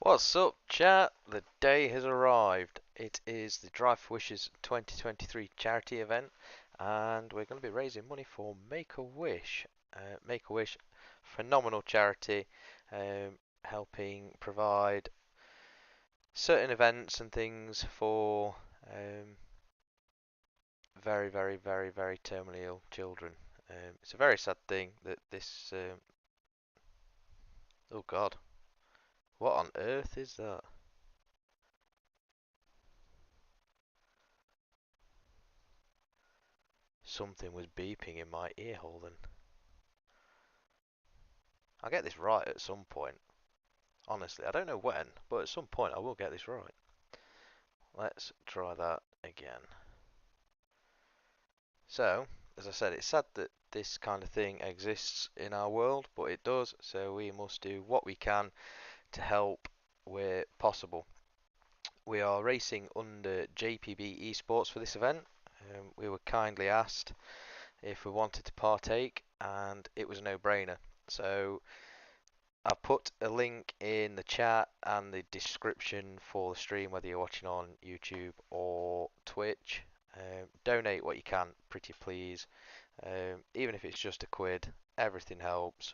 What's up, chat? The day has arrived. It is the Drive for Wishes 2023 charity event, and we're going to be raising money for Make a Wish. Make a Wish, phenomenal charity, helping provide certain events and things for very, very, very, very terminally ill children. It's a very sad thing that this. Oh God, what on earth is that? Something was beeping in my ear hole then. I'll get this right at some point. Honestly, I don't know when, but at some point I will get this right. Let's try that again. So, as I said, it's sad that this kind of thing exists in our world, but it does, so we must do what we can to help where possible. We are racing under JPB Esports for this event. We were kindly asked if we wanted to partake, and it was a no-brainer. So I've put a link in the chat and the description for the stream, whether you're watching on YouTube or Twitch. Donate what you can, pretty please. Even if it's just a quid, everything helps.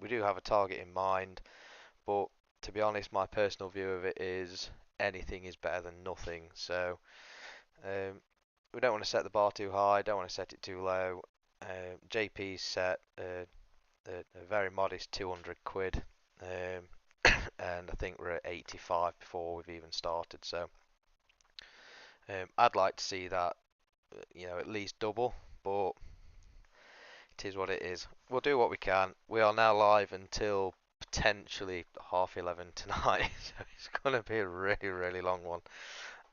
We do have a target in mind, but to be honest, my personal view of it is anything is better than nothing. So we don't want to set the bar too high, don't want to set it too low. JP's set a very modest 200 quid, and I think we're at 85 before we've even started. So I'd like to see that, at least double, but it is what it is. We'll do what we can. We are now live until potentially 11:30 tonight, so it's going to be a really, really long one.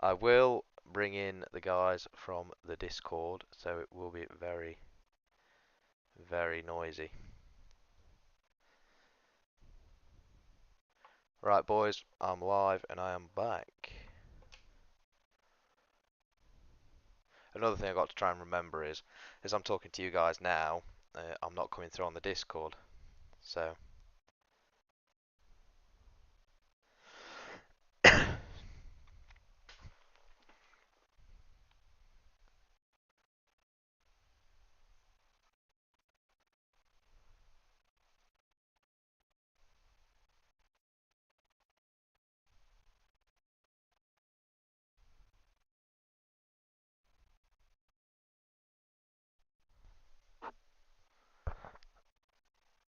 I will bring in the guys from the Discord, so it will be very, very noisy. Right, boys, I'm live and I am back. Another thing I've got to try and remember is, as I'm talking to you guys now, I'm not coming through on the Discord. So,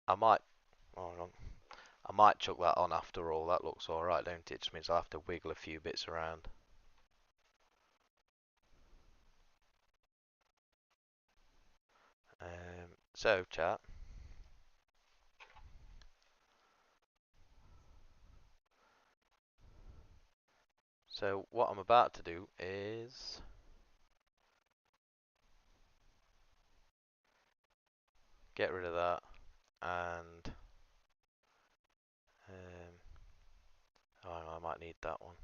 I might, hold on, I might chuck that on after all. That looks alright, don't it? It just means I'll have to wiggle a few bits around. So, chat. So, what I'm about to do is get rid of that and oh, I might need that one.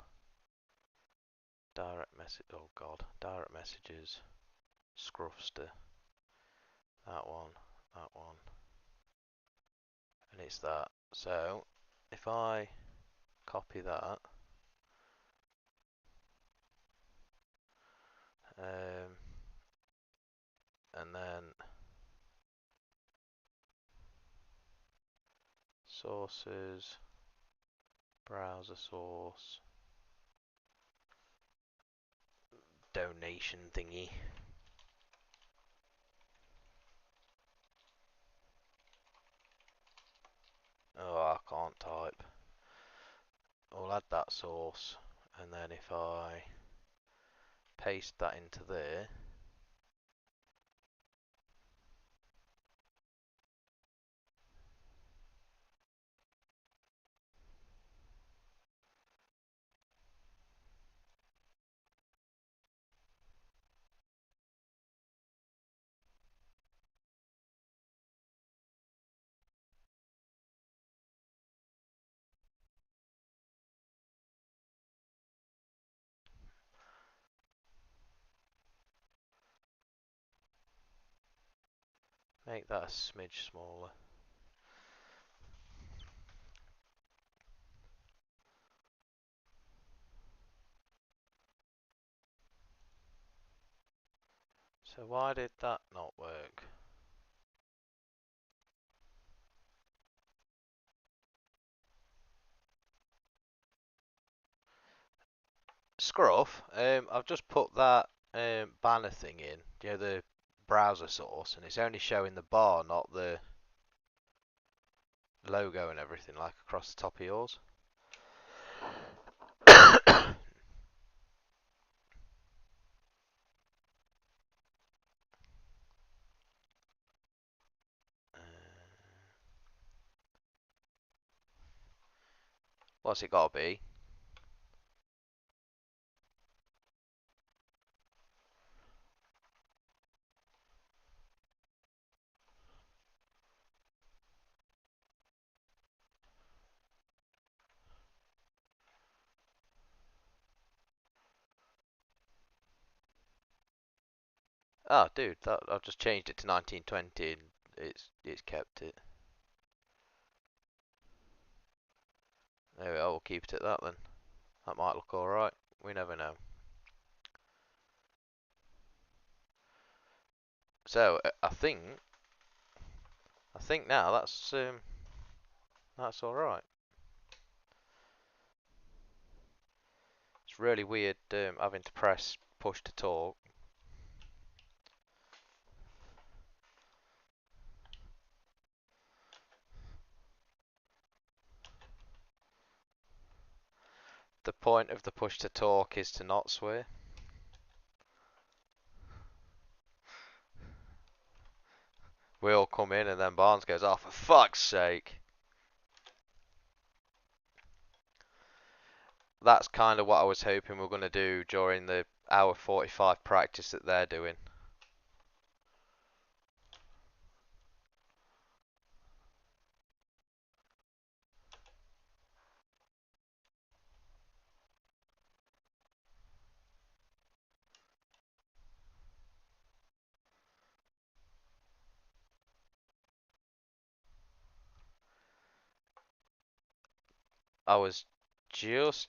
Direct message. Oh God, direct messages. Scruffster. That one. That one. And it's that. So, if I copy that, um, and then sources, browser source, donation thingy. Oh, I can't type. I'll add that source, and then if I paste that into there, make that a smidge smaller. So why did that not work? Scruff, I've just put that banner thing in, the browser source, and it's only showing the bar, not the logo and everything, like across the top of yours. What's it got to be? Oh, dude, I've just changed it to 1920 and it's kept it. There we are, we'll keep it at that then. That might look alright. We never know. So, I think now that's alright. It's really weird having to press push to talk. The point of the push to talk is to not swear. We all come in and then Barnes goes, "Oh, for fuck's sake." That's kind of what I was hoping we were going to do during the hour 45 practice that they're doing. I was just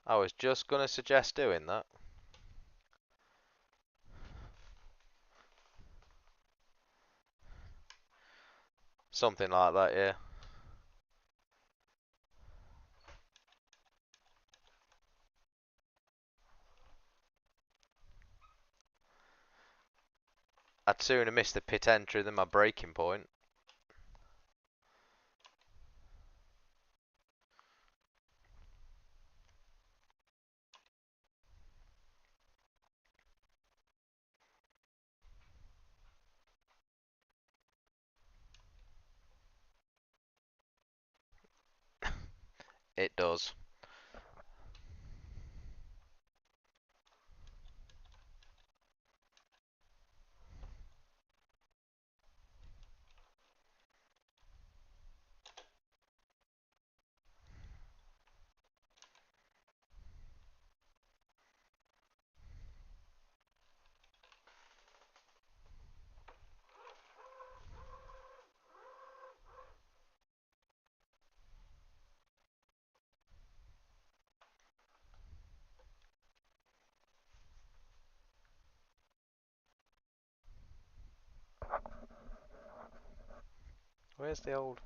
I was just going to suggest doing that. Something like that, yeah. I'd sooner miss the pit entry than my breaking point. It does. Where's the old...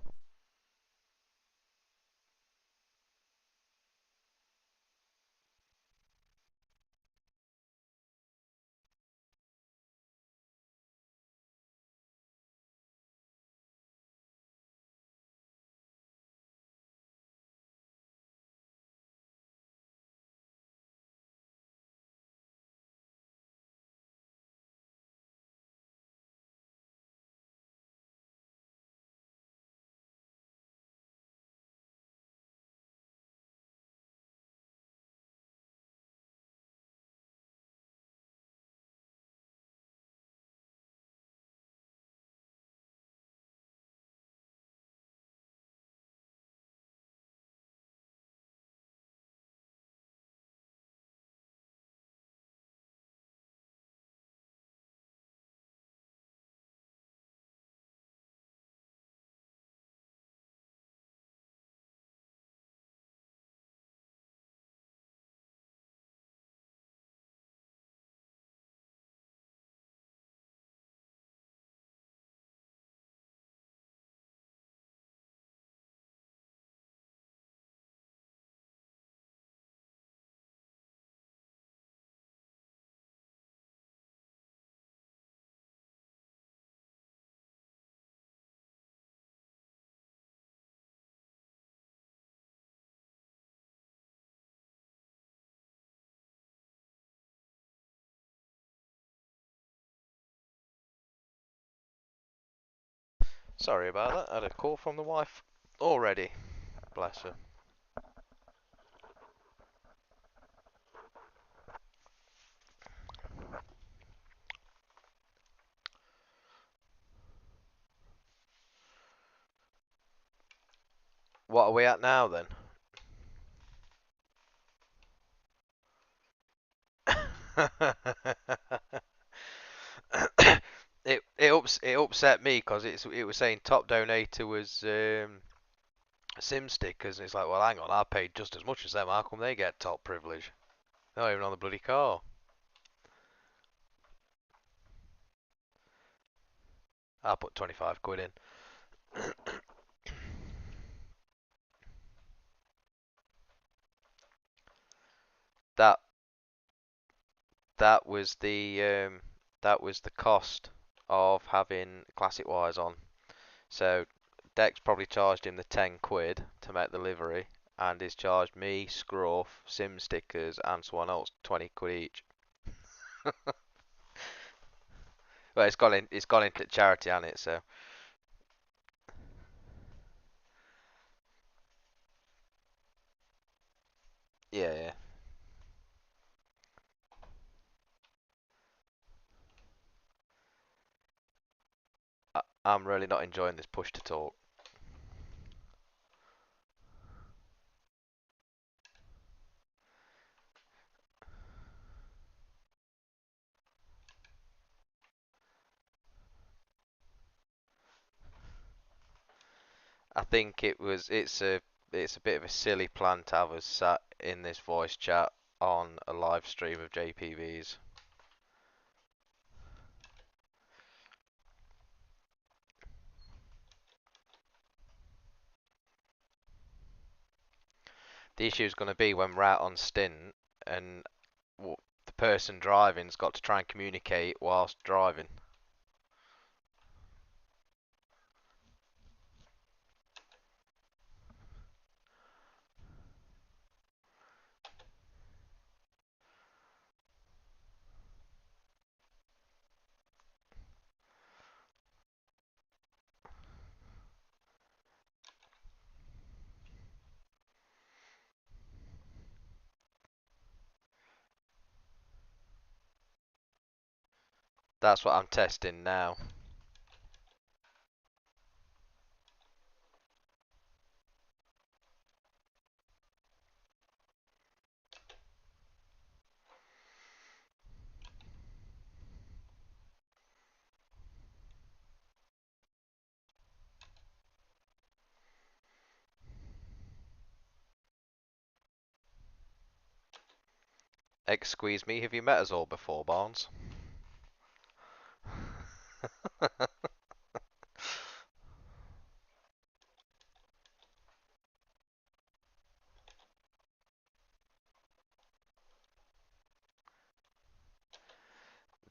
Sorry about that. I had a call from the wife already. Bless her. What are we at now then? it upset me because it was saying top donator was sim stickers, and it's like, well, hang on, I paid just as much as them. How come they get top privilege? They're not even on the bloody car. I put 25 quid in. That that was the cost of having classic wires on. So Dex probably charged him the 10 quid to make the livery, and he's charged me, Scruff, Sim stickers, and someone else 20 quid each. Well, it's gone into charity, hasn't it? So yeah, yeah. I'm really not enjoying this push to talk. I think it's a bit of a silly plan to have us sat in this voice chat on a live stream of JPVs. The issue is going to be when we're out on stint and the person driving's got to try and communicate whilst driving. That's what I'm testing now. Excuse me, have you met us all before, Barnes?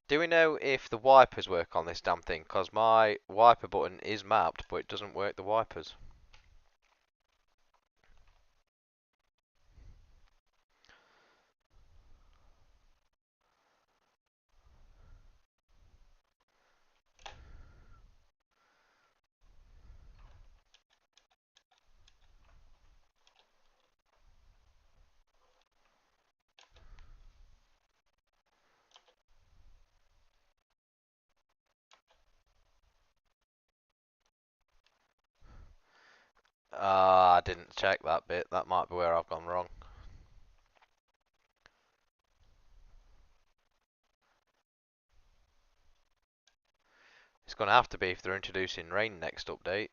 Do we know if the wipers work on this damn thing? Because my wiper button is mapped, but it doesn't work the wipers. Ah, I didn't check that bit. That might be where I've gone wrong. It's going to have to be if they're introducing rain next update.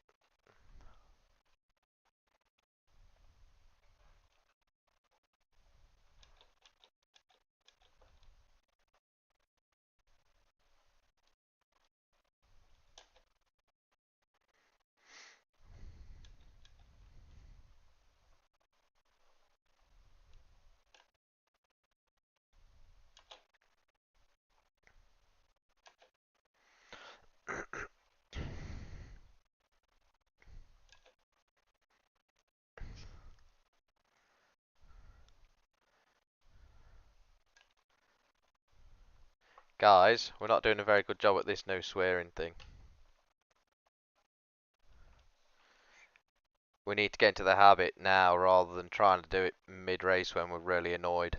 Guys, we're not doing a very good job at this no swearing thing. We need to get into the habit now rather than trying to do it mid-race when we're really annoyed.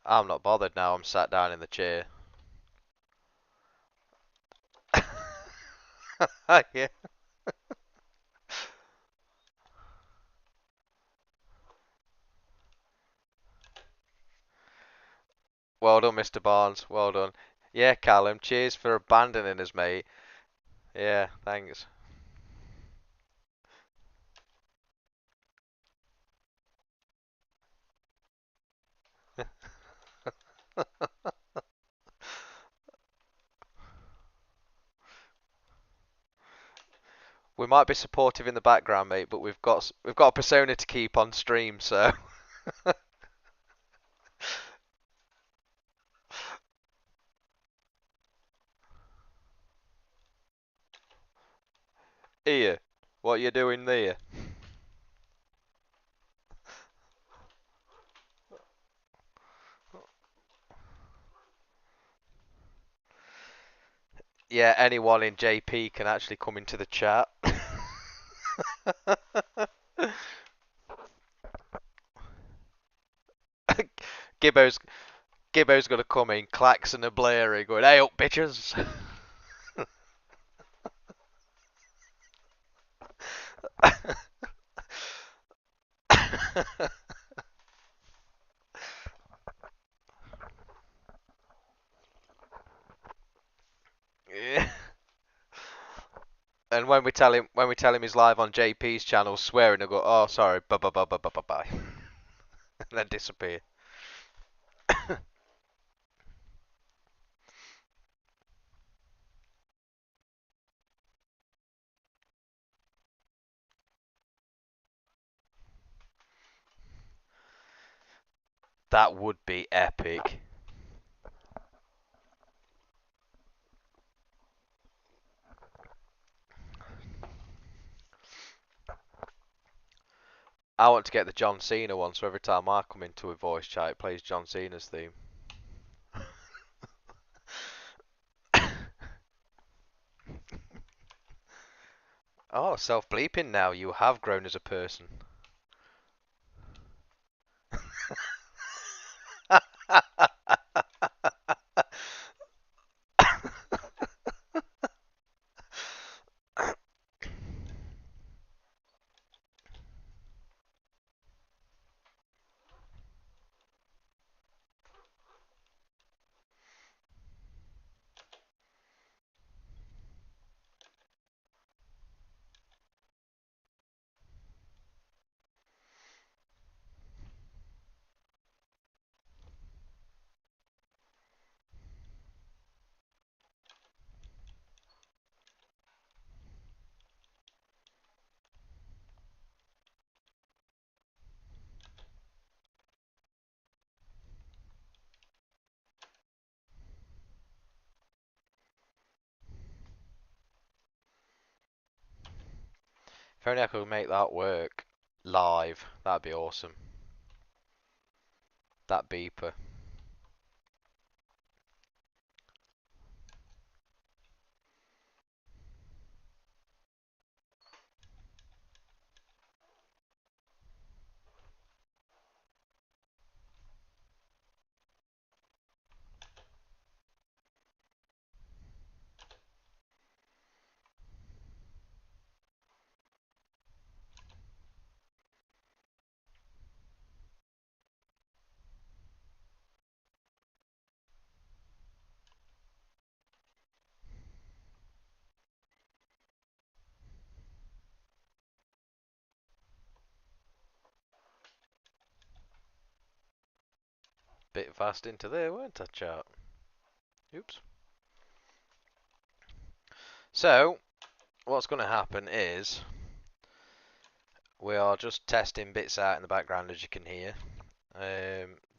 I'm not bothered now, I'm sat down in the chair. Yeah. Well done, Mr. Barnes. Well done. Yeah, Callum, cheers for abandoning us, mate. Yeah, thanks. We might be supportive in the background, mate, but we've got a persona to keep on stream, so here, what you doing there? Yeah, anyone in JP can actually come into the chat. Gibbo's Gibbo's gonna come in, klaxon a blaring, going, "Hey up, bitches!" Yeah. And when we tell him he's live on JP's channel, swearing, he'll go, "Oh, sorry, bye bye bye bye bye bye bye," and then disappear. That would be epic. I want to get the John Cena one, so every time I come into a voice chat, it plays John Cena's theme. Oh, self-bleeping now. You have grown as a person. If only I could make that work live, that'd be awesome. That beeper. Bit fast into there, weren't I, chat? Oops. So, what's going to happen is we are just testing bits out in the background, as you can hear.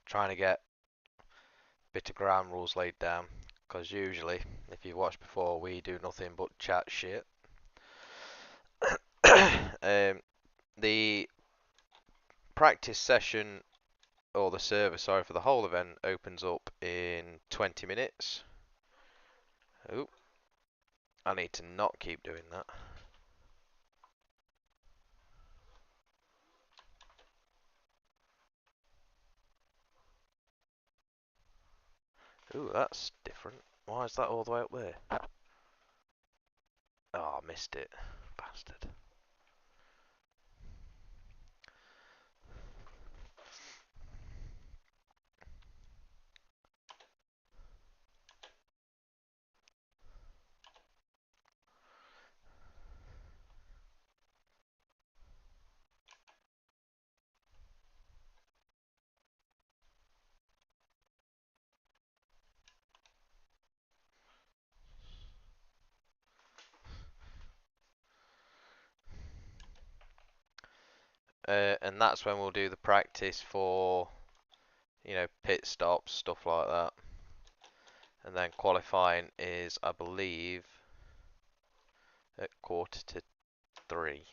Trying to get a bit of ground rules laid down. Because usually, if you've watched before, we do nothing but chat shit. The practice session, or the server, sorry, for the whole event opens up in 20 minutes. Oh, I need to not keep doing that. Ooh, that's different. Why is that all the way up there? Oh, I missed it. Bastard. And that's when we'll do the practice for, you know, pit stops, stuff like that. And then qualifying is, I believe, at 2:45.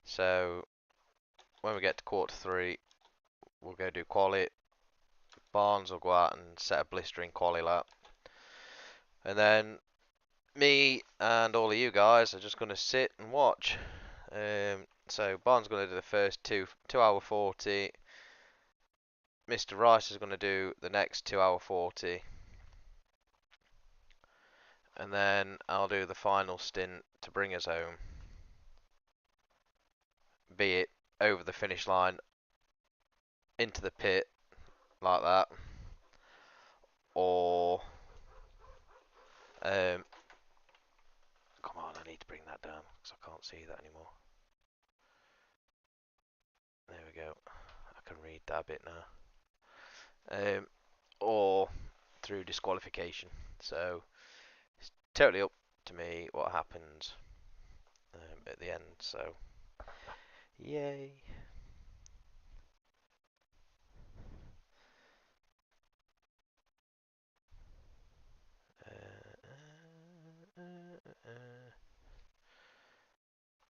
So when we get to 2:45, we'll go do quali. Barnes will go out and set a blistering quali lap. And then me and all of you guys are just going to sit and watch. So Barnes going to do the first 2 hour 40. Mr. Rice is going to do the next 2 hour 40. And then I'll do the final stint to bring us home. Be it over the finish line, into the pit, like that. Or, come on, I need to bring that down because I can't see that anymore. There we go. I can read that bit now. Or through disqualification. So it's totally up to me what happens at the end. So yay.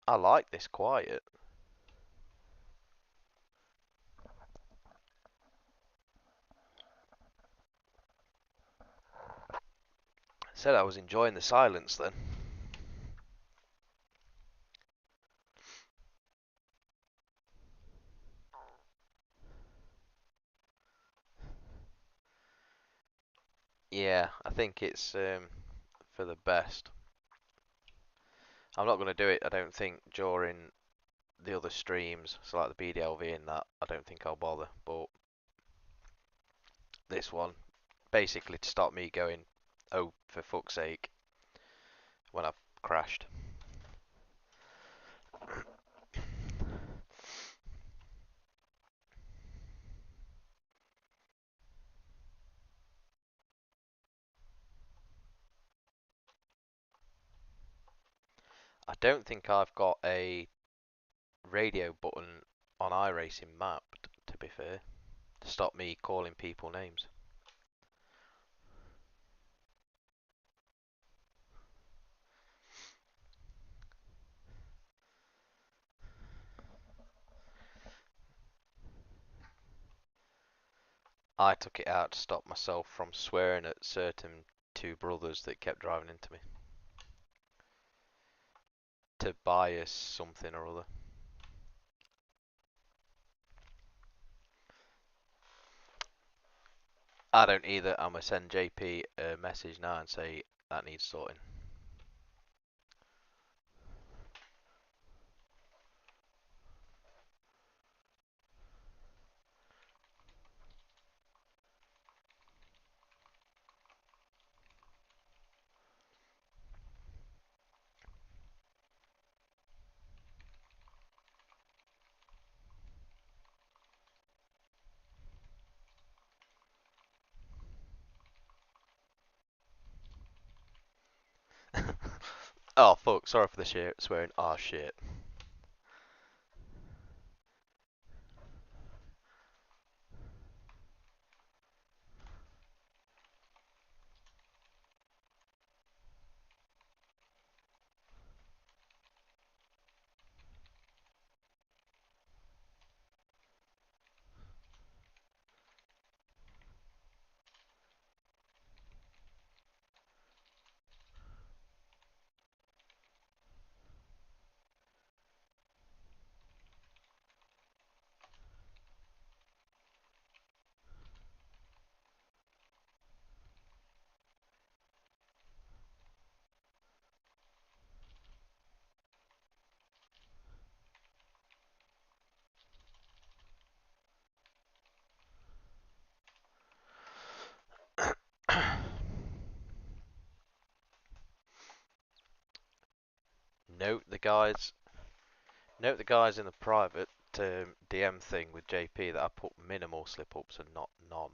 I like this quiet. Said I was enjoying the silence then. Yeah, I think it's for the best. I'm not going to do it, I don't think, during the other streams, so like the BDLV and that, I don't think I'll bother, but this one, basically to stop me going, oh, for fuck's sake, when I've crashed. I don't think I've got a radio button on iRacing mapped, to be fair, to stop me calling people names. I took it out to stop myself from swearing at certain two brothers that kept driving into me. To bias something or other. I don't either. I'm gonna send JP a message now and say that needs sorting. Oh fuck, sorry for the swearing. Oh shit. Note the guys. Note the guys in the private DM thing with JP that I put minimal slip ups and not none.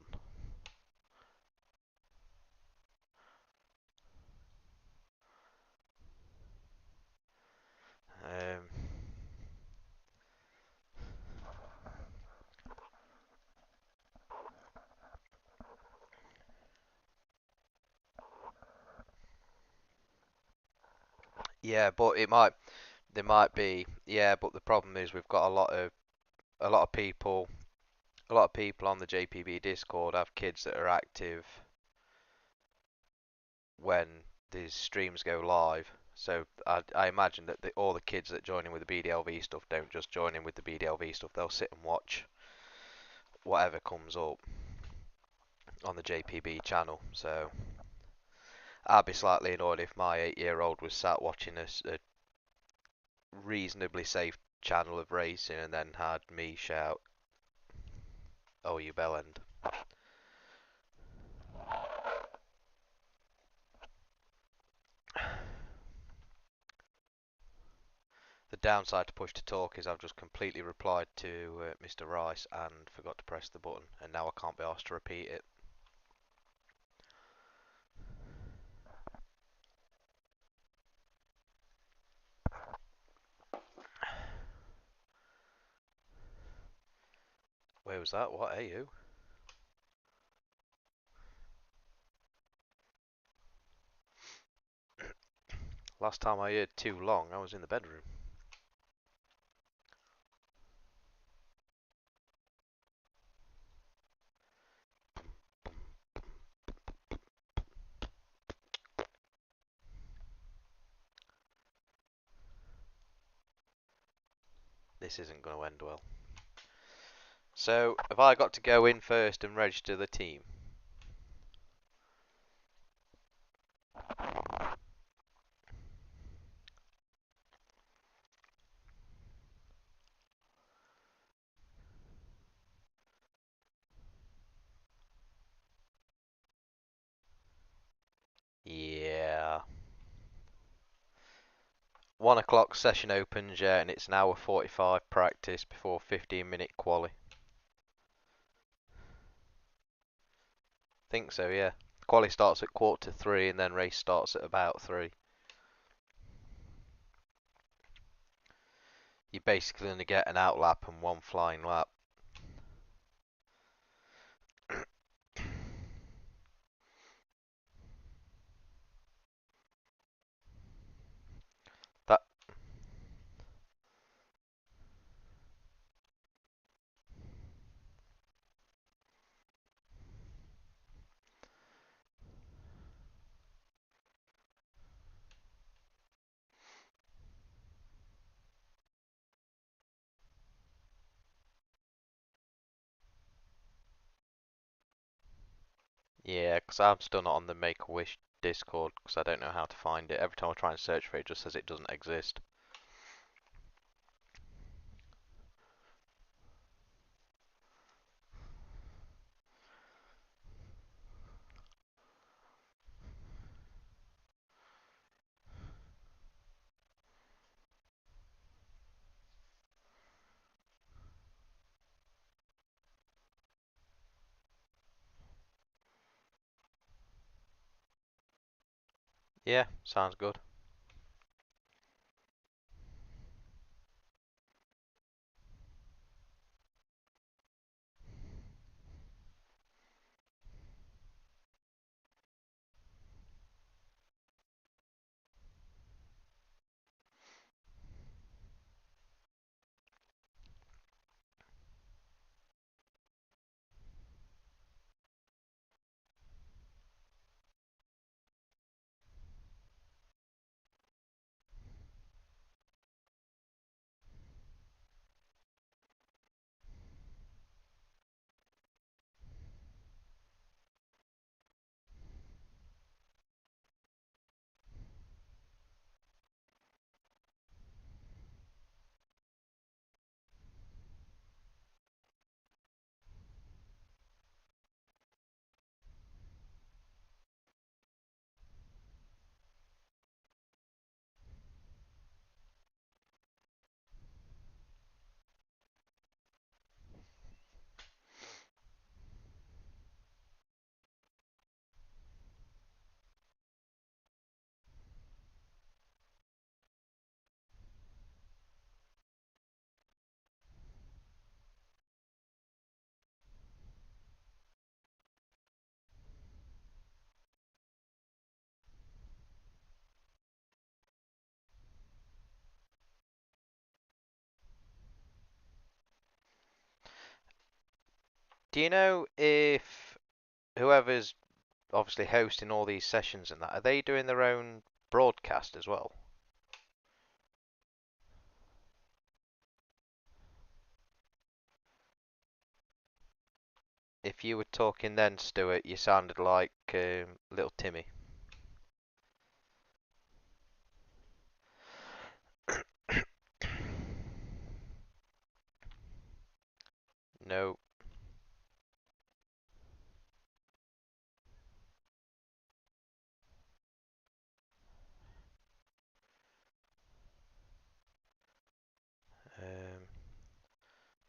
Um, yeah, but it might. There might be. Yeah, but the problem is we've got a lot of people. A lot of people on the JPB Discord have kids that are active when these streams go live. So I imagine that all the kids that join in with the BDLV stuff don't just join in with the BDLV stuff. They'll sit and watch whatever comes up on the JPB channel. So I'd be slightly annoyed if my 8-year-old was sat watching a reasonably safe channel of racing and then had me shout, "Oh, you bellend." The downside to push to talk is I've just completely replied to Mr. Rice and forgot to press the button, and now I can't be asked to repeat it. Where was that? What are you? Last time I heard too long, I was in the bedroom. This isn't going to end well. So, have I got to go in first and register the team? Yeah. 1 o'clock session opens, yeah, and it's an hour 45 practice before 15-minute quali. Think so, yeah. Quali starts at 2:45 and then race starts at about 3. You're basically going to get an out lap and one flying lap. That Yeah, because I'm still not on the Make-A-Wish Discord because I don't know how to find it. Every time I try and search for it, it just says it doesn't exist. Yeah, sounds good. Do you know if whoever's obviously hosting all these sessions and that, are they doing their own broadcast as well? If you were talking then, Stuart, you sounded like little Timmy. No.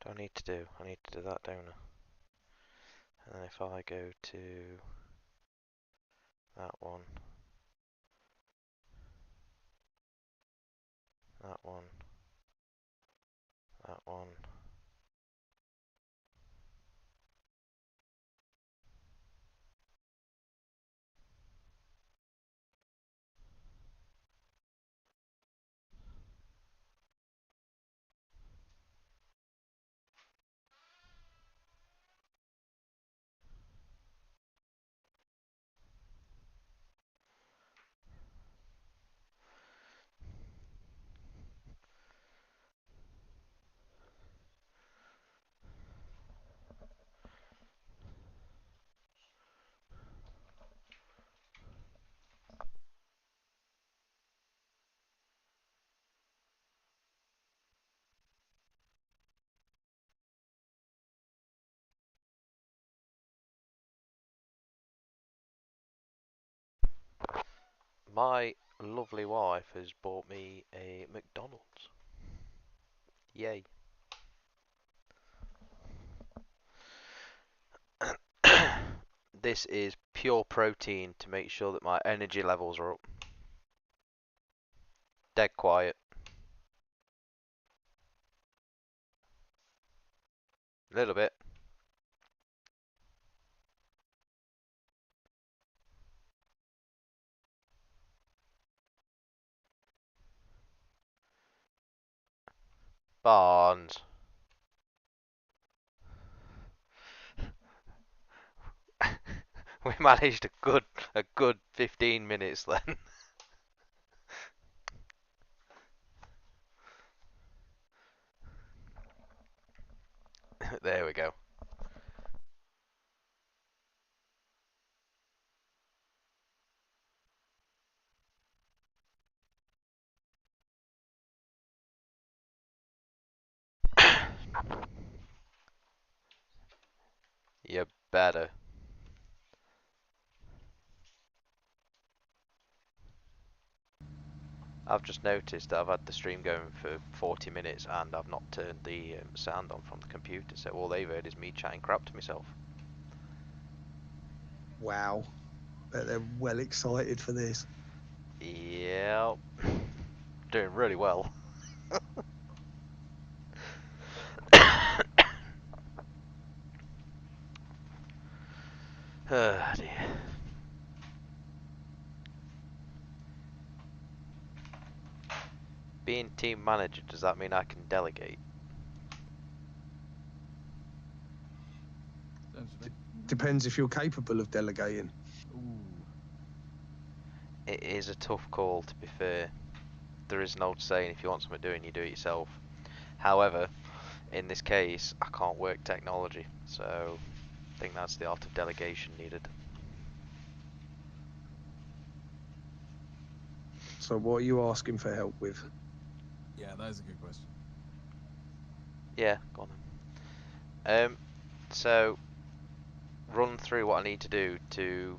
Do I need to do? I need to do that, don't I? And then if I go to that one, that one, that one. My lovely wife has bought me a McDonald's. Yay. This is pure protein to make sure that my energy levels are up. Dead quiet. A little bit. Barnes. We managed a good 15 minutes then. There we go. You better. I've just noticed that I've had the stream going for 40 minutes and I've not turned the sound on from the computer, so all they've heard is me chatting crap to myself. Wow. Bet they're well excited for this. Yep. Doing really well. Oh dear. Being team manager, does that mean I can delegate? Depends if you're capable of delegating. Ooh. It is a tough call, to be fair. There is an old saying, if you want something doing, you do it yourself. However, in this case, I can't work technology, so I think that's the art of delegation needed. So what are you asking for help with? Yeah, that is a good question. Yeah, go on then. So run through what I need to do to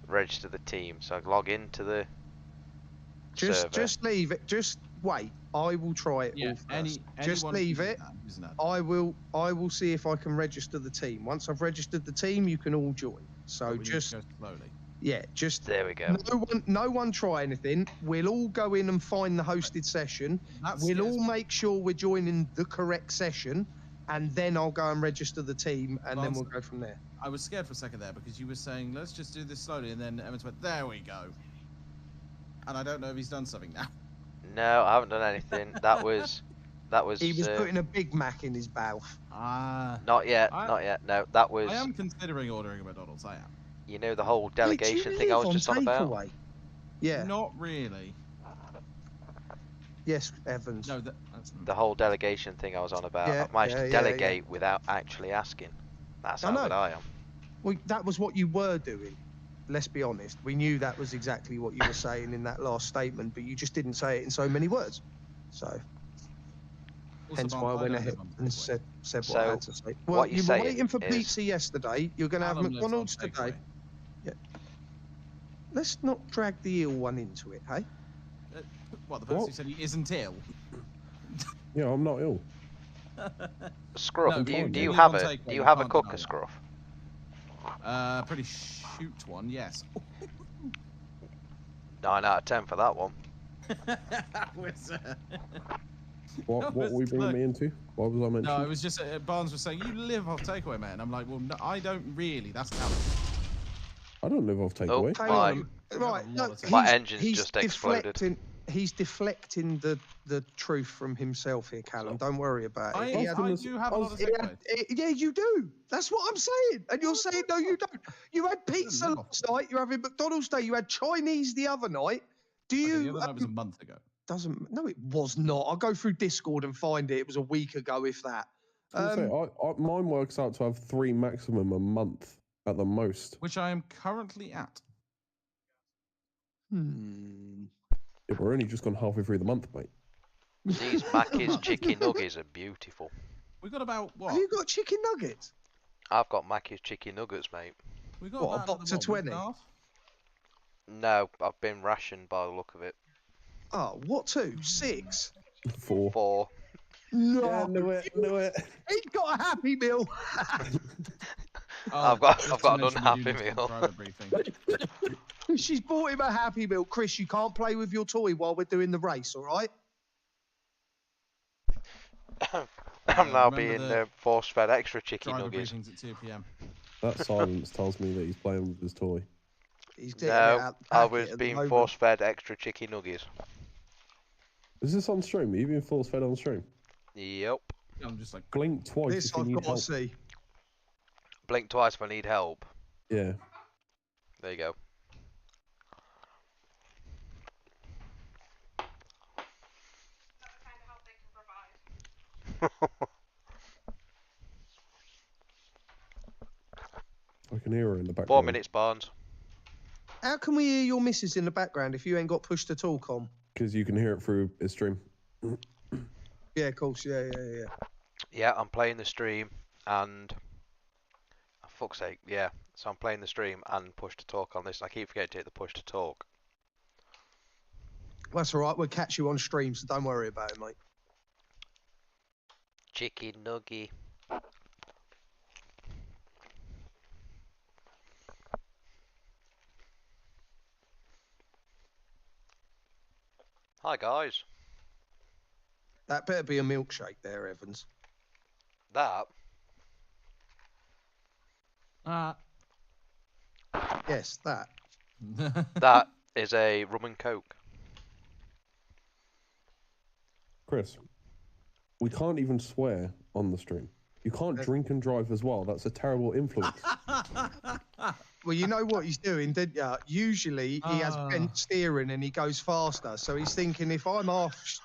register the team. So I log into the server. Just leave it. Just wait. I will try it all first. Just leave it. I will see if I can register the team. Once I've registered the team, you can all join. So just go slowly. Yeah, just there we go. No one try anything. We'll all go in and find the hosted session. We'll all make sure we're joining the correct session, and then I'll go and register the team, and then we'll go from there. I was scared for a second there because you were saying let's just do this slowly, and then Emmett went, there we go. And I don't know if he's done something now. No, I haven't done anything. That was That was. He was putting a Big Mac in his mouth. Not yet. I- Not yet. No, that was. I am considering ordering a McDonald's. I am. You know the whole Mate, do you delegation thing I live was just on about. takeaway? Yeah. Not really. Yes, Evans. No, that's The whole delegation thing I was on about. Yeah, I've managed to yeah, yeah. delegate without actually asking. That's I how know. good I am. Well, that was what you were doing. Let's be honest. We knew that was exactly what you were saying in that last statement, but you just didn't say it in so many words. So, Also, hence Barnes, why I I went don't ahead live on and takeaway. said what So, I had to say. Well, what you're you were saying waiting for is- pizza yesterday. You're going to have Callum lives on McDonald's today. takeaway. Let's not drag the ill one into it, hey? What, the person What? who said he isn't ill? Yeah, I'm not ill. Scruff, No, do you you live have on a takeaway, do you you have a can't cooker, deny that. Scruff? Pretty shoot one, yes. 9 out of 10 for that one. That was, What was were we bringing close. me into? What was I mentioning? no, it was just Barnes was saying you live off takeaway, man. I'm like, well, no, I don't really. That's Callum. I don't live off takeaway. Hang My- on. You Right, have a lot no, of My he's- engine's he's just exploded. He's deflecting the truth from himself here, Callum. Don't worry about it. He had- I do have a lot of he had- takeaway. yeah, you do. That's what I'm saying. And you're saying, no, you don't. You had pizza live off last night. You're having McDonald's today. You had Chinese the other night. Do Okay, you? the other night was a month ago. Doesn't. No, it was not. I'll go through Discord and find it. It was a week ago, if that. I was gonna say, mine works out to have 3 maximum a month at the most. Which I am currently at. Yeah, we're only just gone halfway through the month, mate. These Mackey's chicken nuggets are beautiful. We got about what? Have you got chicken nuggets? I've got Mackey's chicken nuggets, mate. We got What, a about box another, of what, week 20? and a half? No, I've been rationed by the look of it. Oh, what two? 6? 4. 4. No. Yeah, knew it. He's got a Happy Meal. Oh, I've got just to an mention, we unhappy do need to meal. private briefing. She's bought him a Happy Meal. Chris, you can't play with your toy while we're doing the race, all right? I'm now remember being the force-fed extra chicken Driver nuggets. briefings at 2 p.m. That silence tells me that he's playing with his toy. He's getting it No, out the I packet was at the being moment. force-fed extra chicken nuggets. Is this on stream? Are you being force fed on stream? Yep. I'm just like, Blink twice This if you I've need got to help. see. Blink twice if I need help. Yeah. There you go. I can hear her in the background. 4 minutes, Barnes. How can we hear your missus in the background if you ain't got push to talk on? Because you can hear it through his stream. Yeah, of course. Yeah. Yeah, I'm playing the stream and... Oh, fuck's sake, yeah. So I'm playing the stream and push to talk on this. I keep forgetting to hit the push to talk. That's all right. We'll catch you on stream, so don't worry about it, mate. Chicken nugget. Hi guys. That better be a milkshake there, Evans. That Yes, that. that is a rum and coke. Chris, we can't even swear on the stream. You can't drink and drive as well. That's a terrible influence. Well, you know what he's doing, didn't you? Usually he has bent steering and he goes faster. So he's thinking, if I'm off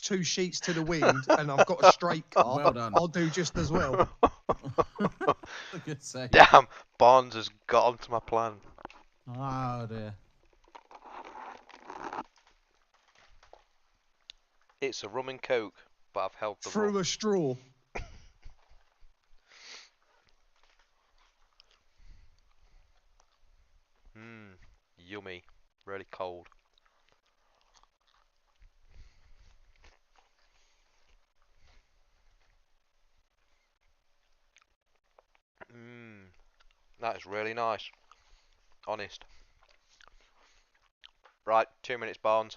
2 sheets to the wind and I've got a straight car, Well done. I'll do just as well. a good save. Damn, Barnes has got onto my plan. Oh dear. It's a rum and coke, but I've held the Through rum. a straw. Yummy. Really cold. That is really nice. Honest. Right, 2 minutes, Barnes.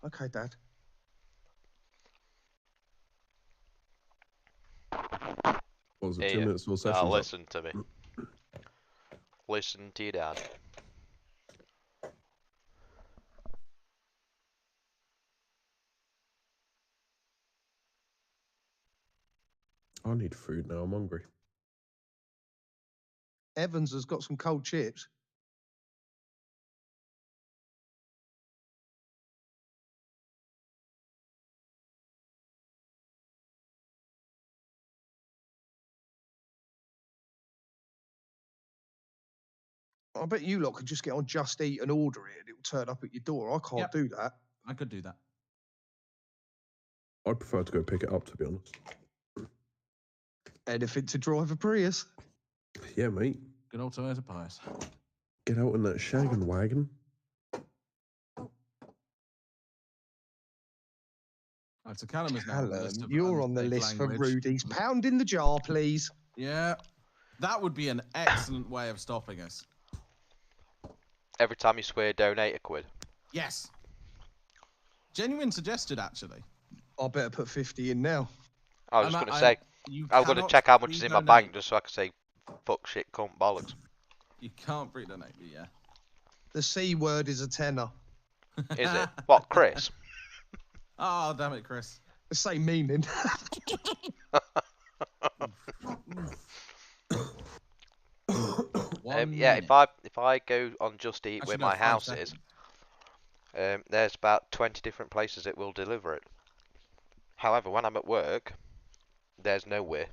Okay, Dad. What was it, Here 2 you- minutes for session? Now listen to me. Listen to your dad. I need food now. I'm hungry. Evans has got some cold chips. I bet you lot could just get on Just Eat and order it, and it'll turn up at your door. I can't Yep. do that. I could do that. I'd prefer to go pick it up, to be honest. Anything to drive a Prius. Yeah, mate. Good old Toyota Prius. Get out in that shaggin' wagon. Right, so Callum is now on the Callum, list of you're on the unsafe list for language. Rudy's. Pound in the jar, please. Yeah, that would be an excellent way of stopping us. Every time you swear, donate a quid. Yes. Genuine suggestion, actually. I better put 50 in now. I was just going to say, I'm going to check how much is in my bank just so I can say, fuck, shit, cunt, bollocks. You can't pre-donate me, yeah. The C word is a tenner. Is it? What, Chris? Oh, damn it, Chris. The same meaning. Yeah, if I go on Just Eat Actually, where no, my 5 house is, seconds. there's about 20 different places it will deliver it. However, when I'm at work, there's nowhere.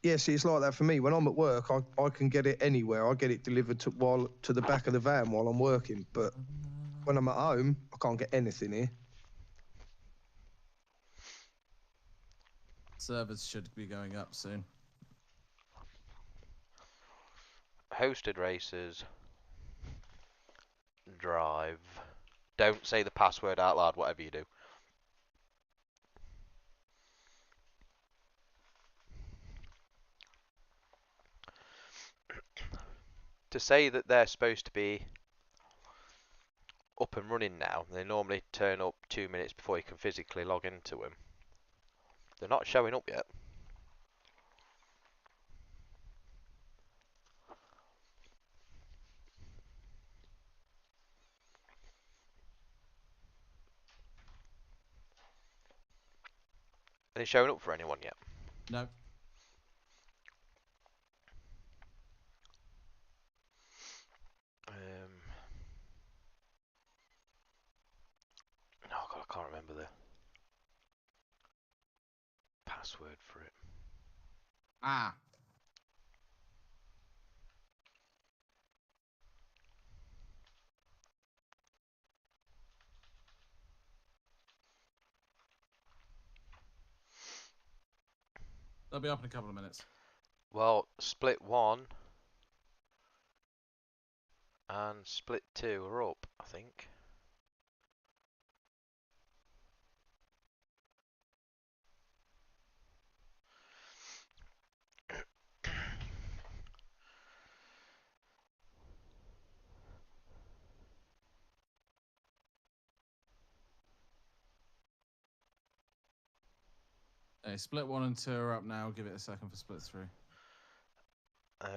Yeah, see, it's like that for me. When I'm at work, I can get it anywhere. I get it delivered to the back of the van while I'm working. But when I'm at home, I can't get anything here. Servers should be going up soon. Hosted races. Drive. Don't say the password out loud, whatever you do. To say that they're supposed to be up and running now, they normally turn up 2 minutes before you can physically log into them. They're not showing up yet. Are they showing up for anyone yet? No. Oh god, I can't remember the password for it. Ah. They'll be up in a couple of minutes. Well, Split 1 and Split 2 are up, I think. Hey, Split 1 and 2 are up now. Give it a second for Split 3. I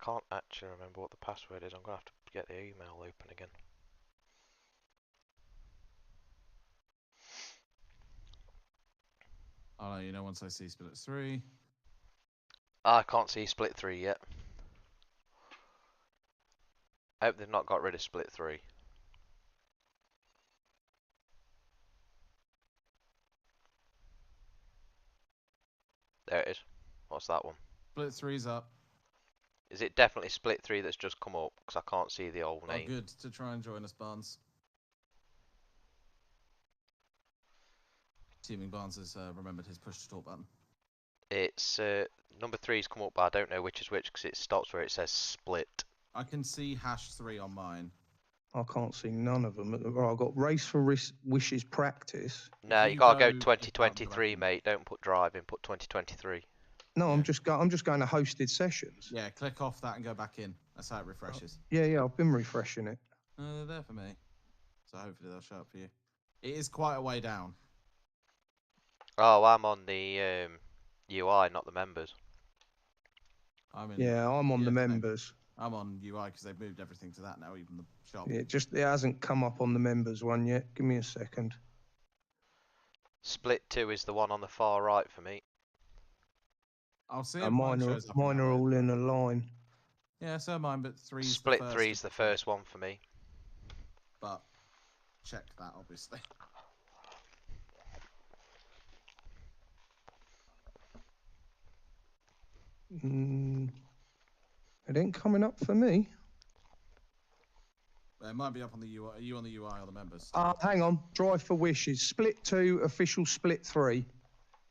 can't actually remember what the password is. I'm gonna have to get the email open again. I'll let you know once I see Split 3. I can't see Split 3 yet. I hope they've not got rid of Split 3. There it is. What's that one? Split 3's up. Is it definitely Split 3 that's just come up? Because I can't see the old Oh, name. good to try and join us, Barnes. Assuming Barnes has remembered his push to talk button. It's number 3's come up, but I don't know which is which because it stops where it says Split. I can see #3 on mine. I can't see none of them. Right, I've got Race for Wishes Practice. No, If you you gotta go go- 2023, mate. Don't put driving. Put 2023. No, Yeah. I'm just going to hosted sessions. Yeah, click off that and go back in. That's how it refreshes. Yeah, I've been refreshing it. They're there for me. So hopefully they'll show up for you. It is quite a way down. Oh, I'm on the UI, not the members. I'm in. Yeah, I'm on the same. members. I'm on UI because they've moved everything to that now, even the shop. Yeah, it hasn't come up on the members one yet. Give me a second. Split 2 is the one on the far right for me. I'll see Uh, if mine are, shows up in mine that are way. all in a line. Yeah, so are mine, but three's Split the first. 3 is the first one for me. But check that, obviously. It ain't coming up for me. It might be up on the UI. Are you on the UI or the members? Hang on. Drive for Wishes. Split 2, official Split 3.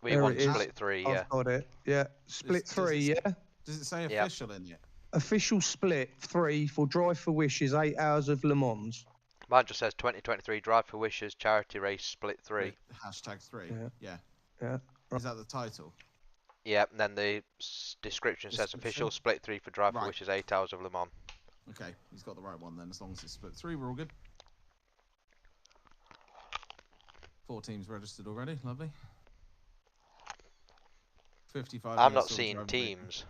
We There want it is. Split 3, yeah. I've got it. Yeah. Split Does 3, it- yeah. Does it say Yep. official in it? Official Split 3 for Drive for Wishes, 8 hours of Le Mans. Mine just says 2023 Drive for Wishes charity race Split 3. Hashtag 3. Yeah. Yeah. Yeah. Is that the title? Yep, and then the description says Description? official Split 3 for Drive for Right. Wishes 8 hours of Le Mans. Okay, he's got the right one then. As long as it's split 3, we're all good. 4 teams registered already. Lovely. 55. I'm minutes not till seeing drive break. teams.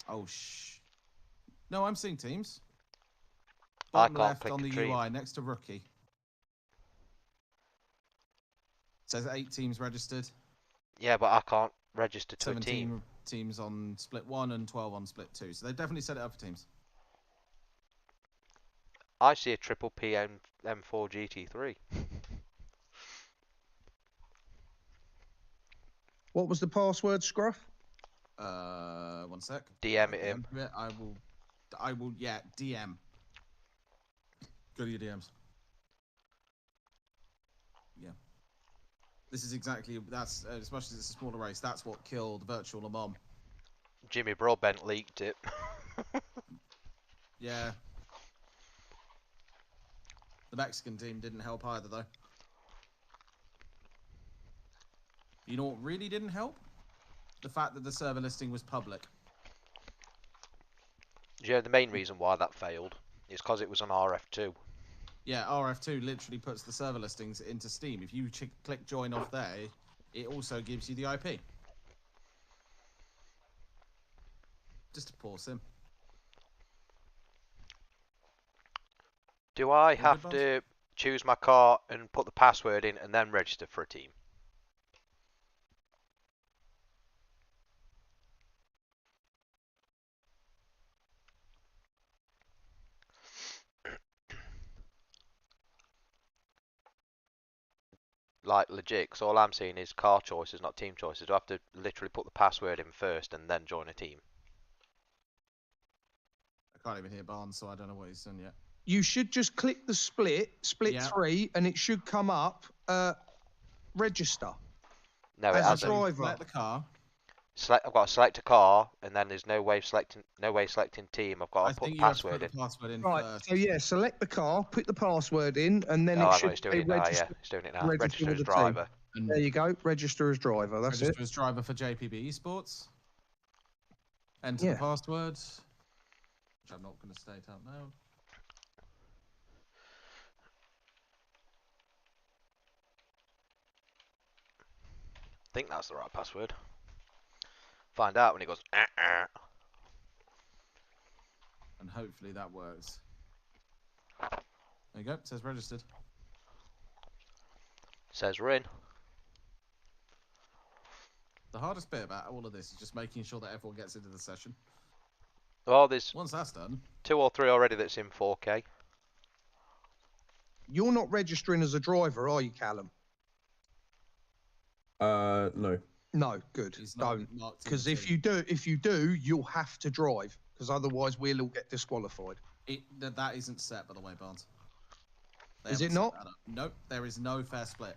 Oh, shh. No, I'm seeing teams. I Bottom can't left click on a the team. UI next to rookie. Says 8 teams registered. Yeah, but I can't register to a 17 team. teams on split 1 and 12 on split 2. So they definitely set it up for teams. I see a triple P M4 GT3. What was the password, Scruff? 1 sec. DM it him. Yeah, I will, yeah, DM. Go to your DMs. Yeah. This is exactly, that's, as much as it's a smaller race, that's what killed Virtual Le Mans. Jimmy Broadbent leaked it. Yeah. The Mexican team didn't help either, though. You know what really didn't help? The fact that the server listing was public. Yeah, the main reason why that failed is because it was on RF2. Yeah, RF2 literally puts the server listings into Steam. If you click join off there, it also gives you the IP. Just a poor sim. Do I All good, have boss? to choose my car and put the password in and then register for a team? Like legit, because all I'm seeing is car choices, not team choices. Do I have to literally put the password in first and then join a team? I can't even hear Barnes, so I don't know what he's done yet. You should just click the split Yeah. 3, and it should come up, register. No, it As a hasn't. driver. Select the car. I've got to select a car, and then there's no way selecting team. I've got I to put think the you have to password put in. the password in Right, first. so yeah, select the car, put the password in, and then Oh, it I know should he's doing say it now. Yeah, register. he's doing it now. register Register with as the team. driver. And There you go, register as driver, that's register it. as driver for JPB Esports. Enter Yeah. the password, which I'm not going to state out now. I think that's the right password. Find out when he goes. And hopefully that works. There you go, it says registered. Says we're in. The hardest bit about all of this is just making sure that everyone gets into the session. Well, there's Once that's done, 2 or 3 already that's in 4K. You're not registering as a driver, are you, Callum? No. No, good. he's not Don't. marked in Because the if team. you do, you'll have to drive. Because otherwise, we'll all get disqualified. That isn't set, by the way, Barnes. They Is haven't it set not? that up. Nope, there is no fair split.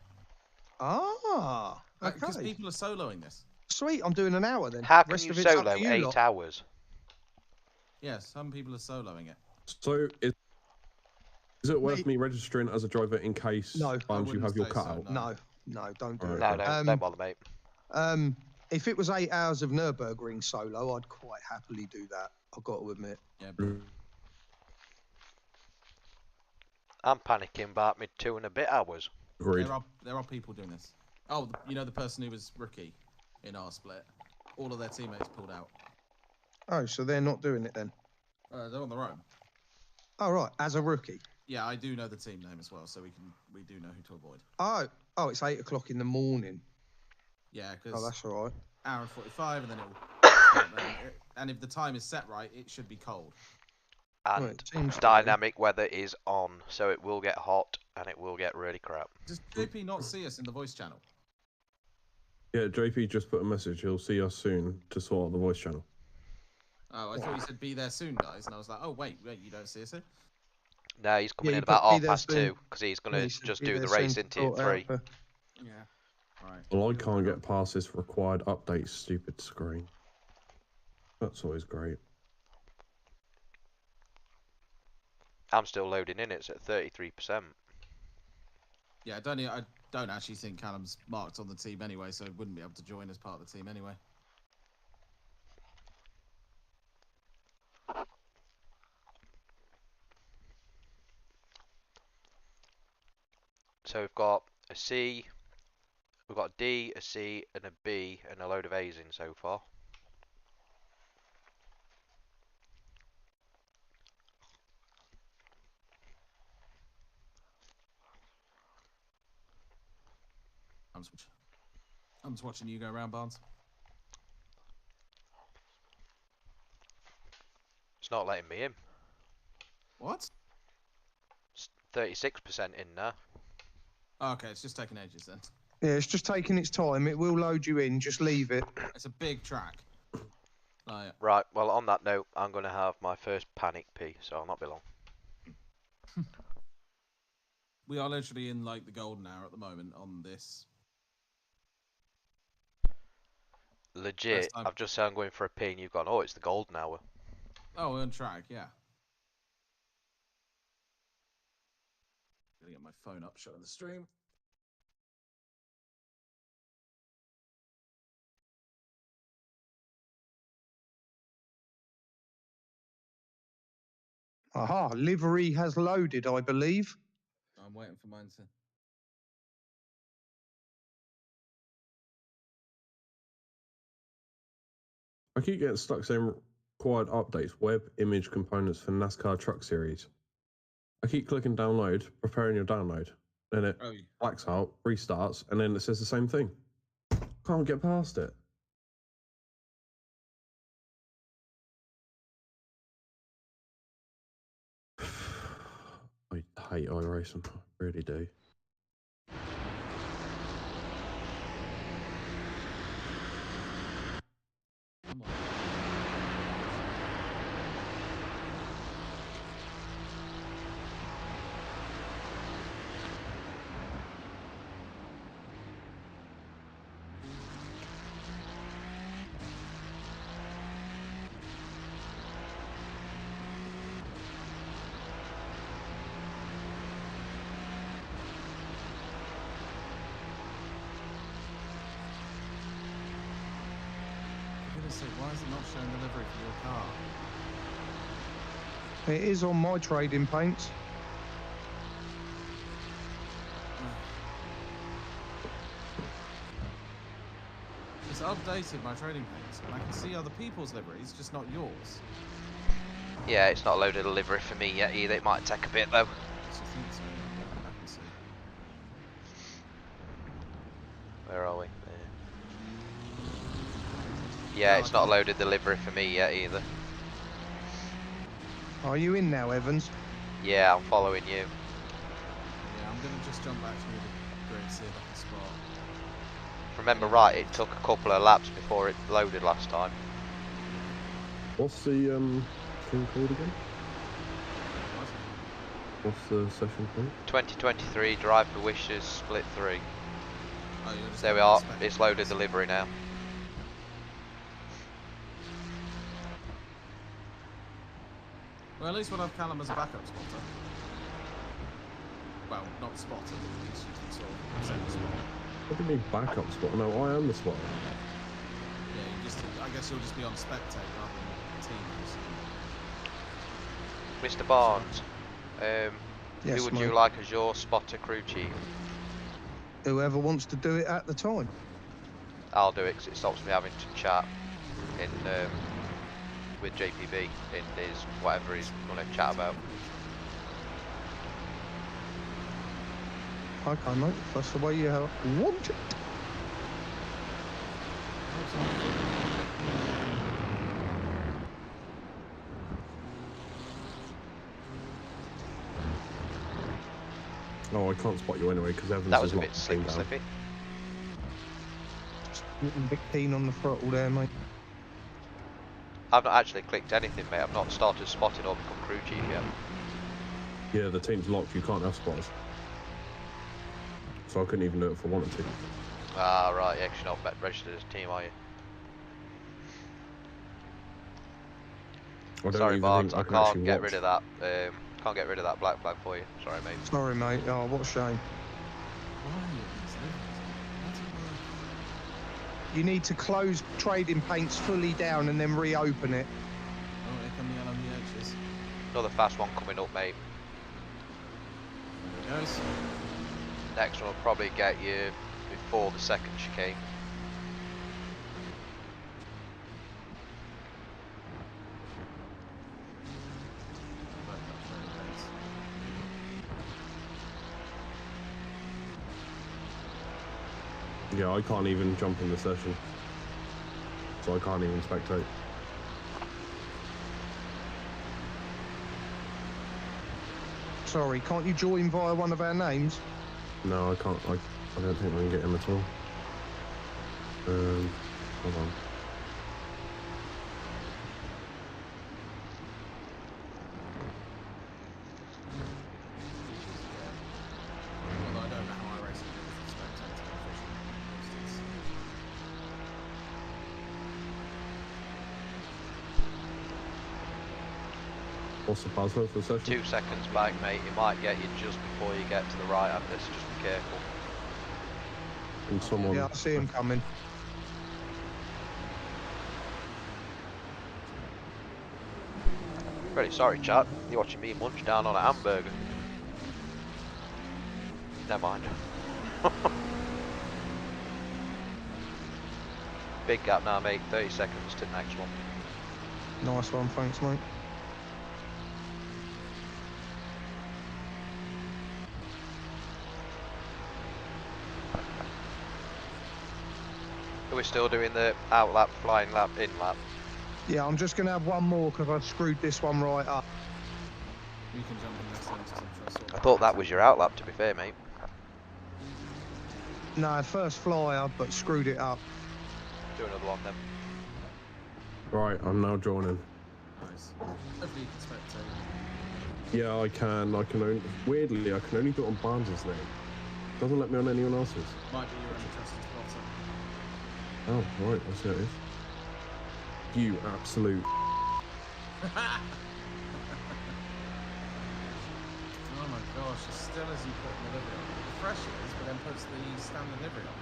Ah, Because okay. people are soloing this. Sweet, I'm doing an hour then. How can Rest you of it's up solo to you 8 lot. hours? Yeah, some people are soloing it. So is it worth Mate. me registering as a driver in case No. Barnes, you wouldn't have your say so, cutout? no. No, don't do Alright. it. No, don't bother, mate. If it was 8 hours of Nürburgring solo, I'd quite happily do that. I've got to admit. Yeah, I'm panicking about me 2 and a bit hours. Agreed. there are people doing this. Oh, you know the person who was rookie in our split? All of their teammates pulled out. Oh, so they're not doing it then? They're on their own. Oh, right, as a rookie. Yeah, I do know the team name as well, so we do know who to avoid. Oh, it's 8 o'clock in the morning. Yeah, Oh, because that's all right. hour and 45, and then it'll start then. And if the time is set right, it should be cold. Well, And it seems to be. dynamic weather is on, so it will get hot and it will get really crap. Does JP not see us in the voice channel? Yeah, JP just put a message. He'll see us soon to sort out the voice channel. Oh, I thought you said be there soon, guys, and I was like, oh wait, you don't see us here? No, he's coming Yeah, in he about put be there 2:30 soon. because he's Yeah, gonna he said just be do there the soon race to into sort out 3. Yeah. Right. Well, I can't get past this required update stupid screen. That's always great. I'm still loading in. It's at 33%. Yeah, I don't actually think Callum's marked on the team anyway, so he wouldn't be able to join as part of the team anyway. So we've got a C, we've got a D, a C, and a B, and a load of A's in so far. I'm just watching you go around, Barnes. It's not letting me in. What? It's 36% in now. Oh, okay, it's just taking ages then. Yeah, it's just taking its time. It will load you in. Just leave it. It's a big track. Oh, yeah. Right, well, on that note, I'm going to have my first panic pee, so I'll not be long. We are literally in like the golden hour at the moment on this. Legit, First time. I've just said I'm going for a pee and you've gone, oh, it's the golden hour. Oh, we're on track, yeah. Gonna get my phone up, showing the stream. Aha, livery has loaded, I believe. I'm waiting for mine to. I keep getting stuck saying required updates, web image components for NASCAR Truck Series. I keep clicking download, preparing your download, then it blacks out, restarts, and then it says the same thing. Can't get past it. I hate iRacing, I really do. Come on. For goodness sake, why is it not showing delivery for your car? It is on my trading paints. It's updated my trading paints, and I can see other people's liveries, just not yours. Yeah, it's not loaded a livery for me yet either. It might take a bit though. I think so. I'll go back and see. Where are we? Yeah, it's not loaded the livery for me yet either. Are you in now, Evans? Yeah, I'm following you. Yeah, I'm gonna just jump back through the grid, see if I can spot. If I remember right, it took a couple of laps before it loaded last time. What's the thing called again? What? What's the session called? 2023 Drive for Wishes Split 3. Oh, you're just There we gonna are. inspect It's it. loaded the livery now. Well, at least we'll have Callum as a backup spotter. Well, not spotter, but at least you can sort of send a spot. What do you mean backup spotter? No, I am the spotter. Yeah, I guess you'll just be on spectate rather than team. Mr. Barnes, Yes, who would mate. you like as your spotter crew chief? Whoever wants to do it at the time. I'll do it because it stops me having to chat in with JPB in his whatever he's going to chat about. Okay, mate. That's the way you want it. Oh, I can't spot you anyway because Evans That was is a locked bit slippy. A bit keen on the throttle there, mate. I've not actually clicked anything, mate. I've not started spotting or become crew chief yet. Yeah, the team's locked. You can't have spotters. So I couldn't even do it if I wanted to. Ah, right. Yeah, 'cause you're not registered as a team, are you? Sorry, Barnes. I can't get rid of that. Can't get rid of that black flag for you. Sorry, mate. Sorry, mate. Oh, what a shame. You need to close trading paints fully down and then reopen it. Oh, here come the LMDHs. Another fast one coming up, mate. There it goes. Next one will probably get you before the second chicane. Yeah, I can't even jump in the session. So I can't even spectate. Sorry, can't you join via one of our names? No, I can't. I don't think I can get him at all. Hold on. Although I don't know how I race it with spectator official. What's the password for the session? 2 seconds back, mate. It might get you just before you get to the right of this. Just be careful. And someone. Yeah, I see him coming. Really sorry, chat. You're watching me munch down on a hamburger. Never mind. Big gap now, mate. 30 seconds to the next one. Nice one, thanks, mate. Are we still doing the out lap, flying lap, in lap? Yeah, I'm just going to have one more because I screwed this one right up. You can jump in next time to some trust. I thought that was your out lap, to be fair, mate. No, first flyer, but screwed it up. Do another one then. Right, I'm now joining. Nice. Hopefully you can spectate. Yeah, I can. I can only. Weirdly, I can only do it on Barnes' name. Doesn't let me on anyone else's. Might be your only trusted spotter. Oh, right. I see how it is. You absolute. Oh my gosh, as still as you put the livery on. The fresh is, but then puts the standard livery on.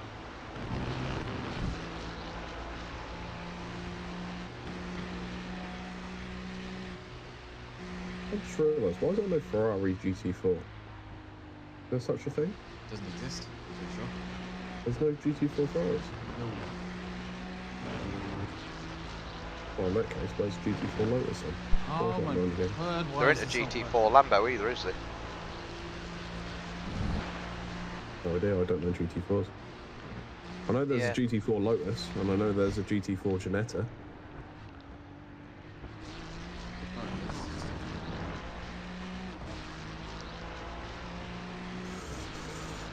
I just realised, why is there no Ferrari GT4? Is there such a thing? Doesn't exist, I'm pretty sure. There's no GT4 Ferraris? No. Well, in that case, where's GT4 Lotus then? Oh Where's that my going again? word, why There is isn't a this not GT4 Lambo either, is there? No idea, I don't know GT4s. I know there's Yeah. a GT4 Lotus, and I know there's a GT4 Ginetta.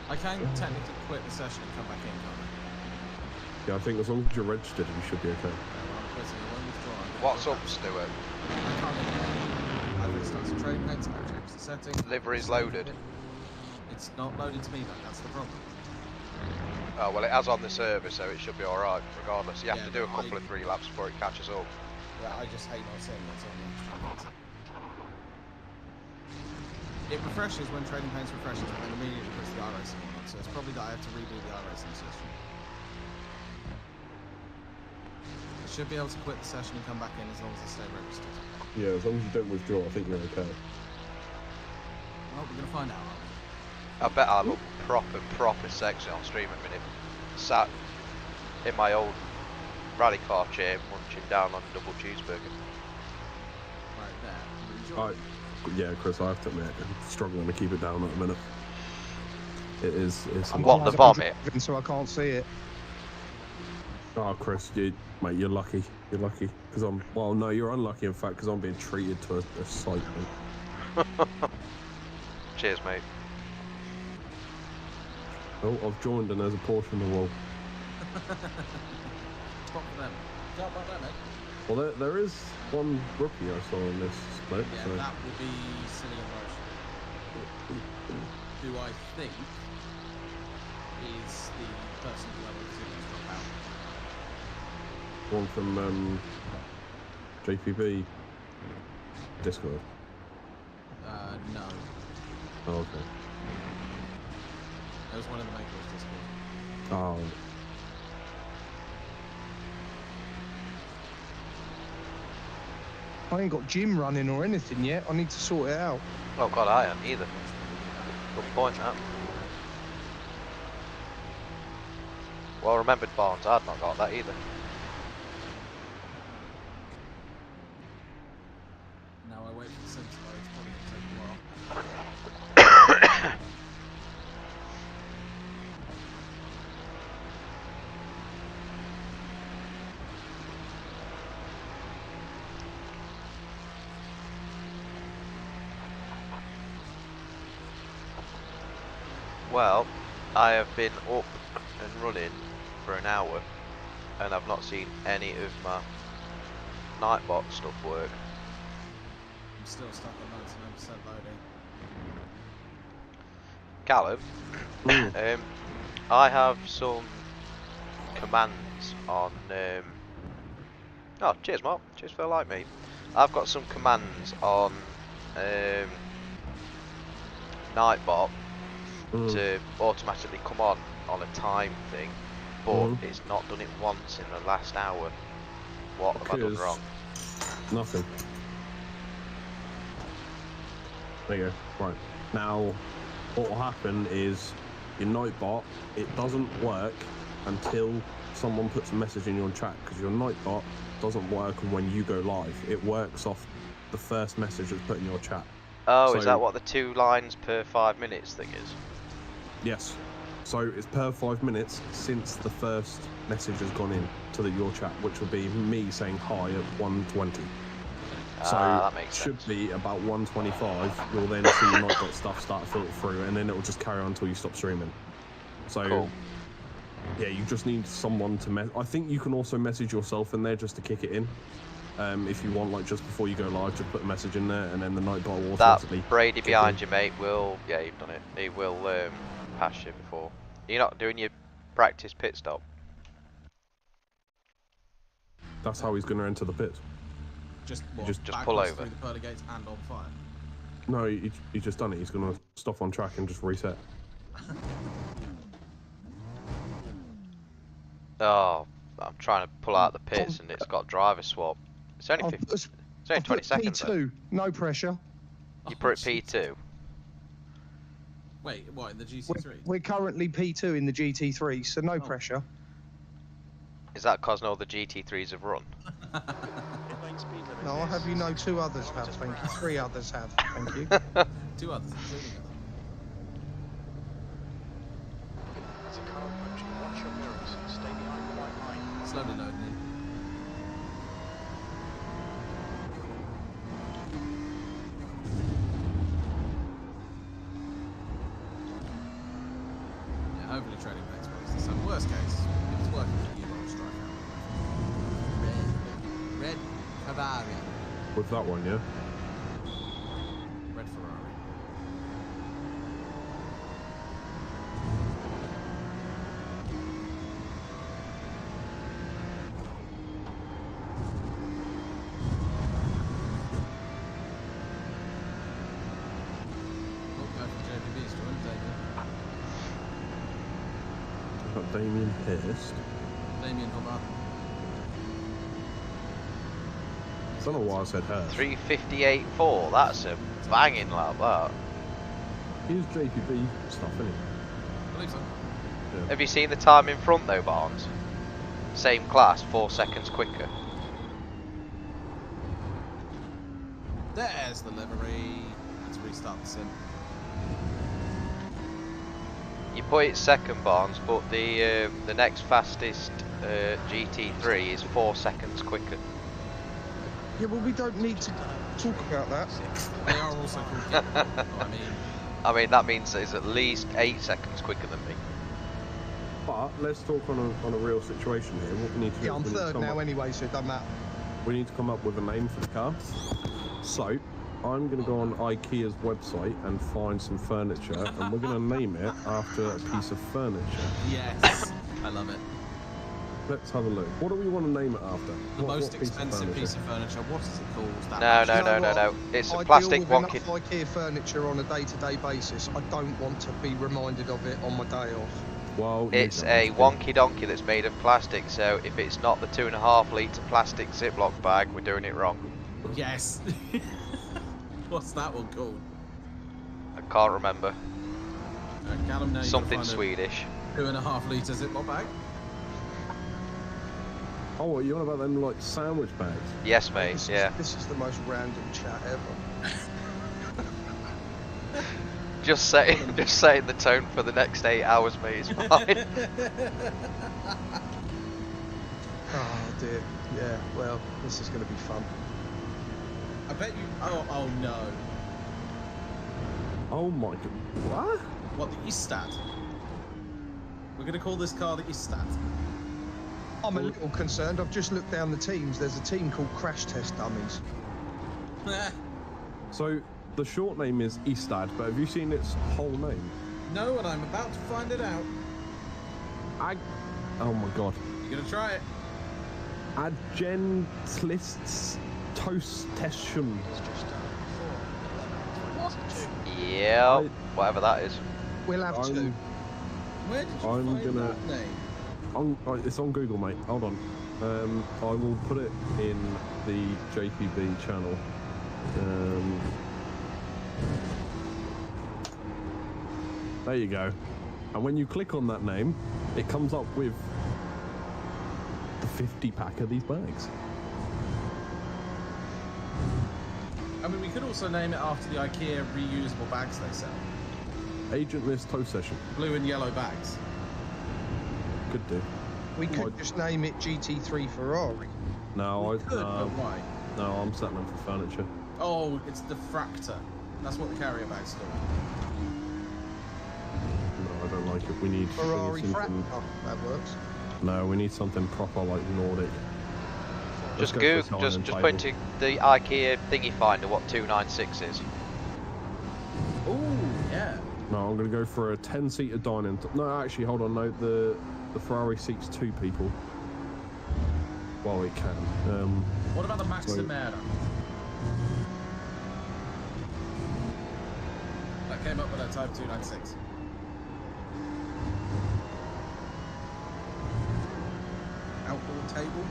I can technically quit the session and come back in, can't I? Yeah, I think as long as you're registered, you should be okay. Okay, well, I'm quitting. I won't withdraw. What's up, Stuart? I can't get in. I've restarted trade paints, I've changed the setting. Livery's loaded. It's not loaded to me though, that's the problem. Oh, well, it has on the server, so it should be alright, regardless. You have Yeah, to do a but couple of 3 laps before it catches up. Yeah, I just hate not seeing what's on the extra. It refreshes when trading paints refreshes, but then immediately puts the iRacing on, so it's probably that I have to redo the iRacing session. I should be able to quit the session and come back in as long as I stay registered. Yeah, as long as you don't withdraw, I think you're okay. Well, we're gonna find out, aren't we? I bet I look proper sexy on stream at a minute. Sat in my old rally car chair, munching down on a double cheeseburger. Right there. Enjoy. Yeah, Chris, I have to admit, I'm struggling to keep it down at the minute. It is. It's I'm What, the driving, vomit? so I can't see it. Oh, Chris, mate, you're lucky. You're lucky because I'm. Well, no, you're unlucky in fact because I'm being treated to a sight, mate. Cheers, mate. Oh, I've joined and there's a Porsche in the wall. Stop for them. Stop about that, mate. Well, there is one rookie I saw in this split. Yeah, So. that will be Silly and Roche. Who I think is the person who I was going to drop out. One from JPB Discord. No. Oh, okay. It was one of the makers Discord. Oh. I ain't got gym running or anything yet. I need to sort it out. Oh god, I haven't either. Good point, that. Well remembered, Barnes. I'd not got that either. Now I wait for the sim to load. It's probably going to take a while. Well, I have been up and running for an hour and I've not seen any of my Nightbot stuff work. I'm still stuck on 99% loading. Callum, I have some commands on. Oh, cheers, Mark. Cheers for like me. I've got some commands on Nightbot to automatically come on a time thing, but it's not done it once in the last hour. What have I done wrong? Nothing. There you go. Right. Now, what will happen is your Nightbot, it doesn't work until someone puts a message in your chat, because your Nightbot doesn't work when you go live. It works off the first message that's put in your chat. Oh, So, is that what the 2 lines per 5 minutes thing is? Yes. So it's per 5 minutes since the first message has gone in to your chat, which will be me saying hi at 1:20. So that makes should sense. be about 1:25. You'll then see your Nightbot stuff start to filter through, and then it will just carry on until you stop streaming. So Cool. yeah, you just need someone to I think you can also message yourself in there just to kick it in. If you want, like just before you go live, just put a message in there, and then the Nightbot will That automatically. Brady behind you, mate, will. Yeah, you've done it. He will pass you before. You're not doing your practice pit stop. That's how he's going to enter the pit. Just pull over. through the pearly gates and on fire. No, he's just done it. He's going to stop on track and just reset. Oh, I'm trying to pull out the pits and it's got driver swap. It's only 50. It's only 20 seconds. P2, no pressure. You put it P2. Wait, what, in the GT3? We're currently P2 in the GT3, so no pressure. Is that because no other GT3s have run? No, I have you know 2 others have, thank you. 3 others have, thank you. 2 others, including slowly loading in. Yeah, hopefully trading next race. So worst case, if it's working for you, I'll strike out. Red Ferrari. With that one, yeah? Red Ferrari. Got Damien Hirst. Damien Hobart. I don't know why I said Hirst. 358.4. That's a banging lap, that. He's JPB stuff, isn't he? I believe so. Yeah. Have you seen the time in front though, Barnes? Same class, 4 seconds quicker. There's the livery. Let's restart the sim. You put it second, Barnes, but the next fastest GT3 is 4 seconds quicker. Yeah, well, we don't need to talk about that. They are also called Git. I mean, that means it's at least 8 seconds quicker than me. But let's talk on a real situation here. What we need to do Yeah, I'm is we need to third come now up- anyway, so it doesn't matter. We need to come up with a name for the car. So, I'm going to go on IKEA's website and find some furniture, and we're going to name it after a piece of furniture. Yes, I love it. Let's have a look. What do we want to name it after? The What most expensive piece of furniture. What is it called? That No, You know no. what? It's a I plastic deal with wonky. enough IKEA furniture on a day-to-day basis. I don't want to be reminded of it on my day off. Well, you It's don't a have to. wonky donkey that's made of plastic, so if it's not the 2.5 litre plastic Ziploc bag, we're doing it wrong. Yes. What's that one called? I can't remember. Callum, now Something Swedish. 2.5 litre Ziploc bag. Oh, what, you on about them like sandwich bags? Yes, mate, This yeah. This is the most random chat ever. Just setting the tone for the next 8 hours, mate, it's fine. Oh dear. Yeah. Well, this is going to be fun. I bet you. Oh no. Oh my god. What? What, the Istat? We're going to call this car the Istat. I'm a little concerned. I've just looked down the teams. There's a team called Crash Test Dummies. So, the short name is Istad, but have you seen its whole name? No, and I'm about to find it out. Oh my god. You're going to try it. Agentlists Toastesham. Yeah, whatever that is. We'll have two. Where did you I'm find gonna- that name? It's on Google, mate. Hold on. I will put it in the JPB channel. There you go. And when you click on that name, it comes up with the 50 pack of these bags. I mean, we could also name it after the IKEA reusable bags they sell. Agentless Toast Session. Blue and yellow bags. Could do. We could just name it GT3 Ferrari. No, We could, but why? no, I'm setting them for furniture. Oh, it's the Fractor. That's what the carrier bag's called. No, I don't like it. We need Ferrari something. Fractor. That works. No, we need something proper like Nordic. Let's Just go for Google, Italian just table. put into the IKEA thingy finder what 296 is. Ooh, yeah. No, I'm going to go for a 10-seater dining. No, actually, hold on. No, the Ferrari seats 2 people. Well, it can. What about the Maximera? That came up with that Type 296. Outdoor table?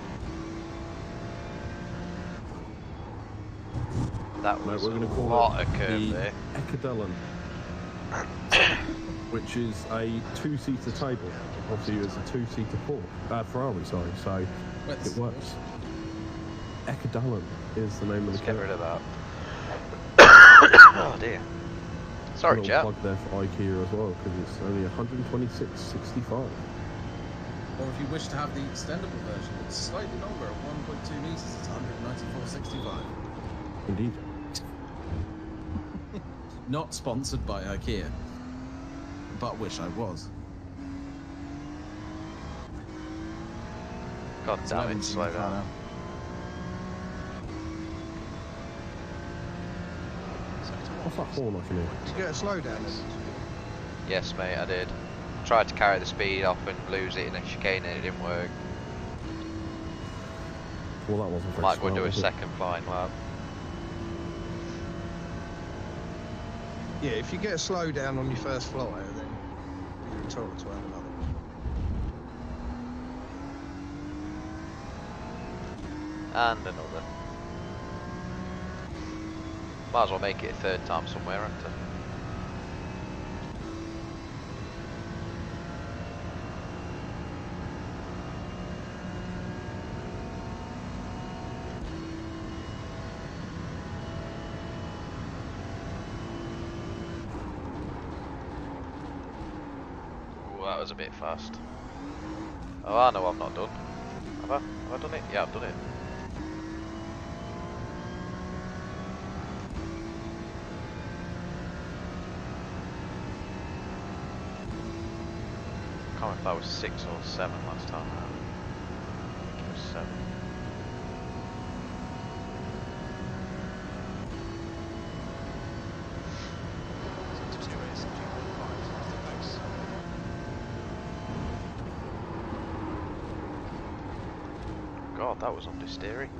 That No, was we're going to a call lot it of curve the there. Ecadellen, which is a 2-seater table. Obviously, it's a 2-seater Ferrari, sorry, so it works. Ecadellen is the name of the Let's get car. rid of that. Oh dear. Sorry, A little chap. plug there for IKEA as well, because it's only 126.65. Or if you wish to have the extendable version, it's slightly longer at 1.2 meters, it's 194.65. Indeed. Not sponsored by IKEA, but wish I was. God damn it, slow Far down. now. What's that horn I can hear? Did you get a slowdown then? Yes, mate, I did. Tried to carry the speed off and lose it in a chicane and it didn't work. Well, that wasn't very Might go smart, do a was it? second flying lap. Yeah, if you get a slowdown on your first flight, then you're entitled to have another one. And another. Might as well make it a third time somewhere, hadn't I? was a bit fast. Oh, I know I've not done. Have I? Have I done it? Yeah, I've done it. I can't remember if that was 6 or 7 last time. I think it was 7. God, that was understeering.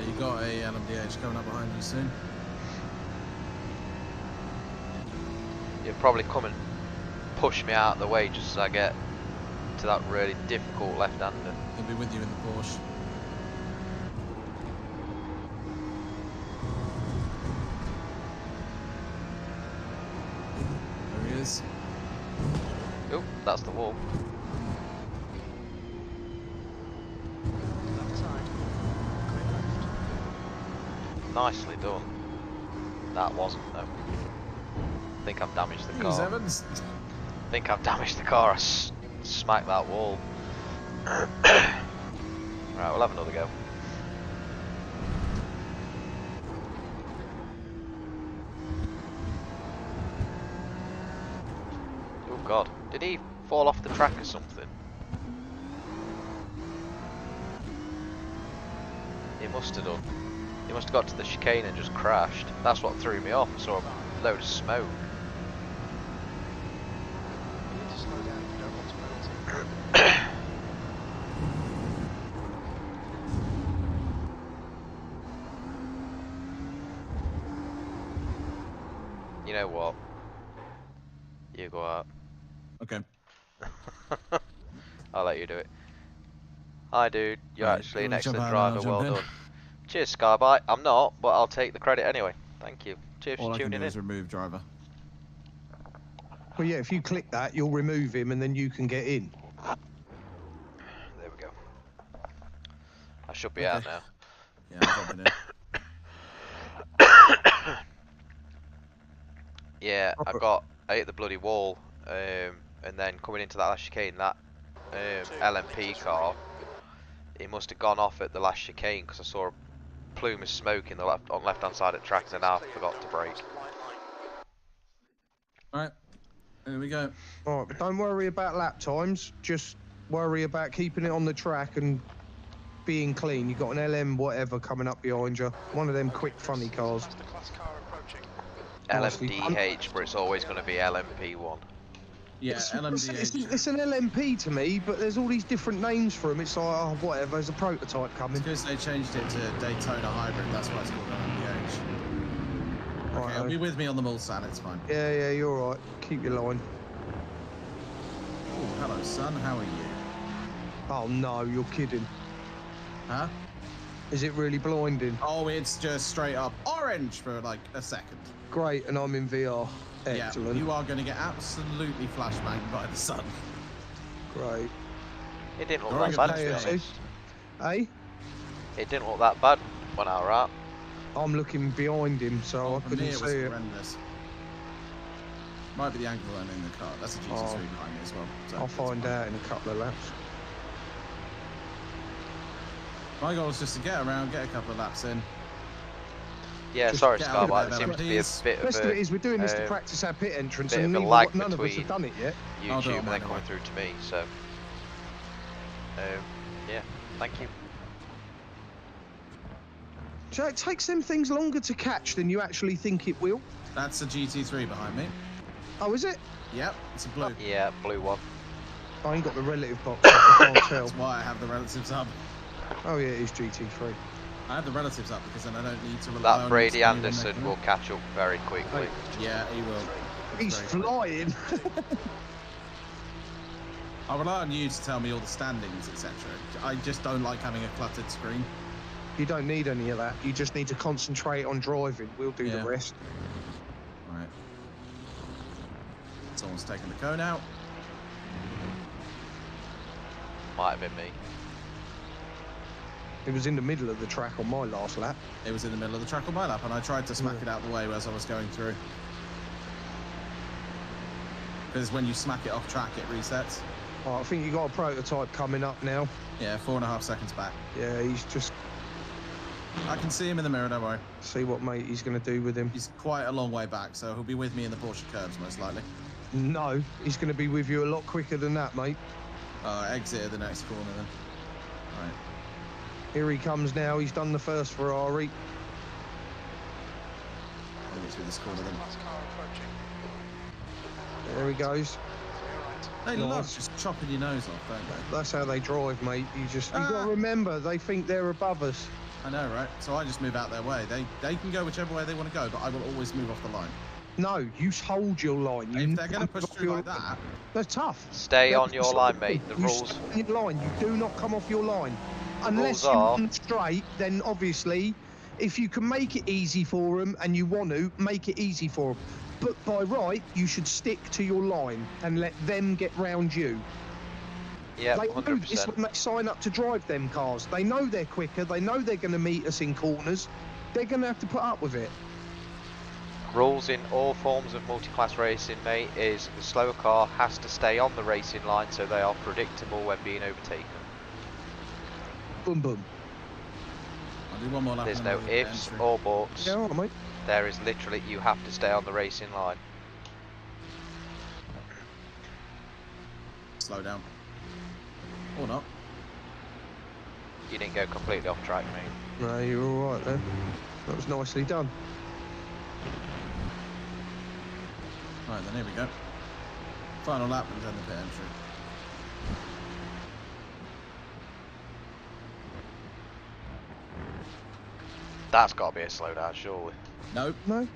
You got a LMDH coming up behind you soon. You'll probably come and push me out of the way just as I get to that really difficult left-hander. He'll be with you in the Porsche. There he is. Oh, that's the wall. Nicely done. That wasn't though. I think I've damaged the car. Evans. I think I've damaged the car. I smacked that wall. Right, we'll have another go. Oh God, did he fall off the track or something? He must have done. He must have got to the chicane and just crashed. That's what threw me off. I saw a load of smoke. You know what? You go out. Okay. I'll let you do it. Hi dude, you're Right, actually an you wanna jump excellent out and I'll driver, well jump in? done. Cheers Skybite, I'm not, but I'll take the credit anyway. Thank you. Cheers All for I can tuning do in. is remove driver. Well, yeah, if you click that, you'll remove him and then you can get in. There we go. I should be Okay. out now. Yeah, I'm jumping in. Yeah, I hit the bloody wall, and then coming into that last chicane, that LMP car, it must have gone off at the last chicane because I saw a plume of smoke in the left hand side of the track, and I forgot to brake. Alright, here we go. All right, but don't worry about lap times. Just worry about keeping it on the track and being clean. You got an LM whatever coming up behind you. One of them quick funny cars. Nicely done. LMDH, but it's always going to be LMP1. Yeah, It's LMDH. an LMP to me, but there's all these different names for them. It's like, oh, whatever, there's a prototype coming. Because they changed it to Daytona Hybrid, that's why it's called LMDH. Okay, Right, be with me on the Mulsanne, it's fine. Yeah, you're all right. Keep your line. Oh, hello son, how are you? Oh no, you're kidding. Huh? Is it really blinding? Oh, it's just straight up orange for like a second. Great, and I'm in VR. Excellent. Yeah, you are going to get absolutely flashbanged by the sun. Great. It didn't look Alright, that bad, to be KFC. honest. Hey, It didn't look that bad when I was out. I'm looking behind him, so I For couldn't me, it see was it. horrendous. Might be the angle I'm in the car. That's a GT3 Oh. behind me as well. So I'll it's find fine. out in a couple of laps. My goal is just to get around, get a couple of laps in. Yeah, Just sorry get out of Skybite, there, there seems to be a please. bit Best of of a it is we're doing this to um, practice our pit entrance, bit and of a neither, lag none of us between have done it yet. I'll do it YouTube on and then mine coming anyway. through to me, so yeah, thank you. So it takes them things longer to catch than you actually think it will. That's a GT3 behind me. Oh, is it? Yep, it's a blue. Yeah, blue one. I ain't got the relative box up, I can't tell. That's why I have the relatives up. Oh yeah, it is GT3. I have the relatives up because then I don't need to rely That on Brady you to tell me when Anderson they're will coming. catch up very quickly. Yeah, he will. He's Very quick. flying. I'll rely on you to tell me all the standings, etc. I just don't like having a cluttered screen. You don't need any of that. You just need to concentrate on driving. We'll do Yeah. the rest. Right. Someone's Someone's taken the cone out. Might have been me. It was in the middle of the track on my last lap. It was in the middle of the track on my lap, and I tried to smack it out of the way as I was going through. Because when you smack it off track, it resets. Oh, I think you got a prototype coming up now. Yeah, 4.5 seconds back. Yeah, he's just... I can see him in the mirror, don't worry. See what mate he's going to do with him. He's quite a long way back, so he'll be with me in the Porsche curbs, most likely. No, he's going to be with you a lot quicker than that, mate. Exit at the next corner then. Right. Here he comes now. He's done the first Ferrari. I'll get through this corner then. There he goes. They Nice. love just chopping your nose off, don't they? That's how they drive, mate. You got to remember, they think they're above us. I know, right? So I just move out their way. They can go whichever way they want to go, but I will always move off the line. No, you hold your line. If they're going to push through like that... They're tough. Stay on your line, mate. The you rules. stay in your line. You do not come off your line. Unless you run straight, then obviously, if you can make it easy for them and you want to, make it easy for them. But by right, you should stick to your line and let them get round you. Yeah, They know this 100%. when they sign up to drive them cars. They know they're quicker. They know they're going to meet us in corners. They're going to have to put up with it. Rules in all forms of multi-class racing, mate, is the slower car has to stay on the racing line so they are predictable when being overtaken. Boom, boom. I'll do one more lap. There's and no then we'll get ifs entry. or buts. Yeah, all right, mate. There is literally, you have to stay on the racing line. Slow down. Or not. You didn't go completely off track, mate. No, you're all right then. That was nicely done. Right, then here we go. Final lap and then the pit entry. That's got to be a slowdown, surely. Nope. No.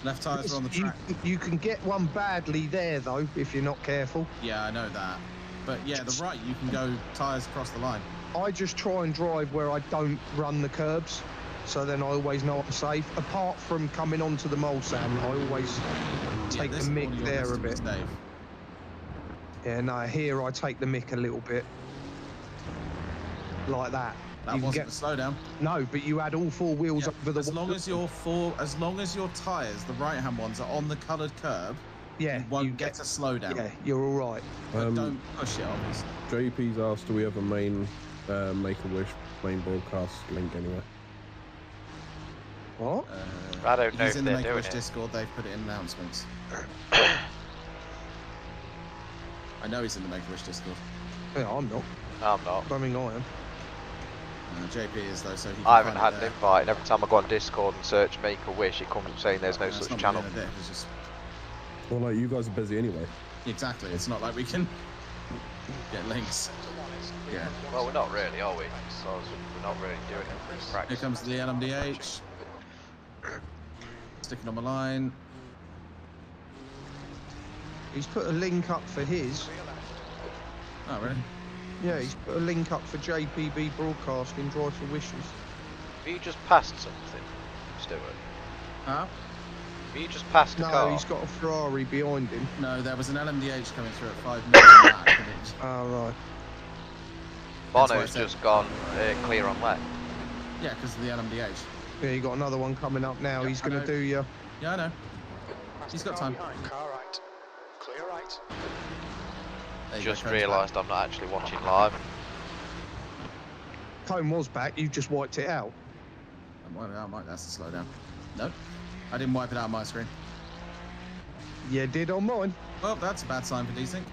Left tyres are on the track. You can get one badly there, though, if you're not careful. Yeah, I know that. But yeah, the right, you can go tyres across the line. I just try and drive where I don't run the curbs, so then I always know I'm safe. Apart from coming onto the Mulsanne, I always take the this mick corner, there you're a bit. best to Dave. Yeah, no, here I take the mick a little bit. Like that. That You can wasn't a slowdown. No, but you add all four wheels Yeah, over the as long as your tyres, the right-hand ones, are on the coloured curb, yeah, you won't get a slowdown. Yeah, you're all right. But don't push it, obviously. JP's asked, do we have a main Make-A-Wish main broadcast link anywhere? What? I don't know He's if in the they're Make a doing Wish it. Discord. They've put it in announcements. I know he's in the Make a Wish Discord. Yeah, I'm not. I'm not. I mean, I am. JP is though, so he. Can I haven't find had it an there. invite, and every time I go on Discord and search Make-A-Wish, it comes up saying there's no It's such not channel. really in a dick, it's just Well, like, you guys are busy anyway. exactly. It's not like we can get links. Yeah. Well, we're not really, are we? Because we're not really doing it in Here practice. comes the LMDH. Sticking on the line. He's put a link up for his. Oh really? Yeah, he's put a link up for JPB Broadcasting, Drive for Wishes. Have you just passed something, Stuart? Huh? Have you just passed a No, car? he's got a Ferrari behind him. No, there was an LMDH coming through at 5 million back. And it, Oh, right. That's why I Bono's said- just gone clear on left. yeah, because of the LMDH. Yeah, you got another one coming up now. Yep, He's I going know. to do you. Yeah, I know. He's got time. Car right. Clear right. There you go, Just Cone's back. realised I'm not actually watching live. Cone was back. You just wiped it out. That's the slowdown. No, I didn't wipe it out on my screen. You did on mine. Well, that's a bad sign for Desync.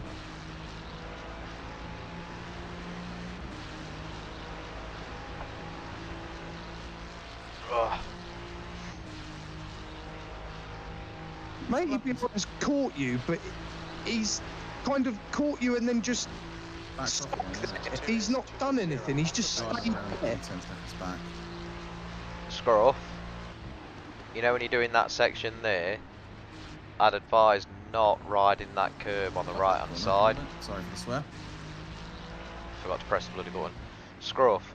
Ugh. Maybe has caught you, but he's kind of caught you and then just Backed off again, isn't it? he's not done anything. He's just God, stayed it's there. 10 seconds back. Scroll. You know when you're doing that section there, I'd advise not riding that curb on the right hand side. Sorry for the swear. Forgot to press the bloody button. Scruff.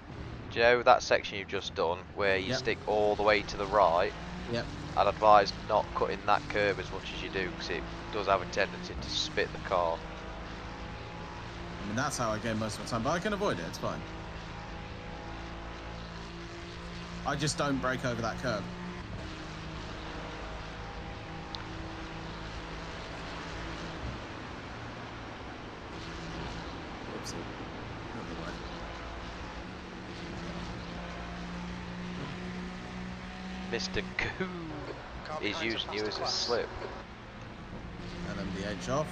Do you know that section you've just done where you Yep. stick all the way to the right? Yep. I'd advise not cutting that curb as much as you do, because it does have a tendency to spit the car. I mean, that's how I go most of the time, but I can avoid it, it's fine. I just don't brake over that curb. Oopsie. Another way. Mr. Coo is using you as a slip. LMDH off.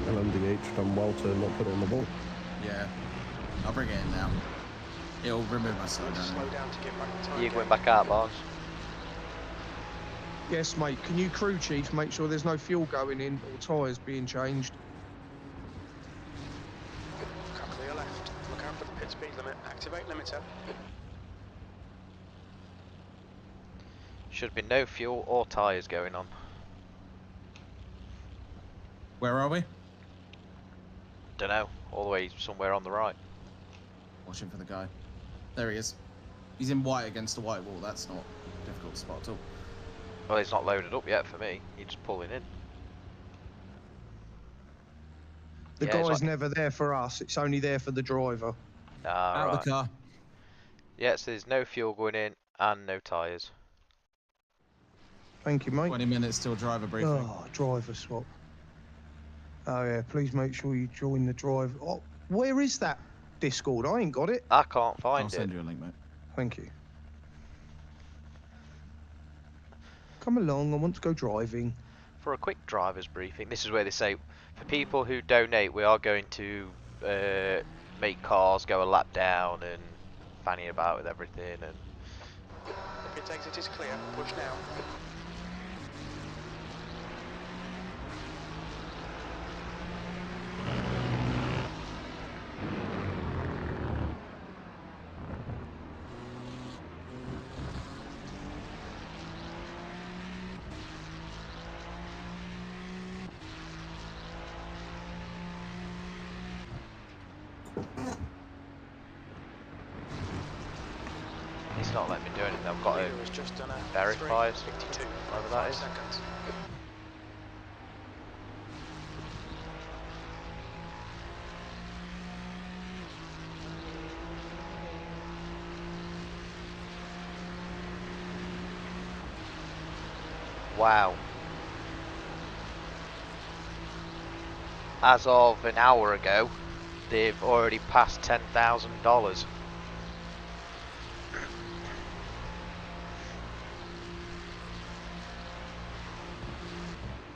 LMDH done well to not put it in the ball. Yeah. I'll bring it in now. It'll remove my slow down. Slow down to get back in time. You going back out, Barnes? Yes, mate. Can you crew chief make sure there's no fuel going in or tyres being changed? Car clear left. Look out for the pit speed limit. Activate limiter. Should be no fuel or tyres going on. Where are we? Don't know. All the way somewhere on the right. Watching for the guy. There he is. He's in white against a white wall. That's not a difficult spot at all. Well, it's not loaded up yet for me. You're just pulling in. The Yeah, it's guy's like- never there for us. It's only there for the driver. Ah, Out right. of the car. Yeah, so there's no fuel going in and no tyres. Thank you, mate. 20 minutes till driver briefing. Oh, driver swap. Oh yeah, please make sure you join the drive. Oh, where is that Discord? I ain't got it. I can't I'll find it. send you a link, mate. Thank you. Come along, I want to go driving. For a quick driver's briefing, this is where they say, for people who donate, we are going to make cars go a lap down and fanny about with everything. And The pit exit is clear. Push now. it's not letting me do anything. I've got Leader to has just done a verify 3:52. whatever that 5 is. seconds. Wow. As of an hour ago, they've already passed $10,000.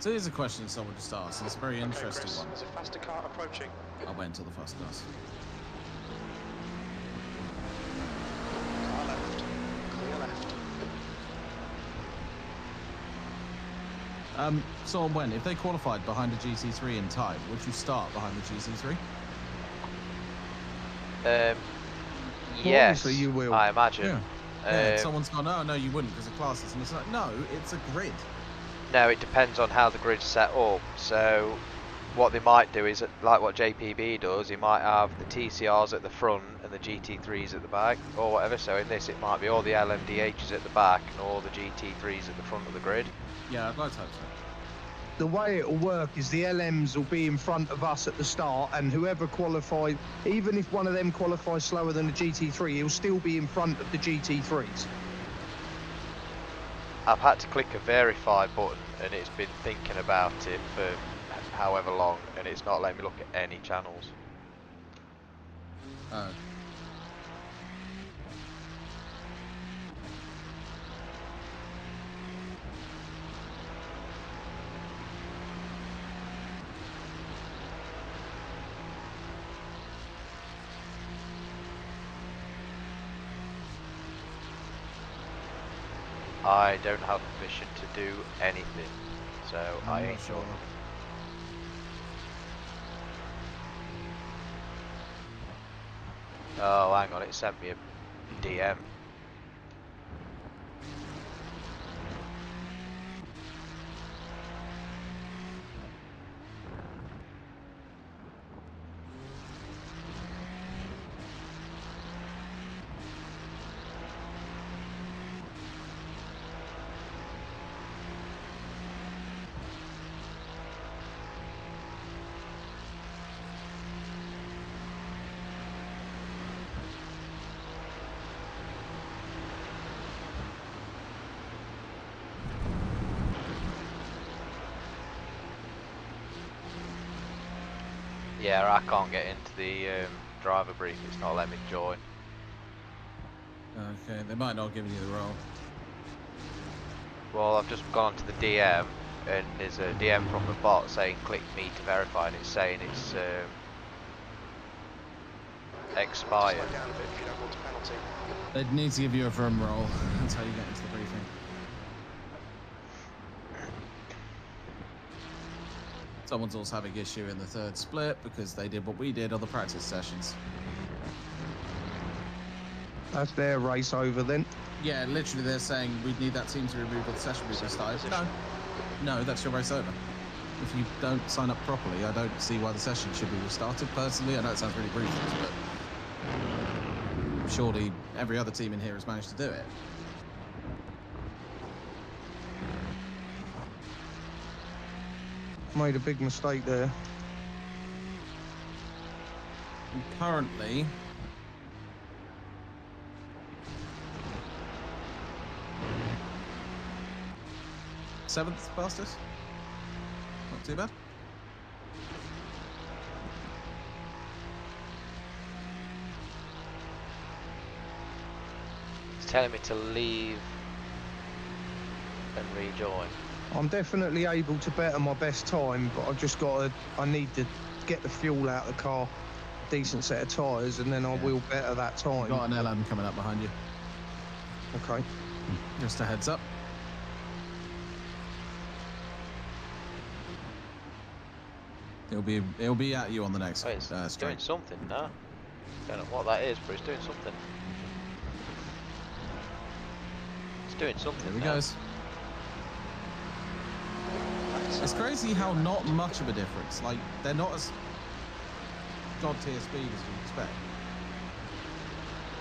So here's a question someone just asked. It's a very Okay, interesting Chris, one. there's a faster car approaching. I'll wait until the first class. Car left. Clear left. So on when, if they qualified behind a GT3 in time, would you start behind the GT3? Yes, obviously you will. I imagine. Yeah, someone's gone, oh no, you wouldn't because of classes. And it's like, no, it's a grid. No, it depends on how the grid's set up. So what they might do is, like what JPB does, he might have the TCRs at the front and the GT3s at the back, or whatever. So in this, it might be all the LMDHs at the back and all the GT3s at the front of the grid. Yeah, I'd like to hope so. The way it'll work is the LMs will be in front of us at the start, and whoever qualifies, even if one of them qualifies slower than the GT3, he'll still be in front of the GT3s. I've had to click a verify button and it's been thinking about it for however long, and it's not letting me look at any channels. Oh. I don't have permission to do anything, so I I'm ain't not sure. Oh, hang on, it sent me a DM. Yeah, I can't get into the driver brief. It's not letting me join. Okay, they might not have given you the role. Well, I've just gone onto the DM, and there's a DM from the bot saying click me to verify, and it's saying it's expired. Slow down a bit if you don't want a penalty. They'd need to give you a firm role. That's how you get into the briefing. Someone's also having issue in the third split because they did what we did on the practice sessions. That's their race over then. Yeah, literally they're saying we need that team to remove the session we restarted. No, that's your race over. If you don't sign up properly, I don't see why the session should be restarted personally. I know it sounds really ruthless, but surely every other team in here has managed to do it. Made a big mistake there. And currently, seventh fastest. Not too bad. It's telling me to leave and rejoin. I'm definitely able to better my best time, but I've just got to. I need to get the fuel out of the car, a decent set of tyres, and then I will better that time. Got an LM coming up behind you. Okay. Just a heads up. It'll be at you on the next Wait, it's doing straight. something now. Don't know what that is, but it's doing something. It's doing something. There he now. goes. It's crazy how not much of a difference. Like, they're not as god tier speed as you expect.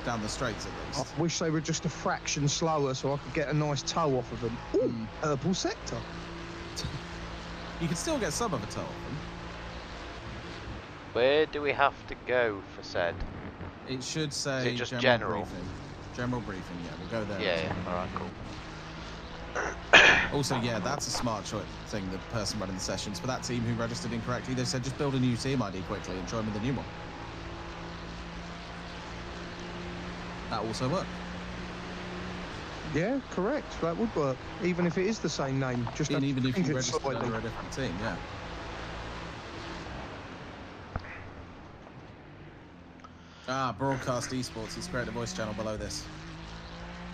Down the straights, at least. I wish they were just a fraction slower so I could get a nice toe off of them. Ooh, purple sector. You can still get some of a toe off them. Where do we have to go for said? It should say Is it just general? briefing. General briefing, yeah, we'll go there. Yeah, alright, cool. Also, yeah, that's a smart choice thing, the person running the sessions. For that team who registered incorrectly, they said just build a new team ID quickly and join with the new one. That also worked. Yeah, correct. That would work. Even if it is the same name. Just And even if you change it registered slightly. under a different team, yeah. Broadcast Esports. He's created a voice channel below this.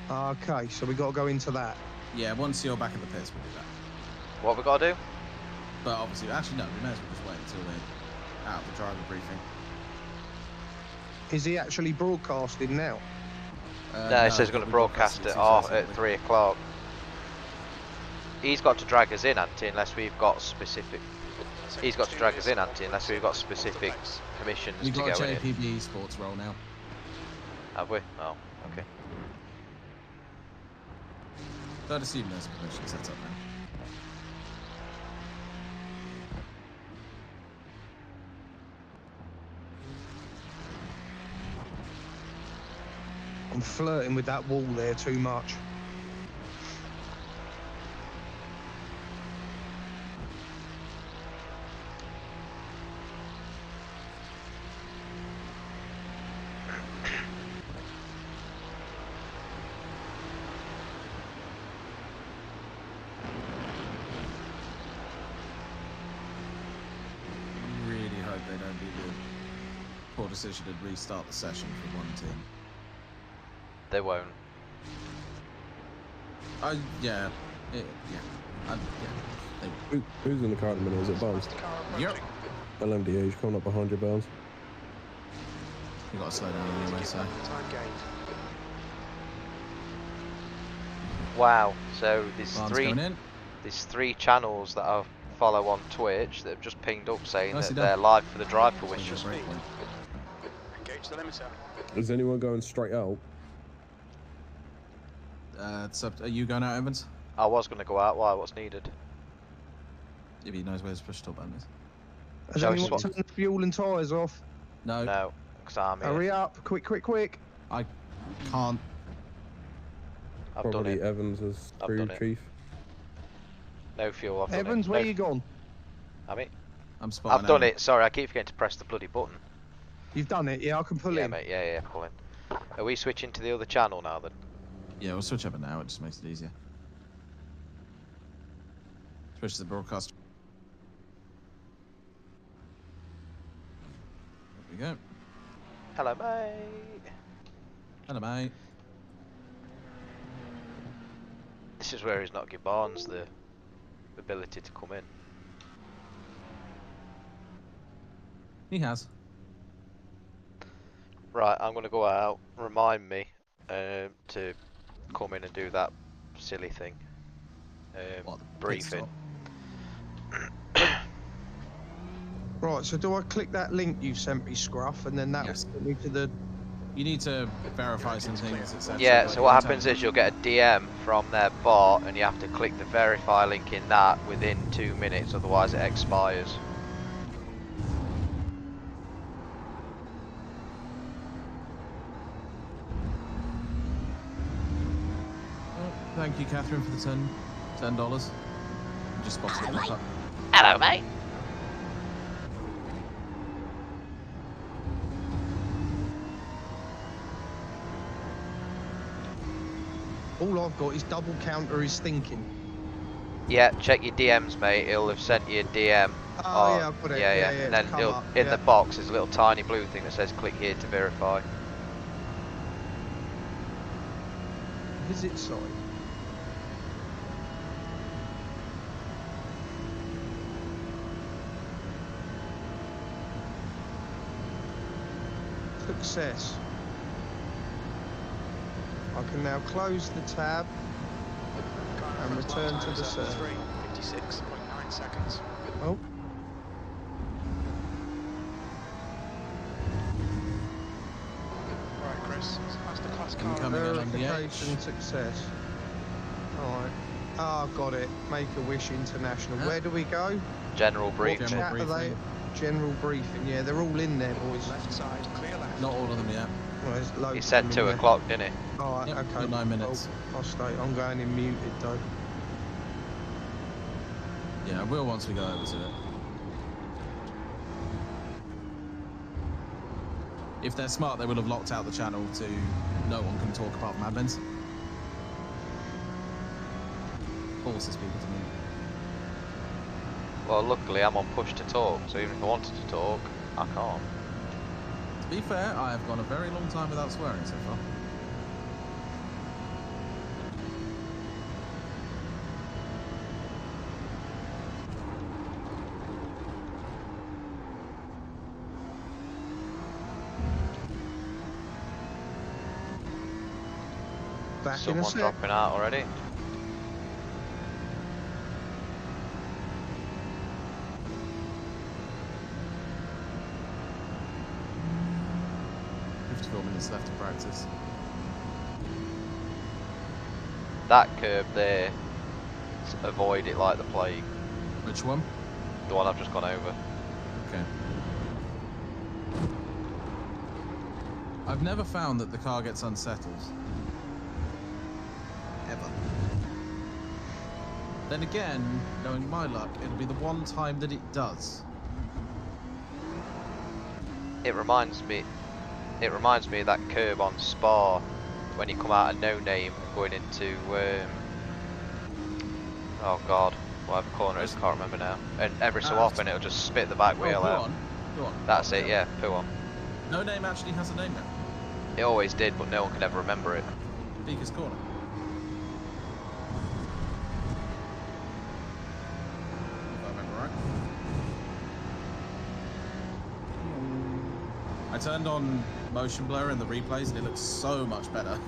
Okay, so we got to go into that. Yeah, once you're back in the pits, we'll do that. What we gotta do? But obviously, actually, no, we may as well just wait until we're out of the driver briefing. Is he actually broadcasting now? No, it says he's going to broadcast it off at 3 o'clock. He's got to drag us in, Antti, unless we've got specific... He's got to drag us in, Antti, unless we've got specific permissions We've to got go a in. JPB Esports role now. Have we? Oh, okay. Don't assume there's a permission set up now. I'm flirting with that wall there too much. Really hope they don't do the poor decision to restart the session for one team. They won't. Yeah. Who's in the car at the minute? Is it Bones? Yep. LMDA, he's coming up behind you, Bones. You got to slow down anyway, so. Time gained. Wow, so there's Barnes three... coming in. There's 3 channels that I follow on Twitch that have just pinged up saying Nicely that done. they're live for the drive for That's a Wishes. great point. Engage the limiter. Is anyone going straight out? Are you going out, Evans? I was going to go out. Why? What's needed? If he knows where his push stop button is. Has Shall we anyone swap? turned the fuel and tyres off? No, No, because I'm here. Hurry up, quick, quick, quick. I can't. I've done Probably it. Evans as I've crew done it. chief. No fuel. I've done Evans, it. where No, you gone? I mean, I'm spotting. I've done it. Sorry, I keep forgetting to press the bloody button. You've done it, yeah, I can pull Yeah, in. mate, yeah, pull in. Are we switching to the other channel now then? Yeah, we'll switch over now. It just makes it easier. Switch to the broadcast. There we go. Hello, mate. Hello, mate. This is where he's not giving Barnes the ability to come in. He has. Right, I'm going to go out. Remind me to come in and do that silly thing. What, the pit Briefing. stop? Right, so do I click that link you sent me, Scruff, and then that Yes. will take me to the... You need to verify some things, etc. Yeah, so what happens is you'll get a DM from their bot and you have to click the verify link in that within 2 minutes, otherwise it expires. Oh, thank you, Catherine, for the $10. Just spotted it pop up. Hello, mate. All I've got is double counter is thinking. Yeah, check your DMs, mate. He'll have sent you a DM. Oh, yeah, I've got it. Yeah. Yeah, And then it's come it'll, up, in yeah. the box there's a little tiny blue thing that says click here to verify. Visit site. Success. I can now close the tab and return to the server. 56.9 seconds. Oh, Right, Chris. That's the class car. Incoming LMDH. verification success. Alright. Ah, got it. Make a Wish International. Yeah. Where do we go? General briefing. General Chat are they? briefing. General briefing. Yeah, they're all in there, boys. Left side, clear left. Not all of them yet. Well, there's loads He of said them 2 in there. o'clock, didn't he? Alright, Yep, okay. got 9 minutes. I'll stay. I'm going in muted though. Yeah, I will once we go over to it. If they're smart, they will have locked out the channel to no one can talk apart from admins. Forces people to move. Well, luckily I'm on push to talk, so even if I wanted to talk, I can't. To be fair, I have gone a very long time without swearing so far. Back in a Someone sec. dropping out already. Minutes left to practice. That curb there, avoid it like the plague. Which one? The one I've just gone over. Okay. I've never found that the car gets unsettled. Ever. Then again, knowing my luck, it'll be the one time that it does. It reminds me of that curb on Spa when you come out of No Name going into oh god, whatever corner it is, I can't remember now. And every so often it'll just spit the back wheel out. Go on. That's it, yeah, poo on. No Name actually has a name now. It always did, but no one could ever remember it. Beaker's Corner. If I remember right. I turned on motion blur in the replays and it looks so much better.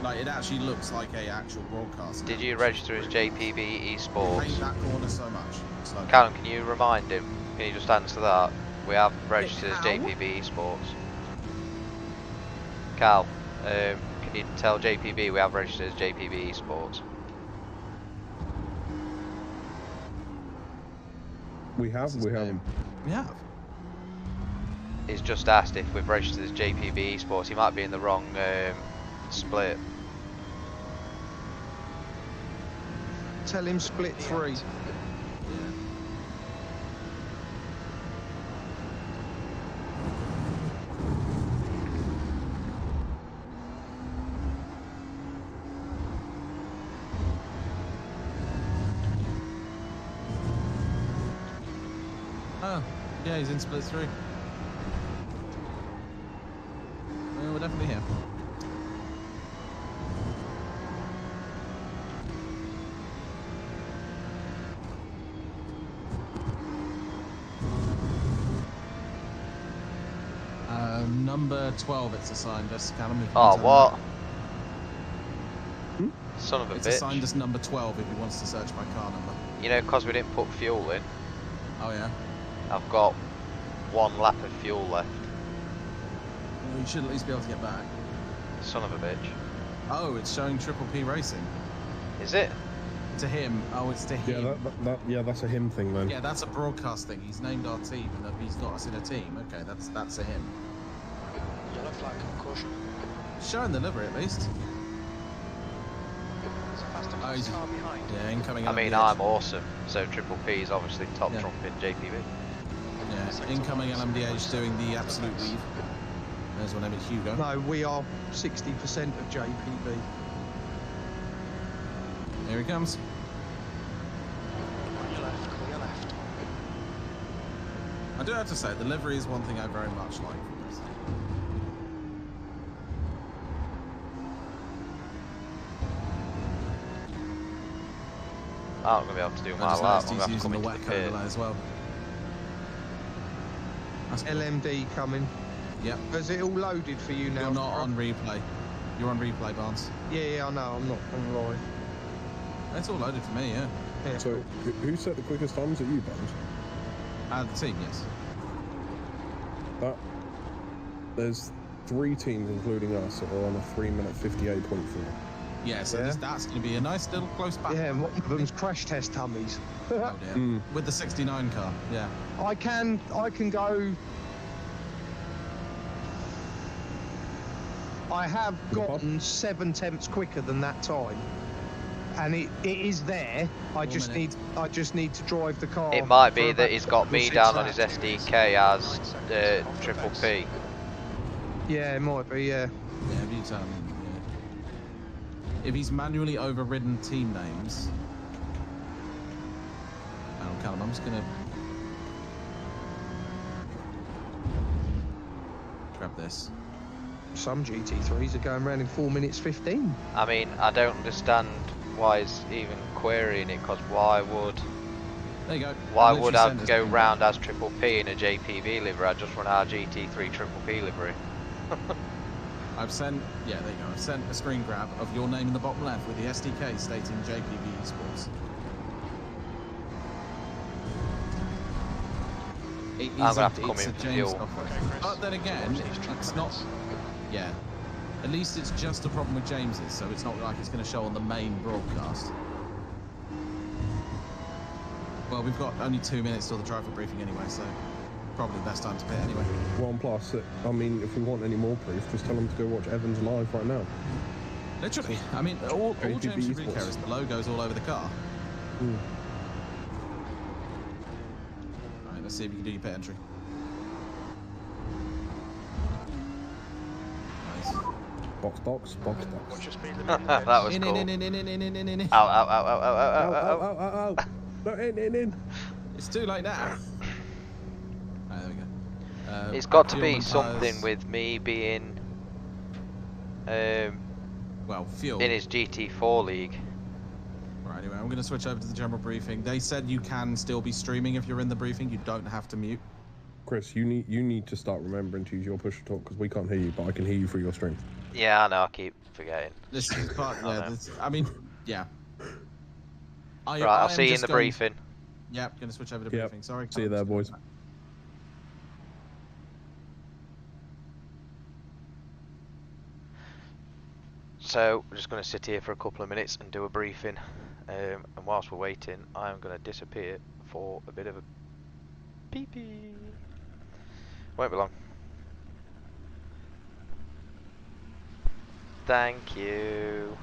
Like, it actually looks like a actual broadcast. Did you register as JPB I Esports? hate that corner so much. So Callum, can you remind him? Can you just answer that? We have registered as how? JPB Esports. Cal, can you tell JPB we have registered as JPB Esports? We have, we haven't. we have. He's just asked if we've registered as JPB Esports. He might be in the wrong split. Tell him split 3. Oh, yeah, he's in split 3. Well, we're definitely here. Number 12, it's assigned as Callum. Oh, what? Son of a bitch. It's assigned as number 12 if he wants to search my car number. You know, because we didn't put fuel in, Oh, yeah? I've got 1 lap of fuel left. Well, you should at least be able to get back. Son of a bitch. Oh, it's showing Triple P Racing. Is it? To him. Oh, it's to him. Yeah, that's a him thing then. Yeah, that's a broadcast thing. He's named our team, and he's got us in a team. Okay, that's a him. Yellow flag, caution. Showing the livery at least. There's a faster Oh, he's- car behind. Yeah, incoming. I along mean, the edge. I'm awesome. So Triple P is obviously top Yeah. trump in JPB. Yeah, incoming LMDH doing the absolute weave. There's one named Hugo. No, we are 60% of JPB. Here he comes. On your left, clear left. I do have to say, the livery is one thing I very much like from this. I'm going to be able to do I my just lap. noticed I'm he's going to using come the into the wet pit. overlay as well. That's cool. LMD coming. Yep. Is it all loaded for you now? You're not Scrub? on replay. You're on replay, Barnes. Yeah, I know. I'm not on live. It's all loaded for me, yeah. Yeah. So, who set the quickest times at you, Bones? The team, yes. There's 3 teams, including us, that are on a 3-minute 58.4. Yeah, so Yeah. that's going to be a nice little close battle. Yeah, and one of them's crash test tummies. Oh dear. With the 69 car, yeah. I can go. I have gotten 7 tenths quicker than that time, and it is there. I just need to drive the car. It might be for that about he's got me 6 down on his laps. SDK as Triple P. Yeah, it might be. Yeah. Yeah, if you tell him, yeah. If he's manually overridden team names. Oh, Callum, I'm just going to grab this. Some GT3s are going around in 4 minutes 15. I mean, I don't understand why he's even querying it, because why would There you go. why literally would I sent us go the- round as Triple P in a JPV livery? I just run our GT3 Triple P livery. I've sent, yeah, there you go. I've sent a screen grab of your name in the bottom left with the SDK stating JPV Esports. It I'm is gonna have to come it's in a for James fuel. software. Okay, Chris. But then again, Towards these track it's not. limits. Yeah. At least it's just a problem with James's, so it's not like it's going to show on the main broadcast. Well, we've got only 2 minutes till the driver briefing anyway, so probably best time to pit anyway. One plus, I mean, if we want any more proof, just tell them to go watch Evans live right now. Literally. I mean, all JPB James should really care Esports. is the logos all over the car. Alright, let's see if you can do your pit entry. Nice. Box, box, box, box. Watch your speed limit. That was In, cool. in. Ow, ow, ow, ow, ow, ow, Ow, ow, ow, ow, ow. No, in. It's too late now. Alright, there we go. It's got to fuel be and something tyres. with me being Well, fuel. in his GT4 league. Right, anyway, I'm going to switch over to the general briefing. They said you can still be streaming if you're in the briefing. You don't have to mute. Chris, you need to start remembering to use your push to talk because we can't hear you, but I can hear you through your stream. Yeah, I know, I keep forgetting. This is part. I Yeah, know. this, I mean, yeah. Right, I'll see you in the briefing. Yeah, going to switch over to Yep. briefing. Sorry. See you there, boys. So, we're just going to sit here for a couple of minutes and do a briefing. And whilst we're waiting, I'm going to disappear for a bit of a pee-pee. Won't be long. Thank you.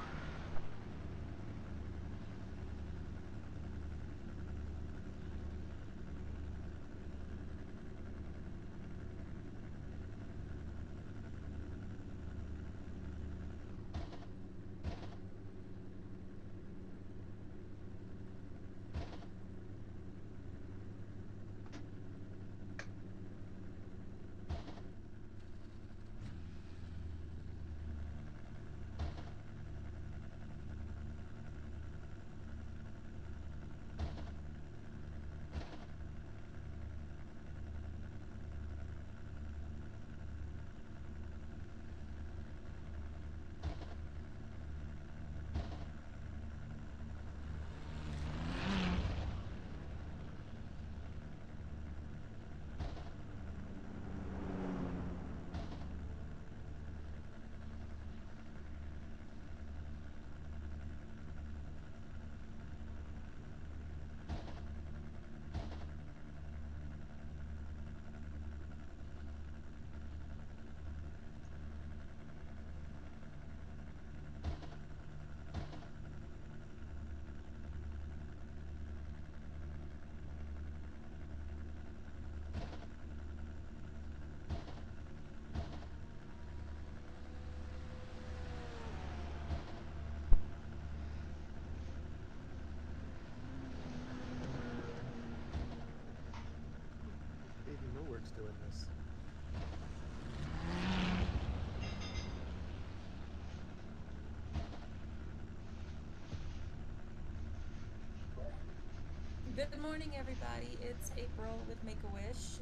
Good morning, everybody. It's April with Make-A-Wish.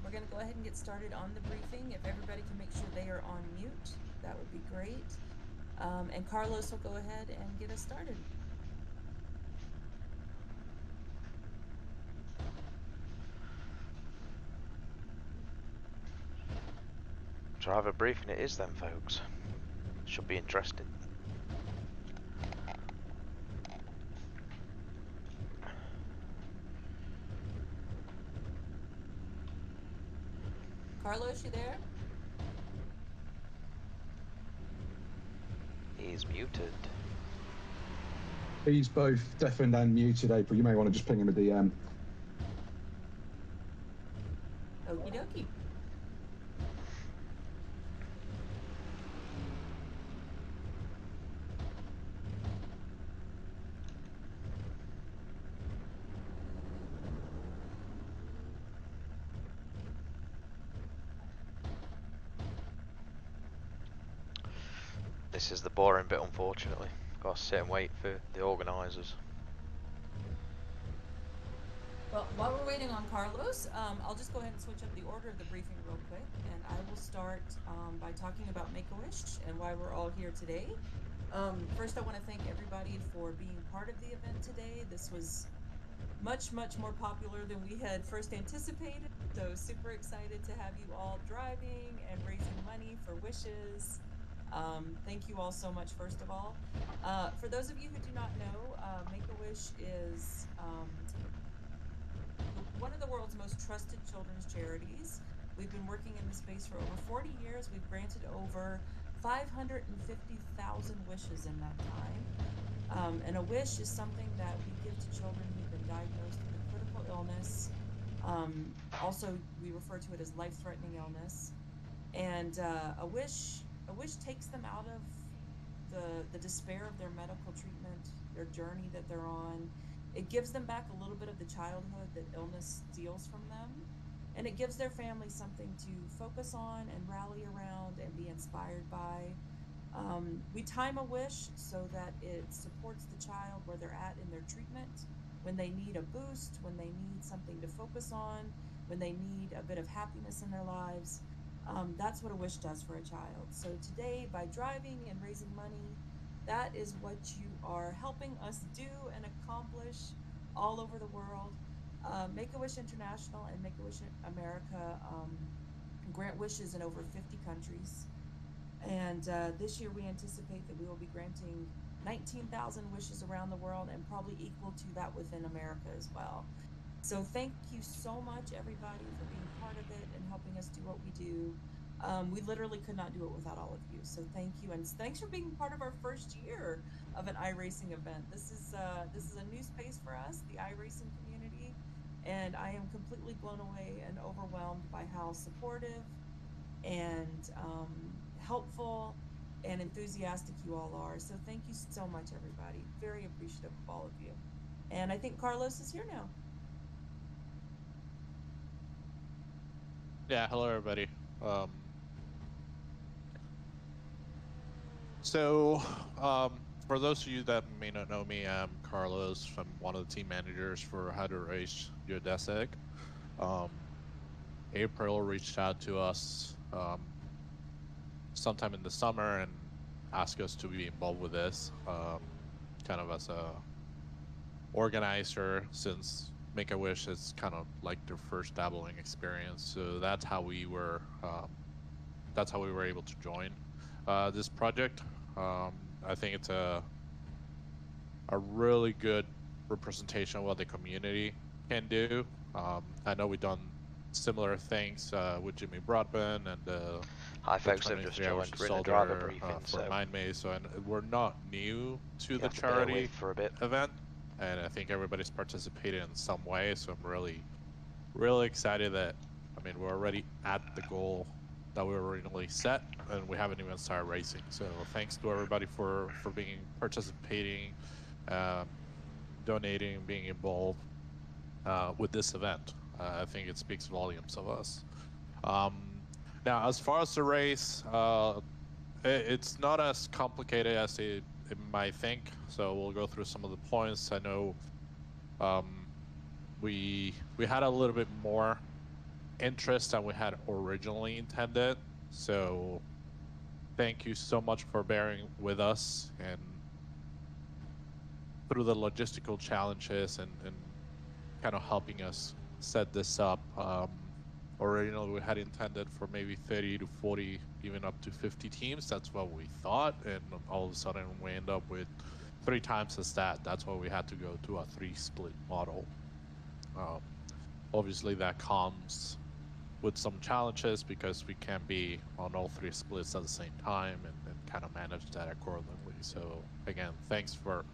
We're going to go ahead and get started on the briefing. If everybody can make sure they are on mute, that would be great. And Carlos will go ahead and get us started. Driver briefing it is then, folks. Should be interesting. Carlos, you there? He's muted. He's both deafened and muted, April. You may want to just ping him a DM. Okie dokie. This is the boring bit, unfortunately. Got to sit and wait for the organisers. Well, while we're waiting on Carlos, I'll just go ahead and switch up the order of the briefing real quick, and I will start by talking about Make-A-Wish and why we're all here today. First, I want to thank everybody for being part of the event today. This was much, much more popular than we had first anticipated, so super excited to have you all driving and raising money for wishes. Thank you all so much, first of all. For those of you who do not know, Make-A-Wish is one of the world's most trusted children's charities. We've been working in the space for over 40 years. We've granted over 550,000 wishes in that time. And a wish is something that we give to children who've been diagnosed with a critical illness. Also, we refer to it as life-threatening illness. And a wish takes them out of the despair of their medical treatment, their journey that they're on. It gives them back a little bit of the childhood that illness steals from them, and it gives their family something to focus on and rally around and be inspired by. We time a wish so that it supports the child where they're at in their treatment, when they need a boost, when they need something to focus on, when they need a bit of happiness in their lives. That's what a wish does for a child. So today, by driving and raising money, that is what you are helping us do and accomplish all over the world. Make-A-Wish International and Make-A-Wish America grant wishes in over 50 countries. And this year we anticipate that we will be granting 19,000 wishes around the world, and probably equal to that within America as well. So thank you so much, everybody, for being part of it and helping us do what we do. We literally could not do it without all of you. So thank you, and thanks for being part of our first year of an iRacing event. This is a new space for us, the iRacing community, and I am completely blown away and overwhelmed by how supportive and helpful and enthusiastic you all are. So thank you so much, everybody. Very appreciative of all of you. And I think Carlos is here now. Yeah, hello everybody. So for those of you that may not know me, I'm Carlos. I'm one of the team managers for How to Race Geodesic. April reached out to us sometime in the summer and asked us to be involved with this, kind of as a organizer, since Make-A-Wish is kind of like their first dabbling experience. So that's how we were able to join this project. I think it's a really good representation of what the community can do. I know we've done similar things with Jimmy Broadbent and Hi folks, I've just joined. We're in the driver briefing, for MindMaze, so we're not new to the have to bear charity with for a bit. event, and I think everybody's participated in some way. So I'm really excited that, I mean, we're already at the goal that we originally set, and we haven't even started racing. So thanks to everybody for participating, donating, being involved with this event. I think it speaks volumes of us. Now, as far as the race, it's not as complicated as it might think. So we'll go through some of the points. I know we had a little bit more interest than we had originally intended. So thank you so much for bearing with us and through the logistical challenges and kind of helping us set this up. Originally, we had intended for maybe 30 to 40, even up to 50 teams. That's what we thought. And all of a sudden, we end up with 3 times as that. That's why we had to go to a 3-split model. Obviously, that comes with some challenges because we can't be on all 3 splits at the same time and kind of manage that accordingly. So again, thanks for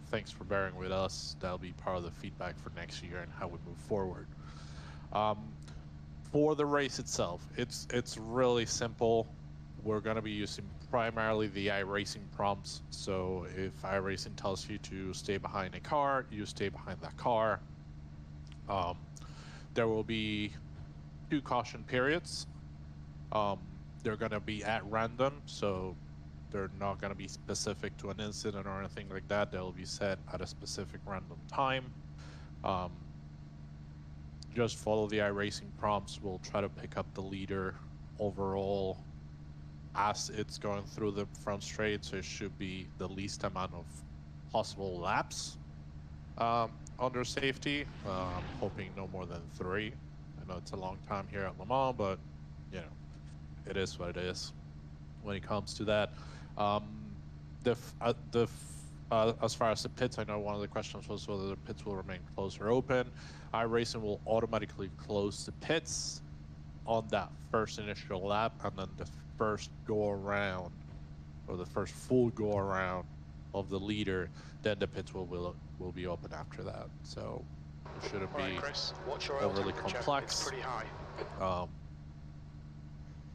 bearing with us. That'll be part of the feedback for next year and how we move forward. For the race itself, it's really simple. We're going to be using primarily the iRacing prompts. So if iRacing tells you to stay behind a car, you stay behind that car. There will be 2 caution periods. They're going to be at random, so they're not going to be specific to an incident or anything like that. They'll be set at a specific random time. Just follow the iRacing prompts. We'll try to pick up the leader overall as it's going through the front straight, so it should be the least amount of possible laps under safety. I'm hoping no more than 3. I know it's a long time here at Le Mans, but you know, it is what it is when it comes to that. As far as the pits, I know one of the questions was whether the pits will remain closed or open. iRacing will automatically close the pits on that first initial lap, and then the first go around, or the first full go around of the leader, then the pits will be open after that. So it shouldn't be overly complex. It's pretty high.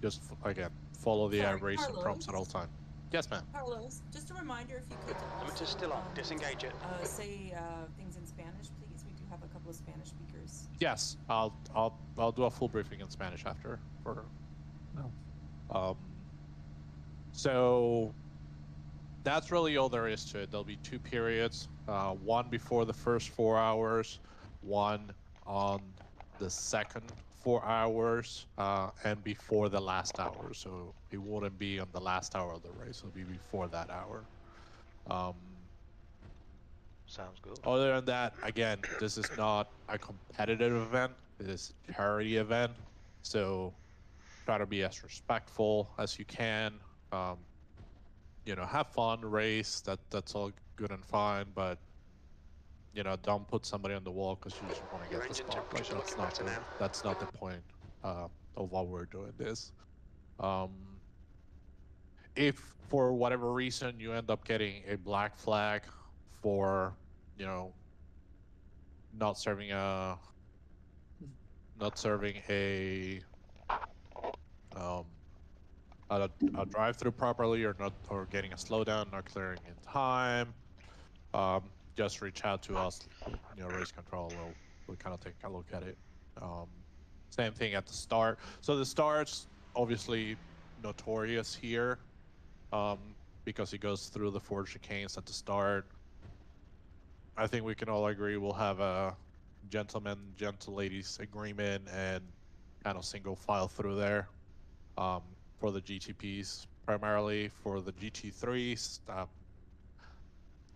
Just again, follow the iRacing prompts at all time. Yes, ma'am. Carlos, just a reminder, if you could Limiter's still on. Disengage it. Say things in Spanish, please. We do have a couple of Spanish speakers. Yes, I'll do a full briefing in Spanish after. So that's really all there is to it. There'll be 2 periods, one before the first 4 hours, one on the second 4 hours, and before the last hour. So it wouldn't be on the last hour of the race. It'll be before that hour. Sounds good. Other than that, again, this is not a competitive event. It is a charity event. So try to be as respectful as you can. You know, have fun, race. That's all good and fine, but you know, don't put somebody on the wall because you just want to get the spot. Like, that's not the point of why we're doing this. If for whatever reason you end up getting a black flag for, you know, not serving a drive-through properly, or getting a slowdown, not clearing in time, just reach out to us, you know, race control. We'll kind of take a look at it. Same thing at the start. So the start's obviously notorious here, because it goes through the 4 chicanes at the start. I think we can all agree we'll have a gentle ladies agreement and kind of single file through there. For the GTPs, primarily for the GT3s,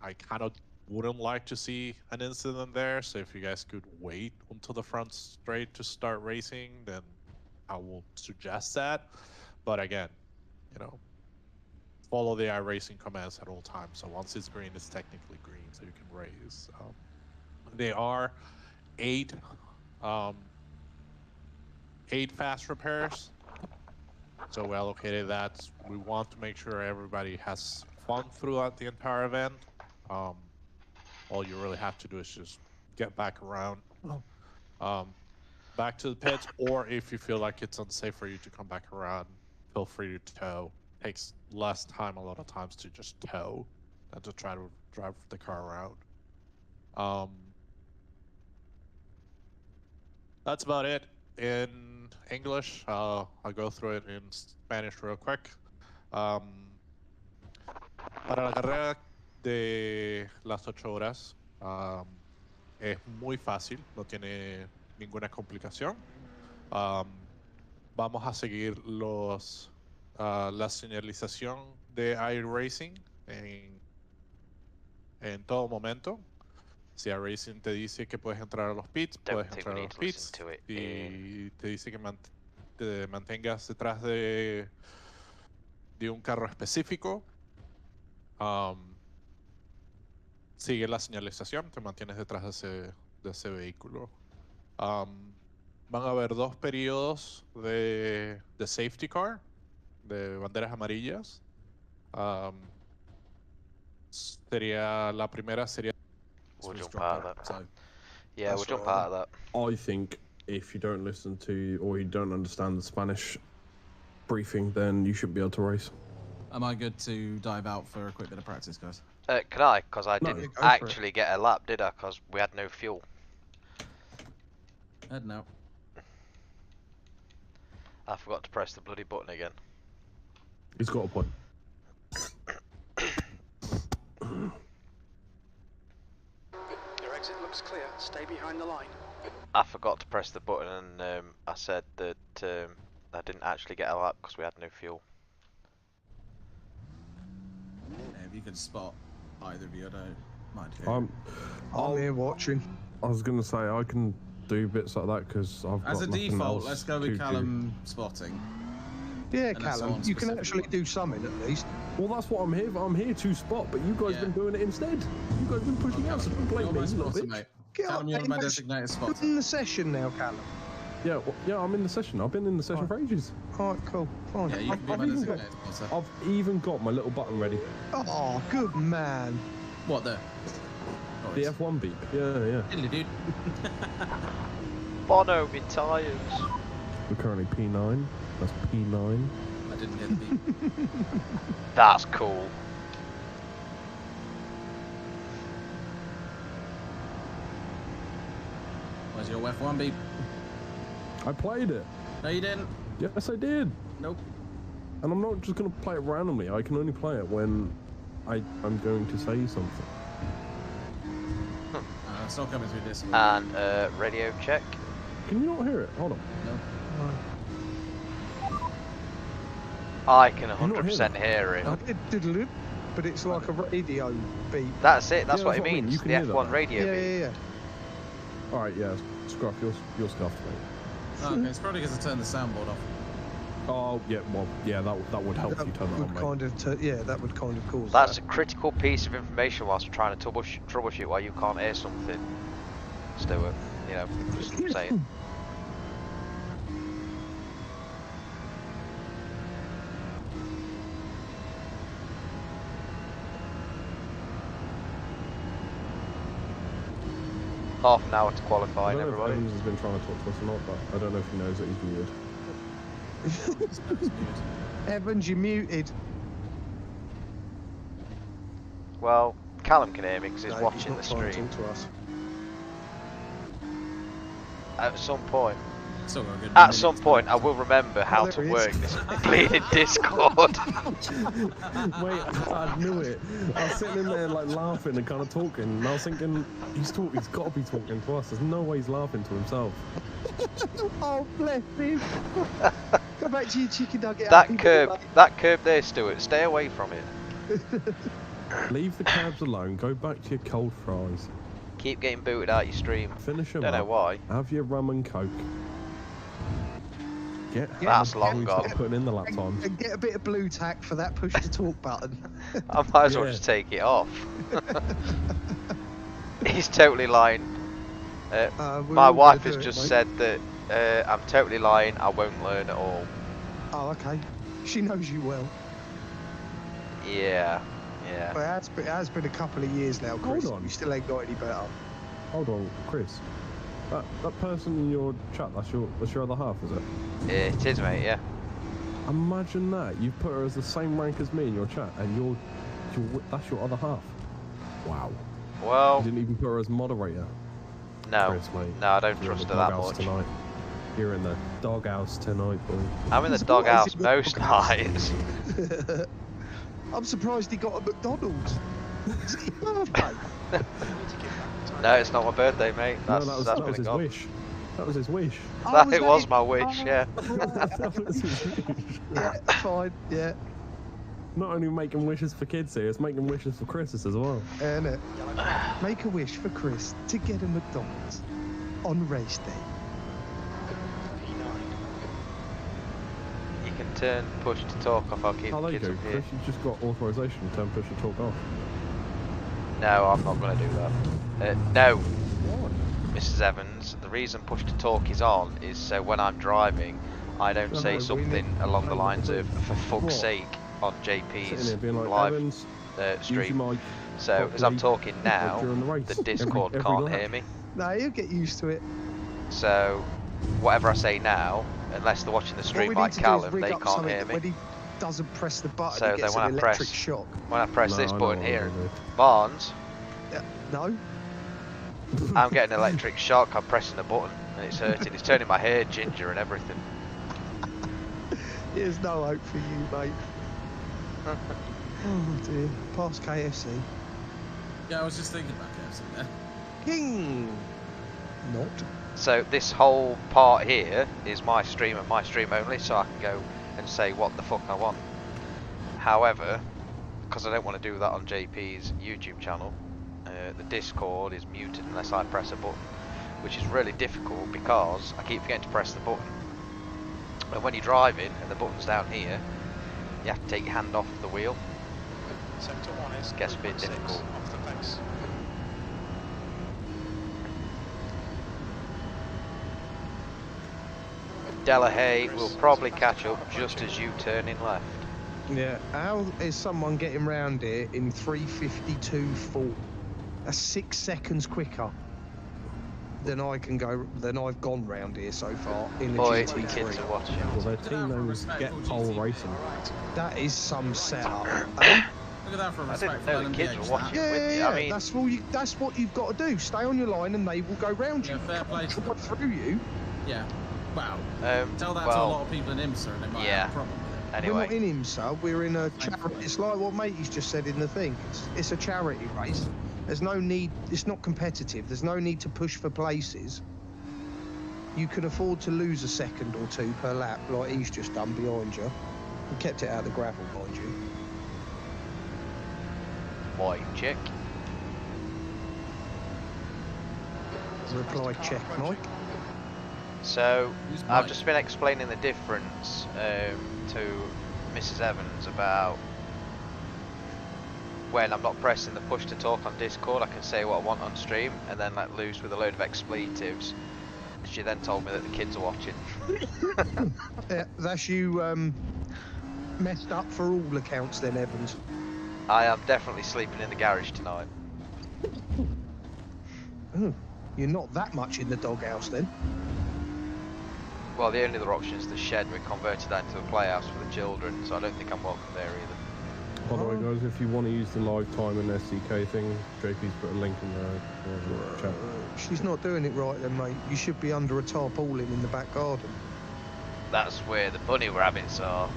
I kind of wouldn't like to see an incident there. So if you guys could wait until the front straight to start racing, then I will suggest that. But again, you know, follow the iRacing commands at all times. So once it's green, it's technically green, so you can race. They are 8 fast repairs. So we allocated that. We want to make sure everybody has fun throughout the entire event. All you really have to do is just get back around, back to the pits, or if you feel like it's unsafe for you to come back around, feel free to tow. Takes less time a lot of times to just tow than to try to drive the car around. That's about it. In English, I'll go through it in Spanish real quick. Para la carrera de las 8 horas, es muy fácil, no tiene ninguna complicación. Vamos a seguir la señalización de iRacing en todo momento. Si iRacing te dice que puedes entrar a los pits, puedes entrar a los pits. Y te dice que te mantengas detrás de un carro específico. Sigue la señalización, te mantienes detrás de ese vehículo. Van a haber 2 periodos de safety car, de banderas amarillas. La primera sería... We'll jump out of that. So, Yeah, we'll jump out of that. I think if you don't listen to or you don't understand the Spanish briefing, then you should be able to race. am I good to dive out for a quick bit of practice, guys? Can I? Because I No, didn't go for actually get a lap, did I? Because we had no fuel. Heading out. I forgot to press the bloody button again. He's got a point. Your exit looks clear. Stay behind the line. I forgot to press the button and I said that I didn't actually get a lap because we had no fuel. Yeah, if you can spot either of you, I don't mind. I'm here watching. I was gonna say I can do bits like that because I've got As a nothing default, else let's go to with do. Callum spotting. Yeah, And that's Callum, on you can specific actually one. do something at least. Well, that's what I'm here for. I'm here to spot, but you guys Yeah. been doing it instead. You guys been pushing out, so don't blame You're me, my you little spotter, bitch. mate. Get Callum, up, you're mate, my mate. designated You're spotter. in the session now, Callum. Yeah, well, yeah, I'm in the session. I've been in the session for ages. Alright, cool, fine. Yeah, you can be I've my even got- designated spotter. I've even got my little button ready. Oh, good man. What the? The F1 beep. Yeah, yeah. Diddly dude. Bono, me tyres. We're currently P9. That's P9. I didn't hear the beep. That's cool. Where's your F1 beep? I played it. No, you didn't. Yes, I did. Nope. And I'm not just going to play it randomly. I can only play it when I'm going to say something. It's not coming through this one. And radio check. Can you not hear it? Hold on. No. I can not hear 100% hear it. I did diddle-oop, but it's like a radio beat. That's it. That's Yeah, what that's it what I mean. means. You The can hear that, F1 though. radio Yeah, beat. yeah, yeah. All right, yeah. Scruff, you're scuffed, mate. Oh, okay, it's probably because I turned the soundboard off. Oh, yeah, well, yeah, that would help if you turn that would on, mate. kind of, yeah, that would kind of cause That's that. a critical piece of information whilst we're trying to troubleshoot why you can't hear something. Stuart, you know, just saying. Half an hour to I qualify, don't know if everybody. Evans has been trying to talk to us or not, but I don't know if he knows that he's muted. Evans, you're muted. Well, Callum can hear me because he's No, watching not the trying to stream. talk to us. At some point, Still got a good At minute some to point, go. I will remember how there to he is. work this bleeding Discord. Wait, I knew it. I was sitting in there like laughing and kind of talking, and I was thinking, he's got to be talking to us. There's no way he's laughing to himself. Oh, bless him. Go back to your chicken nugget. That happy curb, birthday. that curb there, Stuart. Stay away from it. Leave the cabs alone. Go back to your cold fries. Keep getting booted out your stream. Finish them Don't know up. why. Have your rum and coke. Get That's the long blue gone. tack putting in the lap times. And get a bit of blue tack for that push to talk button. I might as well Yeah. just take it off. He's totally lying. We're My all wife gonna has do it, just mate. said that I'm totally lying. I won't learn at all. Oh, okay. She knows you well. Yeah, yeah. But it has been a couple of years now, Chris. Hold on. You still ain't got any better. Hold on, Chris. That person in your chat, that's your other half, is it? It is, mate. Yeah. Imagine that. You put her as the same rank as me in your chat, and that's your other half. Wow. Well, You didn't even put her as moderator. no, Chris, mate. no, I don't You're in trust the her that doghouse much. tonight. You're in the doghouse tonight, boy. I'm in the Surprised doghouse he got most doghouse. nights. I'm surprised he got a McDonald's. It's his birthday. You need to give that No, it's not my birthday, mate. That's, no, that's that was his wish. That was his wish. It was my wish, yeah. That was his wish. Yeah, fine, yeah. Not only making wishes for kids here, it's making wishes for Chris's as well. Innit? Make a wish for Chris to get a McDonald's on race day. You can turn push to talk off. I'll keep Oh, the there you kids go, up here. Chris. You just got authorization to turn push to talk off. No, I'm not going to do that. No, Why? Mrs. Evans. The reason push to talk is on is so when I'm driving, I don't No, say we something need- along the lines of "for fuck's What? sake" on Sitting JP's here being like, live Evans, use your stream. mic So as I'm properly talking now, during the race. the Discord every can't lap. hear me. No, you'll get used to it. So whatever I say now, unless they're watching the stream What we like need to do is Callum, rig they up can't something hear that me. when he doesn't press the button, So he then gets when an I electric press- shock. When I press No, this I know button what here, I'm Barnes, No? I'm getting an electric shock. I'm pressing the button and it's hurting. It's turning my hair ginger and everything. There's no hope for you, mate. Oh dear. Past KFC. Yeah, I was just thinking about KFC there. King! Not. So this whole part here is my stream and my stream only, so I can go and say what the fuck I want. However, because I don't want to do that on JP's YouTube channel, the Discord is muted unless I press a button, which is really difficult because I keep forgetting to press the button. And when you're driving and the button's down here, you have to take your hand off the wheel. Sector 1 is Gets a bit 3.6 difficult. off the pace. Delahaye will probably catch up just as you turn in left. Yeah. How is someone getting round here in 3:52.4? That's 6 seconds quicker than I can go. Than I've gone round here so far in the Boy, the GT3. kids are watching. Well, their team name is Get Pole Racing. That is some setup. Look at that for a I didn't respectful know the kids LMP8 were start. watching. Yeah, with yeah, you. yeah. I mean- That's what you've got to do. Stay on your line, and they will go round you. Yeah, fair play to them. Through you. Yeah. Wow. Tell that to a well, lot of people in IMSA and they might yeah. have a problem with it. We're not anyway, in IMSA. We're in a charity. It's like what Matey's just said in the thing. It's a charity race. There's no need. It's not competitive. There's no need to push for places. You can afford to lose a second or two per lap, like he's just done behind you. He kept it out of the gravel, mind you. white chick. Reply check, Mike. So Who's I've Mike? just been explaining the difference to Mrs. Evans about when I'm not pressing the push to talk on Discord. I can say what I want on stream and then let loose with a load of expletives. She then told me that the kids are watching. Yeah, that's you messed up for all accounts then, Evans. I am definitely sleeping in the garage tonight. Oh, you're not that much in the doghouse then. Well, the only other option is the shed. We converted that into a playhouse for the children, so I don't think I'm welcome there either. By the way, guys, if you want to use the live time and SDK thing, JP's put a link in the chat. She's not doing it right then, mate. You should be under a tarpaulin in the back garden. That's where the bunny rabbits are.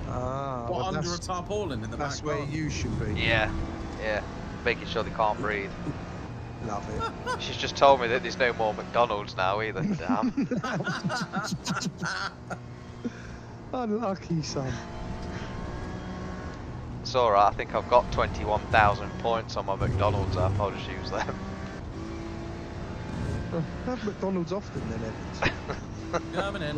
Ah, What, well, under a that's, tarpaulin in the that's back where garden? you should be. Yeah, yeah. Making sure they can't breathe. Love it. She's just told me that there's no more McDonald's now either. Damn. Unlucky son. It's alright, I think I've got 21,000 points on my McDonald's app. I'll just use them. Have McDonald's often then, Evans. Coming in.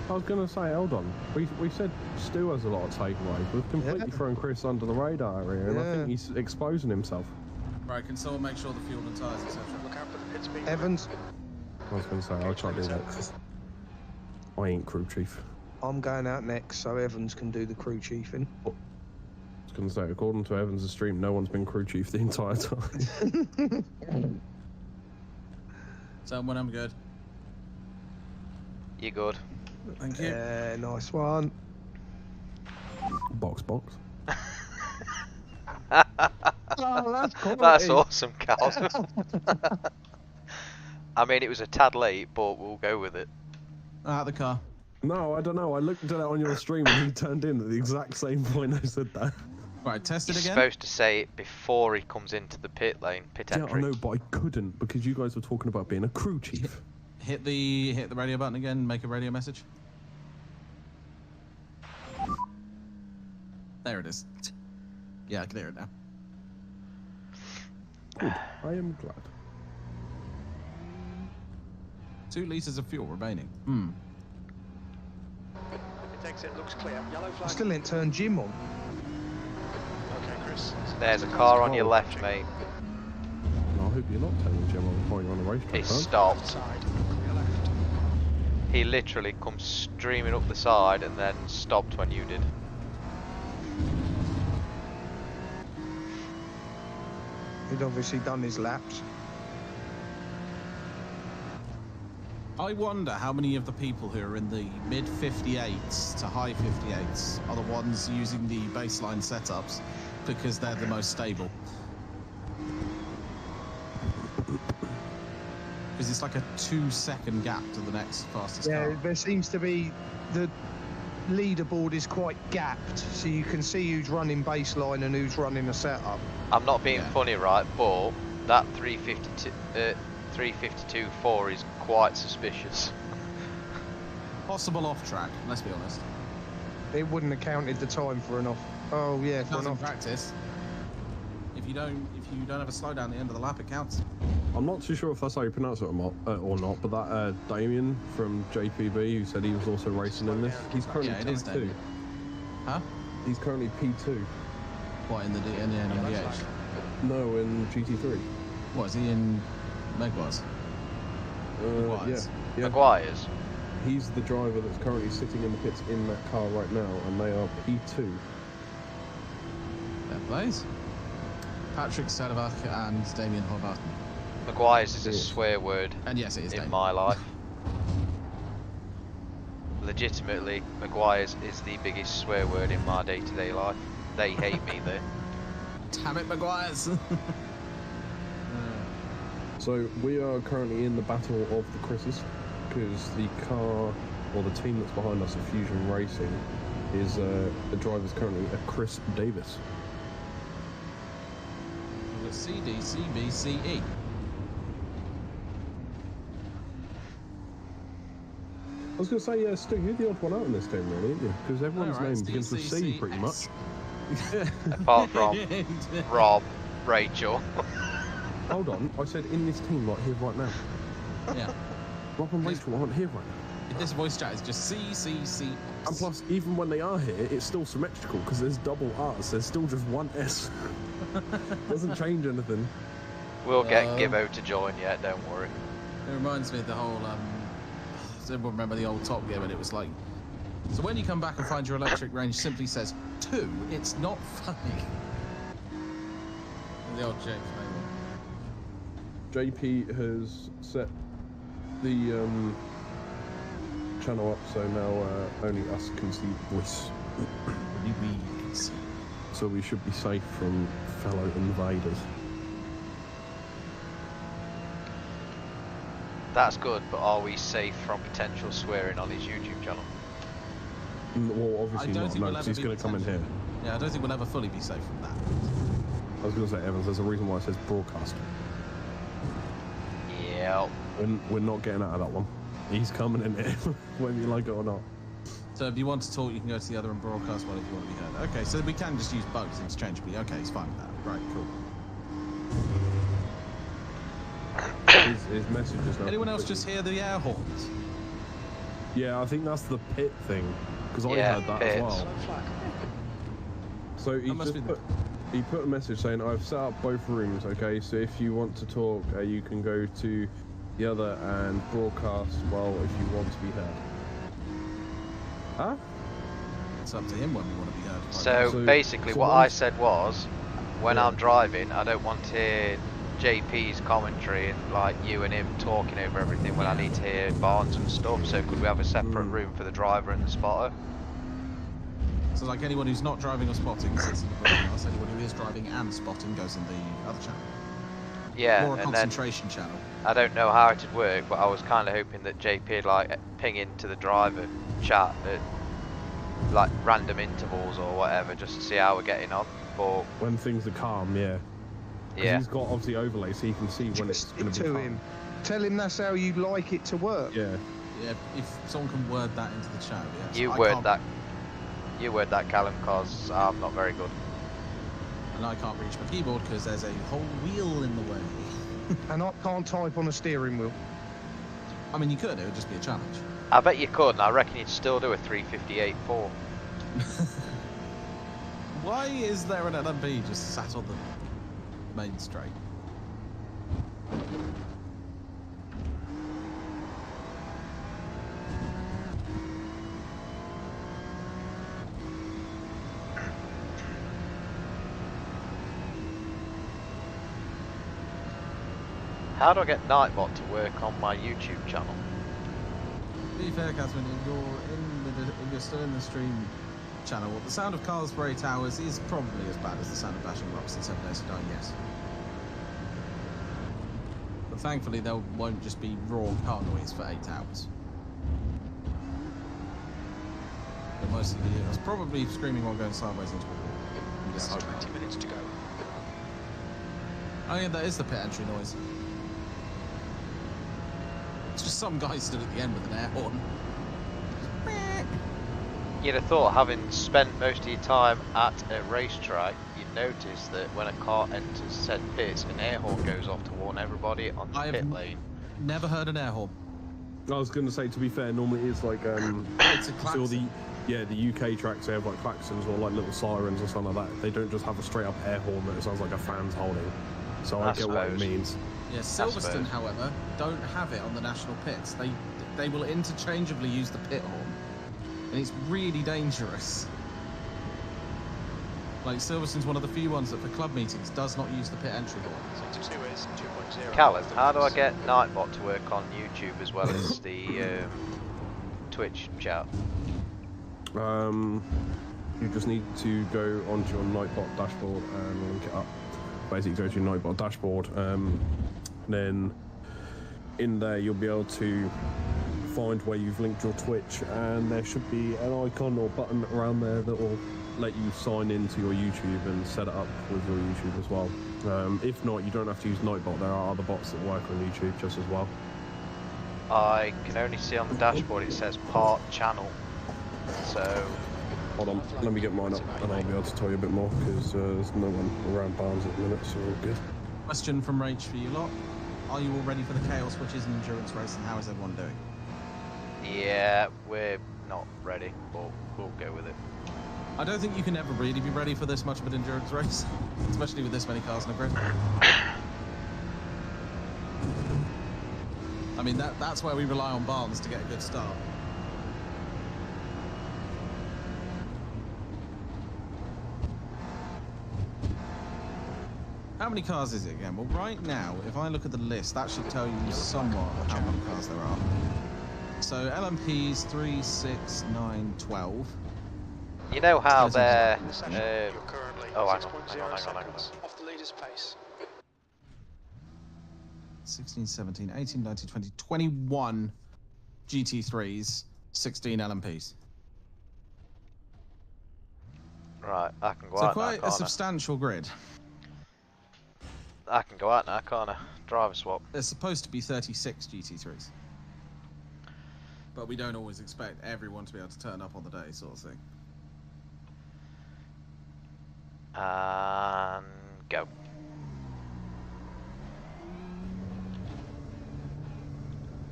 I was going to say, Eldon, we said Stu has a lot of takeaways. We've completely Yeah. thrown Chris under the radar here, and I think Yeah. he's exposing himself. Right, can someone make sure the fuel and tyres, etc. Look out for the pit speed. Evans, I was going to say, I'll try to do that. I ain't crew chief. I'm going out next so Evans can do the crew chiefing. I was going to say, according to Evans' stream, no one's been crew chief the entire time. So when I'm good. You good? Thank you. Yeah, nice one. box. Oh, that's quality. That's awesome, Cal. I mean, it was a tad late, but we'll go with it. Out of the car. No, I don't know. I looked at it on your stream and he turned in at the exact same point I said that. Right, test it He's again. supposed to say it before he comes into the pit lane, pit Yeah, I entry. know, but I couldn't because you guys were talking about being a crew chief. Hit the radio button again. Make a radio message. There it is. Yeah, I can hear it now. Good. I am glad. 2 litres of fuel remaining. It exit looks clear. Yellow I flag. still ain't turned Jim on. Okay, Chris. There's a car on your left, mate. No, I hope you're not telling Jim while you're on a racetrack. It's huh? stopped. Side. Clear left. He literally comes streaming up the side and then stopped when you did. He'd obviously done his laps. I wonder how many of the people who are in the mid 58s to high 58s are the ones using the baseline setups because they're the most stable. Because it's like a 2-second gap to the next fastest Yeah, car. there seems to be the leaderboard is quite gapped, so you can see who's running baseline and who's running a setup. I'm not being Yeah. funny, right? But that 352.4 is quite suspicious. Possible off track, let's be honest. It wouldn't have counted the time for an off. Oh yeah, It for does an in off. practice. If you don't have a slowdown at the end of the lap, it counts. I'm not too sure if that's how you pronounce it or not, but that Damien from JPB who said he was also racing in this, he's currently Yeah, it is P2. Damien. Huh? He's currently P2. What, in the NDH? No, in GT3. What, is he in Megwars? Yeah, Maguire's. yeah. Maguire's. He's the driver that's currently sitting in the pits in that car right now, and they are P2. Fair plays. Patrick Sedevach and Damien Horvath. Maguire's is a It is. swear word And yes, it is in Damien. my life. Legitimately, Maguire's is the biggest swear word in my day-to-day life. They hate me there. Damn it, Maguire's! So we are currently in the battle of the Chris's, because the car, or the team that's behind us at Fusion Racing, is the driver's currently a Chris Davis. We've got CD, CB, CE. I was going to say, yeah, Stu, you're the odd one out in this team, really, aren't you? Because everyone's Alright, name begins with C, pretty much. Apart from Rob, Rachel. Hold on, I said in this team right here, right now. Yeah. Rob and Rachel aren't here right now. This voice chat is just C, C, C. And plus, even when they are here, it's still symmetrical, because there's double R's, there's still just one S. Doesn't change anything. We'll get Gibbo to join yet, don't worry. It reminds me of the whole, does everyone remember the old Top Gear when it was like, so when you come back and find your electric range simply says 2, it's not funny. The old James Maple. JP has set the channel up so now only us can see voice. Only we can see. So we should be safe from fellow invaders. That's good, but are we safe from potential swearing on his YouTube channel? Well, obviously I don't not, think no, we'll because ever he's be going to come in here. Yeah, I don't think we'll ever fully be safe from that. I was going to say, Evans, there's a reason why it says broadcast. Yeah. And we're not getting out of that one. He's coming in here, whether you like it or not. So if you want to talk, you can go to the other and broadcast one if you want to be heard. Okay, so we can just use both interchangeably. Okay, it's fine with that. Right, cool. His message is now. Anyone else just hear the air horns? Yeah, I think that's the pit thing, because I Yeah, heard that pits. as well. Yellow flag. So he That must just be he put a message saying, I've set up both rooms, okay, so if you want to talk, you can go to the other and broadcast, well, if you want to be heard. Huh? It's up to him when we want to be heard. So basically what once- I said was, when I'm driving, I don't want to hear JP's commentary and like you and him talking over everything when I need to hear Barnes and stuff, so could we have a separate room for the driver and the spotter? So like anyone who's not driving or spotting sits in the broadcast, anyone who is driving and spotting goes in the other channel. Yeah, Or a and then concentration channel. I don't know how it'd work, but I was kind of hoping that JP'd like ping into the driver chat at like random intervals or whatever, just to see how we're getting on. But when things are calm, yeah. yeah, He's got obviously overlay, so you can see when it's Just going it to be to calm. him. Tell him that's how you like it to work. Yeah. Yeah, if someone can word that into the chat, yes. you I word can't- that. You word that, Callum, because I'm not very good. And I can't reach my keyboard because there's a whole wheel in the way. And I can't type on a steering wheel. I mean, you could, it would just be a challenge. I bet you could, and I reckon you'd still do a 358.4. Why is there an LMP just sat on the main straight? How do I get Nightbot to work on my YouTube channel? To be fair, Catherine, if you're still in the stream channel, the sound of cars for 8 hours is probably as bad as the sound of bashing rocks in 7 Days to Die, yes. But thankfully, there won't just be raw car noise for 8 hours. But mostly, it's probably screaming while going sideways into a wall. That's 20 minutes to go. Oh yeah, that is the pit entry noise. It's just some guy stood at the end with an air horn. You'd have thought, having spent most of your time at a racetrack, you'd notice that when a car enters said pits, an air horn goes off to warn everybody on the pit lane. Never heard an air horn. I was going to say, to be fair, normally it's like It's a klaxon. the UK tracks, they have like klaxons or like little sirens or something like that. They don't just have a straight up air horn that it sounds like a fan's holding. So I get what it means. Yeah, Silverstone, however, don't have it on the national pits. They will interchangeably use the pit horn, and it's really dangerous. Like Silverstone's one of the few ones that for club meetings does not use the pit entry horn. Sector 2 is 2.0. Callum, how do I get Nightbot to work on YouTube as well as the Twitch chat? You just need to go onto your Nightbot dashboard and link it up. Basically, go to your Nightbot dashboard. Then in there, you'll be able to find where you've linked your Twitch, and there should be an icon or button around there that will let you sign into your YouTube and set it up with your YouTube as well. If not, you don't have to use Nightbot. There are other bots that work on YouTube just as well. I can only see on the dashboard it says part channel. So Hold on, let me get mine up and I'll be able to tell you a bit more because there's no one around Barnes at the minute, so we're good. Question from Rach for you lot. Are you all ready for the Chaos, which is an endurance race, and how is everyone doing? yeah, we're not ready, but we'll go with it. I don't think you can ever really be ready for this much of an endurance race, especially with this many cars in the grid. I mean, that's where we rely on Barnes to get a good start. How many cars is it again? Well, right now, if I look at the list, that should tell you somewhat how many cars there are. So LMPs 3, 6, 9, 12. You know how they're... You're currently oh, hang 6.0 on. seconds off the leader's pace. 16, 17, 18, 19, 20, 21 GT3s, 16 LMPs. Right, I can go So out quite now, a can't substantial grid. I can go out now, can't I? Driver swap. There's supposed to be 36 GT3s. But we don't always expect everyone to be able to turn up on the day, sort of thing. And go.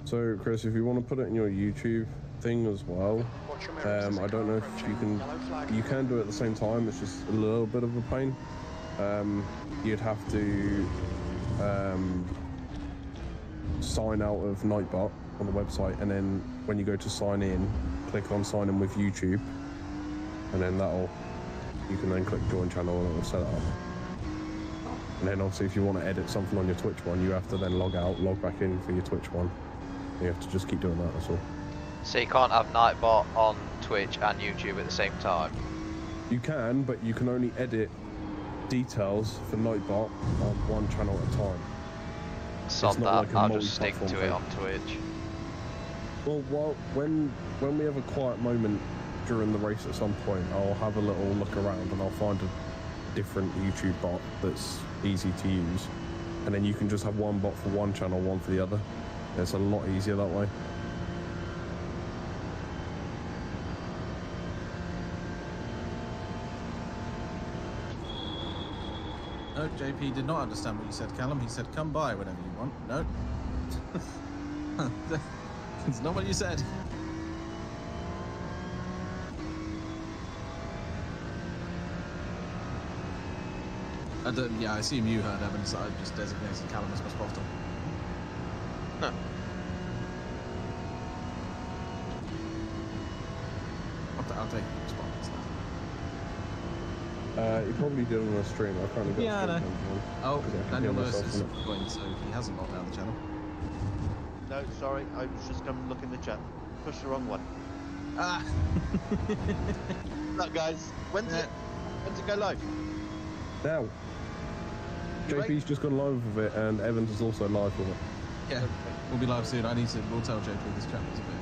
So, Chris, if you want to put it in your YouTube thing as well, Watch your mirrors, I don't know if you can. Yellow flag. You can do it at the same time. It's just a little bit of a pain. You'd have to sign out of Nightbot on the website, and then when you go to sign in, click on sign in with YouTube, and then you can then click join channel and it will set it up. And then obviously if you want to edit something on your Twitch one, you have to then log out, log back in for your Twitch one. You have to just keep doing that, that's all. So you can't have Nightbot on Twitch and YouTube at the same time? You can, but you can only edit details for Nightbot on one channel at a time. Sod that, like a I'll just stick multi-platform to it thing. on Twitch. Well, when we have a quiet moment during the race at some point, I'll have a little look around and I'll find different YouTube bot that's easy to use, and then you can just have one bot for one channel, one for the other. It's a lot easier that way. No, JP did not understand what you said, Callum. He said, come by whenever you want. No. It's not what you said. Yeah, I assume you heard Evan, so I just designated Callum as my spotter. Huh. I'll take your spot. You probably did on a stream. I can't get Yeah, I know. Oh, Daniel Lewis myself is in it. going, so he hasn't locked down the channel. No, sorry, I was just going to look in the chat. Push the wrong one. Ah! Look, guys, when's it go live? Now, JP's just gone live with it, and Evans is also live with it. Yeah, we'll be live soon. We'll tell JP this chat was a bit.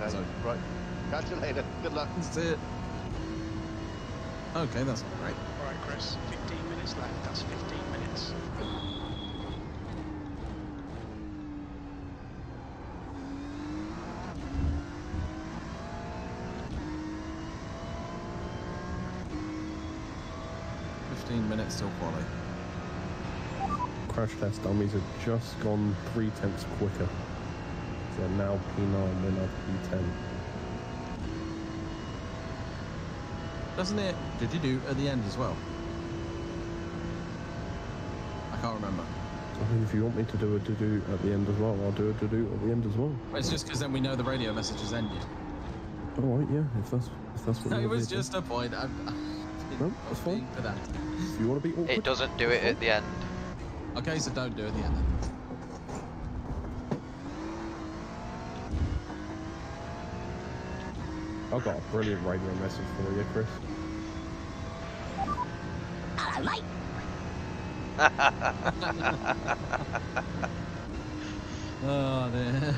Okay, right. Catch you later. Good luck. That's it. Okay, that's great. Alright, Chris, 15 minutes left. That's 15 minutes. Minutes till quality. Crash test dummies have just gone 3/10 quicker. They're now P9, they're now P10. Doesn't it do at the end as well? I can't remember. I mean, if you want me to do a do at the end as well, I'll do a do at the end as well. It's just because then we know the radio message has ended. Alright, yeah, if that's what It you was do. just a point. No, that's fine. For that. If you want to be awkward. It doesn't do it at the end. Okay, so don't do it at the end then. I've got a brilliant radio message for you, Chris. Oh, dear.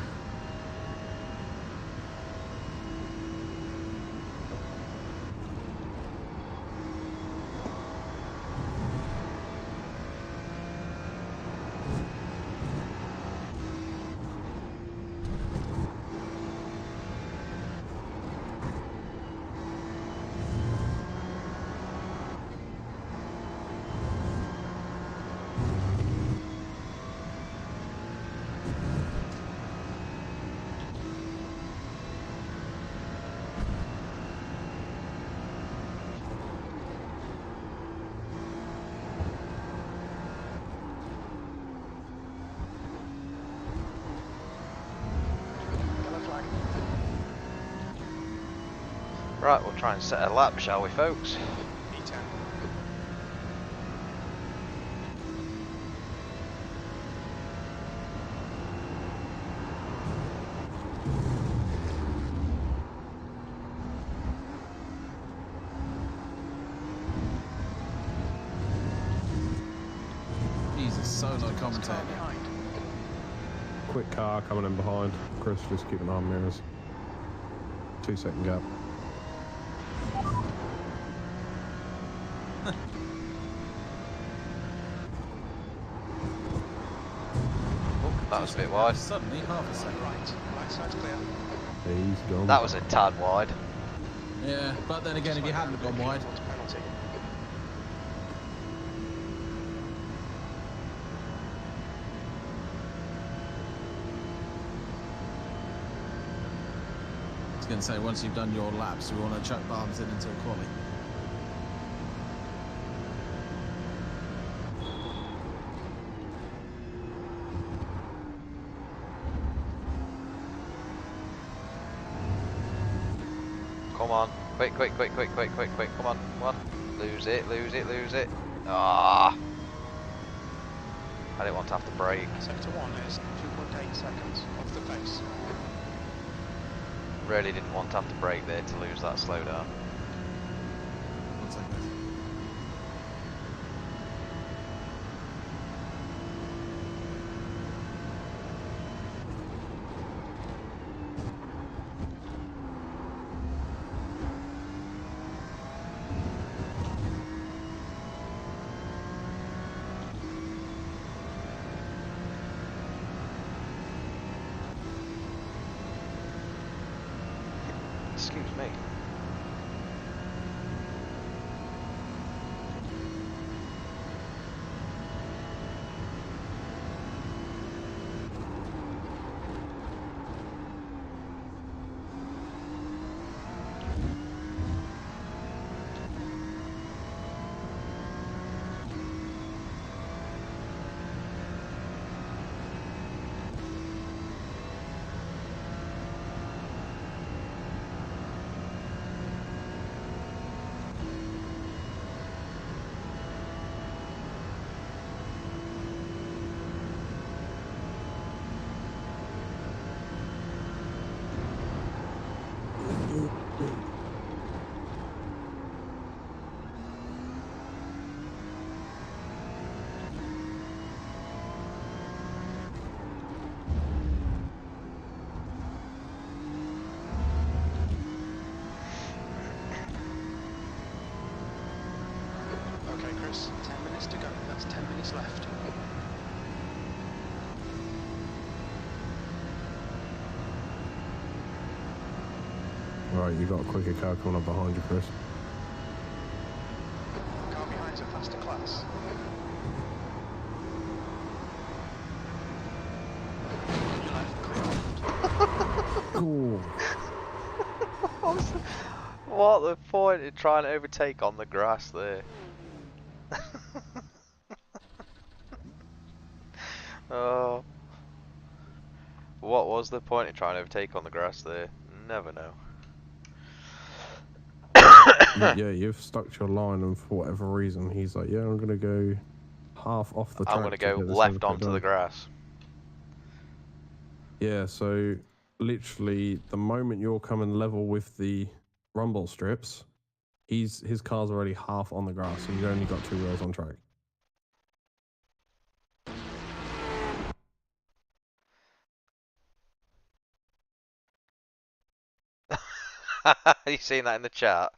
Right, we'll try and set a lap, shall we, folks? P10. Jesus, solo commentator. Behind. Quick car coming in behind. Chris, just keep an eye on mirrors. 2-second gap. That was a bit wide. Suddenly, half a second. Right side's clear. He's gone. That was a tad wide. Yeah, but then again, if you hadn't gone wide. Penalty. I was going to say, once you've done your laps, we want to chuck bombs in until quali. Come on. Quick, quick, quick, quick, quick, quick, quick. Come on, come on. Lose it, lose it, lose it. Ah! I didn't want to have to brake. Sector 1 is 2.8 seconds off the pace. Really didn't want to have to brake there to lose that slowdown. 1 second. Excuse me. Okay, Chris, 10 minutes to go. That's 10 minutes left. Right, you got a quicker car coming up behind you, Chris. The car behind's a faster class. Cool. What the point in trying to overtake on the grass there? Oh. What was the point in trying to overtake on the grass there? Never know. Yeah, you've stuck your line, and for whatever reason, he's like, yeah, I'm going to go half off the track. I'm going to go left onto the grass. Yeah, so literally the moment you're coming level with the rumble strips, his car's already half on the grass, so you've only got 2 wheels on track. You seen that in the chat?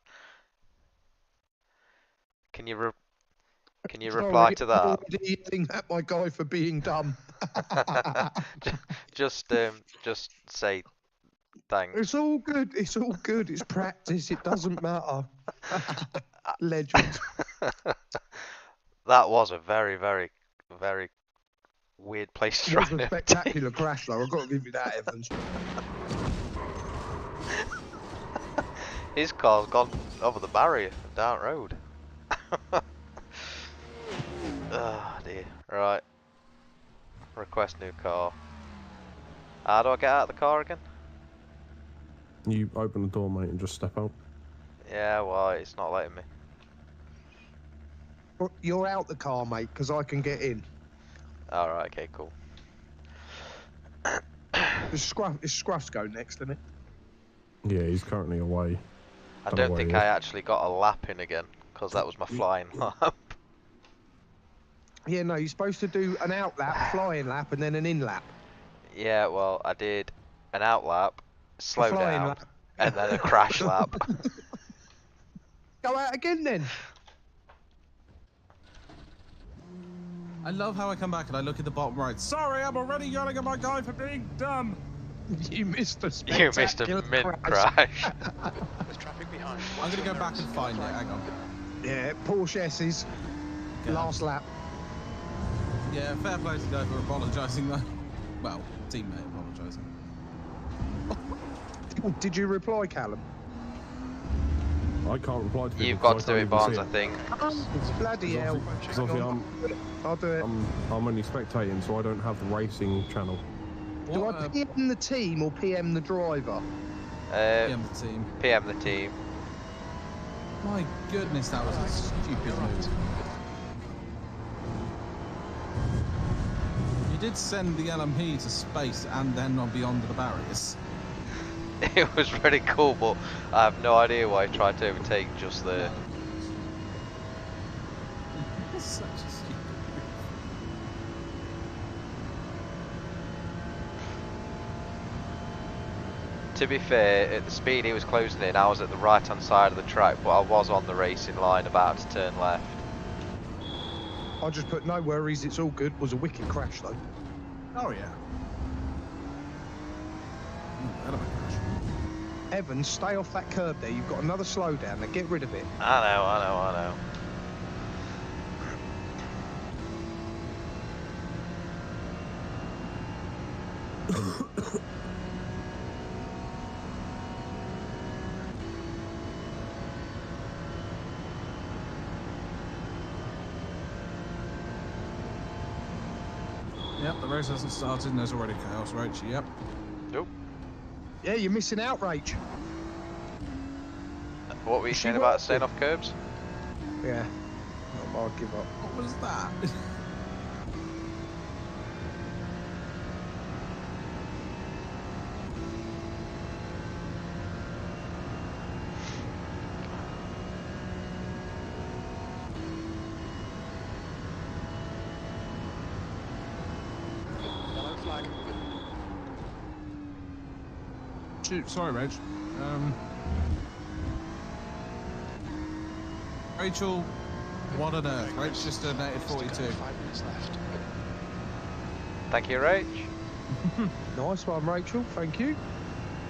Can you reply to that? Already yelling at my guy for being dumb. just say thanks. It's all good. It's all good. It's practice. It doesn't matter. Legend. That was a very, very, very weird place to It was try a and spectacular crash, though. I've got to give you that, Evans. His car's gone over the barrier down road. Oh dear. Right. Request new car. How do I get out of the car again? You open the door, mate, and just step out. Yeah, well, it's not letting me. You're out the car, mate, because I can get in. Alright, okay, cool. It's Scruff's go next, isn't it? Yeah, he's currently away. I don't think I actually got a lap in again, because that was my flying lap. Yeah, no, you're supposed to do an out lap, flying lap, and then an in lap. Yeah, well, I did an out lap, slow flying down, lap. and then a crash lap. Go out again then. I love how I come back and I look at the bottom right. Sorry, I'm already yelling at my guy for being dumb. You missed a You missed a mid-crash. There's traffic behind. I'm going to go back and find it. Hang on. Yeah, Porsche S's. Last lap. Yeah, fair play to the guy for apologising though. Well, teammate apologising. Did you reply, Callum? I can't reply to people. You've got because to do I it, can't even Barnes, I see think. Bloody hell. Because obviously I'll do it. I'm only spectating, so I don't have the racing channel. Do I PM the team or PM the driver? PM the team. PM the team. My goodness, that was a stupid move. You did send the LMP to space and then not beyond the barriers. It was pretty cool, but I have no idea why I tried to overtake just there. Such a stupid To be fair, at the speed he was closing in, I was at the right hand side of the track, but I was on the racing line about to turn left. I just put no worries, it's all good. Was a wicked crash though. Oh yeah. Evans, stay off that curb there. You've got another slowdown. Now get rid of it. I know. Yep, the race hasn't started and there's already chaos, Rach. Yep. Nope. Yeah, you're missing out, Rach. What were you saying about staying off curbs? Yeah. I'll give up. What was that? Yellow flag. Shoot, sorry, Rach. Rachel, what on earth? Rach just donated 42. 5 minutes left. Thank you, Rach. Nice one, Rachel. Thank you.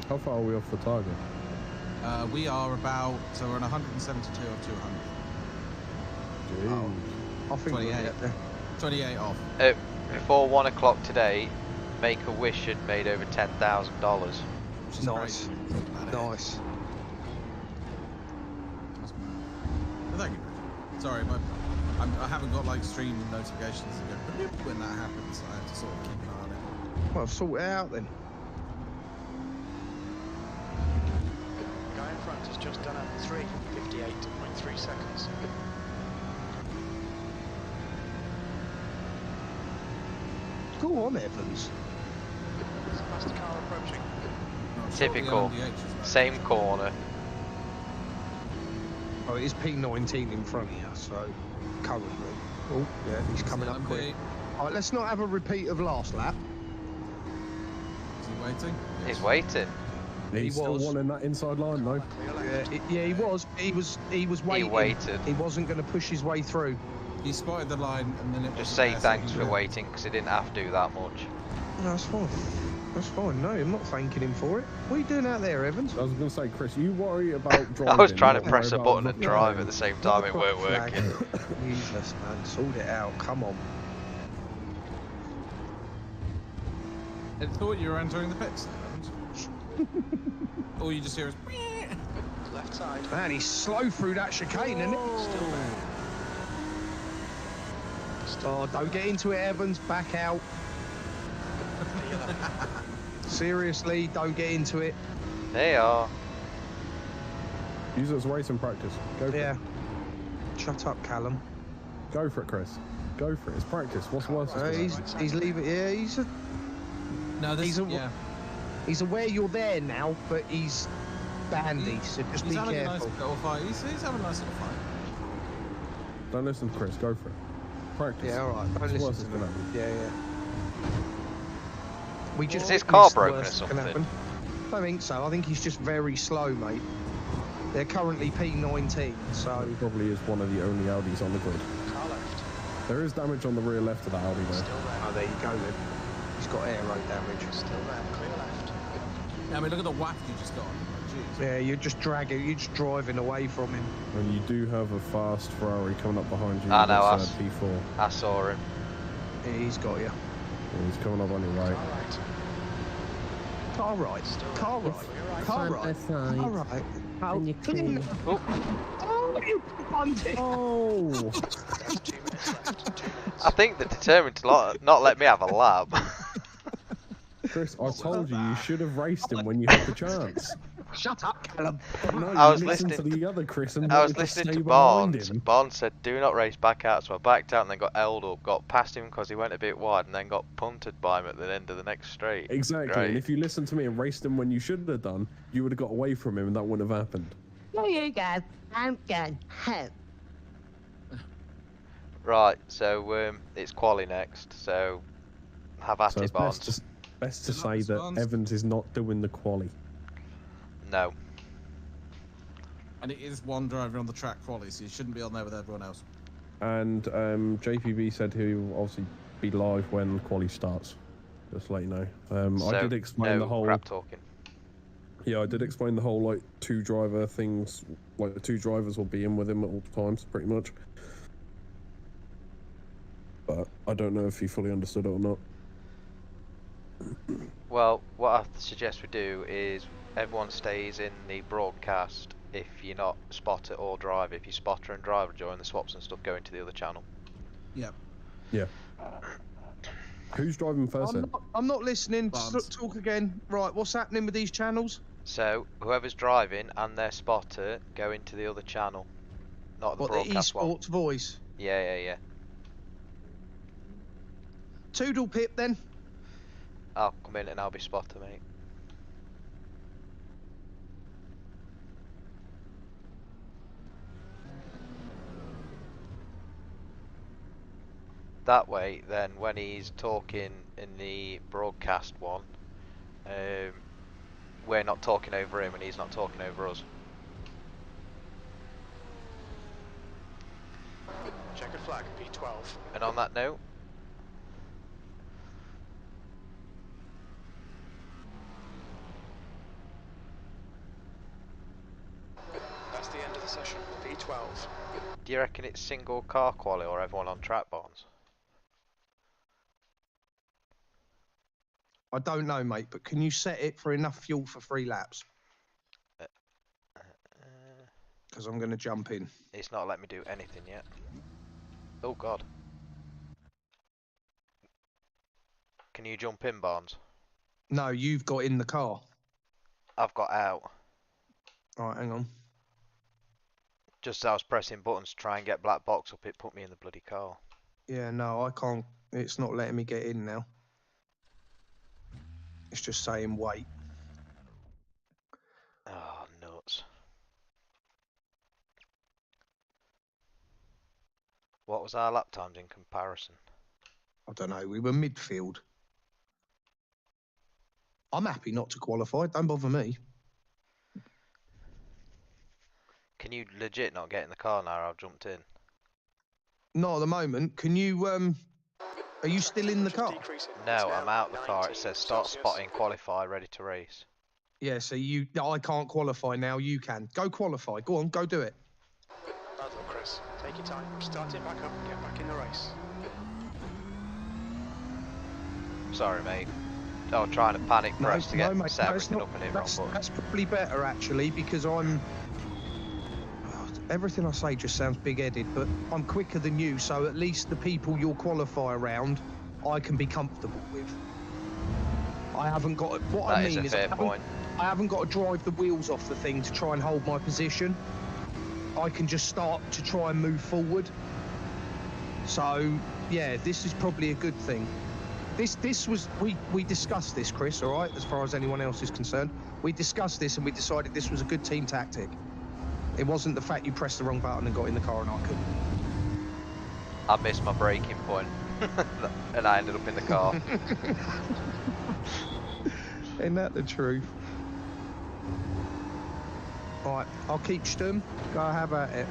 How far are we off the target? We are about, so we're on 172 of 200. Oh, I think we'll 28. get there. 28 off. Before 1 o'clock today, Make-A-Wish had made over $10,000. Which is Nice. great. Nice. Well, thank you. Sorry, but I haven't got like stream notifications to go when that happens. I have to sort of keep an eye on it. Well, sort it out then. The guy in front has just done a 3:58.3 seconds. Go on, Evans. There's a faster car approaching. Typical. Shortly LMDH is back. Same corner. Oh, it is P19 in front of you, so currently. Oh, yeah, he's coming up quick. All right, let's not have a repeat of last lap. Is he waiting? He's waiting. He He's still was. one in that inside line, though. Yeah, he was. He was waiting. He waited. He wasn't going to push his way through. He spotted the line and then it Just wasn't say there, so thanks he for went. waiting, because he didn't have to do that much. No, that's fine. That's fine. No, I'm not thanking him for it. What are you doing out there, Evans? I was going to say, Chris, you worry about driving. I was trying to not press a worry button about and not drive driving. at the same time. It weren't Flag. working. Jesus, man, sort it out. Come on. I thought you were entering the pits. All you just hear is. Left side. Man, he's slow through that chicane, isn't it? Still there. Oh, don't get into it, Evans. Back out. Seriously, don't get into it. They are. Use it as racing practice. Go for Yeah. it. Shut up, Callum. Go for it, Chris. Go for it. It's practice. What's worse? He's leaving. Yeah, No, this He's a- yeah. he's aware you're there now, but he's bandy, so just He's be having a nice careful. little fight. He's having a nice little fight. Don't listen to Chris. Go for it. Practice. Yeah, all right. Don't What's listen worse to is gonna him. happen? Yeah. We just Is his car witnessed the broken or worst that can something? happen. I don't think so. I think he's just very slow, mate. They're currently P19, so He probably is one of the only Audis on the grid. Car left. There is damage on the rear left of that Audi, though. Still there. oh, there you go then. He's got aero damage. Still there. Clear left. Yeah, I mean, look at the whack you just got. Jeez. Yeah, you're just driving away from him. And you do have a fast Ferrari coming up behind you. I know, that's, P4. I saw him. Yeah, he's got you. And he's coming up on your right. Car right. Car right. Still Car there. right. Clear right. Car right. Car right. And you're clean. Oh, you punted. Oh! 2 minutes left. 2 minutes. I think they're determined to not let me have a lap. Chris, I told you should have raced him when you had the chance. Shut up, Callum. No, I you was listened listening- to the other Chris and I was wanted to listening stay to behind Barnes. him. Barnes said, do not race back out. So I backed out and then got held up, got past him because he went a bit wide and then got punted by him at the end of the next straight. Exactly, Great. and if you listened to me and raced him when you should have done, you would have got away from him and that wouldn't have happened. There you go. I'm going home. Right, so it's quali next, so have at So it, it's Barnes. best to Good luck, say that Barnes. Evans is not doing the quali. No. And it is one driver on the track quality, so you shouldn't be on there with everyone else. And JPB said he will obviously be live when quali starts. Just to let you know. I So, did explain no the whole. crap talking. Yeah, I did explain the whole like 2 driver things. Like the 2 drivers will be in with him at all times, pretty much. But I don't know if he fully understood it or not. Well, what I suggest we do is everyone stays in the broadcast if you're not spotter or driver. If you're spotter and driver during the swaps and stuff, go into the other channel. Yep. Yeah. Who's driving first then? I'm not listening. Barnes. Talk again. Right, what's happening with these channels? So whoever's driving and their spotter go into the other channel, not the What, the broadcast one. esports voice? Yeah. Toodle Pip then. I'll come in and I'll be spotter, mate. That way, then, when he's talking in the broadcast one, we're not talking over him and he's not talking over us. Checkered flag, P12. And on that note, That's the end of the session, P12. do you reckon it's single car quali or everyone on track bonds? I don't know, mate, but can you set it for enough fuel for 3 laps? Because I'm going to jump in. It's not letting me do anything yet. Oh god. Can you jump in, Barnes? No, you've got in the car. I've got out. Alright, hang on. Just as I was pressing buttons to try and get black box up, it put me in the bloody car. Yeah, no, I can't. It's not letting me get in now. It's just saying wait. Oh, nuts. What was our lap times in comparison? I don't know. We were midfield. I'm happy not to qualify. Don't bother me. Can you legit not get in the car now? I've jumped in. Not at the moment. Can you, are you still in the car? No, I'm out the car. It says start spotting, qualify, ready to race. Yeah, so I can't qualify now. You can. Go qualify. Go on, go do it. Bad luck, Chris. Take your time. Start it back up and get back in the race. Sorry, mate. I was trying to panic press to get set everything up and hit wrong button. That's probably better, actually, because I'm... Everything I say just sounds big-headed, but I'm quicker than you, so at least the people you'll qualify around, I can be comfortable with. I haven't got... What I mean is I haven't got to drive the wheels off the thing to try and hold my position. I can just start to try and move forward. So, yeah, this is probably a good thing. This was... We discussed this, Chris, all right, as far as anyone else is concerned. We discussed this and we decided this was a good team tactic. It wasn't the fact you pressed the wrong button and got in the car and I couldn't. I missed my braking point and I ended up in the car. Ain't that the truth? Alright, I'll keep stum. Go have at it.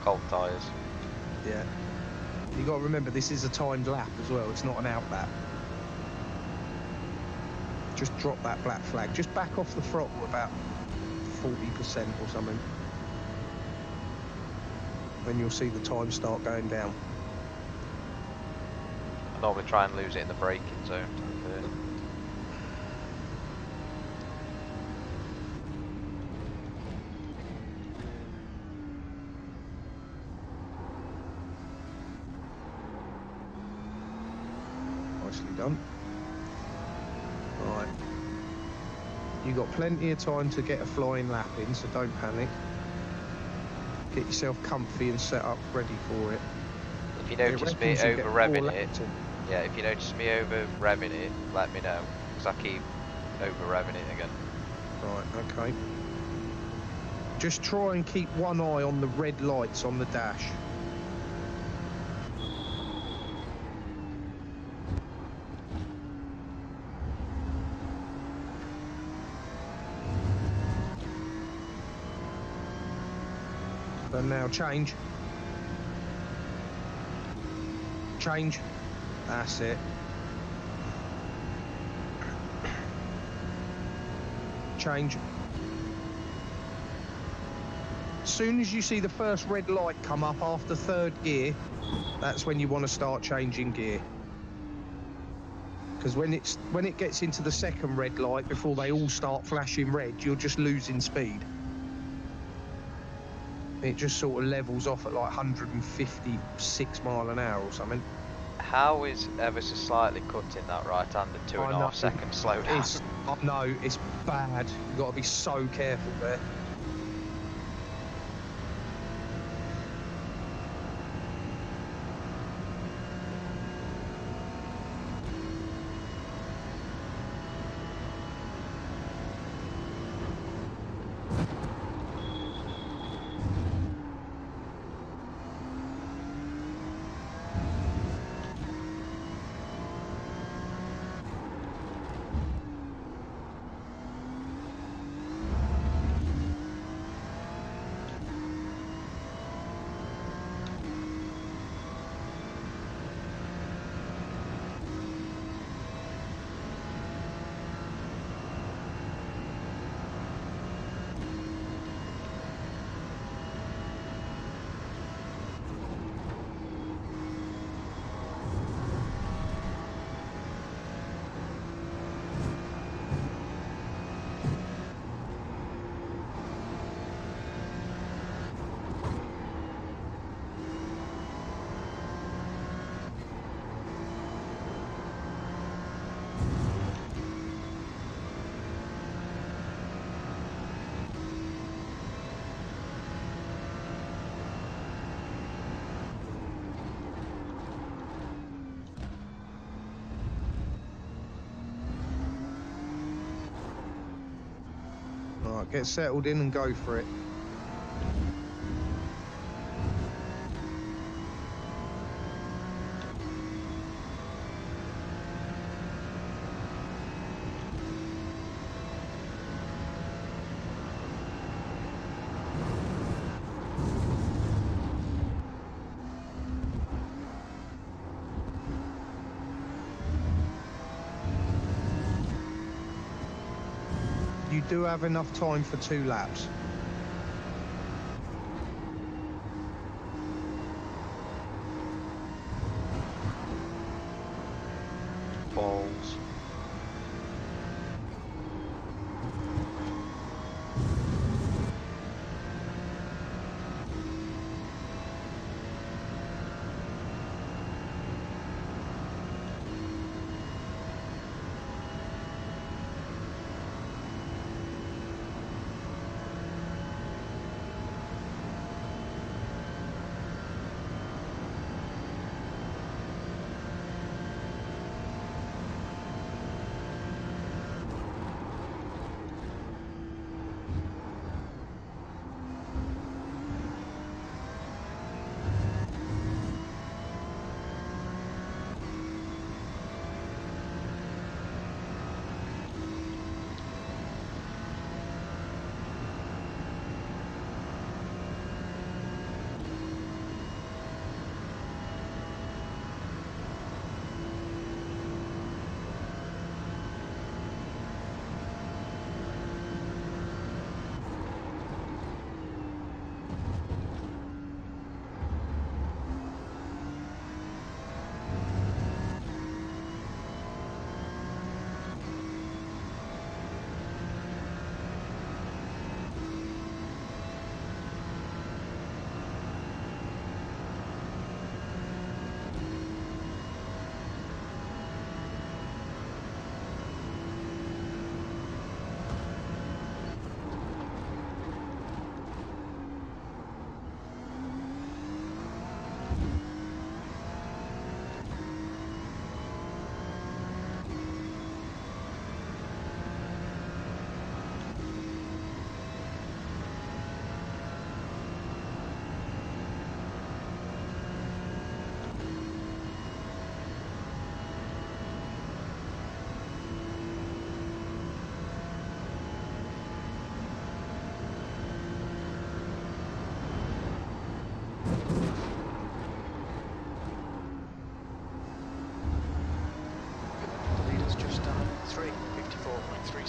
Cold tyres. Yeah. You got to remember, this is a timed lap as well. It's not an out lap. Just drop that black flag. Just back off the throttle about 40% or something. Then you'll see the time start going down. I normally try and lose it in the braking zone. Nicely done. Right. You've got plenty of time to get a flying lap in, so don't panic. Get yourself comfy and set up ready for it. If you notice me over revving it, yeah, if you notice me over revving it, let me know, because I keep over revving it again. Right, okay. Just try and keep one eye on the red lights on the dash. And now change. Change. That's it. Change. As soon as you see the first red light come up after third gear, that's when you want to start changing gear. Because when it gets into the second red light before they all start flashing red, you're just losing speed. It just sort of levels off at like 156 mile an hour or something. How is ever so slightly cutting that right-hander 2.5 second slowdown? I know, it's bad. You've got to be so careful there. Right, get settled in and go for it. You do have enough time for 2 laps. Balls.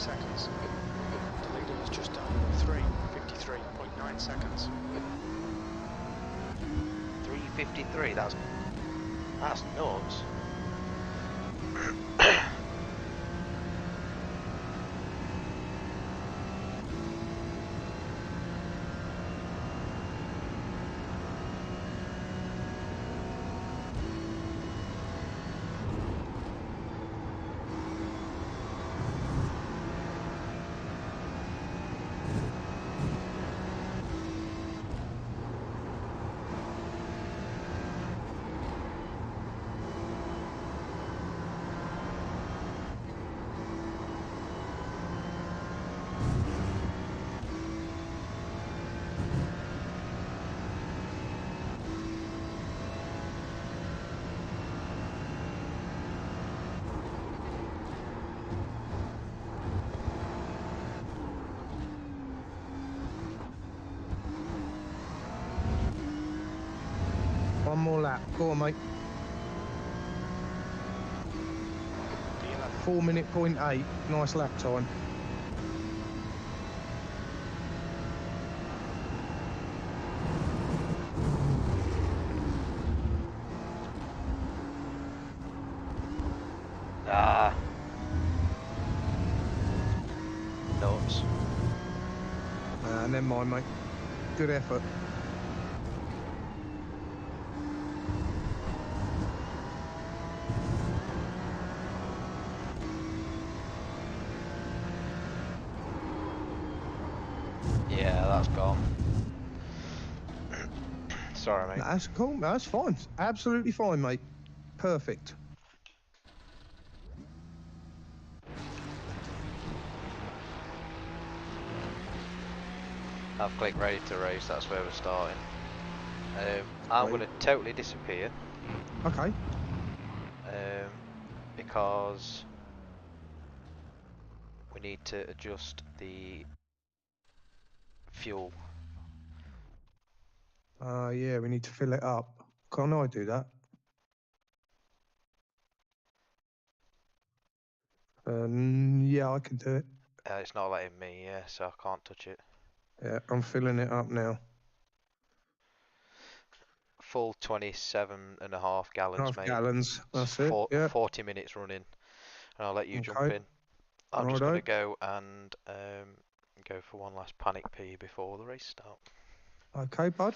seconds. The leader has just done 3:53.9 seconds. 3:53. That's nuts. One more lap. Go on, mate. 4 minute point 8. Nice lap time. Nuts. Never mind, mate. Good effort. Yeah, that's gone. Sorry, mate. That's cool. That's fine. Absolutely fine, mate. Perfect. I've clicked ready to race. That's where we're starting. I'm going to totally disappear. Okay. Because we need to adjust the fuel. Yeah, we need to fill it up. Can't I do that? Yeah, I can do it. It's not letting me, yeah, so I can't touch it. Yeah, I'm filling it up now. Full 27.5 gallons, Half mate. gallons, that's it, yeah. 40 minutes running, and I'll let you jump Okay. in. I'm just going to Righto. go and go for one last panic pee before the race starts. Okay, bud.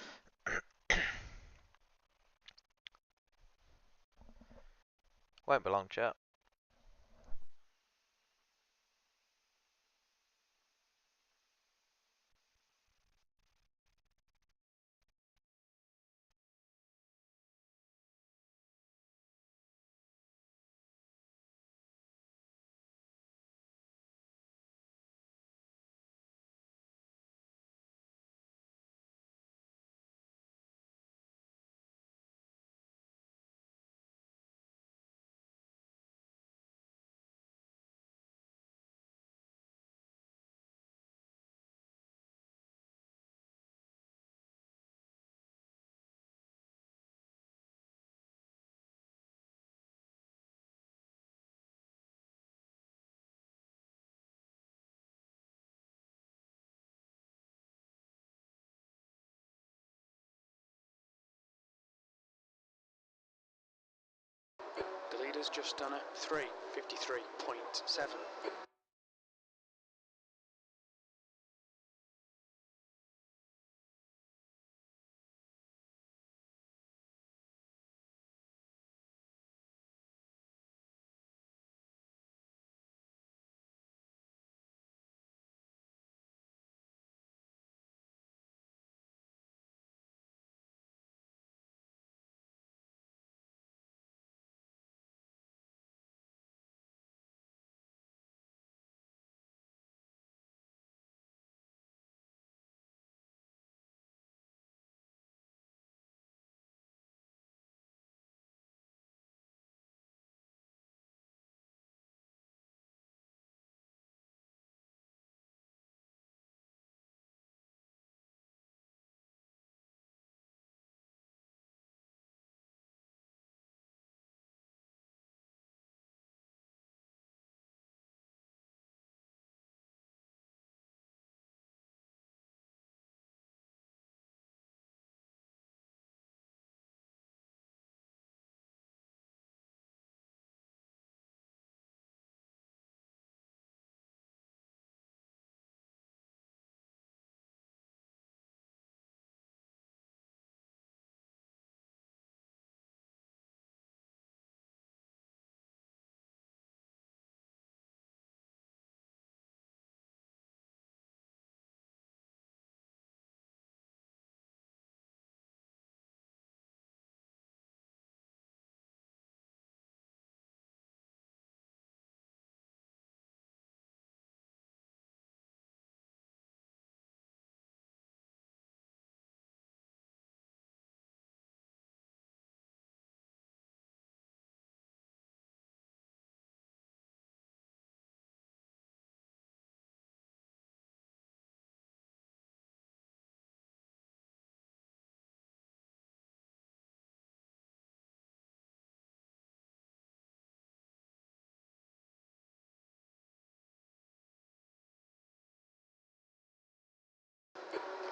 Won't be long, chat. The leader's just done a 3:53.7.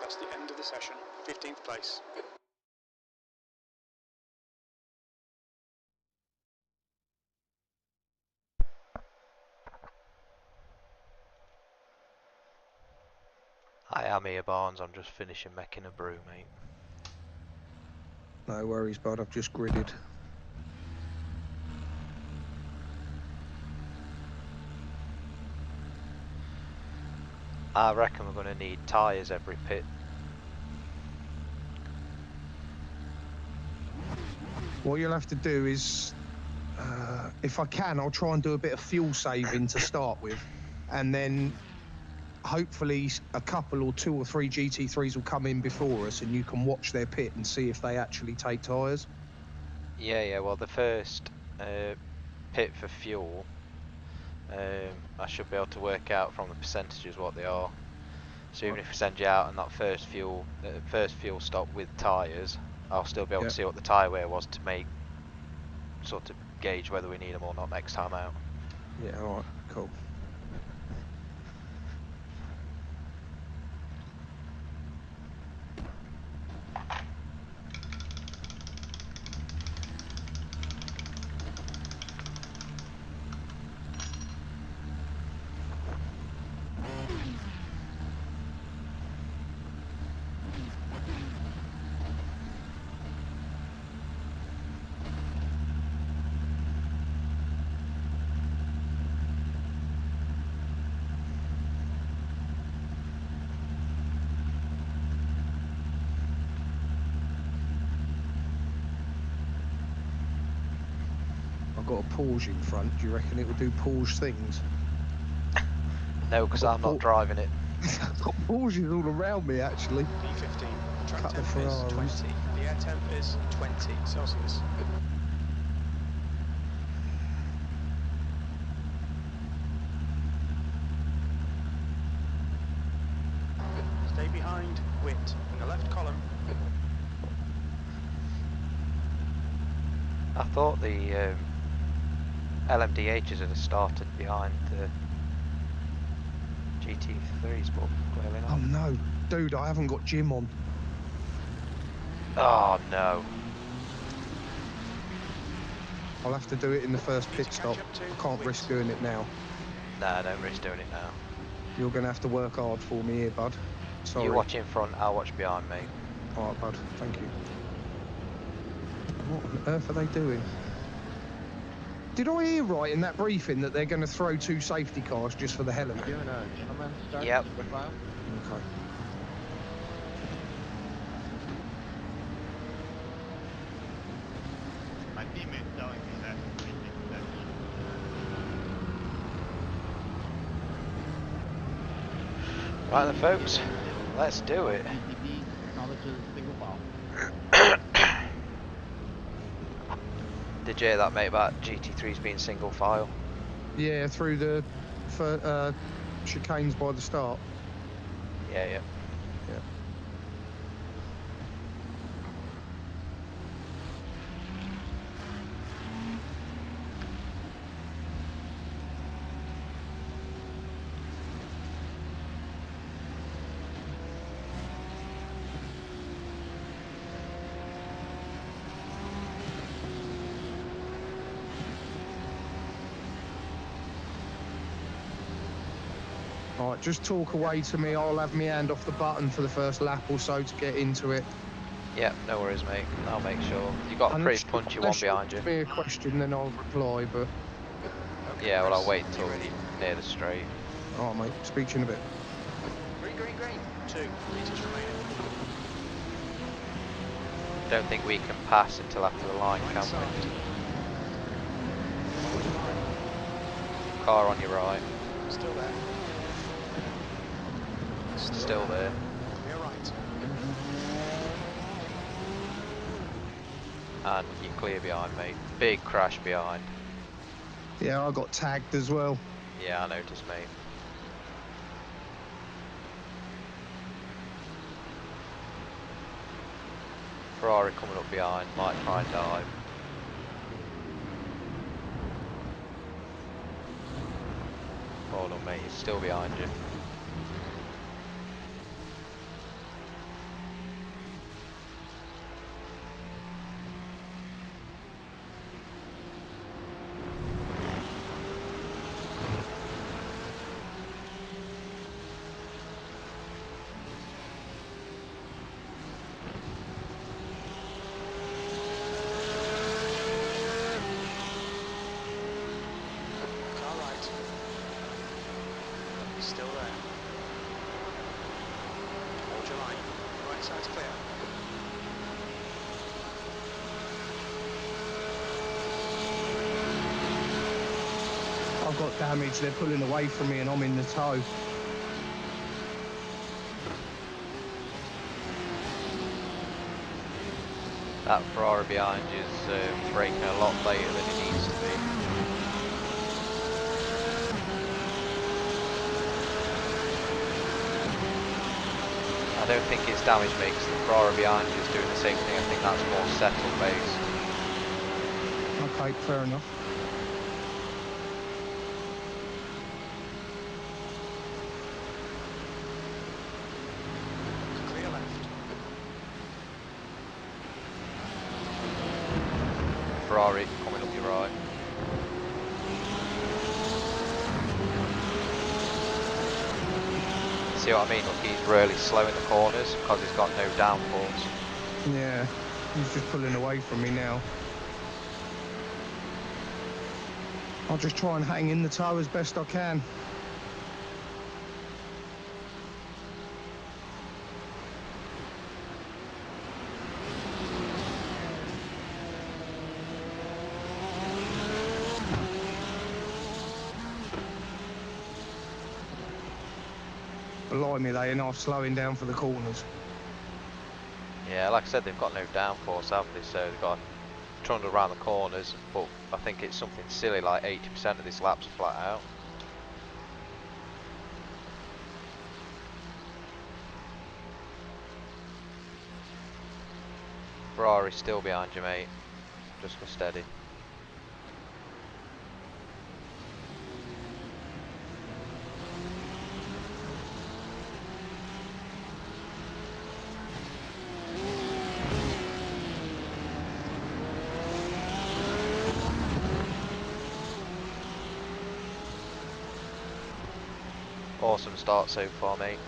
That's the end of the session. 15th place. I am here, Barnes. I'm just finishing making a brew, mate. No worries, bud. I've just gridded. I reckon we're going to need tyres every pit. What you'll have to do is, if I can, I'll try and do a bit of fuel saving to start with, and then hopefully a couple or 2 or 3 GT3s will come in before us, and you can watch their pit and see if they actually take tyres. Yeah, well the first pit for fuel, I should be able to work out from the percentages what they are. So even if we send you out on that first fuel stop with tyres, I'll still be able to see what the tyre wear was to make sort of gauge whether we need them or not next time out. Yeah, alright, cool. I've got a Porsche in front. Do you reckon it will do Porsche things? No, because I'm not driving it. I've got Porsches all around me, actually. P15. Track Cut the temp is Ferraris. 20. The air temp is 20 Celsius. Stay behind Witt in the left column. I thought the LMDHs had started behind the GT3s, but clearly not. Oh no, dude, I haven't got Jim on. Oh no. I'll have to do it in the first pit stop. I can't risk doing it now. Nah, don't risk doing it now. You're going to have to work hard for me here, bud. Sorry. You watch in front, I'll watch behind me. Alright, bud, thank you. What on earth are they doing? Did I hear right in that briefing that they're going to throw 2 safety cars just for the hell of it? Yep. Okay. My teammate's telling me that Right then, folks, let's do it. Did you hear that, mate, about GT3s being single file? Yeah, through the chicanes by the start. Yeah. Yeah. Alright, just talk away to me. I'll have my hand off the button for the first lap or so to get into it. Yeah, no worries, mate. I'll make sure. You've got a pretty punchy one behind you. If there's a question, then I'll reply, but... Yeah, well, I'll wait until near the straight. Alright, mate. Speak to you in a bit. Green. 2 meters remaining. Don't think we can pass until after the line, can we? Car on your right. Still there. Still there. You're right. And you're clear behind, mate. Big crash behind. Yeah, I got tagged as well. Yeah, I noticed, mate. Ferrari coming up behind, might try and dive. Hold on, mate, he's still behind you. It's clear. I've got damage. They're pulling away from me and I'm in the tow. That Ferrari behind you is braking a lot later than it needs to be. I don't think it's damage mix. The Ferrari behind you is doing the same thing. I think that's more settled based. Okay, fair enough. Clear left. Ferrari coming up your right. See what I mean? Look, he's really slow in the corners because he's got no downforce. Yeah, he's just pulling away from me now. I'll just try and hang in the tow as best I can. Blimey, they are not slowing down for the corners. Yeah, like I said, they've got no downforce, have they? So they've got trundle around the corners, but I think it's something silly like 80% of this lap's flat out. Ferrari's still behind you, mate. Just go steady. Awesome start so far, mate.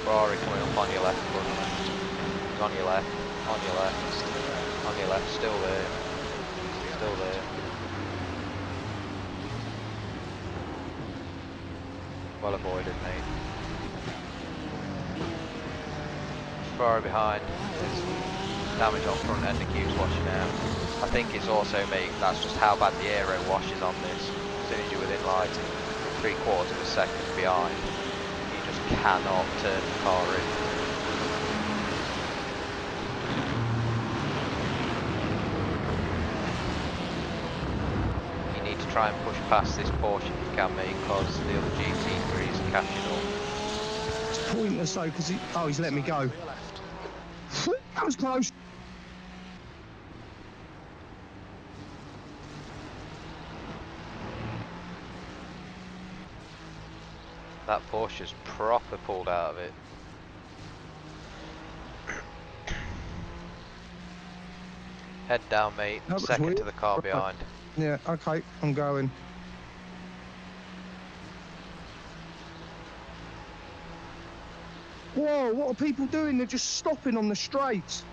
Ferrari coming up on your left, front. He's on your left, on your left, on your left, still there, still there. Well avoided, mate. Ferrari behind, there's damage on front end, the cube's washing out. I think it's also, mate, that's just how bad the aero wash is on this. As soon as you're within like 3/4 of a second behind, cannot turn the car in. You need to try and push past this Porsche if you can, mate, because the other GT3 is catching up. It's pointless though, because he's let me go. That was close. That Porsche's proper pulled out of it. Head down, mate. Second to the car behind. Yeah, okay, I'm going. Whoa, what are people doing? They're just stopping on the straights.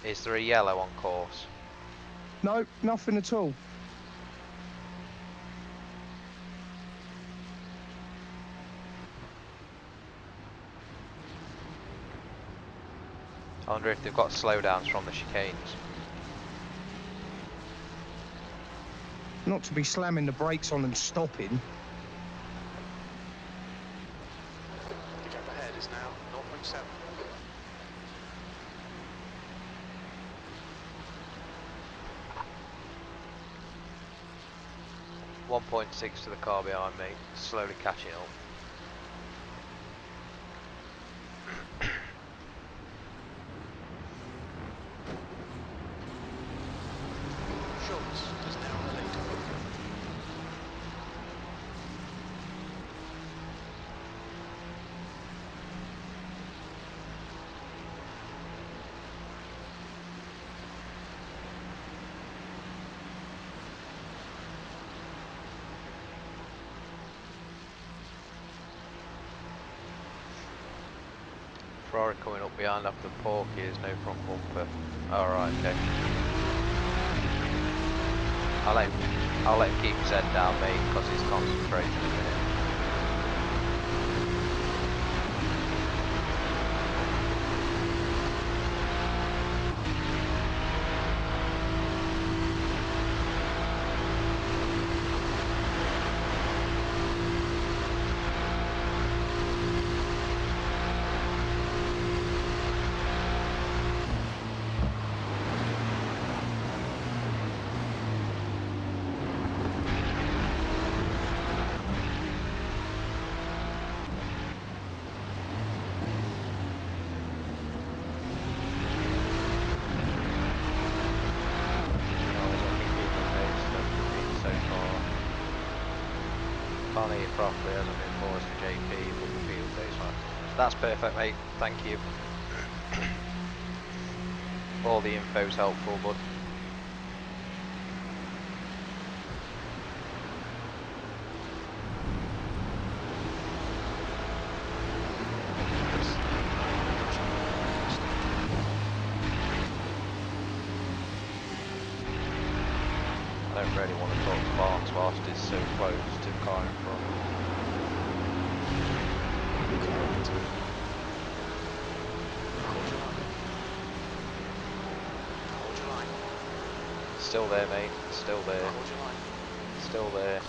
Is there a yellow on course? No, nothing at all. I wonder if they've got slowdowns from the chicanes. Not to be slamming the brakes on and stopping. The gap ahead is now 0.7. 1.6 to the car behind me, slowly catching up. Schultz is now in the lead. Ferrari coming up behind after the Porky, there's no front bumper. Alright, okay. I'll let him keep his head down, mate, because he's concentrating a minute. Can't hear properly, hasn't been paused for JP, but the field goes fine. That's perfect, mate. Thank you. All the info's helpful, bud. I don't really want to talk to Barnes whilst he's so close to the car in front. Still there, mate. Still there. Still there.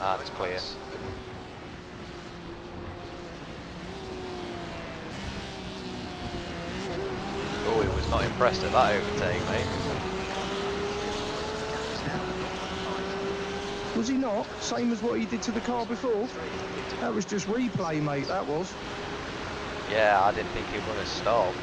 Ah, it's clear. Oh, he was not impressed at that overtake, mate. Was he not? Same as what he did to the car before? That was just replay, mate, that was. Yeah, I didn't think he was going to stop.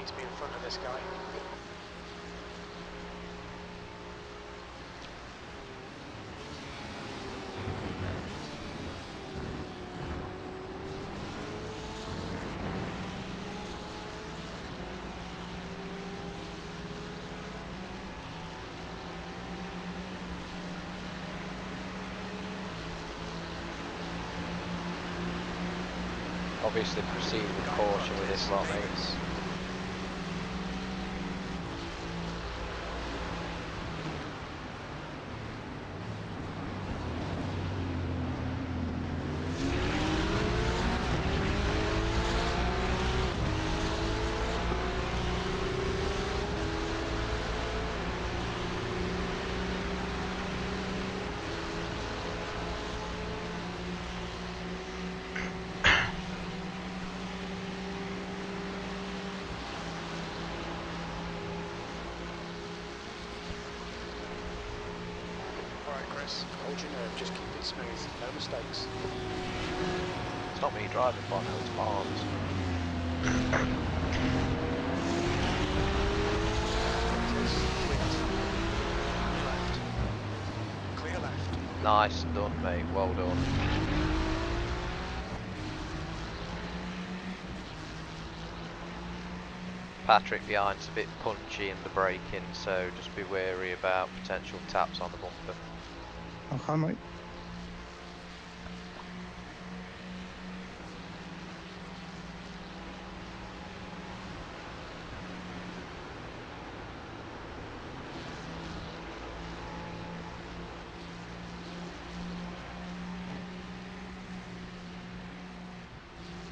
To be in front of this guy. Obviously proceed with caution with this lot, mates. Hold your nerve, just keep it smooth, no mistakes. It's not me driving, Bono, it's Barnes. Clear left. Nice done, mate, well done. Patrick behind's a bit punchy in the braking, so just be wary about potential taps on the bumper. Okay, mate.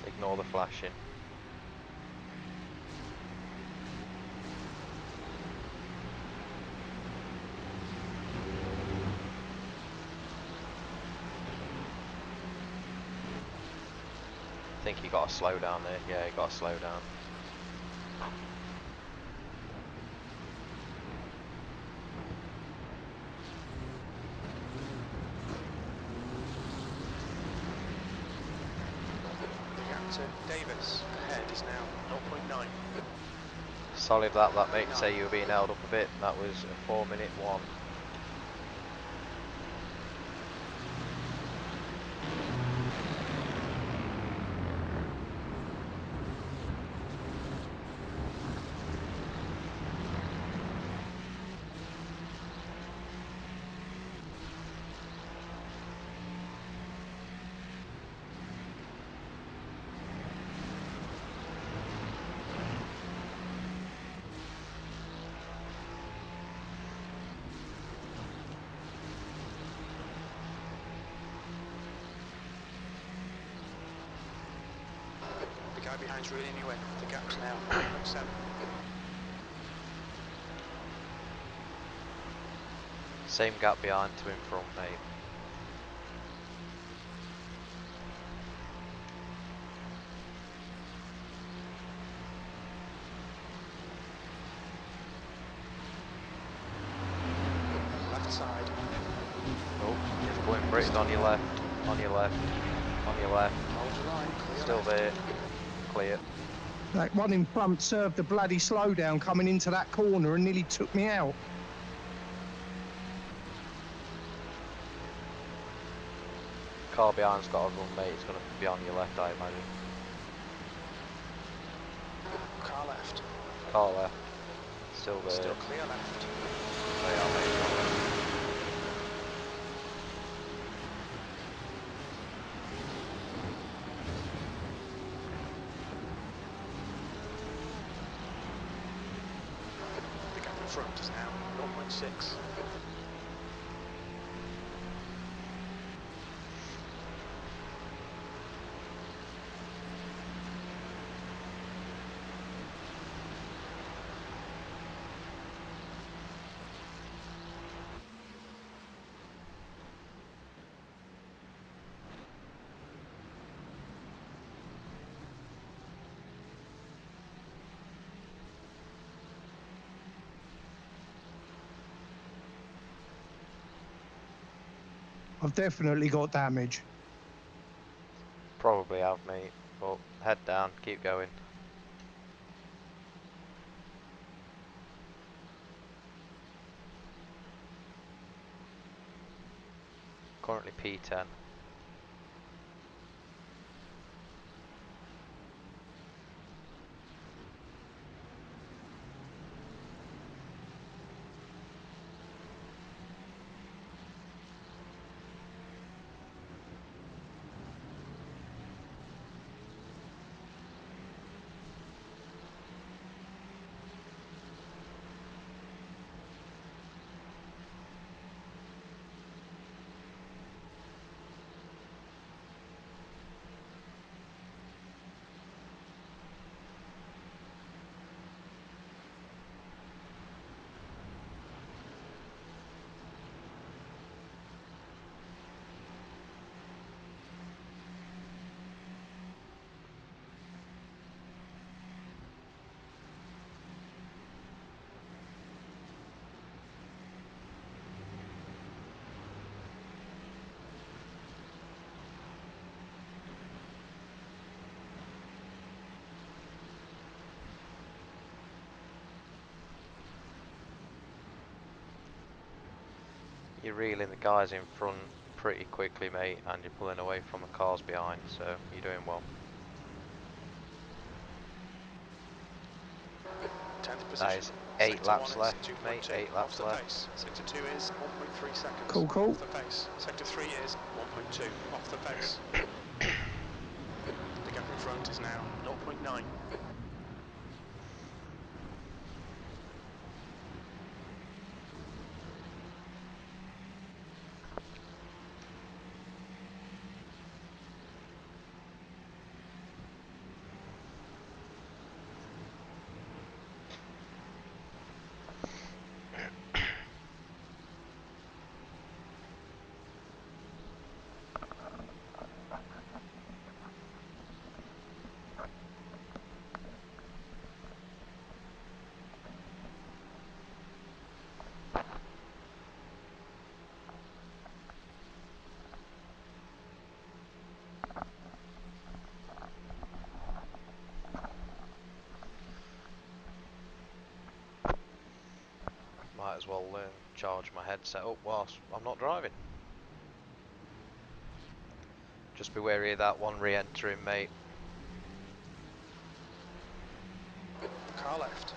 Ignore the flashing. I think you got to slow down there. Yeah, you got to slow down. The gap to Davis ahead is now 0.9. Solid that mate. Say you were being held up a bit. That was a 4-minute one. The guy behind's reeling you in. The gap's now 0.7. Same gap behind to in front, mate. Left side. Oh, just going for it. On your left. On your left. On your left. Hold your line. Clear Still left. there. Clear. That one in front served a bloody slowdown coming into that corner and nearly took me out. Car behind's got a run, mate. It's going to be on your left, I imagine. Car left. Car left. Still there. Still clear left. They are, mate. The gap in front is now 0.6. I've definitely got damage. Probably have, mate. But head down. Keep going. Currently P10. You're reeling the guys in front pretty quickly, mate, and you're pulling away from the cars behind, so you're doing well. 10th That is position. 8 laps left, mate. 8 laps off the left. pace. Sector 2 is 1.3 seconds. Cool, cool. Off the pace. Sector 3 is 1.2 off the pace. The gap in front is now 0.9. Might as well charge my headset up whilst I'm not driving. Just be wary of that one re-entering, mate. Car left.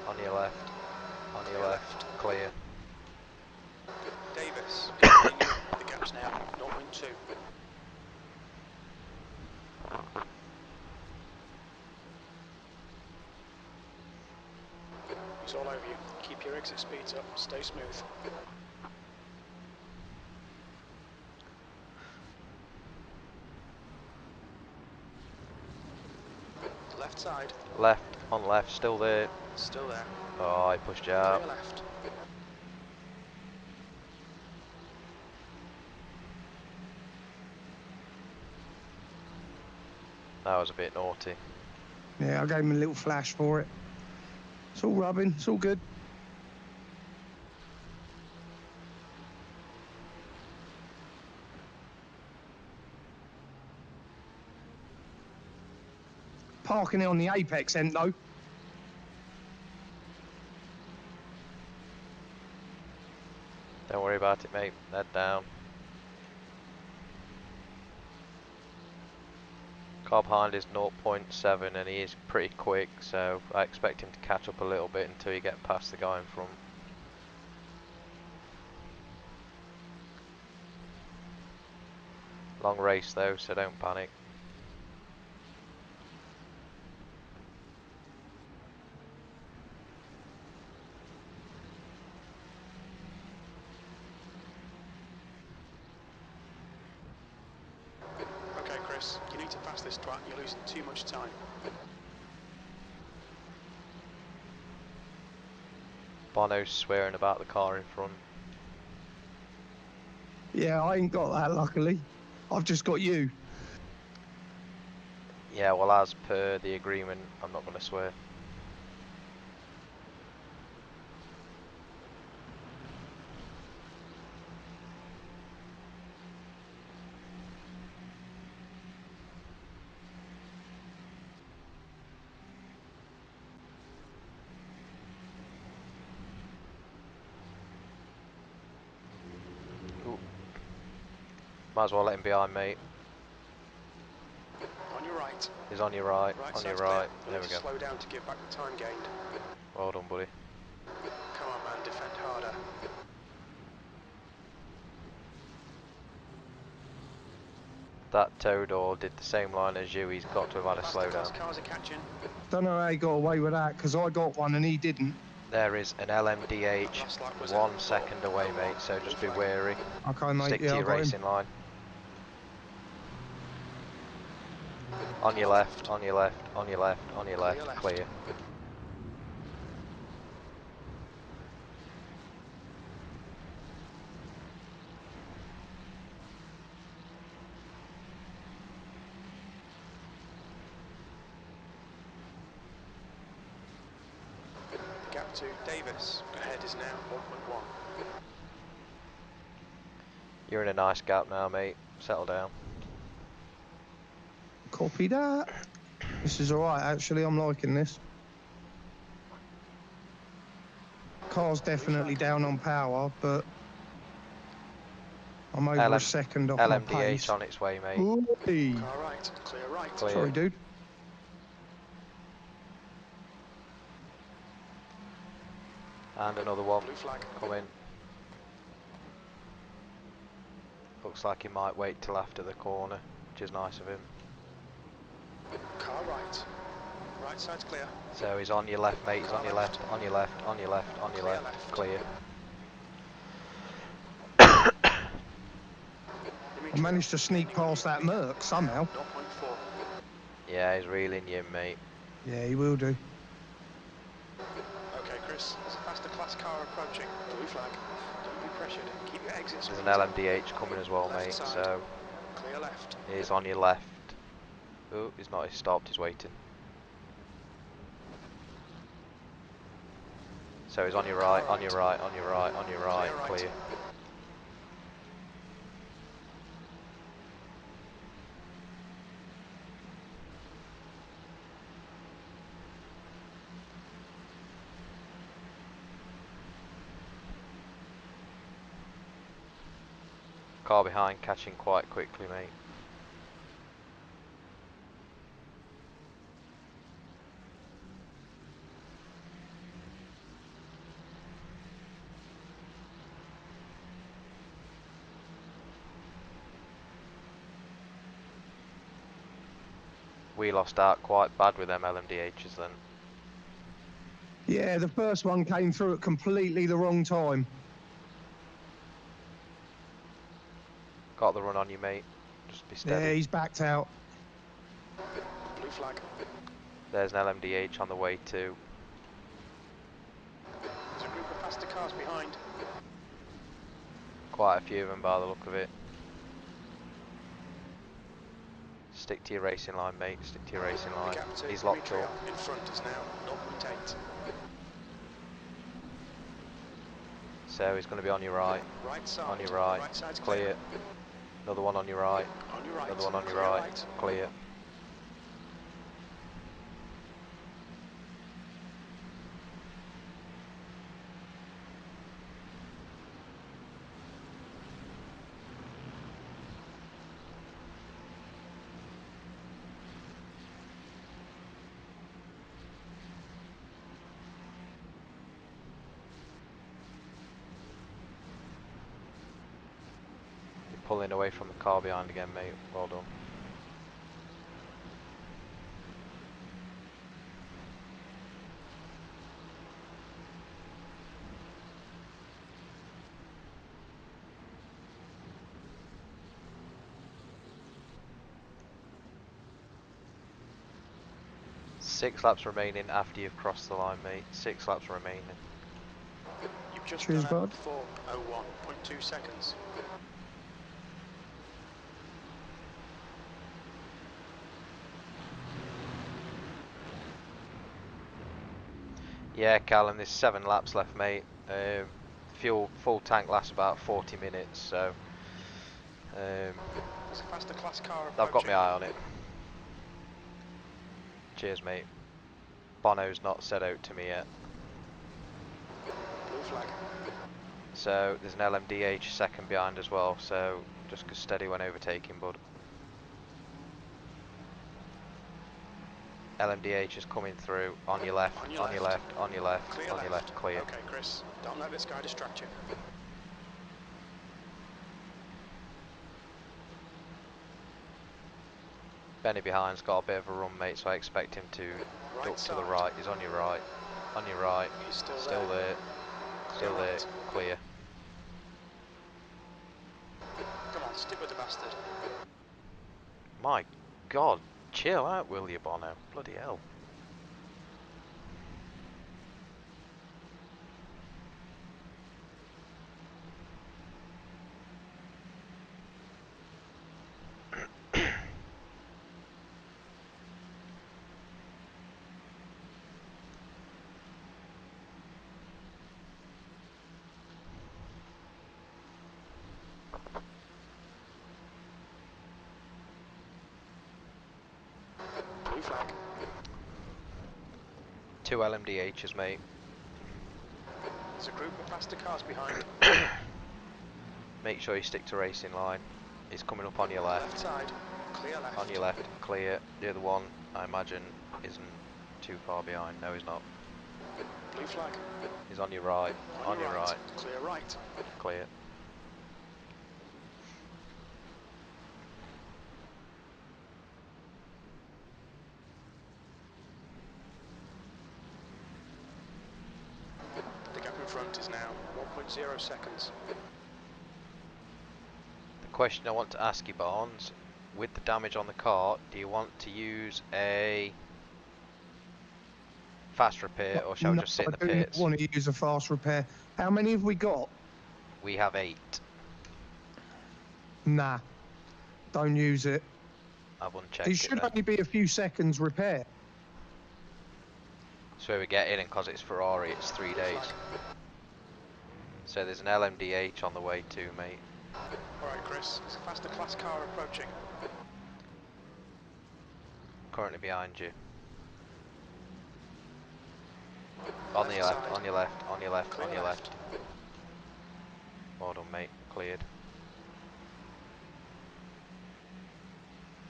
On your left. On your left. Clear. Davis. The gap's now 0.2. It's all over you. Keep your exit speeds up. Stay smooth. Left side. Left. On left. Still there. Still there. Oh, I pushed you out. Clear left. That was a bit naughty. Yeah, I gave him a little flash for it. It's all rubbing. It's all good. Parking it on the apex end though. Don't worry about it, mate. Head down. Car behind is 0.7 and he is pretty quick, so I expect him to catch up a little bit until you get past the guy in front. Long race though, so don't panic. Okay, Chris, you need to pass this track. You're losing too much time. Bono's swearing about the car in front. Yeah, I ain't got that luckily. I've just got you. Yeah, well, as per the agreement, I'm not going to swear. Might as well let him behind, mate. On your right. He's on your right, on your right. There we go. Slow down to give back the time gained. Well done, buddy. Come on, man, defend harder. That Todor did the same line as you. He's got to have had a slowdown. Cars are catching. Don't know how he got away with that because I got one and he didn't. There is an LMDH 1 second away, mate, so just be wary. Okay, mate. Stick yeah, to I your got him. racing line. On your left, on your left, on your left, on your left, clear. Gap to Davis. Ahead is now 1.1. You're in a nice gap now, mate. Settle down. Copy that. This is alright, actually. I'm liking this. Car's definitely down on power, but I'm over a second off my pace. LMDH on its way, mate. Ooh. Car right. Clear right. Clear. Sorry, dude. And another one Blue flag. coming. Looks like he might wait till after the corner, which is nice of him. Car right. Right side's clear. So he's on your left, mate. He's on your left, on your left, on your left, on your left. Clear. I managed to sneak past that Merc somehow. 0.4. Yeah, he's reeling you, mate. Yeah, he will do. Okay, Chris, there's a faster class car approaching. Blue flag. Don't be pressured. Keep your exits. There's an LMDH coming as well, Left mate. side. So Clear left. he's on your left. Oh, he's not. He's stopped. He's waiting. So he's on your right, on your right, on your right, on your right. Clear. Car behind catching quite quickly, mate. We lost out quite bad with them LMDHs then. Yeah, the first one came through at completely the wrong time. Got the run on you, mate. Just be steady. Yeah, he's backed out. Blue flag. There's an LMDH on the way too. There's a group of faster cars behind. Quite a few of them by the look of it. Stick to your racing line, mate. Stick to your racing line. He's locked up. In front is now 0.8. So he's going to be on your right. Right side. On your right. Right side's Clear. Another one on your right. On your right. Another one on your Clear right. Clear. Pulling away from the car behind again, mate. Well done. Six laps remaining after you've crossed the line, mate. 6 laps remaining. You've just Cheers, done bud. 4:01.2 seconds. Yeah, Callum, there's 7 laps left, mate. Full tank lasts about 40 minutes, so There's a faster class car I've got approaching. my eye on it. Cheers, mate. Bono's not set out to me yet. Blue flag. So there's an LMDH second behind as well, so just go steady when overtaking, bud. LMDH is coming through on your left, on your left, on your left, Clear on your left, clear. Okay, Chris, don't let this guy distract you. Benny behind's got a bit of a run, mate, so I expect him to duck to the right. He's on your right, on your right, He's still still there, still there, right. clear. Come on, stick with the bastard. My God, chill out, will you, Bono? Bloody hell. Blue flag. 2 LMDHs, mate. There's a group of faster cars behind. Make sure you stick to racing line. He's coming up on your left. Left side. Clear left. On your left, clear. The other one, I imagine, isn't too far behind. No, he's not. Blue flag. He's on your right. On your right. Clear right. Clear. The gap in front is now 1.0 seconds. The question I want to ask you, Barnes, with the damage on the car, do you want to use a fast repair or shall we No, just sit in the I do not pits? want to use a fast repair. How many have we got? We have 8. Nah, don't use it. I've unchecked It it should then. only be a few seconds repair. So we get in, and because it's Ferrari, it's 3 days. So there's an LMDH on the way too, mate. Alright, Chris. It's a faster class car approaching. Currently behind you. On your left, on your left, on your left, on your left. Well done, mate. Cleared.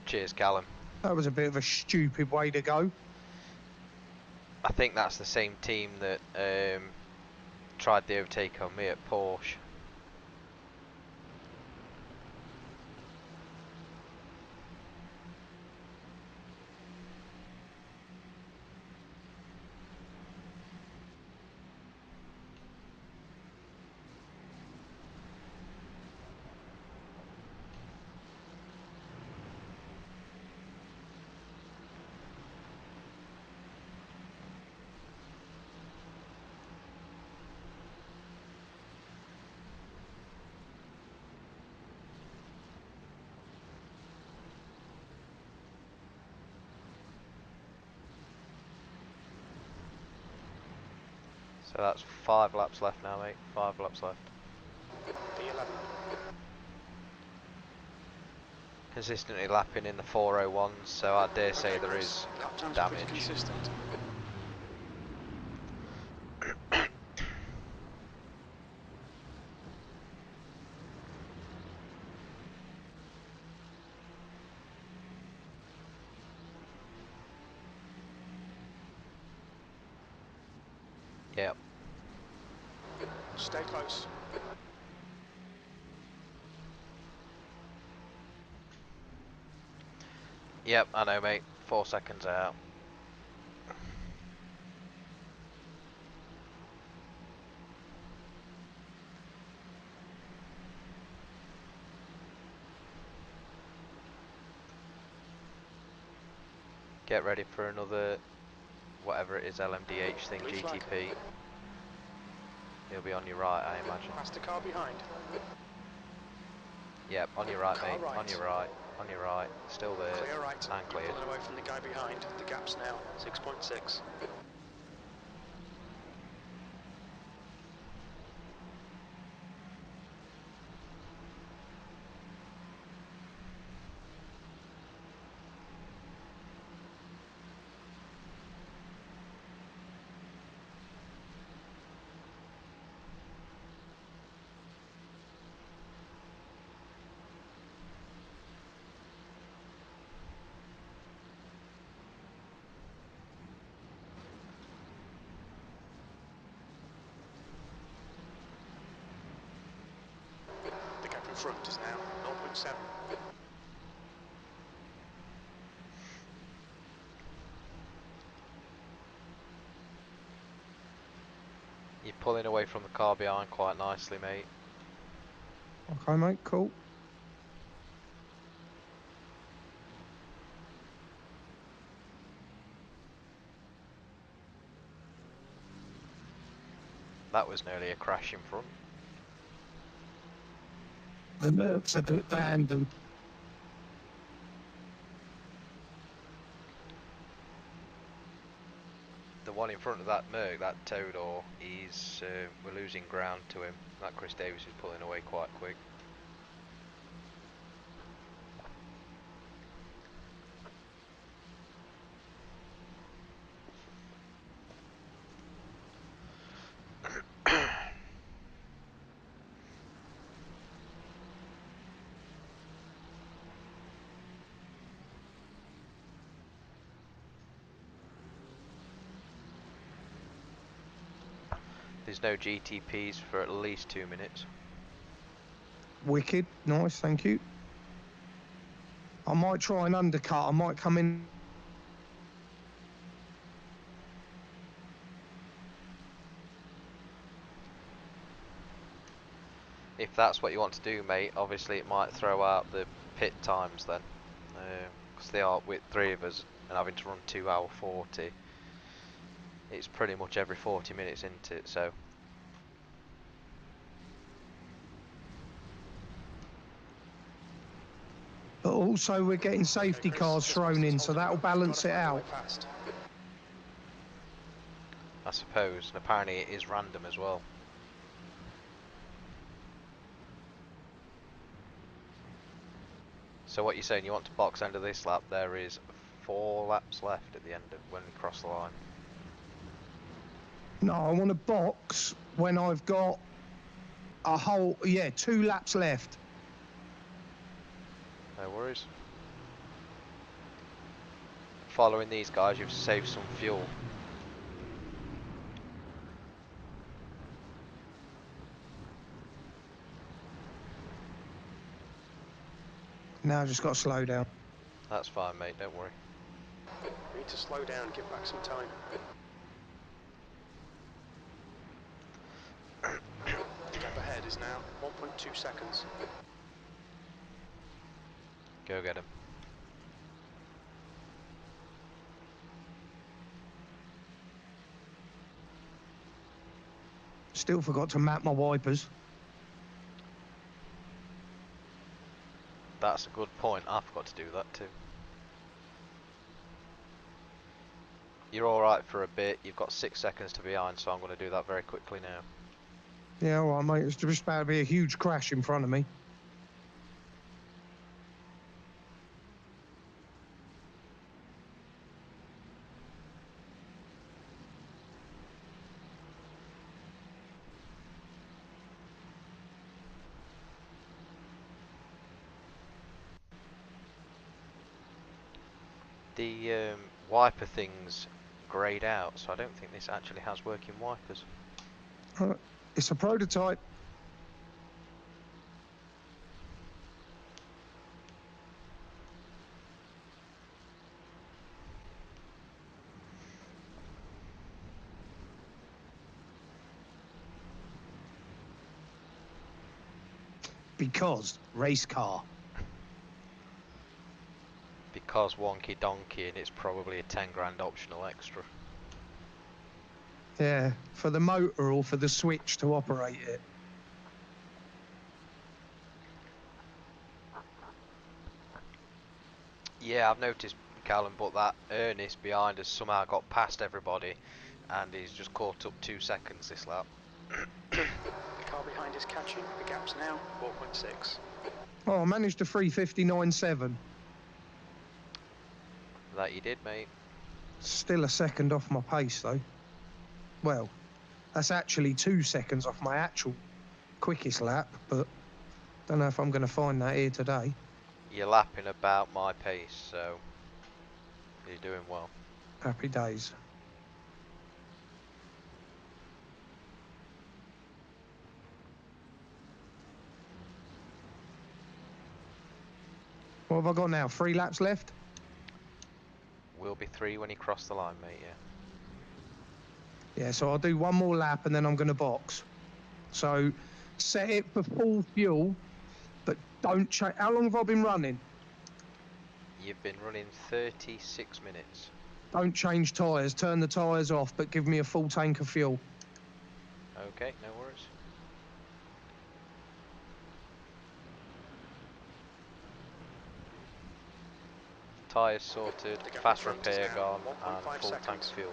Cheers, Callum. That was a bit of a stupid way to go. I think that's the same team that tried the overtake on me at Porsche. So that's 5 laps left now, mate. 5 laps left. P11. Consistently lapping in the 401s, so I dare say there is Lap times damage. pretty consistent. Yep. Stay close. Yep, I know, mate. 4 seconds out. Get ready for another, whatever it is, LMDH thing, Blue flag. GTP. He'll be on your right, I imagine. Faster car behind. Yep, on your right, Car mate. right. On your right. On your right. Still there. Clear right. And cleared. Pulling away from the guy behind. The gap's now 6.6. The gap in front is now 0.7. You're pulling away from the car behind quite nicely, mate. Okay, mate, cool. That was nearly a crash in front. The nerves a bit random. The one in front of that Merc, that Todor, he's we're losing ground to him. That Chris Davis is pulling away quite quick. There's no GTPs for at least 2 minutes. Wicked, nice, thank you. I might try and undercut. I might come in. If that's what you want to do, mate, obviously it might throw out the pit times then. Because they are with 3 of us and having to run 2 hour 40. It's pretty much every 40 minutes into it, so. But also we're getting safety cars thrown in, so that'll balance it out. I suppose, and apparently it is random as well. So what you're saying, you want to box under this lap? There is 4 laps left at the end of when we cross the line. No, I want to box when I've got a whole, 2 laps left. No worries. Following these guys, you've saved some fuel. Now I've just got to slow down. That's fine, mate, don't worry. We need to slow down, give back some time. Gap ahead is now 1.2 seconds. Go get him. Still forgot to map my wipers. That's a good point. I forgot to do that too. You're alright for a bit. You've got 6 seconds to behind, so I'm going to do that very quickly now. Yeah, all right, mate. It's just about to be a huge crash in front of me. The wiper thing's greyed out, so I don't think this actually has working wipers. It's a prototype. Because race car. Because wonky donkey, and it's probably a 10 grand optional extra. Yeah, for the motor or for the switch to operate it. Yeah, I've noticed, Callum, but that Ernest behind us somehow got past everybody, and he's just caught up 2 seconds this lap. The car behind is catching. The gap's now 4.6. Oh, I managed a 3:59.7. That you did, mate. Still a second off my pace, though. Well, that's actually 2 seconds off my actual quickest lap, but don't know if I'm going to find that here today. You're lapping about my pace, so you're doing well. Happy days. What have I got now? 3 laps left? Will be 3 when you cross the line, mate, yeah. Yeah, so I'll do 1 more lap and then I'm going to box. So set it for full fuel, but don't change. How long have I been running? You've been running 36 minutes. Don't change tyres. Turn the tyres off, but give me a full tank of fuel. Okay, no worries. Tyres sorted, fast repair gone, and full tank of fuel.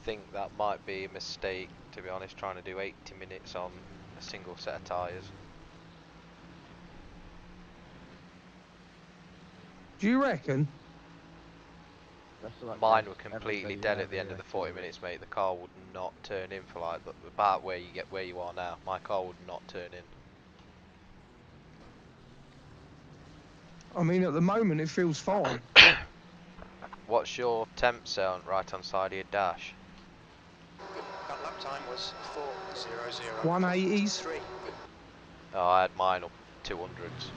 Think that might be a mistake, to be honest, trying to do 80 minutes on a single set of tyres. Do you reckon? Mine were completely dead at the end of the 40 minutes, mate. The car would not turn in for like about where you are now. My car would not turn in. I mean, at the moment it feels fine. What's your temp zone right hand side of your dash? That lap time was 4:00. 180s. Oh, I had mine up 200s.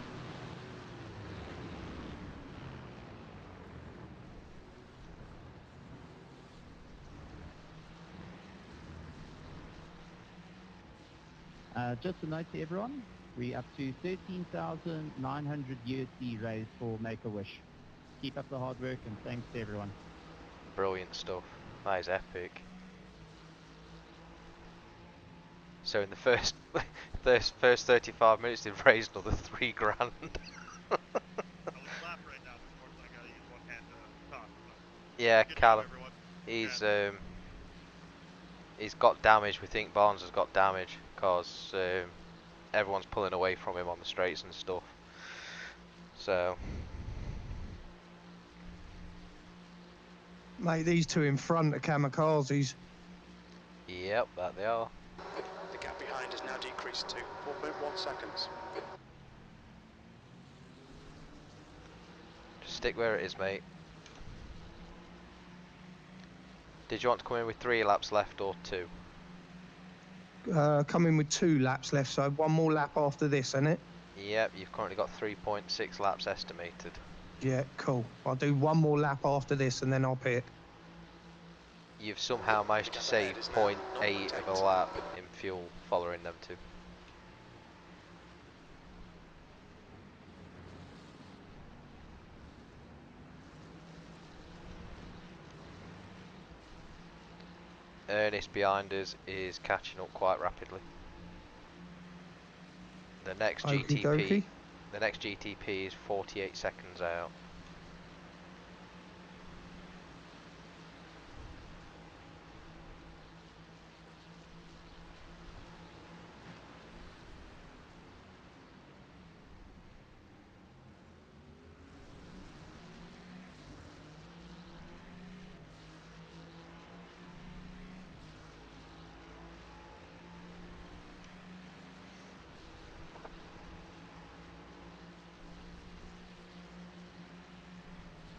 Just a note to everyone, we're up to 13,900 USD raised for Make-A-Wish. Keep up the hard work and thanks to everyone. Brilliant stuff. That is epic. So in the first 35 minutes they've raised another 3 grand. Yeah, Callum. He's got damage. We think Barnes has got damage because everyone's pulling away from him on the straights and stuff. So Mate, these two in front are kamikazes. yep, that they are. The gap behind has now decreased to 4.1 seconds. Just stick where it is, mate. Did you want to come in with 3 laps left or 2? Coming with 2 laps left, so 1 more lap after this, isn't it? Yep, you've currently got 3.6 laps estimated. Yeah, cool. I'll do 1 more lap after this and then I'll pit. You've somehow managed to save 0.8 of a lap in fuel following them two. Ernest behind us is catching up quite rapidly. The next GTP is 48 seconds out.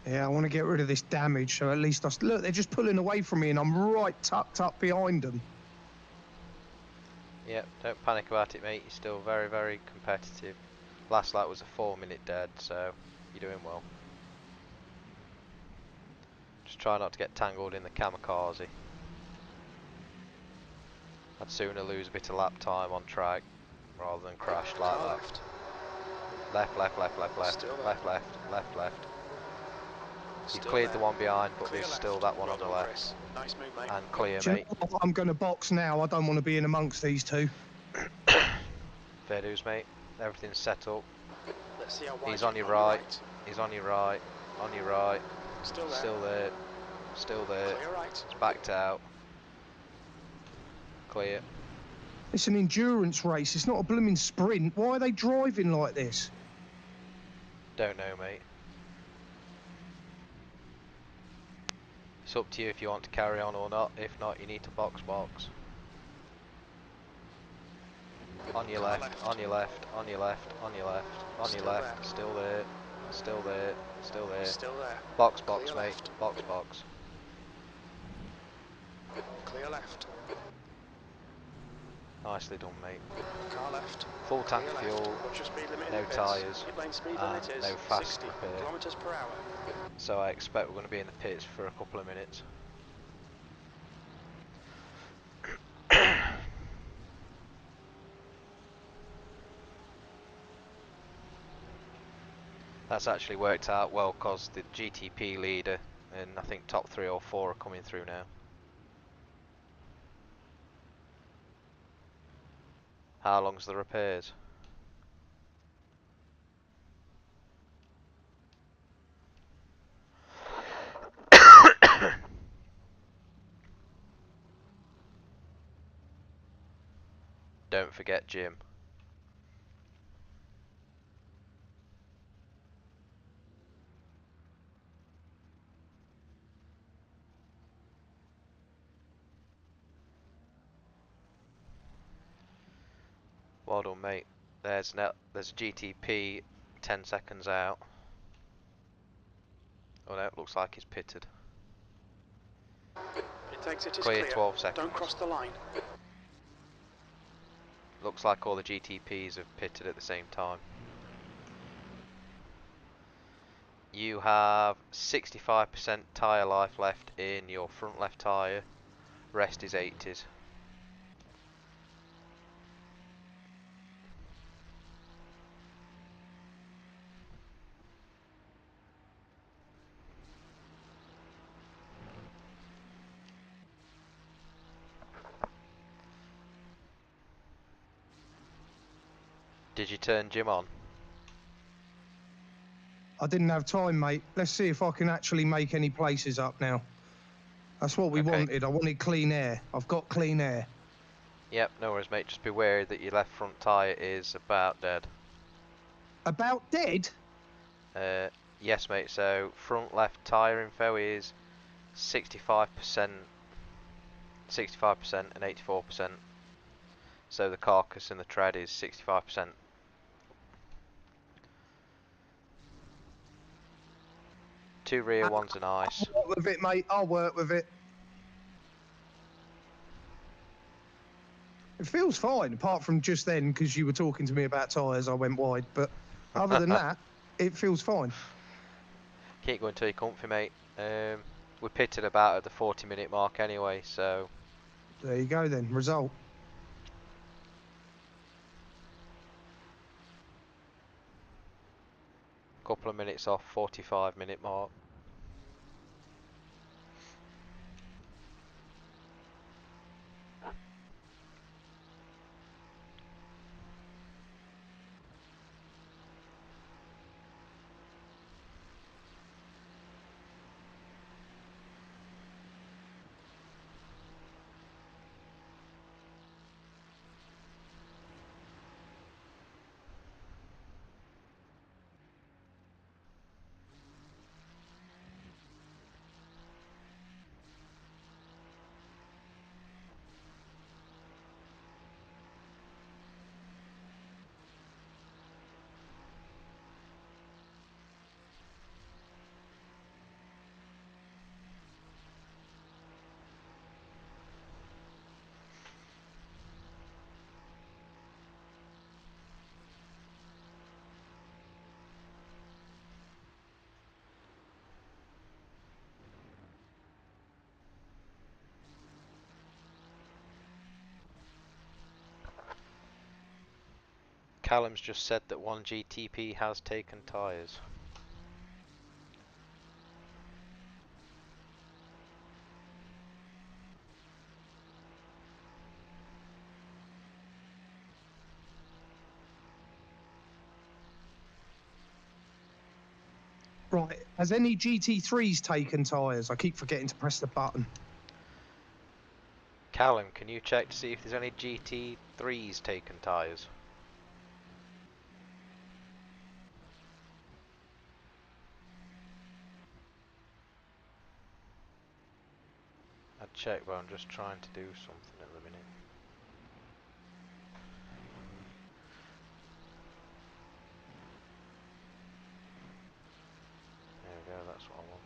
Yeah, I want to get rid of this damage, so at least look, they're just pulling away from me and I'm right tucked up behind them. Yep, don't panic about it, mate. You're still very, very competitive. Last lap was a 4-minute dead, so you're doing well. Just try not to get tangled in the kamikaze. I'd sooner lose a bit of lap time on track rather than crash like that. Left, left, left, left, left, left, left, left, left. You've cleared the one behind, but there's still that one on the left. Nice move, mate. And clear, Do you mate. know what? I'm going to box now. I don't want to be in amongst these two. Fair dues, mate. Everything's set up. Let's see how wide He's on your right. He's on your right. On your right. Still there. Still there. Still there. Clear right. It's backed out. Clear. It's an endurance race. It's not a blooming sprint. Why are they driving like this? Don't know, mate. It's up to you if you want to carry on or not. If not, you need to box. On your left, on your left, on your left, on your left, on your left. Still there. Still there. Still there. Still there. Box, Clear mate. left. Box. Clear left. Nicely done, mate. Car left. Full tank of Clear left. fuel, What's your speed limit in no the pits? tyres, Pit lane speed and limit is no fast 60 repair. kilometers per hour. So I expect we're going to be in the pits for a couple of minutes. That's actually worked out well because the GTP leader and I think top 3 or 4 are coming through now. How long's the repairs? Don't forget Jim. Well done, mate. There's a GTP 10 seconds out. Oh no, it looks like he's pitted. Pit exit is Clear, clear. 12 seconds. Don't cross the line. Looks like all the GTPs have pitted at the same time. You have 65% tyre life left in your front left tyre. Rest is 80s. Did you turn Jim on? I didn't have time, mate. Let's see if I can actually make any places up now. That's what we wanted. I wanted clean air. I've got clean air. Yep, no worries, mate. Just be wary that your left front tyre is about dead. About dead? Yes, mate. So front left tyre info is 65%, 65% and 84%. So the carcass and the tread is 65%. Two rear ones are nice. I'll work with it, mate. I'll work with it. It feels fine, apart from just then, because you were talking to me about tyres, I went wide. But other than that, it feels fine. Keep going till you're comfy, mate. We pitted about at the 40-minute mark anyway, so... There you go then, result. Couple of minutes off, 45-minute mark. Callum's just said that one GTP has taken tyres. Right, has any GT3s taken tyres? I keep forgetting to press the button. Callum, can you check to see if there's any GT3s taken tyres? I'd check, but I'm just trying to do something at the minute. There we go, that's what I want.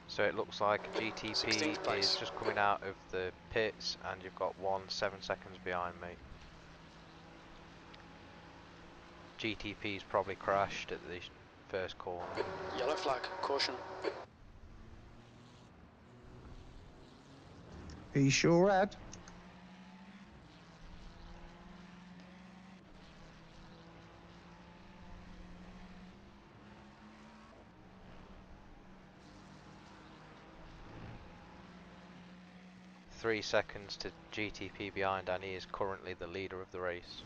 So it looks like a GTP is just coming out of the pits and you've got 7 seconds behind, mate. GTP's probably crashed at the first corner. Yellow flag, caution. Are you sure, Ad? Three seconds to GTP behind, and he is currently the leader of the race.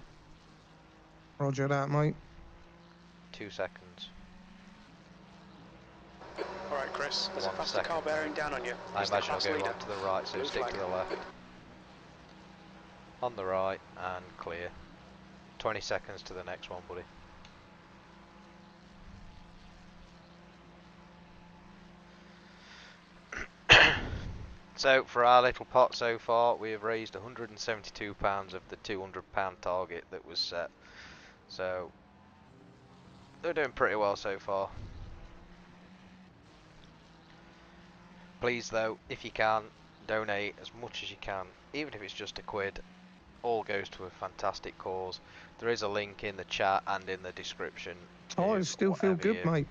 Roger that, mate. 2 seconds. Alright, Chris, there's 1 a faster second. car bearing down on you. I Who's the imagine I'll fast go leader? on to the right, so Blue stick flag. to the left. On the right, and clear. 20 seconds to the next one, buddy. So for our little pot so far, we have raised £172 of the £200 target that was set. So they're doing pretty well so far. Please though, if you can, donate as much as you can, even if it's just £1. All goes to a fantastic cause. There is a link in the chat and in the description. Tyres still feel good, mate.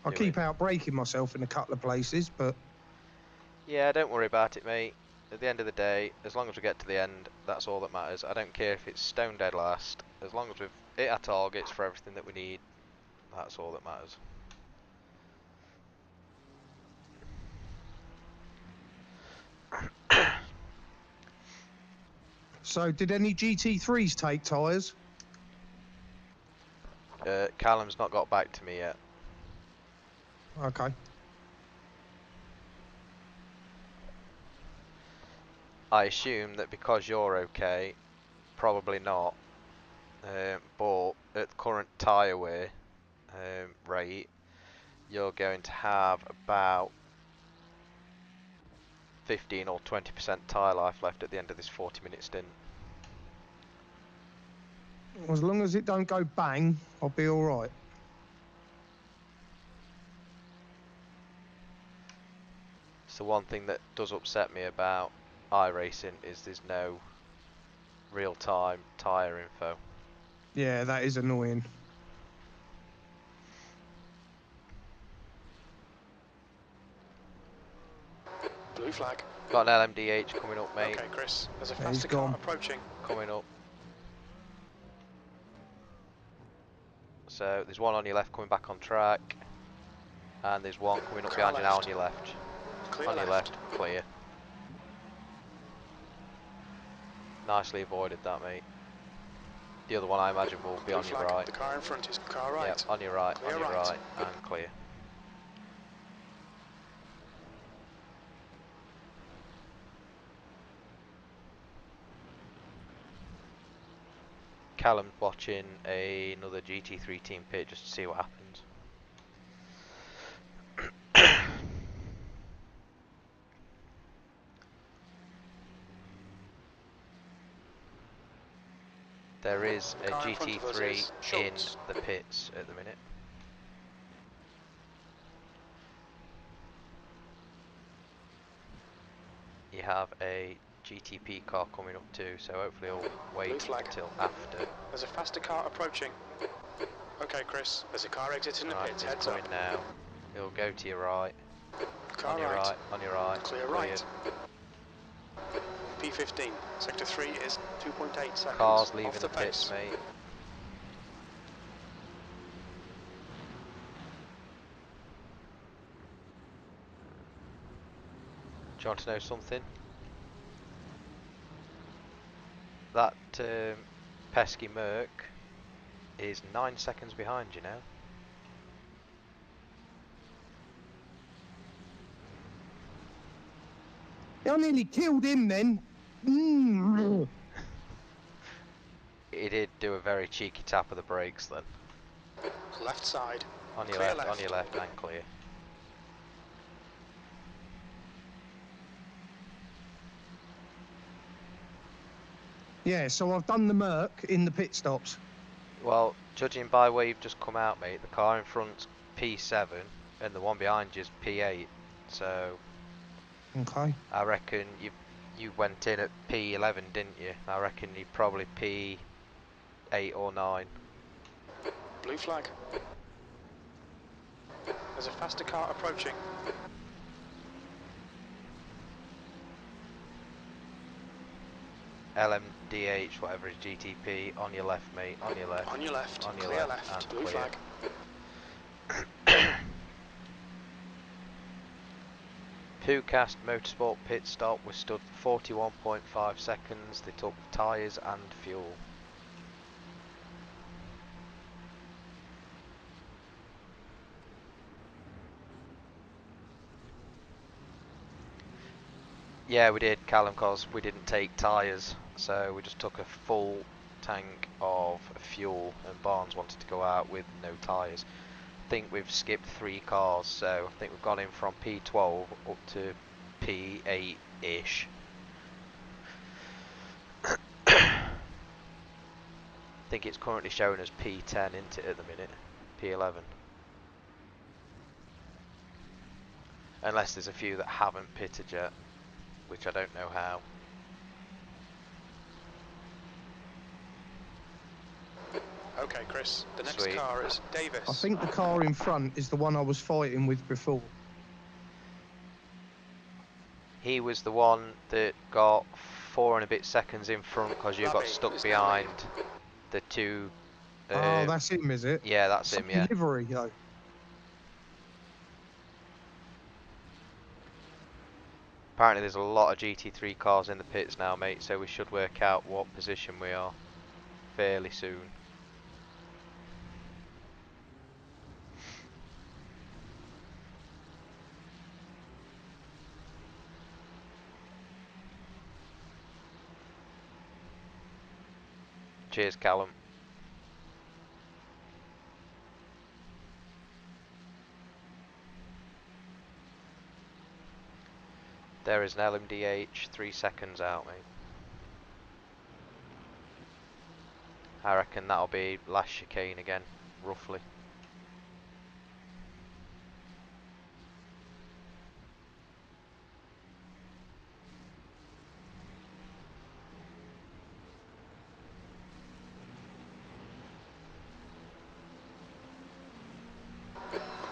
I keep out breaking myself in a couple of places, but yeah, don't worry about it, mate. At the end of the day, as long as we get to the end, that's all that matters. I don't care if it's stone dead last. As long as we've hit our targets for everything that we need, that's all that matters. So, did any GT3s take tyres? Callum's not got back to me yet. Okay. I assume that because you're okay, probably not. But at the current tyre wear rate, you're going to have about 15 or 20% tyre life left at the end of this 40-minute stint. As long as it don't go bang, I'll be all right. So one thing that does upset me about iRacing is there's no real-time tyre info. Yeah, that is annoying. Blue flag. Got an LMDH coming up, mate. Okay, Chris. There's a faster car approaching. Coming up. So there's one on your left coming back on track, and there's one coming up behind you now on your left. Clear on your left, clear. Nicely avoided that, mate. The other one I imagine will be on your right. The car in front is car right. Yep, on your right, Clear on your right. right, and clear. Callum's watching another GT3 team pit just to see what happens. There is a GT3 in the pits at the minute. You have a GTP car coming up too, so hopefully he'll wait until after. There's a faster car approaching. Okay, Chris. There's a car exiting the pits. Heads coming up. now. He'll go to your right. Car on your right. On your right. Clear right. P15. Sector 3 is 2.8 seconds. Cars leaving off the pits, pace. mate. Do you want to know something? That pesky Merc is 9 seconds behind you now. I nearly killed him then. He did do a very cheeky tap of the brakes then. Left side. On your Clear left, on your left, and clear. Yeah, so I've done the Merc in the pit stops. Well, judging by where you've just come out, mate, the car in front's P7 and the one behind you's P8. So, okay. I reckon you went in at P11, didn't you? I reckon you probably P8 or 9. Blue flag. There's a faster car approaching. LMDH, whatever is GTP, on your left, mate. On your left. On your left. On your Clear left. left. And Blue clear. flag. Poohcast Motorsport pit stop was stood for 41.5 seconds. They took tyres and fuel. Yeah, we did, Callum, because we didn't take tyres, so we just took a full tank of fuel, and Barnes wanted to go out with no tyres. I think we've skipped 3 cars, so I think we've gone in from P12 up to P8-ish. I think it's currently showing as P10 isn't it at the minute, P11. Unless there's a few that haven't pitted yet, which I don't know how. Okay, Chris, the next Sweet. car is Davis. I think the car in front is the one I was fighting with before. He was the one that got 4 and a bit seconds in front because you got Robbie stuck is behind now the two. Oh, that's him, is it? Yeah, that's him. Yeah. Livery, though. Apparently there's a lot of GT3 cars in the pits now, mate, so we should work out what position we are fairly soon. Cheers, Callum. There is an LMDH 3 seconds out, mate. I reckon that'll be last chicane again, roughly.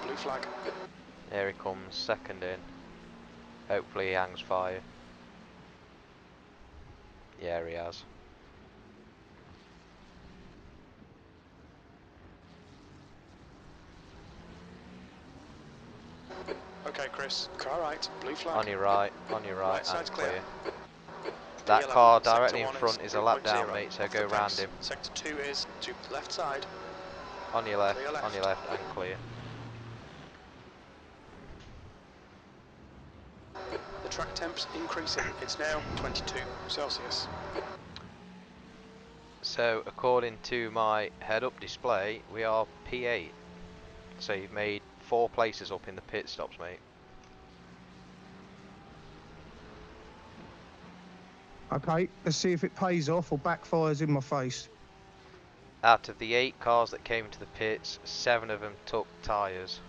Blue flag. There he comes, second in. Hopefully he hangs fire. Yeah, he has. Okay, Chris, car right, blue flag. On your right, Right side's and clear. clear. That P11, car sector directly in 1 front is a lap down, mate, so off go the round pace. him. Sector 2 is to left side. On your left, Clear left. on your left, and clear. The track temp's increasing. It's now 22 Celsius. So, according to my head-up display, we are P8. So you've made 4 places up in the pit stops, mate. Okay, let's see if it pays off or backfires in my face. Out of the 8 cars that came to the pits, 7 of them took tyres.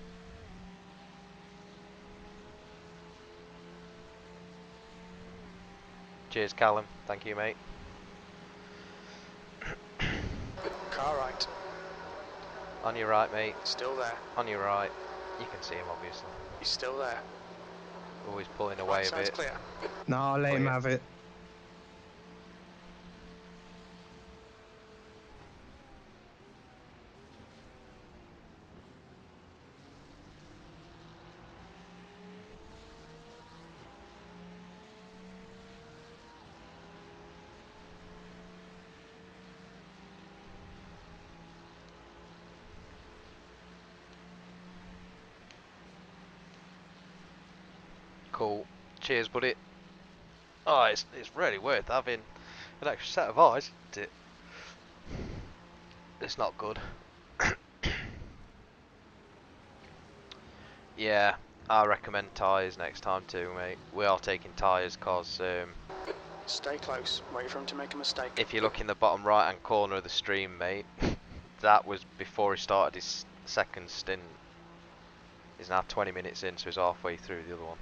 Cheers, Callum. Thank you, mate. Car right. On your right, mate. Still there. On your right. You can see him, obviously. He's still there. Always pulling away Right a side's bit. clear. No, I'll let him have it. Cool. Cheers, buddy. Oh, it's really worth having an extra set of eyes, isn't it? It's not good. Yeah, I recommend tyres next time too, mate. We are taking tyres because Stay close. Wait for him to make a mistake. if you look in the bottom right hand corner of the stream, mate, that was before he started his second stint. He's now 20 minutes in, so he's halfway through the other one.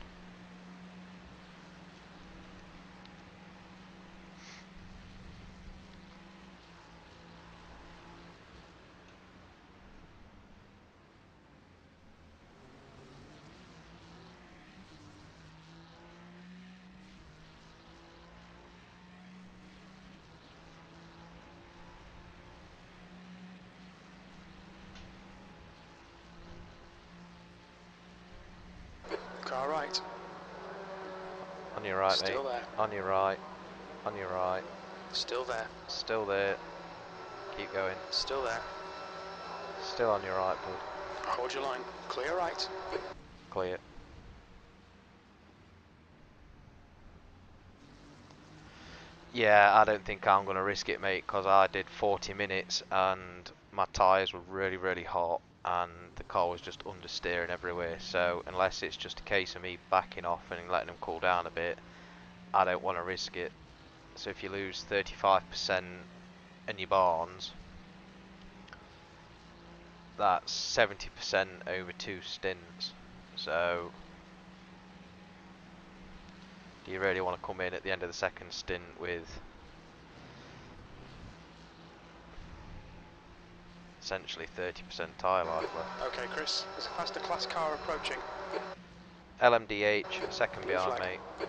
Car right. On your right, Still mate. there. On your right. On your right. Still there. Still there. Keep going. Still there. Still on your right, bud. Hold your line. Clear right. Clear. Yeah, I don't think I'm going to risk it, mate, because I did 40 minutes and my tyres were really, really hot. and the car was just understeering everywhere. So unless it's just a case of me backing off and letting them cool down a bit, I don't want to risk it. So if you lose 35% in your barns, that's 70% over 2 stints. So do you really want to come in at the end of the second stint with essentially 30% tyre life left? Okay, Chris, there's a faster class car approaching. LMDH, second Blue behind, flag. mate.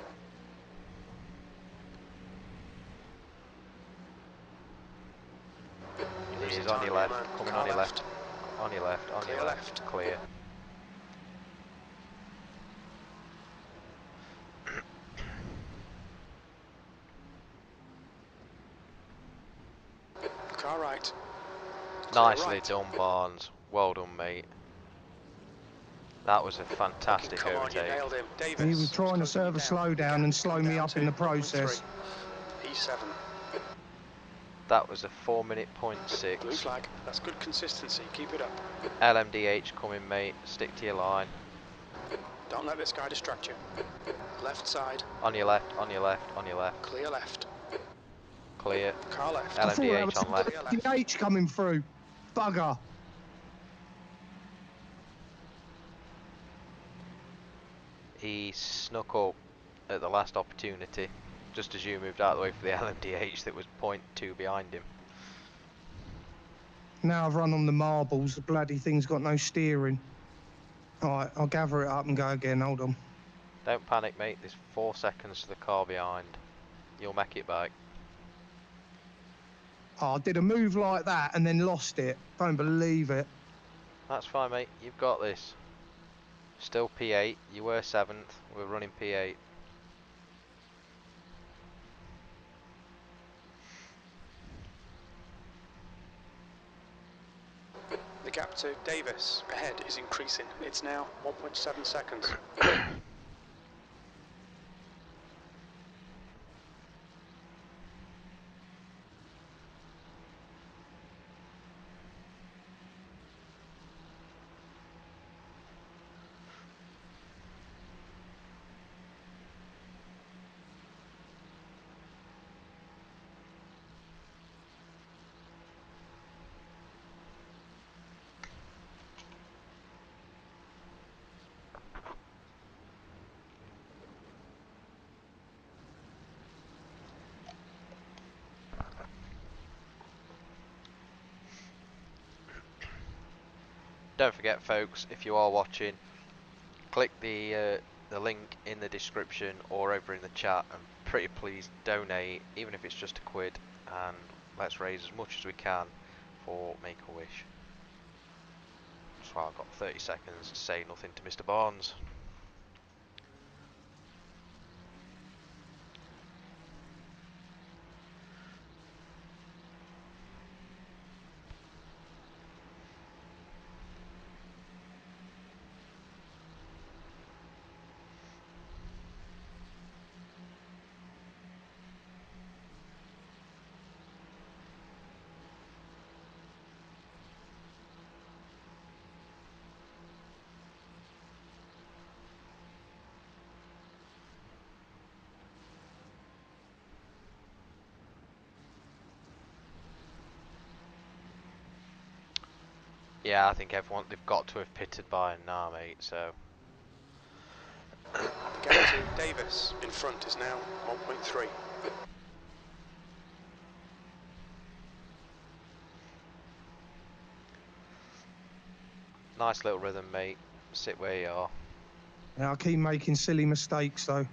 He's on your left, coming on your left. On your left, on your left. Clear. Car right. Nicely done, Barnes. Well done, mate. That was a fantastic Come on, you overtake. nailed him. Davis. He was trying to serve a slowdown and slow me up in the process. P7. That was a 4-minute point 6. Blue flag. That's good consistency. Keep it up. LMDH coming, mate. Stick to your line. Don't let this guy distract you. Left side. On your left, on your left, on your left. Clear left. Clear. Car left. LMDH on left. LMDH coming through. Bugger. He snuck up at the last opportunity, just as you moved out of the way for the LMDH that was 0.2 behind him. Now I've run on the marbles. The bloody thing's got no steering. Alright, I'll gather it up and go again. Hold on. Don't panic, mate. There's 4 seconds to the car behind. You'll make it back. Oh, I did a move like that and then lost it. Don't believe it. That's fine, mate. You've got this. Still P8. You were 7th. We're running P8. The gap to Davis ahead is increasing. It's now 1.7 seconds. Don't forget, folks, if you are watching, click the link in the description or over in the chat, and pretty please donate, even if it's just £1, and let's raise as much as we can for Make-A-Wish. So I've got 30 seconds to say nothing to Mr. Barnes. Yeah, I think everyone, they've got to have pitted by now, mate, so. The gap to Davis in front is now 1.3. Nice little rhythm, mate. Sit where you are. Yeah, I keep making silly mistakes though.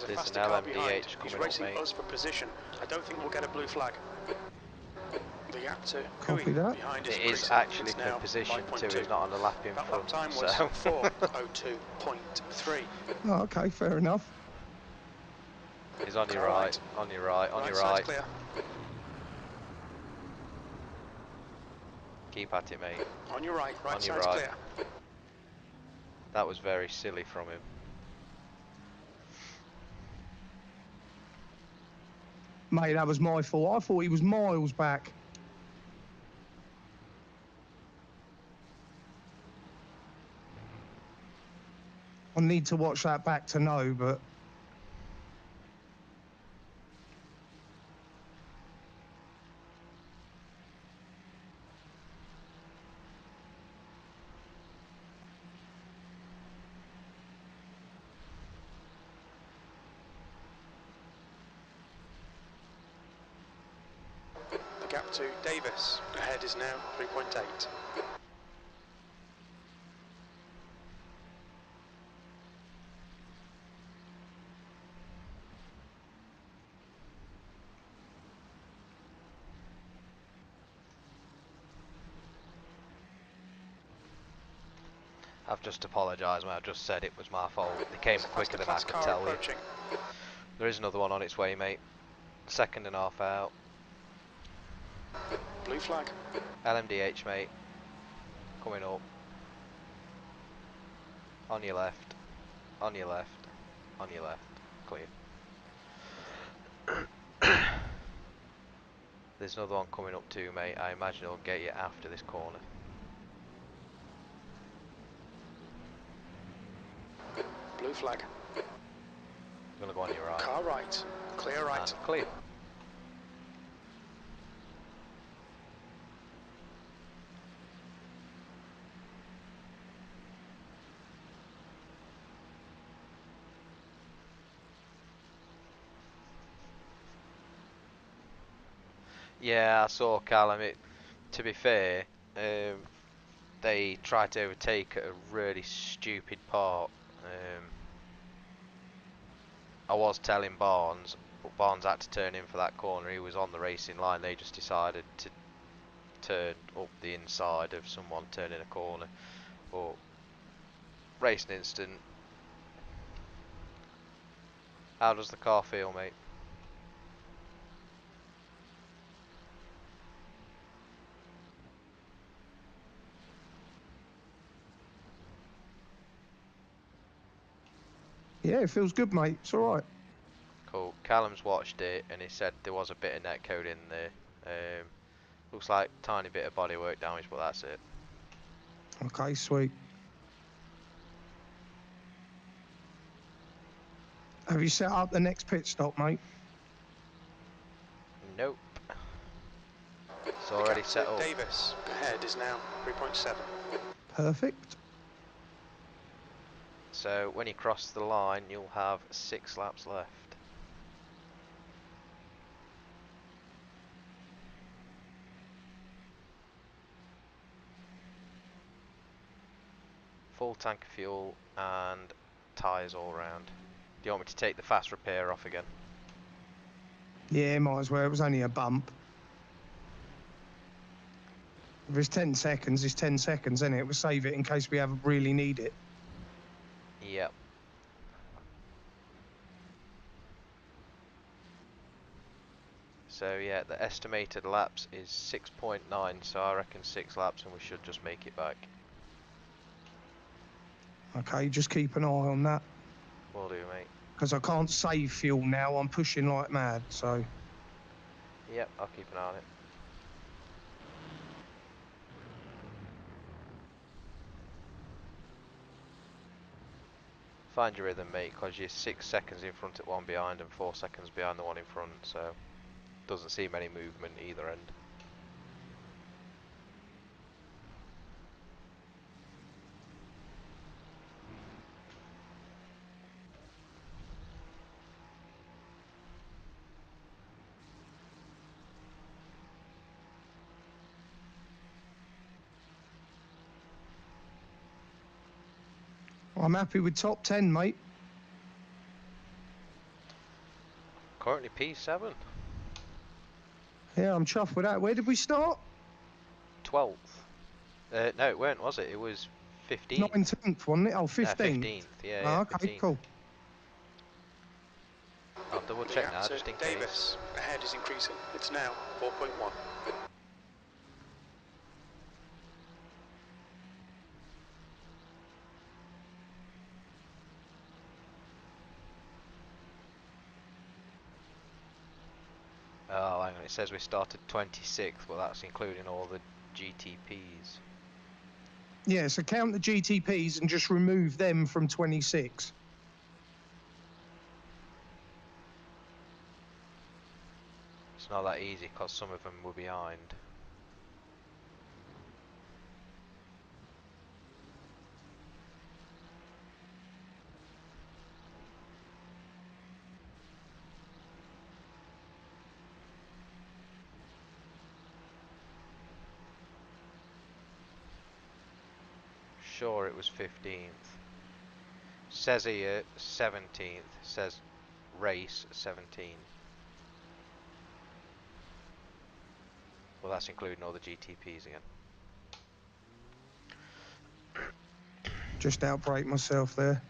There's an faster car behind. LMDH He's coming up, racing mate. us for position. I don't think we'll get a blue flag. The gap to Copy Cooey that. behind It is increasing. actually It's for now position 5.2. too. He's not on the lap in That front. lap time was So 4:02.3. Oh, okay, fair enough. he's on your Car right, right. on your right, on Right your side's right. clear. Keep at it, mate. On your right. Right On your side's right. clear. That was very silly from him. Mate, that was my fault. I thought he was miles back. I need to watch that back to know, but... The gap to Davis ahead is now 3.8. I've just apologised, mate. I just said it was my fault. It came quicker than I Fast could car tell you. approaching. There is another one on its way, mate. Second and a half out. Blue flag. LMDH, mate. Coming up. On your left. On your left. On your left. Clear. There's another one coming up too, mate. I imagine it'll get you after this corner. Blue flag. I'm gonna go on your right. Car right. Clear right. And clear. Yeah, I saw Callum. To be fair, they tried to overtake at a really stupid part. I was telling Barnes, but Barnes had to turn in for that corner. He was on the racing line. They just decided to turn up the inside of someone turning a corner. But racing instant. How does the car feel, mate? Yeah, it feels good, mate. It's all right. Cool. Callum's watched it and he said there was a bit of netcode in there. Looks like tiny bit of bodywork damage, but that's it. Okay, sweet. Have you set up the next pit stop, mate? Nope. It's already set up. Davis ahead is now 3.7. Perfect. So when you cross the line, you'll have 6 laps left. Full tank of fuel and tyres all round. Do you want me to take the fast repair off again? Yeah, might as well. It was only a bump. If it's 10 seconds, it's 10 seconds, isn't it? We'll save it in case we haven't really need it. Yep. So yeah, the estimated laps is 6.9, so I reckon 6 laps and we should just make it back. Okay, just keep an eye on that. Will do, mate. Because I can't save fuel now. I'm pushing like mad, so... Yep, I'll keep an eye on it. Find your rhythm, mate, because you're 6 seconds in front at one behind and 4 seconds behind the one in front, so doesn't seem any movement either end. I'm happy with top 10, mate. currently P7. Yeah, I'm chuffed with that. Where did we start? 12th. No, it weren't, was it? It was 15th. 19th, wasn't it? Oh, 15th. 15th, yeah. Oh, okay, 15th. cool. I'll double The check gap now, to just in Davis ahead is increasing. It's now 4.1. Oh, hang on, it says we started 26th, well that's including all the GTPs. Yeah, so count the GTPs and just remove them from 26. It's not that easy because some of them were behind. Sure, it was 15th. Says here 17th. Says race 17. Well, that's including all the GTPs again. Just outbreak myself there.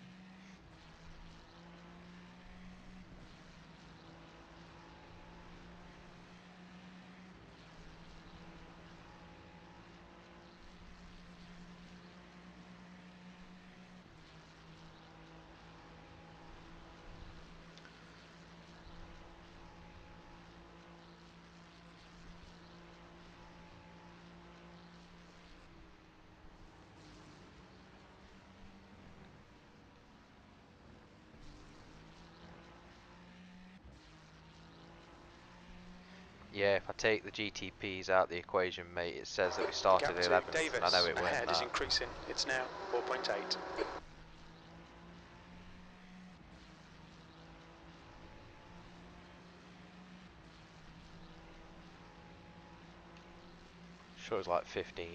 Yeah, if I take the GTPs out the equation, mate, it says that we started Gap at to 11th, Davis and I know it weren't ahead is that. increasing. It's now 4.8. Sure, it was like 15th.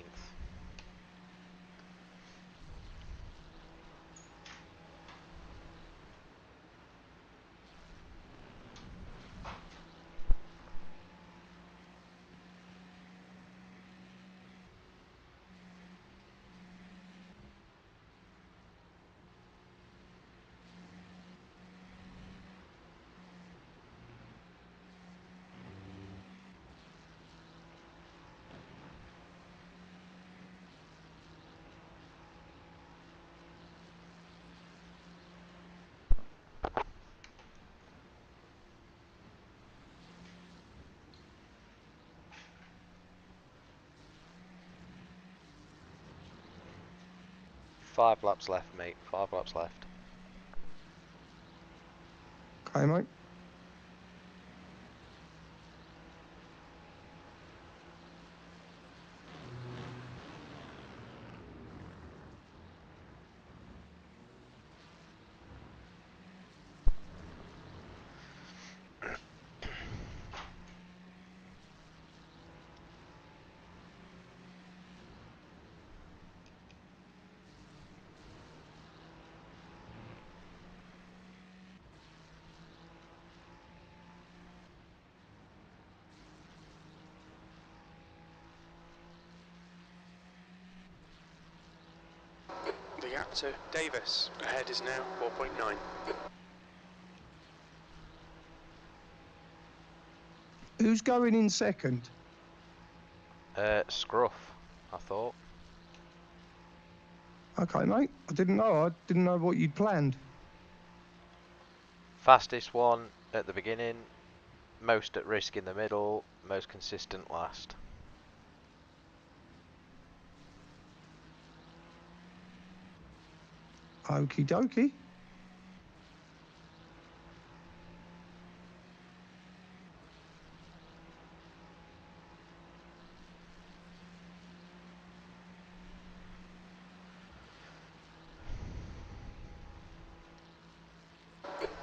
Five laps left, mate. 5 laps left. Okay, mate. The gap to Davis ahead is now 4.9. Who's going in second? Scruff, I thought. Okay, mate. I didn't know. I didn't know what you'd planned. Fastest one at the beginning, most at risk in the middle, most consistent last. Okie dokie.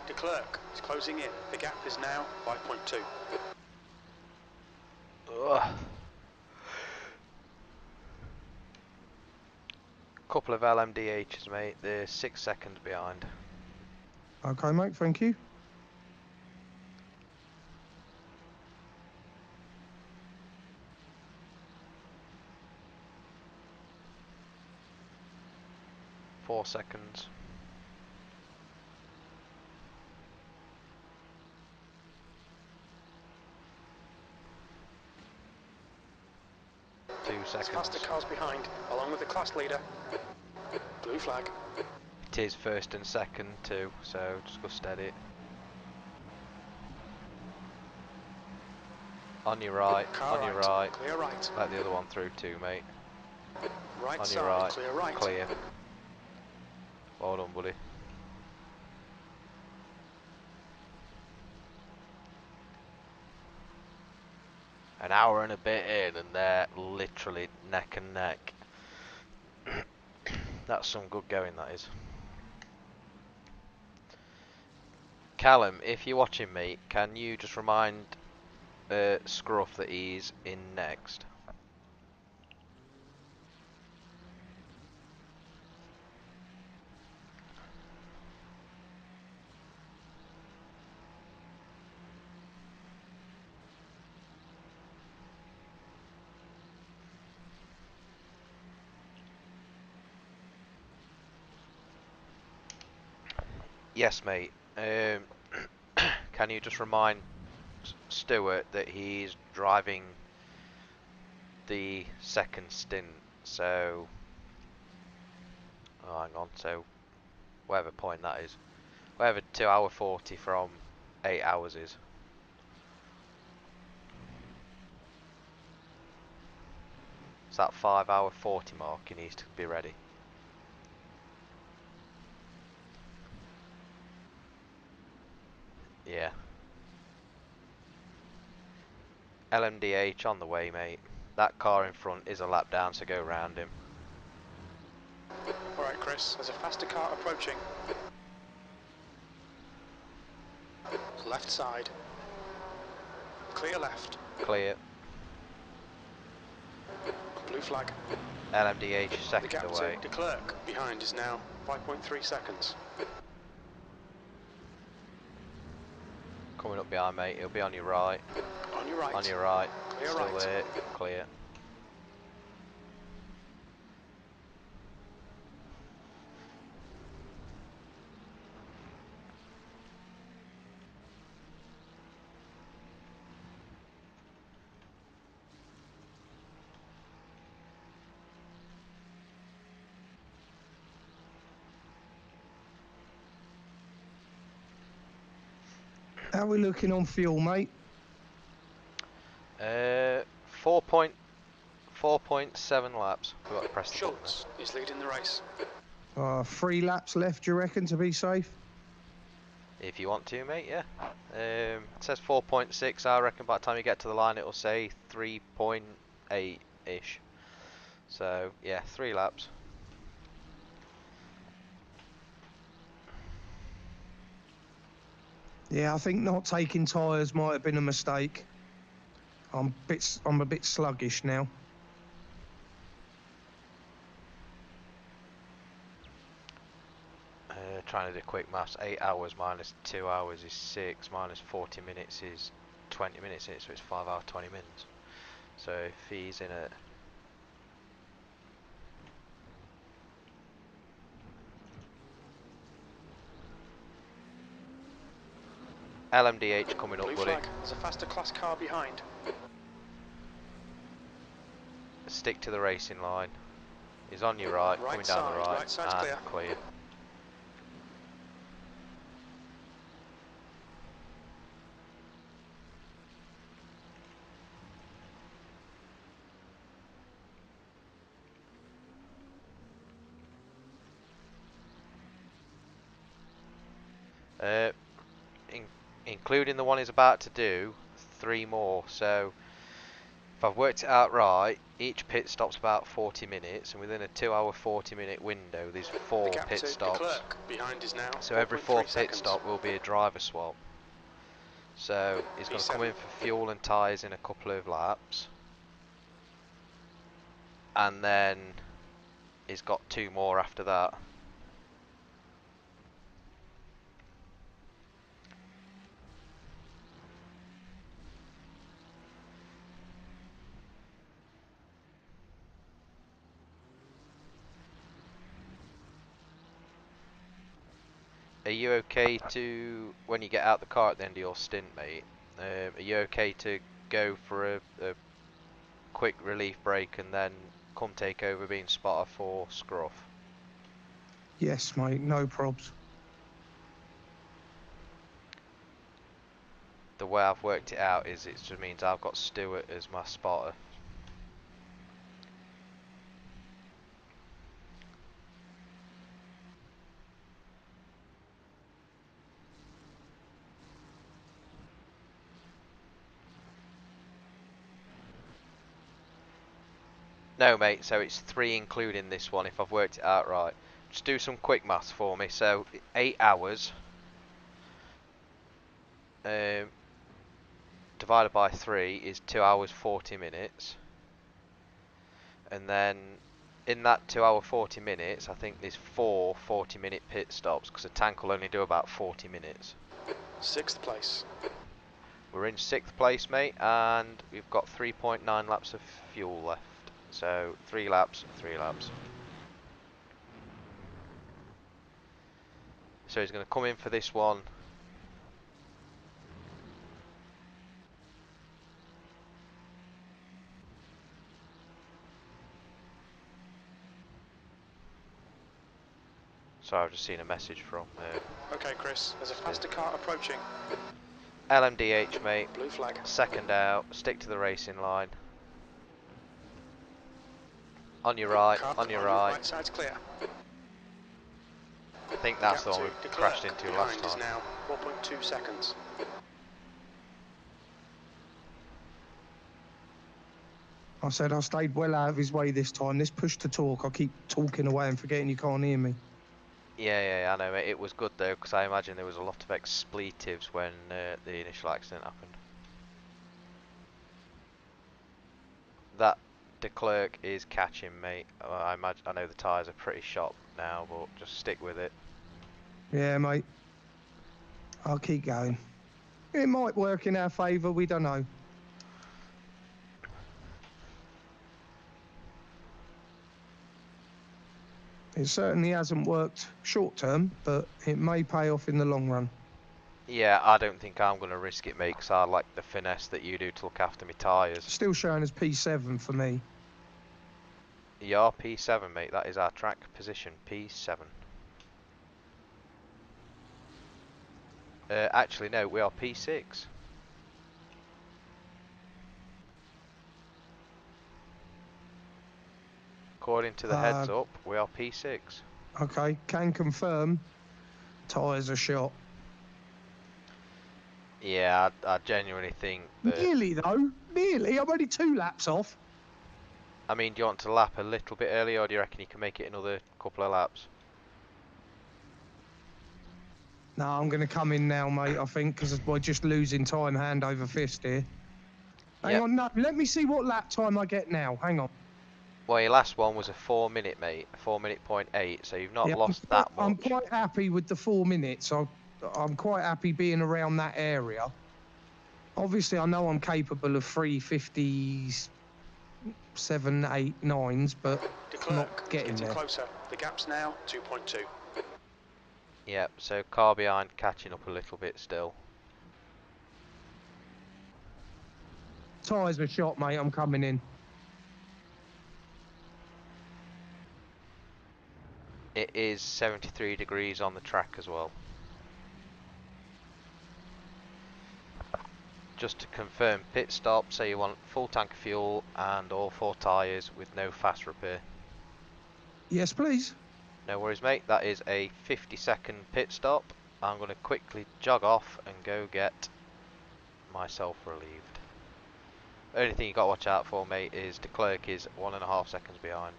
De Klerk is closing in. The gap is now 5.2. Ugh. Couple of LMDHs, mate. They're 6 seconds behind. Okay, mate. Thank you. 4 seconds. Two seconds. Faster cars behind, along with the class leader. Blue flag. It is first and second too, so just go steady. On your right, Car on your right, right. clear right. Let the other one through too, mate. Right On side, your right, clear right. clear. Well done, buddy. An hour and a bit in and they're literally neck and neck. That's some good going, that is. Callum, if you're watching me, can you just remind Scruff that he's in next? Yes, mate. Can you just remind Stuart that he's driving the second stint? So, oh, hang on. So, whatever point that is, whatever 2 hour 40 from 8 hours is. It's that 5 hour 40 mark. He needs to be ready. Yeah. LMDH on the way, mate. That car in front is a lap down, so go round him. Alright, Chris, there's a faster car approaching. Left side. Clear left. Clear. Blue flag. LMDH The second gap away. to de Klerk behind is now 5.3 seconds. Coming up behind, mate. He'll be on your right. On your right. On your right. Clear Still right. there. Clear. How are we looking on fuel, mate? 4.7 laps. Forgot to press the button Schultz is leading the race. 3 laps left, do you reckon, to be safe? there. If you want to, mate, yeah. It says 4.6. I reckon by the time you get to the line, it'll say 3.8-ish. So, yeah, 3 laps. Yeah, I think not taking tyres might have been a mistake. I'm a bit sluggish now. Trying to do quick maths. 8 hours minus 2 hours is 6. Minus 40 minutes is 20 minutes in it, so it's 5 hours 20 minutes. So if he's in at LMDH coming up, Blue buddy. flag. There's a faster class car behind. Stick to the racing line. He's on your right, coming down the right. Right side's and clear. clear. Including the one he's about to do, 3 more. So if I've worked it out right, each pit stop's about 40 minutes, and within a 2 hour 40 minute window there's 4 The gap pit to de stops. Klerk behind is now So every 4.3 4th pit seconds. stop will be a driver swap. So he's going to come in for fuel and tyres in a couple of laps, and then he's got 2 more after that. are you okay to, when you get out the car at the end of your stint, mate, are you okay to go for a quick relief break and then come take over being spotter for Scruff? Yes, mate, no probs. The way I've worked it out is it just means I've got Stuart as my spotter. No, mate, so it's 3 including this one if I've worked it out right. Just do some quick maths for me. So 8 hours divided by 3 is 2 hours 40 minutes. And then in that 2 hour 40 minutes, I think there's 4 40-minute pit stops because a tank will only do about 40 minutes. 6th place. We're in 6th place, mate, and we've got 3.9 laps of fuel left. So 3 laps, 3 laps. So he's going to come in for this one. So I've just seen a message from Okay, Chris, there's a faster car approaching. LMDH, mate. Blue flag. Second out, stick to the racing line. On your right, Car on your climbing, right. Right side's clear. I think that's the Gap one to we de crashed Klerk into last behind is time. now 1.2 seconds. I said I stayed well out of his way this time. This push to talk, I keep talking away and forgetting you can't hear me. Yeah, I know, mate. It was good though, because I imagine there was a lot of expletives when the initial accident happened. That de Klerk is catching, mate. I know the tyres are pretty shot now, but just stick with it. Yeah, mate. I'll keep going. It might work in our favour, we don't know. It certainly hasn't worked short term, but it may pay off in the long run. Yeah, I don't think I'm going to risk it, mate, because I like the finesse that you do to look after my tyres. Still showing as P7 for me. You're P7, mate. That is our track position, P7. Actually, no, we are P6. According to the heads up, we are P6. Okay, can confirm. Tyres are shot. Yeah, I genuinely think that... Nearly though, nearly. I'm only 2 laps off. I mean, do you want to lap a little bit earlier, or do you reckon you can make it another couple of laps? No, I'm going to come in now, mate, I think, because we're just losing time hand over fist here. Hang on, no, let me see what lap time I get now. Hang on. Well, your last one was a 4 minute, mate. A 4 minute .8, so you've not lost that much. I'm quite happy with the 4 minutes. I'm quite happy being around that area. Obviously, I know I'm capable of 350s, 7, 8, 9s, but I'm not getting there. Closer. The gap's now 2.2. Yep, so car behind catching up a little bit still. Tyres are shot, mate. I'm coming in. It is 73 degrees on the track as well. Just to confirm, pit stop, so you want full tank of fuel and all 4 tyres with no fast repair. Yes, please. No worries, mate. That is a 50-second pit stop. I'm going to quickly jog off and go get myself relieved. Only thing you got to watch out for, mate, is de Klerk is 1.5 seconds behind.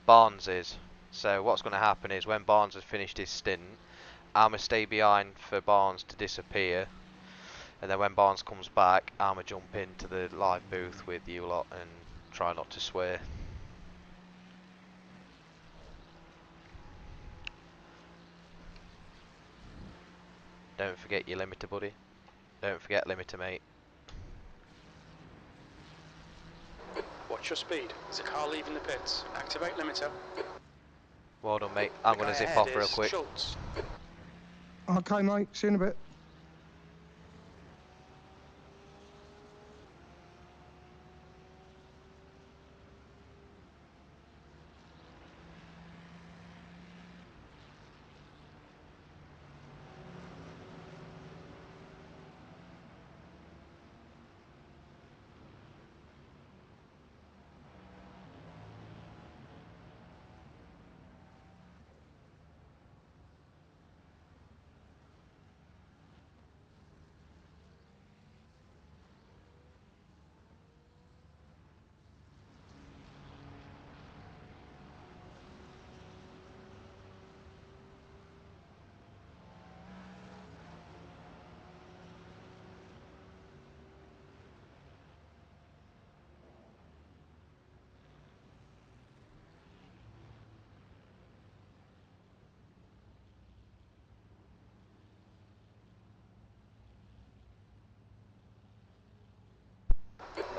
Barnes is. So what's going to happen is when Barnes has finished his stint, I'm going to stay behind for Barnes to disappear. And then when Barnes comes back, I'm going to jump into the live booth with you lot and try not to swear. Don't forget your limiter, buddy. Don't forget limiter, mate. Watch your speed. There's a car leaving the pits. Activate limiter. Well done, mate. I'm going to zip off real quick. Schultz. Okay, mate. See you in a bit.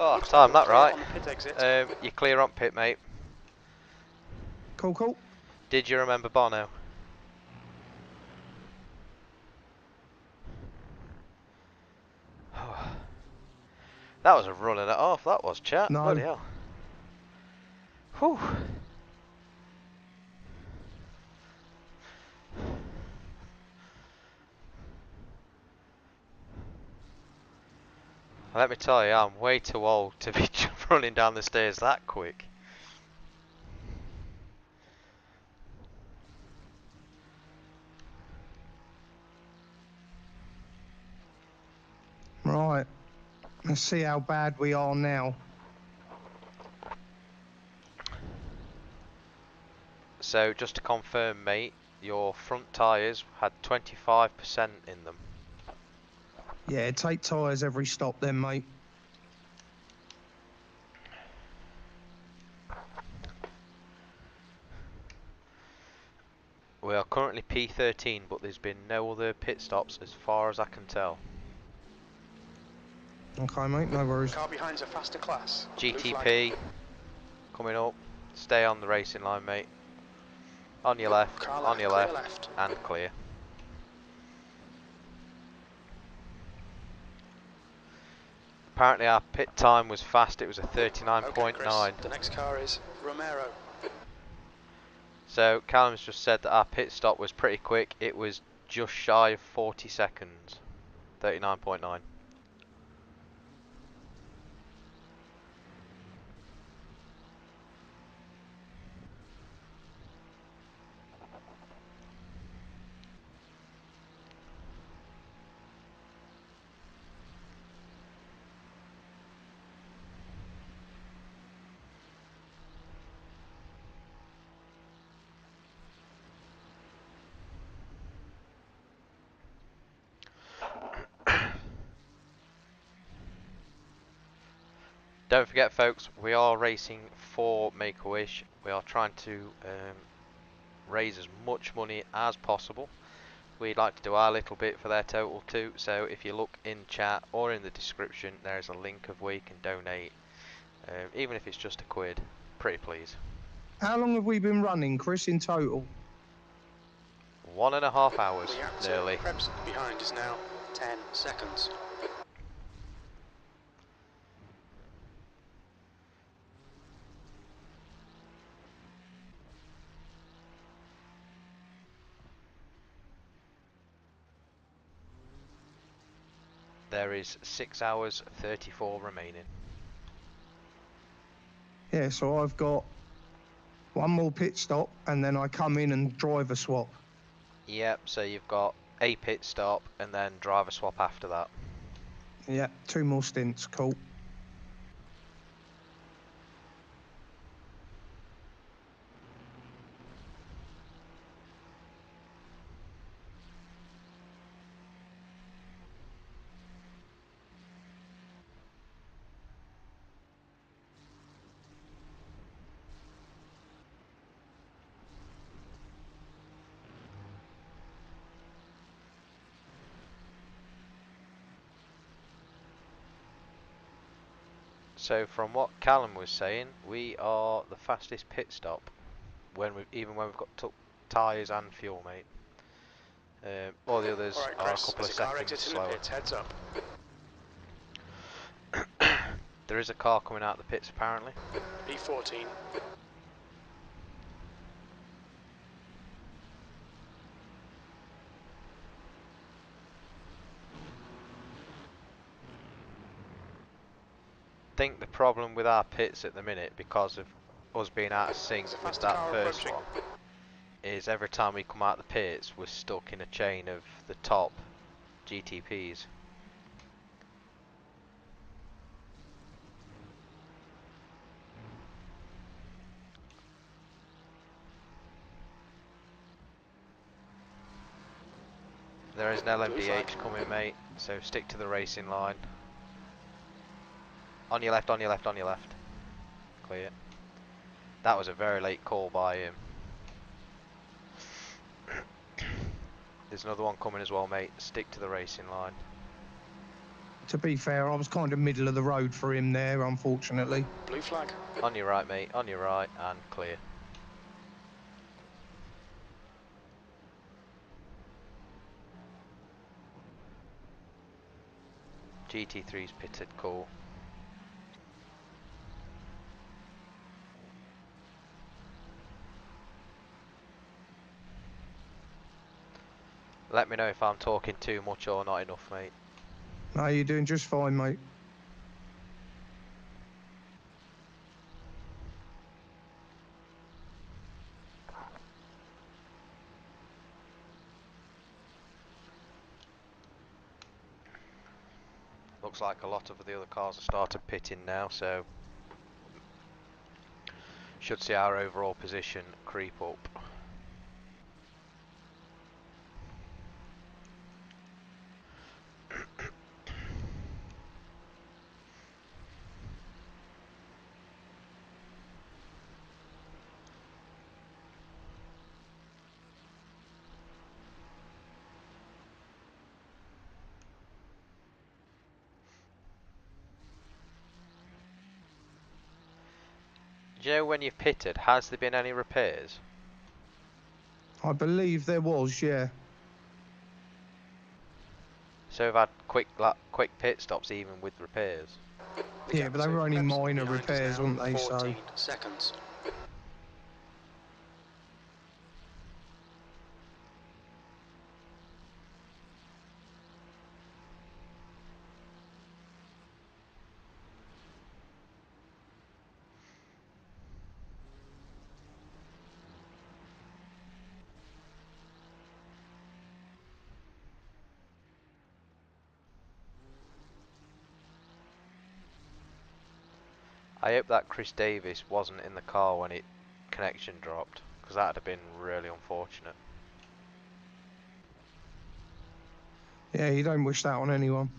Oh, time that right. You're clear on pit, mate. Cool, cool. Did you remember Bono? That was a running it off, that was, chat. No. Bloody hell. Whew. Let me tell you, I'm way too old to be running down the stairs that quick. Right. Let's see how bad we are now. So, just to confirm, mate, your front tyres had 25% in them. Yeah, take tyres every stop then, mate. We are currently P13, but there's been no other pit stops as far as I can tell. Okay, mate, no worries. Car behind's a faster class. GTP coming up. Stay on the racing line, mate. On your left, on your left, and clear. Apparently our pit time was fast, it was a 39.9. The next car is Romero. So Callum's just said that our pit stop was pretty quick, it was just shy of 40 seconds. 39.9. Don't forget, folks, we are racing for Make-A-Wish. We are trying to raise as much money as possible. We'd like to do our little bit for their total too, so if you look in chat or in the description, there's a link of where you can donate, even if it's just £1. Pretty please. How long have we been running, Chris, in total? 1.5 hours, nearly. Krebs behind is now 10 seconds. There is 6 hours 34 remaining. Yeah, so I've got one more pit stop and then I come in and driver swap. Yep, so you've got a pit stop and then driver swap after that. Yeah, 2 more stints, cool. So from what Callum was saying, we are the fastest pit stop. even when we've got tyres and fuel, mate. All the others Alright, are a Chris, couple of there's a car seconds exiting the slower. pits, heads up. There is a car coming out of the pits apparently. P14. I think the problem with our pits at the minute, because of us being out of sync There's a with faster that car first approaching. one, is every time we come out the pits, we're stuck in a chain of the top GTPs. There is an LMDH coming, mate, so stick to the racing line. On your left, on your left, on your left. Clear. That was a very late call by him. There's another one coming as well, mate. Stick to the racing line. To be fair, I was kind of middle of the road for him there, unfortunately. Blue flag. On your right, mate. On your right, and clear. GT3's pitted, cool. Let me know if I'm talking too much or not enough, mate. No, you're doing just fine, mate. Looks like a lot of the other cars have started pitting now, so should see our overall position creep up. Joe, when you've pitted, has there been any repairs? I believe there was, yeah. So we've had quick pit stops even with repairs. Yeah, but they were only minor repairs, weren't they? 14 seconds. I hope that Chris Davis wasn't in the car when it connection dropped, because that would have been really unfortunate. Yeah, you don't wish that on anyone.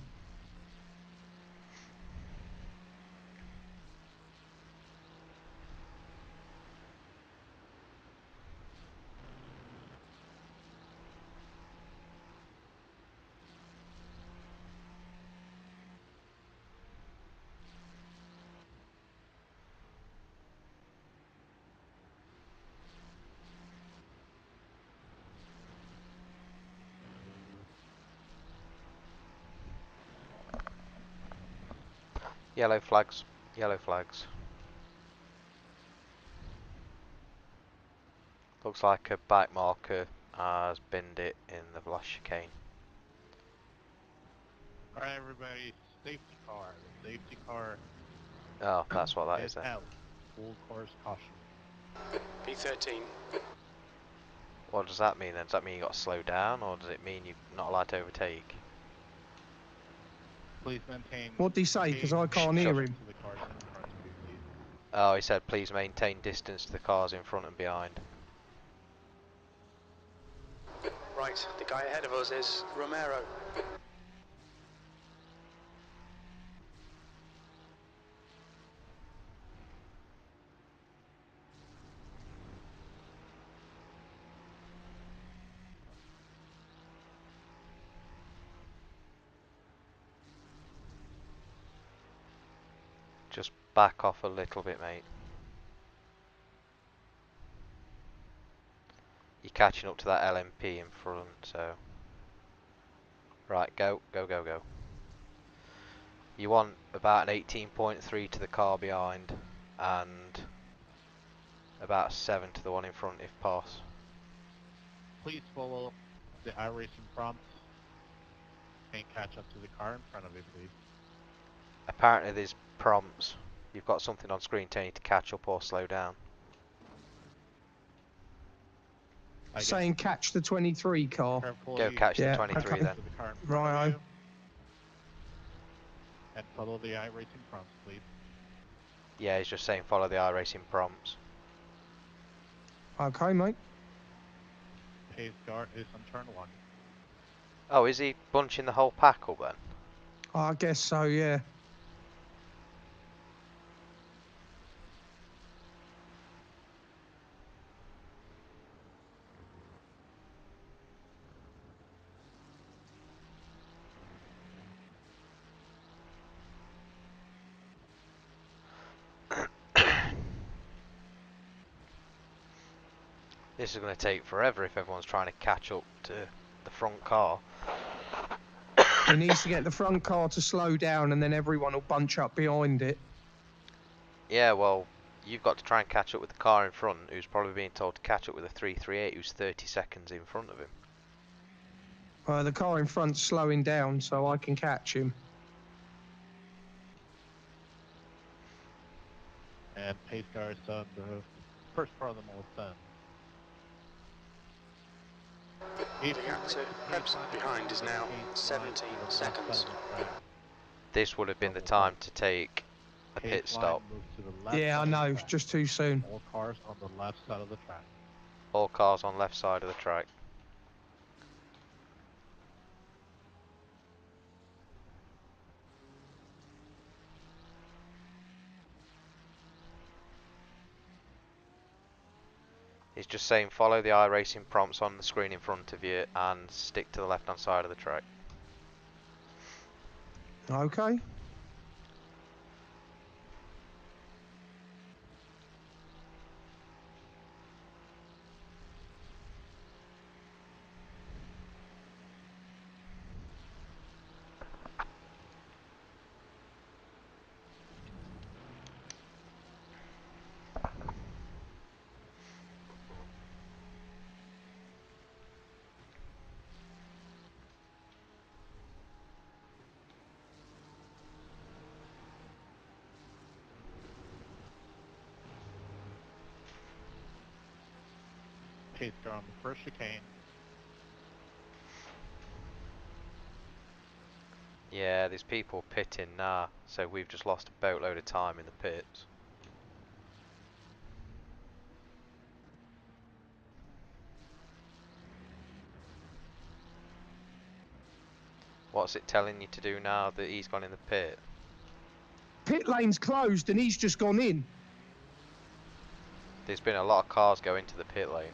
Yellow flags. Yellow flags. Looks like a bike marker has binned it in the last chicane. Alright, everybody, safety car. Safety car. Oh, that's what that is then. Out. Full course caution. P13. What does that mean then? Does that mean you got to slow down, or does it mean you're not allowed to overtake? Please maintain. What did he say? Because I can't hear him. To the cars in front of you, please. Oh, he said please maintain distance to the cars in front and behind. Right, the guy ahead of us is Romero. Just back off a little bit, mate. You're catching up to that LMP in front, so... Right, go. You want about an 18.3 to the car behind, and about 7 to the one in front if possible. Please follow the iRacing prompts and catch up to the car in front of you, please. Apparently there's prompts. You've got something on screen telling you to catch up or slow down. Saying catch the 23 car. Go catch the 23 then. Righto. And follow the iRacing prompts, please. Yeah, he's just saying follow the iRacing prompts. Okay, mate. Pace car is on turn 1. Oh, is he bunching the whole pack up then? I guess so, yeah. This is going to take forever if everyone's trying to catch up to the front car. He needs to get the front car to slow down and then everyone will bunch up behind it. Yeah, well, you've got to try and catch up with the car in front, who's probably being told to catch up with a 338 who's 30 seconds in front of him. The car in front's slowing down so I can catch him. And pace car is on the first part of the Molten. The gap to Krebs behind is now 17 seconds. This would have been the time to take a pit stop. Yeah, I know, just too soon. All cars on the left side of the track. All cars on left side of the track. He's just saying follow the iRacing prompts on the screen in front of you and stick to the left hand side of the track. Okay. Pace car on the first chicane. Yeah, there's people pitting now, so we've just lost a boatload of time in the pits. What's it telling you to do now that he's gone in the pit? Pit lane's closed and he's just gone in. There's been a lot of cars go into the pit lane.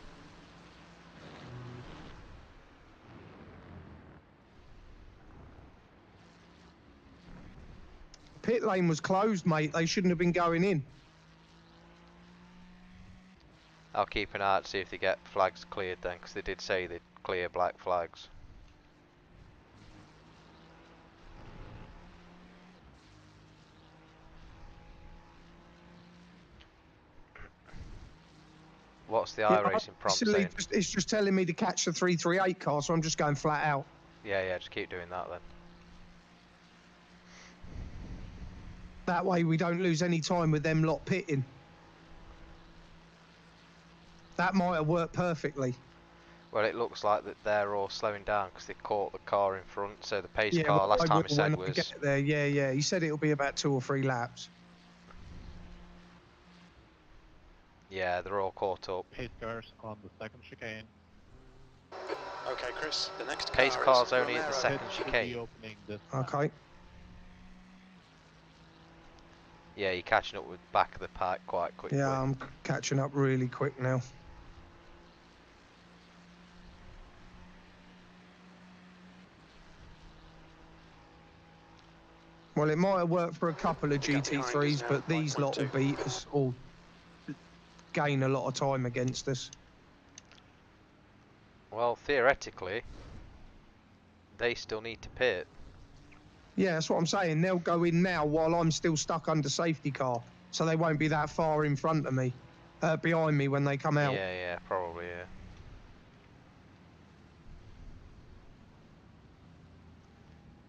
Pit lane was closed, mate. They shouldn't have been going in. I'll keep an eye out to see if they get flags cleared then, because they did say they'd clear black flags. What's the iRacing prompt saying? It's just telling me to catch the 338 car, so I'm just going flat out. Yeah, just keep doing that then. That way we don't lose any time with them lot pitting. That might have worked perfectly. Well, it looks like that they're all slowing down because they caught the car in front. So the pace car last time he said was... Get there. Yeah. He said it'll be about 2 or 3 laps. Yeah, they're all caught up. Pace cars on the second chicane. Okay, Chris, the next pace car's only at the second chicane. Okay. Yeah, you're catching up with back of the pack quite quickly. Yeah, I'm catching up really quick now. Well, it might have worked for a couple of GT3s, but these lot will beat us or gain a lot of time against us. Well, theoretically, they still need to pit. Yeah, that's what I'm saying. They'll go in now while I'm still stuck under safety car, so they won't be that far in front of me, behind me when they come out. Yeah, probably, yeah.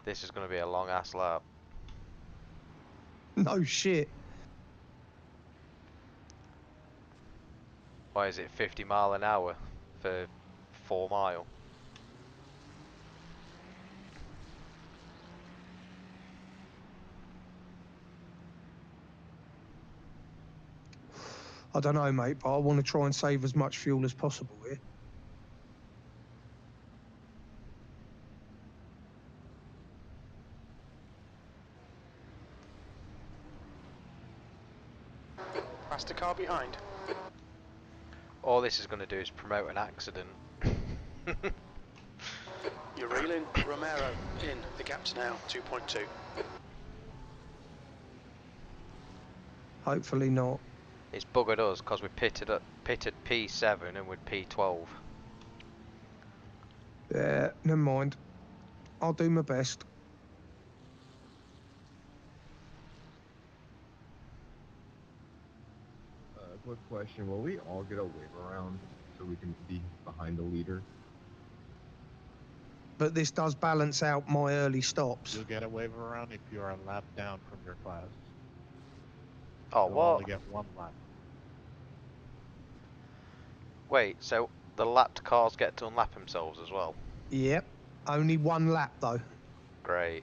This is going to be a long ass lap. No shit. Why is it 50 mile an hour for 4 mile? I don't know, mate, but I want to try and save as much fuel as possible here. Faster car behind. All this is going to do is promote an accident. You're reeling Romero in. The gap's now 2.2. Hopefully not. It's buggered us because we pitted P7 and we're P12. Yeah, never mind. I'll do my best. Quick question, will we all get a wave around so we can be behind the leader? But this does balance out my early stops. You'll get a wave around if you're a lap down from your class. Oh, You'll what? only get 1 lap. Wait, so the lapped cars get to unlap themselves as well? Yep. Only 1 lap, though. Great.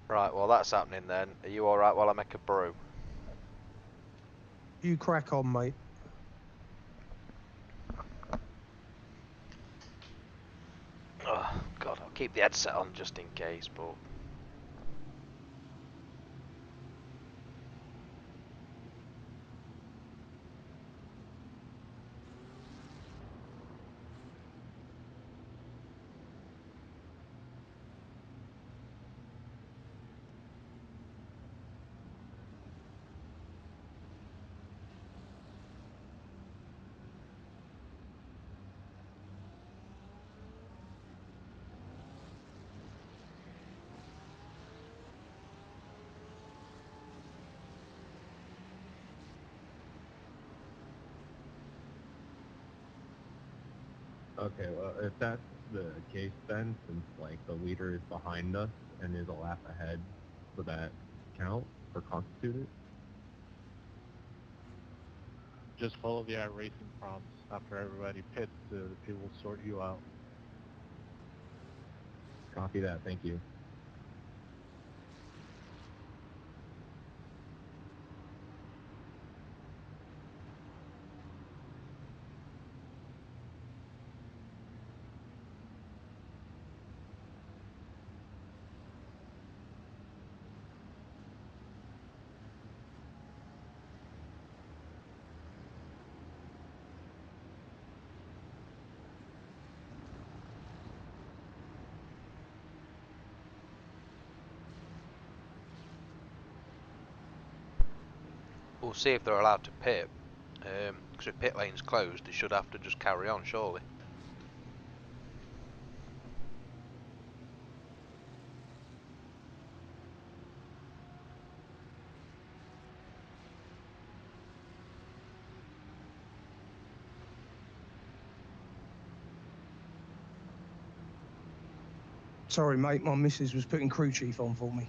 Right, well that's happening then. Are you alright while I make a brew? You crack on, mate. Oh, God, I'll keep the headset on just in case, but... Okay, well, if that's the case then, since, like, the leader is behind us and is a lap ahead, would that count or constitute it? Just follow the iRacing prompts. After everybody pits, it will sort you out. Copy that, thank you. We'll see if they're allowed to pit. Because if pit lane's closed, they should have to just carry on, surely. Sorry, mate, my missus was putting crew chief on for me.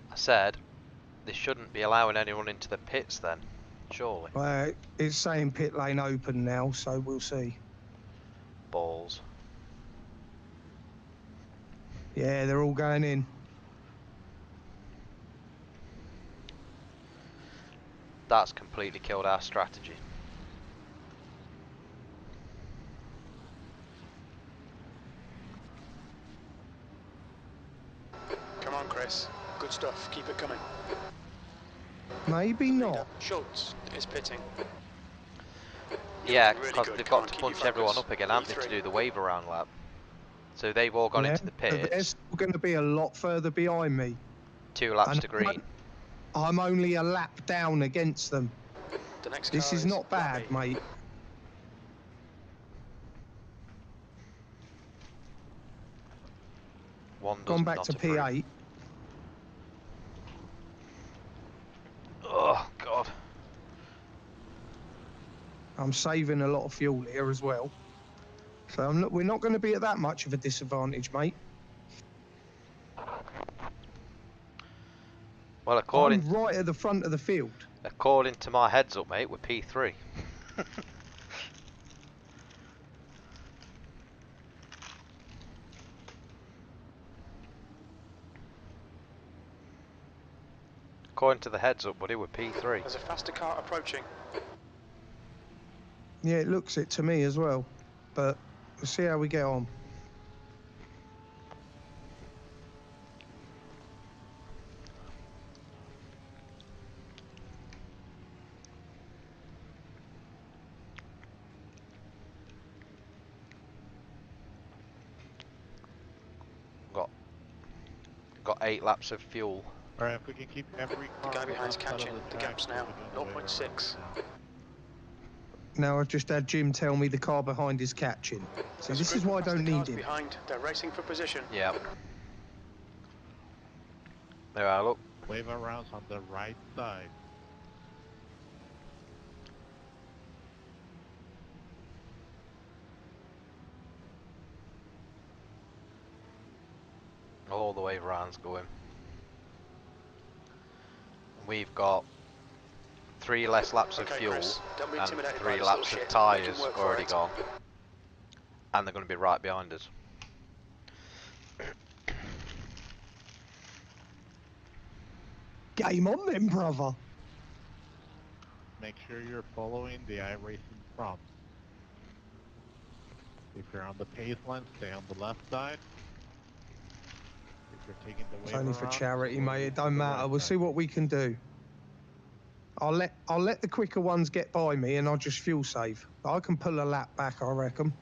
I said, they shouldn't be allowing anyone into the pits then, surely. It's saying pit lane open now, so we'll see. Balls. Yeah, they're all going in. That's completely killed our strategy. Come on, Chris. Good stuff. Keep it coming. Maybe not. Schultz is pitting. Yeah, Really because good. they've Come got on, to keep your punch everyone focus. up again, haven't they, to E3. do the wave around lap. So they've all gone into the but they're pits. still going to be a lot further behind me. 2 laps And to green. I'm only a lap down against them. The next This car is not bad, Labby. mate. One Gone doesn't back not to a free. P8. Oh, God. I'm saving a lot of fuel here as well. So we're not going to be at that much of a disadvantage, mate. Well, I'm right at the front of the field. according to my heads up, mate, we're P3. According to the heads up, buddy, we're P3. There's a faster car approaching. Yeah, it looks it to me as well. But we'll see how we get on. Got 8 laps of fuel. Alright, if we can keep every car. The guy behind's on the left side catching. of The track, gap's we'll now be doing the wave 0.6. around. Now I've just had Jim tell me the car behind is catching. So There's this a is group why I of faster don't need cars him. behind. They're racing for position. Yeah. There I look. Wave around on the right side. All the way around's going. We've got 3 less laps of Okay, fuel Chris, don't be and intimidated by 3 this laps little of shit. tyres Make him work for already it. gone. And they're going to be right behind us. Game on then, brother. Make sure you're following the iRacing prompts. If you're on the pace line, stay on the left side. If you're taking the It's wave only for around, charity, slowly mate. It to don't the matter. right We'll side. see what we can do. I'll let the quicker ones get by me, and I'll just fuel save. I can pull a lap back, I reckon.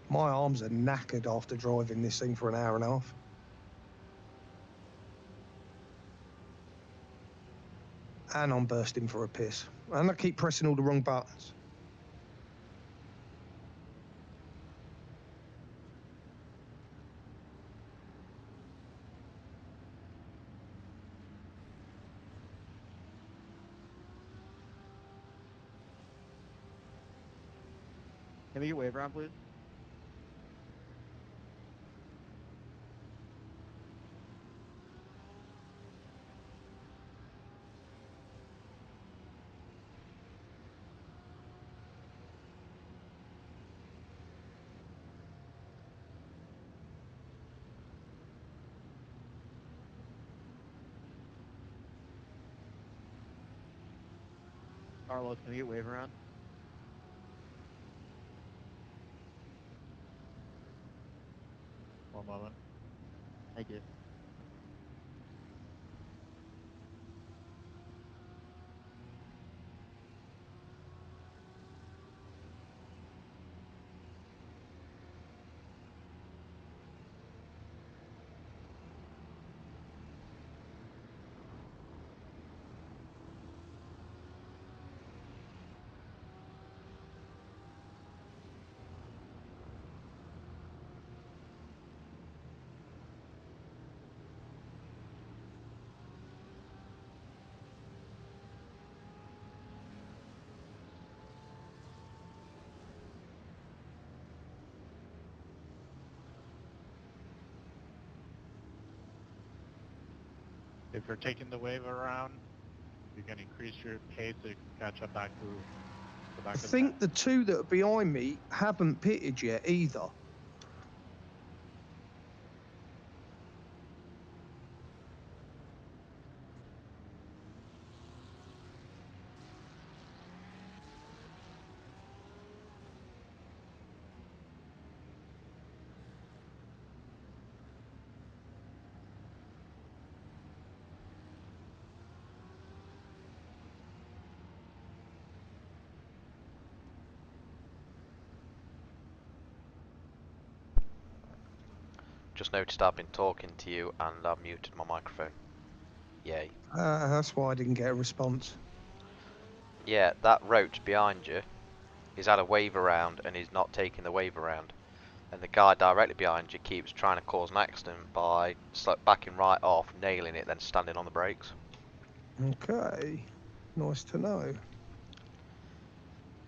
My arms are knackered after driving this thing for an hour and a half. And I'm bursting for a piss. And I keep pressing all the wrong buttons. Can we get wave around, please? Carlos, can we get wave around? One moment. Thank you. If you're taking the wave around, you can increase your pace so you can catch up back to the back I of the think the two that are behind me haven't pitted yet either. Just noticed I've been talking to you and I've muted my microphone. Yay. That's why I didn't get a response. Yeah, that roach behind you, he's had a wave around and he's not taking the wave around. And the guy directly behind you keeps trying to cause an accident by backing right off, nailing it, then standing on the brakes. Okay. Nice to know.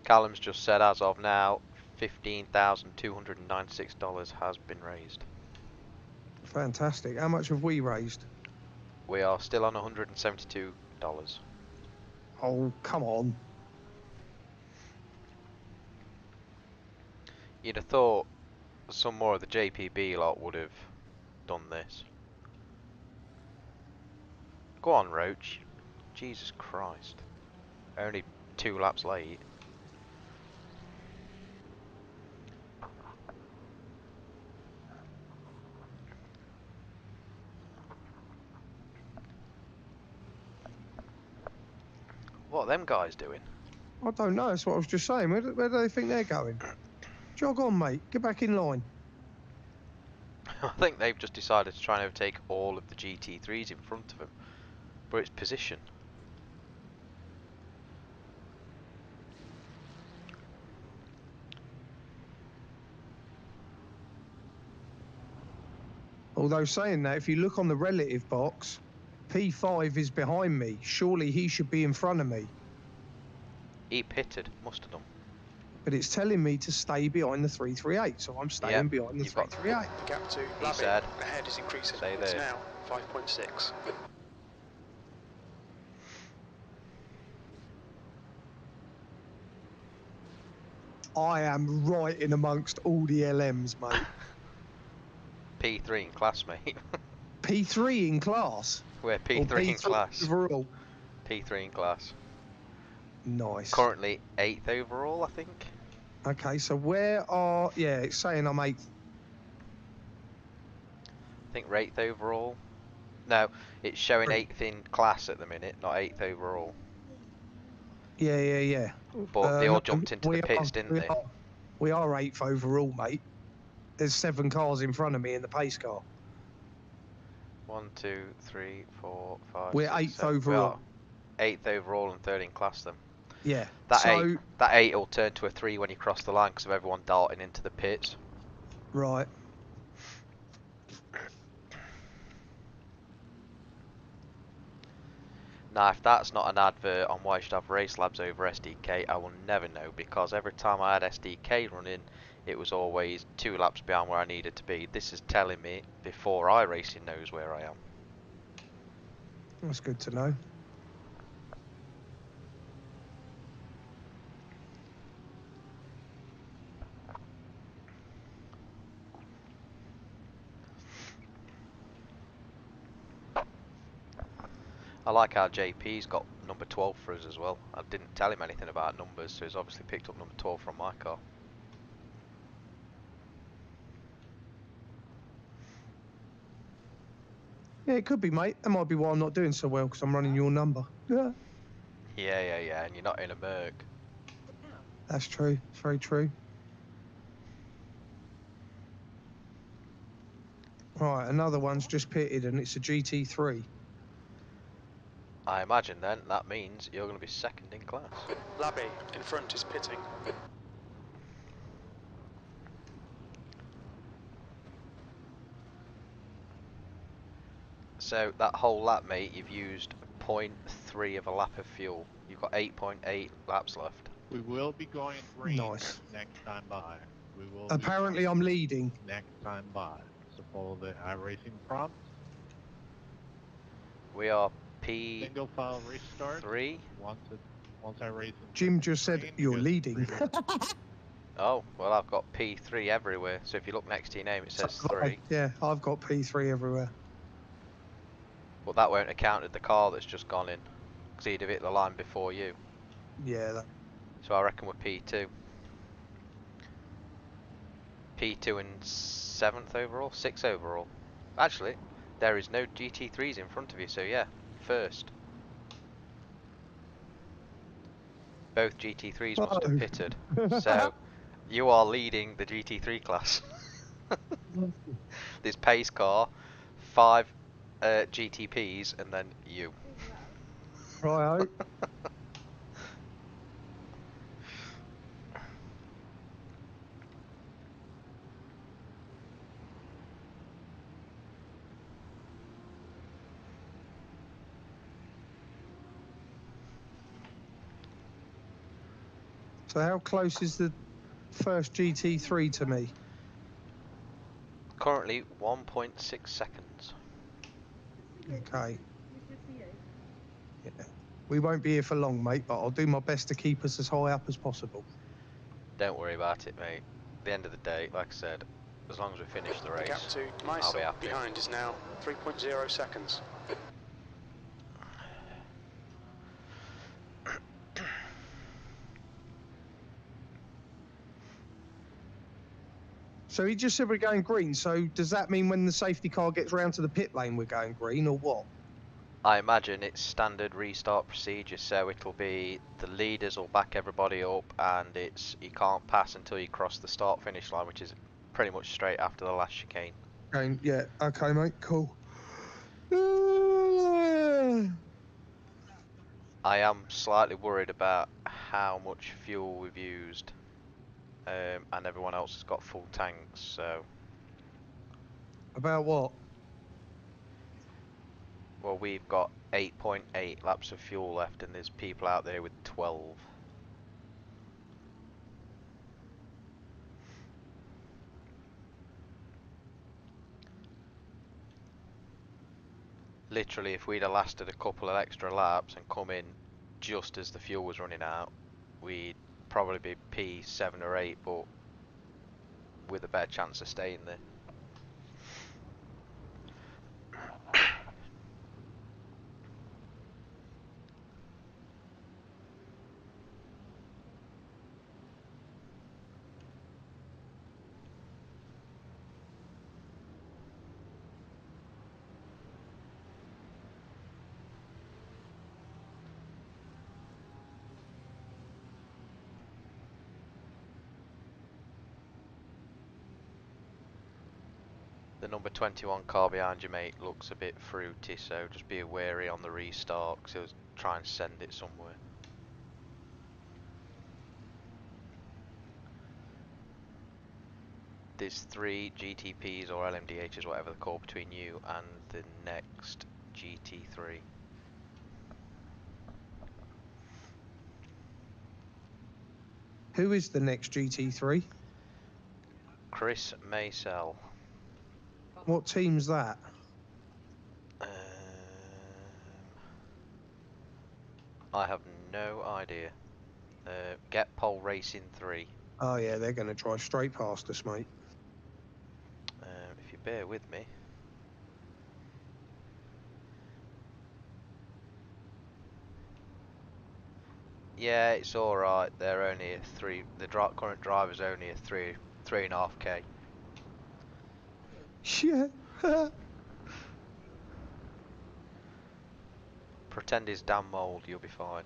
Callum's just said as of now, $15,296 has been raised. Fantastic. How much have we raised? We are still on $172. Oh, come on. You'd have thought some more of the JPB lot would have done this. Go on, Roach. Jesus Christ. Only 2 laps late. What are them guys doing? I don't know. That's what I was just saying. Where do they think they're going? Jog on, mate. Get back in line. I think they've just decided to try and overtake all of the GT3s in front of them. But it's position. Although saying that, if you look on the relative box, P5 is behind me. Surely he should be in front of me. He pitted, must have done. But it's telling me to stay behind the 338, so I'm staying behind the 338. The gap to He Blabbin said, ahead is increasing. Stay It's there. now 5.6. I am right in amongst all the LMs, mate. P3 in class, mate. P3 in class? We're Or P3 in class. Overall? P3 in class. Nice. Currently 8th overall, I think. Okay, so where are... Yeah, it's saying I'm 8th. I think we're 8th overall. No, it's showing 8th in class at the minute, not 8th overall. Yeah. But they no, all jumped into the pits, didn't they? We are 8th overall, mate. There's 7 cars in front of me in the pace car. 1, 2, 3, 4, 5. We're 6, 8th 7. overall. We are 8th overall and 3rd in class then. Yeah. That so, 8 will turn to a 3 when you cross the line because of everyone darting into the pits. Right. Now, if that's not an advert on why you should have Race Labs over SDK, I will never know, because every time I had SDK running, it was always 2 laps behind where I needed to be. This is telling me before iRacing knows where I am. That's good to know. I like how JP's got number 12 for us as well. I didn't tell him anything about numbers, so he's obviously picked up number 12 from my car. Yeah, it could be, mate. That might be why I'm not doing so well, because I'm running your number. Yeah. Yeah, and you're not in a Merc. That's true. It's very true. Right, another one's just pitted, and it's a GT3. I imagine then that means you're going to be 2nd in class. Labby in front is pitting. So that whole lap, mate, you've used 0.3 of a lap of fuel. You've got 8.8 laps left. We will be going green Nice. next time by. We will. Apparently, I'm leading. Next time by. So follow the iRacing prompts. We are P3. Single file restart. Once iRacing. Jim just said you're leading. Oh, well, I've got P3 everywhere. So if you look next to your name, it says 3. Yeah, I've got P3 everywhere. But that won't have counted the car that's just gone in, because he'd have hit the line before you. Yeah. So I reckon we're P2. P2 in 7th overall? 6th overall. Actually, there is no GT3s in front of you, so yeah, 1st. Both GT3s must have pitted. So, you are leading the GT3 class. this pace car, 5 GTPs, and then you. Right. So how close is the first GT3 to me? Currently 1.6 seconds. Okay. Yeah. We won't be here for long, mate, but I'll do my best to keep us as high up as possible. Don't worry about it, mate. At the end of the day, like I said, as long as we finish the race, The gap to I'll be Maisel happy. behind is now 3.0 seconds. So he just said we're going green, so does that mean when the safety car gets round to the pit lane we're going green, or what? I imagine it's standard restart procedure, so it'll be the leaders will back everybody up, and it's you can't pass until you cross the start finish line, which is pretty much straight after the last chicane. Okay, yeah, okay, mate, cool. I am slightly worried about how much fuel we've used, and everyone else has got full tanks, so... About what? Well, we've got 8.8 laps of fuel left, and there's people out there with 12. Literally, if we'd have lasted a couple of extra laps and come in just as the fuel was running out, we'd probably be P7 or 8, but with a better chance of staying there. The number 21 car behind you, mate, looks a bit fruity, so just be wary on the restart, because he'll try and send it somewhere. There's 3 GTPs or LMDHs, whatever they're called, between you and the next GT3. Who is the next GT3? Chris Maisel. What team's that? I have no idea. Get Pole Racing 3. Oh yeah, they're going to drive straight past us, mate. If you bear with me. Yeah, it's all right. They're only a 3. The current driver's only a 3.5k. Shit. Pretend he's damn mould, you'll be fine.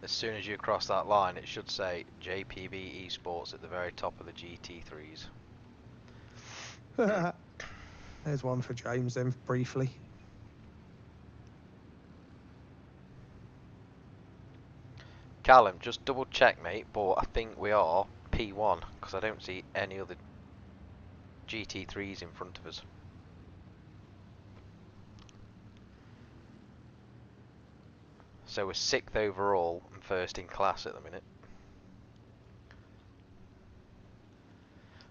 As soon as you cross that line, it should say JPB Esports at the very top of the GT3s. There's one for James then, briefly. Callum, just double check, mate, but I think we are P1, because I don't see any other GT3s in front of us. So we're 6th overall and 1st in class at the minute.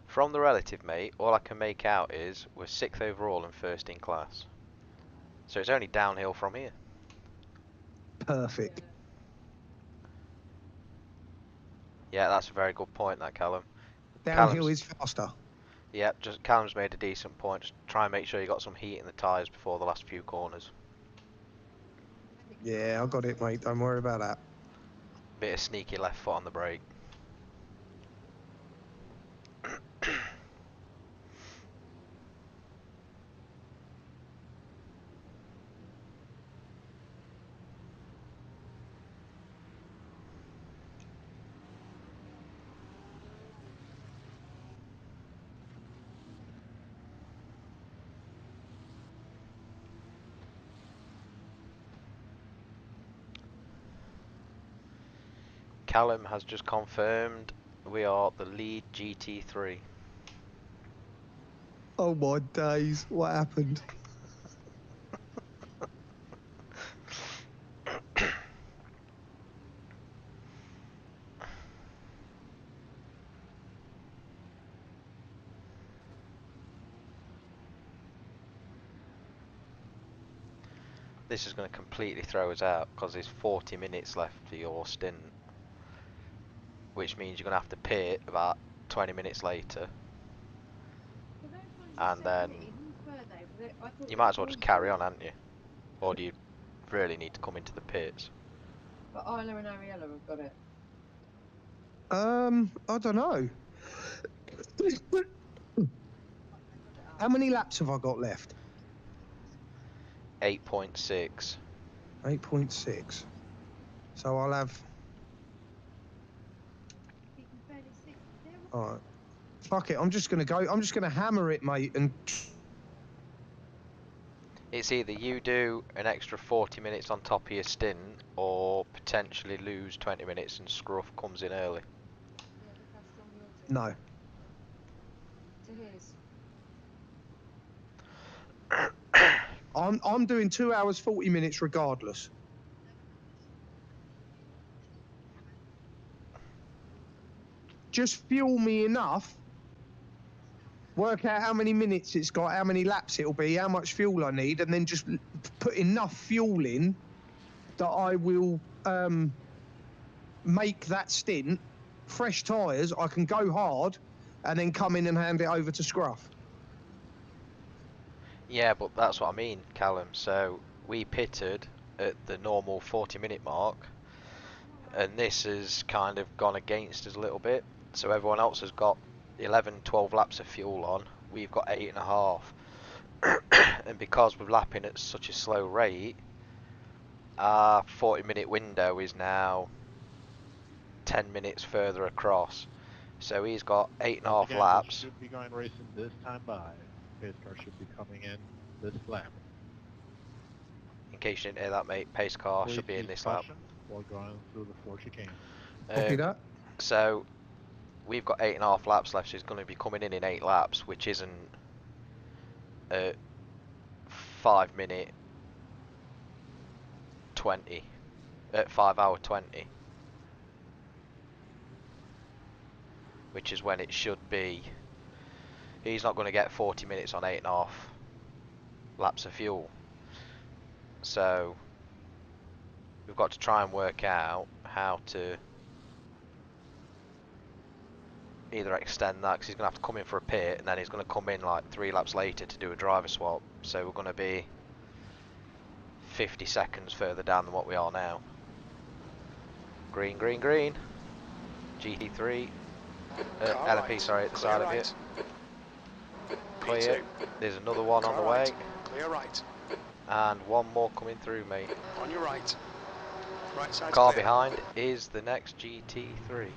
From the relative, mate, all I can make out is we're 6th overall and 1st in class. So it's only downhill from here. Perfect. Yeah, that's a very good point, that, Callum. Downhill is faster. Yep, just Callum's made a decent point. Just try and make sure you got some heat in the tyres before the last few corners. Yeah, I got it, mate. Don't worry about that. Bit of sneaky left foot on the brake. Callum has just confirmed we are the lead GT3. Oh my days, what happened? This is going to completely throw us out because there's 40 minutes left for your stint, which means you're going to have to pit about 20 minutes later, and then you might as well just carry on, hadn't you? Or do you really need to come into the pits? But Isla and Ariella have got it. I don't know. How many laps have I got left? 8.6. 8.6. So I'll have. Alright. Fuck it, I'm just gonna go. I'm just gonna hammer it, mate, and. It's either you do an extra 40 minutes on top of your stint, or potentially lose 20 minutes and Scruff comes in early. No. To his. I'm doing 2 hours 40 minutes regardless. Just fuel me enough. Work out how many minutes it's got, how many laps it'll be, how much fuel I need, and then just put enough fuel in that I will make that stint. Fresh tyres, I can go hard, and then come in and hand it over to Scruff. Yeah, but that's what I mean, Callum. So we pitted at the normal 40-minute mark, and this has kind of gone against us a little bit. So everyone else has got 11, 12 laps of fuel on. We've got 8.5, and because we're lapping at such a slow rate, our 40-minute window is now 10 minutes further across. So he's got 8.5 Again, laps. Should be going racing this time by. Pace car should be coming in this lap. In case you didn't hear that, mate, pace car should be in this lap. While going through the 4 chicane. Copy that. So we've got 8.5 laps left, so he's going to be coming in 8 laps, which isn't a 5 minute 20 at 5 hour 20, which is when it should be. He's not going to get 40 minutes on 8.5 laps of fuel. So we've got to try and work out how to either extend that, because he's going to have to come in for a pit, and then he's going to come in like 3 laps later to do a driver swap. So we're going to be 50 seconds further down than what we are now. Green, green, green. GT3. LMP, right. sorry, at the Clear side right. of it. Clear. P2. There's another one on Car the right. way. Clear right. And one more coming through, mate. On your right. Right side Car clear. behind is the next GT3.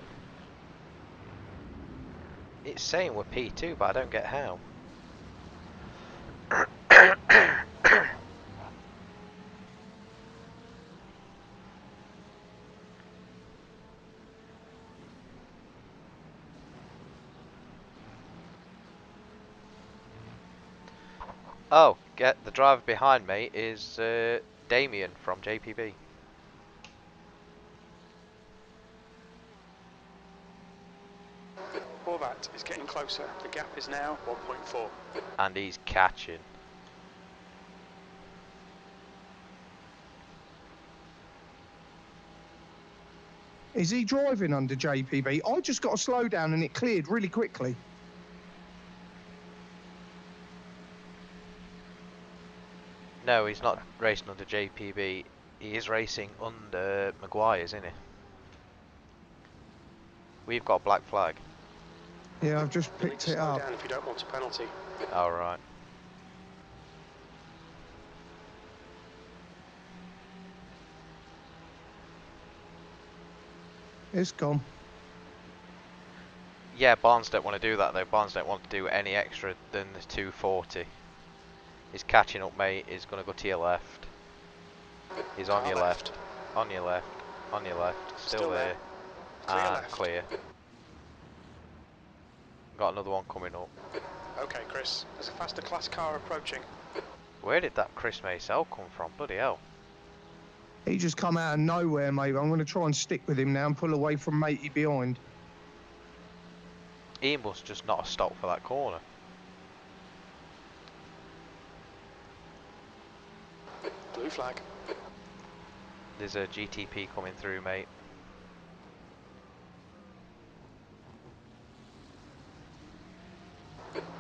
It's saying we're P2, but I don't get how. Oh, get the driver behind me is Damien from JPB. Horvat is getting closer. The gap is now 1.4. And he's catching. Is he driving under JPB? I just got a slow down and it cleared really quickly. No, he's not racing under JPB. He is racing under Maguire's, isn't he? We've got black flag. Yeah, I've just You need picked to it slow up. down if you don't want a penalty. Alright. It's gone. Yeah, Barnes don't want to do that though. Barnes don't want to do any extra than the 240. He's catching up, mate. He's going to go to your left. He's on your left. On your left. On your left. Still there. Clear and left. clear. Got another one coming up. Okay, Chris. There's a faster class car approaching. Where did that Chris Maysell come from? Bloody hell. He just come out of nowhere, mate. I'm going to try and stick with him now and pull away from matey behind. He must just not have stopped for that corner. Blue flag. There's a GTP coming through, mate.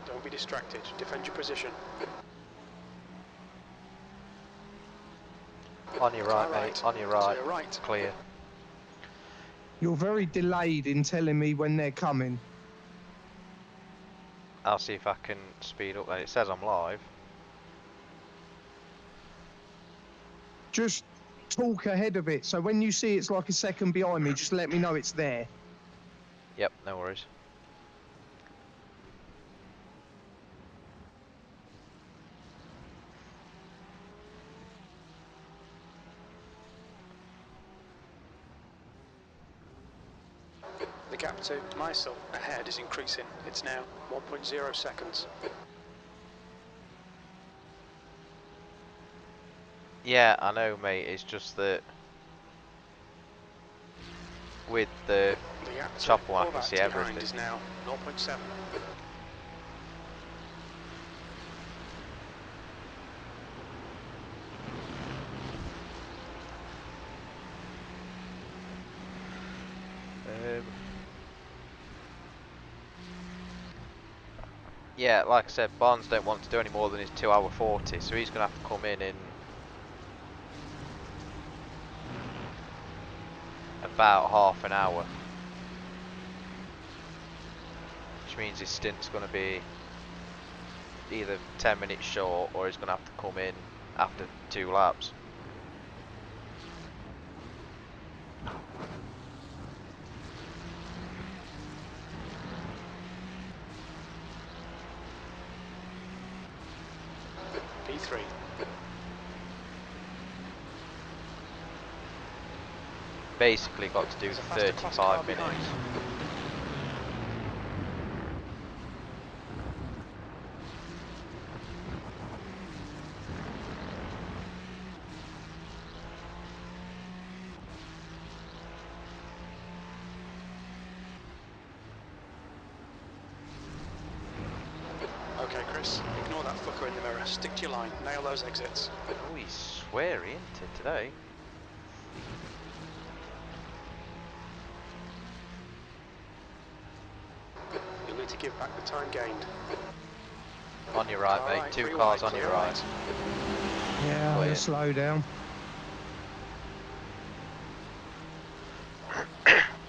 Don't be distracted. Defend your position. On your right, mate. On your right. To your right. Clear. You're very delayed in telling me when they're coming. I'll see if I can speed up then. It says I'm live. Just talk ahead of it. So when you see it's like a second behind me, just let me know it's there. Yep, no worries. The gap to Maysell ahead is increasing. It's now 1.0 seconds. Yeah, I know, mate. It's just that with the gap to chopper one, I can Horvath see behind everything. is now 0.7. Yeah, like I said, Barnes don't want to do any more than his 2 hour 40, so he's going to have to come in about half an hour. Which means his stint's going to be either 10 minutes short, or he's going to have to come in after 2 laps. P3. Basically got to do There's a faster class car 35 minutes. behind. Okay, Chris, ignore that fucker in the mirror. Stick to your line. Nail those exits. Oh, he's sweary, isn't it, today? You'll need to give back the time gained. On your right, Car mate. right, 2 three cars wide, on your clear right. Yeah, I'm Clear. gonna slow down.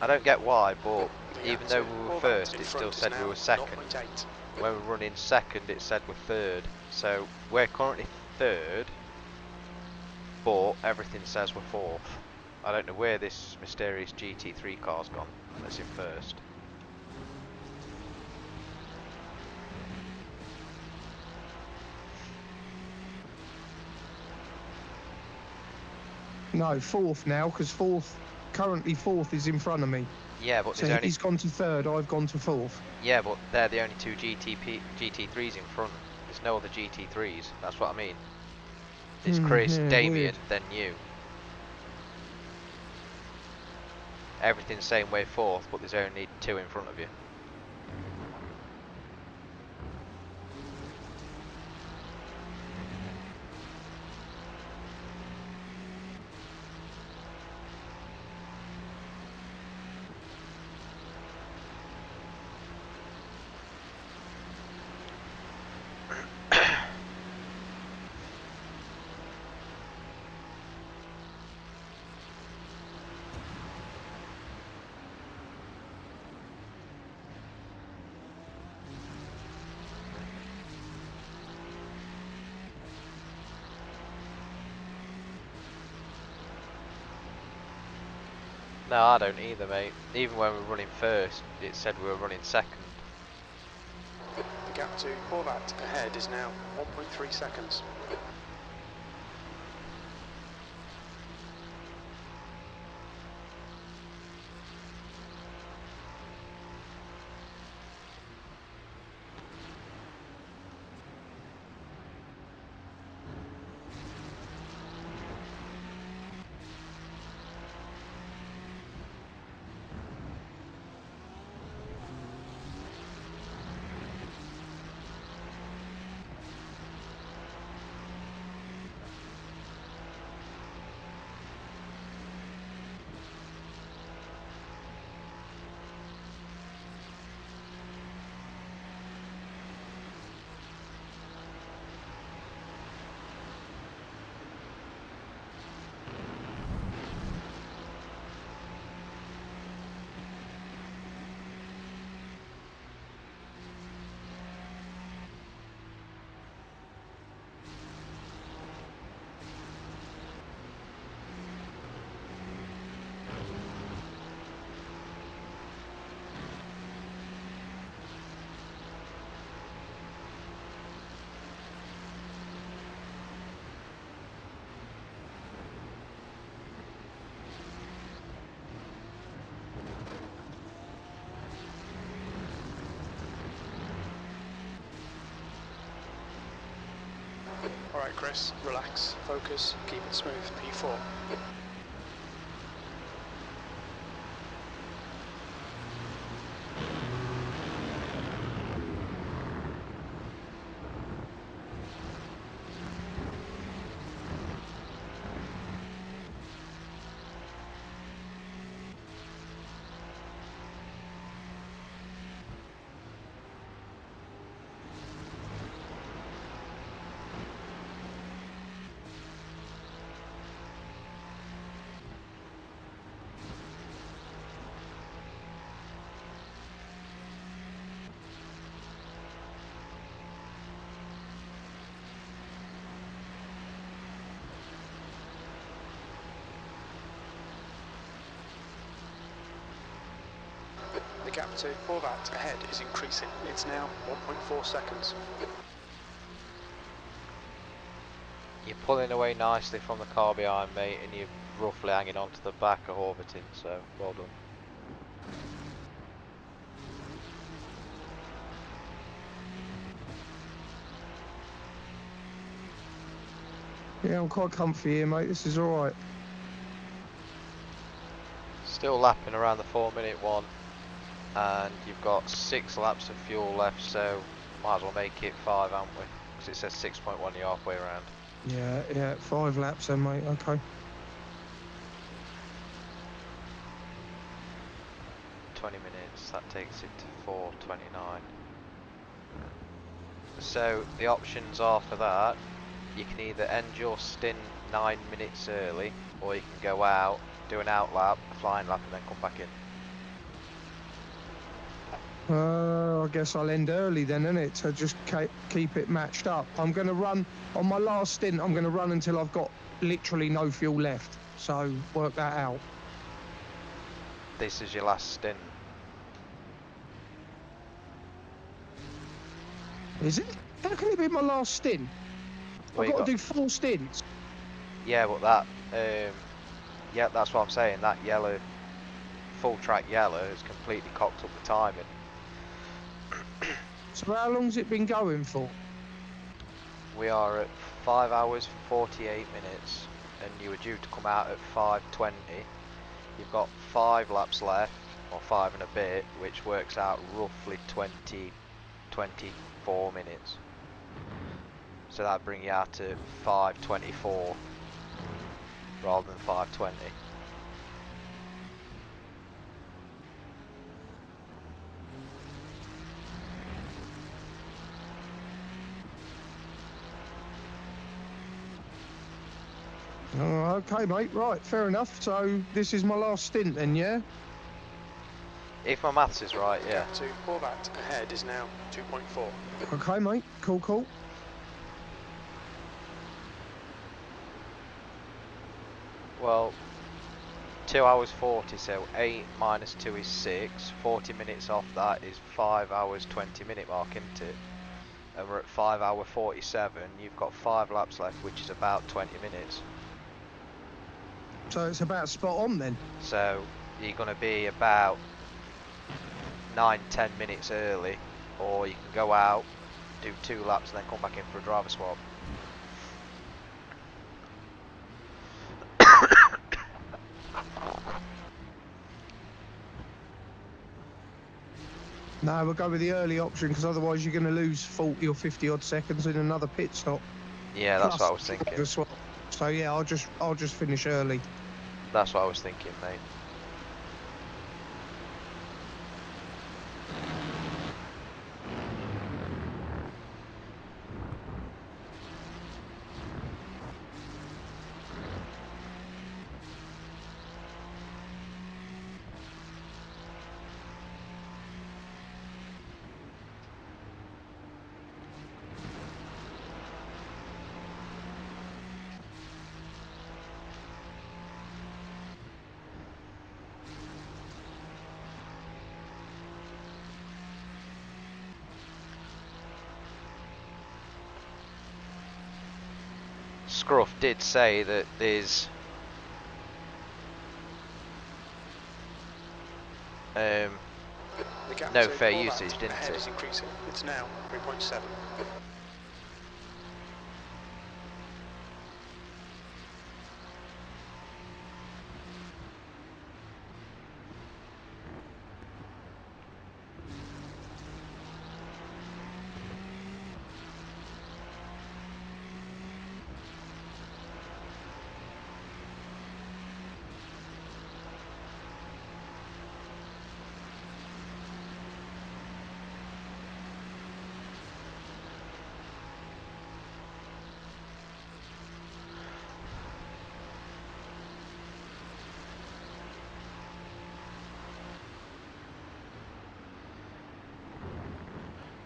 I don't get why, but The even gap though to we were Horvath first, in it still front is said we now were second. 0.8. When we were running second, it said we're third. So we're currently third, but everything says we're fourth. I don't know where this mysterious GT3 car's gone. That's in first. No, fourth now, because currently fourth is in front of me. Yeah, but So there's only he's gone to third, I've gone to fourth. yeah, but they're the only 2 GT3s in front. There's no other GT3s. That's what I mean. It's Chris, yeah, Damien, weird. then you. Everything's saying we're fourth, but there's only 2 in front of you. No, I don't either, mate. Even when we were running first, it said we were running second. The gap to Horvath ahead is now 1.3 seconds. Alright Chris, relax, focus, keep it smooth, P4. The gap to Horvat ahead is increasing. It's now 1.4 seconds. You're pulling away nicely from the car behind me, and you're roughly hanging on to the back of Horvatin, so well done. Yeah, I'm quite comfy here, mate. This is alright. Still lapping around the 4-minute one, and you've got 6 laps of fuel left, so might as well make it 5, haven't we? Because it says 6.1, you're halfway around. Yeah, 5 laps then, mate. Okay. 20 minutes, that takes it to 4:29. So the options are for that, you can either end your stint 9 minutes early, or you can go out, do an out lap, a flying lap, and then come back in. I guess I'll end early then, innit? To just keep it matched up. I'm going to run, on my last stint, I'm going to run until I've got literally no fuel left. So, work that out. This is your last stint. Is it? How can it be my last stint? Well, I've got to do 4 stints. Yeah, but that, yeah, that's what I'm saying, that yellow, full track yellow has completely cocked up the timing. So how long's it been going for? We are at 5 hours 48 minutes, and you were due to come out at 5:20. You've got 5 laps left, or 5 and a bit, which works out roughly 24 minutes. So that'd bring you out to 5:24 rather than 5:20. Okay, mate, right, fair enough. So this is my last stint then, yeah? If my maths is right, yeah. To Horvat ahead is now 2.4. Okay, mate, cool. Well, 2 hours 40, so 8 minus 2 is 6. 40 minutes off that is 5 hours 20 minute mark, isn't it? And we're at 5 hour 47. You've got 5 laps left, which is about 20 minutes. So it's about spot on then? So you're going to be about 9-10 minutes early, or you can go out, do 2 laps, and then come back in for a driver swap. No, we'll go with the early option, because otherwise you're going to lose 40 or 50 odd seconds in another pit stop. Yeah, that's what I was thinking. So yeah, I'll just finish early. That's what I was thinking, mate. Scruff did say that there's no fair usage, didn't ahead it? is increasing. It's now 3.7.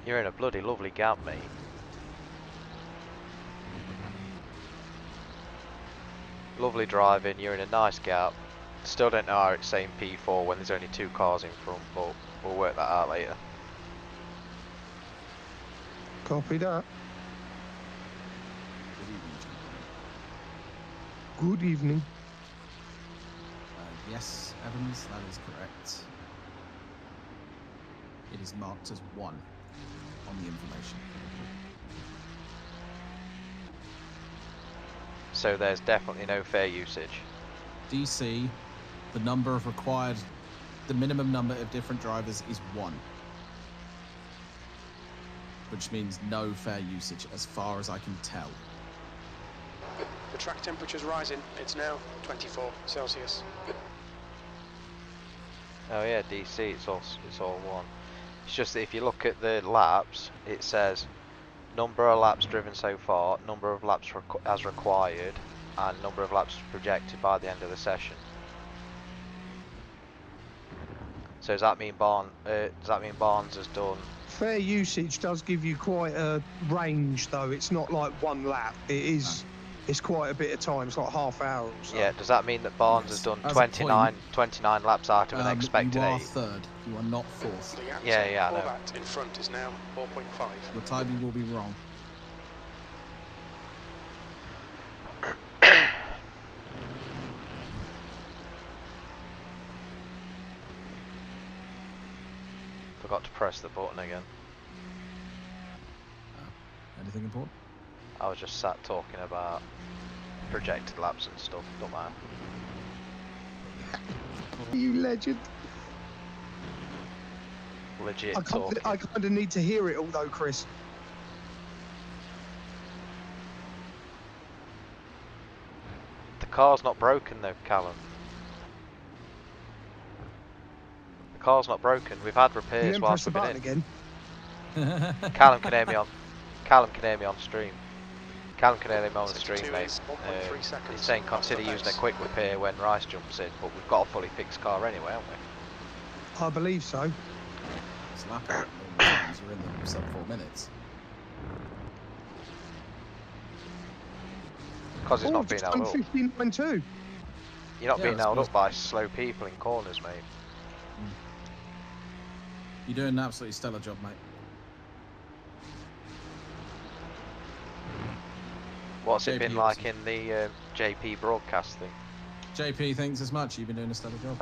You're in a bloody lovely gap, mate. Lovely driving, you're in a nice gap. Still don't know how it's saying P4 when there's only 2 cars in front, but we'll work that out later. Copy that. Good evening. Yes, Evans, that is correct. It is marked as 1 on the information. So there's definitely no fare usage. DC, the number of required, the minimum number of different drivers is 1. Which means no fare usage as far as I can tell. The track temperature's rising. It's now 24 Celsius. Oh yeah, DC, it's all 1. It's just that if you look at the laps, it says number of laps driven so far, number of laps as required, and number of laps projected by the end of the session. So does that mean Barnes has done? Fair usage does give you quite a range, though. It's not like 1 lap. It is. It's quite a bit of time. It's like half hour or so. Yeah. Does that mean that Barnes has done 29 laps out of an expected 8? You are 3rd. You are not 4th. Yeah, I know. That in front is now 4.5. The timing will be wrong. Forgot to press the button again. Anything important? I was just sat talking about projected laps and stuff. Don't matter. You legend. Legit I talking. kind of need to hear it all, though, Chris. The car's not broken though, Callum. The car's not broken. We've had repairs whilst we've been in. Again. Callum can hear me on. Callum can hear me on stream. Callum can hear me on the stream, mate. He's saying consider using a quick repair when Rice jumps in, but we've got a fully fixed car anyway, haven't we? I believe so. It's lapping all the times you're in the sub 4 minutes. Because it's not being held up. 15.2. You're not being held up by slow people in corners, mate. You're doing an absolutely stellar job, mate. What's it been like in the JP broadcast thing? JP thinks as much. You've been doing a stellar job.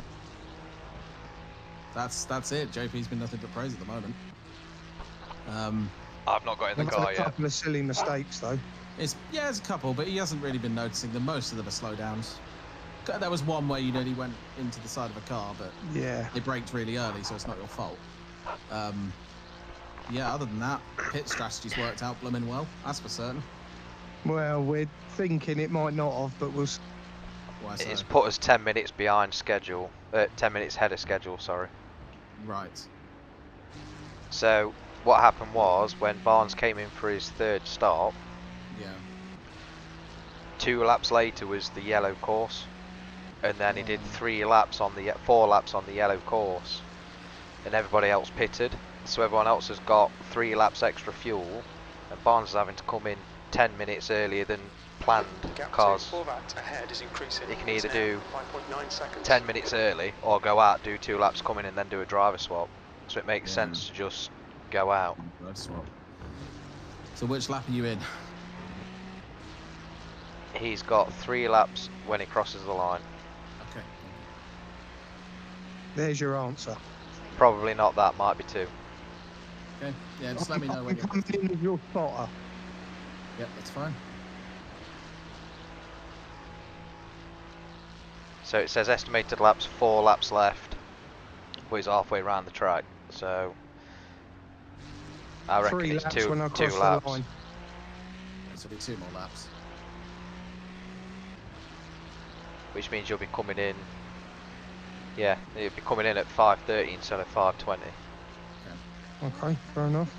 That's it. JP's been nothing but praise at the moment. I've not got in the car yet. A couple of silly mistakes though. It's a couple, but he hasn't really been noticing them. Most of them are slowdowns. There was one where you nearly went into the side of a car, but yeah, they braked really early, so it's not your fault. Yeah, other than that, pit strategy's worked out blooming well. That's for certain. Well, we're thinking it might not have, but we'll. It's put us 10 minutes behind schedule. 10 minutes ahead of schedule, sorry. Right. So what happened was when Barnes came in for his 3rd stop. Yeah. 2 laps later was the yellow course, and then he did 4 laps on the yellow course, and everybody else pitted. So everyone else has got 3 laps extra fuel, and Barnes is having to come in 10 minutes earlier than planned because he can either do 10 minutes early or go out, do 2 laps, come in and then do a driver swap. So it makes sense to just go out. Driver swap. So which lap are you in? He's got 3 laps when he crosses the line. Okay. There's your answer. Probably not that, might be 2. Okay, yeah, just let me know when you're coming in with your spotter. Yep, that's fine. So it says estimated laps, 4 laps left, but he's halfway around the track. So I reckon 3 it's laps 2 when I cross the laps. line. This will be 2 more laps. Which means you'll be coming in. Yeah, you'll be coming in at 5:30 instead of 5:20. Okay, fair enough.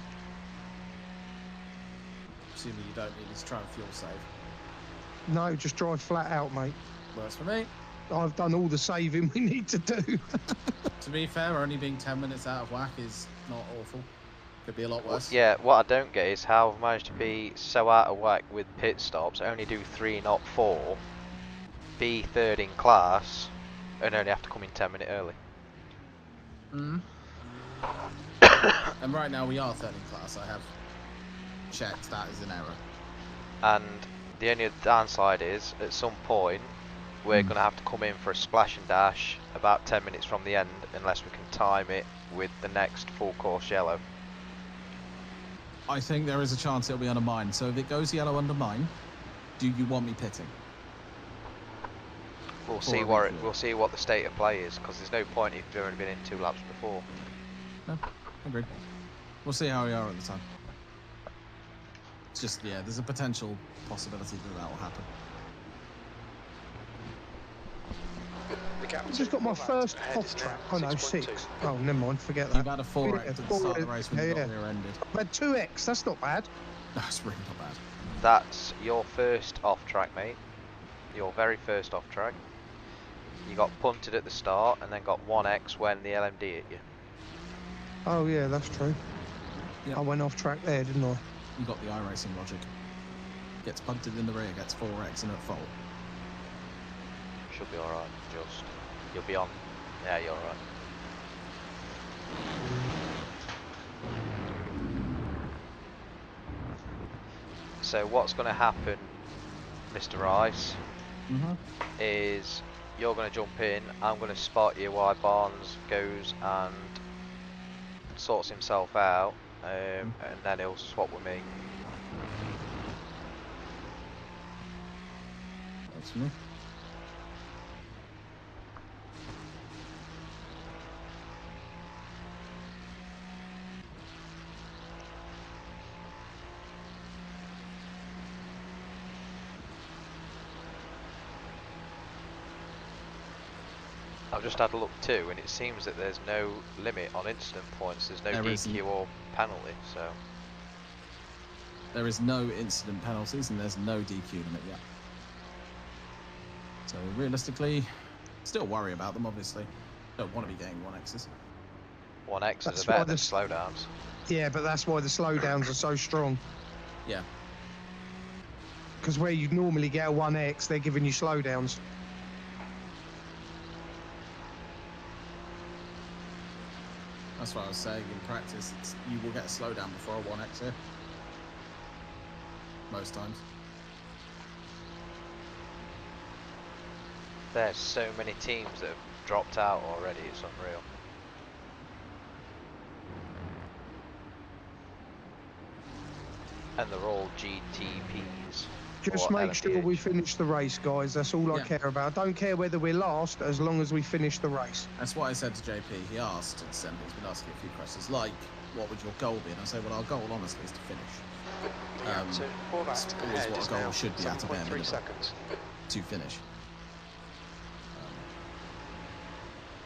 Assuming you don't need to try and fuel save. No, just drive flat out, mate. Works for me. I've done all the saving we need to do. To be fair, only being 10 minutes out of whack is not awful, Could be a lot worse. Yeah, what I don't get is how I've managed to be so out of whack with pit stops, only do 3 not 4, be 3rd in class, and only have to come in 10 minutes early. And right now we are 3rd in class. I have checked that is an error. And the only downside is, at some point, we're going to have to come in for a splash and dash about 10 minutes from the end, unless we can time it with the next full course yellow. I think there is a chance it'll be under mine. So if it goes yellow under mine, do you want me pitting? We'll see what the state of play is, because there's no point if you've only been in 2 laps before. No, agreed. We'll see how we are at the time. It's just, yeah, there's a potential possibility that will happen. I've just got my first off track. Oh no, 6. Oh, never mind, forget that. You've had a 4X at the start of the race when you got rear-ended. I've had 2X, that's not bad. That's really not bad. That's your first off track, mate. Your very first off track. You got punted at the start and then got 1X when the LMD hit you. Oh yeah, that's true. Yep. I went off track there, didn't I? You got the iRacing logic. Gets punted in the rear, gets 4X and at fault. Should be alright, just. You'll be on. Yeah, you're alright. So what's going to happen, Mr. Rice, is you're going to jump in, I'm going to spot you while Barnes goes and sorts himself out, and then he'll swap with me. That's me. I've just had a look too, and it seems that there's no limit on incident points. There's no DQ or penalty, so. There is no incident penalties and there's no DQ limit yet. So realistically, still worry about them, obviously. Don't want to be getting 1Xs. 1Xs are better than slowdowns. Yeah, but that's why the slowdowns are so strong. Yeah. Because where you normally get a 1X, they're giving you slowdowns. That's what I was saying. In practice, you will get a slowdown before a 1X here. Most times. There's so many teams that have dropped out already, it's unreal. And they're all GTPs. Just make sure we finish the race, guys. That's all I care about. I don't care whether we're last, as long as we finish the race. That's what I said to JP. He asked, and he's been asking a few questions, like, what would your goal be? And I say, well, our goal, honestly, is to finish. So that's always what a goal should be at a bare minimum. Seconds. To finish.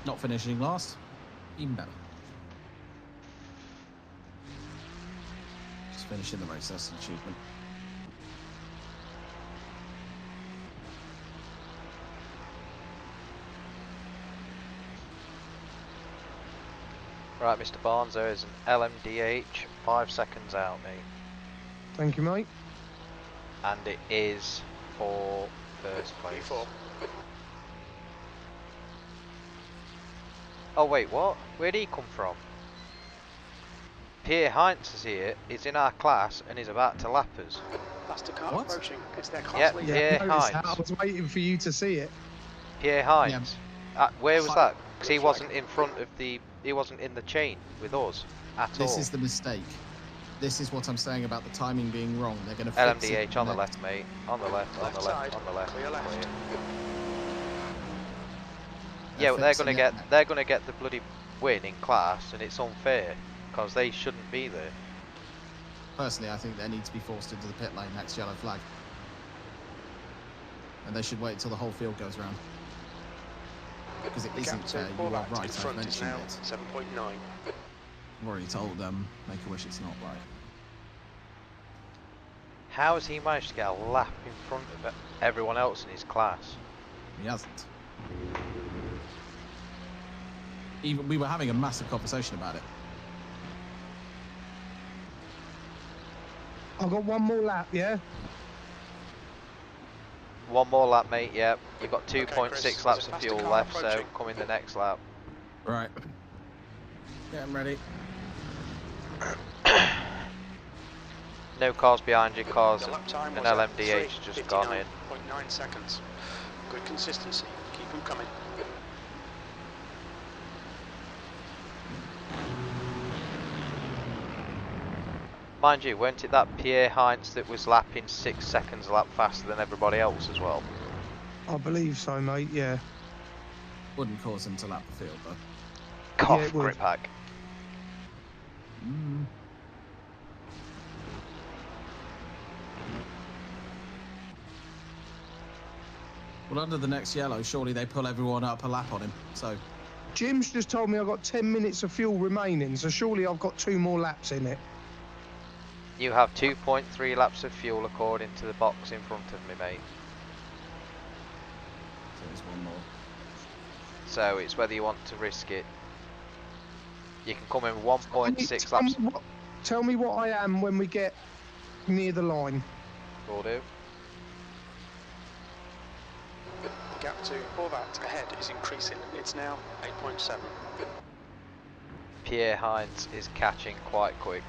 Not finishing last, even better. Just finishing the race, that's an achievement. Right, Mr. Barnes, there is an LMDH 5 seconds out, mate. Thank you, mate. And it is for first place. Oh wait, what? Where'd he come from? Pierre Heinz is here, he's in our class and he's about to lap us. Faster car approaching. It's their class Yep, leader. Pierre Heinz. I was waiting for you to see it. Pierre Heinz. Where was that? Because he wasn't in front of the... He wasn't in the chain with us at all. This is the mistake. This is what I'm saying about the timing being wrong. They're going to fix it. LMDH on the left, mate. On the left, on the left, on the left. Clear left. Yeah, well, they're gonna get the bloody win in class, and it's unfair because they shouldn't be there. Personally, I think they need to be forced into the pit lane next yellow flag, and they should wait until the whole field goes round. Because it isn't fair. You are right. I've mentioned it. 7.9. I've already told Make-A-Wish it's not right. How has he managed to get a lap in front of everyone else in his class? He hasn't. Even we were having a massive conversation about it. I've got one more lap, yeah? One more lap, mate, yep. You've got 2.6 Chris, laps there's a of fuel faster car left, so approaching. come in the next lap. Right. Yeah, I'm ready. No cars behind you, cars Your lap time and was at LMDH just gone in. 3:59.9 seconds. Good consistency. Keep them coming. Mind you, weren't it that Pierre Heinz that was lapping 6 seconds a lap faster than everybody else as well? I believe so, mate, yeah. Wouldn't cause him to lap the field, though. Cough, Yeah, it would. grip hack. Mm. Well, under the next yellow, surely they pull everyone up a lap on him. So, Jim's just told me I've got 10 minutes of fuel remaining, so surely I've got 2 more laps in it. You have 2.3 laps of fuel according to the box in front of me, mate. so there's one more. So it's whether you want to risk it. You can come in 1.6 laps. Tell me what I am when we get near the line. Will do. The gap to Horvat ahead is increasing. It's now 8.7. Pierre Heinz is catching quite quick.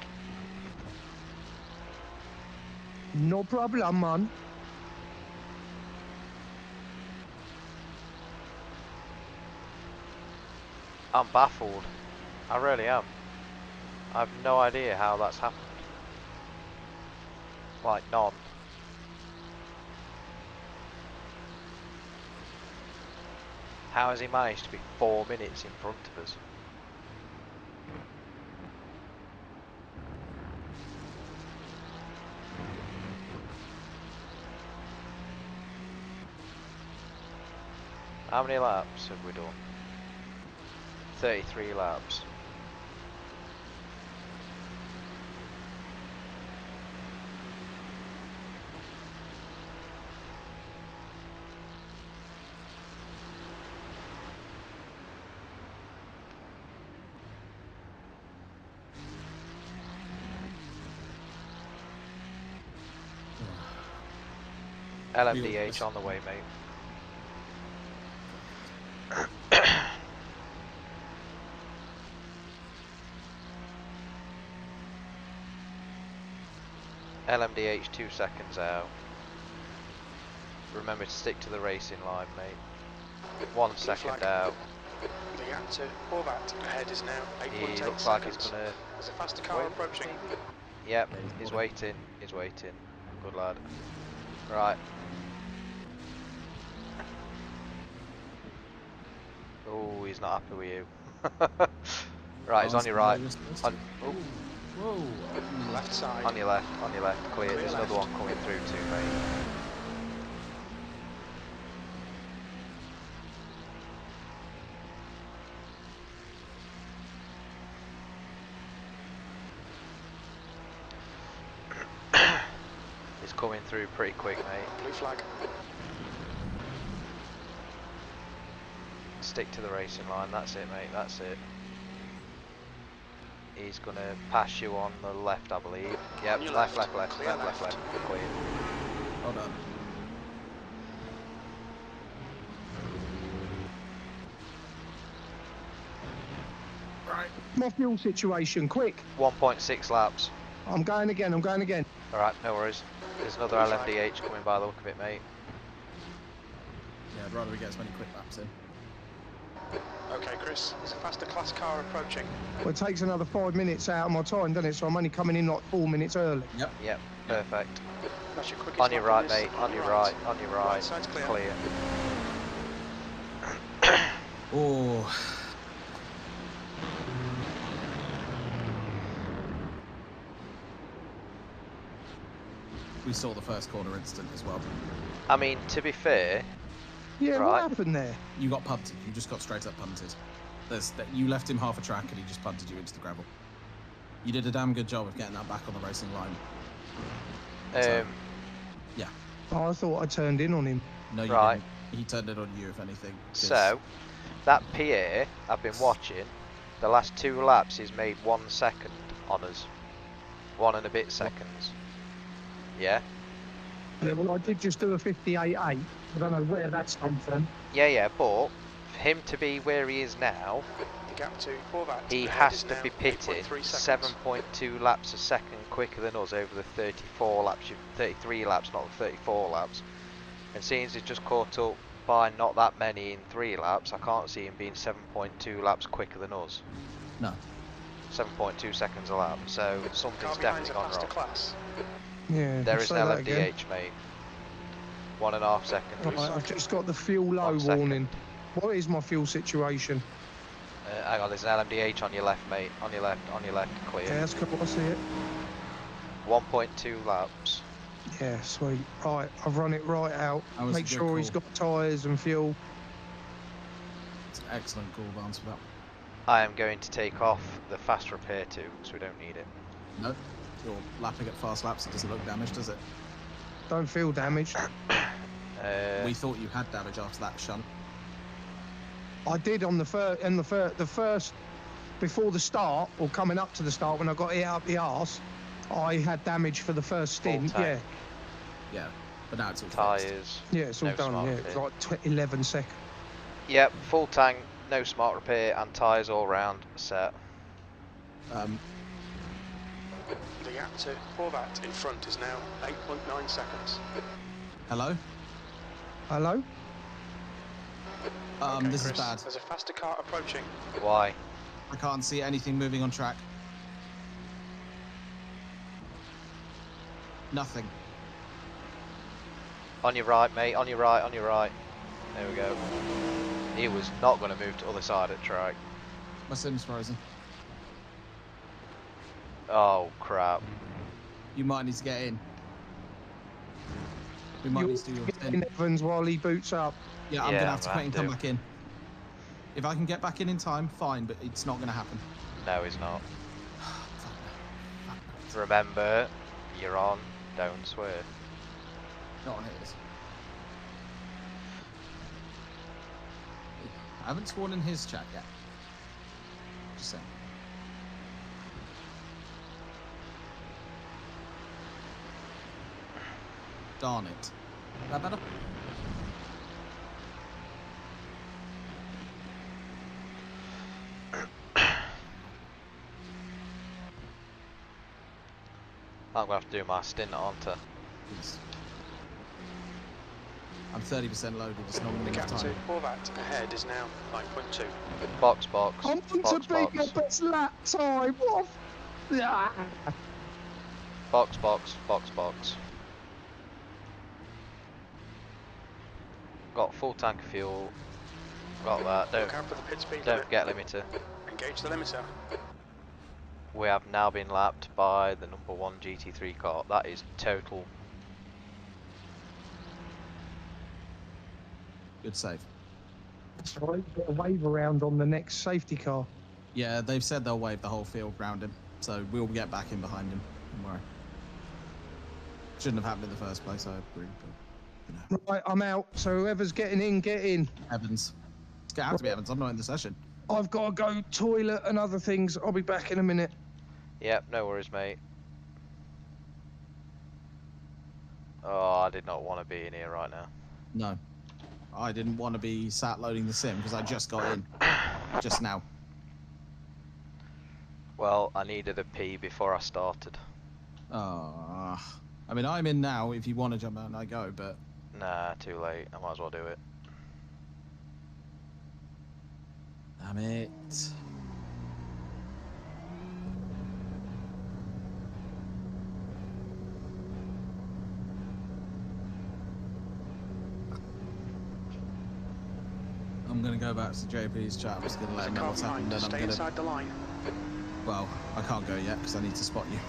No problem, man. I'm baffled. I really am. I have no idea how that's happened. Like, none. How has he managed to be 4 minutes in front of us? How many laps have we done? 33 laps. LMDH on the way, mate. LMDH 2 seconds out. Remember to stick to the racing line, mate. 1 second out. The gap to Horvat ahead is now 8.8 He seconds. looks like he's gonna. There's a faster car wait. approaching. Yep, he's waiting. He's waiting. Good lad. Right. Oh, he's not happy with you. Right, he's on your right. On, oh, Whoa. Left side. on your left, clear. Clear There's left. another one coming through too, mate. He's coming through pretty quick, mate. Blue flag. Stick to the racing line, that's it, mate, that's it. He's gonna pass you on the left, I believe. Yep, On your left, left. left, Clear left. Clear. Well done. Right. My fuel situation, quick. 1.6 laps. I'm going again, Alright, no worries. There's another LMDH coming by the look of it, mate. Yeah, I'd rather we get as many quick laps in. Okay, Chris. There's a faster class car approaching. Well, it takes another 5 minutes out of my time, doesn't it? So I'm only coming in like 4 minutes early. Yep, perfect. That's your quickest On your lap right, in this. mate, on your right, on your right. Right side's clear. Clear. Oh. We saw the first corner instant as well. I mean, to be fair, Yeah, Right. what happened there? You got punted. You just got straight up punted. You left him half a track and he just punted you into the gravel. You did a damn good job of getting that back on the racing line. So, yeah. Oh, I thought I turned in on him. No, you Right. didn't. He turned it on you, if anything. 'cause- so that Pierre I've been watching, the last 2 laps he's made 1 second on us. 1 and a bit seconds. Yeah? Yeah, well, I did just do a 58.8. I don't know where that's come from. Yeah, but for him to be where he is now, The gap to Horvat he ahead has is to now be pitting 8.3 seconds. 7.2 laps a second quicker than us over the 34 laps, 33 laps, not the 34 laps. And seeing as he's just caught up by not that many in 3 laps, I can't see him being 7.2 laps quicker than us. No. 7.2 seconds a lap, so something's Car behind's definitely a gone faster wrong. class. Yeah, There is say an that again. LMDH, mate. 1.5 seconds. Right, I've just got the fuel low 1 second. warning. What is my fuel situation? Hang on, there's an LMDH on your left, mate. On your left, clear. Yeah, that's cool, I see it. 1.2 laps. Yeah, sweet. Right, I've run it right out. That was a Make good sure he's call. got tyres and fuel. It's an excellent call, Barnes, for that. I am going to take off the fast repair too, because we don't need it. No. You're lapping at fast laps, it doesn't look damaged, does it? Don't feel damaged. We thought you had damage after that shunt. I did on the first, before the start, or coming up to the start, when I got hit up the arse, I had damage for the first stint, Full yeah. tank. Yeah, but now it's all fixed. Tyres. Yeah, it's all no done, smart yeah. repair. It's like 11 seconds. Yep, full tank, no smart repair, and tyres all round set. The gap to Horvat in front is now 8.9 seconds. Hello? Hello? Okay, This Chris, is bad. There's a faster car approaching. Why? I can't see anything moving on track. Nothing. On your right, mate, on your right, on your right. There we go. He was not going to move to the other side of the track. My sim's frozen. Oh, crap. You might need to get in. We might need to do your Get spin. in Evans while he boots up. Yeah, I'm Yeah, gonna have to I'm quit and gonna come have back in. If I can get back in time, fine, but it's not gonna happen. No, he's not. Remember, you're on, don't swear. Not on his. I haven't sworn in his chat yet. Just saying. Darn it. That better? I'm going to have to do my stint, aren't I? Please. I'm 30% loaded, it's not The enough gap to time. Horvat ahead is now 9.2. Box. I want to Box, beat my best lap time. What? Ah. Box. Got full tank of fuel. Got that. Look out for the pit speed Don't limit. forget limiter. Engage the limiter. We have now been lapped by the number 1 GT3 car. That is total. Good save. That's right, got a wave around on the next safety car. Yeah, they've said they'll wave the whole field round him, so we'll get back in behind him. Don't worry. Shouldn't have happened in the first place, I agree. But, Right, I'm out. So whoever's getting in, get in. Evans. It's gonna have to be Evans, I'm not in the session. I've got to go toilet and other things. I'll be back in a minute. Yep, no worries, mate. Oh, I did not want to be in here right now. No. I didn't want to be sat loading the sim because I just got in. Just now. Well, I needed a pee before I started. I mean, I'm in now. If you want to jump out and I go, but... Nah, too late. I might as well do it. Damn it. I'm going to go back to JP's chat. I'm just going to let him know what's happened. Then I'm Stay going inside the line. Well, I can't go yet because I need to spot you.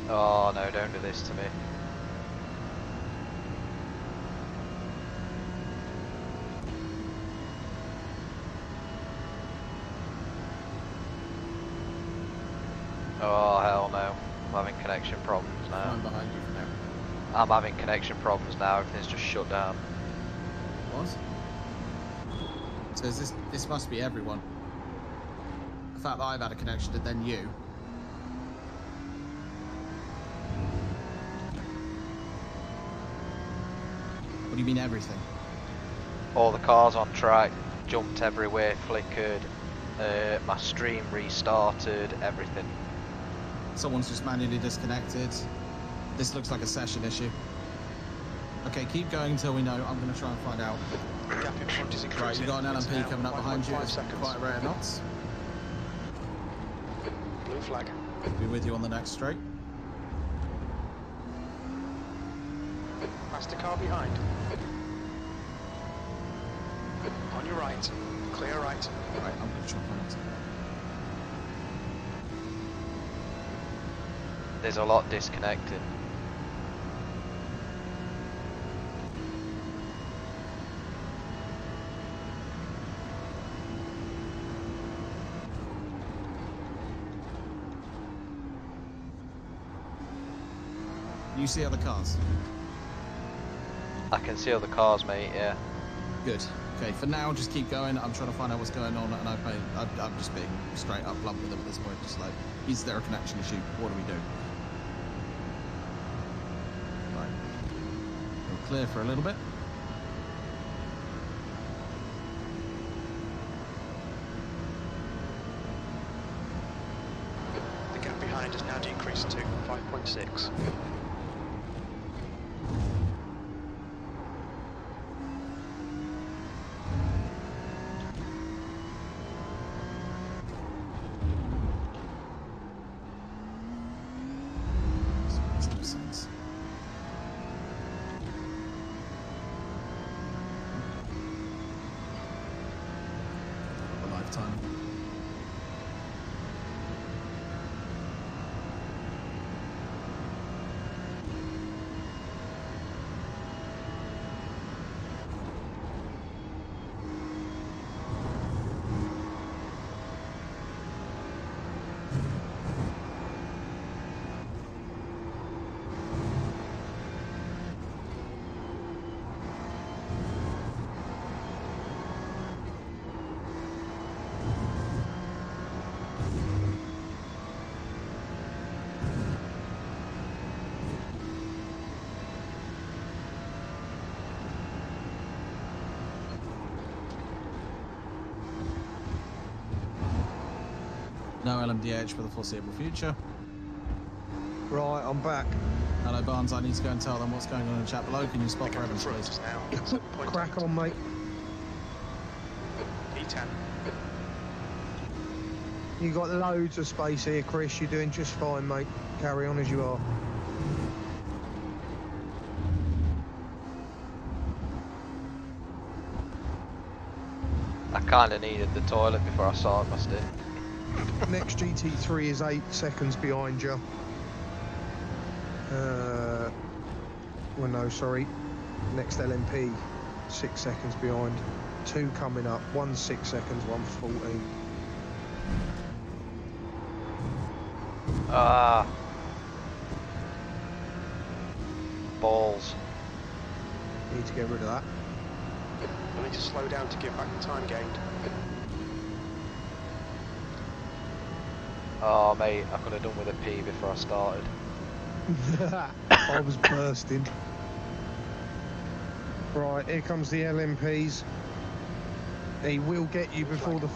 Oh no, don't do this to me. Oh hell no, I'm having connection problems now. I'm behind you for now. I'm having connection problems now. Everything's just shut down. What? So is this must be everyone. The fact that I've had a connection and then you. What do you mean everything? All the cars on track, jumped everywhere, flickered, my stream restarted, everything. Someone's just manually disconnected. This looks like a session issue. Okay, keep going until we know. I'm going to try and find out. The gap in front is increasing. Right, you got an It's LMP now coming up behind you. 1.5 It's seconds. quite rare knots. Blue flag. Be with you on the next straight. Past the car behind. On your right. Clear right. Right, I'm going to try and find out. There's a lot disconnected. You see other cars? I can see other cars, mate, yeah. Good. Okay, for now, just keep going. I'm trying to find out what's going on, and I'm just being straight up blunt with them at this point. Just like, is there a connection issue? What do we do? Right. We'll clear for a little bit. The gap behind has now decreased to 5.6. Makes no sense. A lifetime. No LMDH for the foreseeable future. Right, I'm back. Hello, Barnes. I need to go and tell them what's going on in the chat below. Can you spot The for gap in Evans, front please? is now 7.8. Crack on, mate. E10. You got loads of space here, Chris. You're doing just fine, mate. Carry on as you are. I kinda needed the toilet before I started my stint. Next GT3 is 8 seconds behind you. Well, no, sorry. Next LMP, 6 seconds behind. 2 coming up. 1 6 seconds, 1 14. Ah. Balls. Need to get rid of that. I need to slow down to give back the time gained. Oh, mate, I could have done with a pee before I started. I was bursting. Right, here comes the LMPs. He will get you before the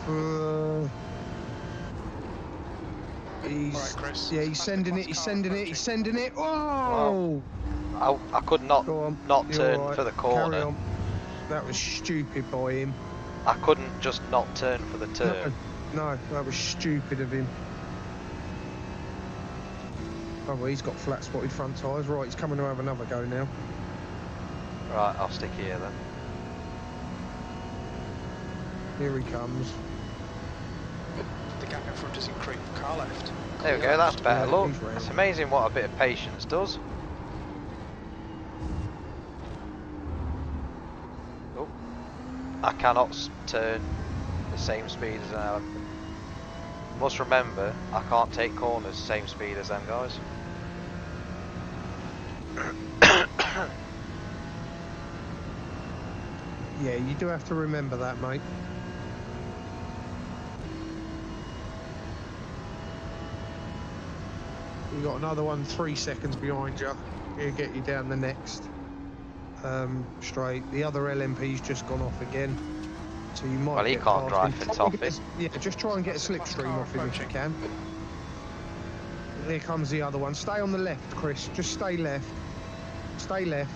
he's All right, Chris. yeah, he's sending it. He's sending it. He's sending it. Oh! I could not Go on. not You're turn all right. for the Carry corner. on. That was stupid by him. I couldn't just not turn for the turn. No, that was stupid of him. Oh, well, he's got flat spotted front tyres. Right, he's coming to have another go now. Right, I'll stick here then. Here he comes. The gap in front is increased. Car left. There we go, that's better. Yeah, Look, he's round. it's amazing what a bit of patience does. Oh, I cannot turn the same speed as them. Must remember, I can't take corners the same speed as them guys. Yeah, you do have to remember that, mate. You got another one 3 seconds behind you. He'll get you down the next straight. The other LMP's just gone off again, so you might. Well, he get can't past drive him. for toffee. Yeah, just try and get a slipstream off him if you can. Here comes the other one. Stay on the left, Chris. Just stay left. Stay left.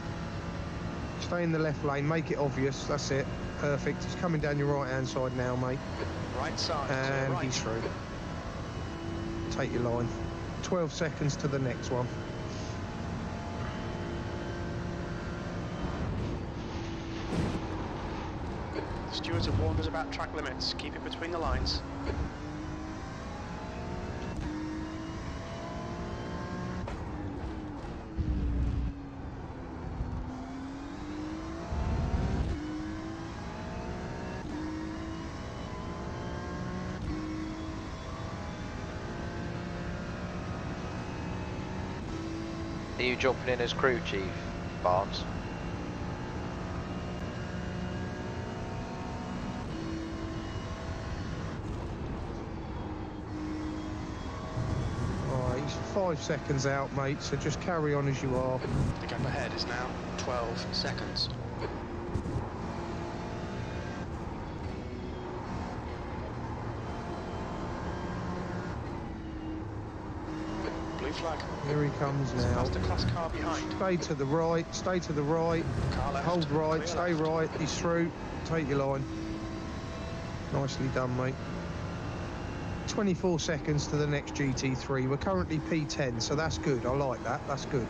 Stay in the left lane. Make it obvious. That's it. Perfect. He's coming down your right-hand side now, mate. Right side. And right. he's through. Take your line. 12 seconds to the next one. The stewards have warned us about track limits. Keep it between the lines. Are you jumping in as crew chief, Barnes? Alright, he's 5 seconds out, mate, so just carry on as you are. The gap ahead is now 12 seconds. Blue flag. Here he comes now. Past the class car behind. Stay to the right, stay to the right. Car left. Hold right, Clear stay left. right. He's through. Take your line. Nicely done, mate. 24 seconds to the next GT3. We're currently P10, so that's good. I like that. That's good.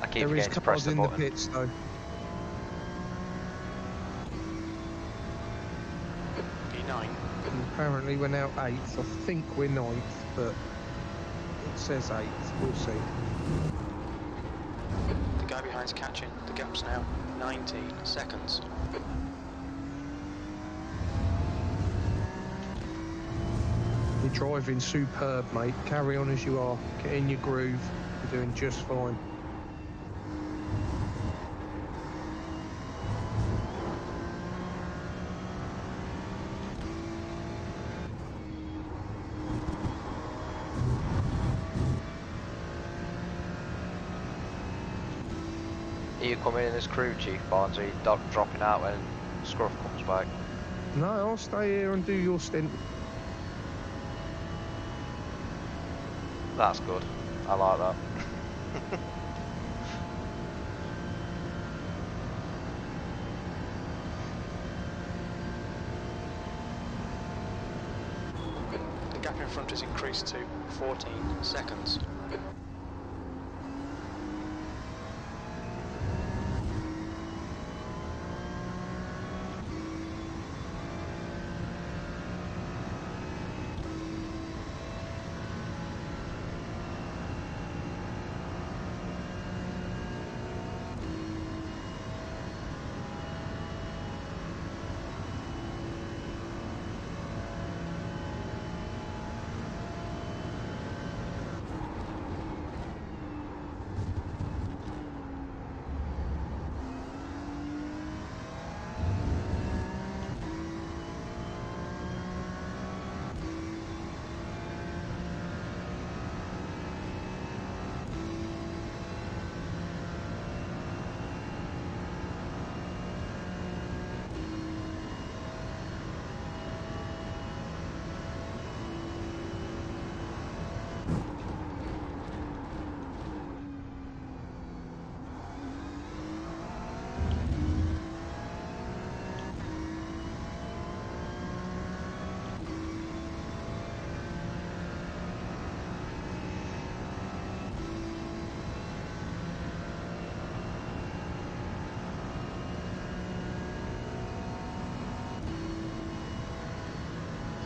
I keep There is forgetting to press cars the in the button. pits, though. P9. And apparently we're now 8th. I think we're 9th, but it says 8th. We'll see. The guy behind's catching. The gap's now 19 seconds. You're driving superb, mate. Carry on as you are. Get in your groove. You're doing just fine. Are you coming in as crew chief, Barnes, or are you dropping out when Scruff comes back? No, I'll stay here and do your stint. That's good. I like that. The gap in front has increased to 14 seconds.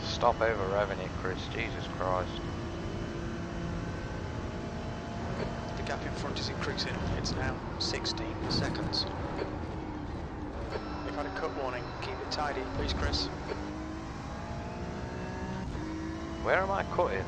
Stop over revving it, Chris. Jesus Christ. The gap in front is increasing. It's now 16 seconds. We've had a cut warning. Keep it tidy, please, Chris. Where am I cutting?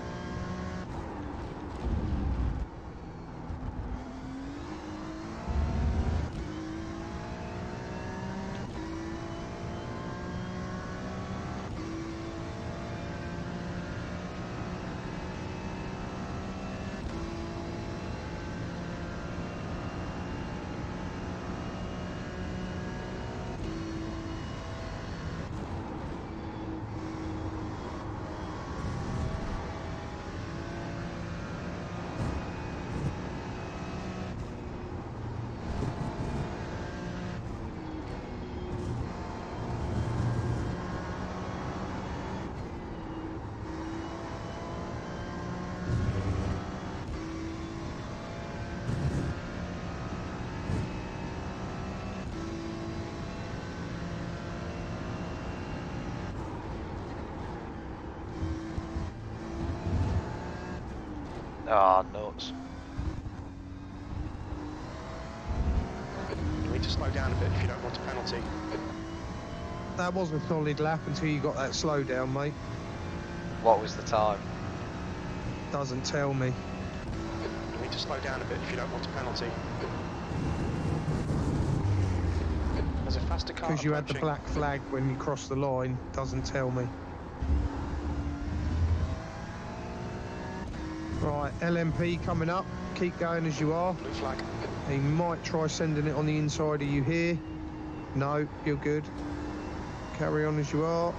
Ah, nuts. You need to slow down a bit if you don't want a penalty. That was a solid lap until you got that slowdown, mate. What was the time? Doesn't tell me. You need to slow down a bit if you don't want a penalty. There's a faster car Because you had the approaching. black flag when you crossed the line, doesn't tell me. Right, LMP coming up. Keep going as you are. Blue flag. He might try sending it on the inside of you here. No, you're good. Carry on as you are.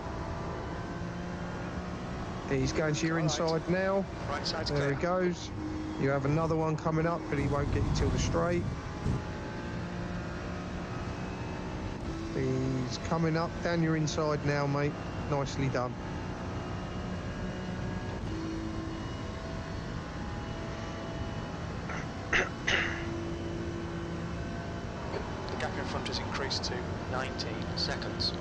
He's going to your inside now. Right side's There he clear. goes. You have another one coming up, but he won't get you till the straight. He's coming up down your inside now, mate. Nicely done. The gap in front has increased to 19 seconds.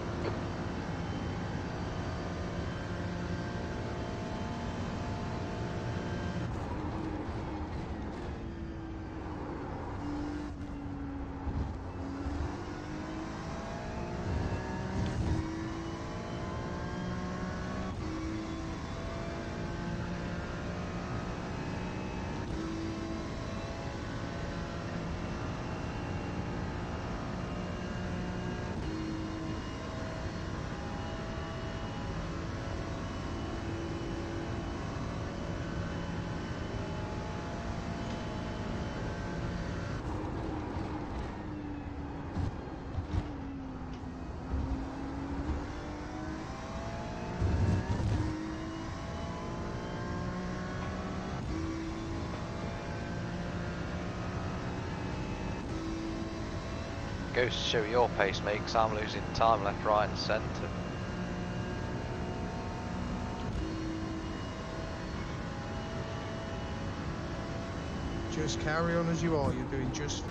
Goes to show your pace, mate, because I'm losing time left, right and centre. Just carry on as you are. You're doing just...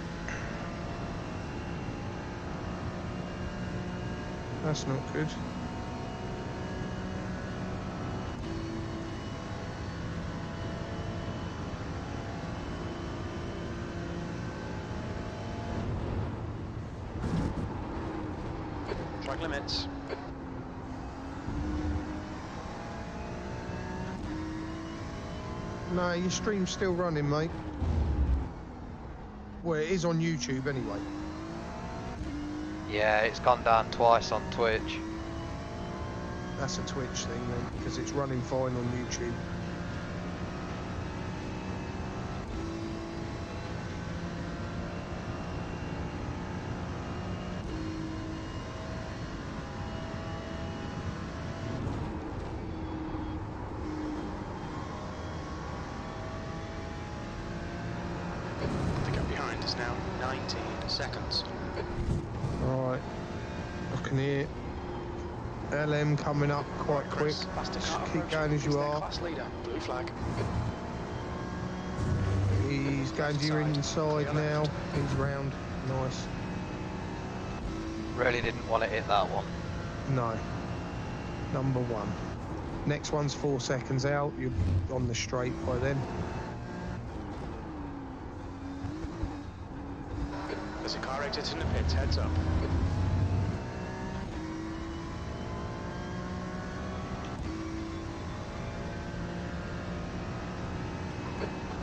That's not good. Track limits. No, your stream's still running, mate. Well, it is on YouTube anyway. Yeah, it's gone down twice on Twitch. That's a Twitch thing then, because it's running fine on YouTube. The gap behind is now 19 seconds. Right, I can hear LM coming up quite quick. Faster Just car keep approaching. going as He's you their are. class leader. Blue flag. He's going to your inside now. He's round. Nice. Really didn't want to hit that one. No. Number one. Next one's 4 seconds out. You're on the straight by then. There's a car exiting the pits. Heads up.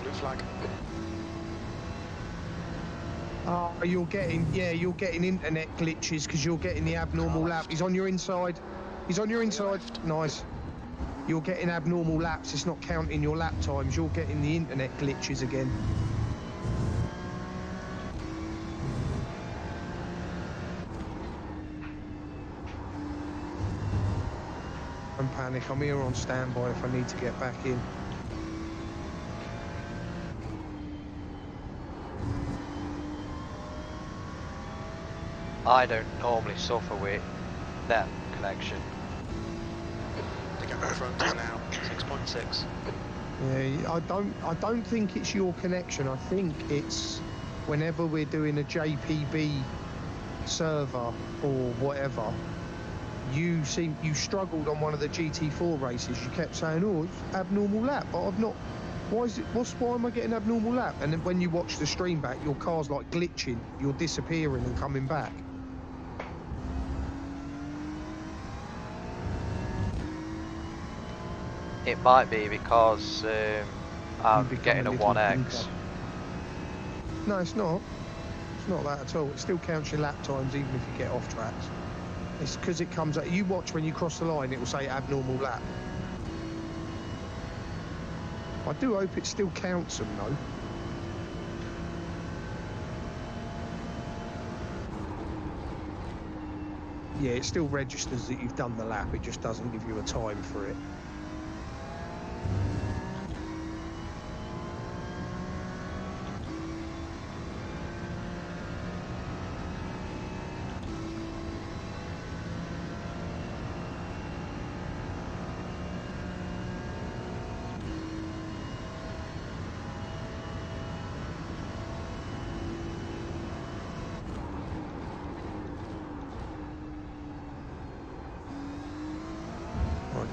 Blue flag. Oh, you're getting internet glitches because you're getting the abnormal lap. He's on your inside. He's on your inside. Nice. You're getting abnormal laps. It's not counting your lap times. You're getting the internet glitches again. Don't panic. I'm here on standby if I need to get back in. I don't normally suffer with net connection. The gap in front is now 6.6. Yeah, I don't think it's your connection. I think it's whenever we're doing a JPB server or whatever. You struggled on one of the GT4 races. You kept saying, "Oh, it's abnormal lap," but Why am I getting abnormal lap? And then when you watch the stream back, your car's like glitching. You're disappearing and coming back. It might be because I'm getting a 1x. No, it's not. It's not that at all. It still counts your lap times even if you get off tracks. It's because it comes up. You watch when you cross the line, it will say abnormal lap. I do hope it still counts them though. Yeah, it still registers that you've done the lap. It just doesn't give you a time for it.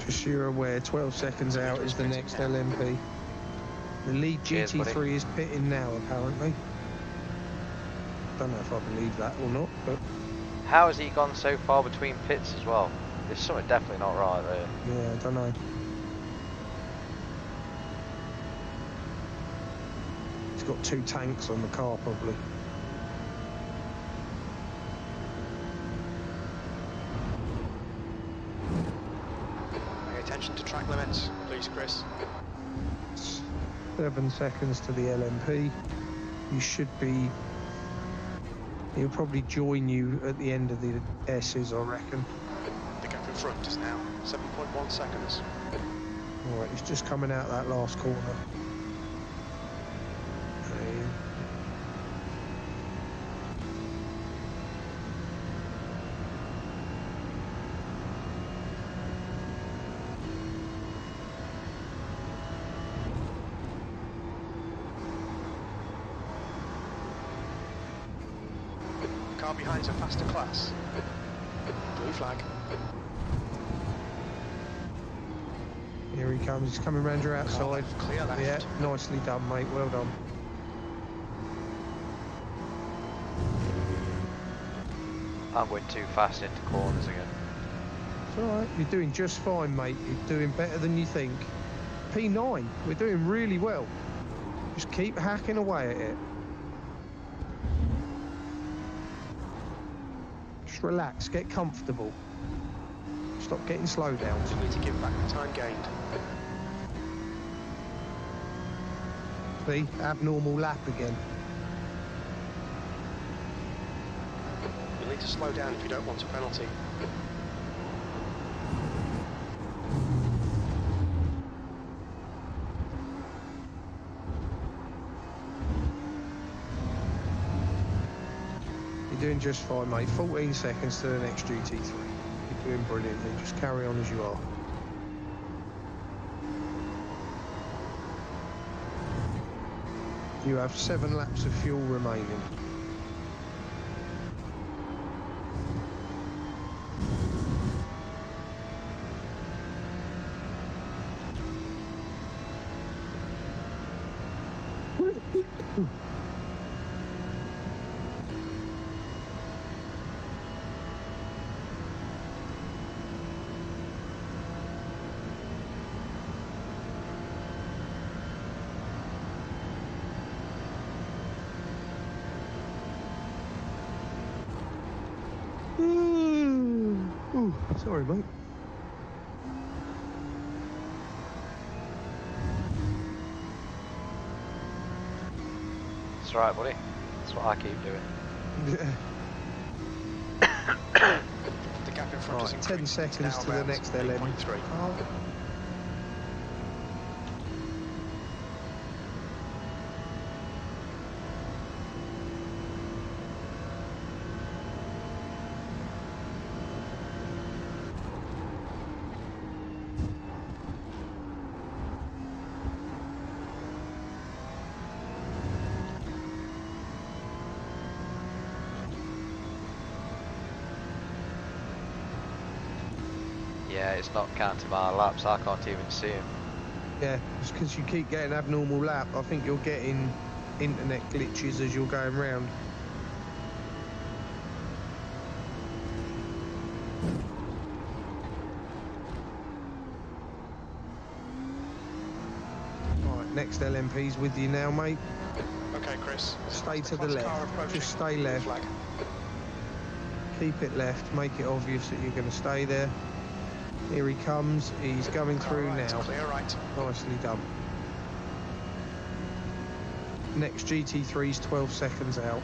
Just so you're aware, 12 seconds out is the next LMP. The lead GT3 is pitting now, apparently. Don't know if I believe that or not, but... How has he gone so far between pits as well? There's something definitely not right there. Yeah, I don't know. He's got 2 tanks on the car, probably. To track limits, please, Chris. 7 seconds to the LMP. You should be... He'll probably join you at the end of the S's, I reckon. The gap in front is now 7.1 seconds. Alright, he's just coming out that last corner. Car behind's a faster class. Blue flag. Here he comes, he's coming round your outside. Clear left. Yeah, nicely done, mate, well done. I'm going too fast into corners again. It's alright, you're doing just fine, mate. You're doing better than you think. P9, we're doing really well. Just keep hacking away at it. Just relax, get comfortable. Stop getting slow down. You need to give back the time gained. See, abnormal lap again. You'll need to slow down if you don't want a penalty. You're doing just fine, mate. 14 seconds to the next GT3. You're doing brilliantly. Just carry on as you are. You have 7 laps of fuel remaining. Ooh, sorry, mate. That's right, buddy. That's what I keep doing. The gap in front is Right, 10 seconds to the next LM. Oh. Yeah, it's not counting my laps, I can't even see him. Yeah, it's because you keep getting abnormal lap. I think you're getting internet glitches as you're going round. Right, next LMP's with you now, mate. Okay, Chris. Stay to the left. Just stay left. Flag. Keep it left. Make it obvious that you're going to stay there. Here he comes. He's going through right, now. Clear right. Nicely done. Next GT3's 12 seconds out.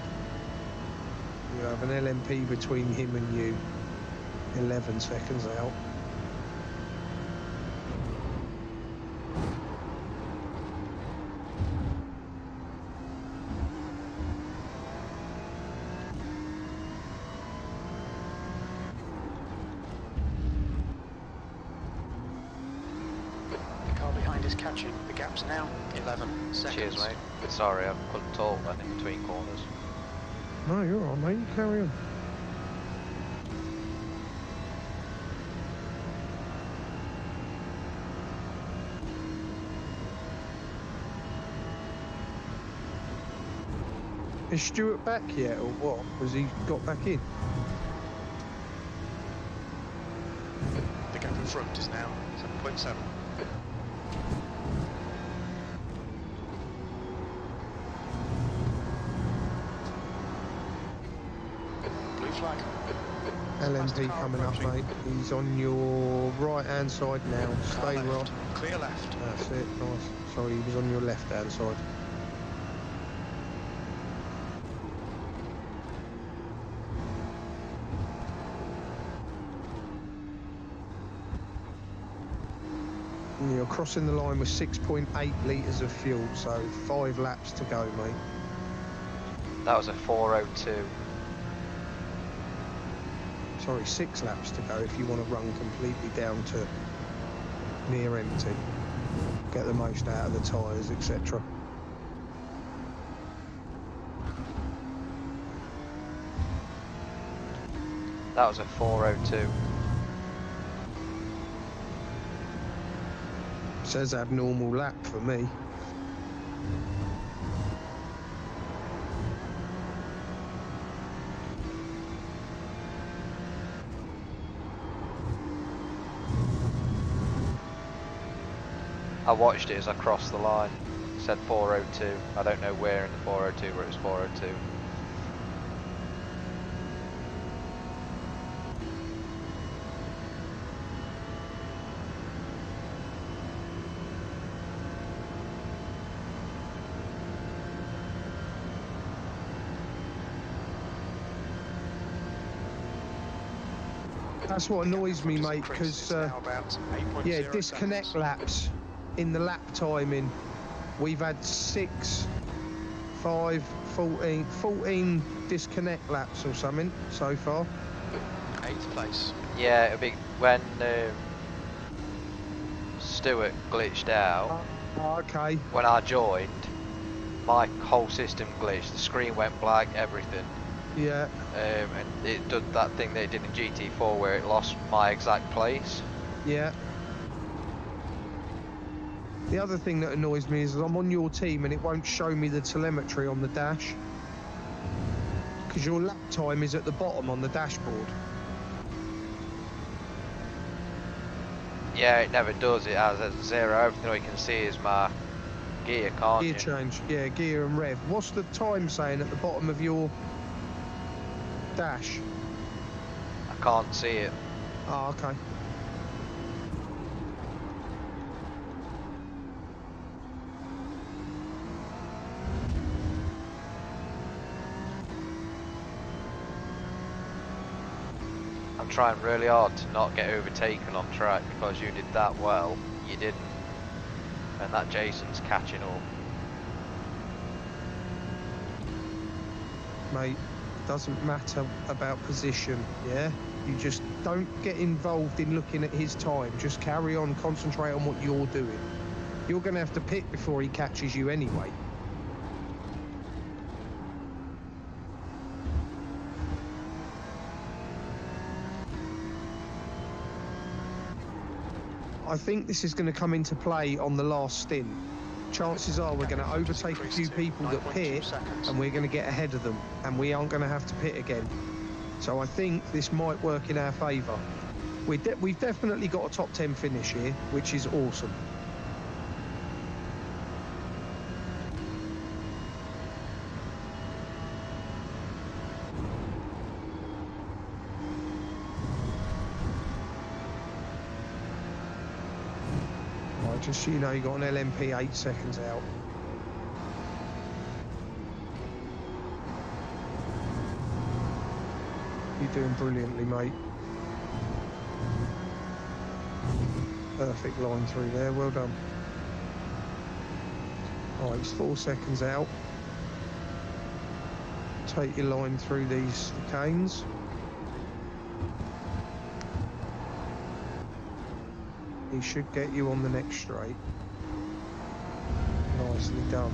You have an LMP between him and you. 11 seconds out. The car behind is catching. The gap's now 11 seconds. Cheers, mate. Sorry, I couldn't talk then in between corners. No, you're all right, mate. You carry on. Is Stuart back yet, or what? Has he got back in? The gap in front is now 7.7. Blue flag. LMP coming up, mate. He's on your right-hand side now. Stay Car right. left. Clear left. That's it. Nice. Sorry, he was on your left-hand side. And you're crossing the line with 6.8 litres of fuel, so 5 laps to go, mate. That was a 4:02. Sorry, 6 laps to go if you want to run completely down to near empty. Get the most out of the tyres, etc. That was a 4:02. Says abnormal lap for me. I watched it as I crossed the line. It said 4:02. I don't know where in the 4:02, but it was 4:02. That's what annoys me, mate, because yeah, disconnect laps in the lap timing. We've had 6, 5, 14 disconnect laps or something so far. 8th place. Yeah, it'll be when Stuart glitched out. Okay. When I joined, my whole system glitched. The screen went black, everything. Yeah. And it did that thing that it did in GT4 where it lost my exact place. Yeah. The other thing that annoys me is I'm on your team and it won't show me the telemetry on the dash. Because your lap time is at the bottom on the dashboard. Yeah, it never does. It has a 0. Everything you can see is my gear, can't you? Gear change. Yeah, gear and rev. What's the time saying at the bottom of your dash? I can't see it. Oh, okay. I'm trying really hard to not get overtaken on track because you did that well. You didn't. And that Jason's catching up. Mate, it doesn't matter about position, yeah? You just don't get involved in looking at his time. Just carry on, concentrate on what you're doing. You're going to have to pit before he catches you anyway. I think this is going to come into play on the last stint. Chances are we're going to overtake a few people that pit, and we're going to get ahead of them, and we aren't going to have to pit again. So I think this might work in our favour. We've definitely got a top 10 finish here, which is awesome. Just so you know, you got an LMP 8 seconds out. You're doing brilliantly, mate. Perfect line through there, well done. Alright, it's 4 seconds out. Take your line through these canes. He should get you on the next straight. Nicely done.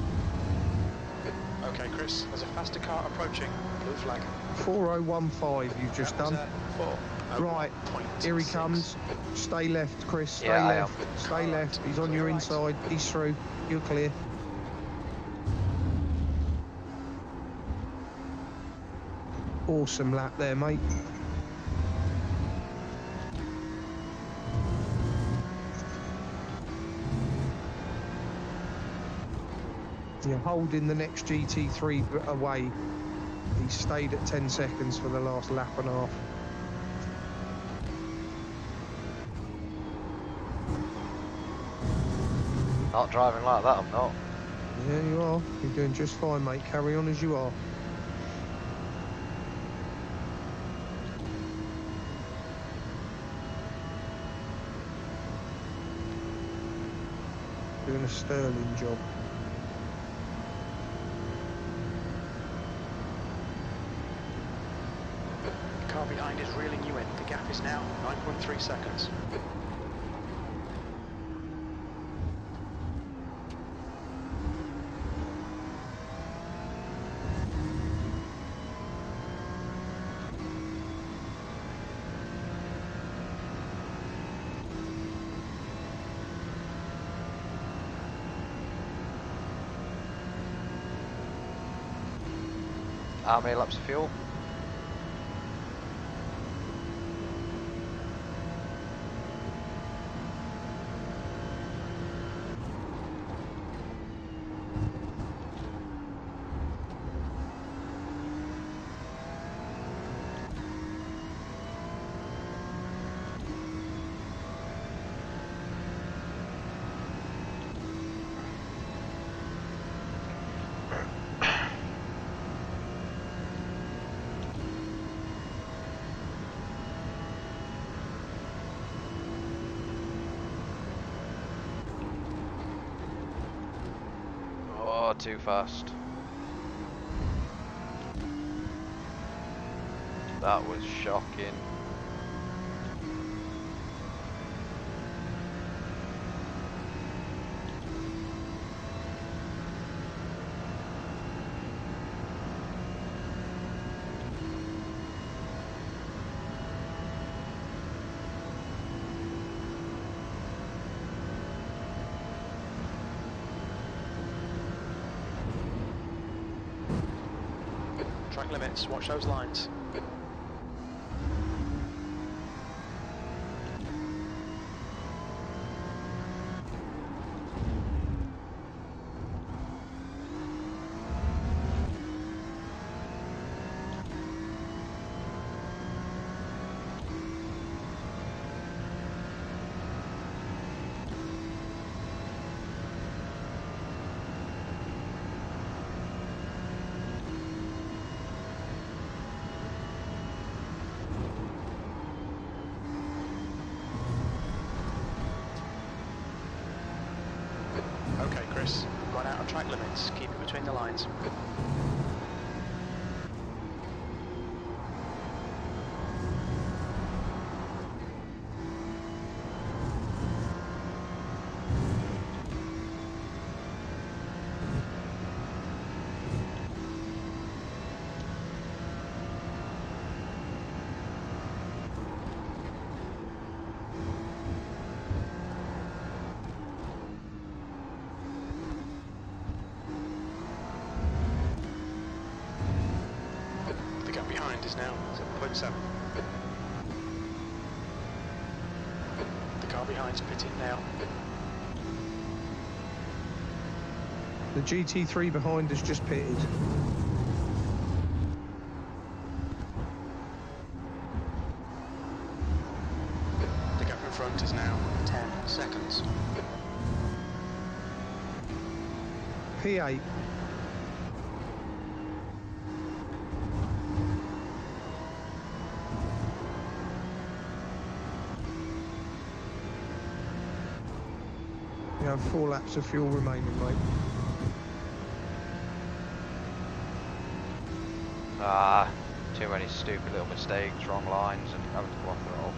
Okay, Chris, there's a faster car approaching. Blue flag. 4015 you've just done. Right, here he comes. Stay left, Chris. Stay left. Stay left. He's on your inside. He's through. You're clear. Awesome lap there, mate. You're holding the next GT3 away. He stayed at 10 seconds for the last lap and a half. Not driving like that, I'm not. Yeah, you are. You're doing just fine, mate. Carry on as you are. Doing a sterling job. The car behind is reeling you in. The gap is now 9.3 seconds. How many laps of fuel? Too fast. That was shocking. Track limits, watch those lines. Okay, Chris, gone out of track limits. Keep it between the lines. is now 7.7. The car behind's pitting now. The GT3 behind has just pitted. The gap in front is now 10 seconds. P8. You have 4 laps of fuel remaining, mate. Ah, too many stupid little mistakes, wrong lines, and having to go off the roll.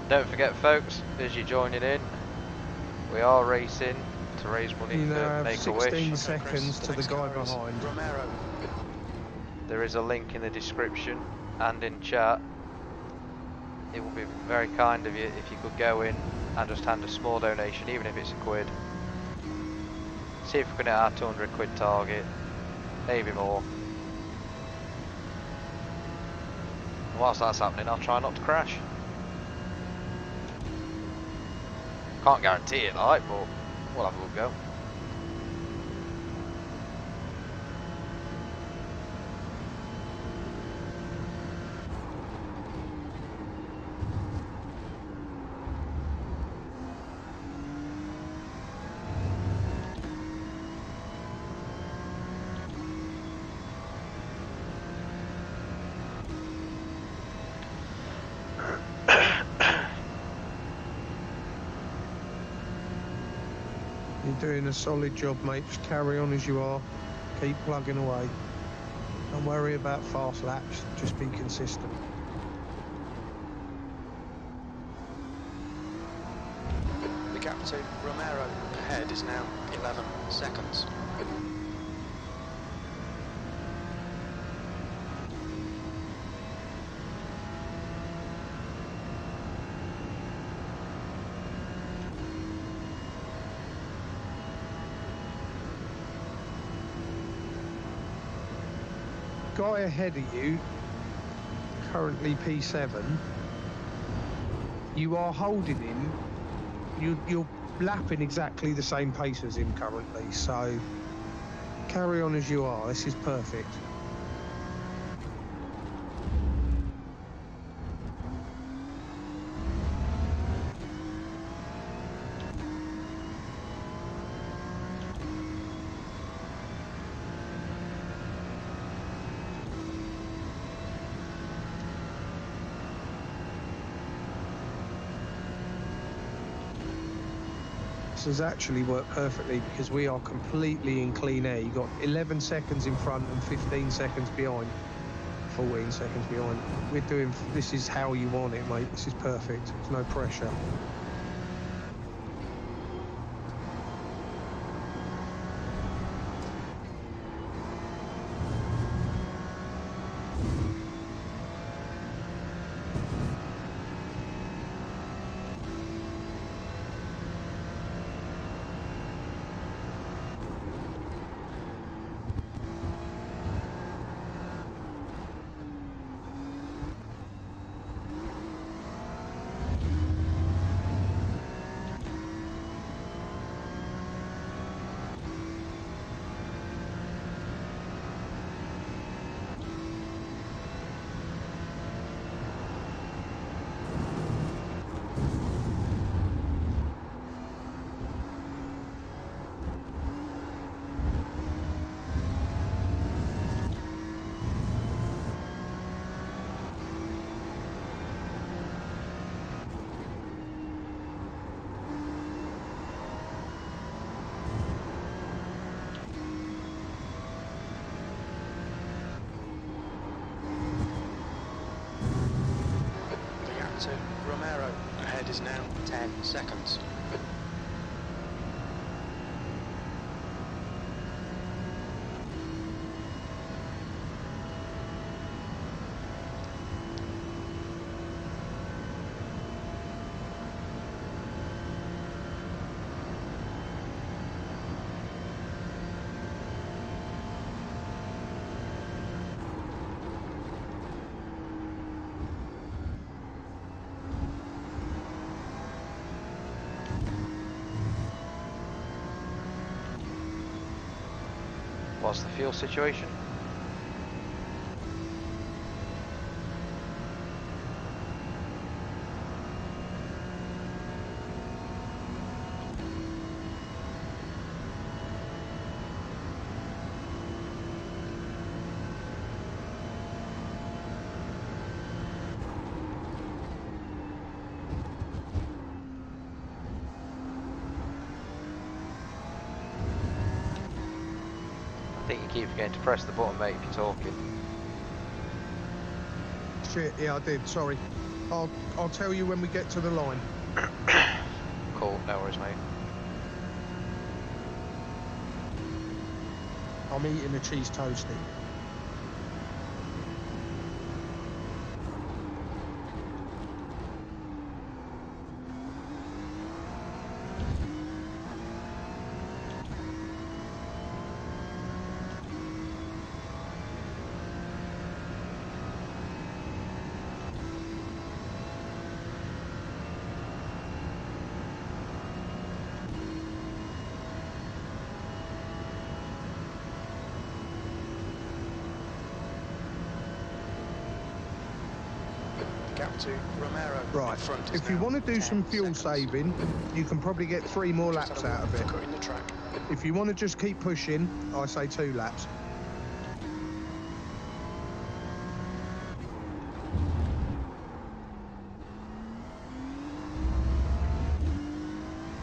Don't forget, folks, as you're joining in, we are racing to raise money You now for have Make-A-Wish. 16 seconds to the guy behind. Romero. There is a link in the description and in chat. It would be very kind of you if you could go in and just hand a small donation, even if it's £1. See if we can hit our £200 target, maybe more. And whilst that's happening, I'll try not to crash. Can't guarantee it, like, but we'll have a good go. You're doing a solid job, mate. Just carry on as you are. Keep plugging away. Don't worry about fast laps. Just be consistent. The gap to Romero ahead is now 11 seconds. Guy ahead of you, currently P7, you are holding him, you're lapping exactly the same pace as him currently, so carry on as you are. This is perfect. Has actually worked perfectly because we are completely in clean air. You got 11 seconds in front and 15 seconds behind, 14 seconds behind. We're doing, this is how you want it, mate. This is perfect. There's no pressure. To Romero ahead is now 10 seconds. What's the fuel situation? I think you keep forgetting to press the button, mate, if you're talking. Shit, yeah, I did. Sorry. I'll tell you when we get to the line. Cool, no worries, mate. I'm eating a cheese toastie. Gap to Romero. Right, if you want to do some fuel saving, you can probably get 3 more laps out of it. Cutting the track. If you want to just keep pushing, I say 2 laps.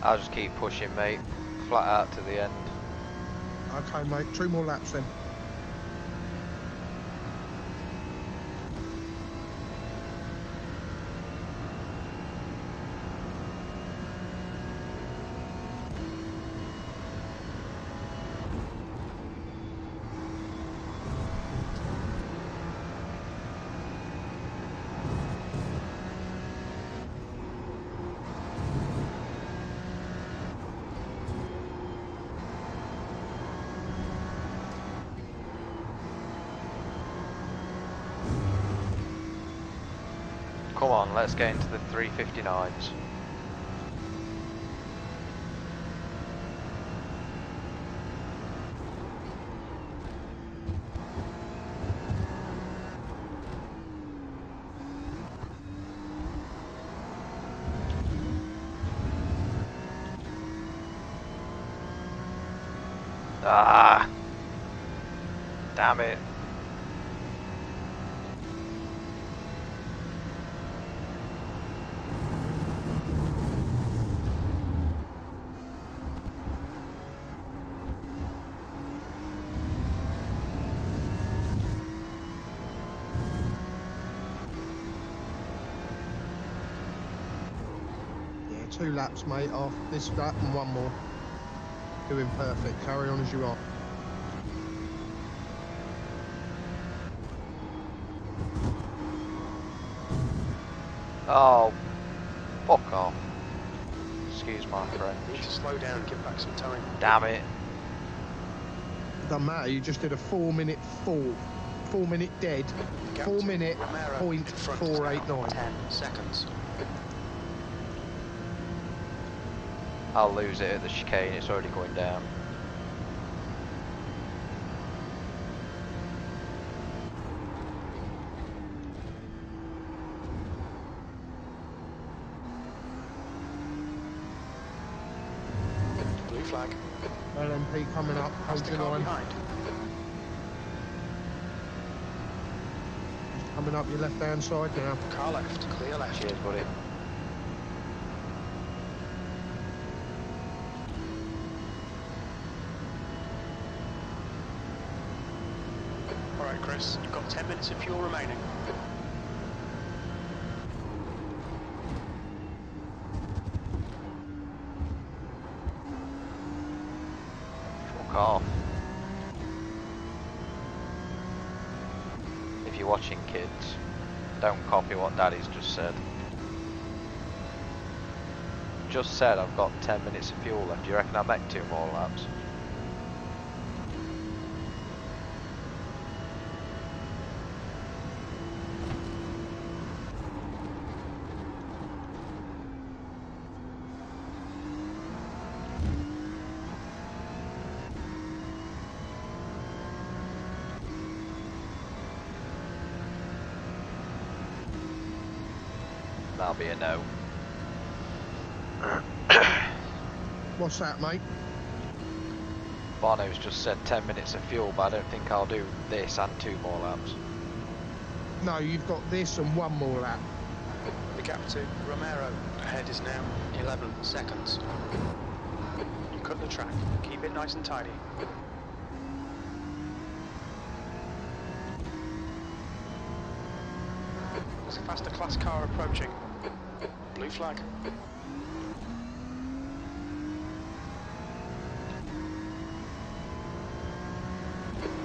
I'll just keep pushing, mate. Flat out to the end. Okay, mate, 2 more laps then. Come on, let's get into the 359s. Ah! Damn it. Yeah, 2 laps, mate, off this lap and 1 more. Doing perfect. Carry on as you are. Oh, fuck off. Excuse my French. Need to slow down and give back some time. Damn it. Doesn't matter, you just did a 4-minute fall. 4 minute dead. 4 minute point 489. 10 seconds. I'll lose it at the chicane, it's already going down. Blue flag. LMP coming up, hold That's the your car line. behind. Coming up your left hand side now. Car left, clear left. Cheers, buddy. Alright, Chris, you've got 10 minutes of fuel remaining. Fuck off. If you're watching, kids, don't copy what Daddy's just said. Just said I've got 10 minutes of fuel left. Do you reckon I'll make 2 more laps? that'll be a no. What's that, mate? Bono's just said 10 minutes of fuel, but I don't think I'll do this and 2 more laps. No, you've got this and 1 more lap. The gap to Romero ahead is now 11 seconds. You cut the track. Keep it nice and tidy. There's a faster class car approaching. Blue flag.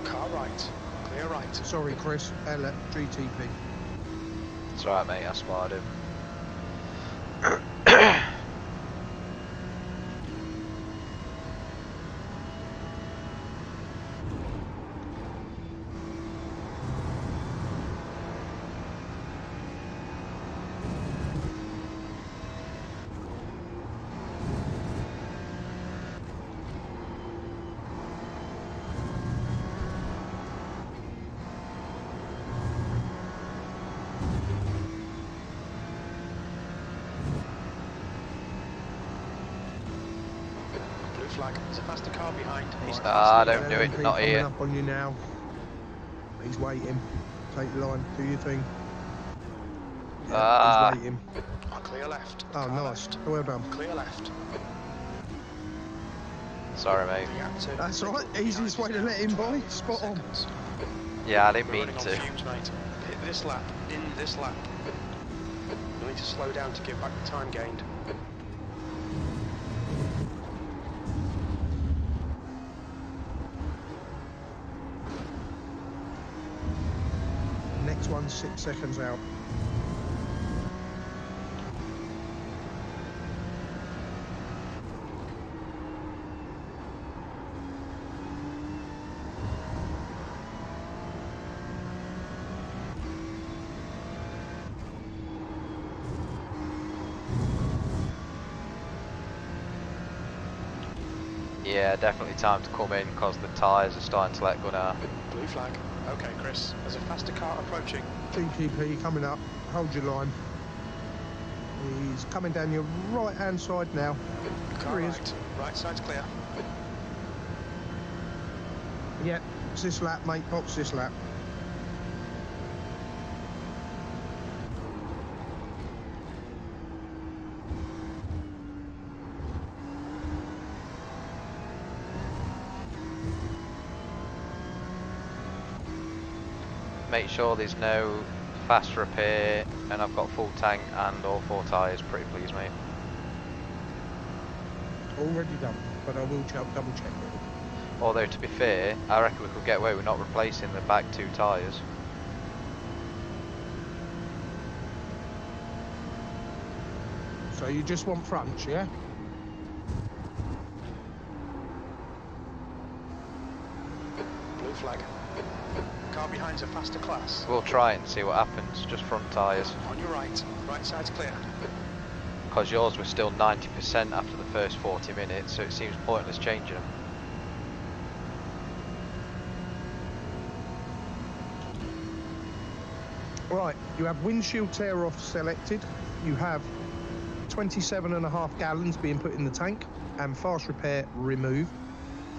Car right. Clear right. Sorry, Chris. Ella, GTP. It's alright, mate, I spotted him. Flag. There's a faster car behind. Don't do it, not coming here. Up on you now. He's waiting. Take the line. Do your thing. Yeah, he's waiting. Clear left. Oh, Car nice. left. Well done. Clear left. Sorry, mate. That's right. Easiest way to let him by. Spot on. Yeah, I didn't We're mean running to. on fumes, mate. Hit this lap. In this lap. You need to slow down to give back the time gained. Next one's 6 seconds out. Yeah, definitely time to come in because the tyres are starting to let go now. Blue flag. Okay, Chris. There's a faster car approaching. GTP coming up. Hold your line. He's coming down your right-hand side now. Car There he is. right. Right side's clear. Yeah, it's this lap, mate. Box this lap. Make sure there's no fast repair, and I've got full tank and all 4 tyres. Pretty please, mate. Already done, but I will double check it. Although, to be fair, I reckon we could get away with not replacing the back 2 tyres. So you just want fronts, yeah? Blue flag. Car behind's a faster class. We'll try and see what happens, just front tyres. On your right. Right side's clear. Because yours were still 90% after the first 40 minutes, so it seems pointless changing them. Right, you have windshield tear off selected. You have 27.5 gallons being put in the tank and fast repair removed.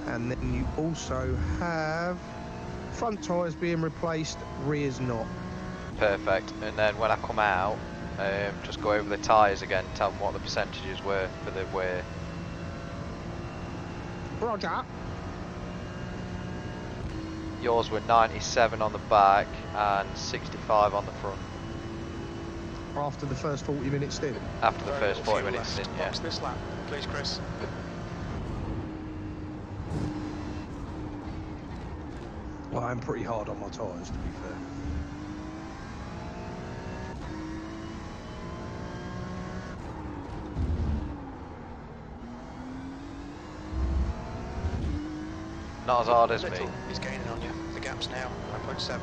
And then you also have front tyres being replaced, rear's not. Perfect. And then when I come out, just go over the tyres again, tell them what the percentages were for the wear. Roger. Yours were 97 on the back and 65 on the front. After the first 40 minutes stint? After the first 40 minutes left. stint, yeah. Box this lap, please, Chris. Well, I'm pretty hard on my tyres, to be fair. Not as hard as me. Little is gaining on you. The gap's now 1.7.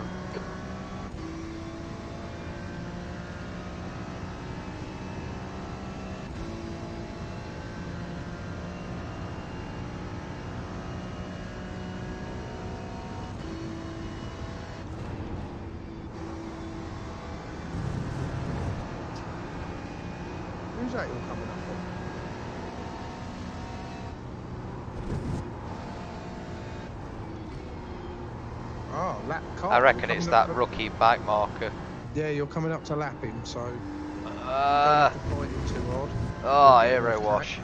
Who's that all coming up on? Oh, lap car. I reckon it's that rookie bike marker. Yeah, you're coming up to lap him, so don't Ah, have to fight him too hard. oh, aero wash.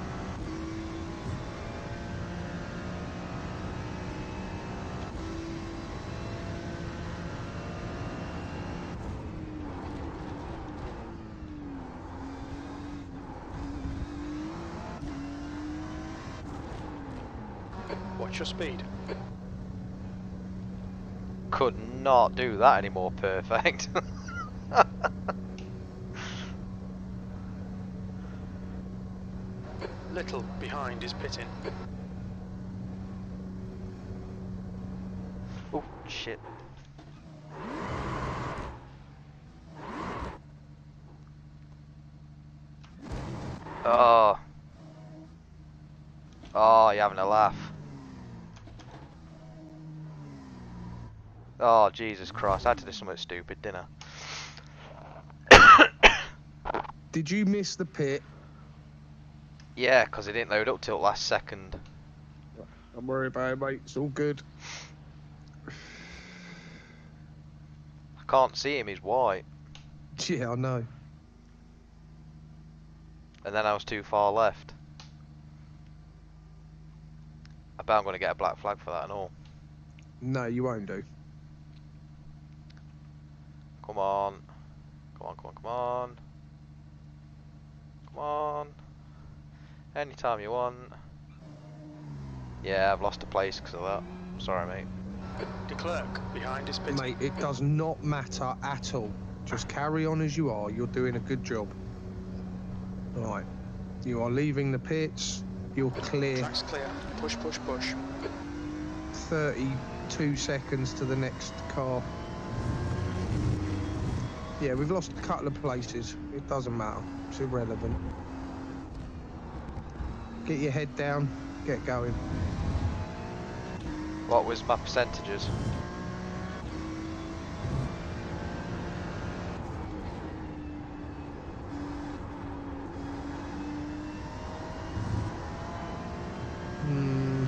What's your speed? Could not do that any more perfect. Little behind is pitting. Oh shit. Oh. Oh, you're having a laugh. Oh, Jesus Christ. I had to do something stupid, didn't I? Did you miss the pit? Yeah, because it didn't load up till last second. Don't worry about it, mate. It's all good. I can't see him, he's white. Yeah, I know. And then I was too far left. I bet I'm going to get a black flag for that and all. No, you won't do. Come on. Come on, come on, come on. Come on. Anytime you want. Yeah, I've lost a place because of that. Sorry, mate. De Klerk behind is pitting. Mate, it does not matter at all. Just carry on as you are. You're doing a good job. Right. You are leaving the pits. You're clear. Track's clear. Push, push, push. 32 seconds to the next car. Yeah, we've lost a couple of places. It doesn't matter. It's irrelevant. Get your head down. Get going. What was my percentages? Hmm.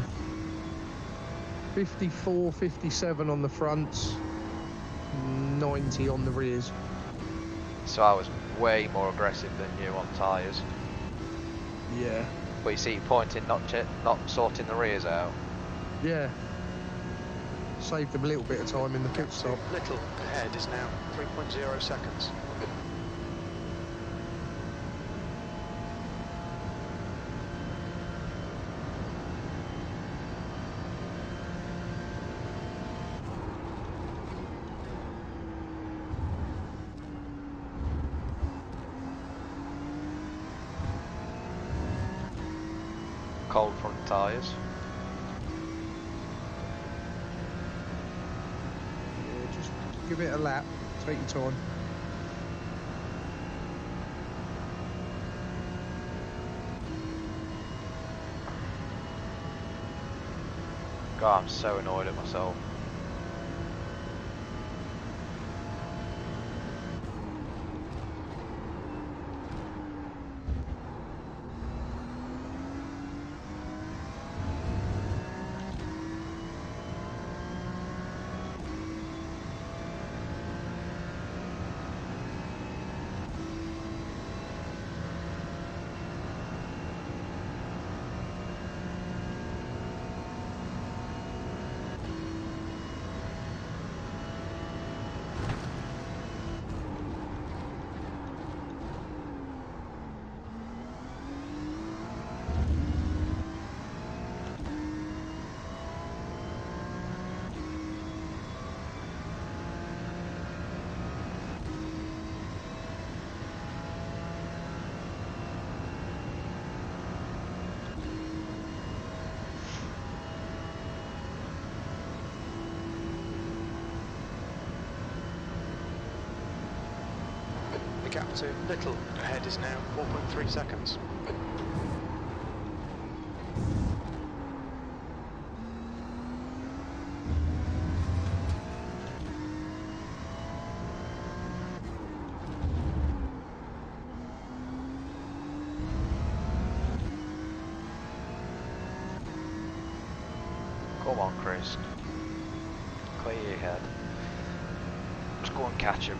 54, 57 on the fronts, 90 on the rears. So I was way more aggressive than you on tyres. Yeah. But you see, pointing, not sorting the rears out. Yeah. Saved them a little bit of time in the pit stop. Little ahead is now 3.0 seconds. Cold front tyres. Yeah, just give it a lap. Take your time. God, I'm so annoyed at myself. Gap to Little ahead is now 4.3 seconds. Come on, Chris. Clear your head. Let's go and catch him.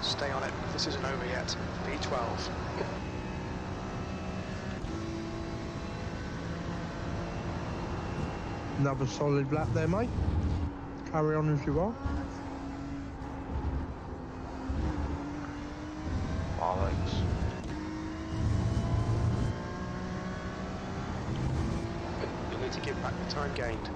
Stay on it. This isn't over yet. V12. Another solid lap there, mate. Carry on if you are. Bollocks. You'll need to give back the time gained.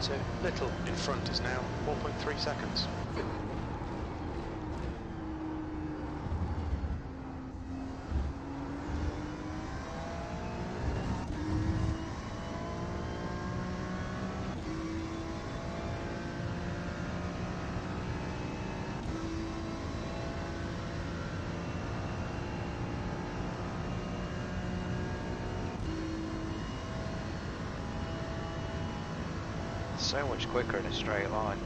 To Little in front is now 4.3 seconds. So much quicker in a straight line.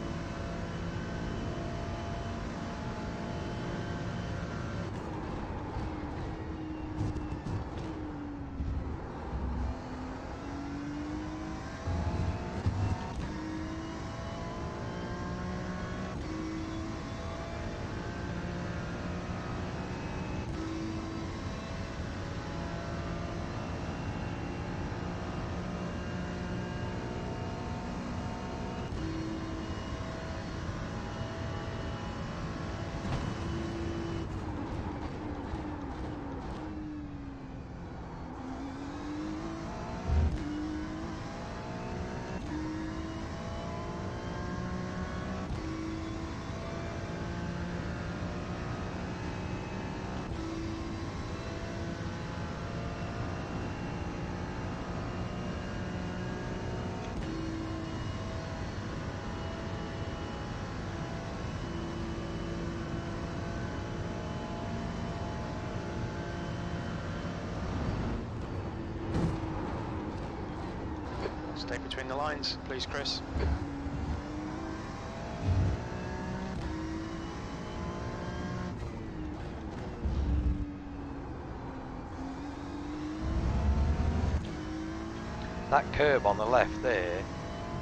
Stay between the lines, please, Chris. That curb on the left there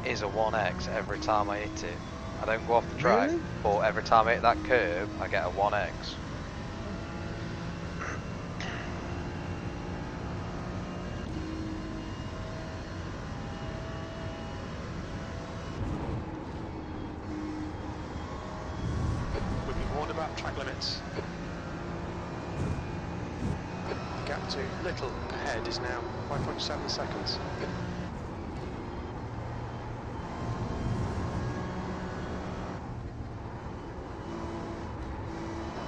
is a 1x every time I hit it. I don't go off the track, Really? but every time I hit that curb, I get a 1x. We've been warned about track limits. The gap to Little ahead is now 5.7 seconds.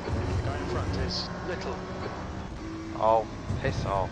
The guy in front is Little. Oh, piss off.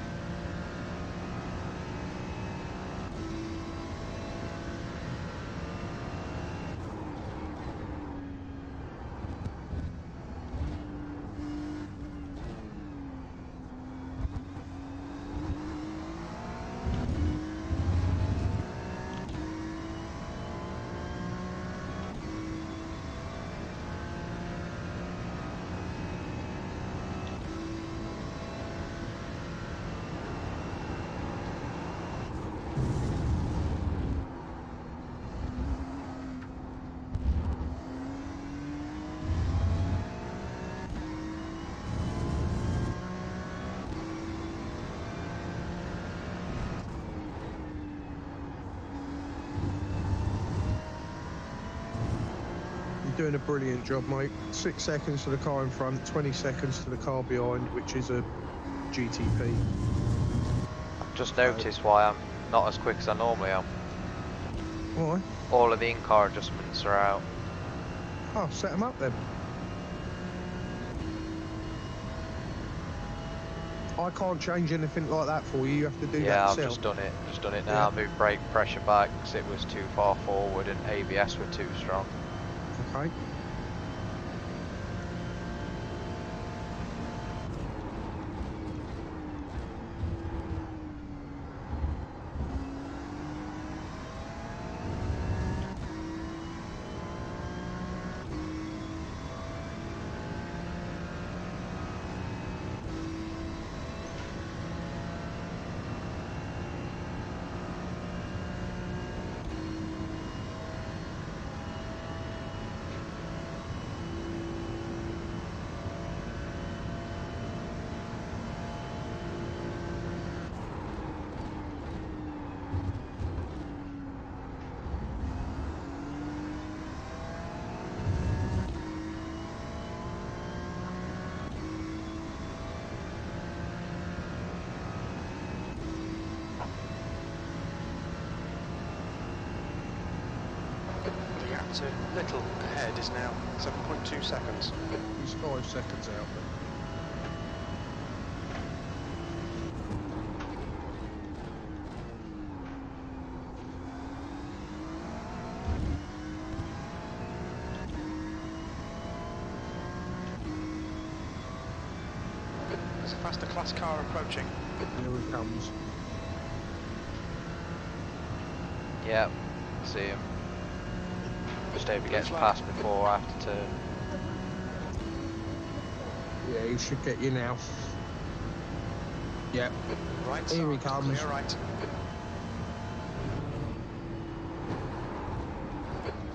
doing a brilliant job, mate. 6 seconds to the car in front, 20 seconds to the car behind, which is a GTP. I've just noticed why I'm not as quick as I normally am. Why? All of the in-car adjustments are out. Oh, set them up then. I can't change anything like that for you. You have to do that Yeah, I've yourself. just done it now. Moved brake pressure back because it was too far forward and ABS were too strong. Okay. The gap to Little ahead is now 7.2 seconds. He's 5 seconds out. There's a faster class car approaching. Here he comes. Yep, see him. Just hope he gets past before I have to turn. Yeah, he should get you now. Yep. Right Here he side, comes. clear right.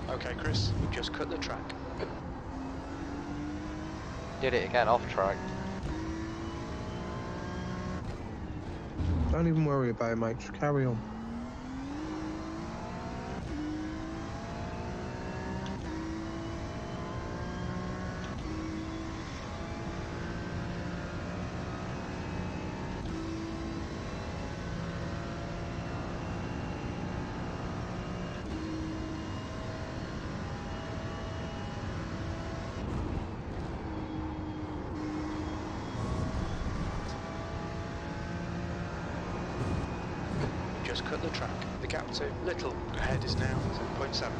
Okay, Chris, you've just cut the track. Did it again off track. Don't even worry about it, mate. Just carry on. Just cut the track. The gap to Little ahead is now 7.7.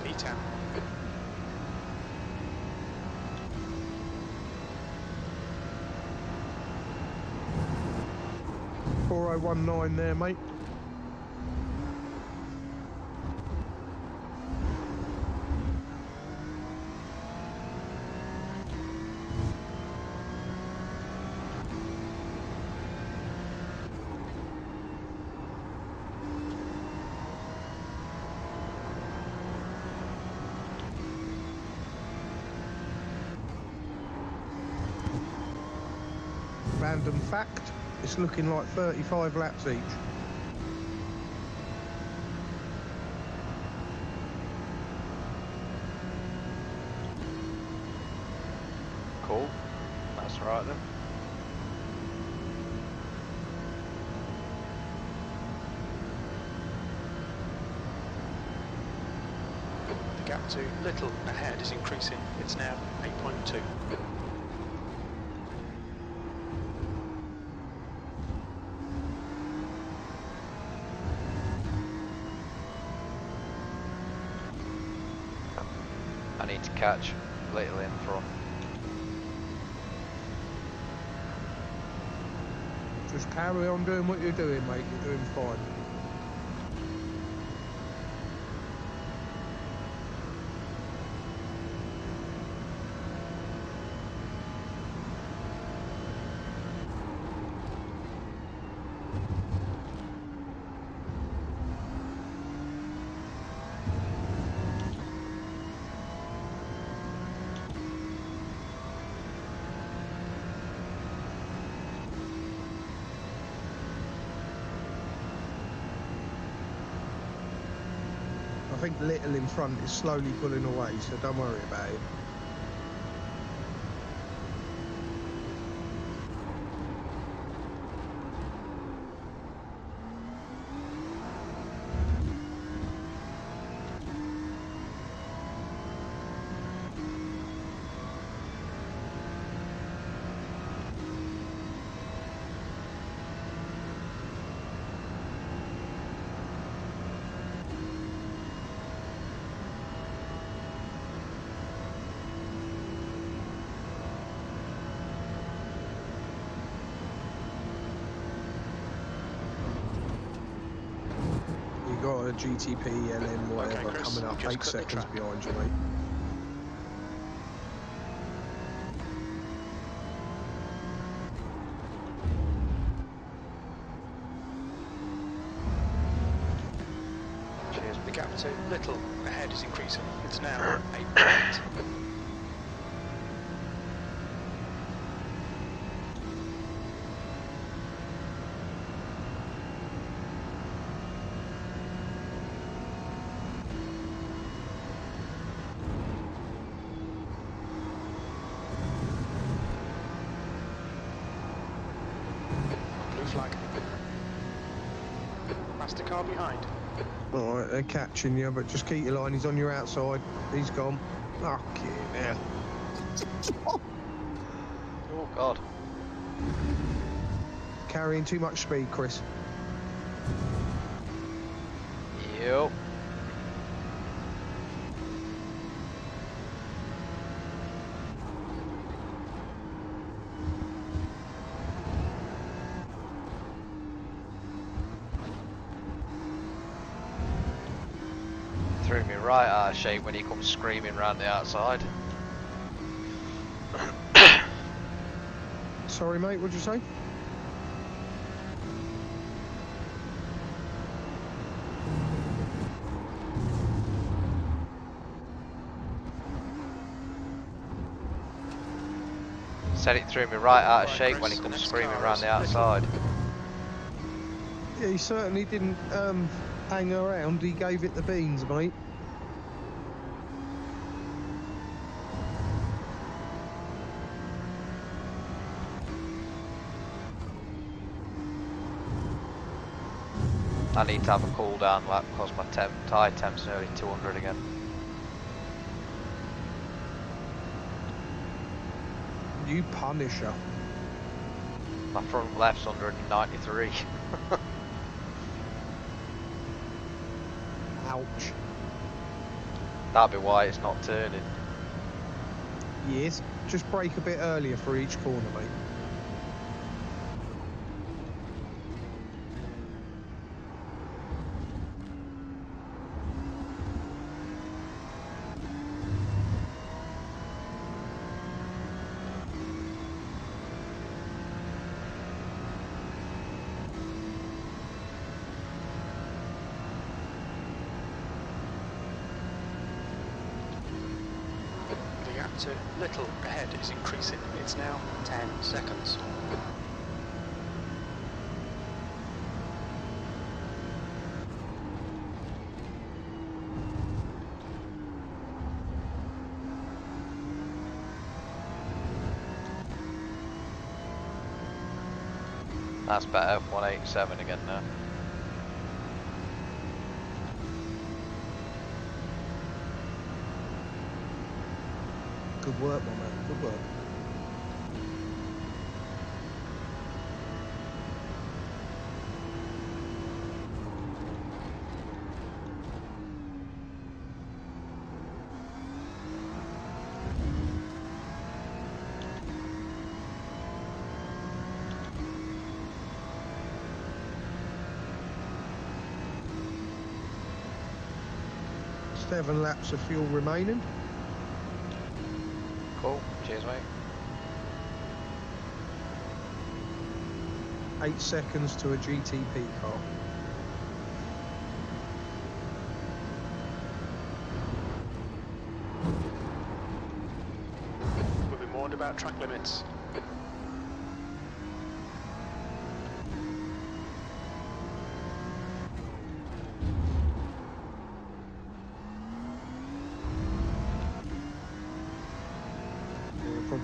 P10. .4019 there, mate. Random fact, it's looking like 35 laps each. Cool. That's right then. The gap to Little ahead is increasing. It's now 8.2. I need to catch Little in front. Just carry on doing what you're doing, mate. You're doing fine. think Little in front is slowly pulling away, so don't worry about it. Got a GTP, LM, whatever, Okay, Chris, coming up, just 8 cut the seconds track. behind you, mate. Cheers. The gap to Little ahead is increasing. It's now 8.8. Blue flag. Master car behind. Alright, they're catching you, but just keep your line. He's on your outside. He's gone. Fucking hell. Oh, God. Carrying too much speed, Chris. Yep. Threw me right out of shape when he comes screaming round the outside. Sorry, mate, what'd you say? Said it threw me right out of Right, shape Chris, when he the comes next screaming car round is the Little. outside. Yeah, he certainly didn't hang around. He gave it the beans, mate. I need to have a cool down lap because my tyre temp's nearly 200 again. You punisher. My front left's 193. Ouch. That'd be why it's not turning. Yes, just brake a bit earlier for each corner, mate. The gap to Little ahead is increasing. It's now 10 seconds. That's better, 187 again now. Good work, my man. Good work. Seven laps of fuel remaining. Cool, cheers mate. 8 seconds to a GTP car. We'll be warned about track limits.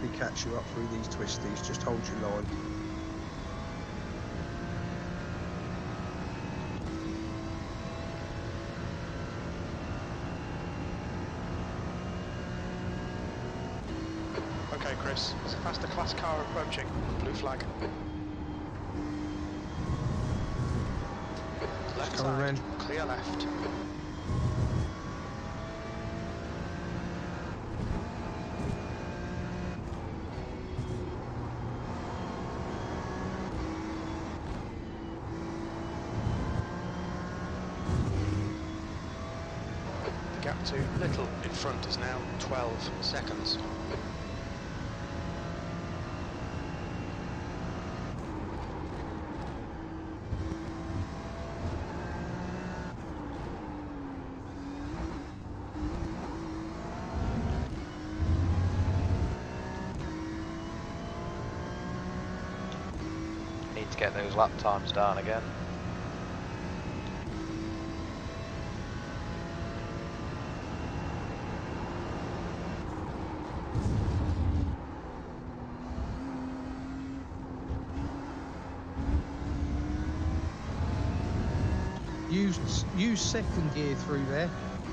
probably catch you up through these twisties. Just hold your line. Okay, Chris. It's a faster class car approaching. Blue flag. Left coming side. round. Clear left. The gap to Little in front is now 12 seconds. Need to get those lap times down again. Use second gear through there.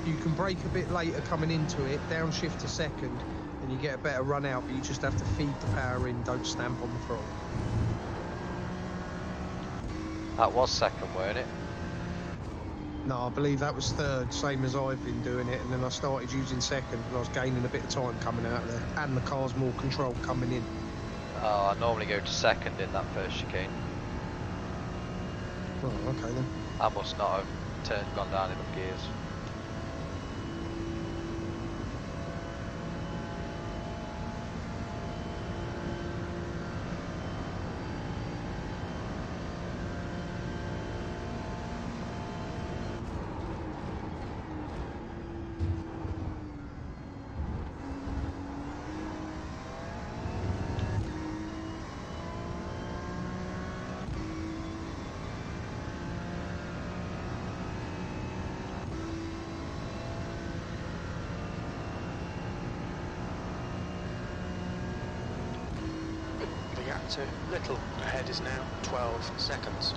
You can brake a bit later coming into it, downshift to second, and you get a better run out, but you just have to feed the power in, don't stamp on the throttle. That was second, weren't it? No, I believe that was third, same as I've been doing it, and then I started using second, and I was gaining a bit of time coming out of there, and the car's more controlled coming in. Oh, I normally go to second in that first chicane. Oh, okay then. I must not have gone down enough gears. To Little ahead is now 12 seconds.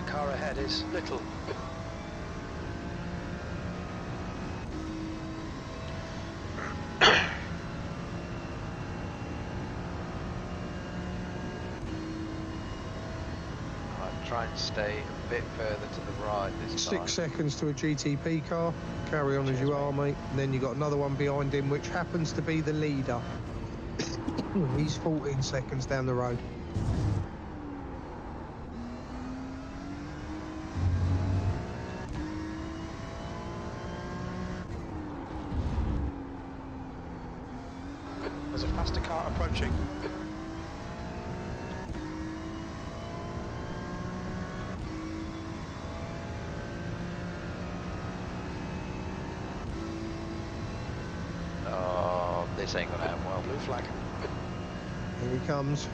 Car ahead is Little. Try and stay a bit further to the right this time. 6 seconds to a GTP car. Carry on as you are, mate. And then you got another one behind him, which happens to be the leader. He's 14 seconds down the road. There's a faster car approaching. Oh, this ain't gonna end well. Blue flag. Here he comes.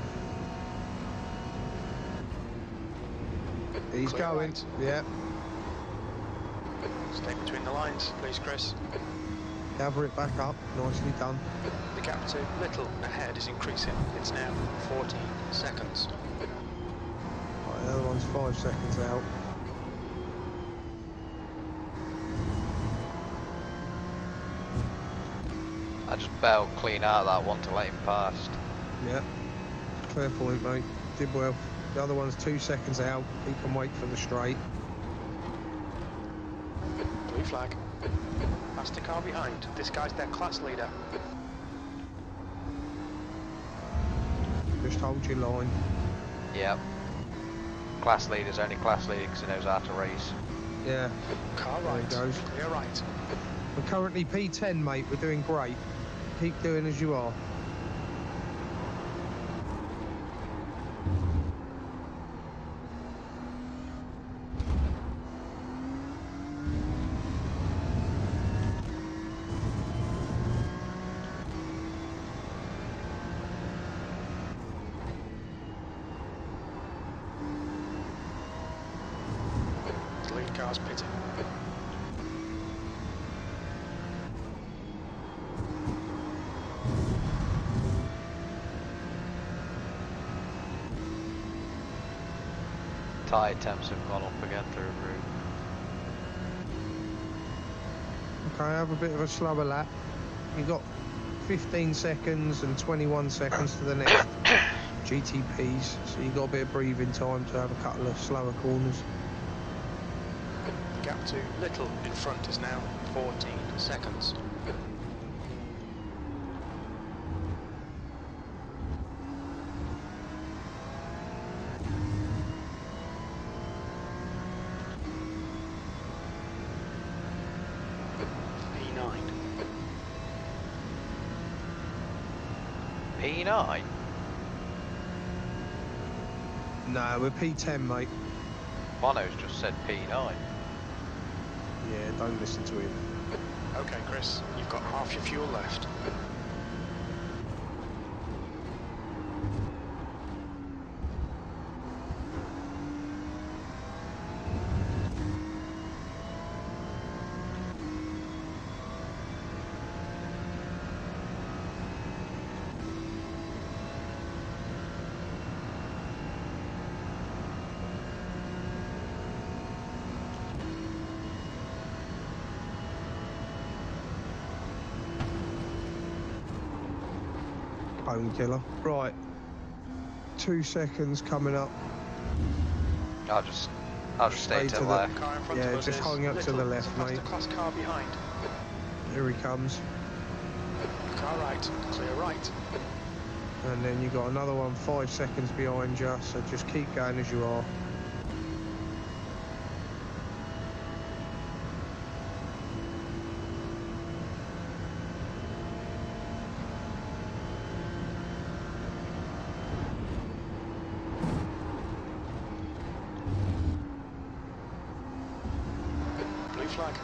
He's Clear going. right. Yeah. Stay between the lines, please, Chris. Gather it back up. Nicely done. The gap to Little ahead is increasing. It's now 14 seconds. Right, the other one's 5 seconds out. I just bailed clean out of that one to let him past. Yeah. Fair point, mate. Did well. The other one's 2 seconds out. He can wait for the straight. Blue flag. Faster car behind. This guy's their class leader. Just hold your line. Yep. Class leader's only class leader because he knows how to race. Yeah. Car There he right. goes. Clear right. We're currently P10, mate. We're doing great. Keep doing as you are. The lead car's pitting. Tyre temps have gone up again through the roof. Okay, have a bit of a slower lap. You've got 15 seconds and 21 seconds to the next GTPs, so you've got a bit of breathing time to have a couple of slower corners. The gap to Little in front is now 14 seconds. P9. P9? No, we're P10, mate. Bono's just said P9. Yeah, don't listen to him. Okay, Chris, you've got half your fuel left. Bone killer. Right. 2 seconds coming up. I'll just stay to the left. Car in front Yeah, of us just is hung up to the Little. left, It's a mate. faster class car behind. Here he comes. Car right. Clear right. And then you got another one 5 seconds behind you, so just keep going as you are. Blue flag.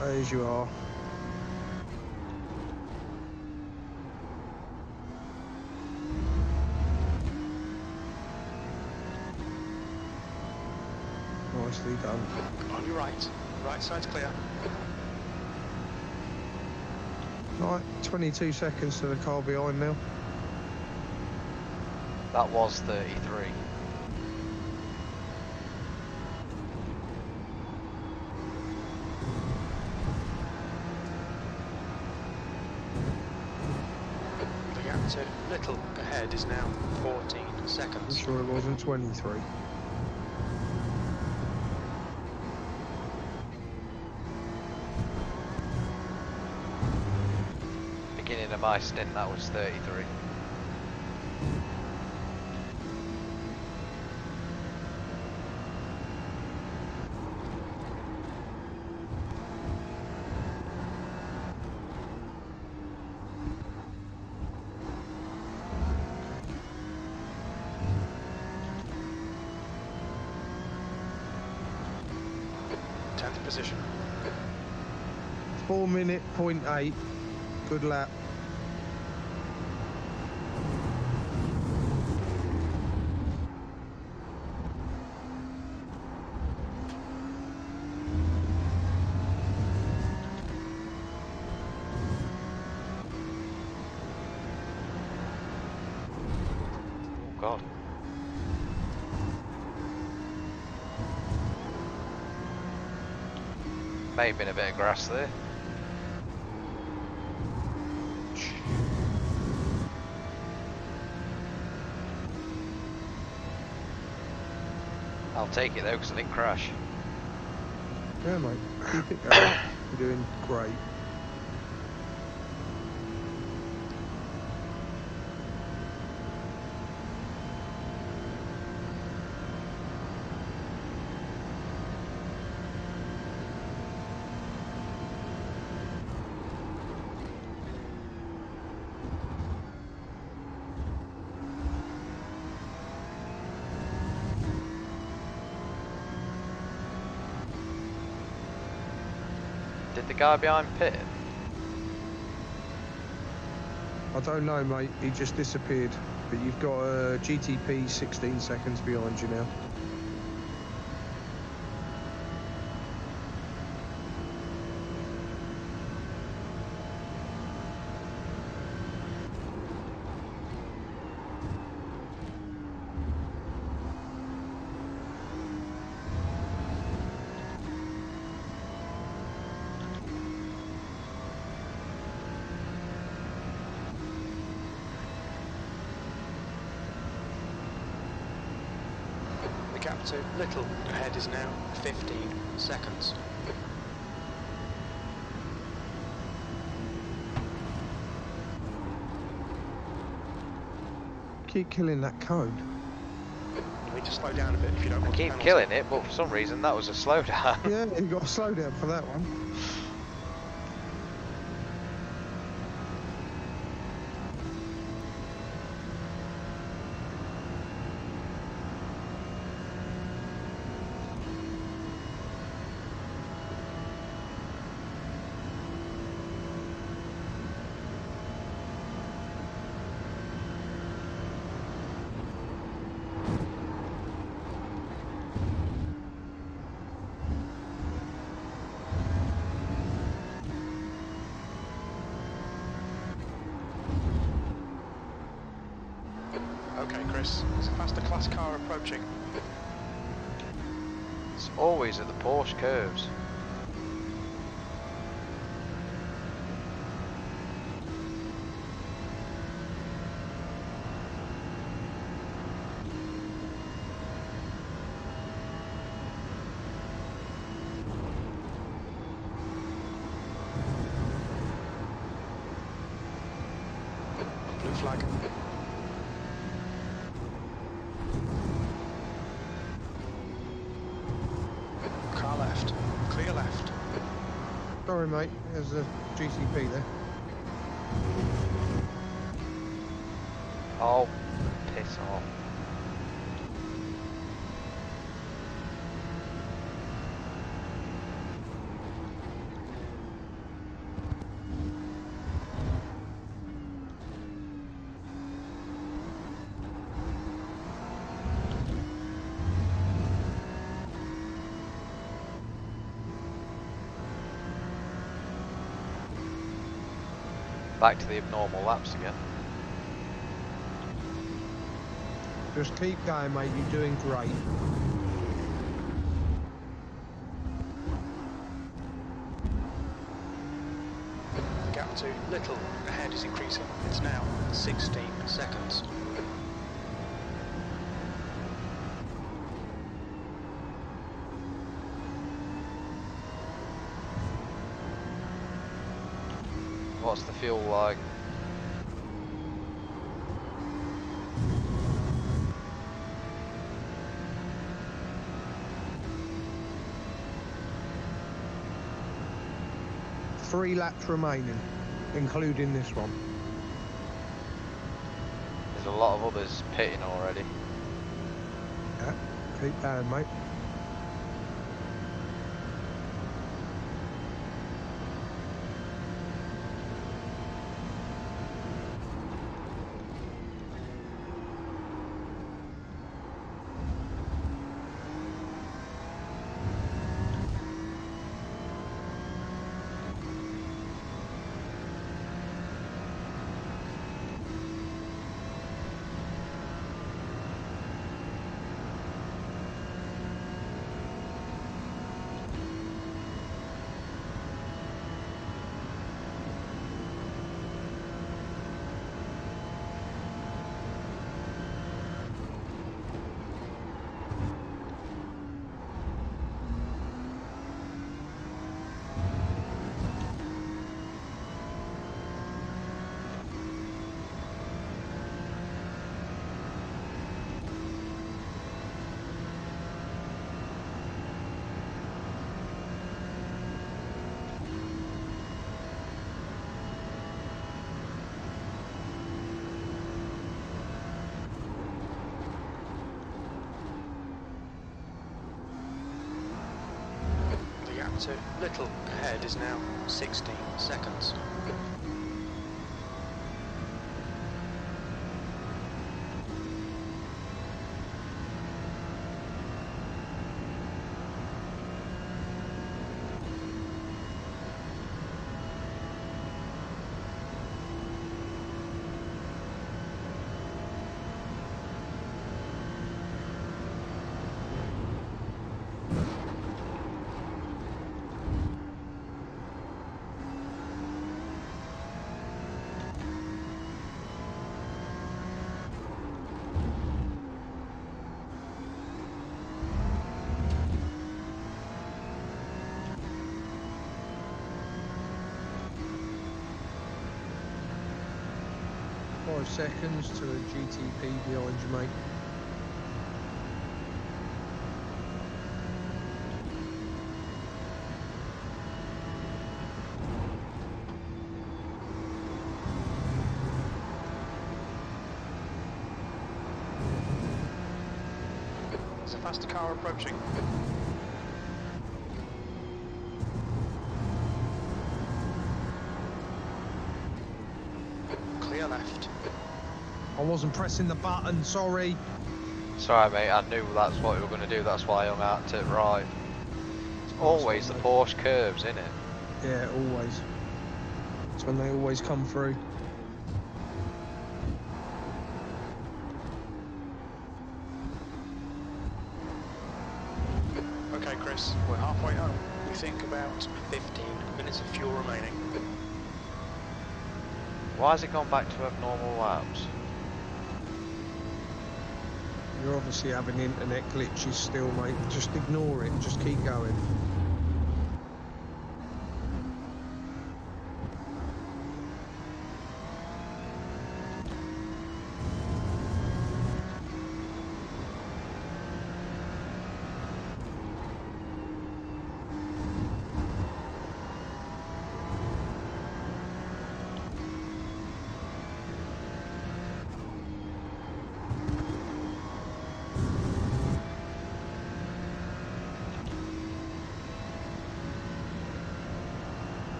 As you are. Nicely done. On your right. Right side's clear. Right, 22 seconds to the car behind now. That was 33. The gap to Little ahead is now 14 I'm seconds. sure it wasn't 23. Beginning of my stint, that was 33. Tenth position. 4 minute, 0.8. Good lap. Oh God. May have been a bit of grass there. I'll take it though, because I didn't crash. Yeah, mate. Keep it going. You're doing great. Did the guy behind pit? I don't know, mate. He just disappeared. But you've got a GTP 16 seconds behind you now. Gap to Little ahead is now 15 seconds. Keep killing that cone. You need to slow down a bit if you don't want I keep killing it, but for some reason that was a slowdown. Yeah, you got to slow down for that one. Okay, Chris, there's a faster class car approaching. It's always at the Porsche curves. Blue flag. Car left. Clear left. Sorry, mate. There's a GTP there. Oh, piss off. Back to the abnormal laps again. Just keep going, mate. You're doing great. The gap to Little ahead is increasing. It's now 16 seconds. What's the fuel like? Three laps remaining, including this one. There's a lot of others pitting already. Yeah, keep going, mate. to little ahead is now 16 seconds. Seconds to a GTP behind you, mate. There's a faster car approaching. Clear left. I wasn't pressing the button, sorry. Sorry mate, I knew that's what we were going to do, that's why I hung out to it right. It's always the Porsche curves, isn't it? Yeah, always. It's when they always come through. Okay Chris, we're halfway home. We think about 15 minutes of fuel remaining. Why has it gone back to abnormal laps? You're obviously having internet glitches still, mate. Just ignore it. Just keep going.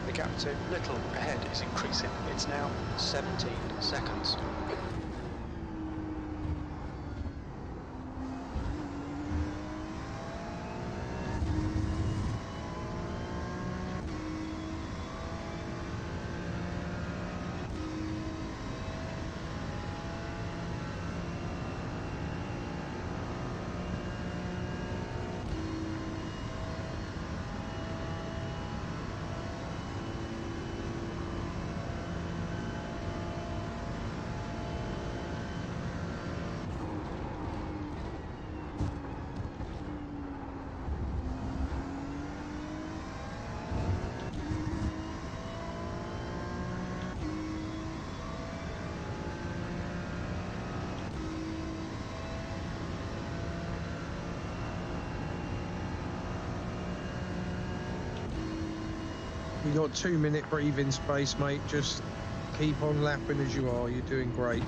The gap to little ahead is increasing. It's now 17 seconds. You got 2-minute breathing space, mate. Just keep on lapping as you are. You're doing great.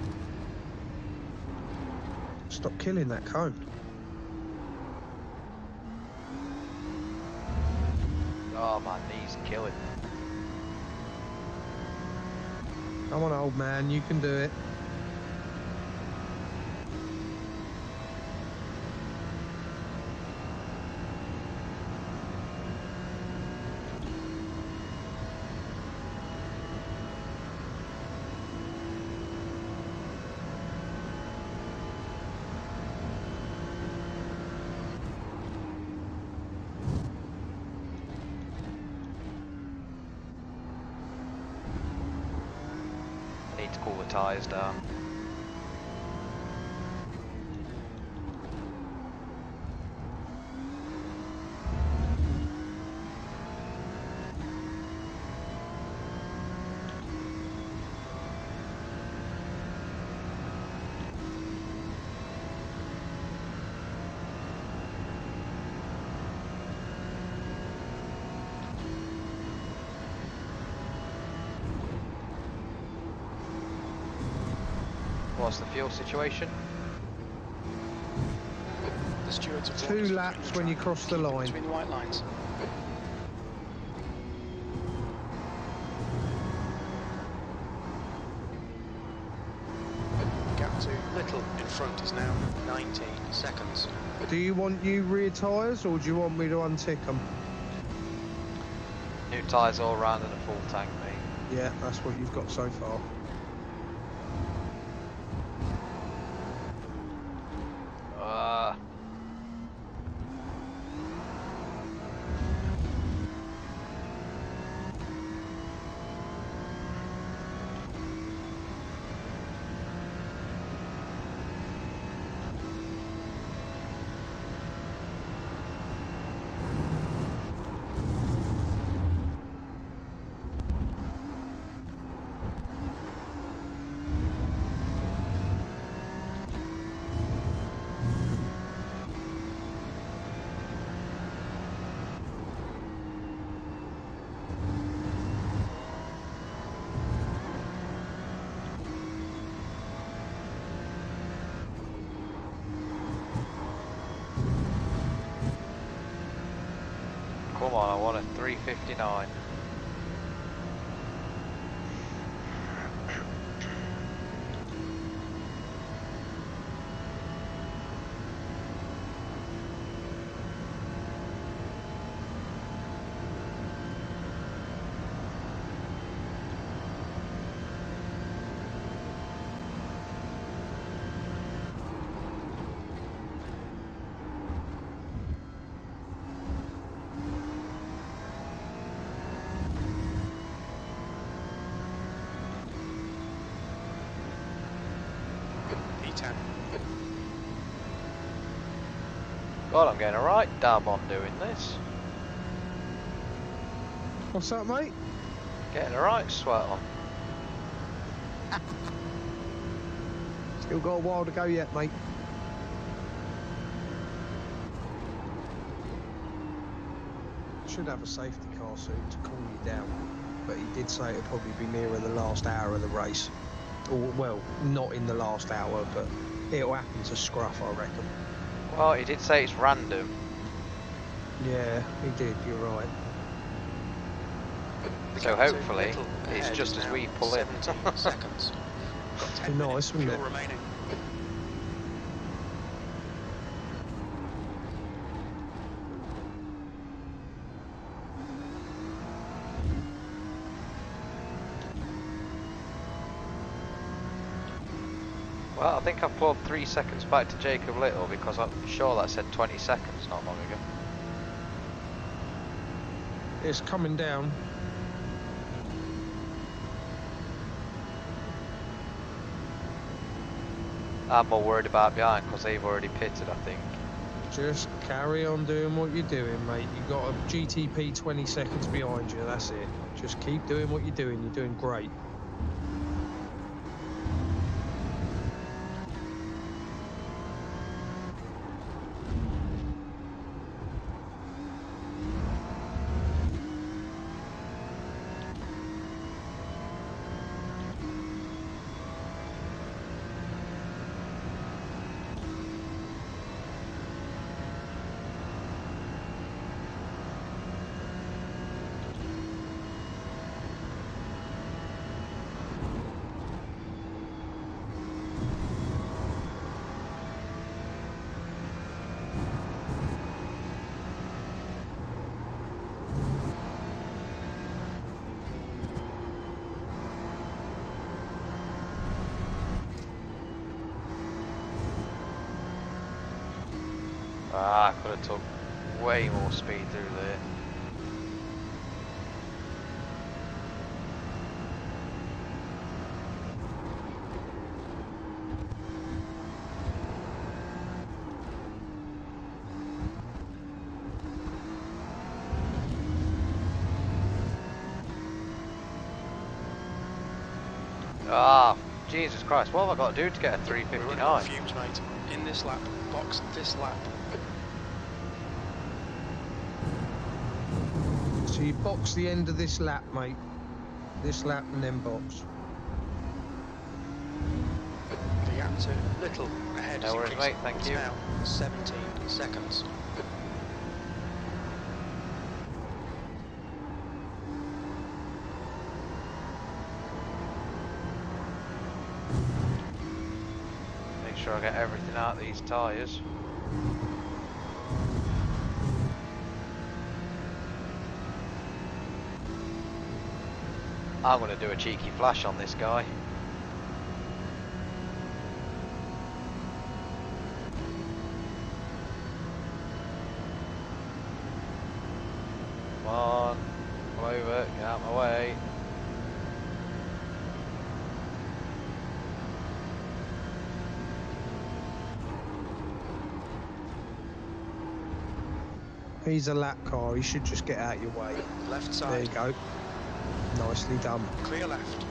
Stop killing that cone. Oh, my knees killing. Come on, old man. You can do it. Need to cool the tyres down. what's the fuel situation? The stewards have 2 laps when you cross the line. between the white lines. Gap to Little in front is now 19 seconds. Do you want new rear tyres or do you want me to untick them? New tyres all round and a full tank, mate. Yeah, that's what you've got so far. Come on, I want a 359. God, I'm getting a right dab on doing this. What's that, mate? Getting a right sweat on. Still got a while to go yet, mate. Should have a safety car soon to cool you down, but he did say it'll probably be nearer the last hour of the race. Or, well, not in the last hour, but it'll happen to Scruff, I reckon. Well, he did say it's random. Yeah, he did, you're right. So hopefully, it's just as we pull in. Seconds. Be nice, wouldn't it? Remaining. Well, I think I've pulled 3 seconds back to Jacob Little because I'm sure that said 20 seconds not long ago. It's coming down. I'm more worried about behind because they've already pitted, I think. Just carry on doing what you're doing, mate. You've got a GTP 20 seconds behind you, that's it. Just keep doing what you're doing great. Ah, I could have took way more speed through there. Ah, Jesus Christ, what have I got to do to get a 359? Fumes, mate. In this lap, box this lap. So you box the end of this lap, mate. This lap and then box. The gap to little ahead No is worries, increasing. mate, thank It's you. now 17 seconds. Make sure I get everything out of these tyres. I'm going to do a cheeky flash on this guy. Come on, come over, get out of my way. He's a lap car. He should just get out your way. Left There you side. go. Nicely done. Clear left.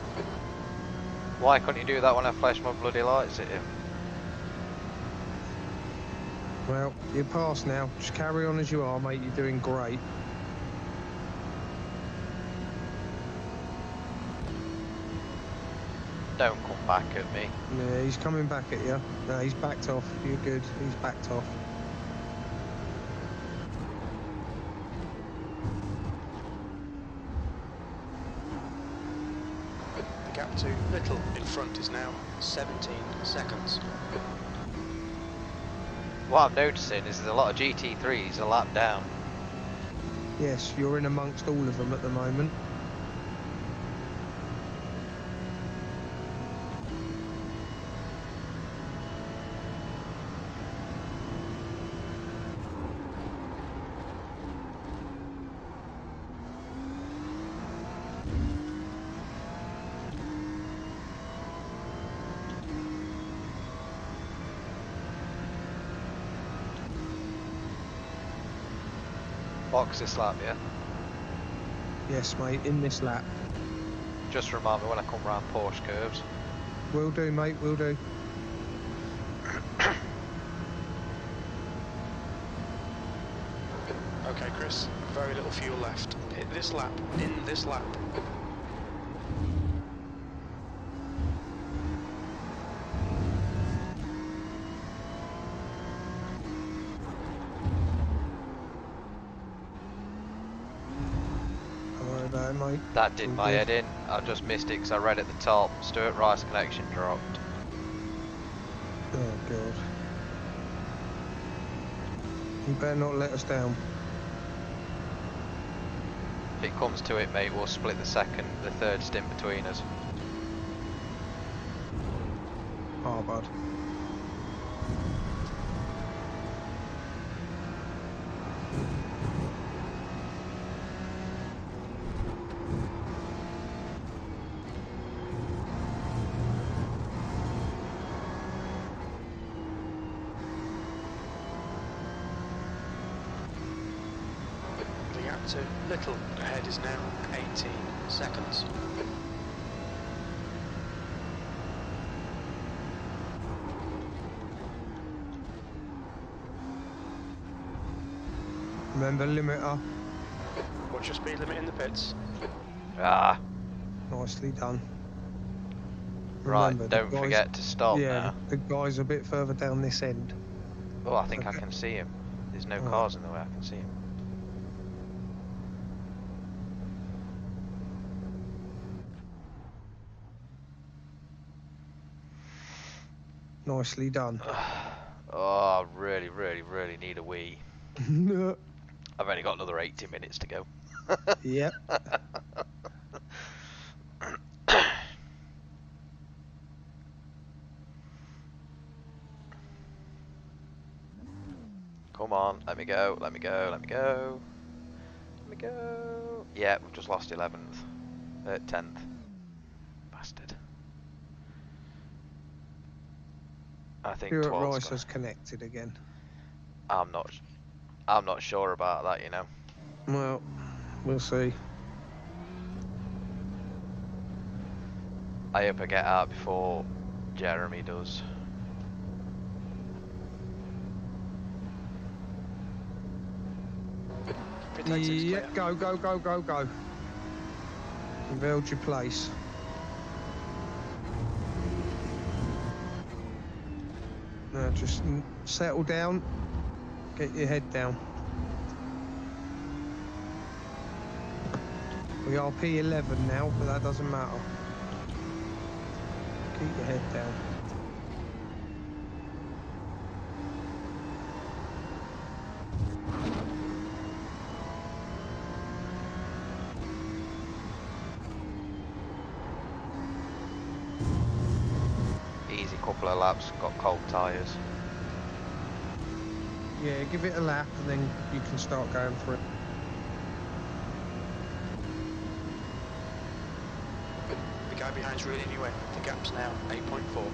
Why couldn't you do that when I flashed my bloody lights at him? Well, you're past now. Just carry on as you are, mate. You're doing great. Don't come back at me. Yeah, he's coming back at you. No, he's backed off. You're good. He's backed off. The gap to little in front is now 17 seconds. What I'm noticing is there's a lot of GT3s a lap down. Yes, you're in amongst all of them at the moment. Box this lap, yeah? Yes, mate, in this lap. Just remind me when I come round Porsche curves. Will do, mate, will do. Okay, Chris, very little fuel left. Hit this lap, in this lap. Don't worry about it, mate. That did All my good. head in. I just missed it because I read at the top. Stuart Rice connection dropped. Oh, God. You better not let us down. If it comes to it, mate, we'll split the third stint between us. Oh, bud. The gap to little ahead is now 18 seconds. Remember, limiter. What's your speed limit in the pits? Ah, Nicely done. right, Remember, the don't guys- forget to stop yeah, now. the guy's a bit further down this end. Oh, I think I Okay. can see him. There's no Oh. cars in the way, I can see him. Nicely done. Oh, I really, really, really need a wee. I've only got another 80 minutes to go. Yep. Come on, let me go, let me go, let me go. Let me go. Yeah, we've just lost 11th. 10th. Bastard. I think Stuart 12's Rice gonna... has connected again. I'm not sure about that, you know. Well, we'll see. I hope I get out before Jeremy does. Pit exit's Yeah, clear. go. You've held your place. Now just settle down. Get your head down. We are P11 now, but that doesn't matter. Keep your head down. Easy couple of laps, got cold tyres. Yeah, give it a lap and then you can start going for it. The guy behind's reeling you in. The gap's now 8.4.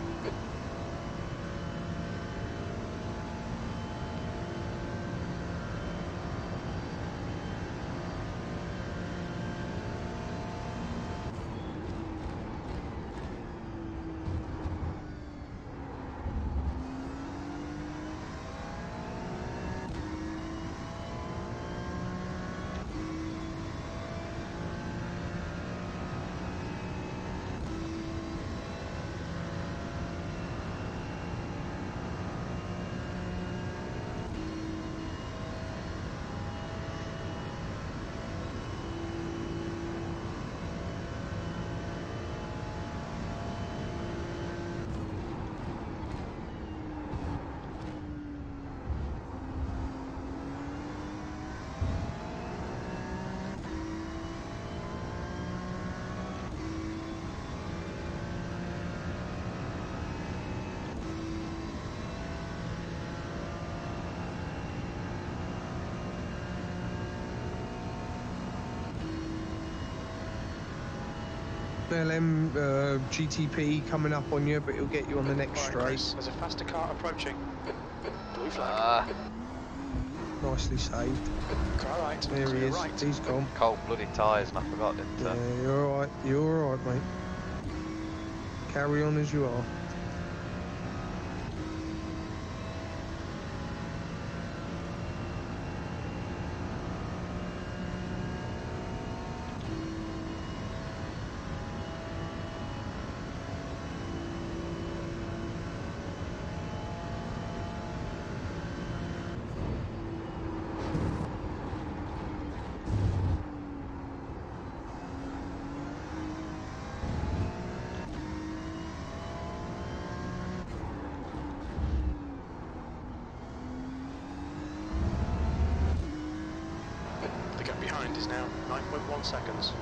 LM GTP coming up on you, but it'll get you on the next straight. There's a faster car approaching. Blue flag. Nicely saved. Car right. There he is. Right. He's gone. Cold bloody tyres, and I forgot, didn't I? Yeah, you're all right. You're all right, mate. Carry on as you are. The gap behind is now 9.1 seconds.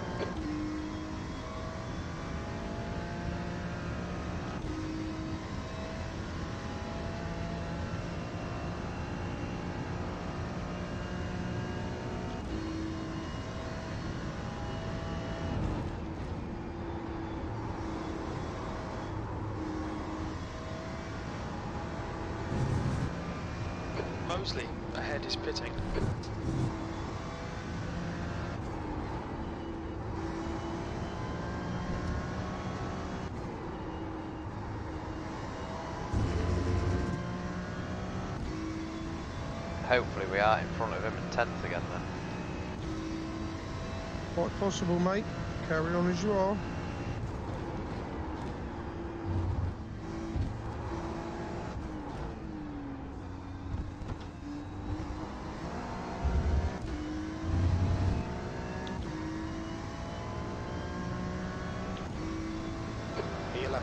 Mosley, ahead is pitting. Hopefully we are in front of him in 10th again then. Quite possible, mate. Carry on as you are. E11.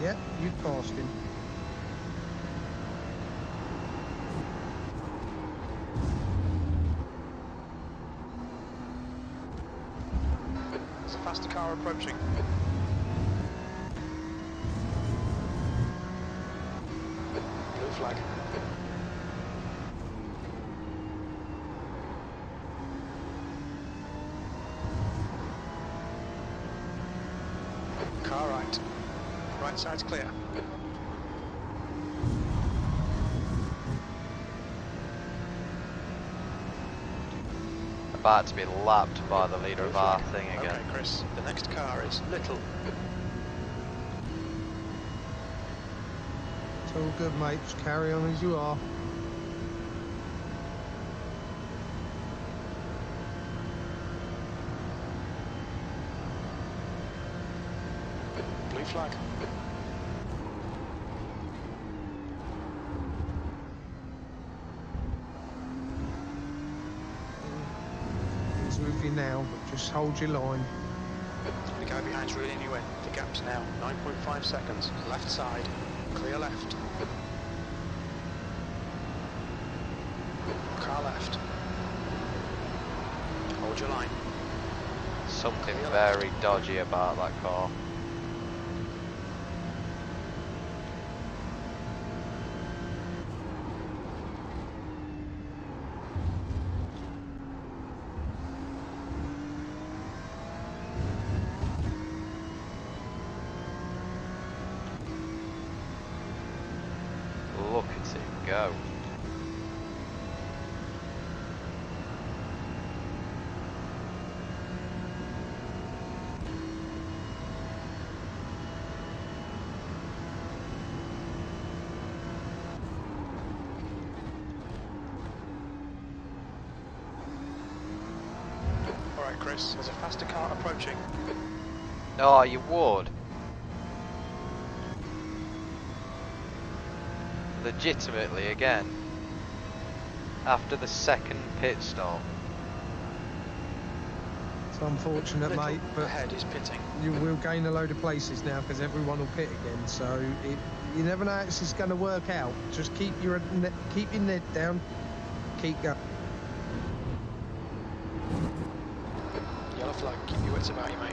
Yeah, you passed him. There's a faster car approaching. Blue flag. Car right. Right side's clear. About to be lapped by the leader of our thing again. Okay, Chris. The next car is Little. It's all good, mate. Just carry on as you are. Blue flag. is with you now, but just hold your line. The guy behind's reeling you in. The gap's now 9.5 seconds. Left side. Clear left. Car left. Hold your line. Something very dodgy about that car. Look at him go. Alright, Chris, there's a faster car approaching. Oh, you would. Legitimately again. After the second pit stop. It's unfortunate, mate, but ahead is pitting. You will gain a load of places now because everyone will pit again. So you never know how this is going to work out. Just keep your net down. Keep going. Yellow flag, keep your wits about you, mate.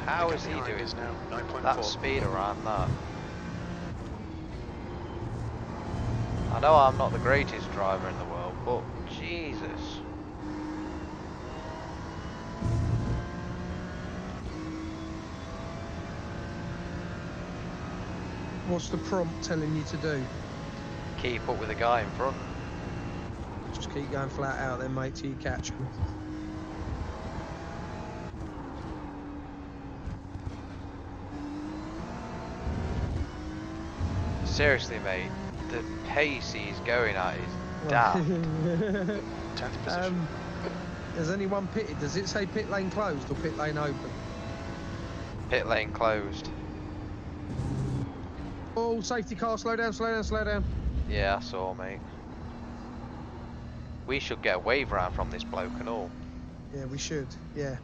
How is he doing that speed around that? I know I'm not the greatest driver in the world, but Jesus. What's the prompt telling you to do? Keep up with the guy in front. Just keep going flat out then, mate, till you catch him. Seriously, mate, the pace he's going at is damn. 10th position. Has anyone pitted? Does it say pit lane closed or pit lane open? Pit lane closed. Oh, safety car, slow down, slow down, slow down. Yeah, I saw, mate. We should get a wave round from this bloke and all. Yeah, we should, yeah.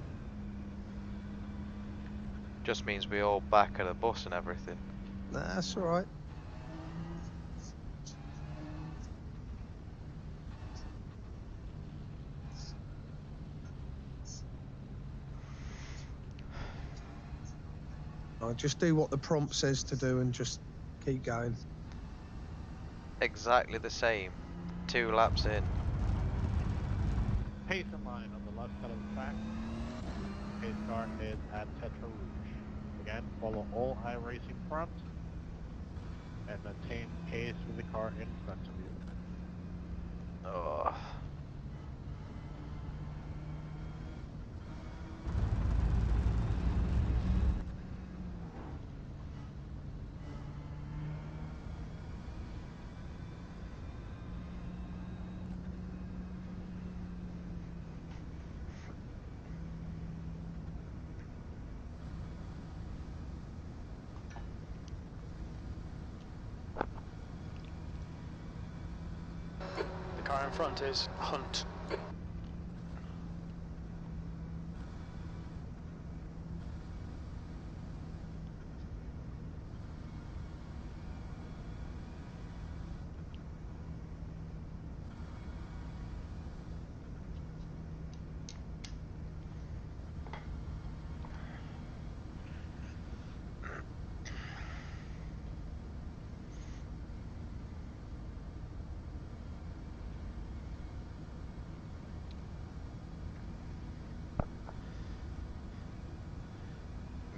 Just means we all back at the bus and everything. Nah, that's alright. Just do what the prompt says to do and just keep going. Exactly the same. 2 laps in. Pace in line on the left side of the track. Pace car is at Tetra Rouge. Again, follow all iRacing front and maintain pace with the car in front of you. Oh. The car in front is Hunt.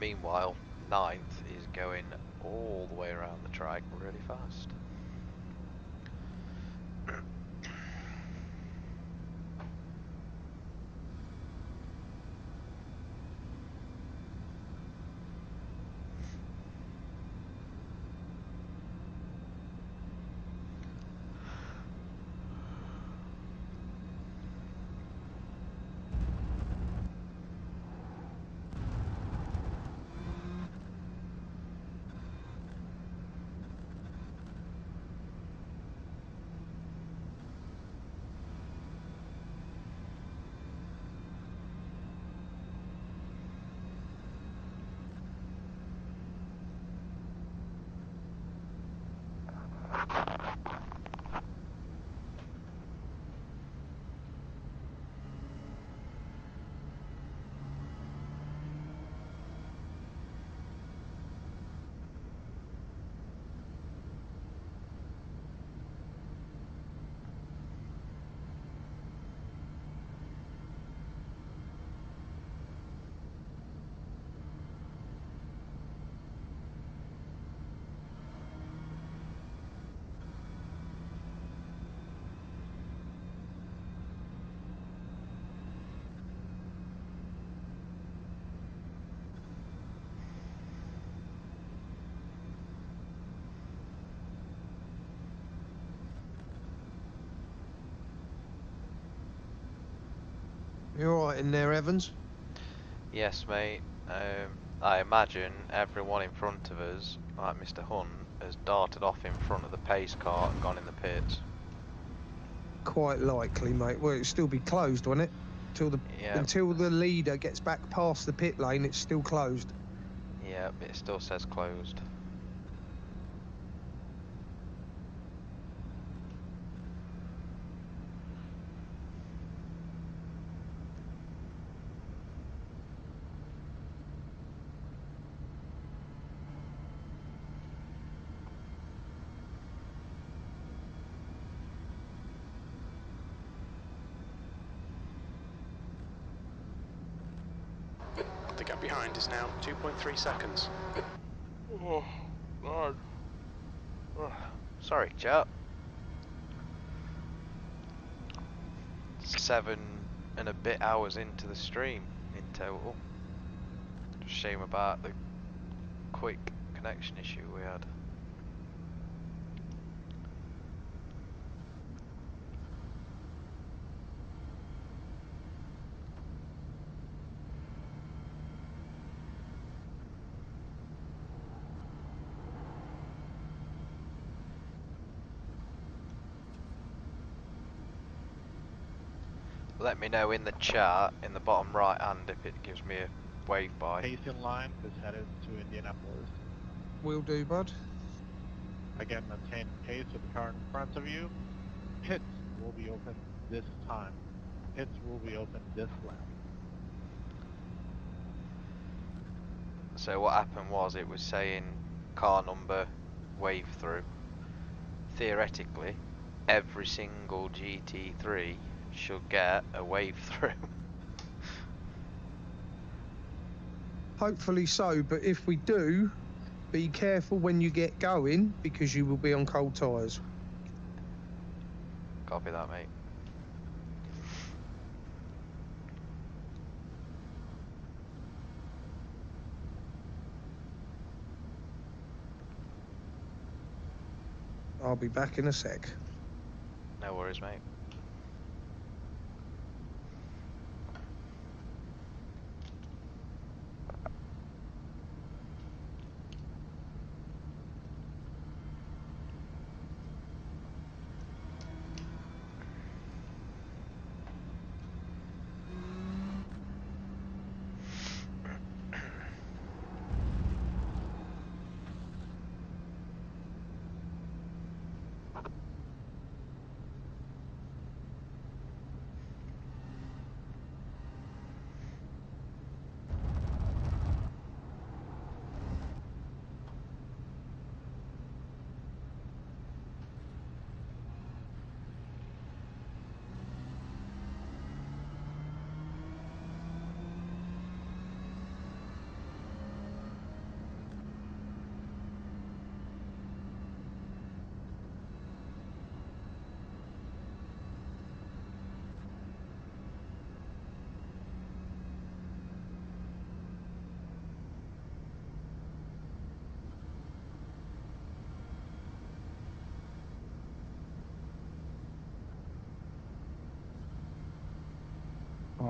Meanwhile, ninth is going all the way around the track really fast. You alright in there, Evans? Yes, mate. I imagine everyone in front of us, like Mr. Hunt, has darted off in front of the pace car and gone in the pits. Quite likely, mate. Well, it'll still be closed, won't it? Until the leader gets back past the pit lane, it's still closed. Yeah, it still says closed. The gap behind is now 2.3 seconds. Oh, Lord. Oh, sorry, chap. 7 and a bit hours into the stream in total. Just shame about the quick connection issue we had. Let me know in the chat, in the bottom right hand, if it gives me a wave by. Pace in line is headed to Indianapolis. Will do, bud. Again, maintain pace with the car in front of you. Pits will be open this time. Pits will be open this lap. So what happened was, it was saying car number wave through. Theoretically, every single GT3 should get a wave through. Hopefully so, but if we do, be careful when you get going because you will be on cold tyres. Copy that, mate. I'll be back in a sec. No worries, mate.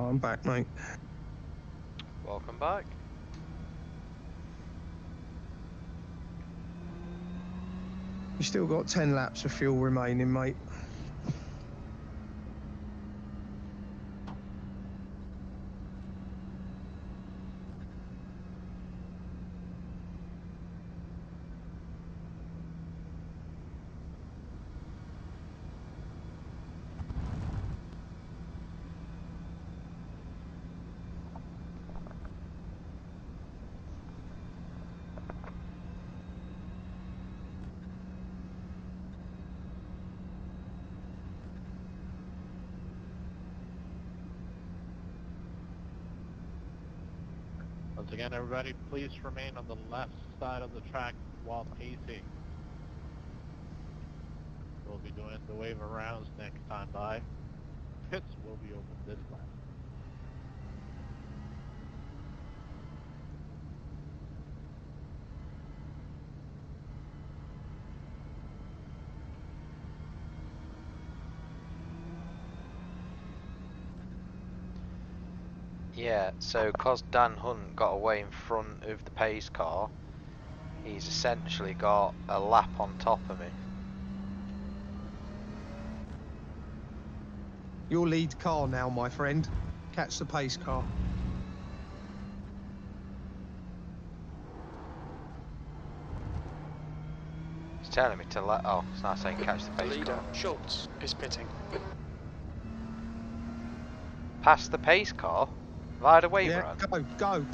I'm back, mate. Welcome back. You still got 10 laps of fuel remaining, mate. Once again, everybody, please remain on the left side of the track while pacing. We'll be doing the wave arounds next time by. Pits will be open this lap. Yeah, so cause Dan Hunt got away in front of the pace car, he's essentially got a lap on top of me. Your lead car now, my friend. Catch the pace car. He's telling me to let. Oh, it's not saying catch the pace Leader, car. Schultz, is pitting. Past the pace car? Ride away, Yeah, Brad. go.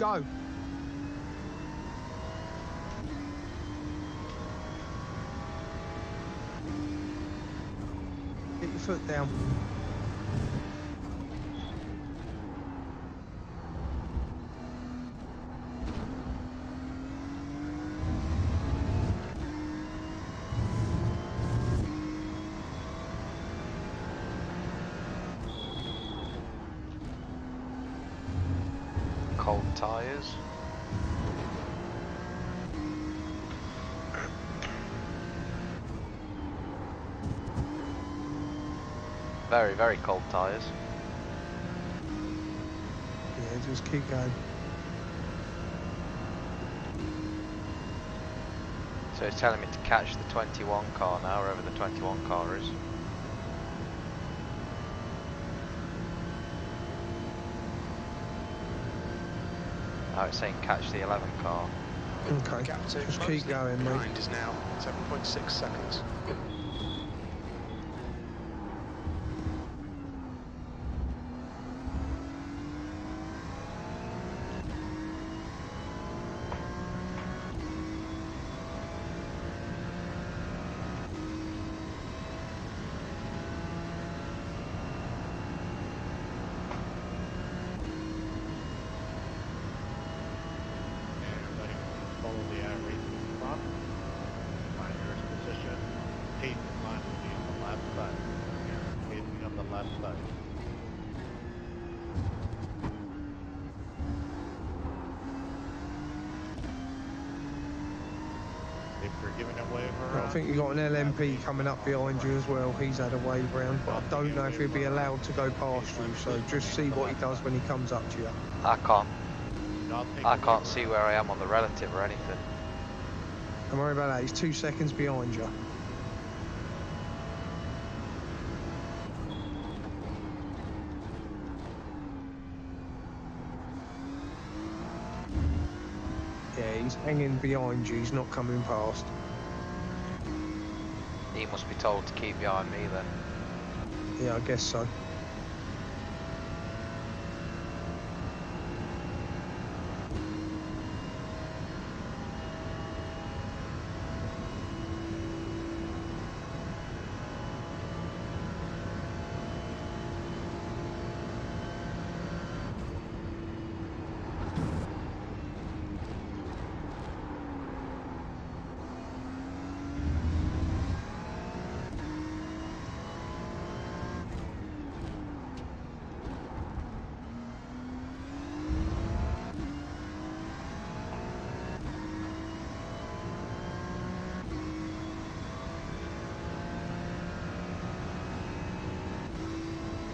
Get your foot down. Cold tyres. Very, very cold tyres. Yeah, just keep going. So it's telling me to catch the 21 car now, wherever the 21 car is. Now it's saying catch the 11 car. Okay, Gap to just most keep going, mate. behind is now 7.6 seconds. Everybody follow the racing front. Find your position. Pacing line will be on the left side. Again, pacing on the left side. If you're giving a wave I around, think you got an LMP coming up behind you as well. He's had a wave round, but I don't know if he'll be allowed to go past you. So just see what he does when he comes up to you. I can't. not take I the can't wave see where I am on the relative or anything. Don't worry about that. He's 2 seconds behind you. Yeah, he's hanging behind you. He's not coming past. He must be told to keep behind me then. Yeah, I guess so.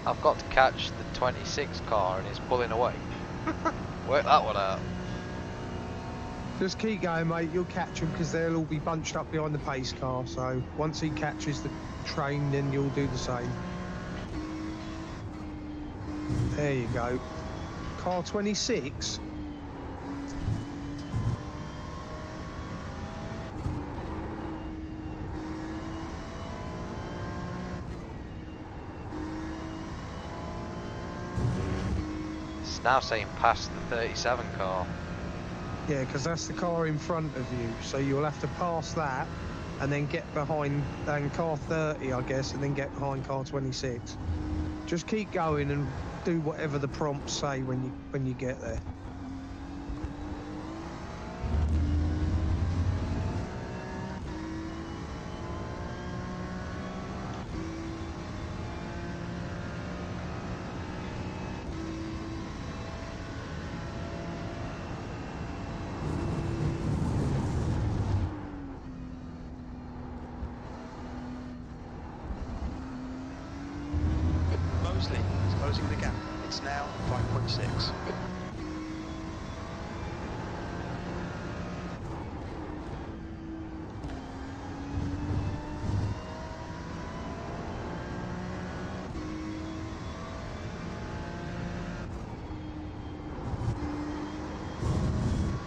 I've got to catch the 26 car and he's pulling away. Work that one out. Just keep going, mate. You'll catch them because they'll all be bunched up behind the pace car. So once he catches the train, then you'll do the same. There you go. Car 26. It's now saying past the 37 car. Yeah, because that's the car in front of you. So you'll have to pass that and then get behind car 30, I guess, and then get behind car 26. Just keep going and do whatever the prompts say when you get there. Mosley is closing the gap. It's now 5.6.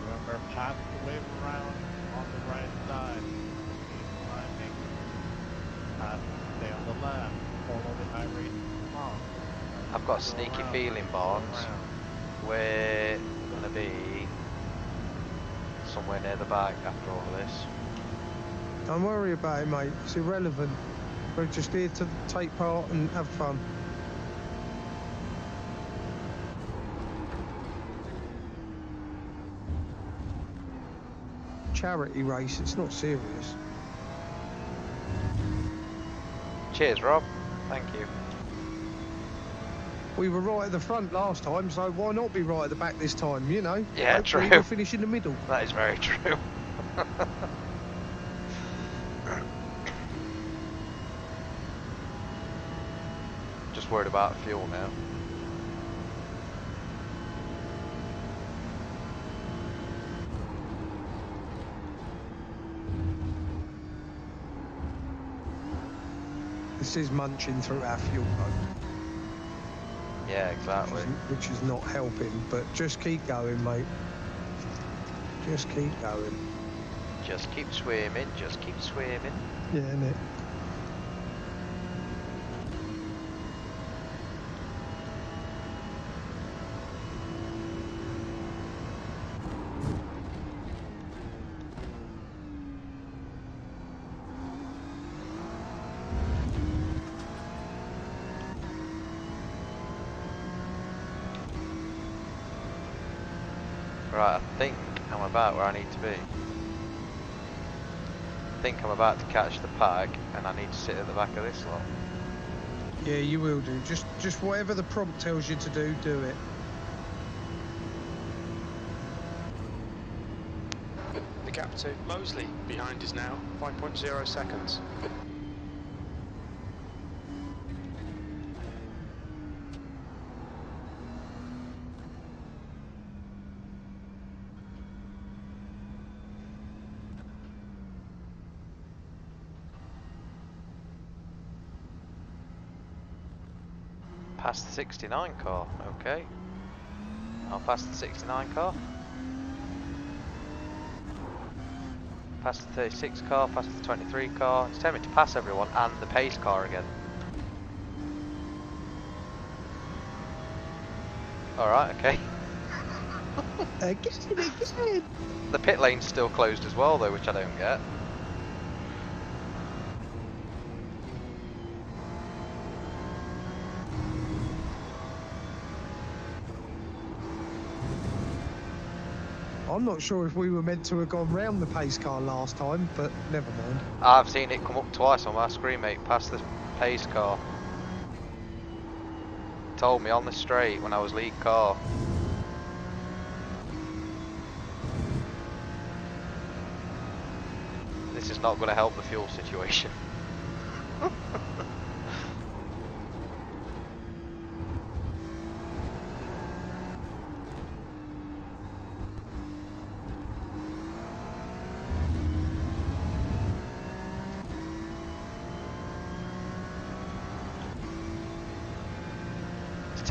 Remember, pass the wave around on the right side. Keep climbing. Pass, stay on the left. Follow the iRacing path. I've got a sneaky feeling, Barnes, we're going to be somewhere near the back after all of this. Don't worry about it, mate. It's irrelevant. We're just here to take part and have fun. Charity race, it's not serious. Cheers, Rob. Thank you. We were right at the front last time, so why not be right at the back this time, you know? Yeah, hopefully true. We'll finish in the middle. That is very true. Just worried about fuel now. This is munching through our fuel though. Yeah, exactly. Which is not helping, but just keep going, mate. Just keep going. Just keep swimming, just keep swimming. Yeah, innit? Right, I think I'm about where I need to be. I think I'm about to catch the pack and I need to sit at the back of this lot. Yeah, you will do. Just whatever the prompt tells you to do, do it. The gap to Mosley behind is now 5.0 seconds. Past the 69 car, okay. I'll pass the 69 car. Past the 36 car, past the 23 car. It's telling me to pass everyone and the pace car again. Alright, okay. Again. The pit lane's still closed as well though, which I don't get. I'm not sure if we were meant to have gone round the pace car last time, but never mind. I've seen it come up twice on my screen, mate, past the pace car. Told me on the straight when I was lead car. This is not going to help the fuel situation.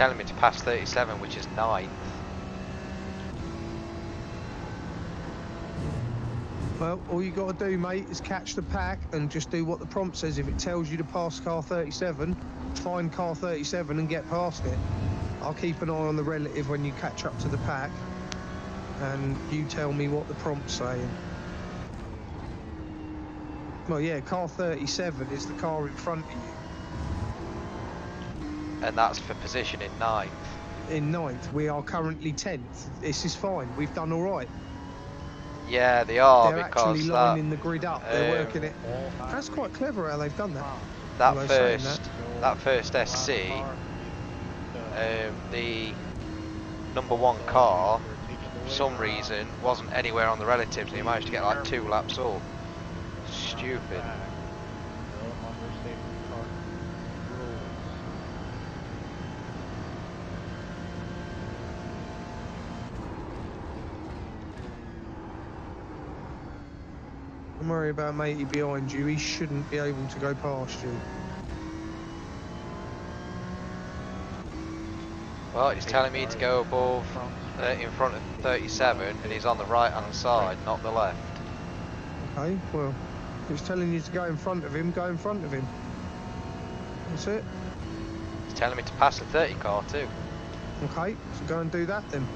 telling me to pass 37, which is 9th. Well, all you got to do, mate, is catch the pack and just do what the prompt says. If it tells you to pass car 37, find car 37 and get past it. I'll keep an eye on the relative when you catch up to the pack, and you tell me what the prompt's saying. Well, yeah, car 37 is the car in front of you. And that's for position in 9th. In 9th, we are currently 10th. This is fine. We've done all right. Yeah, they are, They're because actually lining the grid up. They're working it. That's quite clever how they've done that. That first SC, the number 1 car, for some reason, wasn't anywhere on the relatives, and he managed to get like 2 laps up. Stupid. Don't worry about matey behind you. He shouldn't be able to go past you. Well, he's telling me to go above, in front of 37, and he's on the right-hand side, not the left. Okay, well, if he's telling you to go in front of him, go in front of him. That's it. He's telling me to pass the 30 car too. Okay, so go and do that then.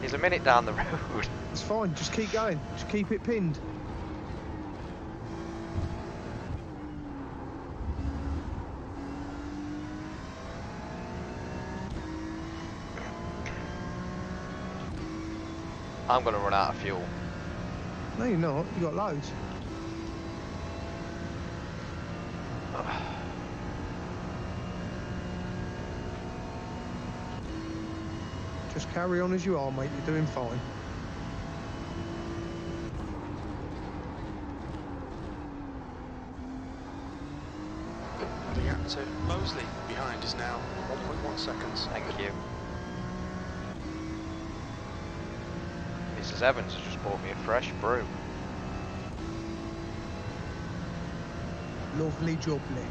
He's a minute down the road. It's fine, just keep going. Just keep it pinned. I'm going to run out of fuel. No, you're not. You got loads. Just carry on as you are, mate. You're doing fine. The gap to Mosley behind is now 1.1 seconds. Thank you. Mrs. Evans has just bought me a fresh brew. Lovely jubbly.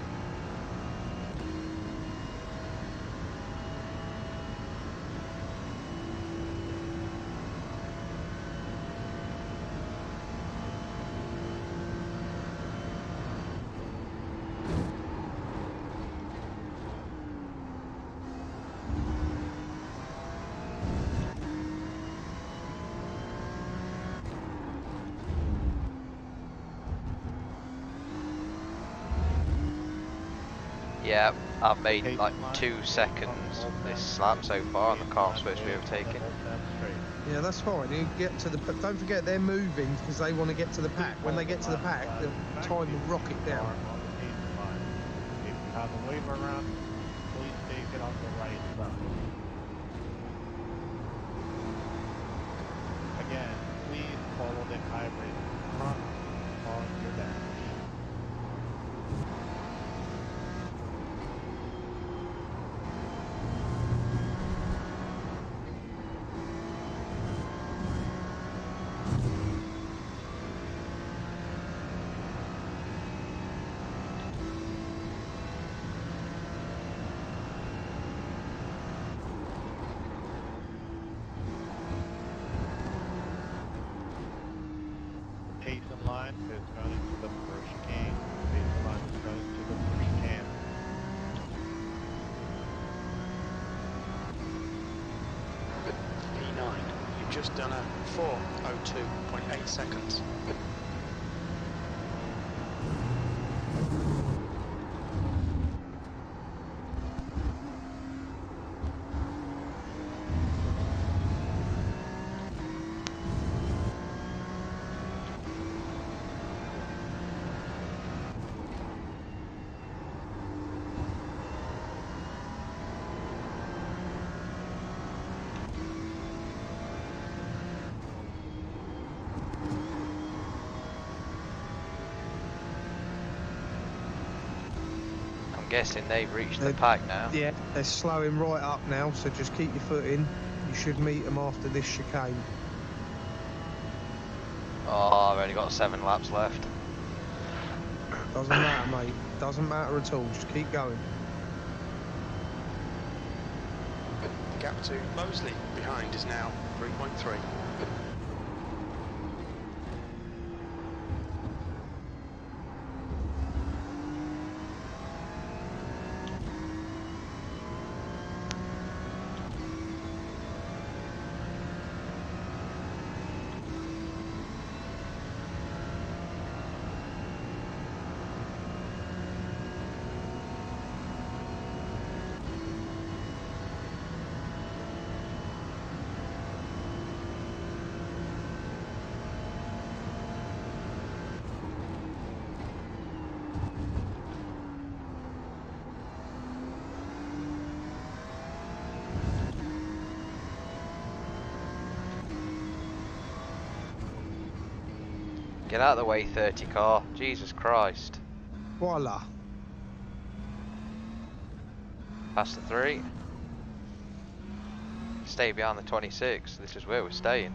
Yeah, I've made like 2 seconds this lap so far, and the car I'm supposed to be overtaking. Yeah, that's fine. You get to the. Don't forget they're moving because they want to get to the pack. When they get to the pack, the time will rocket down. If you have a wave around, please take it on the right side. Again, please follow the hybrid front on your dash. Payson line is going to the first chicane. Payson line is going to the first chicane. P9, you've just done a 4:02.8 seconds. I'm guessing they've reached the pack now. Yeah, they're slowing right up now, so just keep your foot in. You should meet them after this chicane. Oh, I've only got 7 laps left. Doesn't matter, mate. Doesn't matter at all. Just keep going. gap to Mosley behind is now 3.3. Get out of the way, 30 car. Jesus Christ. Voila. Past the 3. Stay behind the 26. This is where we're staying.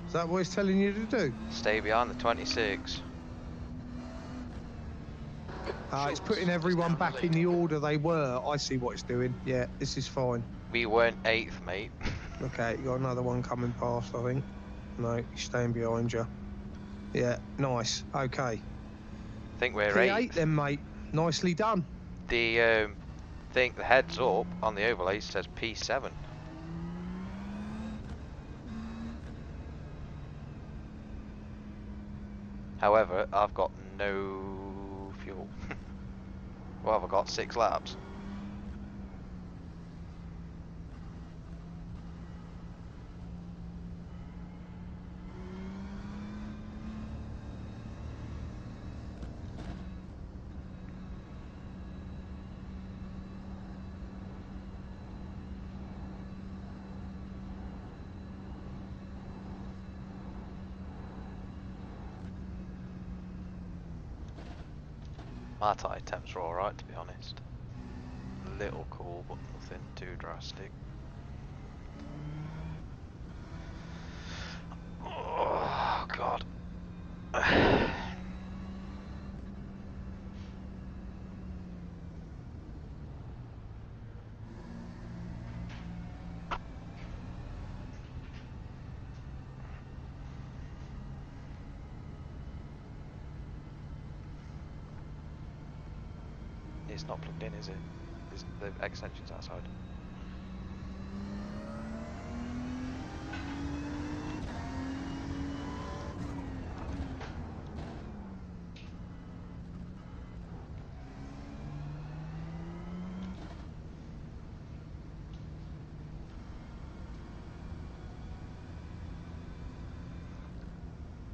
Is that what he's telling you to do? Stay behind the 26. It's putting everyone back in the order they were. I see what it's doing. Yeah, this is fine. We weren't 8th, mate. Okay, you got another one coming past, I think. No, he's staying behind you. Yeah, nice. Okay. I think we're P8 8th. then, mate. Nicely done. The the heads up on the overlay says P7. However, I've got no fuel. Well, I've got 6 laps. My tyre temps are alright, to be honest. A little cool, but nothing too drastic. Oh, God. It's not plugged in, is it? Is the extension's outside?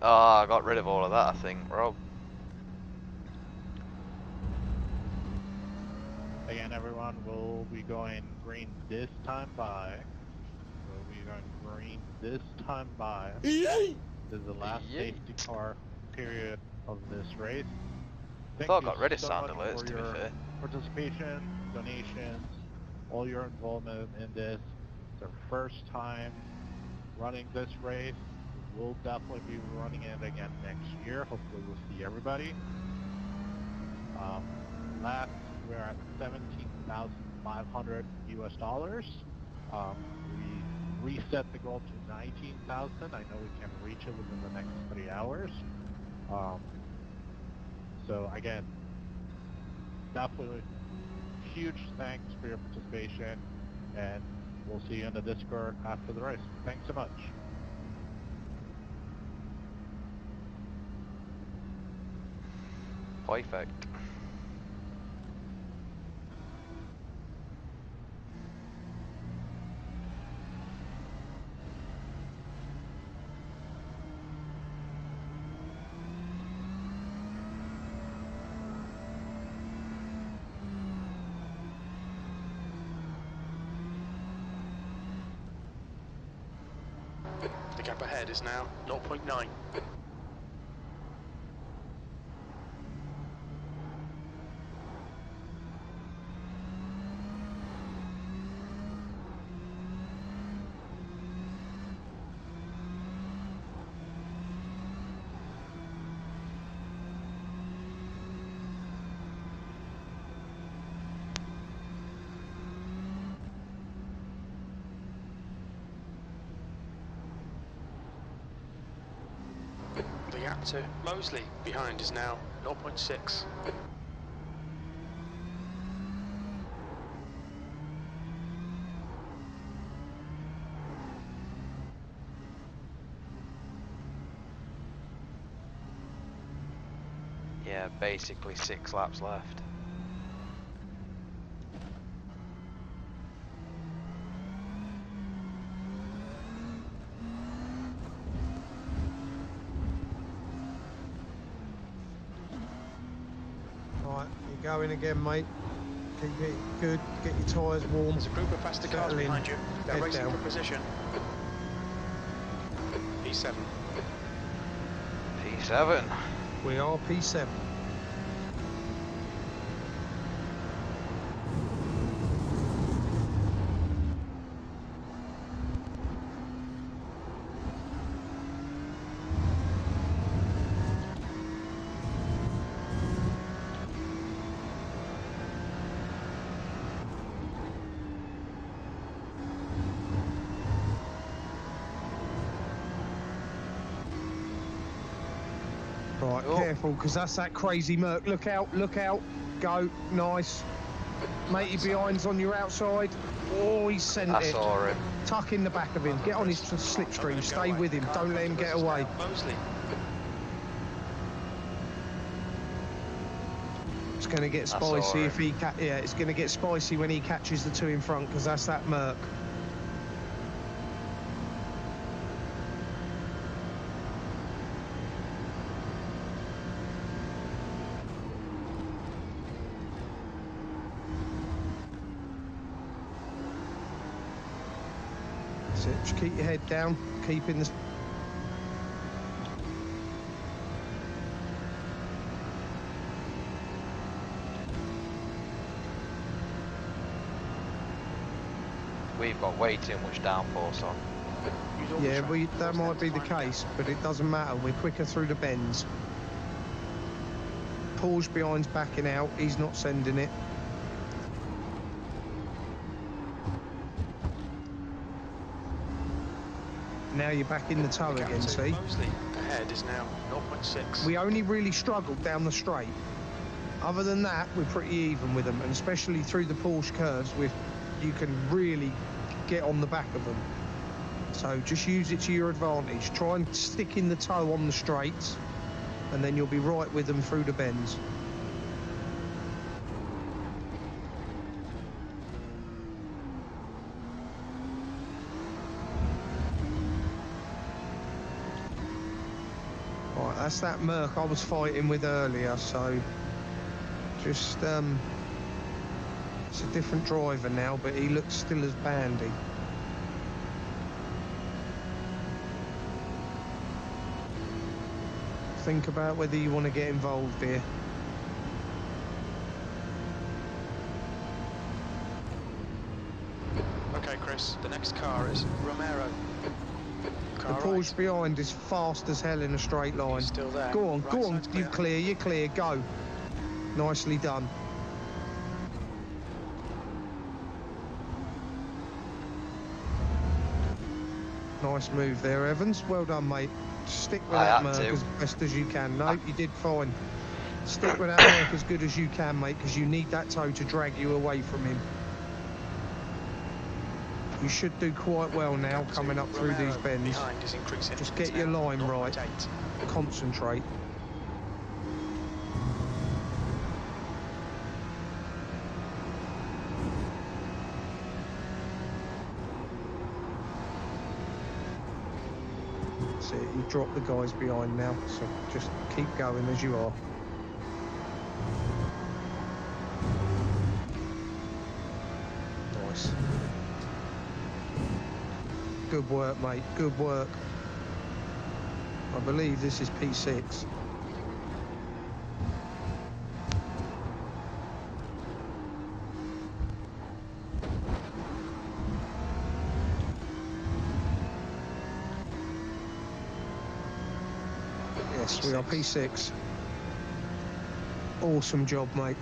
Oh, I got rid of all of that, I think, Rob. Again, everyone, will be going green this time by. Will be going green this time by. This is the last safety car period of this race. I Thank thought I you got rid of so sound much alerts, for to be your fair. participation, donations, all your involvement in this. It's our first time running this race. We'll definitely be running it again next year. Hopefully we'll see everybody. Last, we're at 17,500 US dollars. We reset the goal to 19,000. I know we can reach it within the next 3 hours. So again, definitely huge thanks for your participation, and we'll see you in the Discord after the race. Thanks so much. Perfect. The gap ahead is now 0.9. Regap to Moseley behind is now 0.6. Yeah, basically 6 laps left. Right, you're going again, mate. Keep it good, get your tyres warm. There's a group of faster cars Settle in. behind you. They're Head racing down. for position. P7. P7. We are P7. Right, careful, because that's that crazy Merc. Look out, go, nice. Matey behind's on your outside. Oh, he's sent I it. saw him. Tuck in the back of him, get on his slipstream, stay with him, don't let him get away. Moseley. It's going to get I saw spicy it. if he yeah, it's going to get spicy when he catches the two in front, because that's that Merc. That's it. Just keep your head down, keep in the... We've got way too much downforce on. Yeah, that might be the case, but it doesn't matter. We're quicker through the bends. Porsche behind's backing out. He's not sending it. Now you're back in the tow again, see? Moseley ahead is now 0.6. We only really struggled down the straight. Other than that, we're pretty even with them, and especially through the Porsche curves, you can really get on the back of them. So just use it to your advantage. Try and stick in the toe on the straights, and then you'll be right with them through the bends. Right, that's that Merc I was fighting with earlier, so just it's a different driver now, but he looks still as bandy. Think about whether you want to get involved here. Okay, Chris, the next car is Romero. The Porsche behind is fast as hell in a straight line. Still there. Go on, Right go on. side's You're clear, go. Nicely done. Nice move there, Evans. Well done, mate. Stick with I that had Merc to. as best as you can. No, you did fine. Stick with that Merc as good as you can, mate, because you need that toe to drag you away from him. You should do quite well now coming up through these bends. Behind is increasing. Just It's get your now line right. 0.8. Concentrate. That's it, you drop the guys behind now, so just keep going as you are. Nice. Good work, mate, good work. I believe this is P6. Yes, we are P6. Awesome job, mate.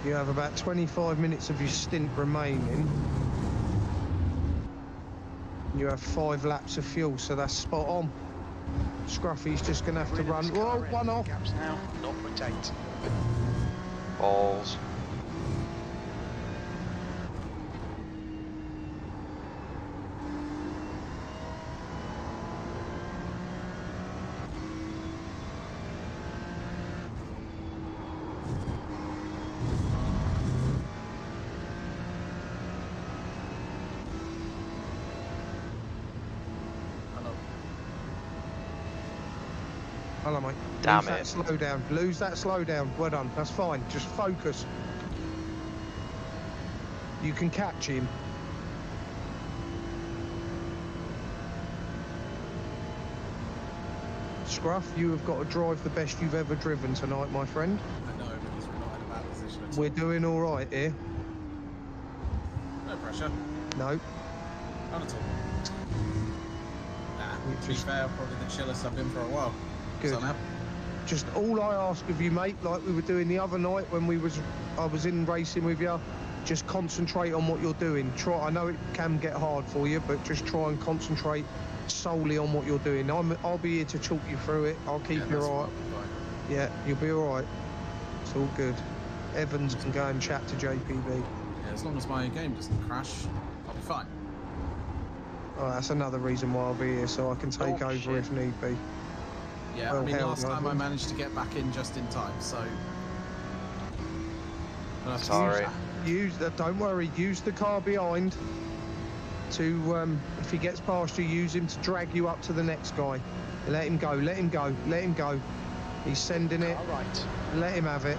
You have about 25 minutes of your stint remaining. You have 5 laps of fuel, so that's spot on. Scruffy's just going to have to run. Whoa, one off. Gaps now 0.8. Balls. Hello, mate. Damn Lose it. that slow down. Lose that slow down. Well done. That's fine. Just focus. You can catch him. Scruff, you have got to drive the best you've ever driven tonight, my friend. I know, but he's not in a bad position at all. We're doing all right here. No pressure. No. Not at all. Nah, to be fair, probably the chillest I've been for a while. Good. So now, Just all I ask of you, mate, like we were doing the other night when I was in racing with you, just concentrate on what you're doing. I know it can get hard for you, but just try and concentrate solely on what you're doing. I'll be here to talk you through it. I'll keep you all right. Yeah, you'll be all right. It's all good. Evans can go and chat to JPB. yeah, as long as my game doesn't crash, I'll be fine. Oh, that's another reason why I'll be here, so I can take over shit. if need be. Yeah, Well I mean, held, last time I Evans. managed to get back in just in time, so... I'll have to Sorry. Don't worry, use the car behind to, if he gets past you, use him to drag you up to the next guy. Let him go, let him go, let him go. He's sending it. All right. Let him have it.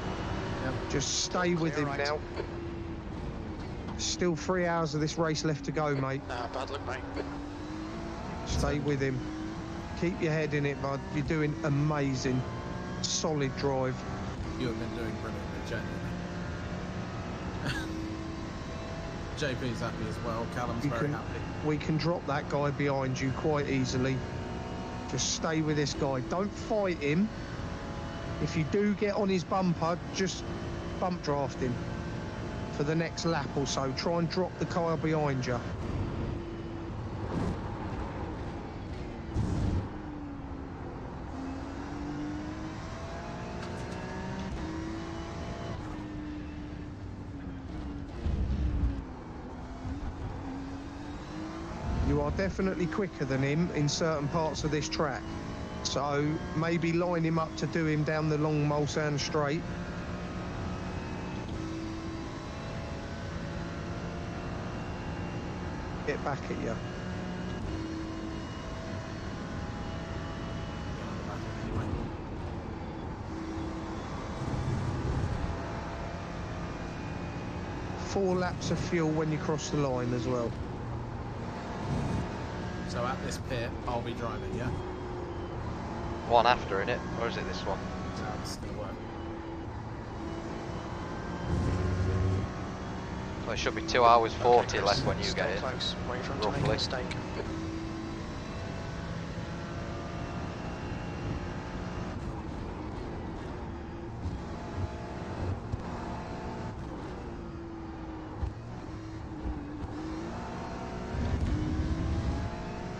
Yep. Just stay with him right. now. Still 3 hours of this race left to go, mate. Nah, bad luck, mate. Stay with him. Keep your head in it, bud. You're doing amazing. Solid drive. You have been doing brilliantly, genuinely. JP's happy as well. Callum's very happy. We can drop that guy behind you quite easily. Just stay with this guy. Don't fight him. If you do get on his bumper, just bump draft him for the next lap or so. Try and drop the car behind you. You are definitely quicker than him in certain parts of this track. So maybe line him up to do him down the long Mulsanne straight. Get back at you. Four laps of fuel when you cross the line as well. So at this pit, I'll be driving, yeah? One after, innit? Or is it this one? Sounds gonna work. Well, it should be 2 hours 40 left when you Stay get in. close. Wait for him to make a Roughly. mistake.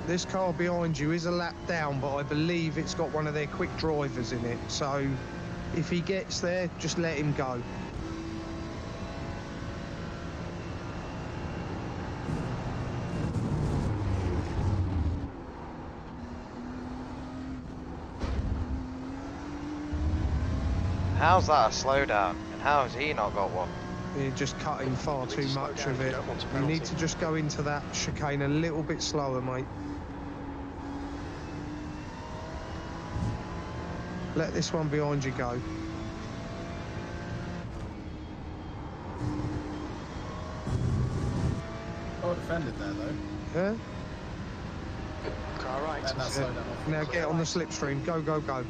This car behind you is a lap down, but I believe it's got one of their quick drivers in it. So if he gets there, just let him go. How's that a slowdown? And how has he not got one? You're just cutting far too much of it. You need to just go into that chicane a little bit slower, mate. Let this one behind you go. Oh, defended there though. Yeah? Car right. Let that slow down off. Now get on the slipstream. Go, go, go.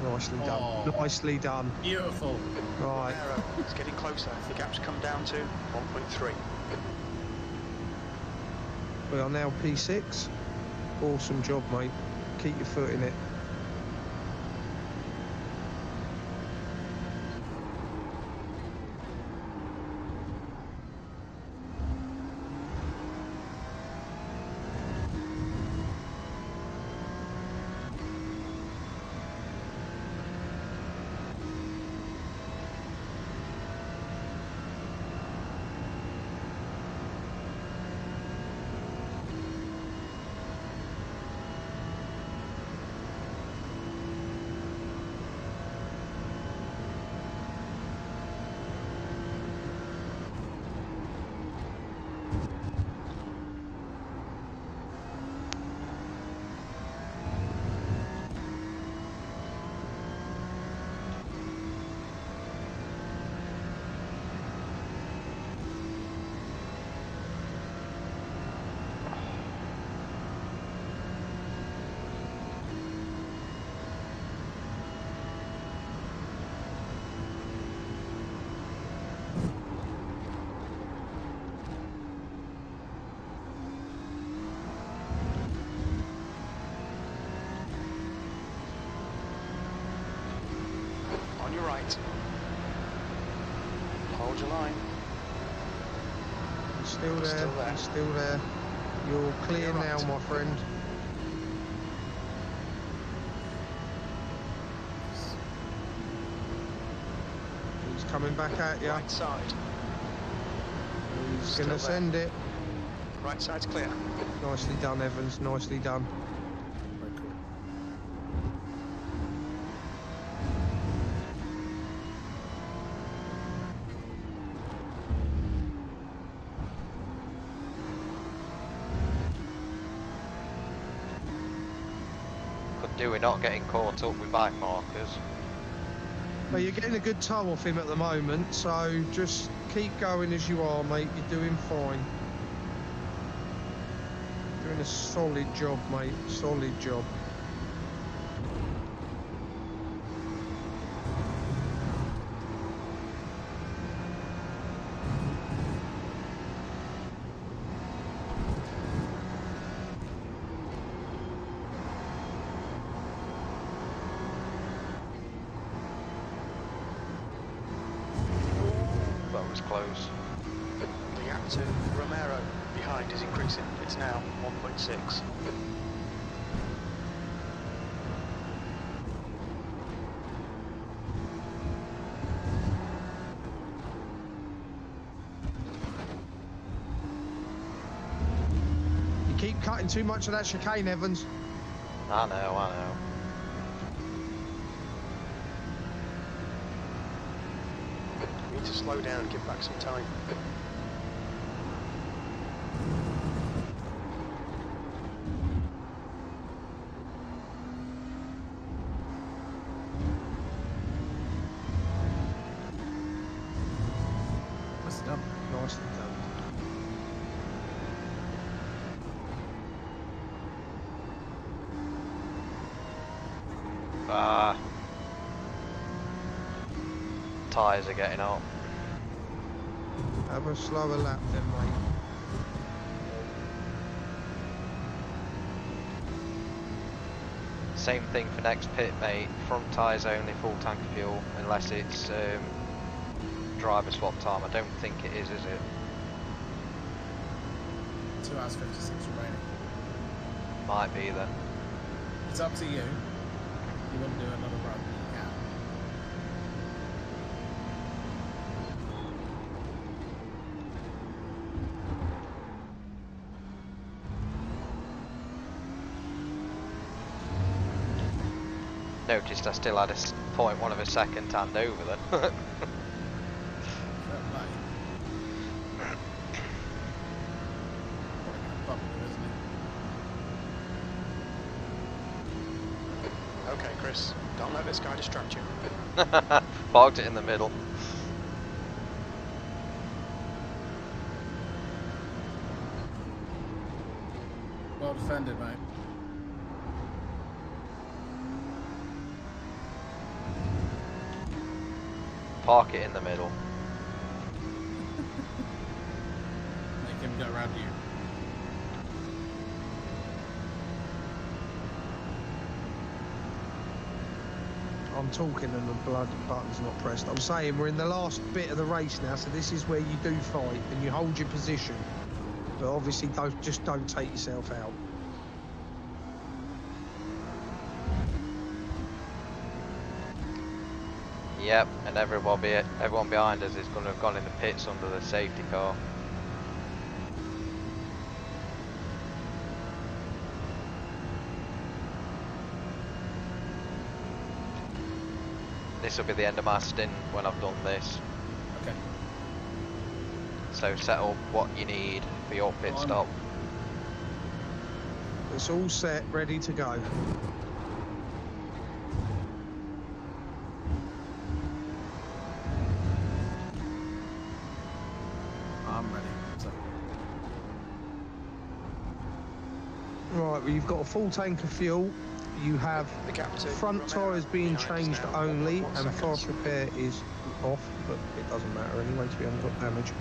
Nicely done. Oh. Nicely done. Beautiful. Right. Arrow. It's getting closer. The gap's come down to 1.3. We are now P6. Awesome job, mate. Keep your foot in it. right. Hold your line. He's still He's there. still there. He's still there. You're clear You're now, right. my friend. He's coming back at you. Right side. He's Still going to there. send it. Right side's clear. Nicely done, Evans. Nicely done. Very cool. Could do with not getting caught up with bike markers. Well, you're getting a good tow off him at the moment, so just keep going as you are, mate. You're doing fine. Doing a solid job, mate. Solid job. That was close. The gap to Romero behind is increasing. It's now 1.6. You keep cutting too much of that chicane, Evans. I know. We need to slow down and give back some time. Nicely done. Nicely done. Ah. Tyres are getting up. Have a slower lap then, mate. Same thing for next pit, mate. Front tyres only, full tank of fuel, unless it's driver swap time. I don't think it is it? 2 hours 56 remaining. Might be then. It's up to you. You want to do another run? You can. Noticed I still had a 0.1 of a second hand over then. Fair play. Popular, isn't it? Okay, Chris, don't let this guy distract you. Parked it in the middle. Well defended, mate. Park it in the middle. Make him go around you. I'm talking and the blood button's not pressed. I'm saying we're in the last bit of the race now, so this is where you do fight and you hold your position. But obviously don't take yourself out. Yep, and everyone behind us is going to have gone in the pits under the safety car. This will be the end of my stint when I've done this. Okay. So set up what you need for your pit stop. It's all set, ready to go. I'm ready. So, Right, well, you've got a full tank of fuel. You have The gap to front Romero tyres being behind is changed now only, 1.1 and seconds. fast repair is off, but it doesn't matter anyway because we haven't got damage.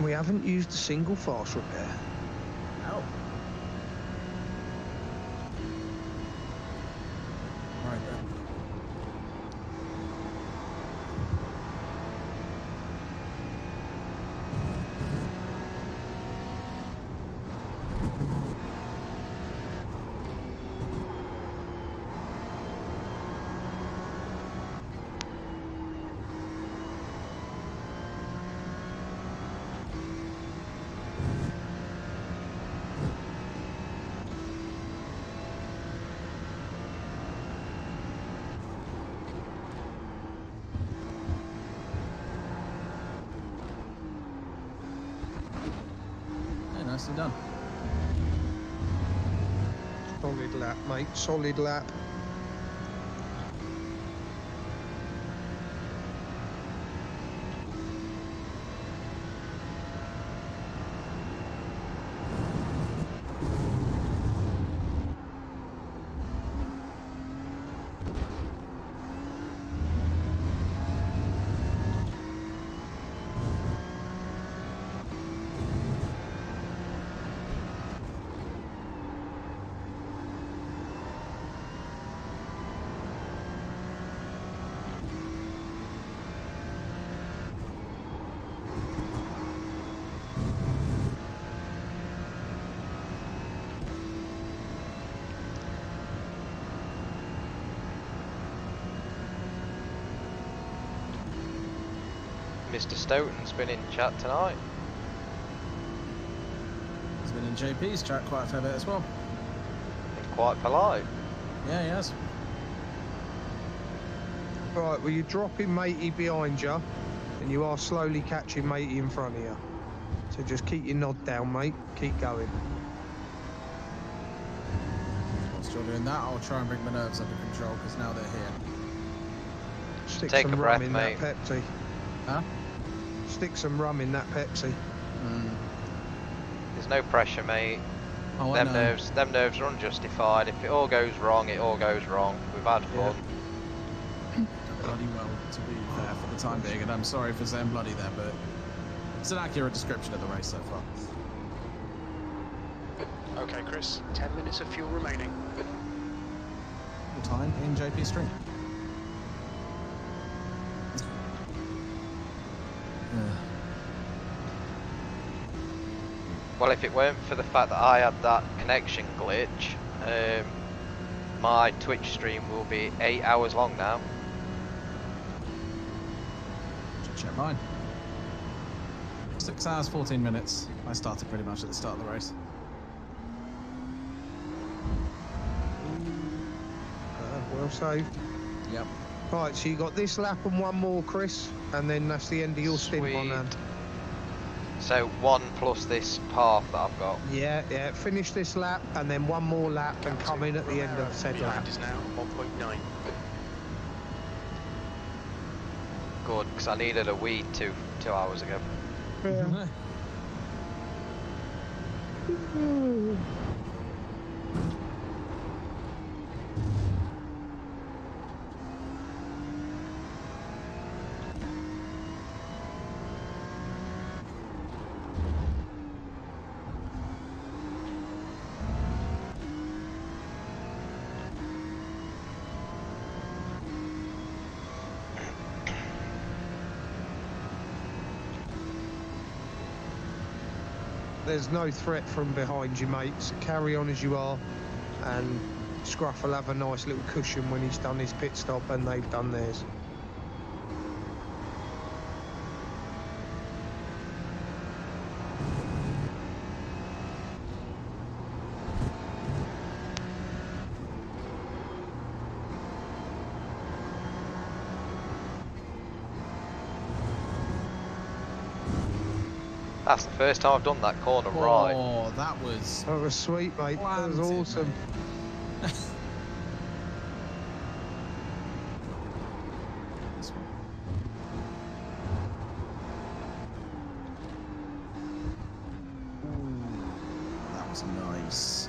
We haven't used a single fast repair. no. Right then. done. Solid lap, mate. Solid lap. Mr. Stoughton's been in chat tonight. He's been in JP's chat quite a fair bit as well. Been quite polite. Yeah, he has. Right, well, you're dropping matey behind you, and you are slowly catching matey in front of you. So just keep your nod down, mate. Keep going. Whilst you're doing that, I'll try and bring my nerves under control, because now they're here. Stick Take some a rum breath, in mate. that Pepsi. Huh? Stick some rum in that Pepsi. There's no pressure, mate. Oh, I them know. nerves are unjustified. If it all goes wrong, it all goes wrong. We've had fun. Bloody well, to be fair, for the time being, and I'm sorry for saying bloody there, but it's an accurate description of the race so far. Okay, Chris, 10 minutes of fuel remaining. Full time in JP Street. Well, if it weren't for the fact that I had that connection glitch, my Twitch stream will be 8 hours long now. Check mine. 6 hours, 14 minutes. I started pretty much at the start of the race. Well saved. Yep. Right, so you got this lap and one more, Chris, and then that's the end of your stint on that. So 1 plus this path that I've got. Yeah. Finish this lap and then one more lap and come in at the end of said lap. Behind is now 1.9. Good, because I needed a weed 2 hours ago. Yeah. There's no threat from behind you, mate, so carry on as you are, and Scruff will have a nice little cushion when he's done his pit stop and they've done theirs. That's the first time I've done that corner right. Oh, that was sweet, mate. That was awesome. That was nice.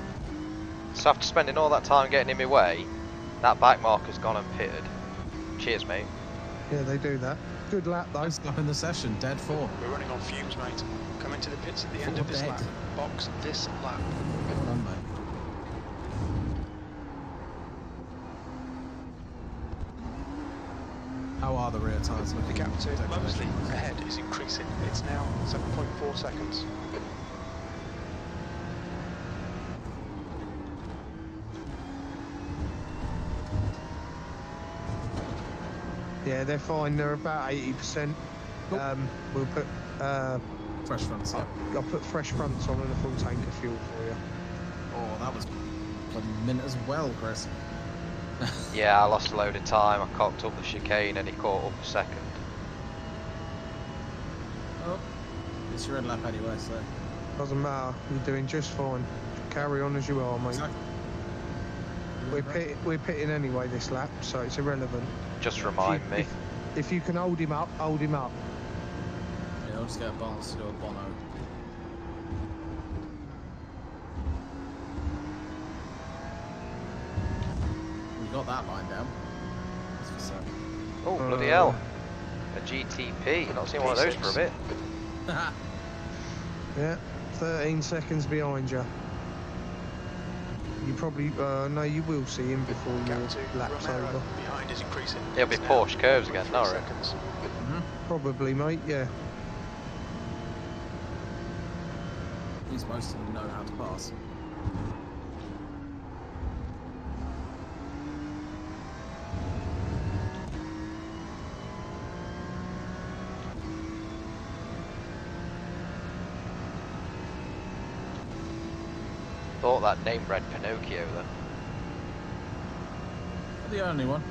So after spending all that time getting in my way, that back marker's gone and pitted. Cheers, mate. Yeah, they do that. Good lap, though. Nice lap in the session, dead 4. We're running on fumes, mate. Come into the pits at the end 4 of this dead. lap. Box this lap. Well done, mate. How are the rear tyres looking? The gap to Degradation Mosley wise? ahead is increasing. It's now 7.4 seconds. Yeah, they're fine. They're about 80%. We'll put fresh fronts. Yeah. I'll put fresh fronts on and a full tank of fuel for you. Oh, that was bloody mint as well, Chris. Yeah, I lost a load of time. I cocked up the chicane and he caught up a second. Oh, it's your red lap anyway, so. Doesn't matter. You're doing just fine. Carry on as you are, mate. Exactly. We're pitting anyway this lap, so it's irrelevant. Just remind me. If you can hold him up, hold him up. Yeah, I'll just get Barnes to do a Bono. We got that line down. That's for certain. Oh, bloody hell. A GTP. Not seen one of those for a bit. Yeah, 13 seconds behind you. You probably, no, you will see him before your lap's over. Behind is increasing. It'll be Porsche curves again, no, right? Probably, mate, yeah. At least most of them know how to pass. Thought that name read Pinocchio then. The only one.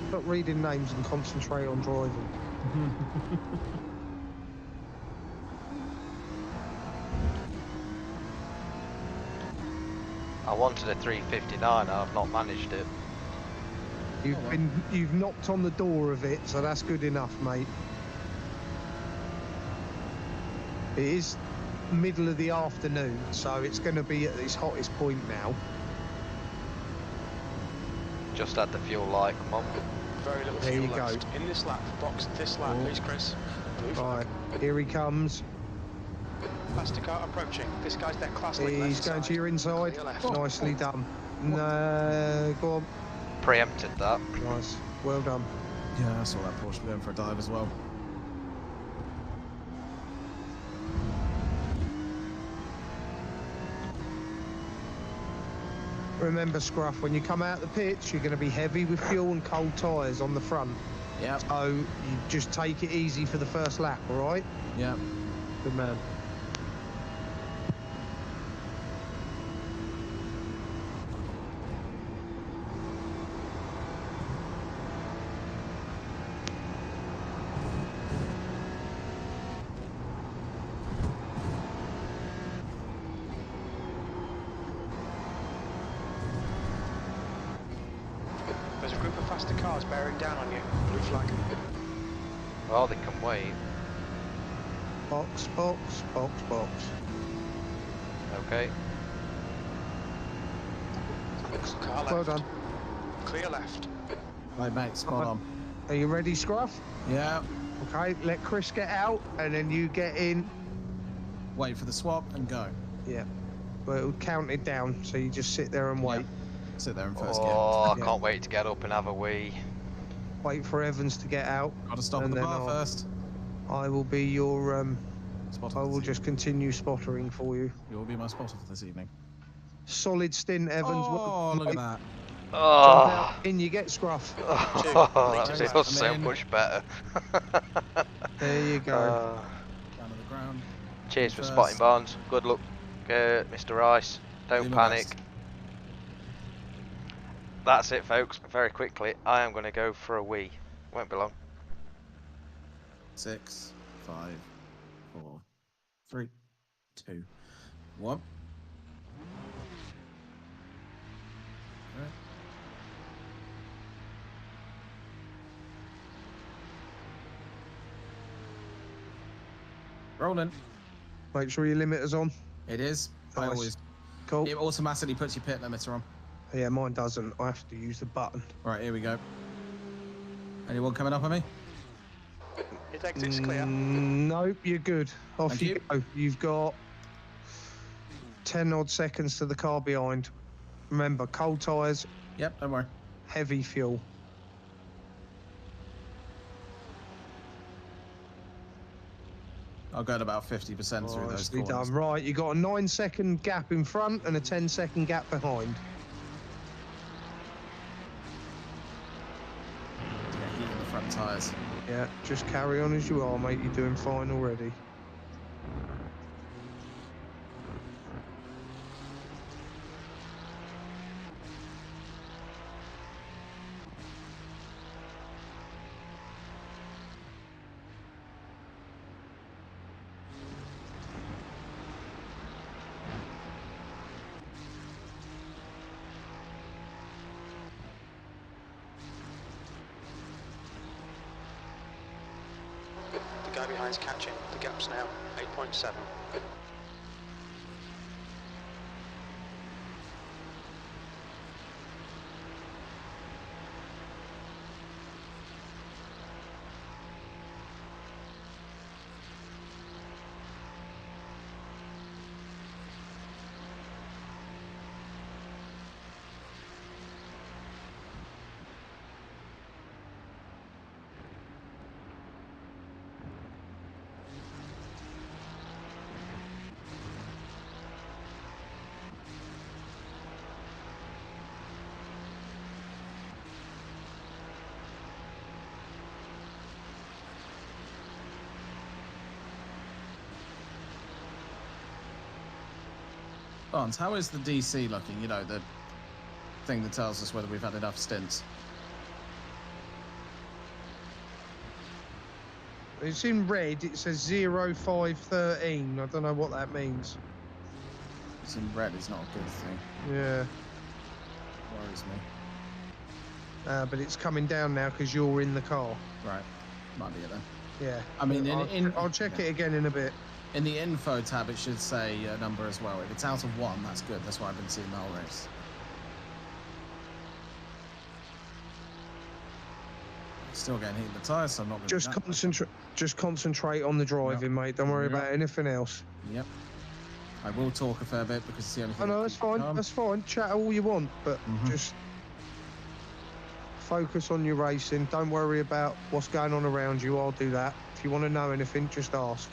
Stop reading names and concentrate on driving. I wanted a 359 and I've not managed it. You've knocked on the door of it, so that's good enough, mate. It is middle of the afternoon, so it's going to be at its hottest point now. Just had the fuel light, come on. Very little There fuel you go. left. In this lap, box this lap, please, Chris. Blue flag. Right, here he comes. Faster car approaching. This guy's their class link He's left going side. to your inside. Clear left. Nicely done. No, go on. Preempted that. Nice. Well done. Yeah, I saw that Porsche going for a dive as well. Remember, Scruff, when you come out the pitch, you're going to be heavy with fuel and cold tyres on the front. Yeah. So you just take it easy for the first lap, all right? Yeah. Good man. There's a group of faster cars bearing down on you. Blue flag. Well, they can wait. Box, box, box, box. Okay. Car left. Well done. Clear left. Right, mate, spot on. Are you ready, Scruff? Yeah. Okay, let Chris get out, and then you get in. Wait for the swap and go. Yeah. Well, it'll count it down, so you just sit there and wait. Sit there in first Oh, gear. I can't wait to get up and have a wee. Wait for Evans to get out. Gotta stop at and the then bar first. I will be your, Spotter I for will this just continue spottering for you. evening. You'll be my spotter for this evening. Solid stint, Evans. Oh, look at that. Jump Oh, out. In you get, Scruff. that feels so in. much better. There you go. Down to the ground. Cheers for First. spotting Barnes. Good luck, Mr. Rice. Don't Do my panic. best. That's it, folks. Very quickly, I am going to go for a wee. Won't be long. 6, 5, 4, 3, 2, 1. Okay. Rolling. Make sure your limiter's on. It is. I Nice. always. Cool. It automatically puts your pit limiter on. Yeah, mine doesn't. I have to use the button. Right, here we go. Anyone coming up on me? His exit's clear. Nope, you're good. Off Thank you you. go. You've got 10 odd seconds to the car behind. Remember, cold tyres, Yep, don't worry. heavy fuel. I'll go at about 50% through those Nicely corners. done. Right, you got a 9-second gap in front and a 10-second gap behind. Yeah, heat in the front tyres. Yeah, just carry on as you are, mate. You're doing fine already. guy behind's catching. The gap's now 8.7. Barnes, how is the DC looking? You know, the thing that tells us whether we've had enough stints. It's in red. It says 0513. I don't know what that means. It's in red. It's not a good thing. Yeah. Worries me. But it's coming down now because you're in the car. Right. Might be it then. Yeah. I mean, I'll check it again in a bit. In the info tab, it should say a number as well. If it's out of 1, that's good. That's why I've been seeing the whole race. Still getting hit in the tyres, so I'm not going to Just concentrate on the driving, mate. Don't worry about anything else. Yep. I will talk a fair bit because it's the only thing. Oh no, that's fine. That's fine. Chat all you want, but just focus on your racing. Don't worry about what's going on around you. I'll do that. If you want to know anything, just ask.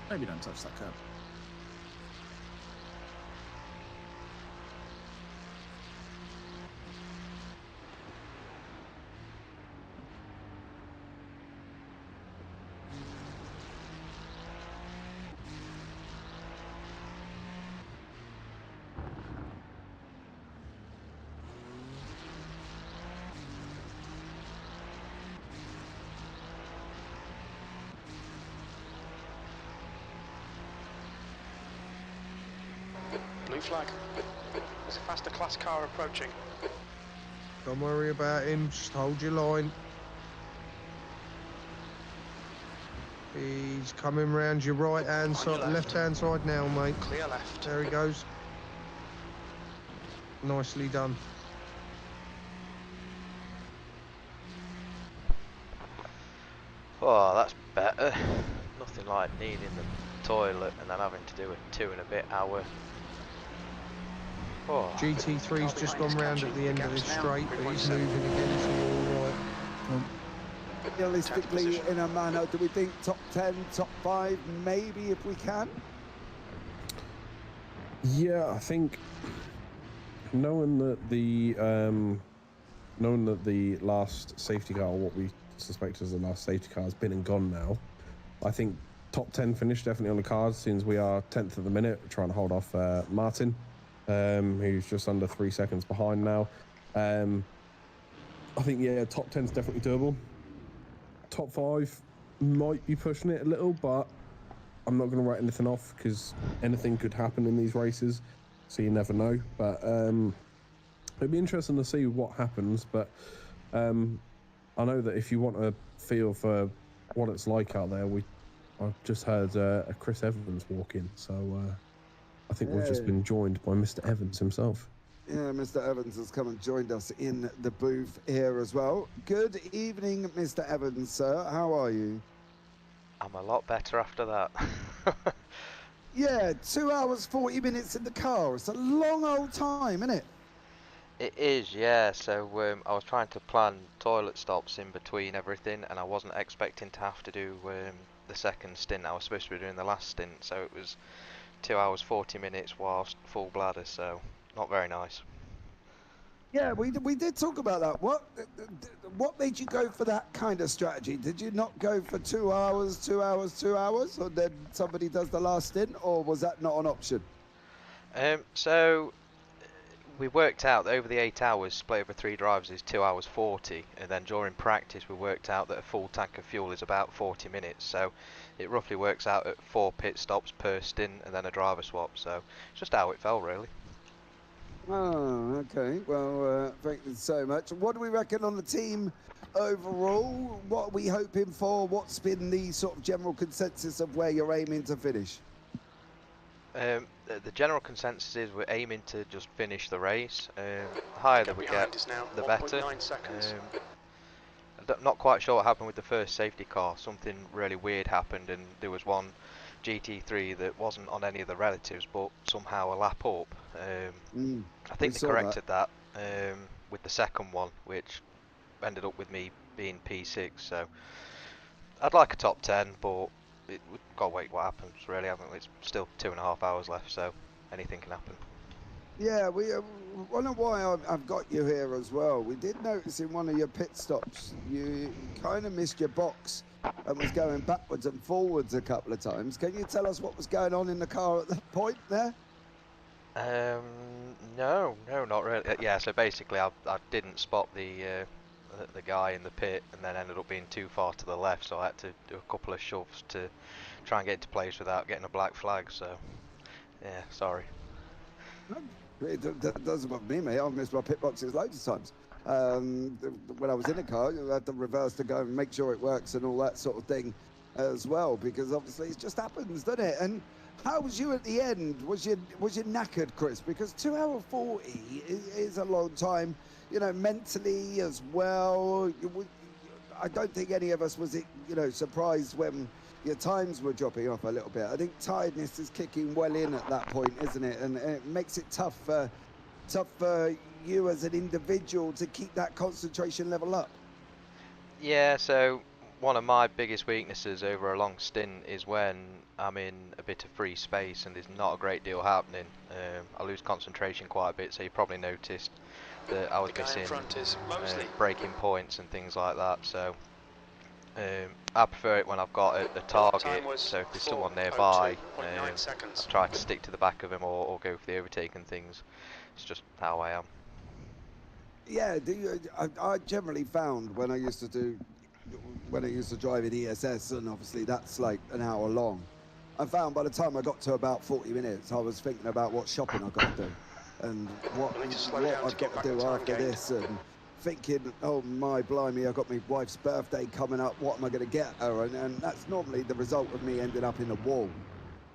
Maybe don't touch that curb. Blue flag. There's a faster class car approaching. Don't worry about him. Just hold your line. He's coming round your right-hand side, left-hand side now, mate. Clear left. There he goes. Nicely done. Oh, that's better. Nothing like needing the toilet and then having to do a 2 and a bit hour. Oh. GT3's just gone round at the end of this straight, but he's moving again, so you're all right. Realistically, in a manner, do we think top 10, top 5, maybe if we can? Yeah, I think knowing that the last safety car, or what we suspect is the last safety car, has been and gone now, I think top 10 finish definitely on the cards, since we are 10th at the minute, trying to hold off Martin, who's just under 3 seconds behind now. I think, yeah, top 10's definitely doable. Top 5 might be pushing it a little, but I'm not going to write anything off because anything could happen in these races, so you never know. But it'd be interesting to see what happens. But I know that if you want a feel for what it's like out there, I've just heard a Chris Evans walk in, so I think we've just been joined by Mr. Evans himself. Yeah, Mr. Evans has come and joined us in the booth here as well. Good evening, Mr. Evans, sir. How are you? I'm a lot better after that. Yeah, 2 hours, 40 minutes in the car. It's a long old time, isn't it? It is, yeah. So I was trying to plan toilet stops in between everything, and I wasn't expecting to have to do the second stint. I was supposed to be doing the last stint, so it was 2 hours, 40 minutes whilst full bladder, so not very nice. Yeah, we did talk about that. What made you go for that kind of strategy? Did you not go for 2 hours, 2 hours, 2 hours, or then somebody does the last stint, or was that not an option? So we worked out that over the 8 hours split over 3 drivers is 2 hours 40, and then during practice we worked out that a full tank of fuel is about 40 minutes, so it roughly works out at 4 pit stops per stint and then a driver swap, so it's just how it fell really. Oh, okay. Well, thank you so much. What do we reckon on the team overall? What are we hoping for? What's been the sort of general consensus of where you're aiming to finish? The general consensus is we're aiming to just finish the race. The higher that we get, the better. I'm not quite sure what happened with the first safety car. Something really weird happened, and there was one GT3 that wasn't on any of the relatives, but somehow a lap up. I think they corrected that with the second one, which ended up with me being P6. So I'd like a top 10, but we've got to wait what happens, really, haven't we? It's still 2.5 hours left, so anything can happen. Yeah, we wonder why I've got you here as well. We did notice in one of your pit stops, you kind of missed your box and was going backwards and forwards a couple of times. Can you tell us what was going on in the car at that point there? No, not really. Yeah, so basically I didn't spot the guy in the pit, and then ended up being too far to the left, so I had to do a couple of shoves to try and get into place without getting a black flag. So yeah, sorry. It doesn't bother me, mate. I've missed my pit boxes loads of times. When I was in a car, I had to reverse to go and make sure it works and all that sort of thing as well, because obviously it just happens, doesn't it? And how was you at the end? Was you knackered, Chris? Because 2 hours 40 is a long time, you know, mentally as well. I don't think any of us was, you know, surprised when your times were dropping off a little bit. I think tiredness is kicking well in at that point, isn't it? And it makes it tough for you as an individual to keep that concentration level up. Yeah, so one of my biggest weaknesses over a long stint is when I'm in a bit of free space and there's not a great deal happening. I lose concentration quite a bit, so you probably noticed that I was missing breaking points and things like that. So I prefer it when I've got a target, so if there's someone nearby, I try to stick to the back of him or go for the overtake and things. It's just how I am. Yeah, I generally found when I used to drive in ESS, and obviously that's like an hour long, I found by the time I got to about 40 minutes, I was thinking about what shopping I got to do and what I've got to do after this, and thinking, oh my blimey, I've got my wife's birthday coming up, what am I going to get her? And that's normally the result of me ending up in the wall.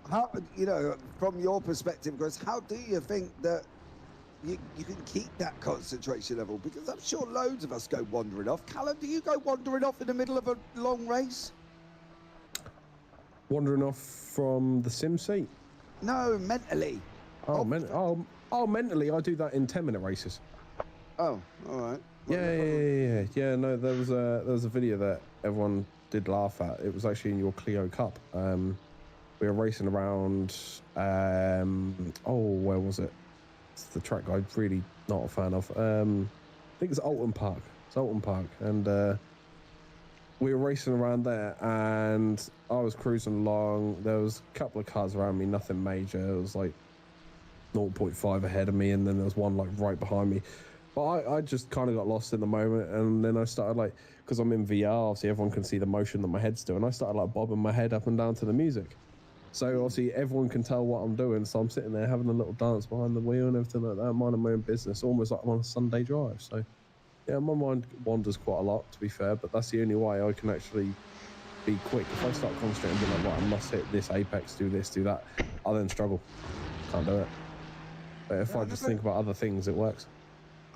How, you know, from your perspective, Chris, how do you think that you can keep that concentration level? Because I'm sure loads of us go wandering off. Callum, do you go wandering off in the middle of a long race? Wandering off from the sim seat? No, mentally. Oh, mentally, I do that in 10-minute races. Oh, all right. Yeah. No, there was a video that everyone did laugh at. It was actually in your Clio Cup. We were racing around. Where was it? It's the track I'm really not a fan of. I think it's Alton Park. And we were racing around there, and I was cruising along. There was a couple of cars around me, nothing major. It was like 0.5 ahead of me, and then there was one like right behind me. But I just kind of got lost in the moment, and then I started like, because I'm in VR, obviously everyone can see the motion that my head's doing. I started like bobbing my head up and down to the music. So obviously everyone can tell what I'm doing. So I'm sitting there having a little dance behind the wheel and everything like that, minding my own business, almost like I'm on a Sunday drive. So yeah, my mind wanders quite a lot, to be fair, but that's the only way I can actually be quick. If I start concentrating and be like, right, I must hit this apex, do this, do that, I'll then struggle. Can't do it. But if I just think about other things, it works.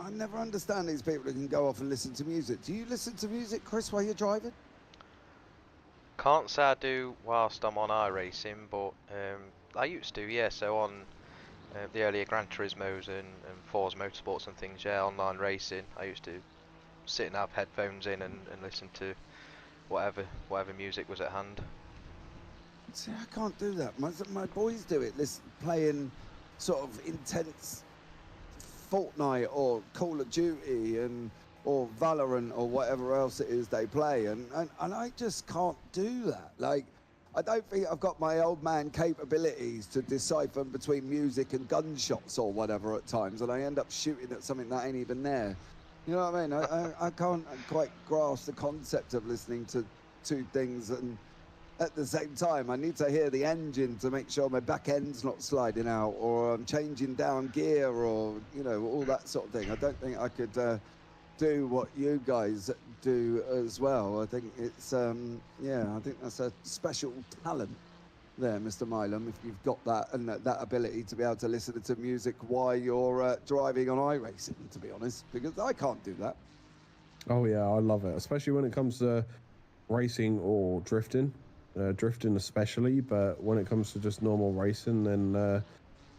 I never understand these people who can go off and listen to music. Do you listen to music, Chris, while you're driving? Can't say I do whilst I'm on iRacing, but I used to, yeah. So on the earlier Gran Turismos and Forza Motorsports and things, yeah, online racing, I used to sit and have headphones in and listen to whatever music was at hand. See, I can't do that. My boys do it, playing sort of intense Fortnite or Call of Duty or Valorant or whatever else it is they play, and I just can't do that. Like, I don't think I've got my old man capabilities to decipher between music and gunshots or whatever at times, and I end up shooting at something that ain't even there. You know what I mean? I can't quite grasp the concept of listening to two things and at the same time. I need to hear the engine to make sure my back end's not sliding out, or I'm changing down gear, or, you know, all that sort of thing. I don't think I could do what you guys do as well. I think it's, yeah, I think that's a special talent there, Mr. Milam, if you've got that and that ability to be able to listen to music while you're driving on iRacing, to be honest, because I can't do that. Oh yeah, I love it, especially when it comes to racing or drifting. Drifting especially, but when it comes to just normal racing, then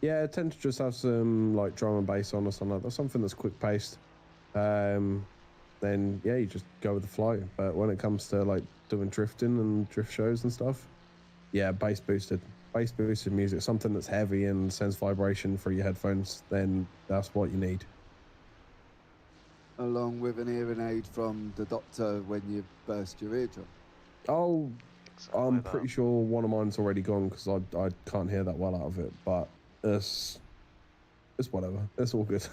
yeah, I tend to just have some like drum and bass on or something like that, something that's quick paced. Then yeah, you just go with the flow. But when it comes to like doing drifting and drift shows and stuff, yeah, bass boosted music, something that's heavy and sends vibration through your headphones, then that's what you need. Along with an hearing aid from the doctor when you burst your eardrum. Oh, I'm pretty sure one of mine's already gone because I can't hear that well out of it, but it's whatever. It's all good.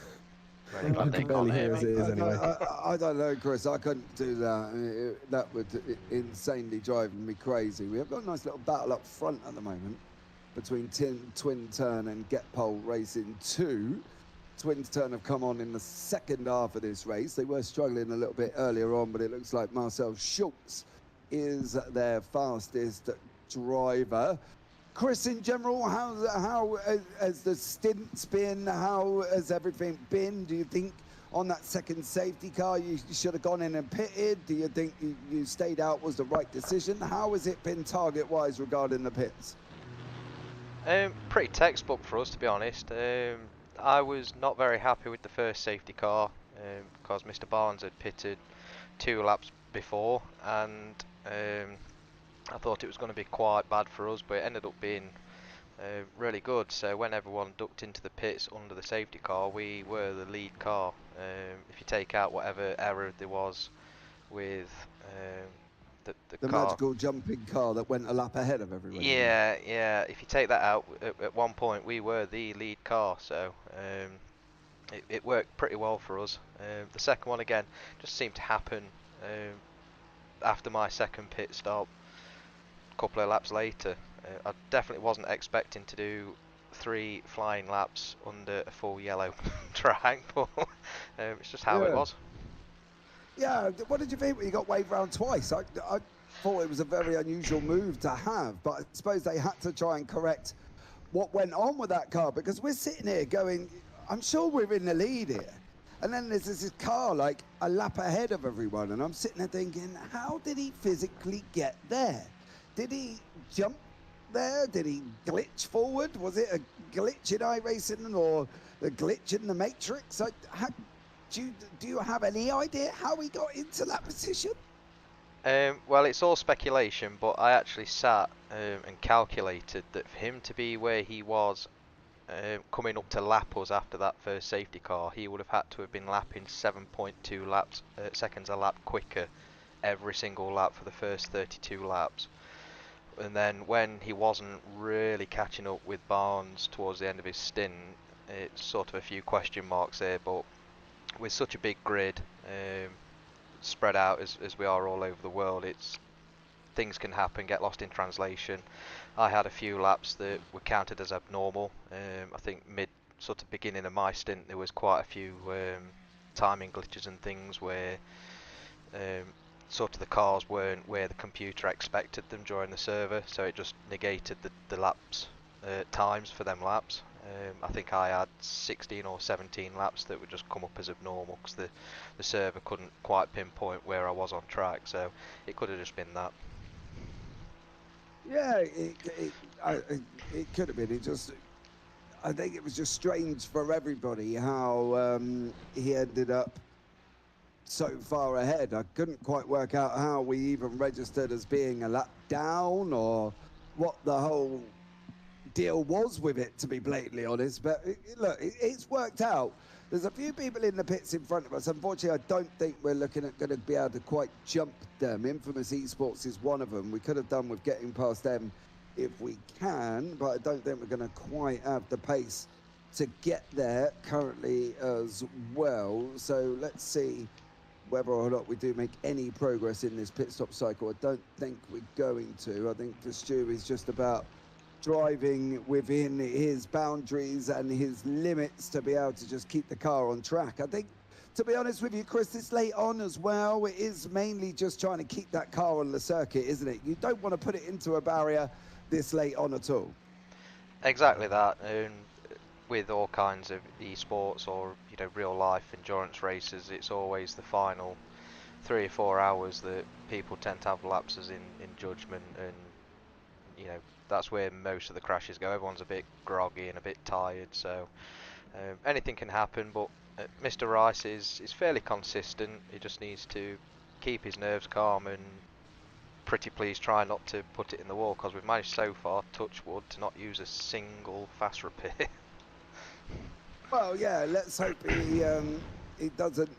I can barely hear as it is anyway. I don't know, Chris. I couldn't do that. That would insanely drive me crazy. We have got a nice little battle up front at the moment between Twin Turn and Get Pole Racing 2. Twin Turn have come on in the second half of this race. They were struggling a little bit earlier on, but it looks like Marcel Schultz is their fastest driver. Chris, in general, how has the stints been? How has everything been? Do you think on that second safety car you should have gone in and pitted? Do you think you stayed out was the right decision? How has it been target-wise regarding the pits? Pretty textbook for us, to be honest. I was not very happy with the first safety car because Mr. Barnes had pitted 2 laps before, and I thought it was going to be quite bad for us, but it ended up being really good. So when everyone ducked into the pits under the safety car, we were the lead car. If you take out whatever error there was with the car, magical jumping car that went a lap ahead of everyone. Yeah. If you take that out, at one point we were the lead car, so it worked pretty well for us. The second one again just seemed to happen after my second pit stop. A couple of laps later, I definitely wasn't expecting to do 3 flying laps under a full yellow track, but it's just how it was. Yeah, what did you think when you got waved round twice? I thought it was a very unusual move to have, but I suppose they had to try and correct what went on with that car, because we're sitting here going, I'm sure we're in the lead here. And then there's this car like a lap ahead of everyone, and I'm sitting there thinking, how did he physically get there? Did he jump there? Did he glitch forward? Was it a glitch in iRacing or a glitch in the Matrix? Do you have any idea how he got into that position? Well, it's all speculation, but I actually sat and calculated that for him to be where he was coming up to lap us after that first safety car, he would have had to have been lapping 7.2 seconds a lap quicker every single lap for the first 32 laps. And then when he wasn't really catching up with Barnes towards the end of his stint, it's sort of a few question marks there, but with such a big grid spread out as we are all over the world, things can happen, get lost in translation. I had a few laps that were counted as abnormal. I think beginning of my stint there was quite a few timing glitches and things where sort of the cars weren't where the computer expected them during the server, so it just negated the laps times for them laps. I think I had 16 or 17 laps that would just come up as abnormal because the server couldn't quite pinpoint where I was on track, so it could have just been that. Yeah, it could have been. I think it was just strange for everybody how he ended up so far ahead. I couldn't quite work out how we even registered as being a lap down or what the whole deal was with it, to be blatantly honest. But look, it's worked out. There's a few people in the pits in front of us. Unfortunately, I don't think we're looking at going to be able to quite jump them. Infamous Esports is one of them. We could have done with getting past them if we can, but I don't think we're going to quite have the pace to get there currently as well. So let's see whether or not we do make any progress in this pit stop cycle. I don't think we're going to. I think for Stu is just about driving within his boundaries and his limits to be able to just keep the car on track. I think, to be honest with you, Chris, it's late on as well. It is mainly just trying to keep that car on the circuit, isn't it? You don't want to put it into a barrier this late on at all. Exactly that. And with all kinds of esports or real life endurance races, it's always the final 3 or 4 hours that people tend to have lapses in judgment, and that's where most of the crashes go. Everyone's a bit groggy and a bit tired, so anything can happen. But Mr. Rice is fairly consistent. He just needs to keep his nerves calm and pretty please try not to put it in the wall, because we've managed so far, touch wood, to not use a single fast repair. Well, yeah, let's hope he doesn't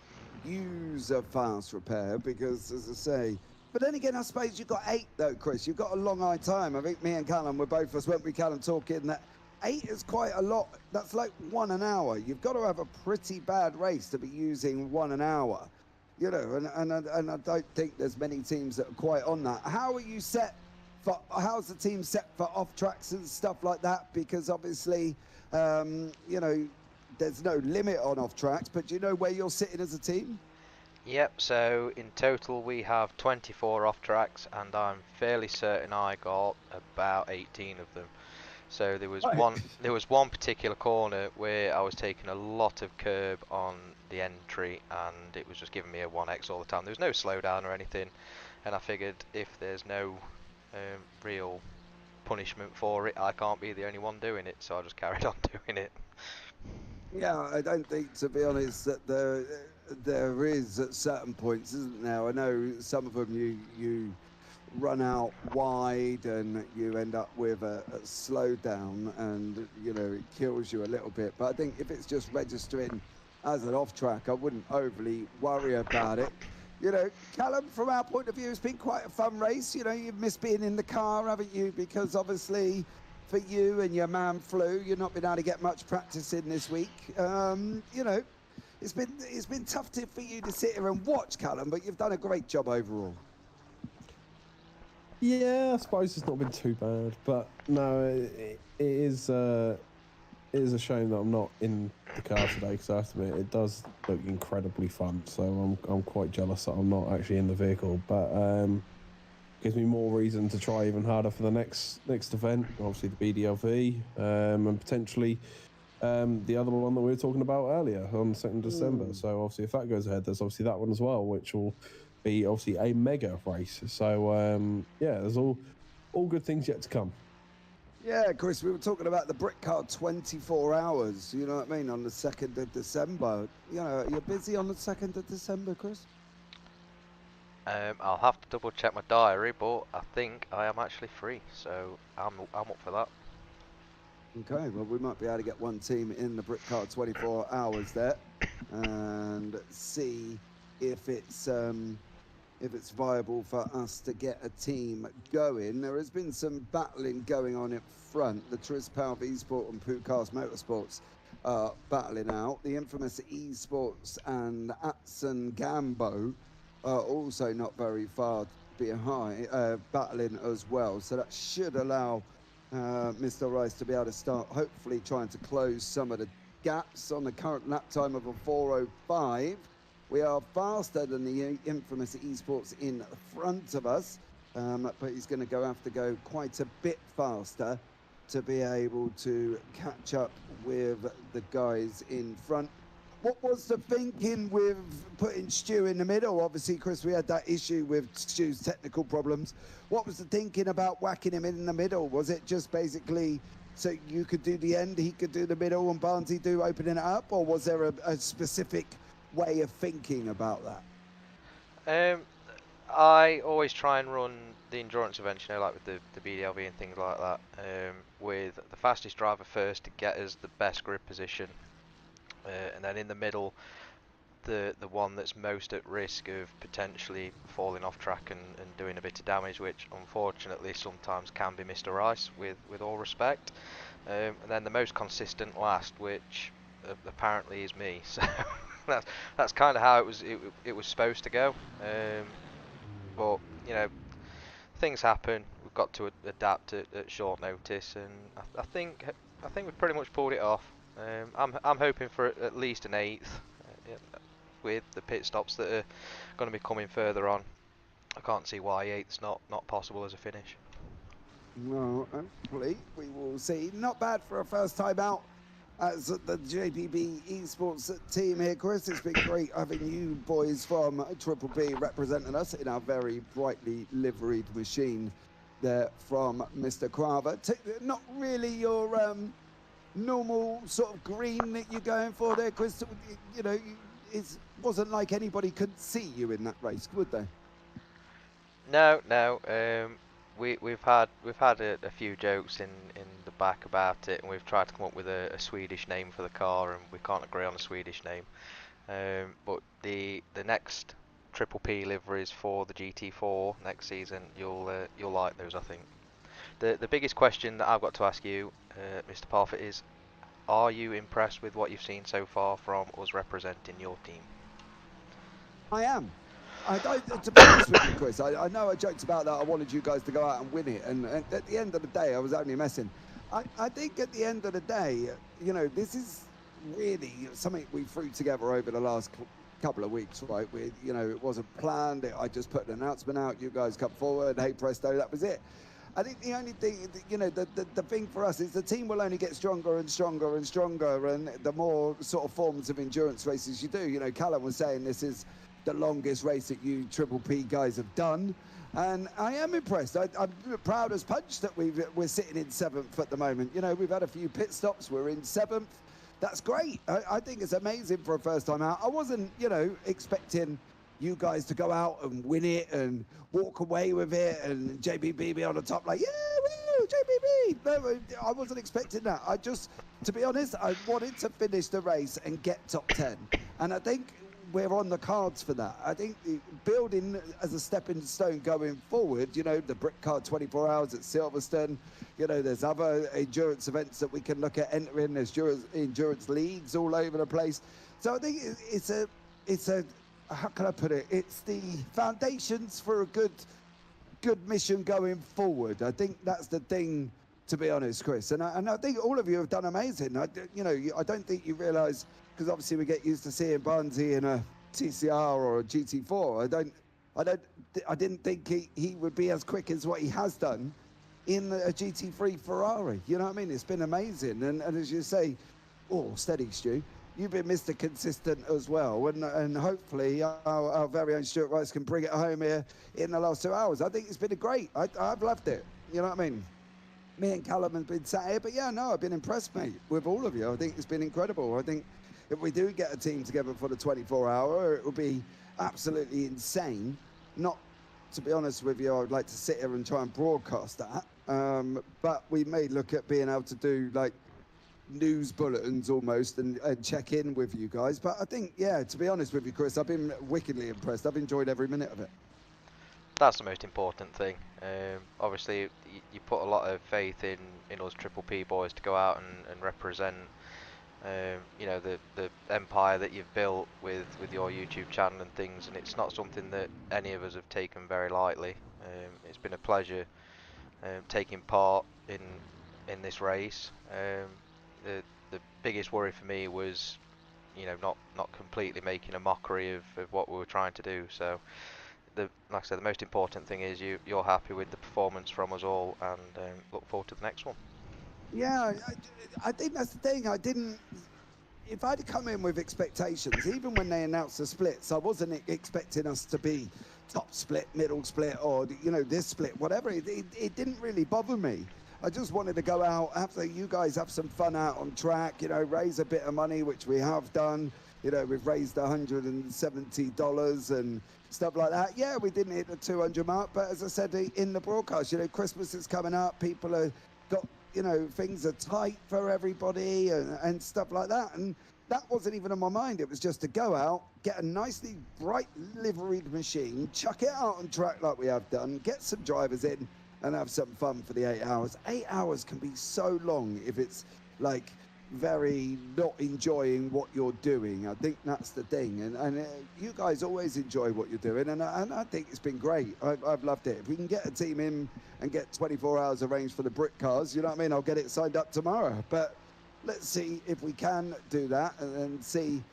use a fast repair, because, as I say... But then again, I suppose you've got 8, though, Chris. You've got a long high time. I think me and Callum were both of us, weren't we, Callum, talking that 8 is quite a lot. That's like 1 an hour. You've got to have a pretty bad race to be using 1 an hour. And I don't think there's many teams that are quite on that. How are you set for, how's the team set for off tracks and stuff like that? Because obviously, there's no limit on off tracks, but do you know where you're sitting as a team? Yep, so in total we have 24 off tracks, and I'm fairly certain I got about 18 of them. So there was one particular corner where I was taking a lot of curb on the entry, and it was just giving me a 1x all the time. There was no slowdown or anything, and I figured if there's no real punishment for it, I can't be the only one doing it, so I just carried on doing it. Yeah, I don't think, to be honest, that there is at certain points, isn't there? I know some of them you run out wide and you end up with a slowdown, and it kills you a little bit. But I think if it's just registering as an off track, I wouldn't overly worry about it. Callum, from our point of view, it's been quite a fun race. You've missed being in the car, haven't you? Because obviously, for you and your man Flu, you've not been able to get much practice in this week. It's been tough for you to sit here and watch, Callum, but you've done a great job overall. Yeah, I suppose it's not been too bad, but no, it is a shame that I'm not in the car today, because I have to admit, it does look incredibly fun. So I'm quite jealous that I'm not actually in the vehicle, but gives me more reason to try even harder for the next event, obviously the BDLV, and potentially the other one that we were talking about earlier on the 2nd of December. So obviously if that goes ahead, there's obviously that one as well, which will be obviously a mega race. So yeah, there's all good things yet to come. Yeah, Chris, we were talking about the Brick Car 24 hours, you know what I mean, on the 2nd of December. You're busy on the 2nd of December, Chris? I'll have to double check my diary, but I think I am actually free, so I'm up for that. Okay, well, we might be able to get one team in the Brick Car 24 hours there and see if it's viable for us to get a team going. There has been some battling going on in front. The Trizpow Esport and Pucars Motorsports are battling out. The infamous Esports and Atson Gambo are also not very far behind, battling as well. So that should allow Mr. Rice to be able to start hopefully trying to close some of the gaps on the current lap time of a 4:05. We are faster than the infamous Esports in front of us, but he's going to have to go quite a bit faster to be able to catch up with the guys in front. What was the thinking with putting Stu in the middle? Obviously, Chris, we had that issue with Stu's technical problems. What was the thinking about whacking him in the middle? Was it just basically so you could do the end, he could do the middle, and Barnesy do opening it up? Or was there a specific way of thinking about that? I always try and run the endurance events, like with the BDLV and things like that, with the fastest driver first to get us the best grip position, and then in the middle, the one that's most at risk of potentially falling off track and doing a bit of damage, which unfortunately sometimes can be Mr. Rice, with all respect, and then the most consistent last, which apparently is me. So that's kind of how it was supposed to go. But you know, things happen. We've got to adapt at short notice, and I think we've pretty much pulled it off. I'm hoping for at least an eighth, with the pit stops that are going to be coming further on. I can't see why eighth's not possible as a finish. Well, hopefully we will see. Not bad for a first time out as the JPB Esports team here, Chris. It's been great having you boys from Triple P representing us in our very brightly liveried machine there from Mr. Craver. Not really your normal sort of green that you're going for there, Chris. You know, it wasn't like anybody could see you in that race, would they? No. We've had a few jokes in the back about it, and we've tried to come up with a Swedish name for the car, and we can't agree on a Swedish name. But the next Triple P liveries for the GT4 next season, you'll like those, I think. The biggest question that I've got to ask you, Mr. Parfitt, is: are you impressed with what you've seen so far from us representing your team? I am. To be honest with you, Chris, I know I joked about that. I wanted you guys to go out and win it, and at the end of the day, I was only messing. I think at the end of the day, you know, this is really something we threw together over the last couple of weeks, right? You know, it wasn't planned. I just put an announcement out. You guys come forward. Hey, presto, that was it. I think the only thing, you know, the thing for us is the team will only get stronger and stronger and stronger, and the more sort of forms of endurance races you do. You know, Callum was saying this is the longest race that you Triple P guys have done, and I am impressed. I'm proud as punch that we're sitting in 7th at the moment. You know, we've had a few pit stops. We're in 7th. That's great. I think it's amazing for a first time out. I wasn't, you know, expecting you guys to go out and win it and walk away with it and JBB be on the top like, yeah, woo, JBB. No, I wasn't expecting that. I just, to be honest, I wanted to finish the race and get top 10. And I think we're on the cards for that. I think the building as a stepping stone going forward, you know, the Brick Car 24 Hours at Silverstone, you know, there's other endurance events that we can look at entering. There's endurance leagues all over the place. So I think it's a how can I put it? It's the foundations for a good mission going forward. I think that's the thing, to be honest, Chris. And I think all of you have done amazing. You know, I don't think you realise, because obviously we get used to seeing Barnesy in a TCR or a GT4. I didn't think he would be as quick as what he has done in a GT3 Ferrari. You know what I mean? It's been amazing. And as you say, oh, steady, Stu. You've been Mr. Consistent as well, and hopefully our very own Stuart Rice can bring it home here in the last 2 hours. I think it's been great. I've loved it. You know what I mean? Me and Callum have been sat here, but yeah, no, I've been impressed, mate, with all of you. I think it's been incredible. I think if we do get a team together for the 24-hour, it will be absolutely insane. Not, to be honest with you, I would like to sit here and try and broadcast that, but we may look at being able to do like news bulletins almost and check in with you guys. But I think, yeah, to be honest with you, Chris, I've been wickedly impressed. I've enjoyed every minute of it. That's the most important thing. Obviously, you put a lot of faith in us Triple P boys to go out and represent, you know, the empire that you've built with your YouTube channel and things, and it's not something that any of us have taken very lightly. It's been a pleasure taking part in this race. The biggest worry for me was, you know, not completely making a mockery of what we were trying to do. So, like I said, the most important thing is you're happy with the performance from us all, and look forward to the next one. Yeah, I think that's the thing. If I'd come in with expectations, even when they announced the splits, I wasn't expecting us to be top split, middle split, or, you know, this split, whatever. It didn't really bother me. I just wanted to go out, after you guys have some fun out on track, you know, raise a bit of money, which we have done. You know, we've raised $170 and stuff like that. Yeah, we didn't hit the 200 mark, but as I said in the broadcast, you know, Christmas is coming up. People have got, you know, things are tight for everybody and stuff like that. And that wasn't even on my mind. It was just to go out, get a nicely bright liveried machine, chuck it out on track like we have done, get some drivers in, and have some fun for the 8 hours. 8 hours can be so long if it's like, very not enjoying what you're doing. I think that's the thing, and you guys always enjoy what you're doing, and I think it's been great. I've loved it. If we can get a team in and get 24 hours arranged for the brick cars, you know what I mean, I'll get it signed up tomorrow. But let's see if we can do that, and see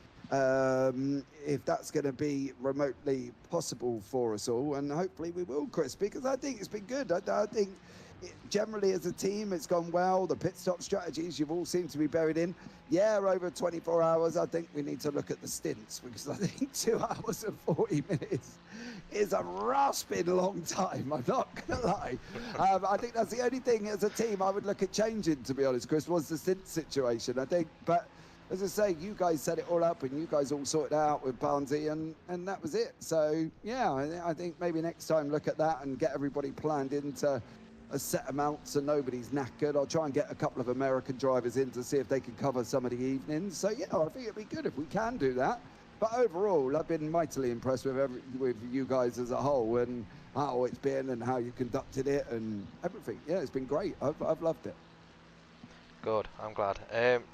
if that's going to be remotely possible for us all, and hopefully we will, Chris, because I think it's been good. I think generally as a team it's gone well. The pit stop strategies you've all seemed to be buried in. Yeah, over 24 hours I think we need to look at the stints, because I think 2 hours and 40 minutes is a rasping long time, I'm not gonna lie. I think that's the only thing as a team I would look at changing, to be honest, Chris, was the stint situation, I think. But as I say, you guys set it all up and you guys all sorted it out with Barnsey, and that was it. So yeah, I think maybe next time look at that and get everybody planned into a set amount so nobody's knackered. I'll try and get a couple of American drivers in to see if they can cover some of the evenings. So yeah, I think it'd be good if we can do that. But overall, I've been mightily impressed with you guys as a whole, and how it's been and how you conducted it and everything. Yeah, it's been great. I've loved it. Good, I'm glad.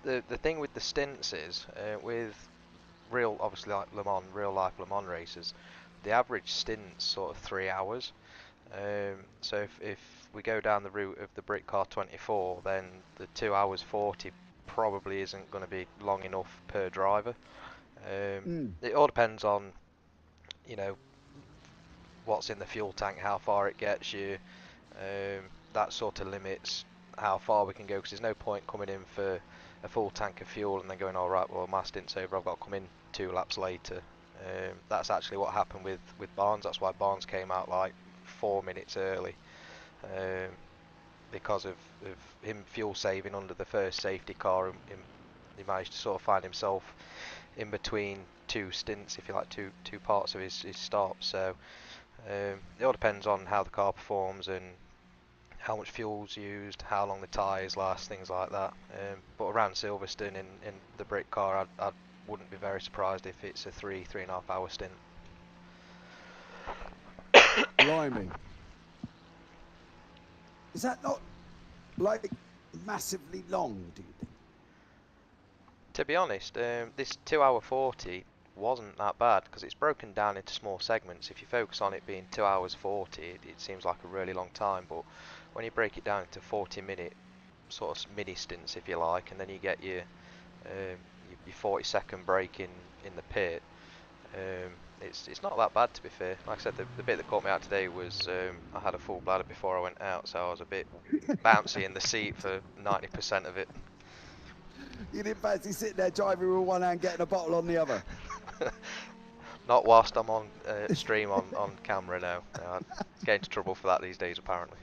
The thing with the stints is, with real, obviously like Le Mans, real life Le Mans races, the average stint's sort of 3 hours. So if we go down the route of the Brick Car 24, then the 2 hours 40 probably isn't going to be long enough per driver. It all depends on, you know, what's in the fuel tank, how far it gets you. That sort of limits how far we can go, because there's no point coming in for a full tank of fuel and then going, all right, well my stint's over, I've got to come in 2 laps later. That's actually what happened with Barnes. That's why Barnes came out like 4 minutes early, because of him fuel saving under the first safety car, and he managed to sort of find himself in between 2 stints, if you like, two parts of his stop. So it all depends on how the car performs and how much fuel's used, how long the tyres last, things like that. But around Silverstone in the Brick Car, I wouldn't be very surprised if it's a 3.5 hour stint. Blimey. Is that not like massively long, do you think? To be honest, this 2 hour 40 wasn't that bad, because it's broken down into small segments. If you focus on it being 2 hours 40, it seems like a really long time, but when you break it down into 40-minute sort of mini stints, if you like, and then you get your 40-second break in the pit, it's not that bad, to be fair. Like I said, the bit that caught me out today was I had a full bladder before I went out, so I was a bit bouncy in the seat for 90% of it. You didn't fancy sitting there driving with one hand, getting a bottle on the other? Not whilst I'm on stream on camera now. I get into trouble for that these days, apparently.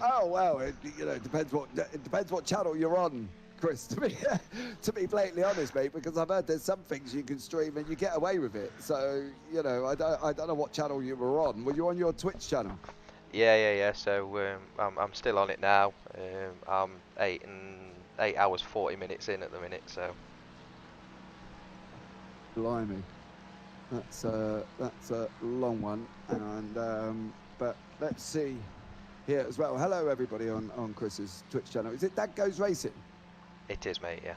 Oh well, it depends what channel you're on, Chris. To be blatantly honest, mate, because I've heard there's some things you can stream and you get away with it. So I don't know what channel you were on. Were you on your Twitch channel? Yeah. So I'm still on it now. I'm 8 hours 40 minutes in at the minute. So. Blimey, that's a long one, and but let's see here as well. Hello everybody on Chris's Twitch channel. Is it Dad Goes Racing? It is, mate. Yeah.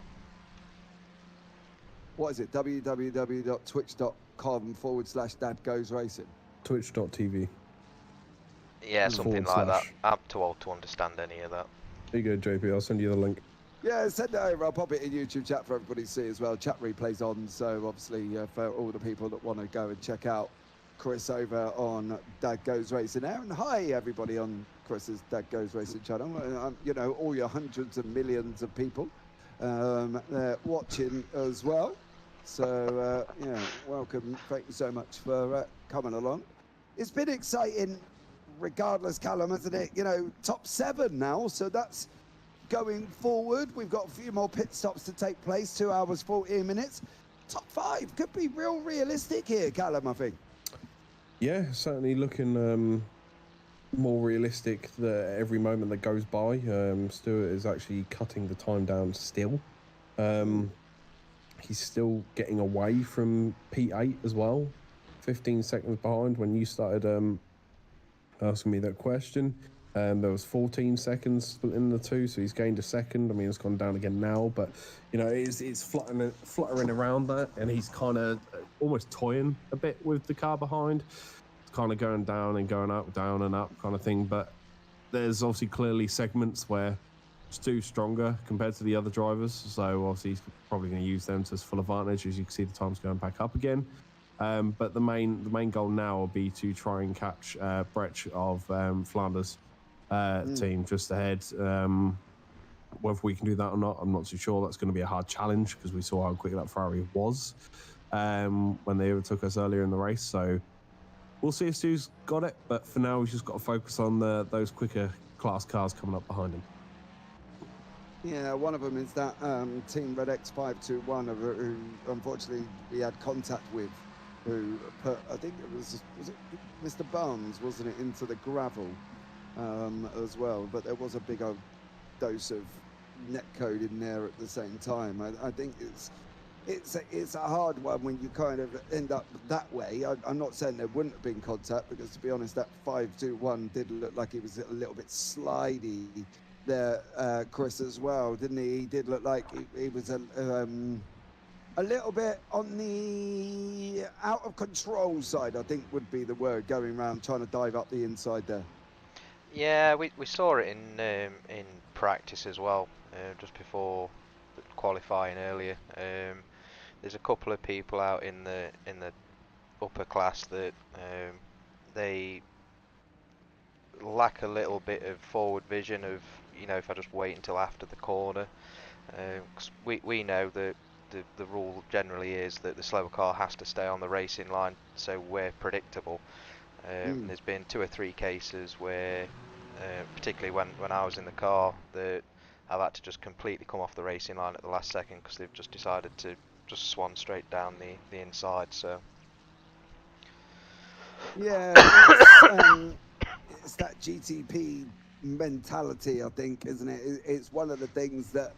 What is it? www.twitch.com/Dad Goes Racing. Twitch.tv. Yeah, something like that. I'm too old to understand any of that. There you go, JP. I'll send you the link. Yeah, send it over. I'll pop it in YouTube chat for everybody to see as well. Chat replay's on, so obviously for all the people that want to go and check out Chris over on Dad Goes Racing there. And hi everybody on Chris's Dad Goes Racing channel. All your hundreds of millions of people they're watching as well. So welcome. Thank you so much for coming along. It's been exciting, regardless, Callum, hasn't it? Top 7 now, so that's going forward. We've got a few more pit stops to take place. 2 hours 14 minutes. Top 5 could be real realistic here, Callum, I think. Yeah, certainly looking more realistic every moment that goes by. Stewart is actually cutting the time down still. He's still getting away from P8 as well. 15 seconds behind when you started asking me that question. There was 14 seconds split in the two, so he's gained a second. I mean, it's gone down again now, but you know, it's fluttering around that, and he's kind of almost toying a bit with the car behind. It's kind of going down and going up, down and up kind of thing. But there's obviously clearly segments where Stu's stronger compared to the other drivers, so obviously he's probably going to use them to his full advantage. As you can see, the time's going back up again. But the main goal now will be to try and catch Brecht of Flanders. Team just ahead. Whether we can do that or not, I'm not too sure. That's going to be a hard challenge because we saw how quick that Ferrari was when they overtook us earlier in the race. So we'll see if Stu's got it. But for now, we've just got to focus on those quicker class cars coming up behind him. Yeah, one of them is that Team Red X521, who unfortunately we had contact with, who put, I think it was it Mr. Barnes, wasn't it, into the gravel. As well, but there was a big old dose of netcode in there at the same time. I think it's a hard one when you kind of end up that way. I'm not saying there wouldn't have been contact, because to be honest, that 521 did look like he was a little bit slidey there, Chris, as well, didn't he? He did look like he was a little bit on the out of control side, I think would be the word, going around trying to dive up the inside there. Yeah, we saw it in practice as well, just before qualifying earlier. There's a couple of people out in the upper class that they lack a little bit of forward vision of, you know, if I just wait until after the corner. 'Cause we know that the rule generally is that the slower car has to stay on the racing line, so we're predictable. There's been 2 or 3 cases where, particularly when I was in the car, that I've had to just completely come off the racing line at the last second because they've just decided to just swan straight down the inside. So yeah, it's that GTP mentality, I think, isn't it? It's one of the things that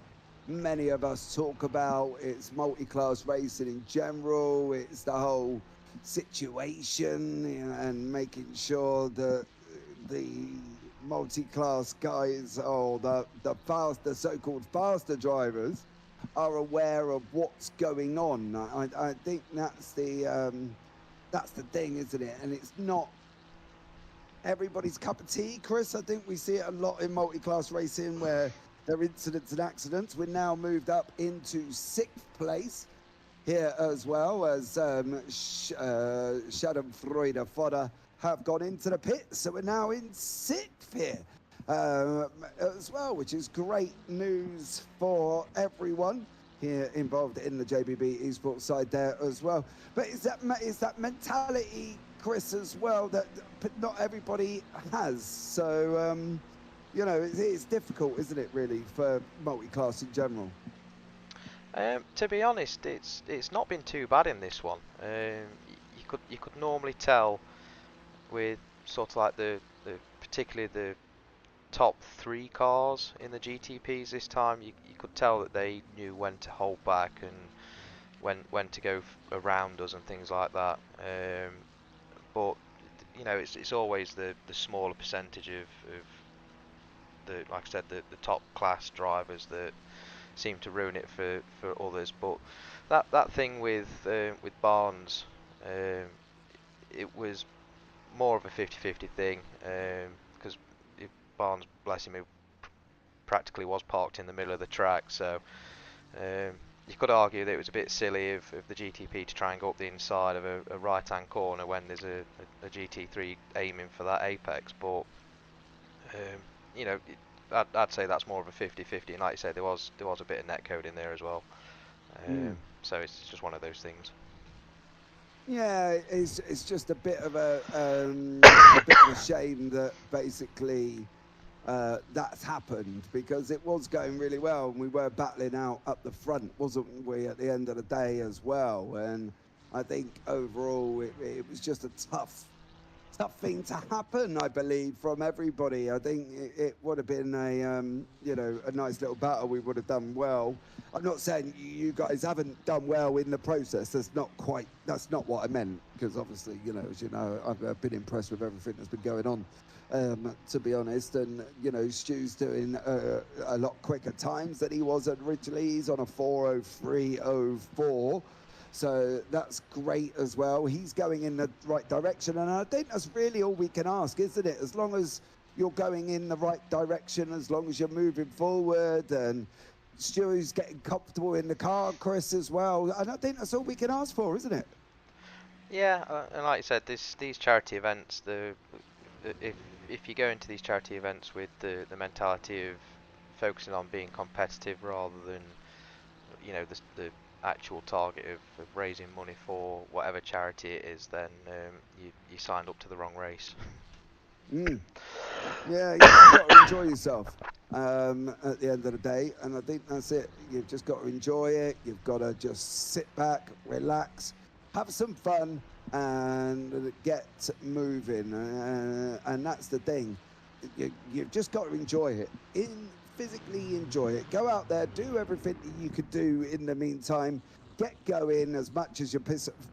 many of us talk about. It's multi-class racing in general. It's the whole situation, you know, and making sure that the multi-class guys, or the so-called faster drivers, are aware of what's going on. I think that's the thing, isn't it? And it's not everybody's cup of tea, Chris. I think we see it a lot in multi-class racing where there are incidents and accidents. We're now moved up into 6th place here, as well as Schadenfreude Fodder have gone into the pit, so we're now in 6th here as well, which is great news for everyone here involved in the JBB esports side there as well. But is that mentality, Chris, as well, that not everybody has? So you know, it's difficult, isn't it, really, for multi-class in general? To be honest, it's not been too bad in this one. You could normally tell with sort of like the particularly the top 3 cars in the GTPs this time. You could tell that they knew when to hold back and when to go around us and things like that. But you know, it's always the smaller percentage of the, like I said, the top class drivers that seem to ruin it for others. But that thing with Barnes, it was more of a 50-50 thing, because Barnes, bless him, practically was parked in the middle of the track, so you could argue that it was a bit silly of the GTP to try and go up the inside of a right-hand corner when there's a GT3 aiming for that apex. But you know, I'd say that's more of a 50-50, and like you say, there was a bit of netcode in there as well. So it's just one of those things. Yeah, it's just a bit of a shame that basically that's happened, because it was going really well and we were battling out up the front, wasn't we, at the end of the day as well? And I think overall it was just a tough thing to happen, I believe, from everybody. I think it would have been a, you know, a nice little battle. We would have done well. I'm not saying you guys haven't done well in the process. That's not what I meant, because obviously, you know, as you know, I've been impressed with everything that's been going on, to be honest. And, you know, Stu's doing a lot quicker times than he was originally. He's on a 4:03.04. So that's great as well. He's going in the right direction. And I think that's really all we can ask, isn't it? As long as you're going in the right direction, as long as you're moving forward, and Stu's getting comfortable in the car, Chris as well. And I think that's all we can ask for, isn't it? Yeah, and like you said, these charity events, if you go into these charity events with the mentality of focusing on being competitive rather than, you know, the actual target of raising money for whatever charity it is, then you signed up to the wrong race. Yeah, you've got to enjoy yourself at the end of the day, and I think that's it. You've just got to enjoy it. You've got to just sit back, relax, have some fun, and get moving. And that's the thing. You've just got to enjoy it. Physically enjoy it. Go out there, do everything that you could do in the meantime. Get going as much as you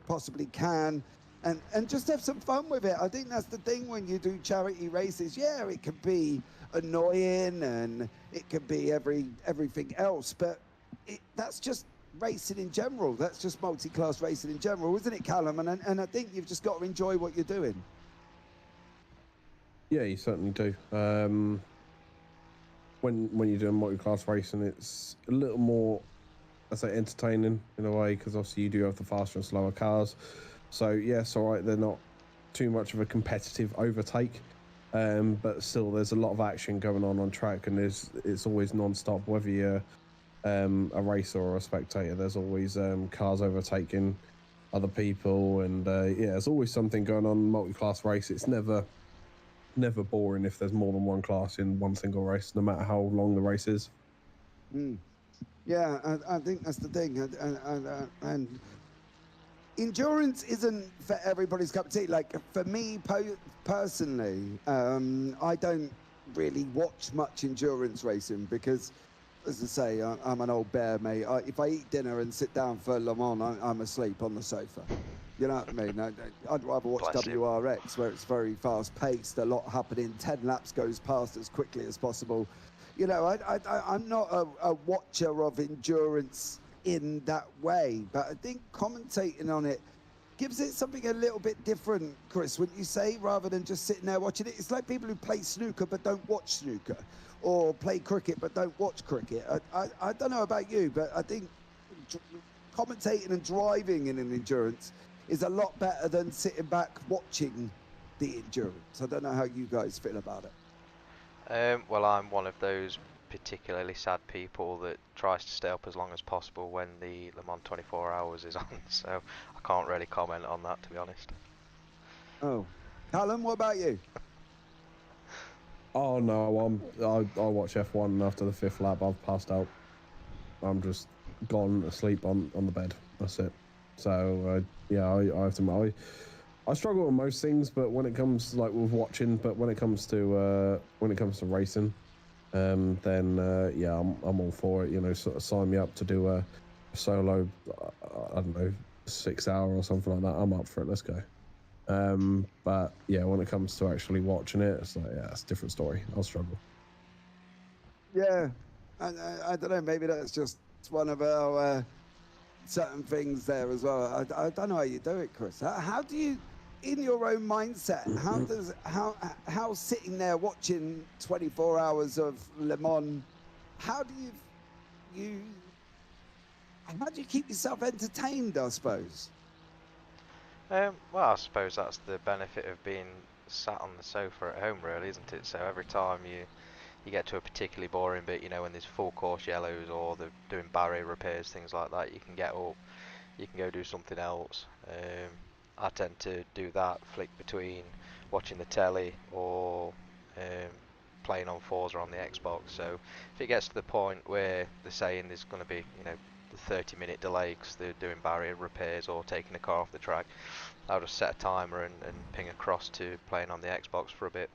possibly can, and just have some fun with it. I think that's the thing when you do charity races. Yeah, it can be annoying and it can be everything else, but that's just racing in general. That's just multi-class racing in general, isn't it, Callum? And I think you've just got to enjoy what you're doing. Yeah, you certainly do. When you're doing multi-class racing, it's a little more, I say, entertaining in a way, because obviously you do have the faster and slower cars. So yes, all right, they're not too much of a competitive overtake, but still there's a lot of action going on track, and it's always non-stop, whether you're a racer or a spectator. There's always cars overtaking other people, and yeah, there's always something going on in multi-class race. It's never boring if there's more than one class in one single race, no matter how long the race is. Yeah, I think that's the thing. And endurance isn't for everybody's cup of tea. Like, for me personally, I don't really watch much endurance racing because, as I say, I'm an old bear, mate. If I eat dinner and sit down for Le Mans, I'm asleep on the sofa. You know what I mean? I'd rather watch WRX, where it's very fast-paced, a lot happening, 10 laps goes past as quickly as possible. You know, I'm not a watcher of endurance in that way, but I think commentating on it gives it something a little bit different, Chris, wouldn't you say, rather than just sitting there watching it? It's like people who play snooker but don't watch snooker, or play cricket but don't watch cricket. I don't know about you, but I think commentating and driving in an endurance is a lot better than sitting back watching the endurance. I don't know how you guys feel about it. Well, I'm one of those particularly sad people that tries to stay up as long as possible when the Le Mans 24 Hours is on, so I can't really comment on that, to be honest. Oh, Callum, what about you? Oh no, I watch F1, and after the 5th lap, I've passed out. I'm just gone asleep on the bed. That's it. So yeah, I have to. I struggle with most things, but when it comes with watching, but when it comes to racing, then yeah, I'm all for it. You know, sort of sign me up to do a solo, I don't know, 6 hour or something like that. I'm up for it. Let's go. But yeah, when it comes to actually watching it, it's like, yeah, it's a different story. I'll struggle. Yeah, I don't know. Maybe that's just one of our certain things there as well. I don't know how you do it, Chris. How do you, in your own mindset, how sitting there watching 24 hours of Le Mans, how do you keep yourself entertained, I suppose? Well, I suppose that's the benefit of being sat on the sofa at home, really, isn't it? So every time you get to a particularly boring bit, you know, when there's full course yellows or they're doing barrier repairs, things like that, you can get up, you can go do something else. I tend to do that, flick between watching the telly or playing on Forza on the Xbox. So if it gets to the point where they're saying there's going to be, you know, the 30-minute delay because they're doing barrier repairs or taking a car off the track, I'll just set a timer and ping across to playing on the Xbox for a bit.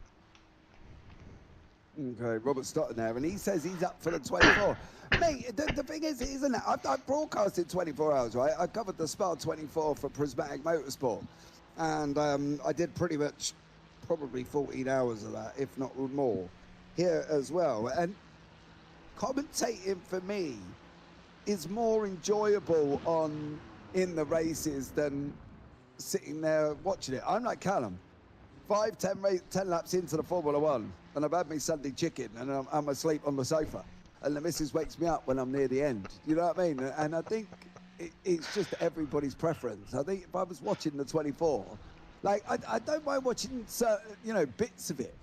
Okay, Robert Stotton there, and he says he's up for the 24. Mate, the thing is, isn't it? I've broadcasted 24 hours, right? I covered the Spa 24 for Prismatic Motorsport, and I did pretty much probably 14 hours of that, if not more, here as well. And commentating for me is more enjoyable in the races than sitting there watching it. I'm like Callum, 10 laps into the Formula One, and I've had my Sunday chicken, and I'm asleep on the sofa, and the missus wakes me up when I'm near the end. You know what I mean? And I think it's just everybody's preference. I think if I was watching the 24, like I don't mind watching certain, bits of it,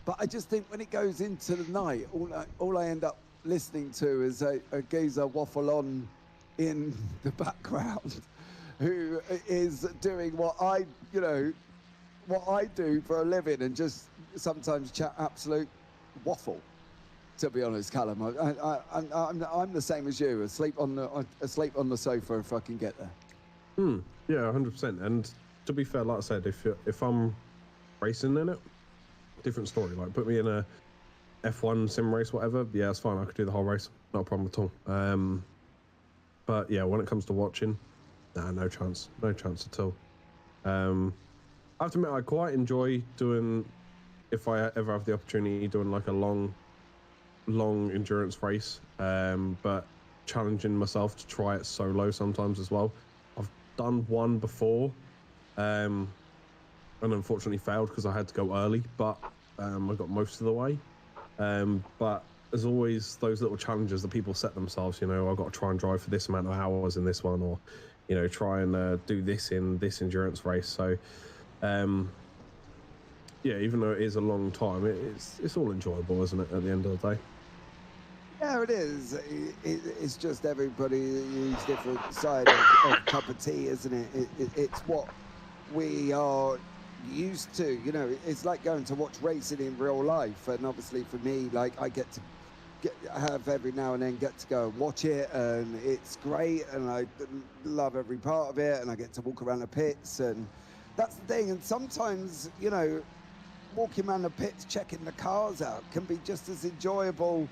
but I just think when it goes into the night, all I end up listening to is a geezer waffle on in the background, who is doing what I do for a living, and just sometimes chat absolute waffle. To be honest, Callum, I'm the same as you, asleep on the sofa if I can get there. Yeah, 100%. And to be fair, like I said, if I'm racing in it, different story. Like put me in a F1 sim race, whatever. Yeah, it's fine. I could do the whole race, not a problem at all. But yeah, when it comes to watching, no chance at all. I have to admit, I quite enjoy doing, if I ever have the opportunity, doing like a long endurance race, but challenging myself to try it solo sometimes as well. I've done one before, and unfortunately failed because I had to go early, but I got most of the way. But there's always those little challenges that people set themselves. I've got to try and drive for this amount of hours in this one, or try and do this in this endurance race. So yeah, even though it is a long time, it's all enjoyable, isn't it, at the end of the day? Yeah, it is. It's just everybody's different side of cup of tea, isn't it? It's what we are used to. It's like going to watch racing in real life, and obviously for me, like I have every now and then get to go and watch it, and it's great, and I love every part of it, and I get to walk around the pits, and that's the thing. And sometimes, walking around the pits, checking the cars out can be just as enjoyable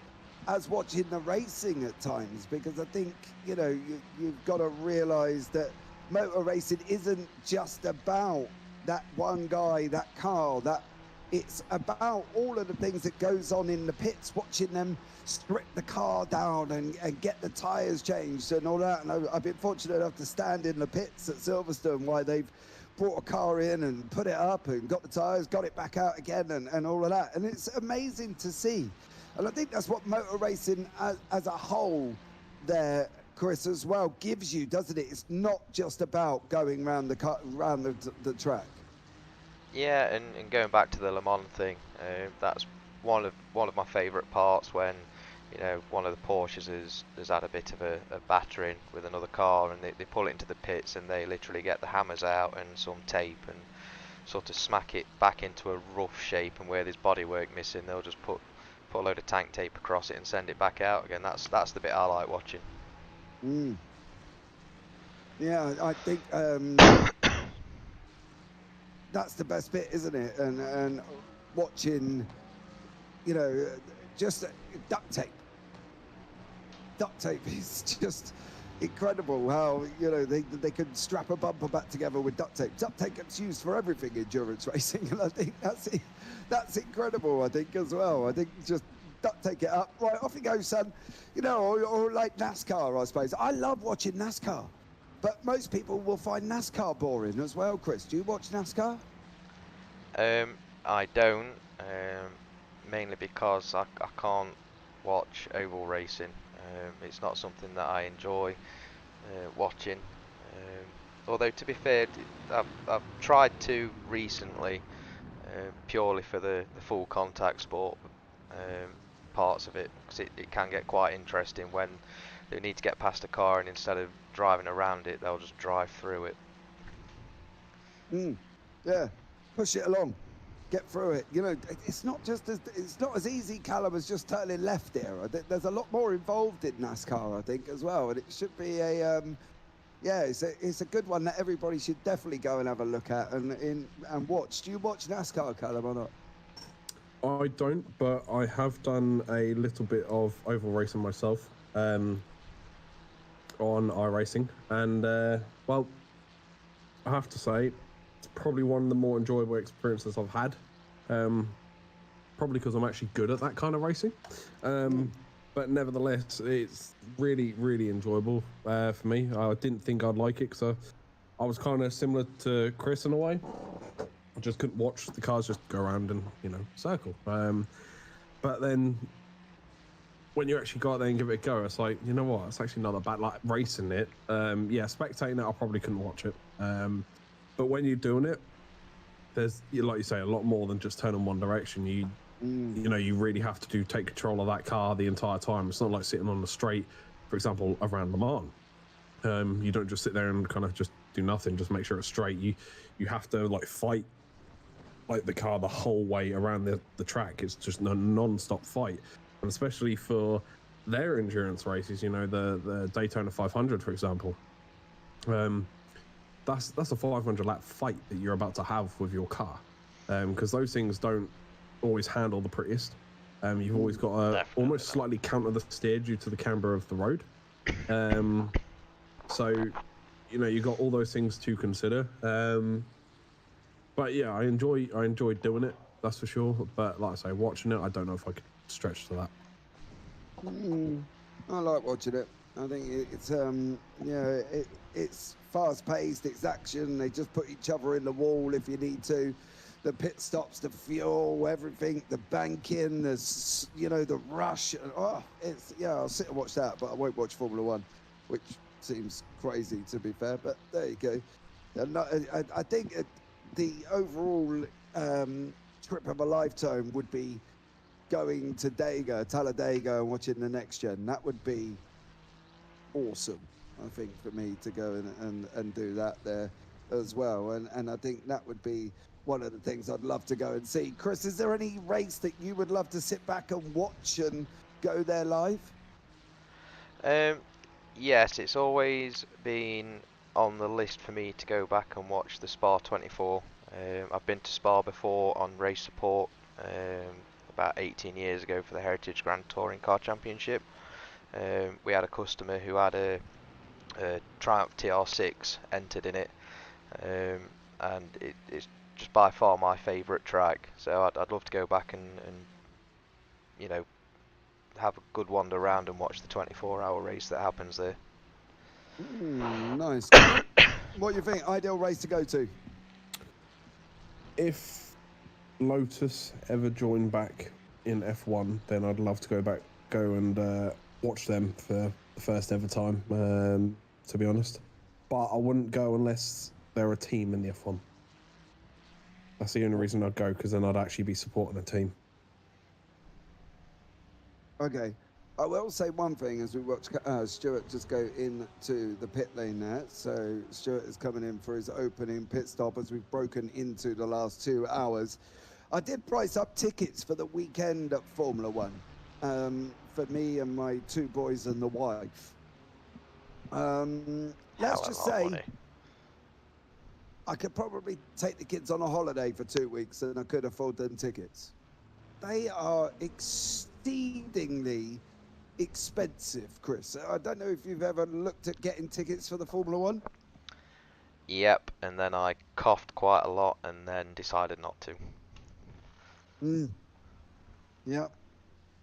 as watching the racing at times, because I think, you've got to realise that motor racing isn't just about that one guy, that car, it's about all of the things that goes on in the pits, watching them strip the car down and get the tyres changed and all that. And I've been fortunate enough to stand in the pits at Silverstone while they've brought a car in and put it up and got the tyres, got it back out again, and all of that. And it's amazing to see. And I think that's what motor racing as a whole there, Chris, as well, gives you, doesn't it? It's not just about going round the track. Yeah, and going back to the Le Mans thing, that's one of my favourite parts, when one of the Porsches has had a bit of a battering with another car, and they pull it into the pits, and they literally get the hammers out and some tape and sort of smack it back into a rough shape, and where there's bodywork missing, they'll just put a load of tank tape across it and send it back out again. That's the bit I like watching. Yeah, I think that's the best bit, isn't it? And watching, just duct tape. Duct tape is just incredible how, they could strap a bumper back together with duct tape. Duct tape gets used for everything in endurance racing, and I think that's incredible, I think, as well. I think just duct tape it up, right, off you go, son. Or like NASCAR, I suppose. I love watching NASCAR, but most people will find NASCAR boring as well, Chris. Do you watch NASCAR? I don't, mainly because I can't watch oval racing. It's not something that I enjoy watching. Although, to be fair, I've tried to recently, purely for the full contact sport parts of it, because it can get quite interesting when they need to get past a car, and instead of driving around it, they'll just drive through it. Yeah, push it along. get through it. You know, it's not as easy, Callum, as just turning left here. There's a lot more involved in NASCAR, I think, as well, and it should be a yeah, it's a good one that everybody should definitely go and have a look at and watch. Do you watch NASCAR, Callum, or not? I don't, but I have done a little bit of oval racing myself on iRacing, and well, I have to say it's probably one of the more enjoyable experiences I've had. Probably because I'm actually good at that kind of racing, but nevertheless, it's really, really enjoyable for me. I didn't think I'd like it because I was kind of similar to Chris in a way. I just couldn't watch the cars just go around and, you know, circle. But then when you actually go out there and give it a go, it's like, you know what, it's actually not that bad. Like racing it, yeah, spectating it, I probably couldn't watch it. But when you're doing it, there's, like you say, a lot more than just turn in one direction. You know, you really have to take control of that car the entire time. It's not like sitting on the straight, for example, around Le Mans. You don't just sit there and kind of just do nothing, just make sure it's straight. You have to like fight like the car the whole way around the track. It's just a non-stop fight, and especially for their endurance races, you know, the Daytona 500, for example. That's a 500 lap fight that you're about to have with your car, because those things don't always handle the prettiest. You've always got to almost slightly counter the steer due to the camber of the road. So, you know, you've got all those things to consider. But yeah, I enjoy doing it, that's for sure. But like I say, watching it, I don't know if I could stretch to that. I like watching it. I think it's yeah, it's fast paced, it's action. They just put each other in the wall if you need to. The pit stops, the fuel, everything, the banking, the, you know, the rush. Oh, it's, yeah, I'll sit and watch that, but I won't watch Formula One, which seems crazy to be fair, but there you go. And I think the overall trip of a lifetime would be going to Talladega and watching the next gen. That would be awesome, I think, for me to go and do that there as well. And I think that would be one of the things I'd love to go and see. Chris, is there any race that you would love to sit back and watch and go there live? Yes, it's always been on the list for me to go back and watch the Spa 24. I've been to Spa before on race support about 18 years ago for the Heritage Grand Touring Car Championship. We had a customer who had a Triumph TR6 entered in it, and it's just by far my favourite track. So I'd love to go back and you know, have a good wander around and watch the 24-hour race that happens there. Nice. What do you think? Ideal race to go to? If Lotus ever join back in F1, then I'd love to go and watch them for the first ever time, to be honest. But I wouldn't go unless they're a team in the F1. That's the only reason I'd go, because then I'd actually be supporting a team. Okay. I will say one thing as we watch Stuart just go into the pit lane there. So Stuart is coming in for his opening pit stop as we've broken into the last 2 hours. I did price up tickets for the weekend at Formula One for me and my 2 boys and the wife. Let's just say I could probably take the kids on a holiday for 2 weeks and I could afford them tickets. They are exceedingly expensive, Chris. I don't know if you've ever looked at getting tickets for the Formula One. Yep, and then I coughed quite a lot and then decided not to. Yeah,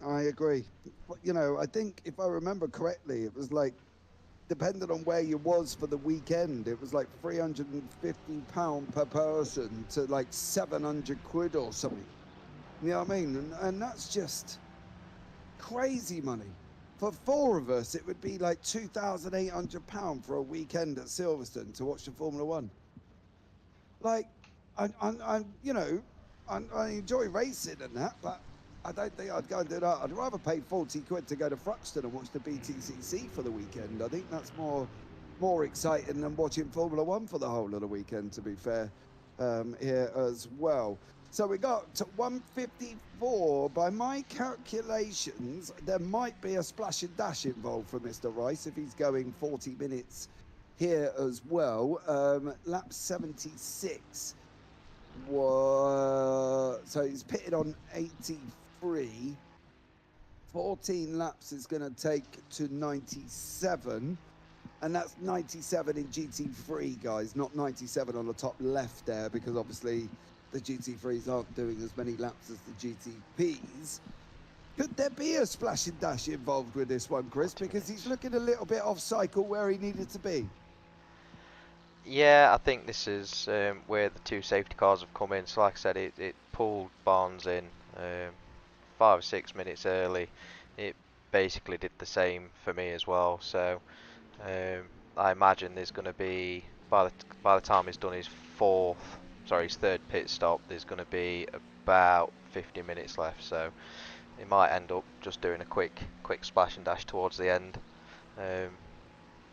I agree. But, you know, I think if I remember correctly, it was like, depending on where you was for the weekend, it was like £350 per person to like 700 quid or something. You know what I mean? And that's just crazy money. For 4 of us, it would be like £2,800 for a weekend at Silverstone to watch the Formula One. Like, I you know, I enjoy racing and that, but I don't think I'd go and do that. I'd rather pay 40 quid to go to Thruxton and watch the BTCC for the weekend. I think that's more exciting than watching Formula One for the whole of the weekend, to be fair, here as well. So we got to 154. By my calculations, there might be a splash and dash involved for Mr. Rice if he's going 40 minutes here as well. Lap 76 was, so he's pitted on 83. 14 laps is going to take to 97. And that's 97 in GT3, guys, not 97 on the top left there, because obviously the GT3s aren't doing as many laps as the GTPs. Could there be a splash and dash involved with this one, Chris? Because he's looking a little bit off cycle where he needed to be. Yeah, I think this is where the 2 safety cars have come in. So like I said, it pulled Barnes in 5 or 6 minutes early. It basically did the same for me as well. So I imagine there's going to be, by the time he's done his third pit stop, there's going to be about 50 minutes left. So he might end up just doing a quick splash and dash towards the end,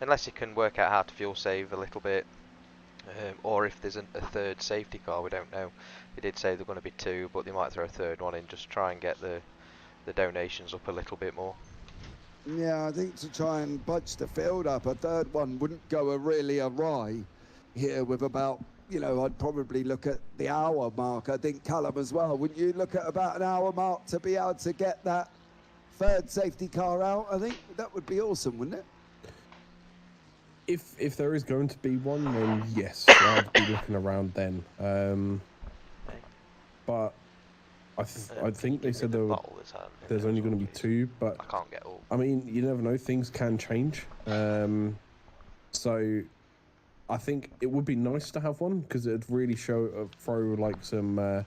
unless he can work out how to fuel save a little bit, or if there's a third safety car. We don't know. They did say they're going to be 2, but they might throw a third one in, just try and get the donations up a little bit more. Yeah, I think to try and budge the field up, a third one wouldn't go really awry here with about, you know, I'd probably look at the hour mark. I think Callum as well. Wouldn't you look at about an hour mark to be able to get that third safety car out? I think that would be awesome, wouldn't it? If there is going to be one, then yes, I'd be looking around then. But I think they said there's only going to be 2, but I can't get all. I mean, you never know, things can change. So I think it would be nice to have one, because it'd really throw like some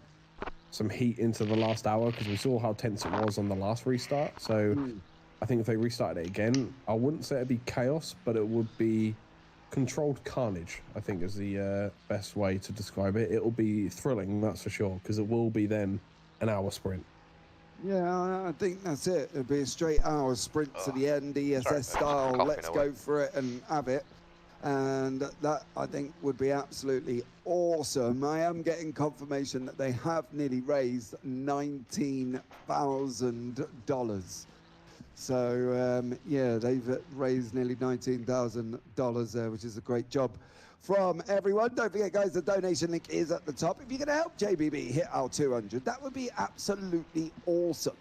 heat into the last hour, because we saw how tense it was on the last restart. So I think if they restarted it again, I wouldn't say it'd be chaos, but it would be controlled carnage, I think is the best way to describe it. It'll be thrilling, that's for sure, because it will be then an hour sprint. Yeah, I think that's it. It'll be a straight hour sprint to the end, ESS style. Let's go for it and have it. And that, I think, would be absolutely awesome. I am getting confirmation that they have nearly raised $19,000. So, yeah, they've raised nearly $19,000 there, which is a great job from everyone. Don't forget, guys, the donation link is at the top. If you're going to help JBB hit our 200, that would be absolutely awesome.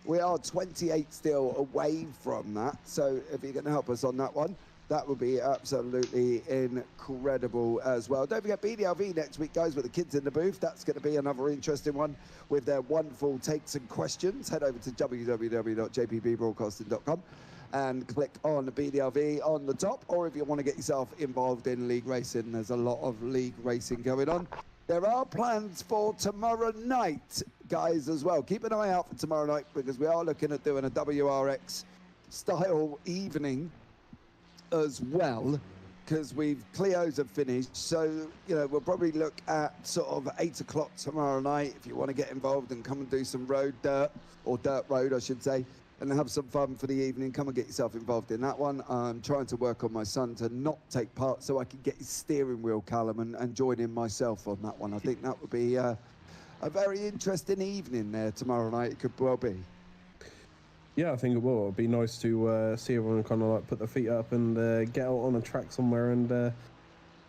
We are 28 still away from that. So if you're going to help us on that one, that would be absolutely incredible as well. Don't forget BDLV next week, guys, with the kids in the booth. That's going to be another interesting one with their wonderful takes and questions. Head over to www.jpbbroadcasting.com and click on BDLV on the top. Or if you want to get yourself involved in league racing, there's a lot of league racing going on. There are plans for tomorrow night, guys, as well. Keep an eye out for tomorrow night, because we are looking at doing a WRX style evening as well, because Clio's have finished. So, you know, we'll probably look at sort of 8 o'clock tomorrow night if you want to get involved and come and do some road dirt, or dirt road, I should say, and have some fun for the evening. Come and get yourself involved in that one. I'm trying to work on my son to not take part so I can get his steering wheel, Callum, and join in myself on that one. I think that would be a very interesting evening there tomorrow night. It could well be. Yeah, I think it will. It'd be nice to see everyone kind of like put their feet up and get out on a track somewhere and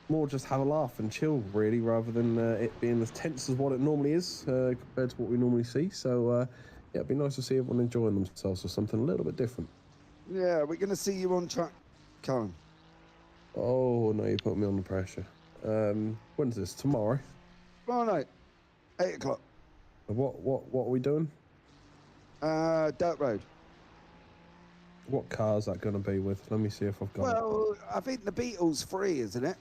more just have a laugh and chill, really, rather than it being as tense as what it normally is compared to what we normally see. So, yeah, it'd be nice to see everyone enjoying themselves with something a little bit different. Yeah, we're going to see you on track, Karen. Oh, no, you put me on the pressure. When's this? Tomorrow? Tomorrow night, 8 o'clock. What are we doing? Dirt road. What car is that going to be with? Let me see if I've got it. Well, I think the Beetle's free, isn't it?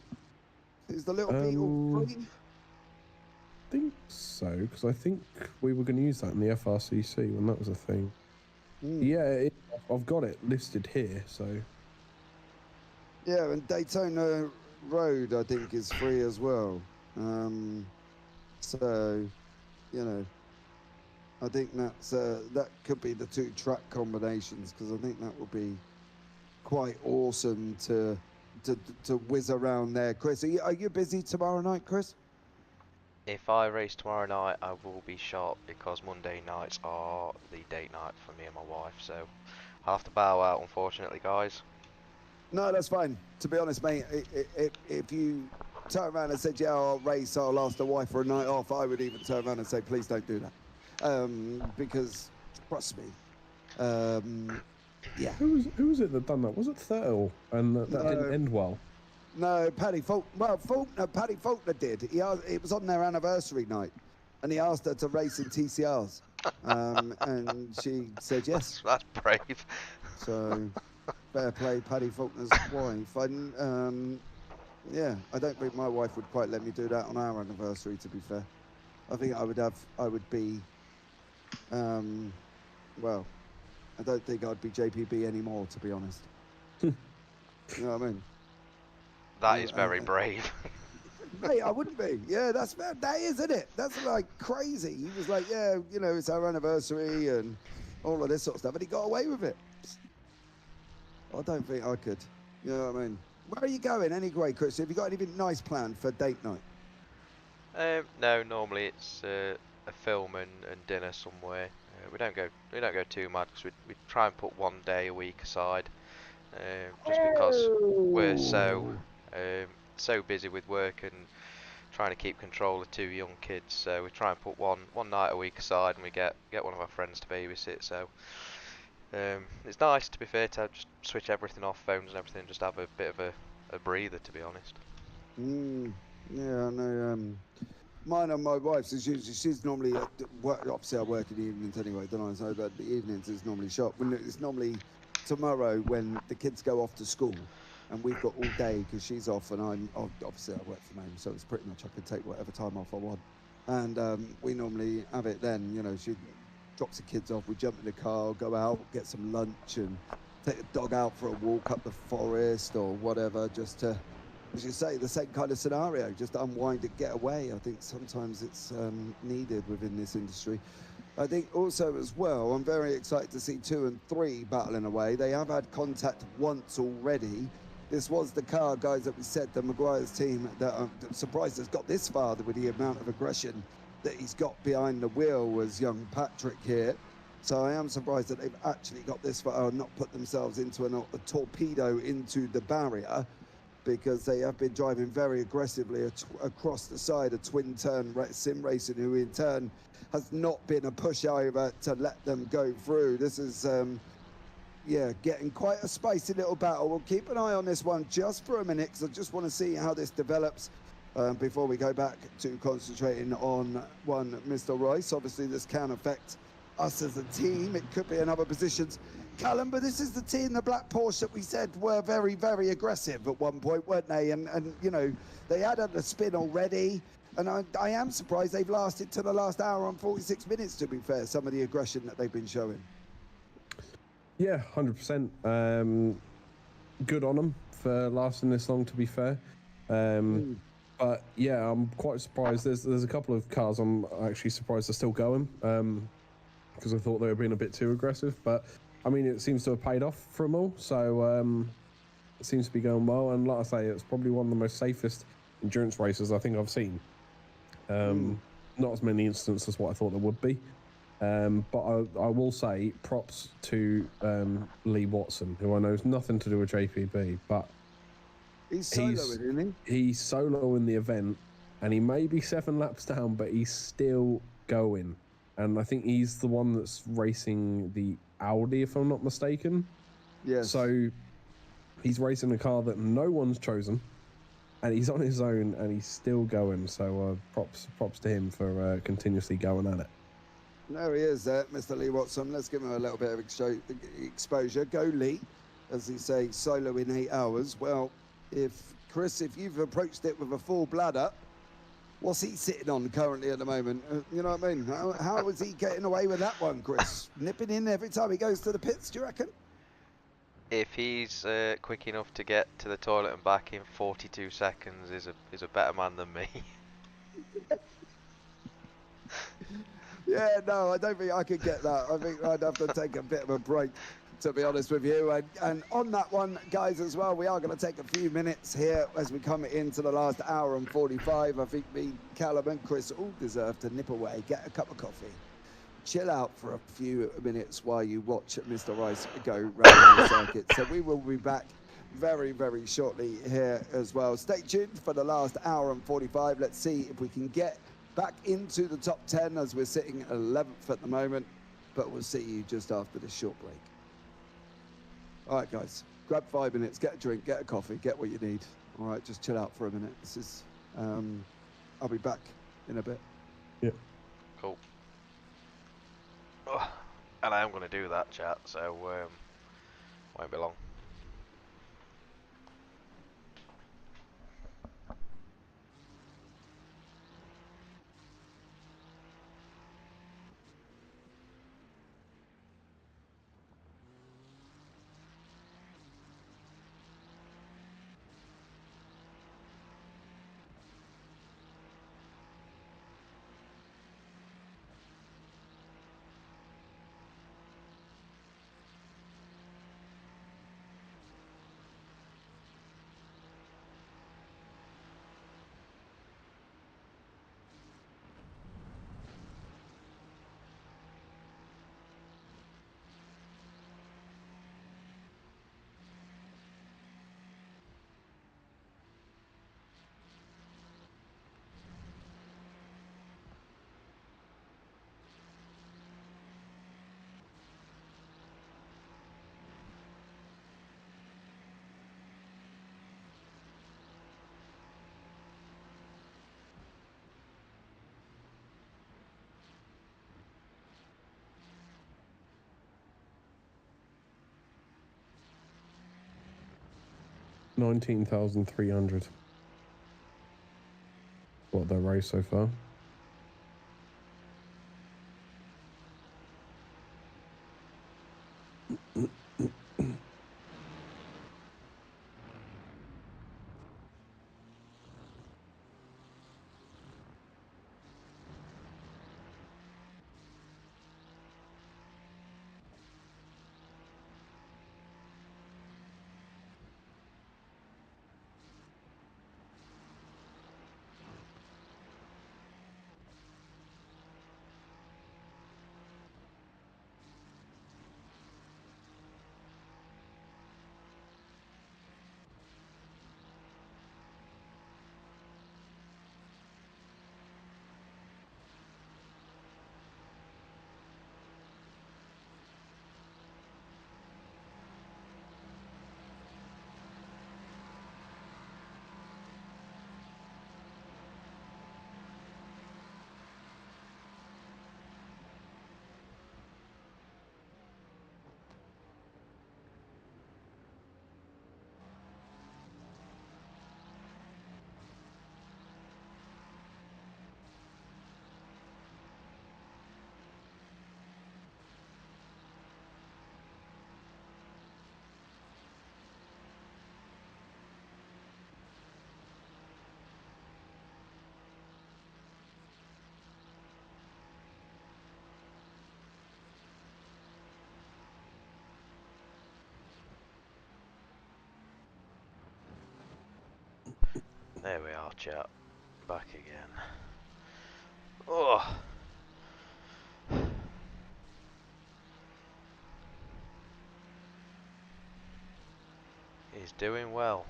Is the little Beetle free? I think so, because I think we were going to use that in the FRCC when that was a thing. Yeah, I've got it listed here, so... Yeah, and Daytona Road, I think, is free as well. So, you know... I think that's that could be the 2 track combinations, because I think that would be quite awesome to whiz around there. Chris, are you busy tomorrow night, Chris? If I race tomorrow night, I will be shot because Monday nights are the date night for me and my wife. So I'll have to bow out, unfortunately, guys. No, that's fine. To be honest, mate, if you turn around and said, yeah, I'll race, I'll ask the wife for a night off, I would even turn around and say, please don't do that. Because, trust me, yeah. Who was it that done that? Was it Thurl? And that didn't end well. No, Paddy Faulkner did. It was on their anniversary night, and he asked her to race in TCRs, and she said yes. That's brave. So, fair play, Paddy Faulkner's wife. Yeah, I don't think my wife would quite let me do that on our anniversary. To be fair, I think I would be, well, I don't think I'd be JPB anymore. To be honest, you know what I mean. That is very brave. Mate, I wouldn't be. Yeah, that is, isn't it? That's like crazy. He was like, yeah, you know, it's our anniversary and all of this sort of stuff, and he got away with it. I don't think I could. You know what I mean? Where are you going anyway, Chris? Have you got anything nice planned for date night? No, normally it's a film and dinner somewhere. We don't go too mad because we try and put one day a week aside, just because we're so busy with work and trying to keep control of 2 young kids. So we try and put one night a week aside, and we get one of our friends to babysit. So it's nice, to be fair, to just switch everything off, phones and everything, just have a bit of a breather, to be honest. Yeah, I know. Mine and my wife's, she's normally obviously I work in the evenings anyway, don't I? So but the evenings is normally shop. It's normally tomorrow when the kids go off to school, and we've got all day because she's off, and obviously I work from home, so it's pretty much I can take whatever time off I want. And we normally have it then. You know, she drops the kids off, we jump in the car, go out, get some lunch, and take the dog out for a walk up the forest or whatever, just to, as you say, the same kind of scenario, just unwind and get away. I think sometimes it's needed within this industry. I think also as well, I'm very excited to see 2 and 3 battling away. They have had contact once already. This was the car, guys, that we said, the Maguire's team, that I'm surprised has got this far with the amount of aggression that he's got behind the wheel, was young Patrick here. So I am surprised that they've actually got this far and not put themselves into a torpedo into the barrier, because they have been driving very aggressively across the side of twin turn sim racing, who in turn has not been a pushover to let them go through. This is yeah, getting quite a spicy little battle. We'll keep an eye on this one just for a minute, because I just want to see how this develops before we go back to concentrating on one Mr. Royce. Obviously this can affect us as a team. It could be in other positions, Callum, but this is the team, the Black Porsche, that we said were very, very aggressive at one point, weren't they? And you know, they had a spin already, and I am surprised they've lasted to the last hour and 46 minutes, to be fair, some of the aggression that they've been showing. Yeah, 100%. Good on them for lasting this long, to be fair. But yeah, I'm quite surprised. There's a couple of cars I'm actually surprised they're still going, because I thought they were being a bit too aggressive. But I mean, it seems to have paid off for them all, so it seems to be going well. And like I say, it's probably one of the most safest endurance races I think I've seen. Not as many incidents as what I thought there would be. But I will say props to Lee Watson, who I know has nothing to do with JPB, but he's soloing, isn't he? He's solo in the event, and he may be 7 laps down, but he's still going. And I think he's the one that's racing the Audi, if I'm not mistaken. Yes. So he's racing a car that no one's chosen, and he's on his own, and he's still going. So props to him for continuously going at it. There he is, Mr. Lee Watson. Let's give him a little bit of exposure. Go Lee, as he say, solo in 8 hours. Well, Chris, if you've approached it with a full bladder, what's he sitting on currently at the moment? You know what I mean? How is he getting away with that one, Chris? Nipping in every time he goes to the pits, do you reckon? If he's quick enough to get to the toilet and back in 42 seconds, is a better man than me. Yeah, no, I don't think I could get that. I think I'd have to take a bit of a break to be honest with you. And on that one, guys, as well, we are going to take a few minutes here as we come into the last hour and 45. I think me, Callum and Chris all deserve to nip away, get a cup of coffee, chill out for a few minutes while you watch Mr. Rice go round the circuit. So we will be back very, very shortly here as well. Stay tuned for the last hour and 45. Let's see if we can get back into the top 10 as we're sitting 11th at the moment, but we'll see you just after this short break. All right, guys, grab 5 minutes, get a drink, get a coffee, get what you need. All right, just chill out for a minute. This is, I'll be back in a bit. Yeah. Cool. Oh, and I am going to do that, chat, so won't be long. $19,300. What they raised so far. There we are, chat. Back again. Oh. He's doing well.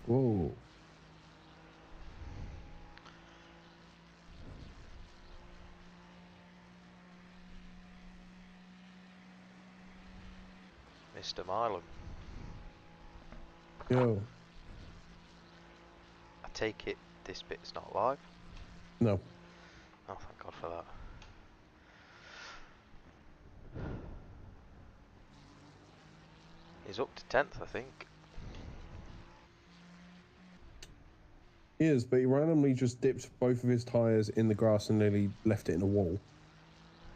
Whoa. Mr. Milam. Yo. I take it this bit's not live? No. Oh, thank God for that. He's up to 10th, I think. He is, but he randomly just dipped both of his tyres in the grass and nearly left it in a wall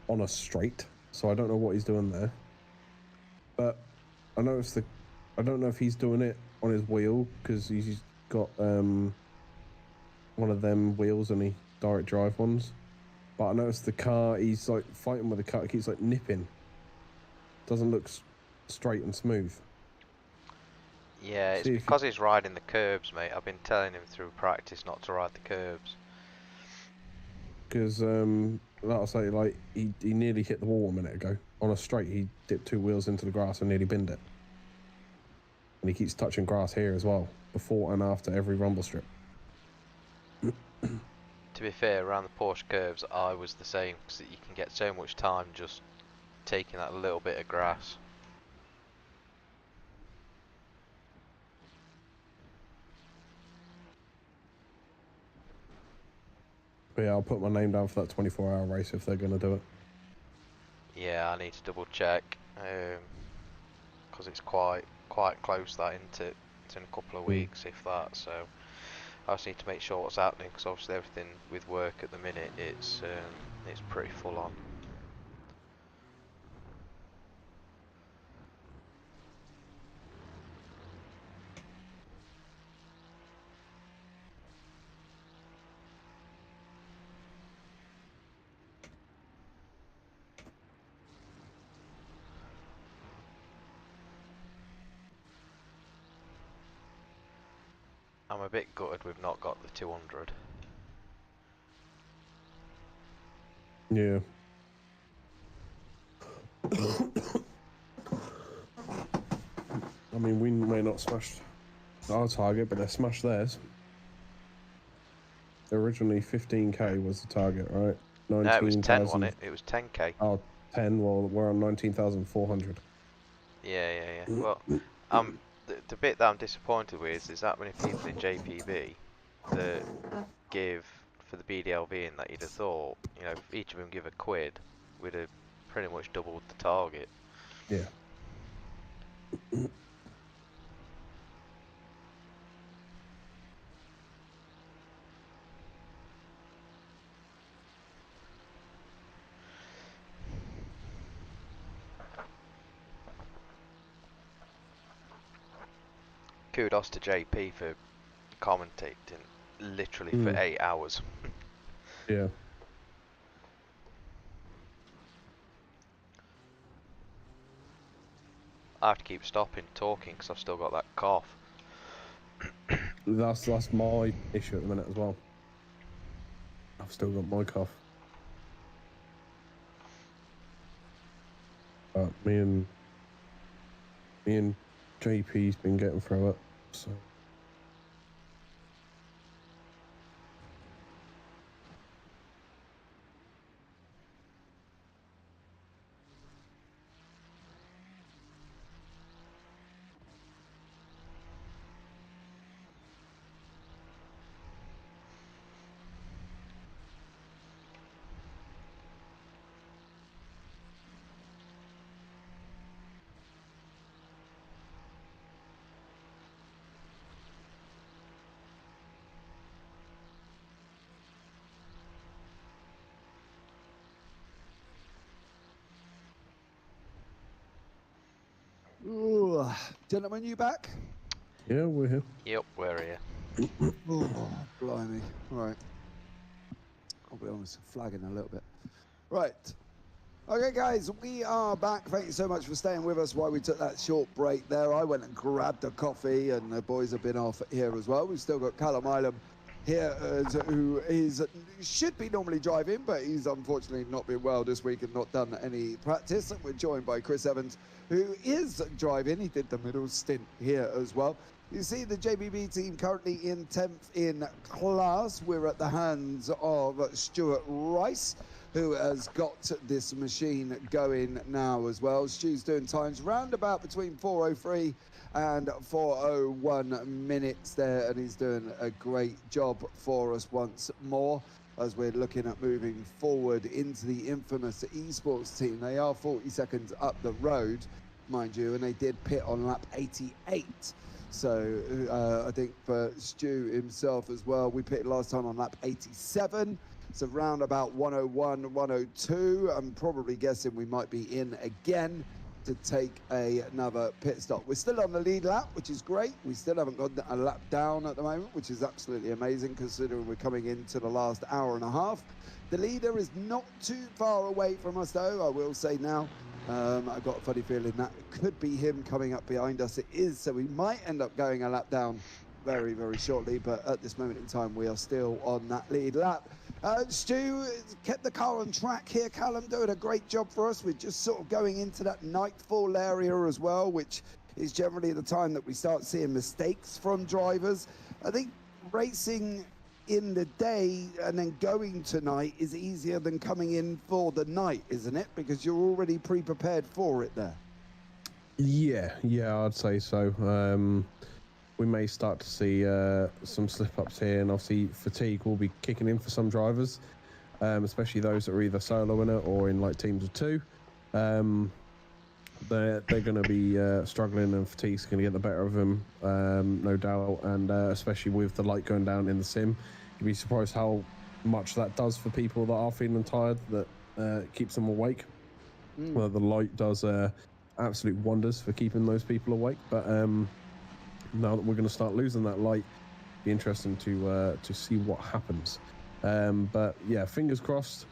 on a straight. So I don't know what he's doing there. But I noticed I don't know if he's doing it on his wheel because he's got one of them wheels and he direct drive ones. But I noticed the car, he's like fighting with the car, it keeps like nipping. Doesn't look straight and smooth. Yeah, it's because he's riding the curbs, mate. I've been telling him through practice not to ride the curbs. Because, like I say, like he nearly hit the wall a minute ago. On a straight, he dipped 2 wheels into the grass and nearly binned it. And he keeps touching grass here as well, before and after every rumble strip. To be fair, around the Porsche curves, I was the same, because you can get so much time just taking that little bit of grass. But yeah, I'll put my name down for that 24-hour race if they're going to do it. Yeah, I need to double check, because it's quite close, that, isn't it? It's in a couple of weeks, if that, so I just need to make sure what's happening, because obviously everything with work at the minute, it's pretty full on. I'm a bit gutted we've not got the 200. Yeah. I mean, we may not smash our target, but they smashed theirs. Originally, 15k was the target, right? 19, no, it was 10, wasn't it? It was 10k. Oh, 10. Well, we're on 19,400. Yeah. Well, the bit that I'm disappointed with is that many people in JPB that give for the BDLV, and that you'd have thought, you know, if each of them give a quid, we'd have pretty much doubled the target. Yeah. Kudos to JP for commentating literally for 8 hours. Yeah. I have to keep stopping talking because I've still got that cough. That's my issue at the minute as well. I've still got my cough. But me and JP's been getting through it, so. Ooh, gentlemen, you back? Yeah, we're here. Yep, we're here. Oh, blimey. Right. I'll be honest, flagging a little bit. Right. Okay, guys, we are back. Thank you so much for staying with us while we took that short break there. I went and grabbed a coffee, and the boys have been off here as well. We've still got Callum Ilam here, who should be normally driving, but he's unfortunately not been well this week and not done any practice. And we're joined by Chris Evans, who is driving. He did the middle stint here as well. You see the JBB team currently in 10th in class. We're at the hands of Stuart Rice, who has got this machine going now as well. Stu's doing times round about between 4:03 and 4:01 minutes there, and he's doing a great job for us once more as we're looking at moving forward into the infamous esports team. They are 40 seconds up the road, mind you, and they did pit on lap 88. So I think for Stu himself as well, we pitted last time on lap 87. So round about 101, 102. I'm probably guessing we might be in again to take another pit stop. We're still on the lead lap, which is great. We still haven't got a lap down at the moment, which is absolutely amazing considering we're coming into the last hour and a half. The leader is not too far away from us though, I will say now. I've got a funny feeling that could be him coming up behind us. It is, so we might end up going a lap down very, very shortly, but at this moment in time, we are still on that lead lap. Stu kept the car on track here. Callum doing a great job for us. We're just sort of going into that nightfall area as well, which is generally the time that we start seeing mistakes from drivers. I think racing in the day and then going tonight is easier than coming in for the night, isn't it? Because you're already pre-prepared for it there. Yeah, I'd say so. We may start to see some slip-ups here, and obviously fatigue will be kicking in for some drivers, especially those that are either soloing it or in like teams of two. They're going to be struggling, and fatigue's going to get the better of them, no doubt, and especially with the light going down in the sim. You'd be surprised how much that does for people that are feeling tired, that keeps them awake. Well, the light does absolute wonders for keeping those people awake, but now that we're going to start losing that light, be interesting to see what happens. But yeah, fingers crossed.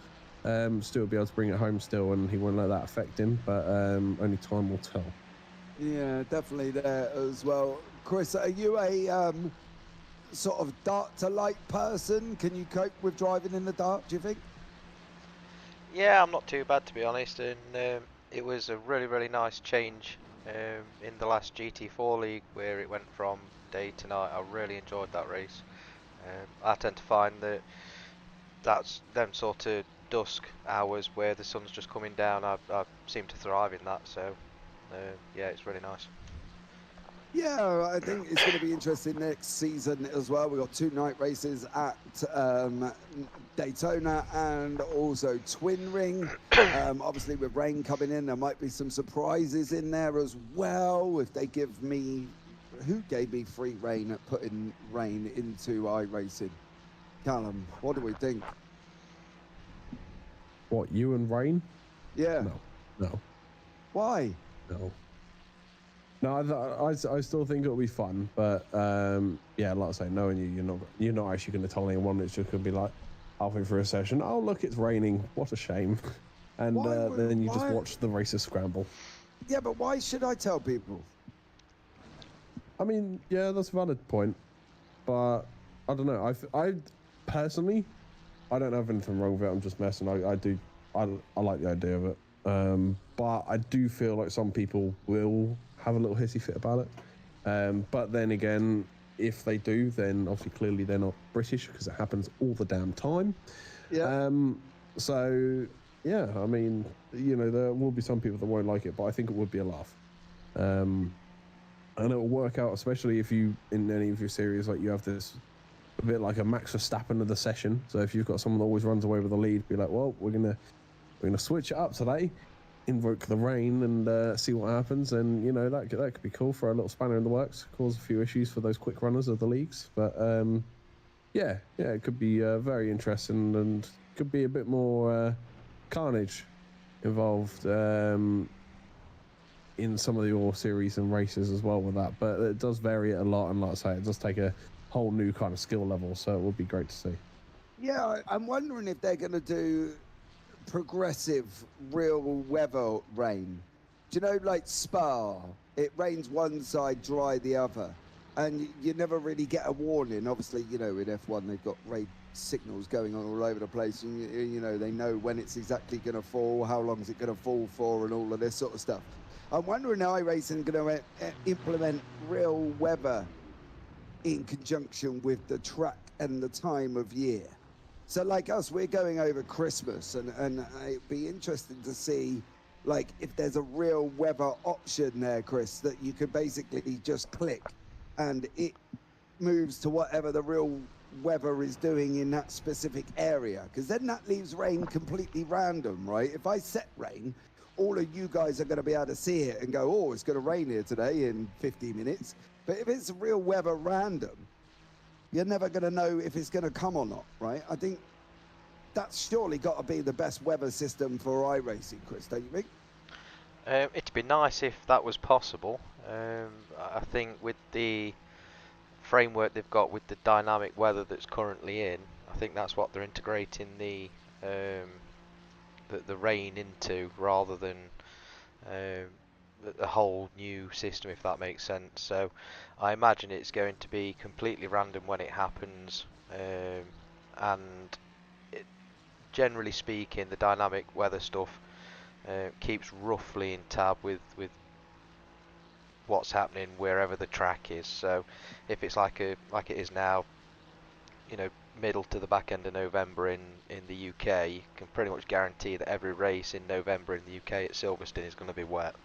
Stu will be able to bring it home still, and he won't let that affect him, but only time will tell. Yeah, definitely there as well. Chris, are you a sort of dark to light person? Can you cope with driving in the dark, do you think? Yeah, I'm not too bad, to be honest, and it was a really, really nice change in the last GT4 League, where it went from day to night. I really enjoyed that race. I tend to find that that's them sort of dusk hours where the sun's just coming down. I seem to thrive in that, so yeah, it's really nice. Yeah, I think it's going to be interesting next season as well. We've got 2 night races at Daytona and also Twin Ring. Obviously, with rain coming in, there might be some surprises in there as well. If they give me... Who gave me free rein at putting rain into iRacing? Callum, what do we think? What, you and Rain? Yeah. No. Why? No, I still think it'll be fun, but yeah, like I say, knowing you're not actually going to tell anyone. It's just going to be like halfway through a session. Oh, look, it's raining. What a shame. And then you just watch the races scramble. Yeah, but why should I tell people? I mean, yeah, that's a valid point, but I don't know. I personally, I don't have anything wrong with it. I'm just messing. I like the idea of it, but I do feel like some people will have a little hissy fit about it. But then again, if they do, then obviously clearly they're not British, because it happens all the damn time. Yeah. So yeah, I mean, there will be some people that won't like it, but I think it would be a laugh. And it will work out, especially if you, in any of your series, like you have this a bit like a Max Verstappen of the session. So if you've got someone that always runs away with the lead, be like, well, we're gonna switch it up today, invoke the rain, and see what happens. And that could be cool for a little spanner in the works, cause a few issues for those quick runners of the leagues. But yeah, it could be very interesting, and could be a bit more carnage involved in some of your series and races as well with that. But it does vary it a lot, and like I say, it does take a whole new kind of skill level, so it would be great to see. Yeah, I'm wondering if they're going to do progressive real weather rain. Do you know, like Spa, it rains one side, dry the other, and you never really get a warning. Obviously, in F1 they've got rain signals going on all over the place, and they know when it's exactly going to fall, how long is it going to fall for, and all of this sort of stuff. I'm wondering how iRacing going to implement real weather in conjunction with the track and the time of year. So like us, we're going over Christmas, and it'd be interesting to see like if there's a real weather option there, Chris, that you could basically just click and it moves to whatever the real weather is doing in that specific area, because then that leaves rain completely random, right? If I set rain, all of you guys are going to be able to see it and go, oh, it's going to rain here today in 50 minutes. But if it's real weather random, you're never going to know if it's going to come or not, right? I think that's surely got to be the best weather system for iRacing, Chris, don't you think? It'd be nice if that was possible. I think with the framework they've got with the dynamic weather that's currently in, I think that's what they're integrating the rain into, rather than a whole new system, if that makes sense. So I imagine it's going to be completely random when it happens, and generally speaking, the dynamic weather stuff keeps roughly in tab with what's happening wherever the track is. So if it's like it is now, you know, middle to the back end of November in the UK, you can pretty much guarantee that every race in November in the UK at Silverstone is going to be wet.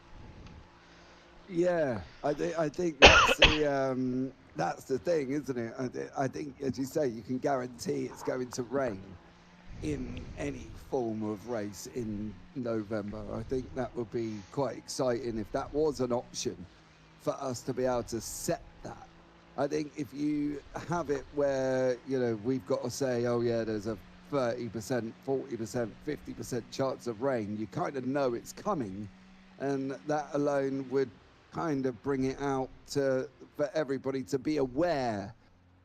Yeah, I think that's the thing, isn't it? I think, as you say, you can guarantee it's going to rain in any form of race in November. I think that would be quite exciting if that was an option for us to be able to set that. I think if you have it where, you know, we've got to say, oh yeah, there's a 30%, 40%, 50% chance of rain, you kind of know it's coming, and that alone would kind of bring it out for everybody to be aware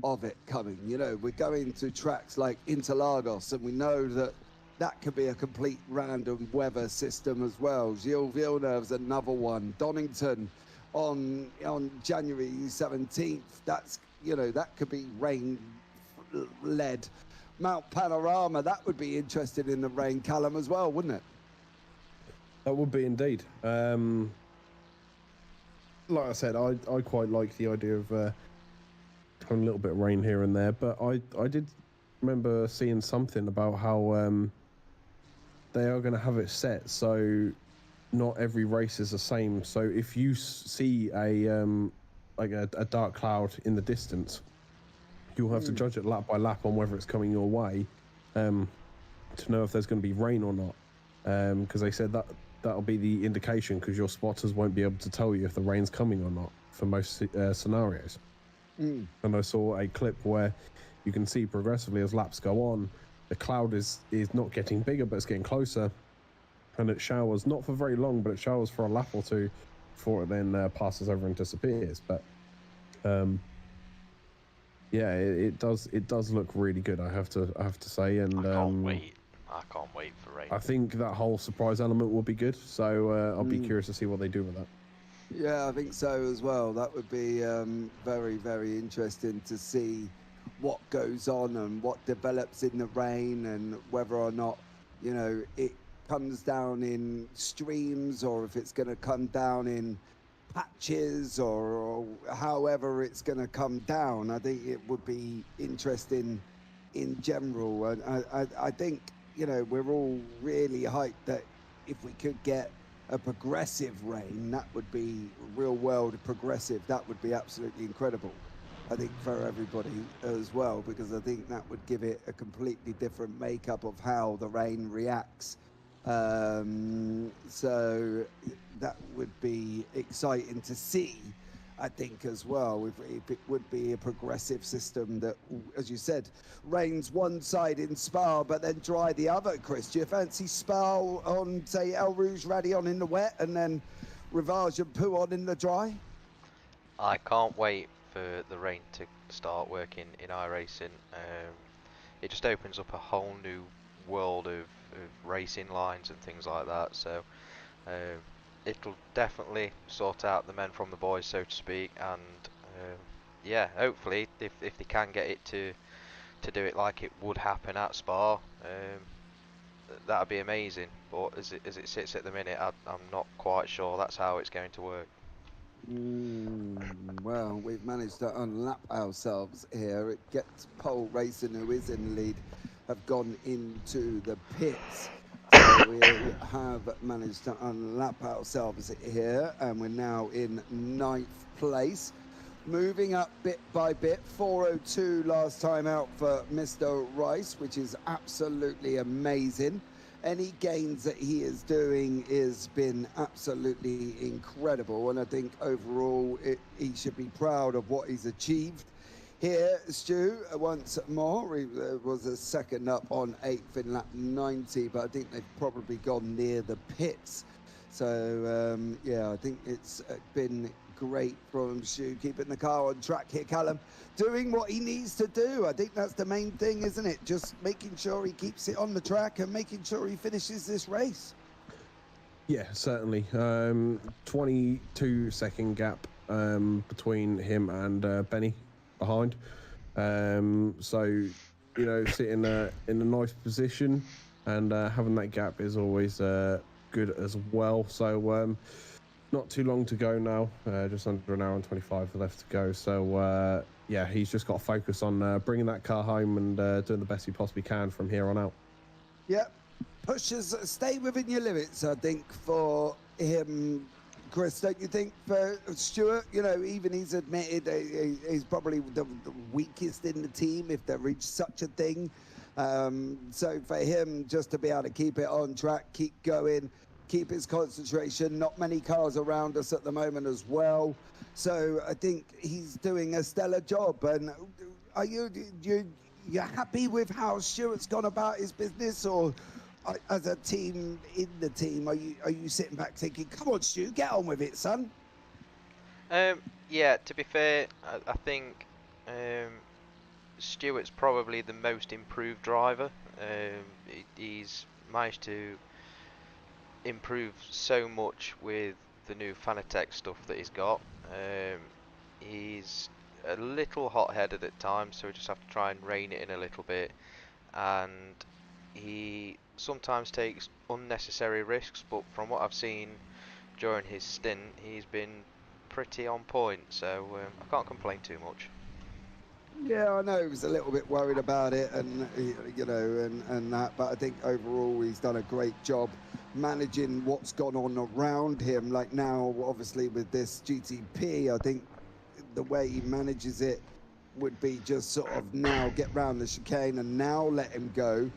of it coming. You know, we're going to tracks like Interlagos, and we know that that could be a complete random weather system as well. Gilles Villeneuve's another one. Donington on January 17th, that's, you know, that could be rain led. Mount Panorama, that would be interested in the rain, Callum, as well, wouldn't it? That would be indeed. Like I said, I quite like the idea of having a little bit of rain here and there, but I did remember seeing something about how they are going to have it set so not every race is the same. So if you see a dark cloud in the distance, you'll have to judge it lap by lap on whether it's coming your way to know if there's going to be rain or not. Because they said that'll be the indication, because your spotters won't be able to tell you if the rain's coming or not for most scenarios. And I saw a clip where you can see progressively as laps go on, the cloud is not getting bigger, but it's getting closer, and it showers, not for very long, but it showers for a lap or two before it then passes over and disappears. But yeah, it does look really good, I have to say. And I can't wait for rain. I think that whole surprise element will be good, so I'll be curious to see what they do with that. Yeah, I think so as well. That would be very, very interesting to see what goes on and what develops in the rain, and whether or not, you know, it comes down in streams, or if it's going to come down in patches, or however it's going to come down. I think it would be interesting in general. And I think, you know, we're all really hyped that if we could get a progressive rain, that would be real world progressive. That would be absolutely incredible, I think, for everybody as well, because I think that would give it a completely different makeup of how the rain reacts. So that would be exciting to see, I think, as well, if it would be a progressive system that, as you said, rains one side in Spa but then dry the other. Chris, do you fancy Spa on, say, El Rouge Radion in the wet, and then Rivage and Pouhon in the dry? I can't wait for the rain to start working in iRacing. It just opens up a whole new world of racing lines and things like that, so it'll definitely sort out the men from the boys, so to speak. And yeah, hopefully if they can get it to do it like it would happen at Spa, that'd be amazing. But as it sits at the minute, I'm not quite sure that's how it's going to work. Well, we've managed to unlap ourselves here. It gets Pole Racing, who is in the lead, have gone into the pits. So we have managed to unlap ourselves here, and we're now in 9th place. Moving up bit by bit. 4:02 last time out for Mr. Rice, which is absolutely amazing. any gains that he is doing has been absolutely incredible, and I think overall he should be proud of what he's achieved. Here, Stu, once more, he was a second up on 8th in lap 90, but I think they've probably gone near the pits. So, yeah, I think it's been great from Stu, keeping the car on track here, Callum. Doing what he needs to do. I think that's the main thing, isn't it? Just making sure he keeps it on the track and making sure he finishes this race. Yeah, certainly. 22-second gap between him and Benny behind. So, you know, sitting in a nice position and having that gap is always good as well. So, not too long to go now. Just under an hour and 25 left to go. So, yeah, he's just got to focus on bringing that car home and doing the best he possibly can from here on out. Yep. Pushes, stay within your limits, I think, for him, Chris, don't you think? For Stuart, you know, even he's admitted he's probably the weakest in the team, if there is such a thing. So for him, just to be able to keep it on track, keep going, keep his concentration. Not many cars around us at the moment as well. So I think he's doing a stellar job. And are you're happy with how Stuart's gone about his business, or as a team in the team, are you sitting back thinking, come on, Stu, get on with it, son? Yeah, to be fair, I think Stuart's probably the most improved driver. He's managed to improve so much with the new Fanatec stuff that he's got. He's a little hot-headed at times, so we just have to try and rein it in a little bit. And he sometimes takes unnecessary risks, but from what I've seen during his stint, he's been pretty on point, so I can't complain too much. Yeah, I know he was a little bit worried about it, and you know, and that, but I think overall he's done a great job managing what's gone on around him. Like now, obviously with this GTP, I think the way he manages it would be just sort of now get round the chicane and now let him go.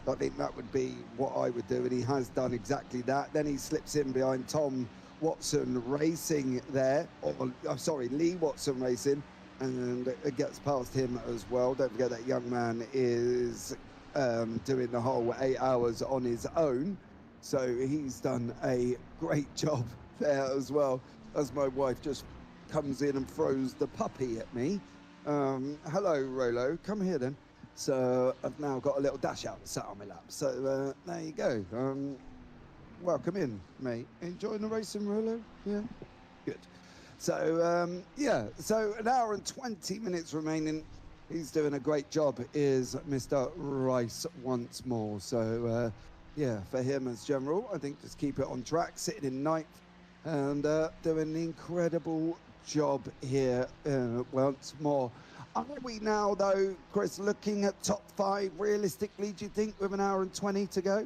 I think that would be what I would do, and he has done exactly that. Then he slips in behind Tom Watson Racing there, or I'm sorry, Lee Watson Racing, and it gets past him as well. Don't forget that young man is doing the whole 8 hours on his own, so he's done a great job there as well, as my wife just comes in and throws the puppy at me. Hello, Rolo, come here then. So I've now got a little dash out sat on my lap. So there you go. Welcome in, mate. Enjoying the racing, Rolo? Yeah? Good. So, yeah, so an hour and 20 minutes remaining. He's doing a great job, is Mr. Rice once more. So, yeah, for him as general, I think just keep it on track, sitting in ninth and doing an incredible job here once more. Are we now, though, Chris, looking at top 5 realistically, do you think, with an hour and 20 to go?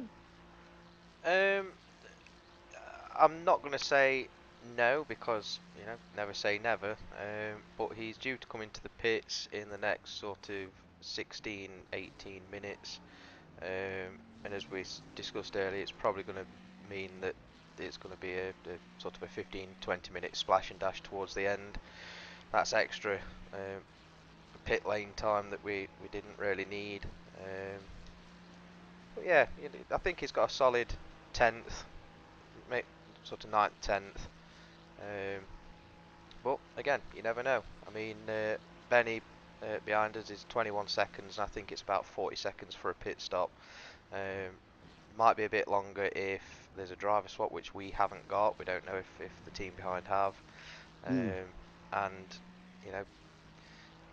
I'm not going to say no, because, you know, never say never, but he's due to come into the pits in the next sort of 16, 18 minutes, and as we discussed earlier, it's probably going to mean that it's going to be a sort of a 15-20 minute splash and dash towards the end. That's extra pit lane time that we didn't really need. But yeah, I think he's got a solid 10th, sort of 9th, 10th. But again, you never know. I mean, Benny behind us is 21 seconds, and I think it's about 40 seconds for a pit stop. Might be a bit longer if there's a driver swap, which we haven't got. We don't know if the team behind have. And, you know,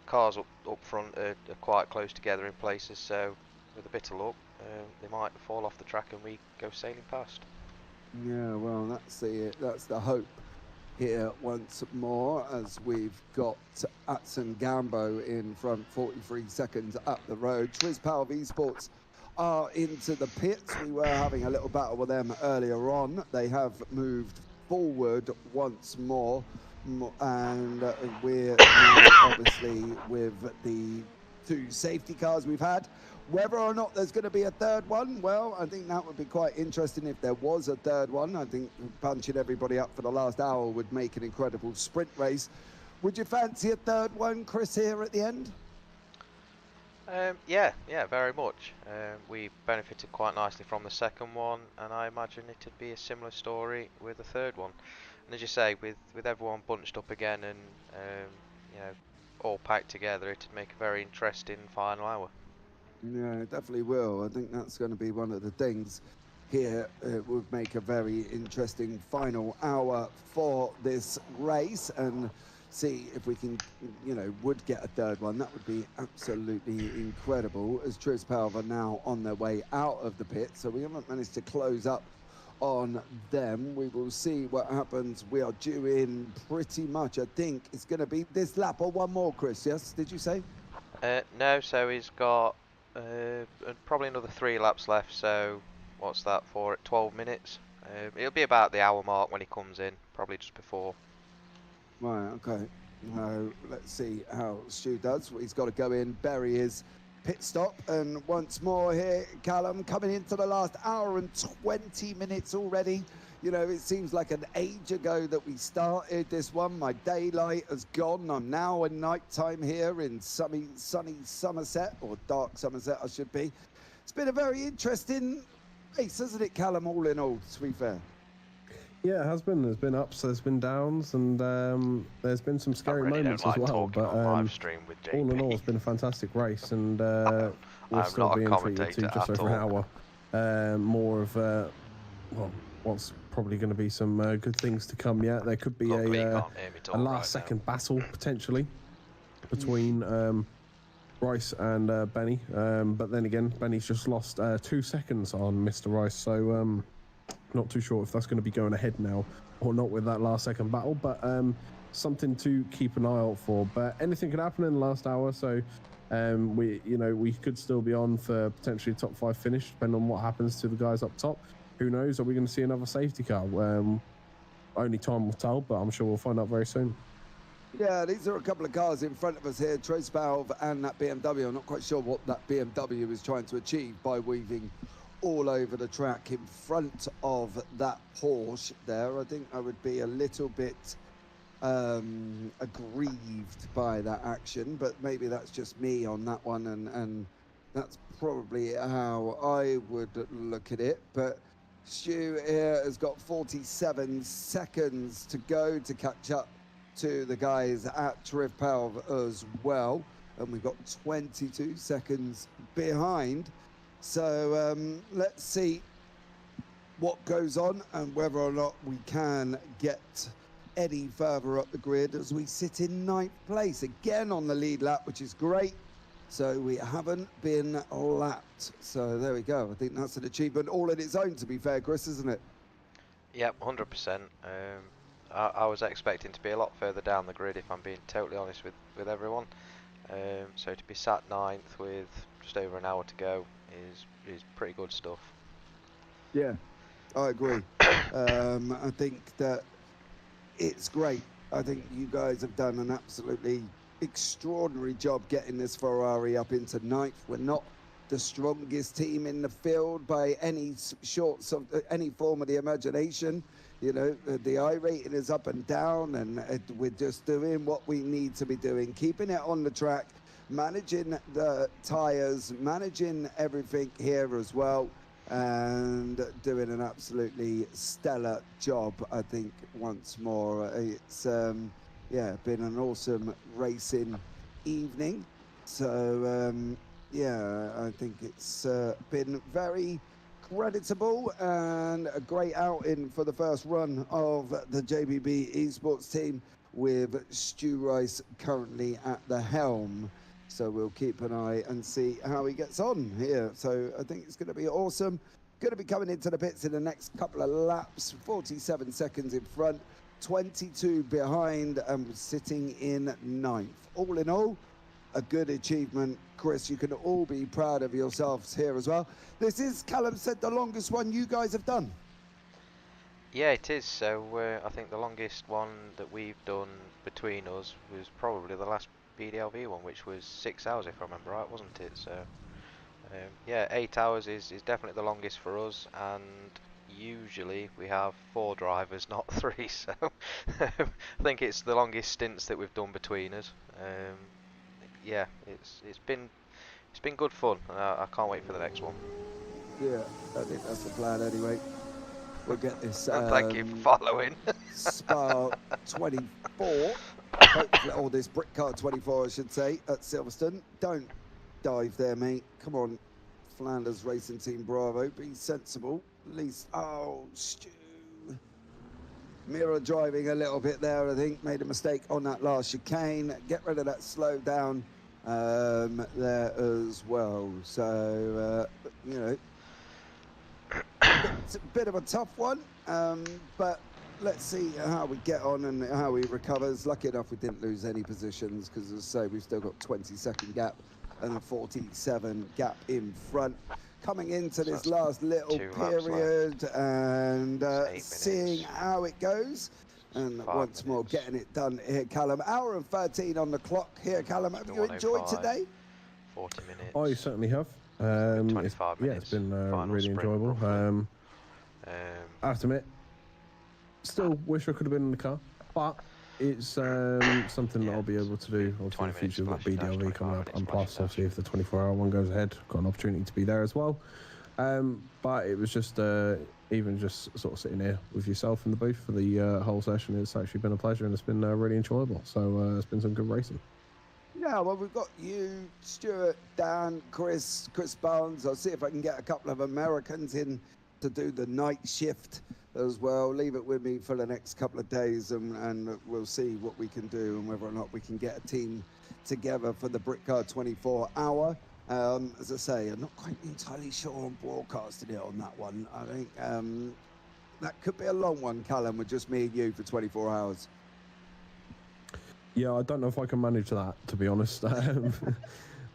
cars up front are quite close together in places, so with a bit of luck, they might fall off the track and we go sailing past. Yeah, well, that's the hope here once more, as we've got Atson Gambo in front, 43 seconds up the road. Trizpal Esports are into the pits. We were having a little battle with them earlier on. They have moved forward once more, and we're now obviously with the 2 safety cars we've had. Whether or not there's going to be a third one, well, I think that would be quite interesting if there was a third one. I think punching everybody up for the last hour would make an incredible sprint race. Would you fancy a third one, Chris, here at the end? Yeah, very much. We benefited quite nicely from the second one, and I imagine it'd be a similar story with the third one. And as you say, with everyone bunched up again and you know, all packed together, it'd make a very interesting final hour. Yeah, it definitely will. I think that's going to be one of the things here. It would make a very interesting final hour for this race, and see if we can, you know, would get a third one. That would be absolutely incredible, as Trizpalv are now on their way out of the pit, so we haven't managed to close up on them. We will see what happens. We are due in pretty much, I think it's going to be this lap or one more, Chris, yes? Did you say? No, so he's got probably another 3 laps left, so what's that for at 12 minutes? It'll be about the hour mark when he comes in, probably just before. Right, okay. Let's see how Stu does. He's got to go in, bury his pit stop, and once more here, Callum, coming into the last hour and 20 minutes already. You know, it seems like an age ago that we started this one. My daylight has gone. I'm now in night time here in sunny Somerset, or dark Somerset, I should be. It's been a very interesting race, hasn't it, Callum, all in all, to be fair? Yeah, it has been. There's been ups, there's been downs, and there's been some scary moments as well. But all in all, it's been a fantastic race, and we'll still be in treated to just over an hour. More of well, what's probably going to be some good things to come yet. There could be a last-second battle potentially between Rice and Benny, but then again, Benny's just lost 2 seconds on Mr. Rice, so not too sure if that's going to be going ahead now or not with that last-second battle, but something to keep an eye out for. But anything could happen in the last hour, so we could still be on for potentially top 5 finish, depending on what happens to the guys up top. Who knows? Are we going to see another safety car? Only time will tell, but I'm sure we'll find out very soon. Yeah, these are a couple of cars in front of us here, Trizpalv and that BMW. I'm not quite sure what that BMW is trying to achieve by weaving all over the track in front of that Porsche there. I think I would be a little bit aggrieved by that action, but maybe that's just me on that one, and that's probably how I would look at it. But Stu here has got 47 seconds to go to catch up to the guys at Trizpalv as well, and we've got 22 seconds behind. So let's see what goes on and whether or not we can get any further up the grid, as we sit in 9th place again on the lead lap, which is great. So we haven't been lapped. So there we go. I think that's an achievement all in its own, to be fair, Chris, isn't it? Yep, 100%. I was expecting to be a lot further down the grid, if I'm being totally honest with everyone. So to be sat 9th with just over an hour to go is pretty good stuff. Yeah, I agree. I think that it's great. I think you guys have done an absolutely extraordinary job getting this Ferrari up into 9th. We're not the strongest team in the field by any shorts of any form of the imagination. You know, the I rating is up and down, and we're just doing what we need to be doing, keeping it on the track, managing the tyres, managing everything here as well, and doing an absolutely stellar job. I think once more, it's yeah, been an awesome racing evening. So yeah, I think it's been very creditable and a great outing for the first run of the JBB Esports team, with Stu Rice currently at the helm. So we'll keep an eye and see how he gets on here. So I think it's going to be awesome. Going to be coming into the pits in the next couple of laps. 47 seconds in front, 22 behind, and sitting in 9th. All in all, a good achievement. Chris, you can all be proud of yourselves here as well. This is, Callum said, the longest one you guys have done. Yeah, it is. So I think the longest one that we've done between us was probably the last BDLV one, which was 6 hours, if I remember right, wasn't it? So Yeah, 8 hours is definitely the longest for us, and usually we have 4 drivers, not 3. So I think it's the longest stints that we've done between us. Yeah, it's been good fun. I can't wait for the next one. Yeah, I think that's the plan anyway. We'll get this. Thank you for following. Spa 24. Hopefully, or this Brick Car 24, I should say, at Silverstone. Don't dive there, mate. Come on, Flanders Racing Team Bravo. Be sensible. At least, oh, Stu. Mira driving a little bit there, I think. Made a mistake on that last chicane. Get rid of that slow down there as well. So, you know, it's a bit of a tough one, but let's see how we get on and how he recovers. Lucky enough we didn't lose any positions because, as I say, we've still got 20-second gap and a 47 gap in front. Coming into this last little period and seeing how it goes. And once more getting it done here, Callum. Hour and 13 on the clock here, Callum. Have you enjoyed today? 40 minutes. I certainly have. 25 minutes. Yeah, it's been really enjoyable. I have to admit, still wish I could have been in the car, but it's something that I'll be able to do. Obviously, in the future, we've got BDLV coming up, and plus, obviously, if the 24-hour one goes ahead, got an opportunity to be there as well. But it was just even just sort of sitting here with yourself in the booth for the whole session. It's actually been a pleasure, and it's been really enjoyable. So it's been some good racing. Yeah, well, we've got you, Stuart, Dan, Chris Barnes. I'll see if I can get a couple of Americans in to do the night shift as well. Leave it with me for the next couple of days, and we'll see what we can do and whether or not we can get a team together for the Brick Car 24-hour. As I say, I'm not quite entirely sure on broadcasting it on that one. I think that could be a long one, Callum, with just me and you for 24 hours. Yeah, I don't know if I can manage that, to be honest. I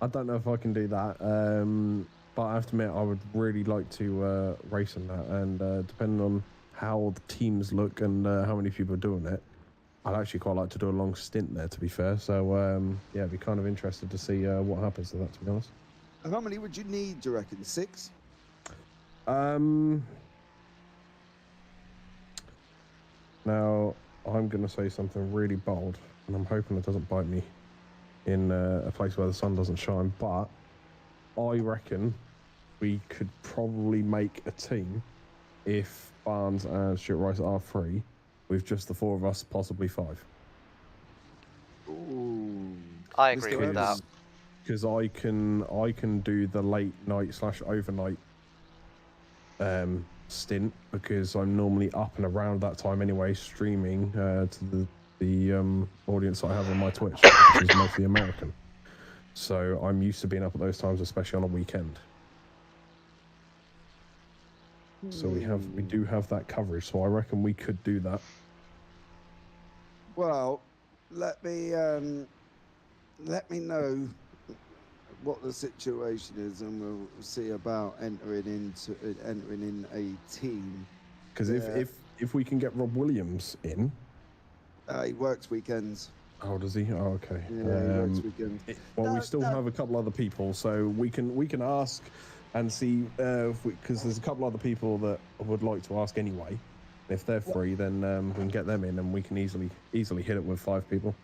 don't know if I can do that. But I have to admit, I would really like to race in that. And depending on how the teams look and how many people are doing it, I'd actually quite like to do a long stint there, to be fair. So, yeah, I'd be kind of interested to see what happens to that, to be honest. And how many would you need, do you reckon? 6? Now, I'm going to say something really bold, and I'm hoping it doesn't bite me in a place where the sun doesn't shine, but I reckon we could probably make a team if Barnes and Stuart Rice are free, with just the 4 of us, possibly 5. Ooh. I agree with that. Because I can do the late night / overnight stint, because I'm normally up and around that time anyway, streaming to the audience I have on my Twitch, which is mostly American. So I'm used to being up at those times, especially on a weekend. So we do have that coverage. So I reckon we could do that. Well, let me know what the situation is, and we'll see about entering in a team. Because if we can get Rob Williams in, he works weekends. Oh, does he? Oh, okay. Yeah, he works weekends. Well, we still have a couple other people, so we can ask and see because there's a couple other people that I would like to ask anyway. If they're free, then we can get them in, and we can easily hit it with 5 people.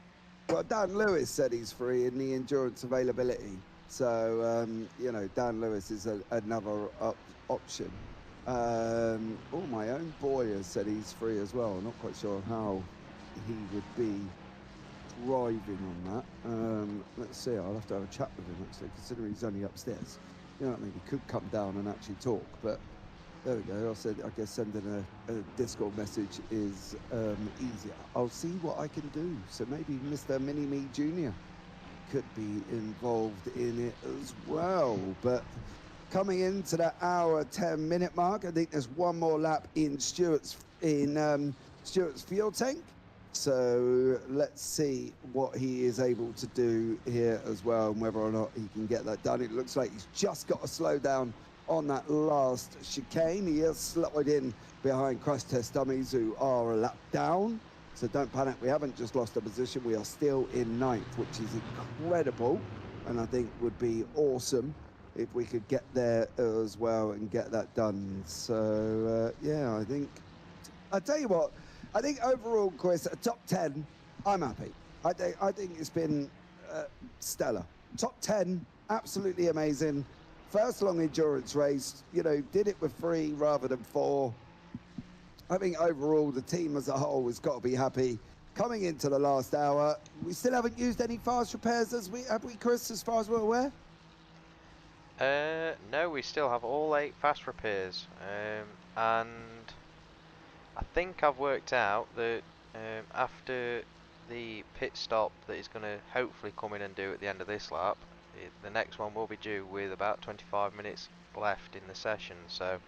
Well, Dan Lewis said he's free in the endurance availability. So, you know, Dan Lewis is another option. My own boy has said he's free as well. I'm not quite sure how he would be thriving on that. Let's see, I'll have to have a chat with him, actually, considering he's only upstairs. You know what I mean? He could come down and actually talk, but there we go. I guess sending a Discord message is easier. I'll see what I can do. So maybe Mr. Mini-Me Jr. could be involved in it as well. But coming into that hour 10-minute mark, I think there's one more lap in Stuart's fuel tank. So let's see what he is able to do here as well, and whether or not he can get that done. It looks like he's just got to slow down on that last chicane. He is slotted in behind Crash Test Dummies, who are a lap down. So don't panic, we haven't just lost a position. We are still in 9th, which is incredible, and I think would be awesome if we could get there as well and get that done. So yeah, I tell you what, I think overall, Chris, a top 10, I'm happy. I think it's been stellar. Top 10, absolutely amazing. First long endurance race, you know, did it with 3 rather than 4. I think overall the team as a whole has got to be happy. Coming into the last hour, we still haven't used any fast repairs, have we, Chris, as far as we're aware? No, we still have all 8 fast repairs, and I think I've worked out that after the pit stop that he's going to hopefully come in and do at the end of this lap, the next one will be due with about 25 minutes left in the session. So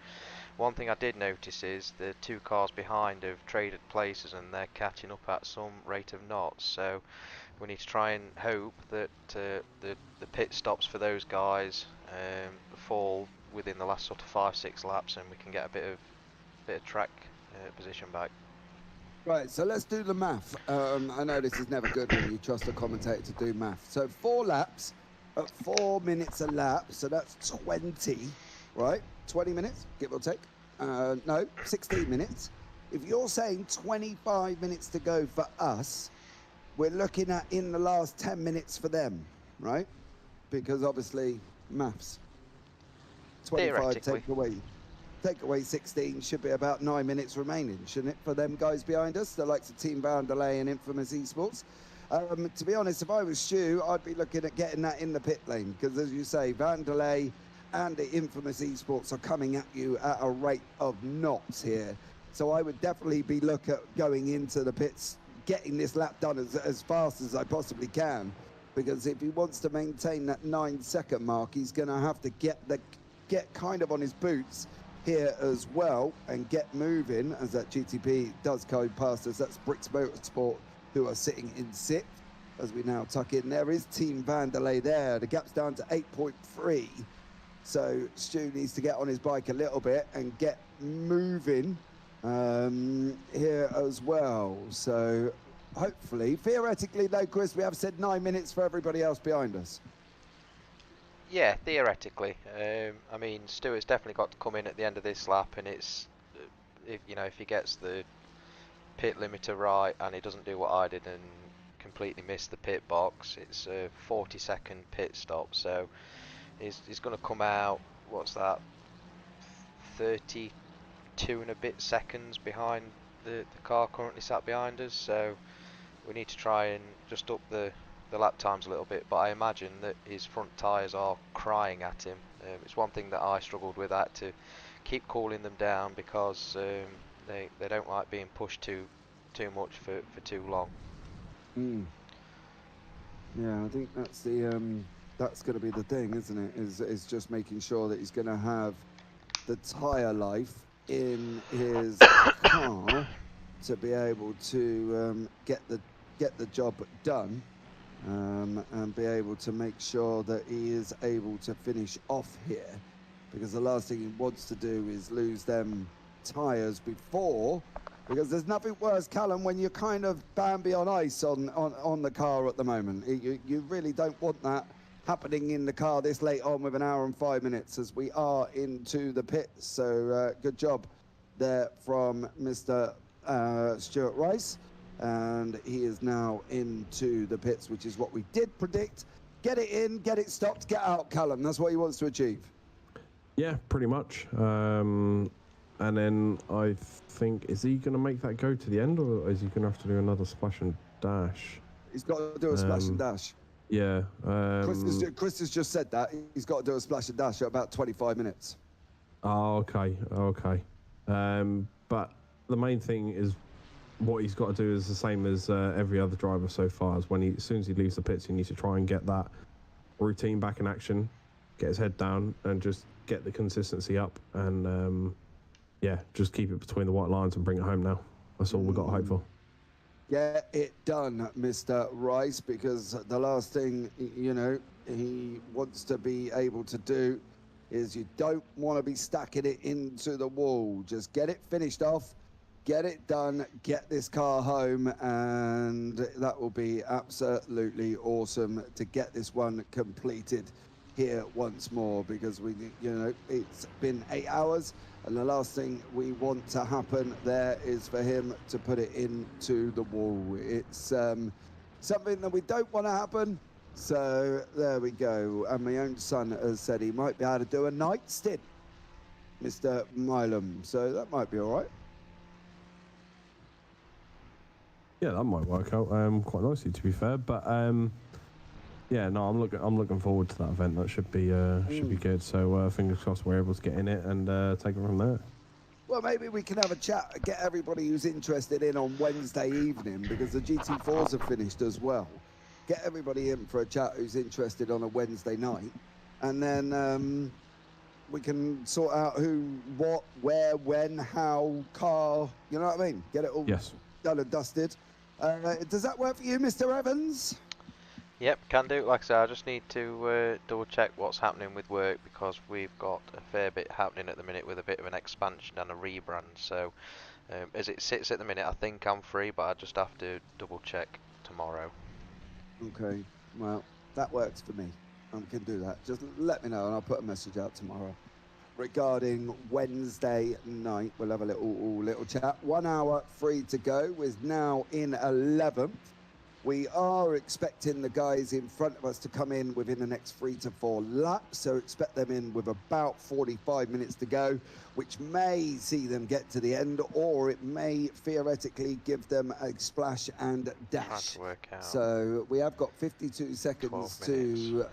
one thing I did notice is the 2 cars behind have traded places and they're catching up at some rate of knots, so we need to try and hope that the pit stops for those guys fall within the last sort of 5-6 laps, and we can get a bit of track position back. Right, so let's do the math. I know this is never good when you trust a commentator to do math. So 4 laps at 4 minutes a lap, so that's 20, right? 20 minutes, give or take. No, 16 minutes. If you're saying 25 minutes to go for us, we're looking at in the last 10 minutes for them, right? Because obviously, maths. 25 take away 16, should be about 9 minutes remaining, shouldn't it, for them guys behind us, the likes of Team Vandelay and Infamous Esports. To be honest, if I was Stu, I'd be looking at getting that in the pit lane, because as you say, Vandelay and the Infamous Esports are coming at you at a rate of knots here. So I would definitely be looking at going into the pits, getting this lap done as fast as I possibly can, because if he wants to maintain that 9-second mark, he's going to have to get kind of on his boots here as well and get moving, as that GTP does go past us. That's Bricks Motorsport, who are sitting in 6th as we now tuck in. There is Team Vandelay there. The gap's down to 8.3. So Stu needs to get on his bike a little bit and get moving here as well. So hopefully, theoretically though, Chris, we have said 9 minutes for everybody else behind us. Yeah, theoretically. I mean, Stuart's definitely got to come in at the end of this lap, and it's, if he gets the pit limiter right and he doesn't do what I did and completely miss the pit box, it's a 40-second pit stop. So he's going to come out, what's that, 32 and a bit seconds behind the car currently sat behind us. So we need to try and just up the lap times a little bit, but I imagine that his front tyres are crying at him. It's one thing that I struggled with, that to keep cooling them down, because they don't like being pushed too much for too long. Yeah, I think that's that's going to be the thing, isn't it? Is just making sure that he's going to have the tyre life in his car to be able to get the job done. And be able to make sure that he is able to finish off here, because the last thing he wants to do is lose them tyres before, because there's nothing worse, Callum, when you're kind of Bambi on ice on the car at the moment. You really don't want that happening in the car this late on with 1 hour and 5 minutes as we are into the pits. So good job there from Mr. Stuart Rice. And he is now into the pits, which is what we did predict. Get it in, get it stopped, get out, Callum. That's what he wants to achieve. Yeah, pretty much. And then I think, is he going to make that go to the end, or is he going to have to do another splash and dash? He's got to do a splash and dash. Yeah. Chris has just said that. He's got to do a splash and dash at about 25 minutes. Oh, okay. But the main thing is, what he's got to do is the same as every other driver so far. As as soon as he leaves the pits, he needs to try and get that routine back in action, get his head down, and just get the consistency up, and yeah, just keep it between the white lines and bring it home now. That's all we've got to hope for. Get it done, Mr. Rice, because the last thing, he wants to be able to do is, you don't want to be stacking it into the wall. Just get it finished off, get it done, get this car home, and that will be absolutely awesome to get this one completed here once more, because it's been 8 hours, and the last thing we want to happen there is for him to put it into the wall. It's something that we don't want to happen. So there we go. And my own son has said he might be able to do a night stint, Mr. Milam. So that might be all right. Yeah, that might work out quite nicely, to be fair. But yeah, no, I'm looking forward to that event. That should be good. So fingers crossed we're able to get in it and take it from there. Well, maybe we can have a chat, get everybody who's interested in on Wednesday evening, because the GT4s have finished as well. Get everybody in for a chat who's interested on a Wednesday night, and then we can sort out who, what, where, when, how, car, you know what I mean? Get it all done and dusted. Does that work for you, Mr. Evans? Yep, can do. Like I said, I just need to double check what's happening with work, because we've got a fair bit happening at the minute with a bit of an expansion and a rebrand. So as it sits at the minute, I think I'm free, but I just have to double check tomorrow. Okay, well, that works for me. I can do that. Just let me know and I'll put a message out tomorrow. Regarding Wednesday night, we'll have a little chat. 1 hour free to go. We're now in 11th. We are expecting the guys in front of us to come in within the next 3 to 4 laps, so expect them in with about 45 minutes to go, which may see them get to the end, or it may theoretically give them a splash and dash. So we have got 52 seconds to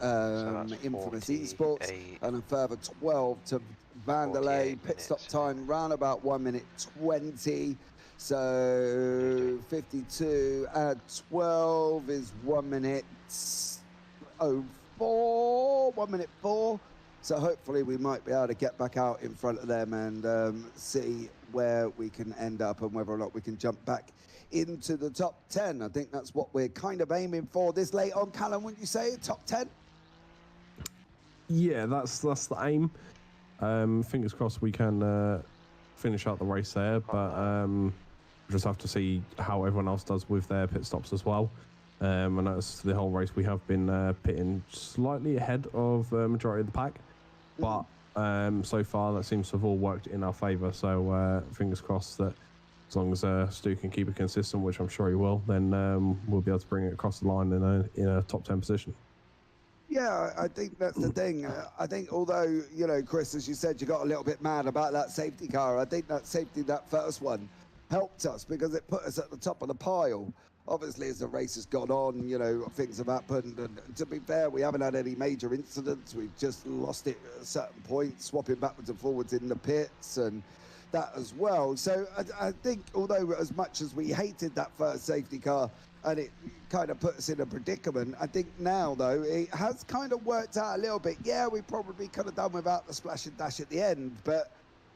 Infamous Esports, and a further 12 to Vanderlei. Pit stop time round about 1 minute 20. So 52 add 12 is 1 minute 04, 1 minute 4. So hopefully we might be able to get back out in front of them and see where we can end up and whether or not we can jump back into the top 10. I think that's what we're kind of aiming for this late on. Callum, wouldn't you say top 10? Yeah, that's the aim. Fingers crossed we can finish out the race there, but just have to see how everyone else does with their pit stops as well. I noticed the whole race we have been pitting slightly ahead of the majority of the pack, but so far that seems to have all worked in our favour. So fingers crossed that as long as Stu can keep it consistent, which I'm sure he will, then we'll be able to bring it across the line in a top 10 position. Yeah, I think that's the thing. I think although, Chris, as you said, you got a little bit mad about that safety car, I think that first one helped us because it put us at the top of the pile. Obviously, as the race has gone on, things have happened. And to be fair, we haven't had any major incidents. We've just lost it at a certain point, swapping backwards and forwards in the pits and that as well. So I think although as much as we hated that first safety car, and it kind of put us in a predicament, I think now, though, it has kind of worked out a little bit. Yeah, we probably could have done without the splash and dash at the end, but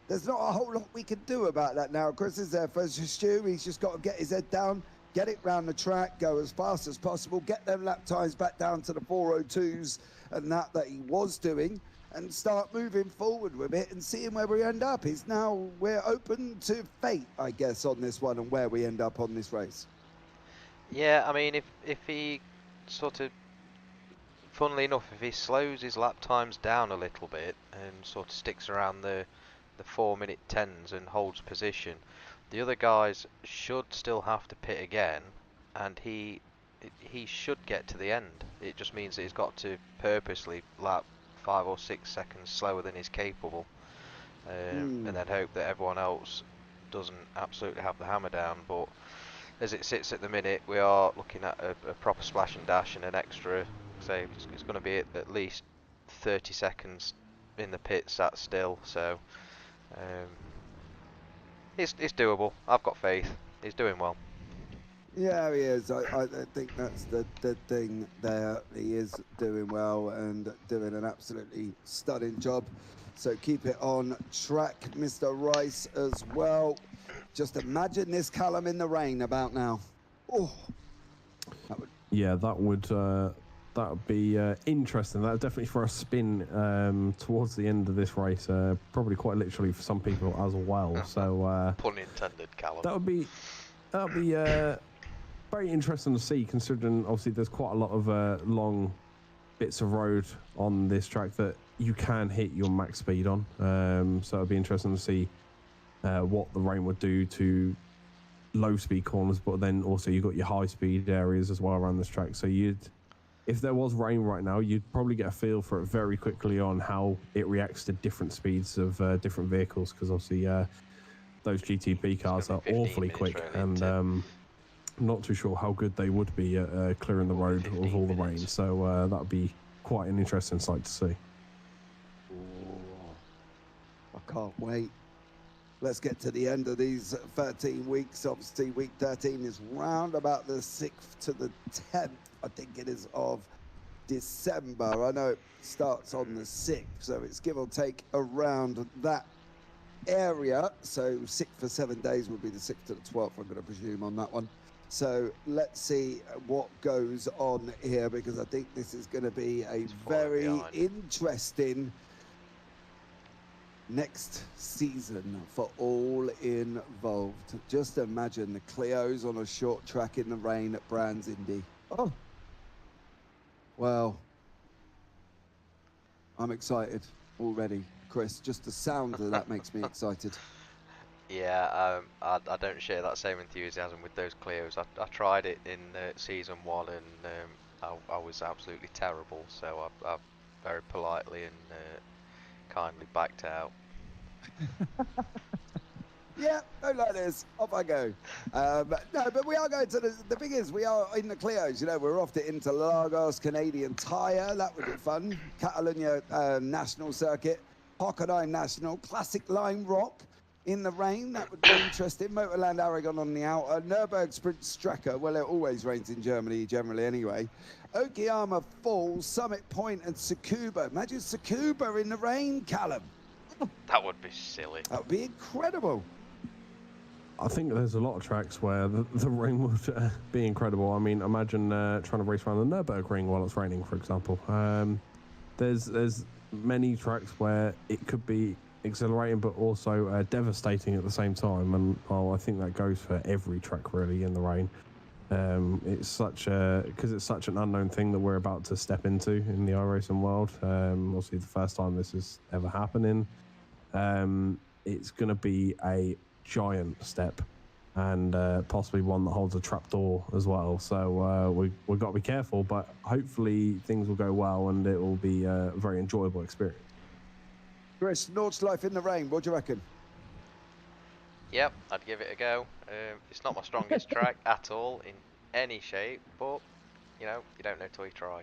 there's not a whole lot we can do about that now. Chris is there for Stu. He's just got to get his head down, get it round the track, go as fast as possible, get them lap times back down to the 402s and that he was doing, and start moving forward with it and seeing where we end up. We're open to fate, I guess, on this one and where we end up on this race. Yeah, I mean, if he sort of, funnily enough, if he slows his lap times down a little bit and sort of sticks around the 4-minute 10s and holds position, the other guys should still have to pit again, and he should get to the end. It just means that he's got to purposely lap 5 or 6 seconds slower than he's capable, and then hope that everyone else doesn't absolutely have the hammer down. But as it sits at the minute, we are looking at a proper splash and dash and an extra, say, it's going to be at least 30 seconds in the pit sat still, so it's doable. I've got faith. He's doing well. Yeah, he is. I think that's the thing there. He is doing well and doing an absolutely stunning job. So keep it on track, Mr. Rice, as well. Just imagine this, Callum, in the rain about now. Oh, yeah, that would be interesting. That would definitely for a spin towards the end of this race. Probably quite literally for some people as well. So pun intended, Callum. That would be very interesting to see, considering obviously there's quite a lot of long bits of road on this track that you can hit your max speed on. So it'll be interesting to see what the rain would do to low speed corners, but then also you've got your high speed areas as well around this track. So if there was rain right now, you'd probably get a feel for it very quickly on how it reacts to different speeds of different vehicles, because obviously those GTB cars are awfully quick, and I'm not too sure how good they would be at clearing the road of all the rain. So that would be quite an interesting sight to see. I can't wait. Let's get to the end of these 13 weeks. Obviously, week 13 is round about the 6th to the 10th, I think it is, of December. I know it starts on the 6th, so it's give or take around that area. So 6 for 7 days would be the 6th to the 12th, I'm going to presume, on that one. So let's see what goes on here, because I think this is going to be a very interesting next season for all involved. Just imagine the Clios on a short track in the rain at Brands Indy. Oh, well, I'm excited already, Chris. Just the sound of that makes me excited. Yeah, I don't share that same enthusiasm with those Clios. I tried it in season 1 and I was absolutely terrible, so I very politely and kindly backed out. Yeah, don't like this. Off I go. No, but we are going to the thing is, we are in the Clios. You know, we're off to Interlagos, Canadian Tire. That would be fun. Catalonia National Circuit, Hockenheim National, Classic Lime Rock in the rain. That would be interesting. Motorland Aragon on the outer. Nürburgring Sprint Strecker. Well, it always rains in Germany, generally anyway. Okayama Falls, Summit Point, and Tsukuba. Imagine Tsukuba in the rain, Callum. That would be silly. That would be incredible. I think there's a lot of tracks where the rain would be incredible. I mean, imagine trying to race around the Nürburgring while it's raining, for example. There's many tracks where it could be exhilarating but also devastating at the same time, and I think that goes for every track really in the rain. It's because it's such an unknown thing that we're about to step into in the iRacing world. Obviously the first time this is ever happening. It's going to be a giant step, and possibly one that holds a trapdoor as well. So we've got to be careful, but hopefully things will go well and it will be a very enjoyable experience. Chris, Nordschleife in the rain, what do you reckon? Yep, I'd give it a go. It's not my strongest track at all in any shape, but you know, you don't know till you try.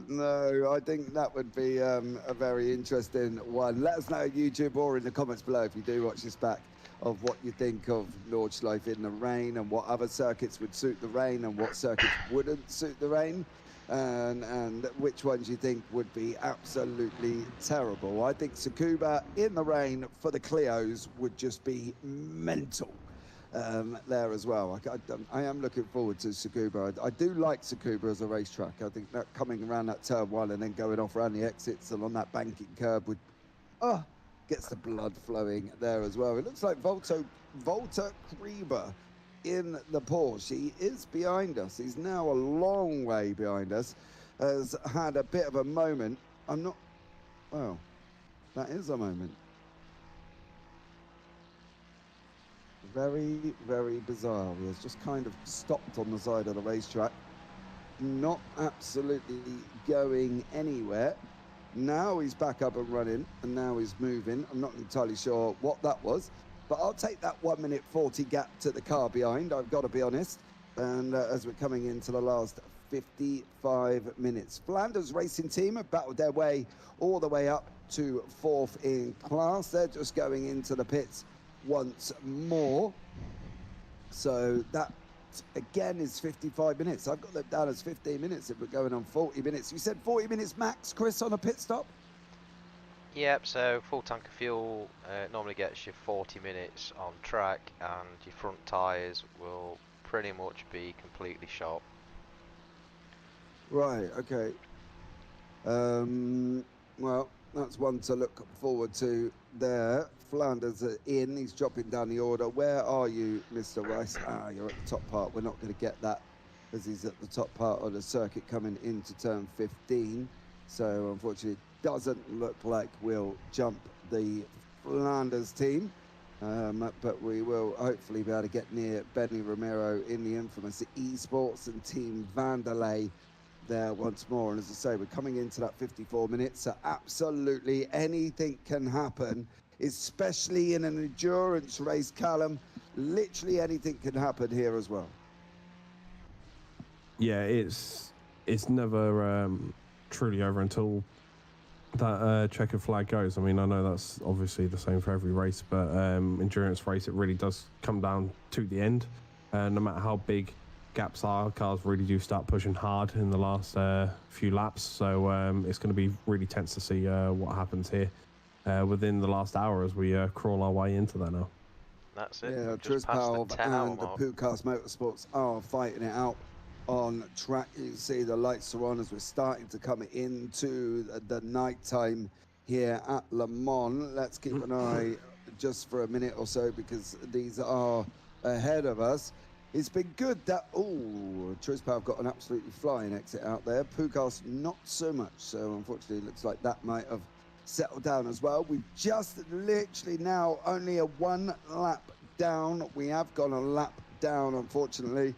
No, I think that would be a very interesting one. Let us know on YouTube or in the comments below if you do watch this back, of what you think of Nordschleife in the rain and what other circuits would suit the rain and what circuits wouldn't suit the rain, and which ones you think would be absolutely terrible. I think Tsukuba in the rain for the Clios would just be mental there as well. I am looking forward to Tsukuba. I do like Tsukuba as a racetrack. I think that coming around that turn 1 and then going off around the exits and on that banking curb would gets the blood flowing there as well. It looks like Volta Krieber in the Porsche. He is behind us. He's now a long way behind us. Has had a bit of a moment. Well, that is a moment. Very, very bizarre. He has just kind of stopped on the side of the racetrack. Not absolutely going anywhere. Now he's back up and running, and now he's moving. I'm not entirely sure what that was, but I'll take that 1 minute 40 gap to the car behind, I've got to be honest. And as we're coming into the last 55 minutes. Flanders Racing Team have battled their way all the way up to 4th in class. They're just going into the pits once more. So that again is 55 minutes. I've got that down as 15 minutes if we're going on 40 minutes. You said 40 minutes max, Chris, on a pit stop? Yep, so full tank of fuel normally gets you 40 minutes on track, and your front tyres will pretty much be completely shot. Right, okay. Well, that's one to look forward to there. Flanders are in. He's dropping down the order. Where are you, Mr. Rice? You're at the top part. We're not going to get that as he's at the top part of the circuit coming into turn 15. So unfortunately, it doesn't look like we'll jump the Flanders team. But we will hopefully be able to get near Benny Romero in the infamous esports and Team Vanderlei there once more. And as I say, we're coming into that 54 minutes, so absolutely anything can happen, especially in an endurance race, Callum. Literally anything can happen here as well. Yeah, it's never truly over until that checkered flag goes. I mean, I know that's obviously the same for every race, but endurance race, it really does come down to the end. No matter how big gaps are, cars really do start pushing hard in the last few laps. So it's going to be really tense to see what happens here within the last hour as we crawl our way into that now. That's it. Yeah, Just past the Trizpalv 10-hour and the mark. Pukas Motorsports are fighting it out on track. You can see the lights are on as we're starting to come into the night time here at Le Mans. Let's keep an eye just for a minute or so because these are ahead of us. It's been good that, Trizpalv got an absolutely flying exit out there. Pukas not so much, so unfortunately it looks like that might have settled down as well. We've just literally now only a 1 lap down. We have gone a lap down, unfortunately,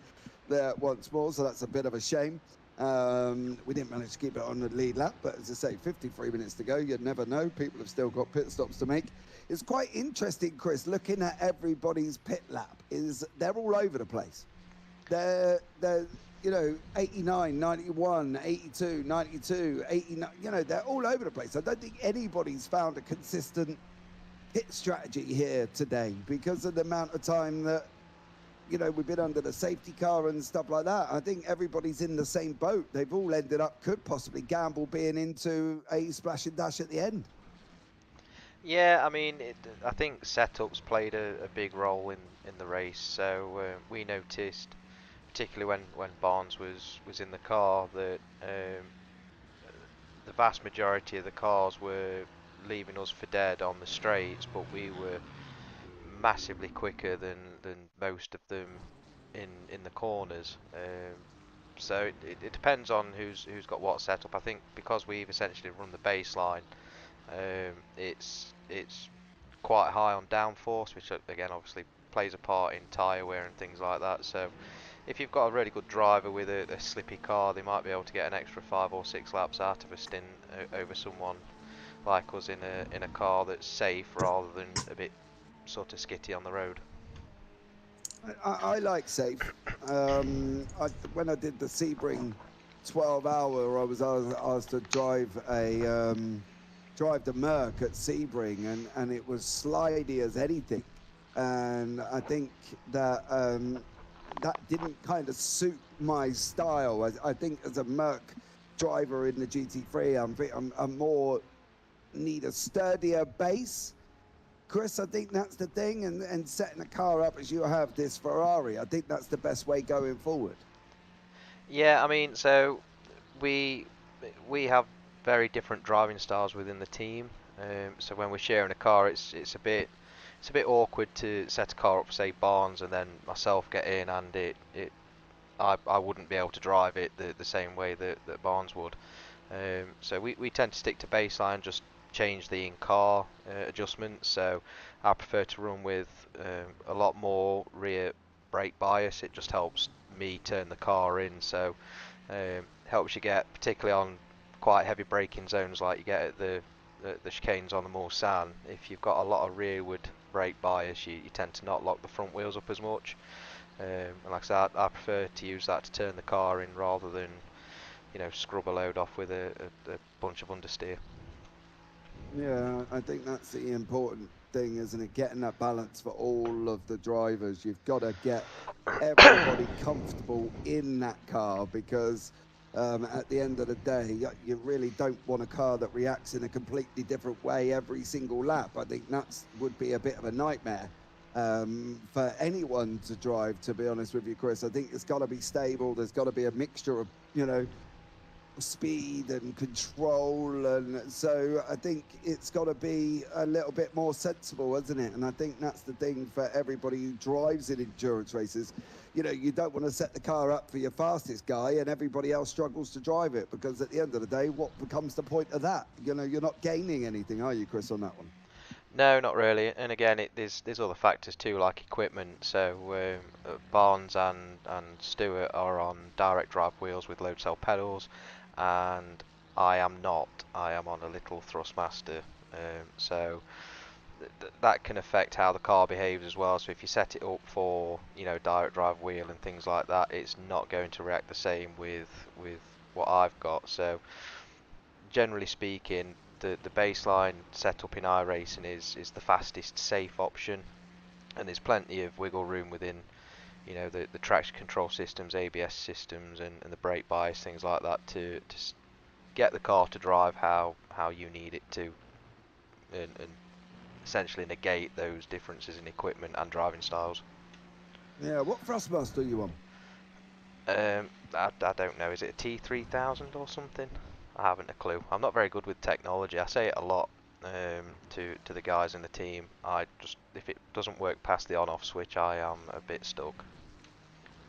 there once more, so that's a bit of a shame. We didn't manage to keep it on the lead lap, but as I say, 53 minutes to go. You never know. People have still got pit stops to make. It's quite interesting, Chris, looking at everybody's pit lap, is they're all over the place. They're 89, 91, 82, 92, 89, they're all over the place. I don't think anybody's found a consistent pit strategy here today because of the amount of time that, we've been under the safety car and stuff like that. I think everybody's in the same boat. They've all ended up, could possibly gamble being into a splash and dash at the end. Yeah, I mean, I think setups played a big role in the race. So we noticed, particularly when Barnes was in the car, that the vast majority of the cars were leaving us for dead on the straights, but we were massively quicker than most of them in the corners. So it depends on who's got what setup. I think because we've essentially run the baseline, it's quite high on downforce, which again obviously plays a part in tyre wear and things like that. So if you've got a really good driver with a slippy car, they might be able to get an extra 5 or 6 laps out of a stint over someone like us in a car that's safe rather than a bit sort of skitty on the road. I like safe. When I did the Sebring 12-hour, I was asked to drive the Merc at Sebring, and it was slidey as anything. And I think that that didn't kind of suit my style. I think as a Merc driver in the GT3, I'm more need a sturdier base. Chris, I think that's the thing, and setting a car up as you have this Ferrari, I think that's the best way going forward. Yeah, I mean, so we have very different driving styles within the team. So when we're sharing a car, it's a bit awkward to set a car up for, say, Barnes, and then myself get in, and I wouldn't be able to drive it the same way that Barnes would. So we tend to stick to baseline, just change the in-car adjustments. So I prefer to run with a lot more rear brake bias. It just helps me turn the car in, so helps you get, particularly on quite heavy braking zones like you get at the chicanes on the Mulsanne. If you've got a lot of rearward brake bias, you tend to not lock the front wheels up as much. And like I said, I prefer to use that to turn the car in rather than scrub a load off with a bunch of understeer. Yeah, I think that's the important thing, isn't it? Getting that balance for all of the drivers. You've got to get everybody comfortable in that car because at the end of the day, you really don't want a car that reacts in a completely different way every single lap. I think that would be a bit of a nightmare for anyone to drive, to be honest with you, Chris. I think it's got to be stable. There's got to be a mixture of, speed and control, and so I think it's got to be a little bit more sensible, isn't it? And I think that's the thing for everybody who drives in endurance races. You know, you don't want to set the car up for your fastest guy and everybody else struggles to drive it, because at the end of the day, what becomes the point of that? You know, you're not gaining anything, are you, Chris, on that one? No, not really. And again, there's other factors too, like equipment. So Barnes and Stewart are on direct drive wheels with load cell pedals, and I am not. I am on a little Thrustmaster. So that can affect how the car behaves as well. So if you set it up for, you know, direct drive wheel and things like that, it's not going to react the same with what I've got. So generally speaking, the baseline setup in iRacing is the fastest safe option, and there's plenty of wiggle room within, you know, the traction control systems, ABS systems, and the brake bias, things like that, to get the car to drive how you need it to, and essentially negate those differences in equipment and driving styles. Yeah, what Thrustmaster are you on? I don't know, is it a T3000 or something? I haven't a clue. I'm not very good with technology. I say it a lot to the guys in the team. I just, if it doesn't work past the on-off switch, I am a bit stuck.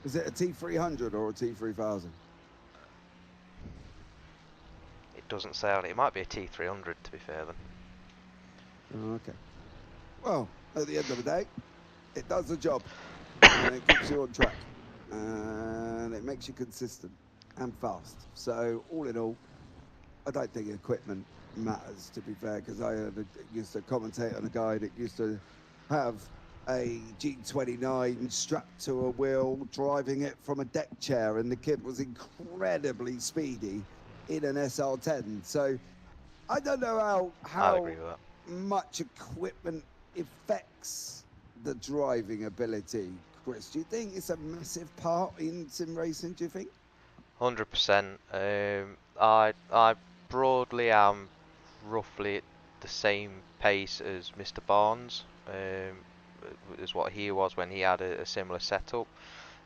Is it a T300 or a T3000? It doesn't say on it. It might be a T300, to be fair then. Oh, okay. Well, at the end of the day, it does the job, and it keeps you on track, and it makes you consistent and fast. So all in all, I don't think equipment matters, to be fair, because I used to commentate on a guy that used to have a G29 strapped to a wheel, driving it from a deck chair, and the kid was incredibly speedy in an SR10. So I don't know how much equipment affects the driving ability. Chris, do you think it's a massive part in sim racing, do you think? 100%. I broadly am roughly at the same pace as Mr. Barnes, as what he was when he had a similar setup.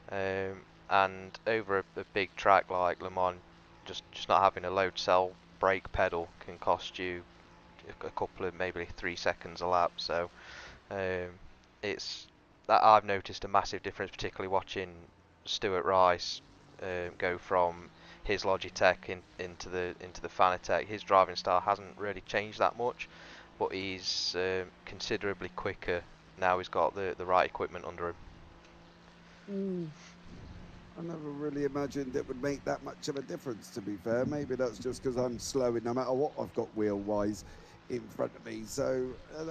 And over a big track like Le Mans, just not having a load cell brake pedal can cost you a couple of, maybe 3 seconds a lap. So it's that I've noticed a massive difference, particularly watching Stuart Rice go from his Logitech into the Fanatec. His driving style hasn't really changed that much, but he's considerably quicker now. He's got the right equipment under him. I never really imagined it would make that much of a difference, to be fair. Maybe that's just because I'm slow no matter what I've got wheel-wise in front of me. So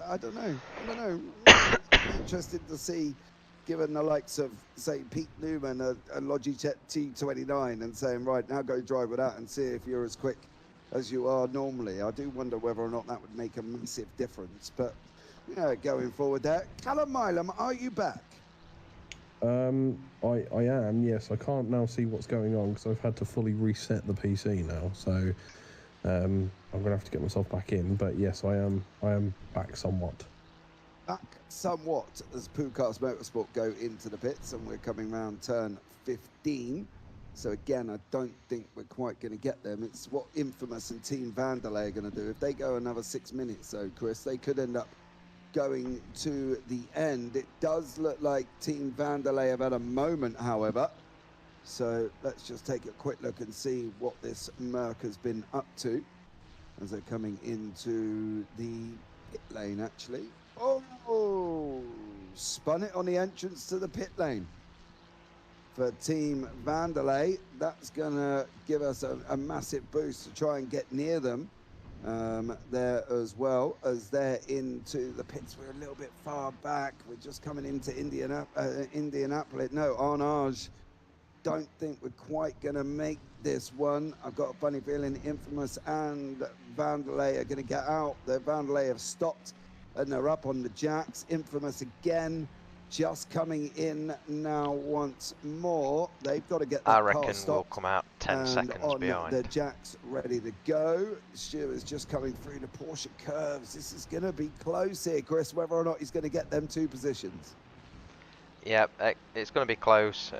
I don't know. Interested to see, given the likes of, say, Pete Newman, a Logitech T29, and saying, right, now go drive with that and see if you're as quick as you are normally. I do wonder whether or not that would make a massive difference. But, you know, going forward there. Callum Milam, are you back? I am, yes. I can't now see what's going on because I've had to fully reset the PC now. So I'm going to have to get myself back in. But yes, I am back somewhat. Back somewhat as Pucas Motorsport go into the pits, and we're coming round turn 15. So again, I don't think we're quite going to get them. It's what Infamous and Team Vanderlei are going to do. If they go another 6 minutes, though, Chris, they could end up going to the end. It does look like Team Vanderlei have had a moment, however. So let's just take a quick look and see what this Merc has been up to as they're coming into the pit lane, actually. Oh, spun it on the entrance to the pit lane for Team Vanderlei. That's going to give us a massive boost to try and get near them there, as well as they're into the pits. We're a little bit far back. We're just coming into Indianapolis. No, Arnage, don't think we're quite going to make this one. I've got a funny feeling Infamous and Vanderlei are going to get out. The Vanderlei have stopped and they're up on the jacks. Infamous again, just coming in now once more. They've got to get that I car reckon stopped we'll come out 10 and seconds on behind. the jacks ready to go. Stewart's just coming through the Porsche curves. This is going to be close here, Chris, whether or not he's going to get them 2 positions. Yeah, it's going to be close,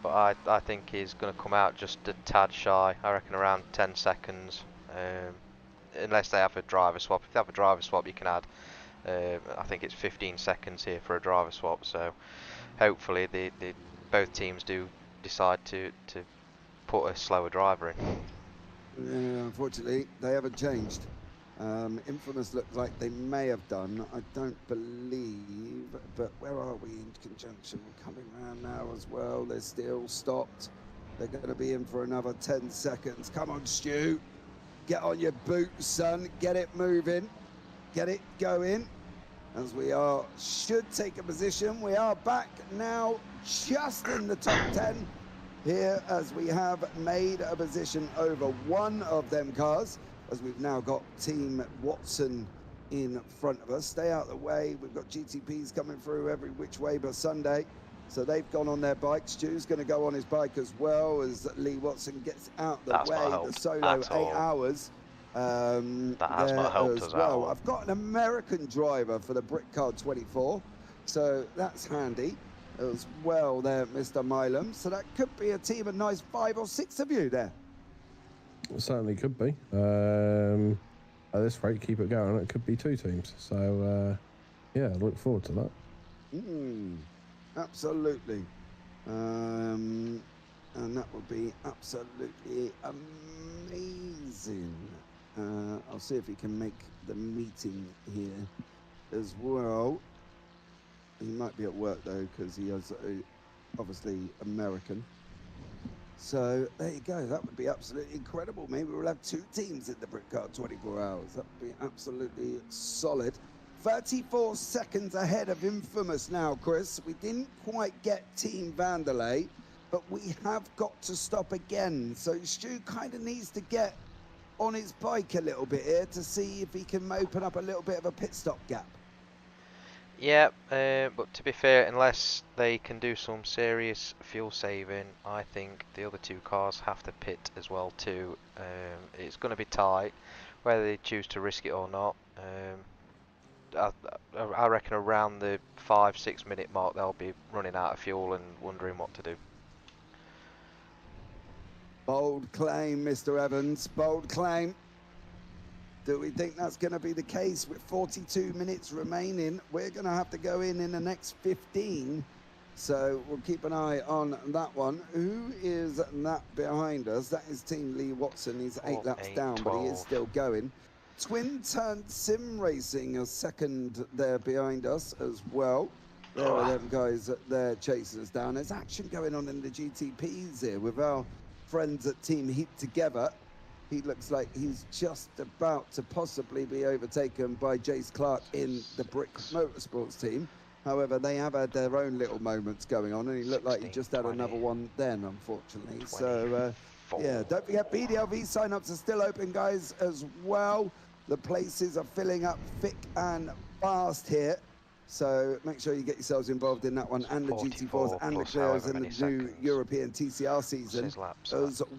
but I think he's going to come out just a tad shy. I reckon around 10 seconds, unless they have a driver swap. If they have a driver swap, you can add. I think it's 15 seconds here for a driver swap. So hopefully, both teams do decide to put a slower driver in. Yeah, unfortunately, they haven't changed. Infamous looks like they may have done. I don't believe, but where are we in conjunction? We're coming around now as well. They're still stopped. They're going to be in for another 10 seconds. Come on, Stu. Get on your boots, son. Get it moving. Get it going. As we should take a position. We are back now just in the top 10 here as we have made a position over one of them cars. As we've now got Team Watson in front of us. Stay out of the way. We've got GTPs coming through every which way but Sunday. So they've gone on their bikes. Stu's going to go on his bike as well as Lee Watson gets out the way. The solo 8 hours. That has not helped us well. out. I've got an American driver for the Brickcard 24. So that's handy as well there, Mr. Milam. So that could be a team of nice 5 or 6 of you there. It certainly could be. At this rate, keep it going. It could be 2 teams. So, yeah, look forward to that. Absolutely. And that would be absolutely amazing. I'll see if he can make the meeting here as well. He might be at work, though, because he is obviously American. So there you go. That would be absolutely incredible. Maybe we'll have 2 teams in the Brickcard 24 hours. That would be absolutely solid. 34 seconds ahead of Infamous now, Chris. We didn't quite get Team Vanderlei, but we have got to stop again. So Stu kind of needs to get on his bike a little bit here to see if he can open up a little bit of a pit stop gap. Yeah, but to be fair, unless they can do some serious fuel saving, I think the other 2 cars have to pit as well too. It's going to be tight, whether they choose to risk it or not. I reckon around the 5-6 minute mark they'll be running out of fuel and wondering what to do. Bold claim, Mr. Evans, bold claim. Do we think that's going to be the case with 42 minutes remaining? We're going to have to go in the next 15. So we'll keep an eye on that one. Who is that behind us? That is Team Lee Watson. He's 8 laps down, 12. but he is still going. Twin Turn Sim Racing a second there behind us as well. There are them guys there chasing us down. There's action going on in the GTPs here with our friends at Team Heat Together. He looks like he's just about to possibly be overtaken by Jace Clark in the Brick Motorsports team. However, they have had their own little moments going on, and he looked like he just had another one then, unfortunately. So, yeah, don't forget BDLV sign-ups are still open, guys, as well. The places are filling up thick and fast here. So make sure you get yourselves involved in that one, and the GT4s and the Clios in the new European TCR season as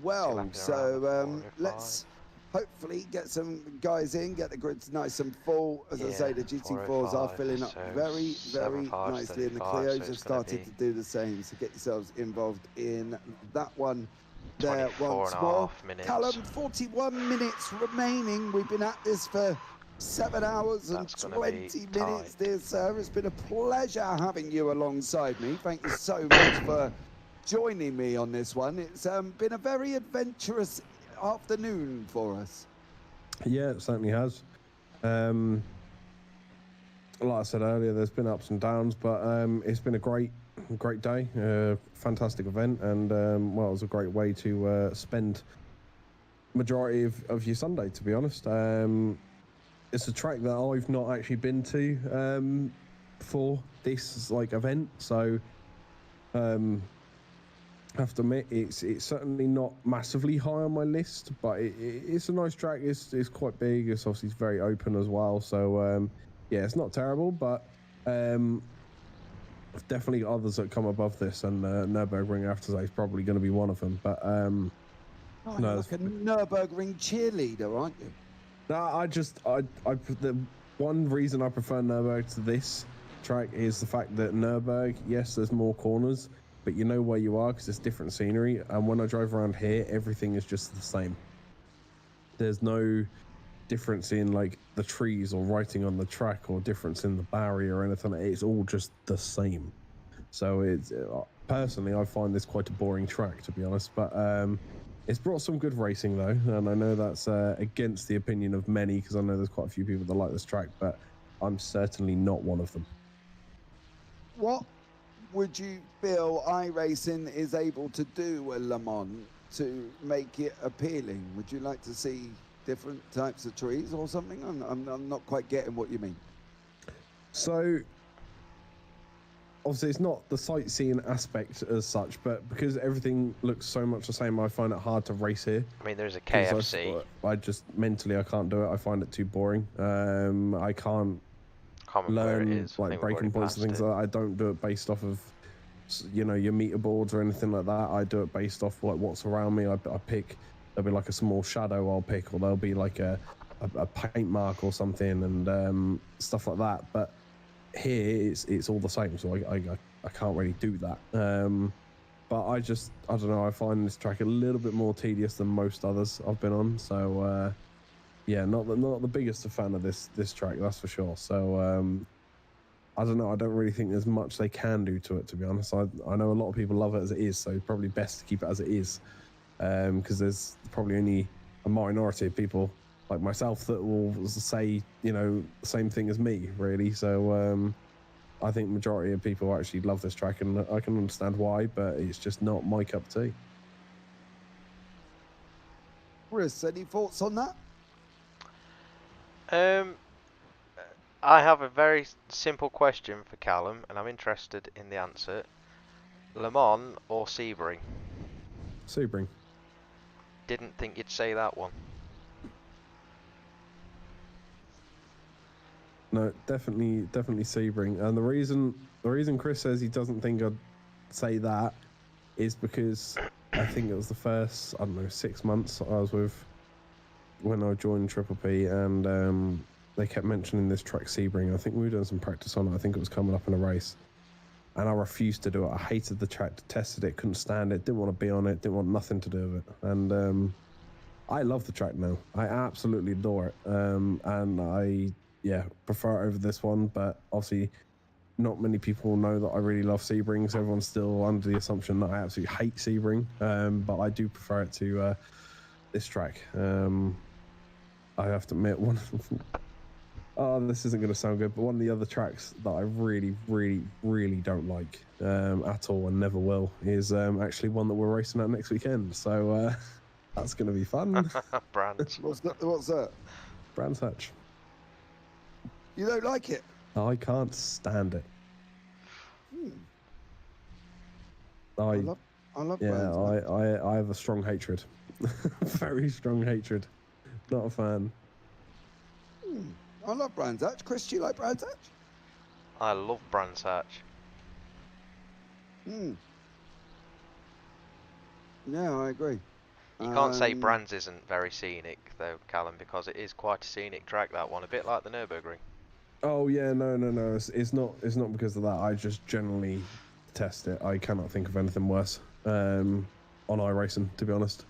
well. So let's hopefully get some guys in, get the grids nice and full. As I say, the GT4s are filling up very, very nicely, and the Clios have started to do the same. So get yourselves involved in that one there once more. Callum, 41 minutes remaining. We've been at this for 7 hours and 20 minutes, dear sir. It's been a pleasure having you alongside me. Thank you so much for joining me on this one. It's been a very adventurous afternoon for us. Yeah, it certainly has. Like I said earlier, there's been ups and downs, but it's been a great day, fantastic event, and well, it was a great way to spend majority of your Sunday, to be honest. It's a track that I've not actually been to for this event, so I have to admit it's certainly not massively high on my list, but it's a nice track. It's quite big. It's obviously very open as well, so yeah, it's not terrible, but definitely others that come above this, and Nürburgring after today is probably going to be one of them. But no, you're like a Nürburgring cheerleader, aren't you? No, the one reason I prefer Nürburgring to this track is the fact that Nürburgring, yes, there's more corners, but you know where you are because it's different scenery. And when I drive around here, everything is just the same. There's no difference in like the trees or writing on the track or difference in the barrier or anything. It's all just the same. So it's personally, I find this quite a boring track, to be honest. But it's brought some good racing though, and I know that's against the opinion of many because I know there's quite a few people that like this track, but I'm certainly not one of them. What would you feel iRacing is able to do with Le Mans to make it appealing? Would you like to see different types of trees or something? I'm not quite getting what you mean. So obviously it's not the sightseeing aspect as such, but because everything looks so much the same, I find it hard to race here. I mean, there's a KFC. I just mentally I can't do it. I find it too boring. I can't learn like breaking points and things like that. I don't do it based off of, you know, your meter boards or anything like that. I do it based off like what's around me. I pick, there'll be like a small shadow I'll pick, or there'll be like a paint mark or something, and stuff like that. But here it's all the same, so I can't really do that. But I don't know, I find this track a little bit more tedious than most others I've been on. So yeah, not the biggest fan of this track, that's for sure. So I don't know, I don't really think there's much they can do to it, to be honest. I know a lot of people love it as it is, so probably best to keep it as it is, because there's probably only a minority of people like myself that will say, you know, the same thing as me, really. So I think majority of people actually love this track, and I can understand why, but it's just not my cup of tea. Chris, any thoughts on that? I have a very simple question for Callum, and I'm interested in the answer. Le Mans or Sebring? Sebring. Didn't think you'd say that one. No, definitely Sebring. And the reason Chris says he doesn't think I'd say that is because I think it was the first, I don't know, 6 months I was with when I joined Triple P, and they kept mentioning this track Sebring. I think we were doing some practice on it. I think it was coming up in a race, and I refused to do it. I hated the track, detested it, couldn't stand it, didn't want to be on it, didn't want nothing to do with it. And I love the track now. I absolutely adore it, and I prefer it over this one. But obviously, not many people know that I really love Sebring, so everyone's still under the assumption that I absolutely hate Sebring. But I do prefer it to this track. I have to admit, this isn't going to sound good, but one of the other tracks that I really, really, really don't like at all, and never will, is actually one that we're racing at next weekend. So that's going to be fun. Brands. What's that? Brands Hatch. You don't like it? I can't stand it. I love Brands Hatch. I have a strong hatred. Very strong hatred. Not a fan. I love Brands Hatch. Chris, do you like Brands Hatch? I love Brands Hatch. Yeah, I agree. You can't say Brands isn't very scenic, though, Callum, because it is quite a scenic track, that one. A bit like the Nürburgring. Oh yeah, no. It's not because of that. I just generally detest it. I cannot think of anything worse on iRacing, to be honest.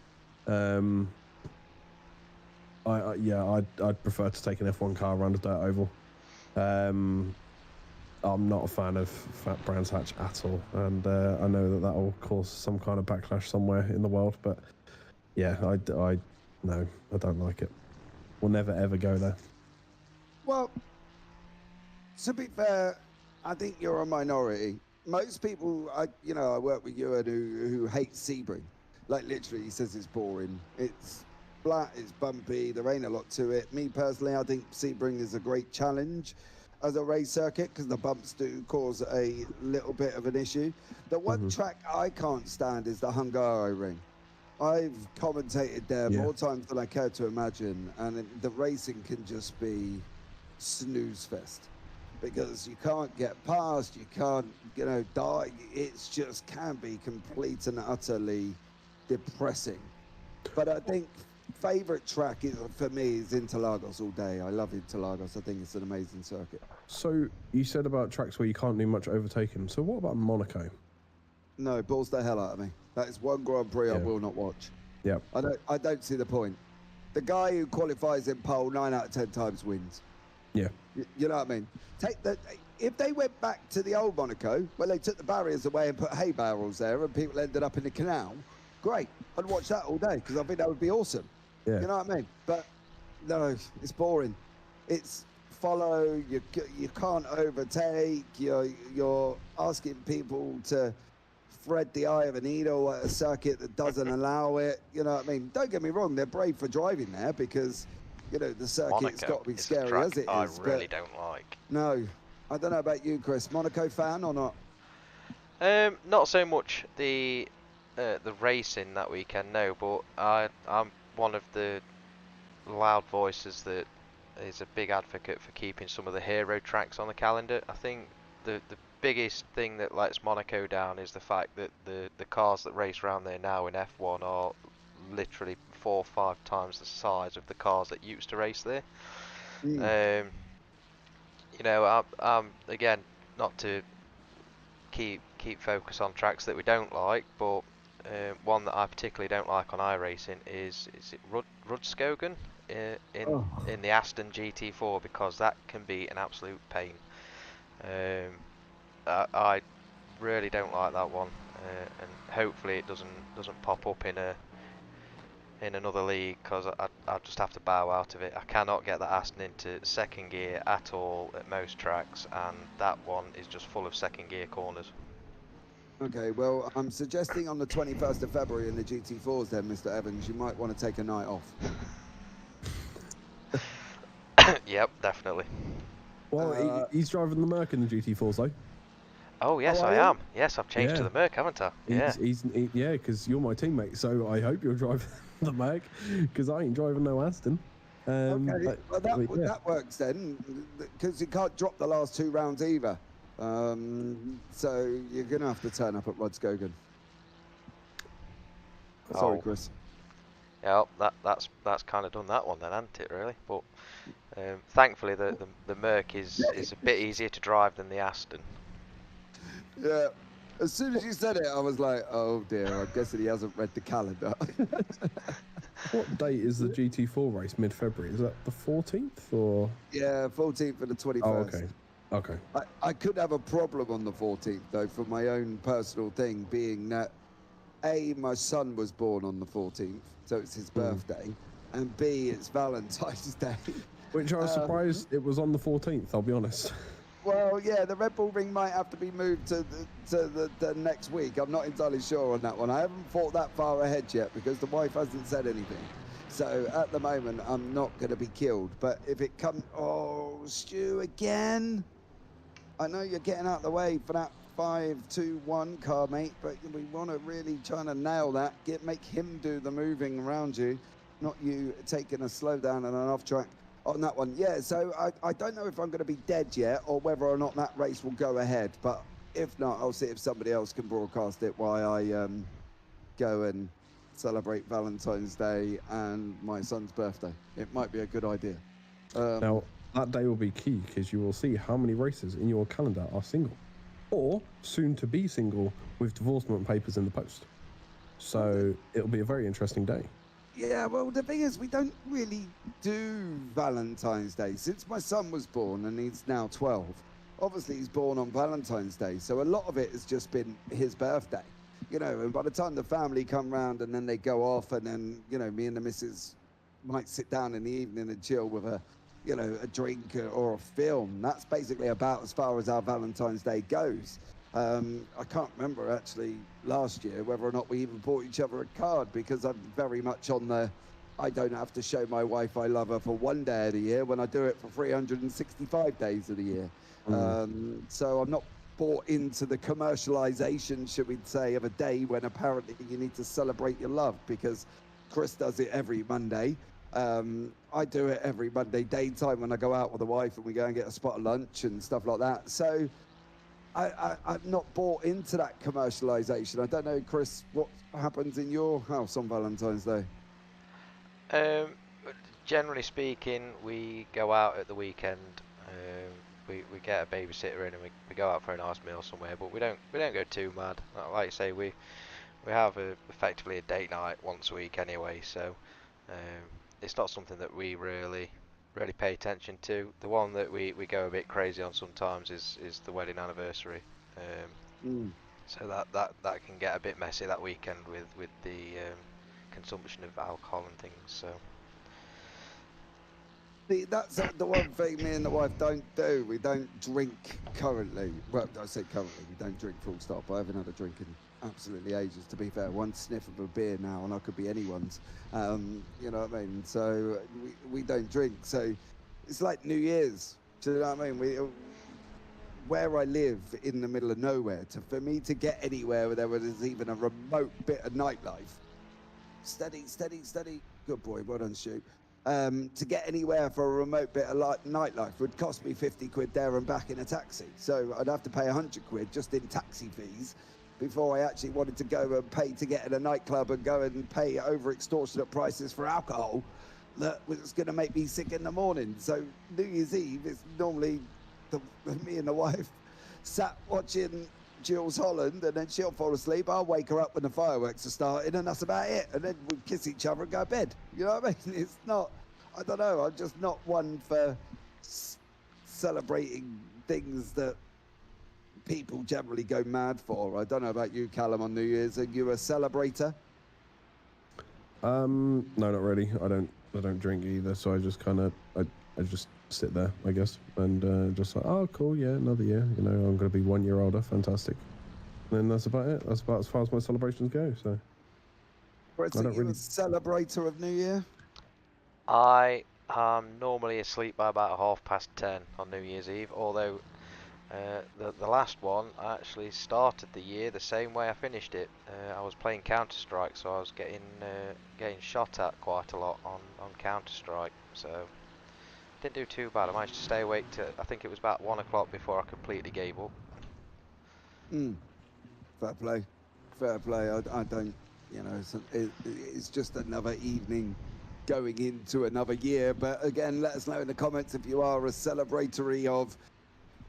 I'd prefer to take an F1 car around a dirt oval. I'm not a fan of Brands Hatch at all, and I know that will cause some kind of backlash somewhere in the world. But yeah, I don't like it. We'll never ever go there. Well, to be fair, I think you're a minority. Most people, I work with Ewan who hates Sebring. Like literally, he says it's boring. It's flat, it's bumpy, there ain't a lot to it. Me personally, I think Sebring is a great challenge as a race circuit because the bumps do cause a little bit of an issue. The one track I can't stand is the Hungaroring. I've commentated there more times than I care to imagine, and the racing can just be snooze fest because you can't get past, you can't, die. It's just can be complete and utterly depressing. But I think favourite track for me is Interlagos all day. I love Interlagos. I think it's an amazing circuit. So you said about tracks where you can't do much overtaking. So what about Monaco? No, it balls the hell out of me. That is one Grand Prix I will not watch. Yep. I don't see the point. The guy who qualifies in pole 9 out of 10 times wins. Yeah. You know what I mean? If they went back to the old Monaco, where they took the barriers away and put hay barrels there and people ended up in the canal, great. I'd watch that all day because I think that would be awesome. Yeah. You know what I mean? But no, it's boring. It's follow, you can't overtake, you're asking people to thread the eye of a needle at a circuit that doesn't allow it. You know what I mean? Don't get me wrong, they're brave for driving there because, you know, the circuit's got to be scary as it is. I really don't like. No, I don't know about you, Chris. Monaco fan or not? Not so much the racing that weekend, no, but I'm one of the loud voices that is a big advocate for keeping some of the hero tracks on the calendar. I think the biggest thing that lets Monaco down is the fact that the cars that race around there now in F1 are literally 4 or 5 times the size of the cars that used to race there. You know, I'm again, not to keep focus on tracks that we don't like, but one that I particularly don't like on iRacing is it Rudskogen in the Aston GT4, because that can be an absolute pain. I really don't like that one, and hopefully it doesn't pop up in another league, because I just have to bow out of it. I cannot get that Aston into second gear at all at most tracks, and that one is just full of second gear corners. Okay, well, I'm suggesting on the 21st of February in the GT4s then, Mr. Evans, you might want to take a night off. Yep, definitely. Well, he's driving the Merc in the GT4s, though. Oh, yes, I am. Yes, I've changed to the Merc, haven't I? Yeah. Yeah, because you're my teammate, so I hope you're driving the Merc, because I ain't driving no Aston. Okay, well, that works then, because you can't drop the last 2 rounds either. So you're going to have to turn up at Rudskogen. Sorry, Chris. Yeah, that's kind of done that one then, hasn't it, really? But thankfully the Merc is a bit easier to drive than the Aston. Yeah, as soon as you said it, I was like, oh dear, I'm guessing he hasn't read the calendar. What date is the GT4 race? Mid-February? Is that the 14th or? Yeah, 14th and the 21st. Oh, okay. Okay. I could have a problem on the 14th, though, for my own personal thing, being that, A, my son was born on the 14th, so it's his birthday, and B, it's Valentine's Day. Which I was surprised it was on the 14th, I'll be honest. Well, yeah, the Red Bull Ring might have to be moved to the next week. I'm not entirely sure on that one. I haven't thought that far ahead yet because the wife hasn't said anything. So at the moment, I'm not going to be killed. But if it comes... Oh, Stu, again? I know you're getting out of the way for that 5-2-1 car, mate, but we want to really try to nail that. Make him do the moving around you, not you taking a slow down and an off track on that one. Yeah, so I don't know if I'm going to be dead yet or whether or not that race will go ahead. But if not, I'll see if somebody else can broadcast it while I go and celebrate Valentine's Day and my son's birthday. It might be a good idea. Now, that day will be key because you will see how many races in your calendar are single or soon to be single with divorcement papers in the post. So it'll be a very interesting day. Yeah, well, the thing is, we don't really do Valentine's Day. Since my son was born, and he's now 12, obviously he's born on Valentine's Day, so a lot of it has just been his birthday. You know, and by the time the family come round and then they go off, and then, you know, me and the missus might sit down in the evening and chill with a drink or a film. That's basically about as far as our Valentine's Day goes. I can't remember actually last year whether or not we even bought each other a card, because I'm very much on the I don't have to show my wife I love her for one day of the year when I do it for 365 days of the year. So I'm not bought into the commercialization, should we say, of a day when apparently you need to celebrate your love, because Chris does it every Monday. I do it every Monday daytime when I go out with the wife and we go and get a spot of lunch and stuff like that. So I'm not bought into that commercialization. I don't know, Chris, what happens in your house on Valentine's Day? Generally speaking, we go out at the weekend. We get a babysitter in and we go out for a nice meal somewhere, but we don't go too mad. Like you say, we have effectively a date night once a week anyway, so it's not something that we really pay attention to. The one that we go a bit crazy on sometimes is the wedding anniversary. So that can get a bit messy that weekend with the consumption of alcohol and things. So. See, that's the one thing me and the wife don't do. We don't drink currently. Well, I say currently, we don't drink full stop. I haven't had a drink in absolutely ages, to be fair. One sniff of a beer now and I could be anyone's. You know what I mean? So we don't drink. So it's like New Year's. Do you know what I mean? Where I live in the middle of nowhere, for me to get anywhere where there was even a remote bit of nightlife. Steady. Good boy, well done, Stu. To get anywhere for a remote bit of nightlife would cost me 50 quid there and back in a taxi. So I'd have to pay 100 quid just in taxi fees before I actually wanted to go and pay to get in a nightclub and go and pay over extortionate prices for alcohol that was going to make me sick in the morning. So New Year's Eve is normally me and the wife sat watching Jules Holland, and then she'll fall asleep. I'll wake her up when the fireworks are starting, and that's about it. And then we kiss each other and go to bed. You know what I mean? It's not, I don't know, I'm just not one for celebrating things that people generally go mad for. I don't know about you, Callum, on New Year's. Are you a celebrator? No, not really. I don't drink either, so I just kind of I just sit there, I guess, and just like, oh, cool, yeah, another year. You know, I'm going to be 1 year older. Fantastic. And then that's about it. That's about as far as my celebrations go. So. Brett, are you a celebrator of New Year? I am normally asleep by about 10:30 on New Year's Eve, although the last one I actually started the year the same way I finished it. I was playing Counter-Strike, so I was getting shot at quite a lot on Counter-Strike, so didn't do too bad. I managed to stay awake till I think it was about 1 o'clock before I completely gave up. Fair play. I don't, you know, it's just another evening going into another year. But again, let us know in the comments if you are a celebratory of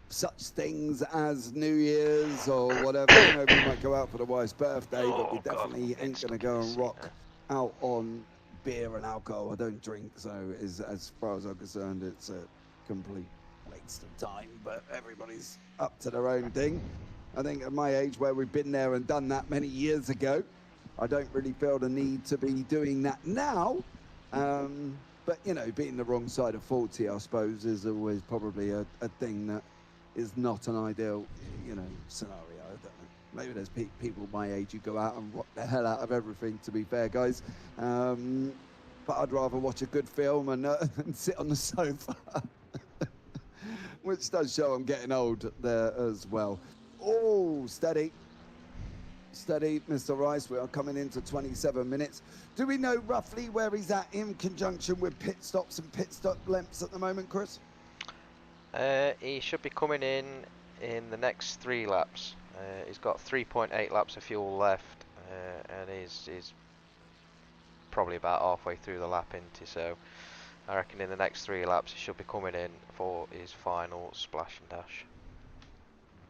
such things as New Year's or whatever. You know, we might go out for the wife's birthday, but we definitely ain't going to go and rock out on beer and alcohol. I don't drink, so as far as I'm concerned, it's a complete waste of time. But everybody's up to their own thing. I think at my age, where we've been there and done that many years ago, I don't really feel the need to be doing that now. But, you know, being the wrong side of 40, I suppose, is always probably a thing that is not an ideal, you know, scenario. I don't know. Maybe there's people my age who go out and rock the hell out of everything, to be fair, guys. But I'd rather watch a good film and sit on the sofa, which does show I'm getting old there as well. Oh, steady, Mr. Rice. We are coming into 27 minutes. Do we know roughly where he's at in conjunction with pit stops and pit stop lengths at the moment, Chris? He should be coming in the next 3 laps. He's got 3.8 laps of fuel left, and he's probably about halfway through the lap into, so I reckon in the next 3 laps he should be coming in for his final splash and dash.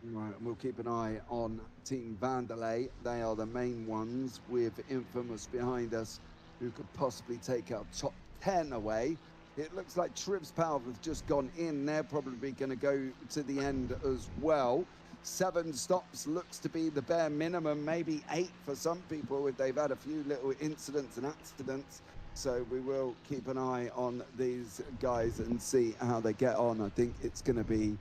Right, and we'll keep an eye on Team Vanderlei. They are the main ones, with Infamous behind us, who could possibly take our top 10 away. It looks like Tribs Power have just gone in. They're probably going to go to the end as well. 7 stops looks to be the bare minimum, maybe 8 for some people if they've had a few little incidents and accidents. So we will keep an eye on these guys and see how they get on. I think it's going to be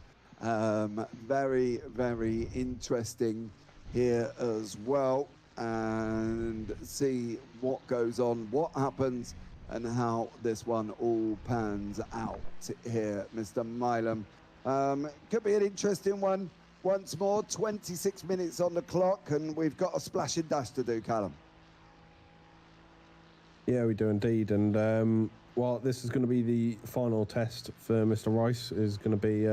very, very interesting here as well, and see what goes on, what happens, and how this one all pans out here, Mr. Milam. Could be an interesting one. Once more, 26 minutes on the clock, and we've got a splash and dash to do, Callum. Yeah, we do indeed. And well, this is going to be the final test for Mr. Rice. Is going to be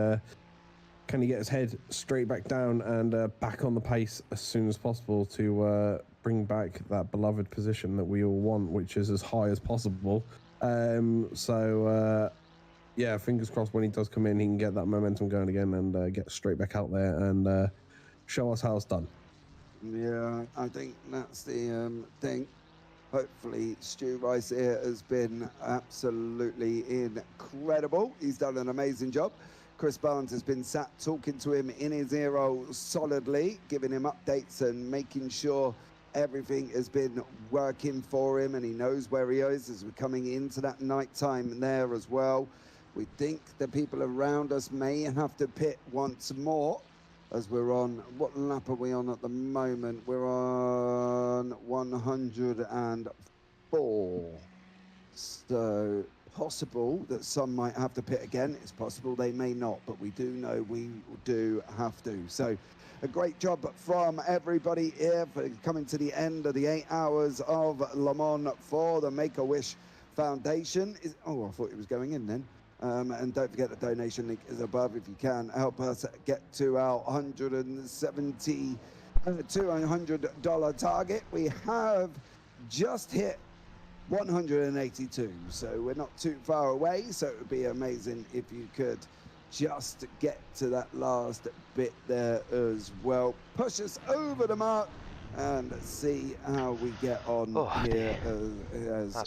can he get his head straight back down and back on the pace as soon as possible to bring back that beloved position that we all want, which is as high as possible. Yeah, fingers crossed when he does come in, he can get that momentum going again and get straight back out there and show us how it's done. Yeah, I think that's the thing. Hopefully, Stu Rice here has been absolutely incredible. He's done an amazing job. Chris Barnes has been sat talking to him in his ear solidly, giving him updates and making sure everything has been working for him and he knows where he is as we're coming into that night time there as well. We think the people around us may have to pit once more as we're on, what lap are we on at the moment? We're on 104. So possible that some might have to pit again. It's possible they may not, but we do know we do have to. So a great job from everybody here for coming to the end of the 8 hours of Le Mans for the Make-A-Wish Foundation. Oh, I thought it was going in then. And don't forget the donation link is above if you can help us get to our $200 target. We have just hit 182, so we're not too far away. So it would be amazing if you could just get to that last bit there as well. Push us over the mark and see how we get on here.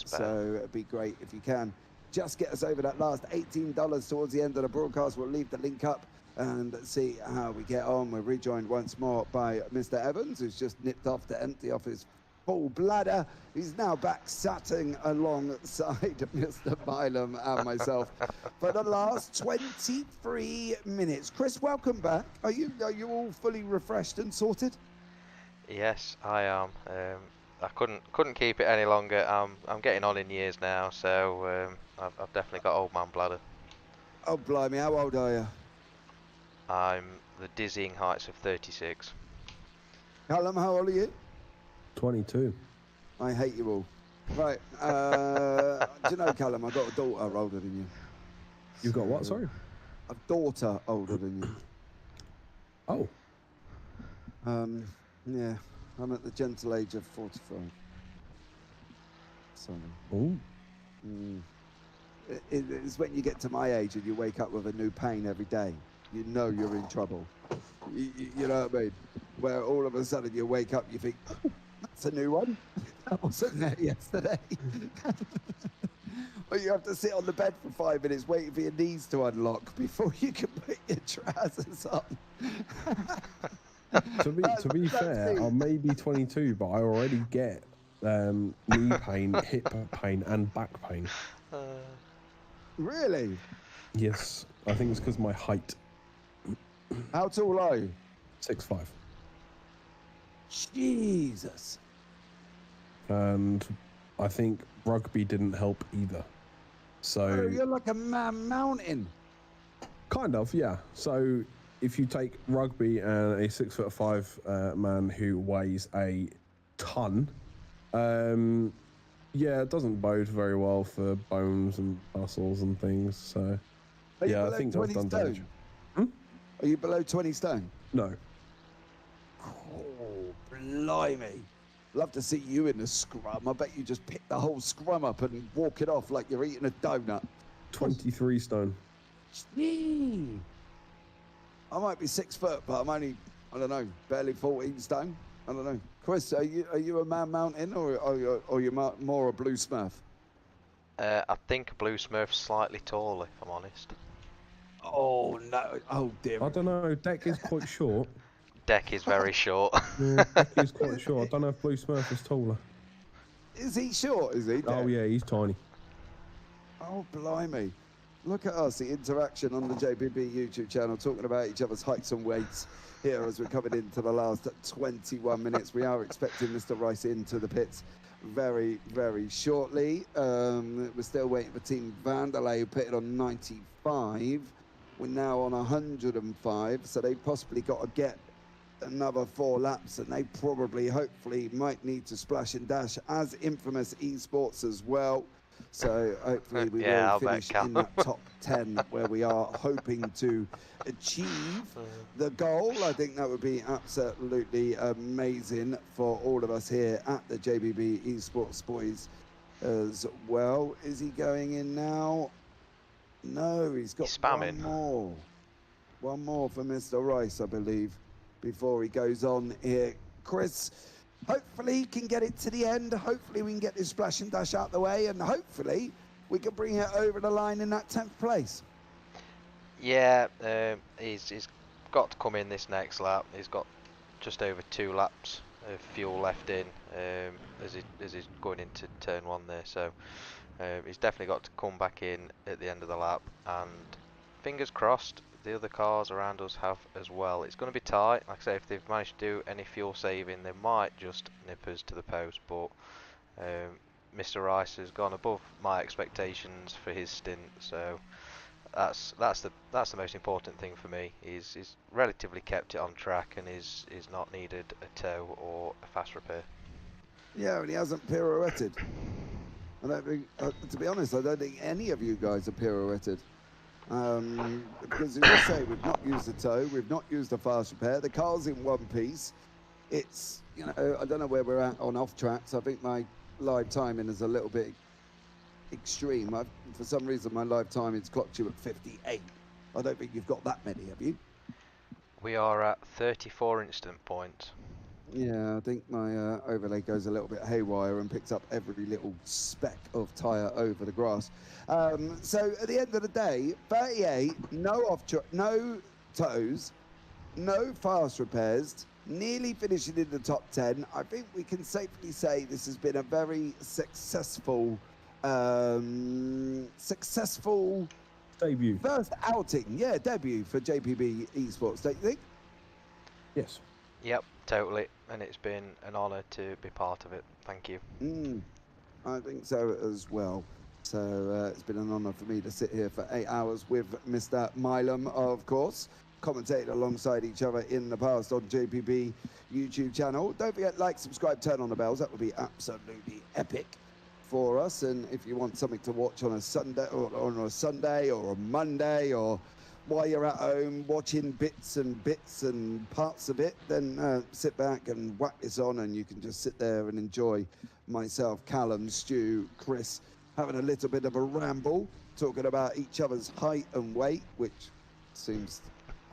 So it'd be great if you can. Just get us over that last $18 towards the end of the broadcast. We'll leave the link up and see how we get on. We're rejoined once more by Mr. Evans, who's just nipped off to empty off his full bladder. He's now back sitting alongside Mr. Milam and myself for the last 23 minutes. Chris, welcome back. Are you all fully refreshed and sorted? Yes, I am. I couldn't keep it any longer. I'm getting on in years now, so I've definitely got old man bladder. Oh blimey, how old are you? I'm the dizzying heights of 36. Callum, how old are you? 22. I hate you all. Right, do you know, Callum, I've got a daughter older than you. You've got what, sorry? A daughter older than you. Oh. Yeah, I'm at the gentle age of 45. So. Ooh. It's when you get to my age and you wake up with a new pain every day. You know you're in trouble. You know what I mean? Where all of a sudden you wake up, you think, oh, that's a new one. That wasn't there yesterday. Or you have to sit on the bed for 5 minutes waiting for your knees to unlock before you can put your trousers on. To be fair, I may be 22, but I already get knee pain, hip pain, and back pain. Really? Yes, I think it's because of my height. How tall are you? 6'5". Jesus. And I think rugby didn't help either. So oh, you're like a man mountain. Kind of, yeah. So if you take rugby and a 6'5" man who weighs a ton, yeah, it doesn't bode very well for bones and muscles and things. So yeah, I think that's done damage. Are you below 20 stone? No. Oh, blimey. Love to see you in the scrum. I bet you just pick the whole scrum up and walk it off like you're eating a donut. 23 stone. Gee. I might be 6 foot, but I'm only, I don't know, barely 14 stone. I don't know. Chris, are you a man mountain or are you more a blue smurf? I think a blue smurf's slightly taller, if I'm honest. Oh no! Oh dear! I don't know. Deck is quite short. Deck is very short. Yeah, Deck is quite short. I don't know if Blue Smurf is taller. Is he short? Is he? Deck? Oh yeah, he's tiny. Oh blimey! Look at us, the interaction on the JBB YouTube channel, talking about each other's heights and weights here as we're coming into the last 21 minutes. We are expecting Mr. Rice into the pits very, very shortly. We're still waiting for Team Vanderlei, who pitted on 95. We're now on 105, so they've possibly got to get another 4 laps, and they probably, hopefully, might need to splash and dash as Infamous Esports as well. So hopefully we will finish in that top 10 where we are hoping to achieve the goal. I think that would be absolutely amazing for all of us here at the JBB Esports Boys as well. Is he going in now? No, he's got spamming. one more. One more for Mr. Rice, I believe, before he goes on here. Chris, hopefully he can get it to the end. Hopefully we can get this splash and dash out the way, and hopefully we can bring it over the line in that 10th place. Yeah, he's got to come in this next lap. He's got just over 2 laps of fuel left in as he's going into turn 1 there. So he's definitely got to come back in at the end of the lap, and fingers crossed the other cars around us have as well. It's going to be tight. Like I say, if they've managed to do any fuel saving, they might just nip us to the post, but Mr. Rice has gone above my expectations for his stint, so that's the most important thing for me. He's relatively kept it on track and is not needed a tow or a fast repair. Yeah, and he hasn't pirouetted. I don't think, to be honest, I don't think any of you guys are pirouetted. Because as you say, we've not used a tow, we've not used a fast repair. The car's in one piece. It's, you know, I don't know where we're at on off tracks. I think my live timing is a little bit extreme. For some reason, my live timing's clocked you at 58. I don't think you've got that many, have you? We are at 34 instant points. Yeah, I think my overlay goes a little bit haywire and picks up every little speck of tyre over the grass. So at the end of the day, 38, no tows, no fast repairs, nearly finishing in the top 10. I think we can safely say this has been a very successful debut. First outing, yeah, debut for JPB Esports, don't you think? Yes. Yep, totally, and it's been an honour to be part of it. Thank you. I think so as well. So it's been an honour for me to sit here for 8 hours with Mr. Milam, of course, commentated alongside each other in the past on JPB YouTube channel. Don't forget, like, subscribe, turn on the bells. That would be absolutely epic for us. And if you want something to watch on a Sunday or on a Sunday or a Monday, or while you're at home watching bits and parts of it, then sit back and whack this on, and you can just sit there and enjoy myself, Callum, Stu, Chris, having a little bit of a ramble, talking about each other's height and weight, which seems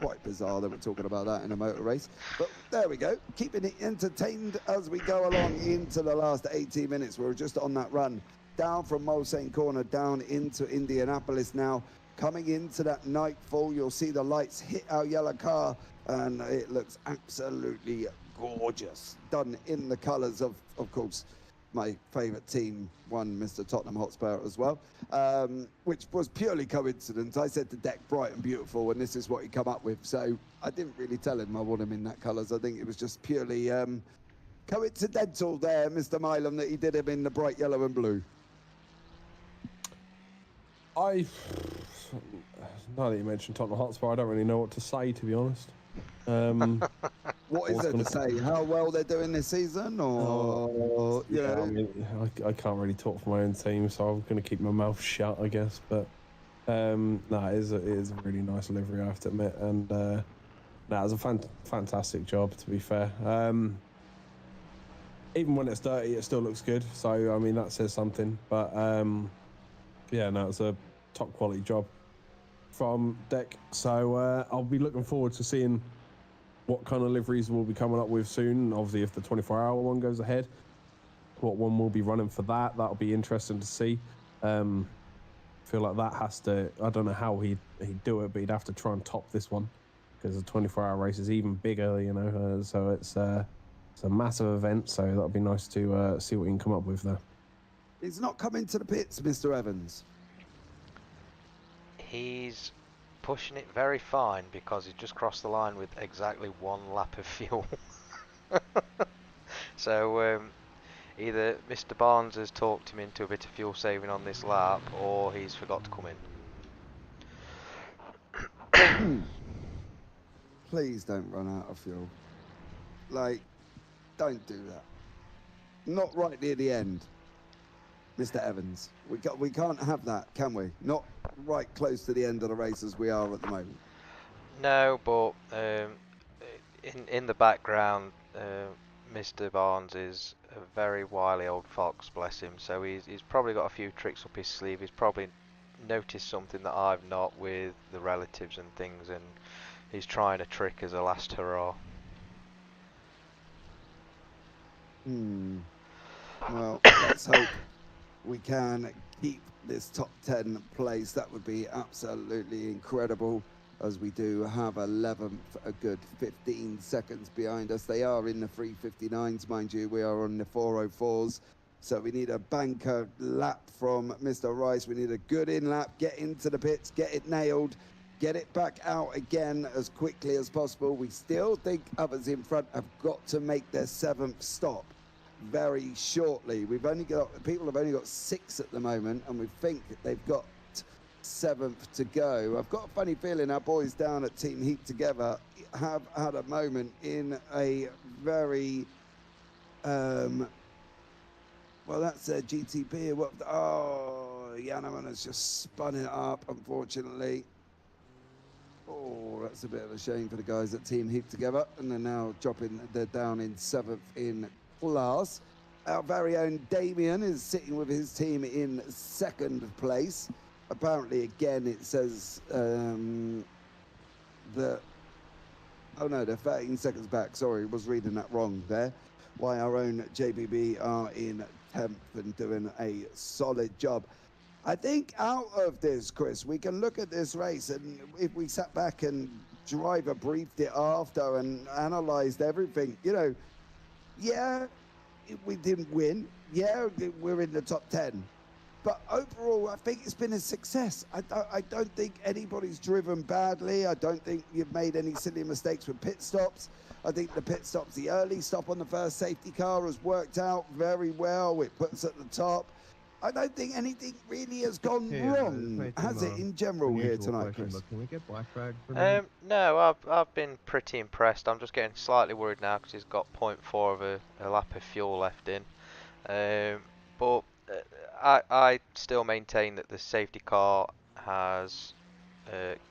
quite bizarre that we're talking about that in a motor race. But there we go, keeping it entertained as we go along into the last 18 minutes. We're just on that run down from Mulsanne Corner down into Indianapolis now. Coming into that nightfall, you'll see the lights hit our yellow car, and it looks absolutely gorgeous. Done in the colours of course, my favourite team, one Mr. Tottenham Hotspur as well, which was purely coincidence. I said to Deck bright and beautiful, and this is what he come up with. So I didn't really tell him I want him in that colours. I think it was just purely coincidental there, Mr. Milam, that he did him in the bright yellow and blue. Now that you mentioned Tottenham Hotspur, I don't really know what to say, to be honest. What is there to say? How well they're doing this season, or you know? I mean, I can't really talk for my own team, so I'm going to keep my mouth shut, I guess. But no, it is a really nice livery, I have to admit, and no, it's a fantastic job, to be fair. Even when it's dirty, it still looks good. So I mean, that says something. But yeah, no, it's a top quality job from Deck. So I'll be looking forward to seeing what kind of liveries we'll be coming up with soon. Obviously, if the 24-hour one goes ahead, what one will be running for that. That'll be interesting to see. Feel like that has to, I don't know how he'd do it, but he'd have to try and top this one, because the 24-hour race is even bigger, you know, so it's a massive event, so that'll be nice to see what he can come up with there. He's not coming to the pits, Mr. Evans. He's pushing it very fine, because he just crossed the line with exactly 1 lap of fuel. So either Mr. Barnes has talked him into a bit of fuel saving on this lap, or he's forgot to come in. Please don't run out of fuel. Like, don't do that. Not right near the end, Mr. Evans. We can't have that, can we? Not right close to the end of the race as we are at the moment. No, but in the background, Mr. Barnes is a very wily old fox, bless him. So he's probably got a few tricks up his sleeve. He's probably noticed something that I've not with the relatives and things, and he's trying a trick as a last hurrah. Well, let's hope we can keep this top 10 place. That would be absolutely incredible, as we do have 11th, a good 15 seconds behind us. They are in the 359s, mind you. We are on the 404s. So we need a banker lap from Mr. Rice. We need a good in lap, get into the pits, get it nailed, get it back out again as quickly as possible. We still think others in front have got to make their 7th stop very shortly. People have only got 6 at the moment, and we think they've got 7th to go. I've got a funny feeling our boys down at Team Heat Together have had a moment in a very well, that's a GTP. Yannaman has just spun it up, unfortunately. Oh, that's a bit of a shame for the guys at Team Heat Together, and they're now they're down in 7th in class. Our very own Damien is sitting with his team in 2nd place. Apparently, again, it says that... Oh no, they're 13 seconds back. Sorry, was reading that wrong there. Why our own JBB are in 10th and doing a solid job. I think out of this, Chris, we can look at this race, and if we sat back and driver briefed it after and analysed everything, you know, yeah, we didn't win. Yeah, we're in the top 10. But overall, I think it's been a success. I don't think anybody's driven badly. I don't think you've made any silly mistakes with pit stops. I think the pit stops, the early stop on the first safety car has worked out very well. It puts at the top. I don't think anything really has gone wrong, has it, in general here tonight, Chris? Can we get black flag for no, I've been pretty impressed. I'm just getting slightly worried now because he's got 0.4 of a lap of fuel left in. But I still maintain that the safety car has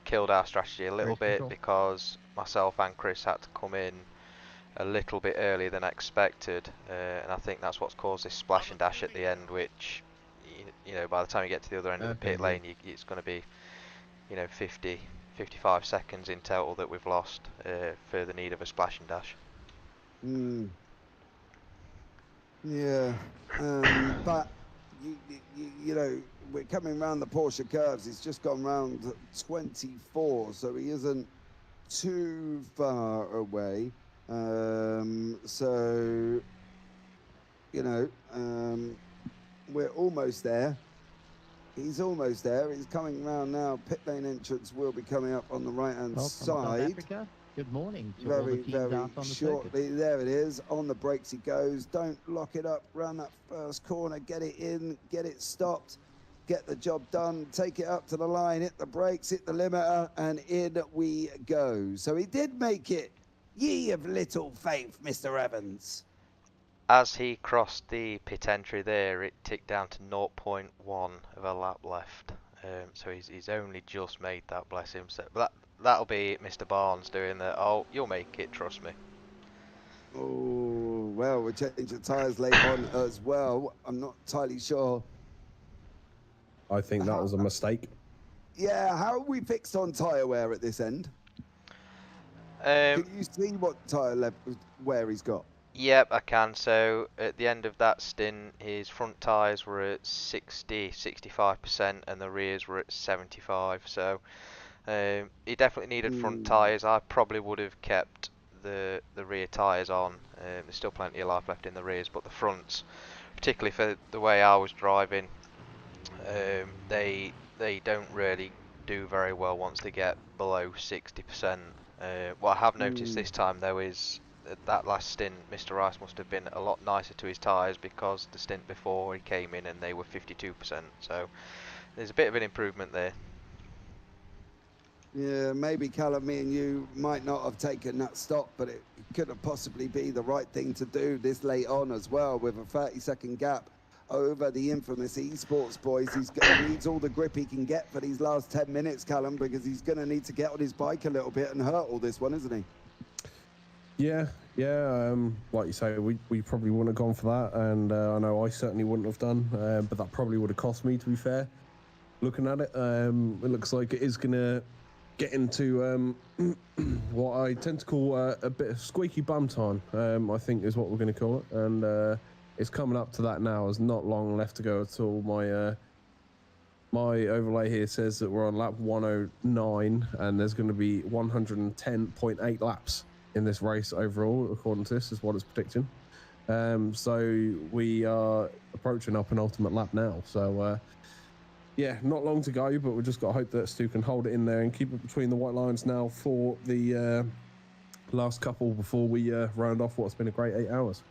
killed our strategy a little bit, because myself and Chris had to come in a little bit earlier than expected, and I think that's what's caused this splash and dash at the end, which, you know, by the time you get to the other end of the pit lane, it's going to be, you know, 55 seconds in total that we've lost for the need of a splash and dash. Yeah, but you know, we're coming around the Porsche curves. He's just gone round 24, so he isn't too far away. So, you know, we're almost there. He's almost there. He's coming round now. Pit lane entrance will be coming up on the right-hand side. Good morning. Very shortly. There it is. On the brakes he goes. Don't lock it up. Round that first corner. Get it in. Get it stopped. Get the job done. Take it up to the line. Hit the brakes. Hit the limiter. And in we go. So he did make it. Ye of little faith, Mr. Evans. As he crossed the pit entry there, it ticked down to 0.1 of a lap left. So he's only just made that, bless him. So that'll be Mr. Barnes doing that. Oh, you'll make it, trust me. Oh, well, we're changing tyres late on as well. I'm not entirely sure. I think that was a mistake. Yeah, how are we fixed on tyre wear at this end? Can you see what tyre wear he's got? Yep, I can. So at the end of that stint, his front tyres were at 65%, and the rears were at 75%. So he definitely needed front tyres. I probably would have kept the rear tyres on. There's still plenty of life left in the rears, but the fronts, particularly for the way I was driving, they don't really do very well once they get below 60%. What I have noticed this time though is that last stint, Mr. Rice must have been a lot nicer to his tyres, because the stint before he came in and they were 52%. So there's a bit of an improvement there. Yeah, maybe Callum, me and you might not have taken that stop, but it could have possibly be the right thing to do this late on as well, with a 30-second gap over the infamous esports boys. He needs all the grip he can get for these last 10 minutes, Callum, because he's going to need to get on his bike a little bit and hurdle this one, isn't he? Yeah, like you say, we probably wouldn't have gone for that, and I know I certainly wouldn't have done, but that probably would have cost me, to be fair. Looking at it, it looks like it is going to get into what I tend to call a bit of squeaky bum time, I think is what we're going to call it, and it's coming up to that now. There's not long left to go at all. My overlay here says that we're on lap 109, and there's going to be 110.8 laps in this race overall, according to this, is what it's predicting. So we are approaching our penultimate lap now. So, yeah, not long to go, but we've just got to hope that Stu can hold it in there and keep it between the white lines now for the last couple before we round off what's been a great 8 hours.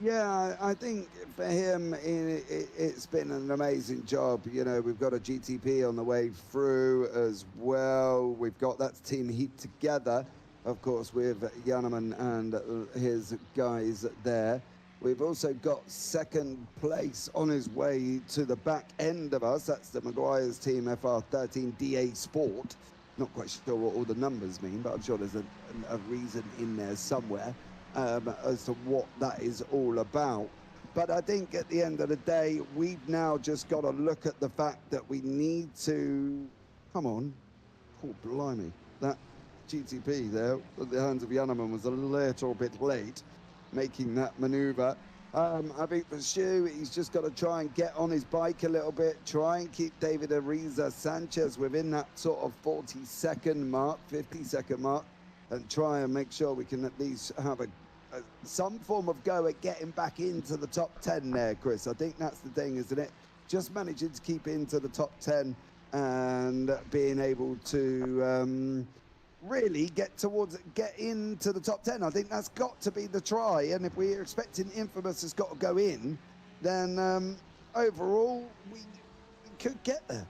Yeah, I think for him, it's been an amazing job. You know, we've got a GTP on the way through as well. We've got that team heat together, of course, with Janneman and his guys there. We've also got second place on his way to the back end of us. That's the Maguire's team, FR13 DA Sport. Not quite sure what all the numbers mean, but I'm sure there's a reason in there somewhere as to what that is all about. But I think at the end of the day, we've now just got to look at the fact that we need to... Come on. Oh, blimey. That GTP there at the hands of Janneman was a little bit late making that manoeuvre. I think for Stu, he's just got to try and get on his bike a little bit, try and keep David Ariza Sanchez within that sort of 40-second mark, 50-second mark, and try and make sure we can at least have some form of go at getting back into the top 10 there, Chris. I think that's the thing, isn't it? Just managing to keep into the top 10 and being able to really get into the top 10. I think that's got to be the try, and if we're expecting Infamous has got to go in, then overall we could get there.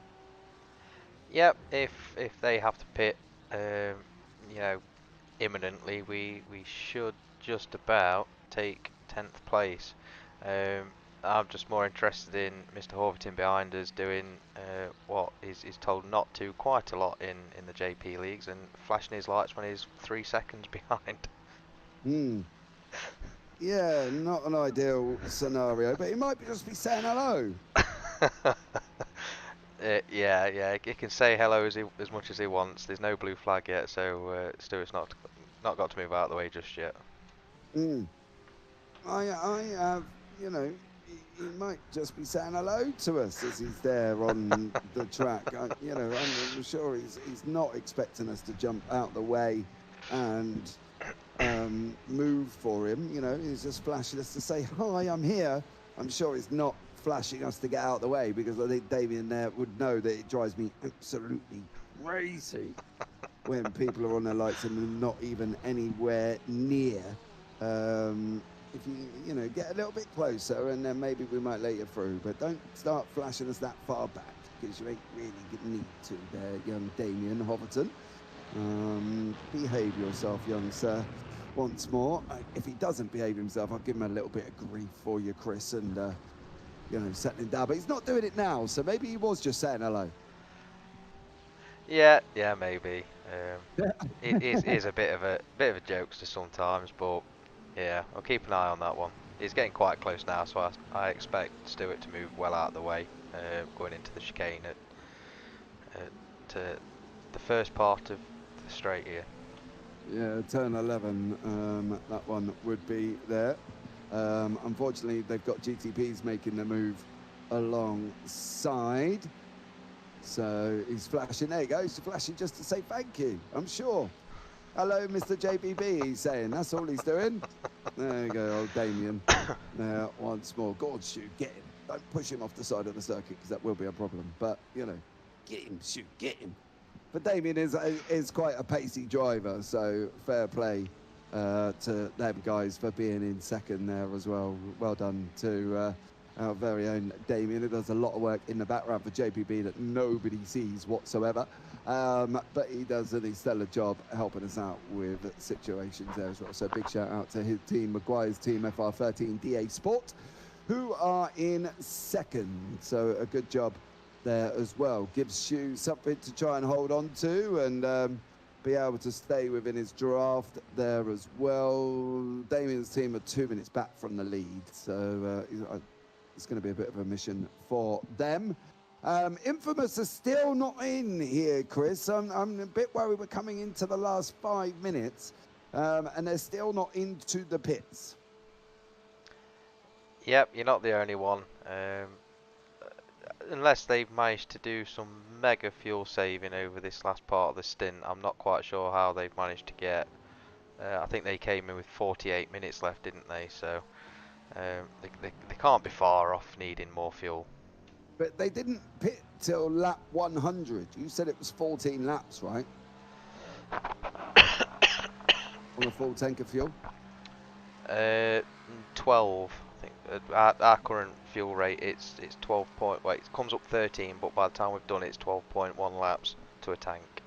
Yep, if they have to pit, you know, imminently, we should just about take 10th place. I'm just more interested in Mr. Horvatin behind us doing what is told not to quite a lot in the JP leagues, and flashing his lights when he's 3 seconds behind. Yeah, not an ideal scenario, but he might just be saying hello. Yeah, he can say hello as much as he wants. There's no blue flag yet, so Stuart's not got to move out of the way just yet. I have, you know, he might just be saying hello to us as he's there on the track. You know, I'm sure he's not expecting us to jump out the way and move for him. You know, he's just flashing us to say, hi, I'm here. I'm sure he's not flashing us to get out the way, because I think Damien there would know that it drives me absolutely crazy when people are on their lights and they're not even anywhere near. If you know, get a little bit closer, and then maybe we might let you through, but don't start flashing us that far back, because you ain't really gonna need to there, young Damien Hoverton. Behave yourself, young sir, once more. If he doesn't behave himself, I'll give him a little bit of grief for you, Chris, and you know, settling down. But he's not doing it now, so maybe he was just saying hello. Yeah, maybe. It is a bit of a jokester sometimes, but yeah, I'll keep an eye on that one. He's getting quite close now, so I expect Stuart to move well out of the way, going into the chicane to the first part of the straight here. Yeah, turn 11, that one would be there. Unfortunately, they've got GTPs making the move alongside. So he's flashing. There he goes, flashing just to say thank you, I'm sure. Hello, Mr. JBB, he's saying. That's all he's doing. There you go, old Damien. Now, once more. God, shoot, get him. Don't push him off the side of the circuit, because that will be a problem. But, you know, get him, shoot, get him. But Damien is quite a pacey driver, so fair play to them guys for being in second there as well. Well done to our very own Damien, who does a lot of work in the background for JPB that nobody sees whatsoever. But he does a stellar job helping us out with situations there as well. So big shout out to his team, Maguire's team, FR13 DA Sport, who are in second. So a good job there as well. Gives you something to try and hold on to, and be able to stay within his draft there as well. Damien's team are 2 minutes back from the lead, so it's going to be a bit of a mission for them. Infamous are still not in here, Chris. I'm a bit worried we're coming into the last 5 minutes, and they're still not into the pits. Yep, you're not the only one. Unless they've managed to do some mega fuel saving over this last part of the stint, I'm not quite sure how they've managed to get. I think they came in with 48 minutes left, didn't they? So they can't be far off needing more fuel. But they didn't pit till lap 100. You said it was 14 laps, right? On a full tank of fuel? 12. I think our current fuel rate it's 12 point. Wait, it comes up 13, but by the time we've done it, it's 12.1 laps to a tank.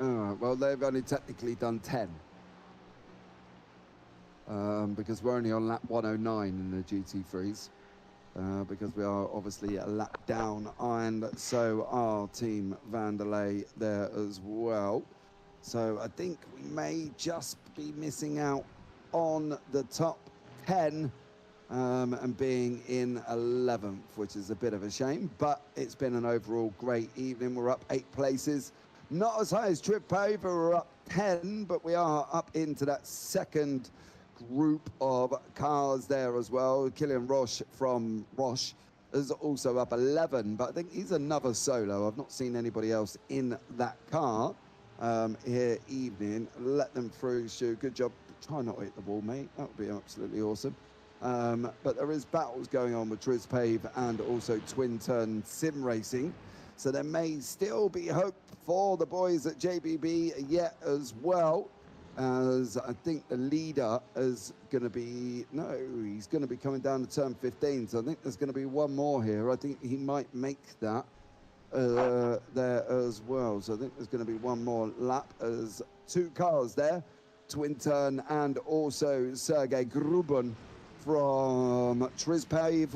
Well, they've only technically done 10. Because we're only on lap 109 in the GT3s. Because we are obviously a lap down, and so our team Vanderlei there as well. So I think we may just be missing out on the top 10 and being in 11th, which is a bit of a shame, but it's been an overall great evening. We're up 8 places, not as high as Trip Paver, we're up 10, but we are up into that second group of cars there as well. Killian Roche from Roche is also up 11, but I think he's another solo. I've not seen anybody else in that car here evening. Let them through, Stu. Good job. Try not to hit the wall, mate. That would be absolutely awesome. But there is battles going on with Trizpave and also Twin Turn Sim Racing. So there may still be hope for the boys at JBB yet as well. As I think the leader is going to be, no, he's going to be coming down to turn 15. So I think there's going to be one more here. I think he might make that there as well. So I think there's going to be one more lap as 2 cars there. Twin Turn and also Sergei Grubin from Trizpave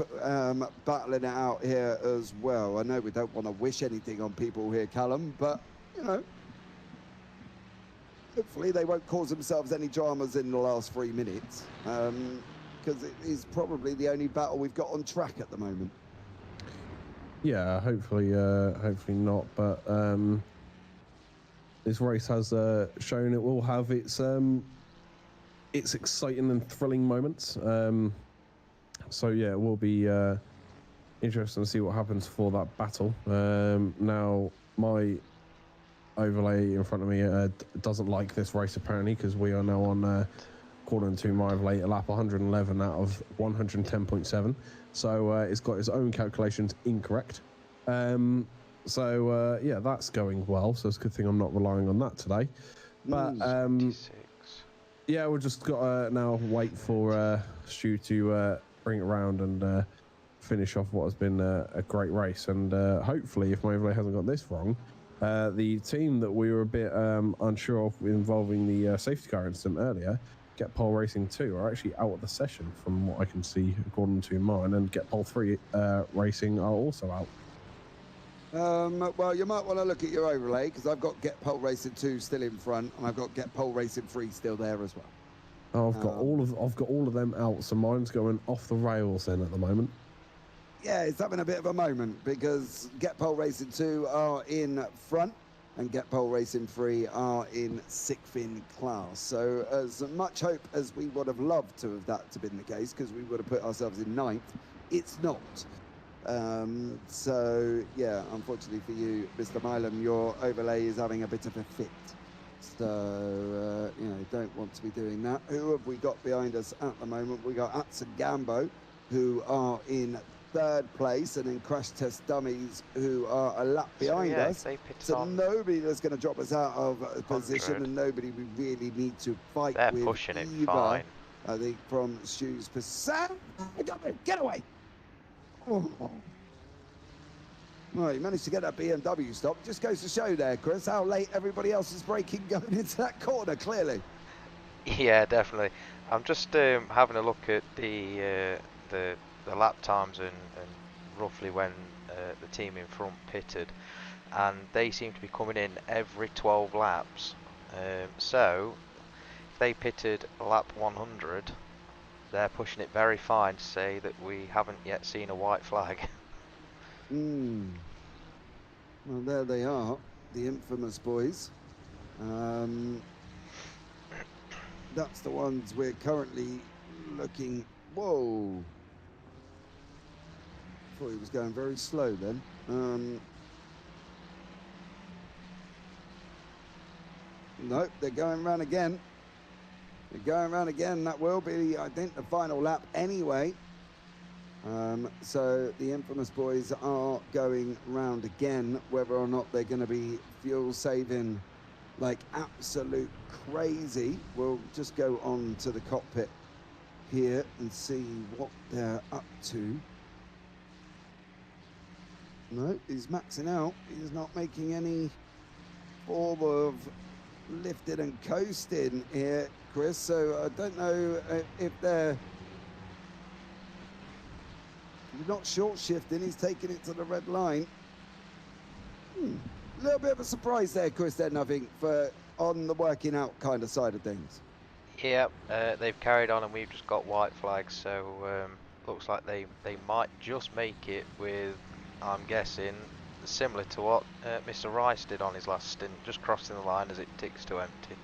battling it out here as well. I know we don't want to wish anything on people here, Callum, but, you know, hopefully they won't cause themselves any dramas in the last 3 minutes, because it is probably the only battle we've got on track at the moment. Yeah, hopefully not. But this race has shown it will have its exciting and thrilling moments. So yeah, it will be interesting to see what happens for that battle. Now my overlay in front of me doesn't like this race apparently, because we are now on according to my overlay, a lap 111 out of 110.7. So it's got its own calculations incorrect. So yeah, that's going well. So it's a good thing I'm not relying on that today. But yeah, we've just got to now wait for Stu to bring it around and finish off what has been a great race. And hopefully, if my overlay hasn't got this wrong, the team that we were a bit unsure of involving the safety car incident earlier, Get Pole Racing 2, are actually out of the session from what I can see according to mine, and Get Pole 3 Racing are also out. Well, you might want to look at your overlay, because I've got Get Pole Racing 2 still in front, and I've got Get Pole Racing 3 still there as well. Oh, I've got all of them out, so mine's going off the rails then at the moment. Yeah, it's having a bit of a moment, because Get Pole Racing 2 are in front and Get Pole Racing 3 are in 6th in class. So as much hope as we would have loved to have that to been the case, because we would have put ourselves in 9th, it's not. So yeah, unfortunately for you, Mr. Milam, your overlay is having a bit of a fit. So, you know, don't want to be doing that. Who have we got behind us at the moment? We got Atson Gambo, who are in 3rd place, and then Crash Test Dummies, who are a lap behind us. So nobody that's going to drop us out of position, and nobody we really need to fight with. They're pushing it either, fine. I think, from Stu's percent. Get away! Oh. Well, you managed to get that BMW stop. Just goes to show there, Chris, how late everybody else is braking going into that corner, clearly. Yeah, definitely. I'm just having a look at the lap times and roughly when the team in front pitted, and they seem to be coming in every 12 laps So if they pitted lap 100, they're pushing it very fine to say that we haven't yet seen a white flag. Well, there they are, the infamous boys. That's the ones we're currently looking. Whoa! Thought he was going very slow then. Nope, they're going round again. They're going round again. That will be, I think, the final lap anyway. So the infamous boys are going round again. Whether or not they're going to be fuel saving like absolute crazy, we'll just go on to the cockpit here and see what they're up to. No, he's maxing out. He's not making any form of lifted and coasting here, Chris. So I don't know if they're not short shifting. He's taking it to the red line. A little bit of a surprise there, Chris, then, I think, for on the working out kind of side of things. Yep, they've carried on and we've just got white flags, so looks like they might just make it with, I'm guessing, similar to what Mr. Rice did on his last stint, just crossing the line as it ticks to empty.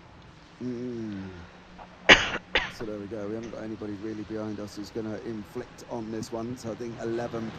So there we go. We haven't got anybody really behind us who's going to inflict on this one. So I think 11th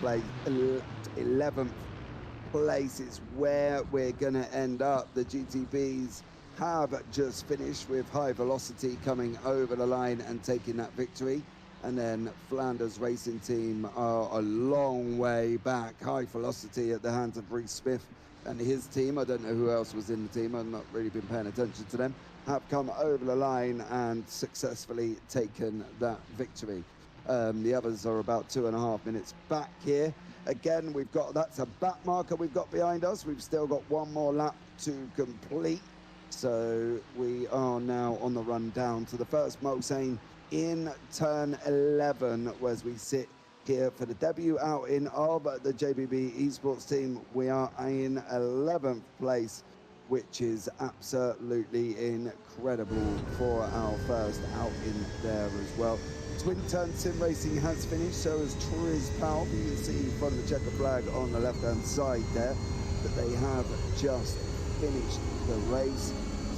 place is where we're going to end up. The GTBs have just finished with High Velocity coming over the line and taking that victory. And then Flanders Racing Team are a long way back. High Velocity at the hands of Reece Smith and his team. I don't know who else was in the team. I've not really been paying attention to them. Have come over the line and successfully taken that victory. The others are about 2.5 minutes back here. Again, we've got, that's a back marker we've got behind us. We've still got one more lap to complete. So we are now on the run down to the first Mulsanne in turn 11 as we sit here for the debut outing of the JBB Esports team. We are in 11th place, which is absolutely incredible for our first outing there as well. Twin Turn Sim Racing has finished, so has Triz Powell. You can see from the checker flag on the left-hand side there that they have just finished the race.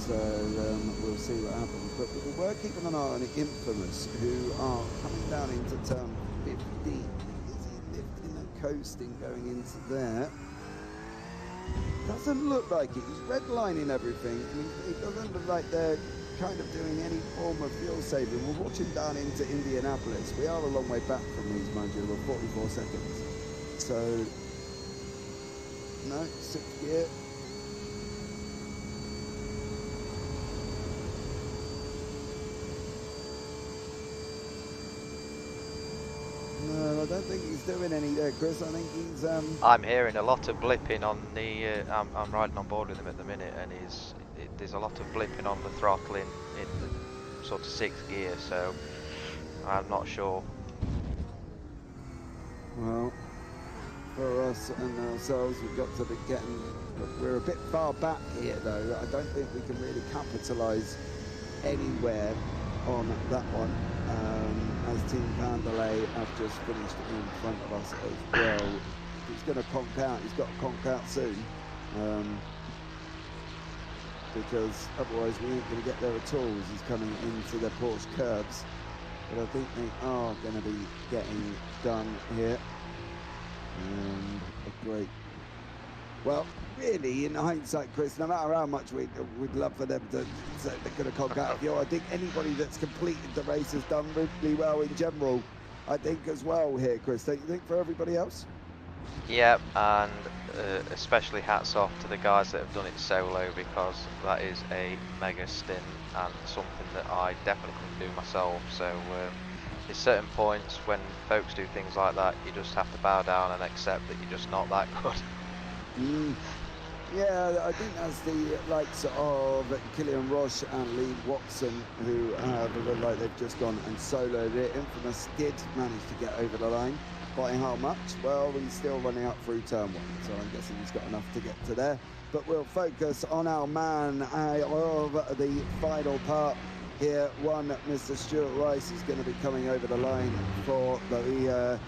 So we'll see what happens. But we were keeping an eye on the Infamous, who are coming down into turn 15. Is he lifting and coasting going into there? Doesn't look like it. He's redlining everything. I mean, it doesn't look like they're kind of doing any form of fuel saving. We're watching down into Indianapolis. We are a long way back from these, mind you. We're 44 seconds. So, no, 6th gear. No, I don't think he's doing any there, Chris. I think he's... I'm hearing a lot of blipping on the... I'm riding on board with him at the minute, and there's a lot of blipping on the throttle in the sort of 6th gear, so I'm not sure. Well, for us and ourselves, we've got to be getting... We're a bit far back here, though. I don't think we can really capitalise anywhere on that one. As Team Vanderlei have just finished in front of us as well. He's going to conk out. He's got to conk out soon. Because otherwise we ain't going to get there at all as he's coming into the Porsche curbs. But I think they are going to be getting done here. And a great... Well, really, in hindsight, Chris, no matter how much we'd love for them to say they're going to conk out of you, I think anybody that's completed the race has done really well in general, I think, as well here, Chris. Don't you think, for everybody else? Yep, and especially hats off to the guys that have done it solo, because that is a mega stint and something that I definitely couldn't do myself. So there's certain points when folks do things like that, you just have to bow down and accept that you're just not that good. Yeah, I think that's the likes of Killian Roche and Lee Watson who have looked like they've just gone and soloed it. Infamous did manage to get over the line. By how much? Well, he's still running up through turn 1, so I'm guessing he's got enough to get to there. But we'll focus on our man of the final part here. Mr. Stuart Rice is going to be coming over the line for the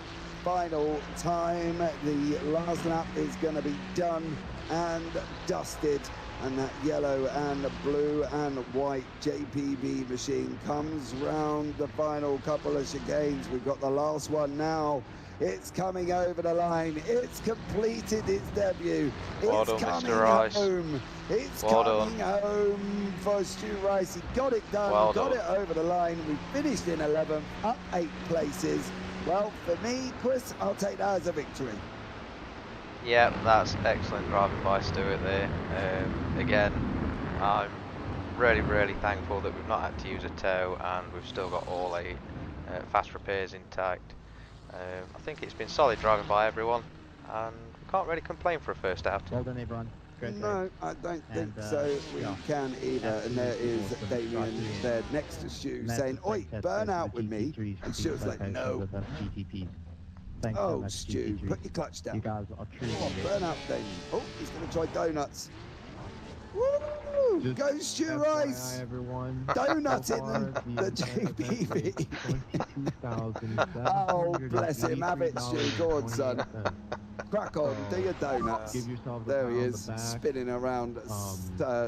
final time. The last lap is going to be done and dusted, and that yellow and blue and white JPB machine comes round the final couple of chicanes. We've got the last one now. It's coming over the line. It's completed its debut. Well It's done, coming Mr. Rice. home. It's Well coming done. home for Stu Rice. He got it done. Well got done. it over the line. We finished in 11th, up 8 places. Well, for me, Chris, I'll take that as a victory. Yeah, that's excellent driving by Stuart there. Again, I'm really thankful that we've not had to use a tow and we've still got all 8 fast repairs intact. I think it's been solid driving by everyone, and we can't really complain for a first outing. Well done, everyone. Great No, race. I don't think And, so. We yeah, can either. And there absolutely is awesome. Damien Right, there next to Stu Massive saying, "Oi, thanks burn to out the with me." GT3s And for Stu's like, being "No." with us, GTPs. Thanks so Oh, much, Stu, GT3s. put your clutch down. You guys are truly Oh, amazing. burn out, Damien. Oh, he's going to try donuts. Woo! Just Go, Stu FYI, Rice! everyone. Donuts So in far, the JPB. 22,738 Oh, bless him. Have it, Stu. Go on, son. $28. Crack on, So, do your donuts. give yourselves a There pat he on is, the back. spinning around,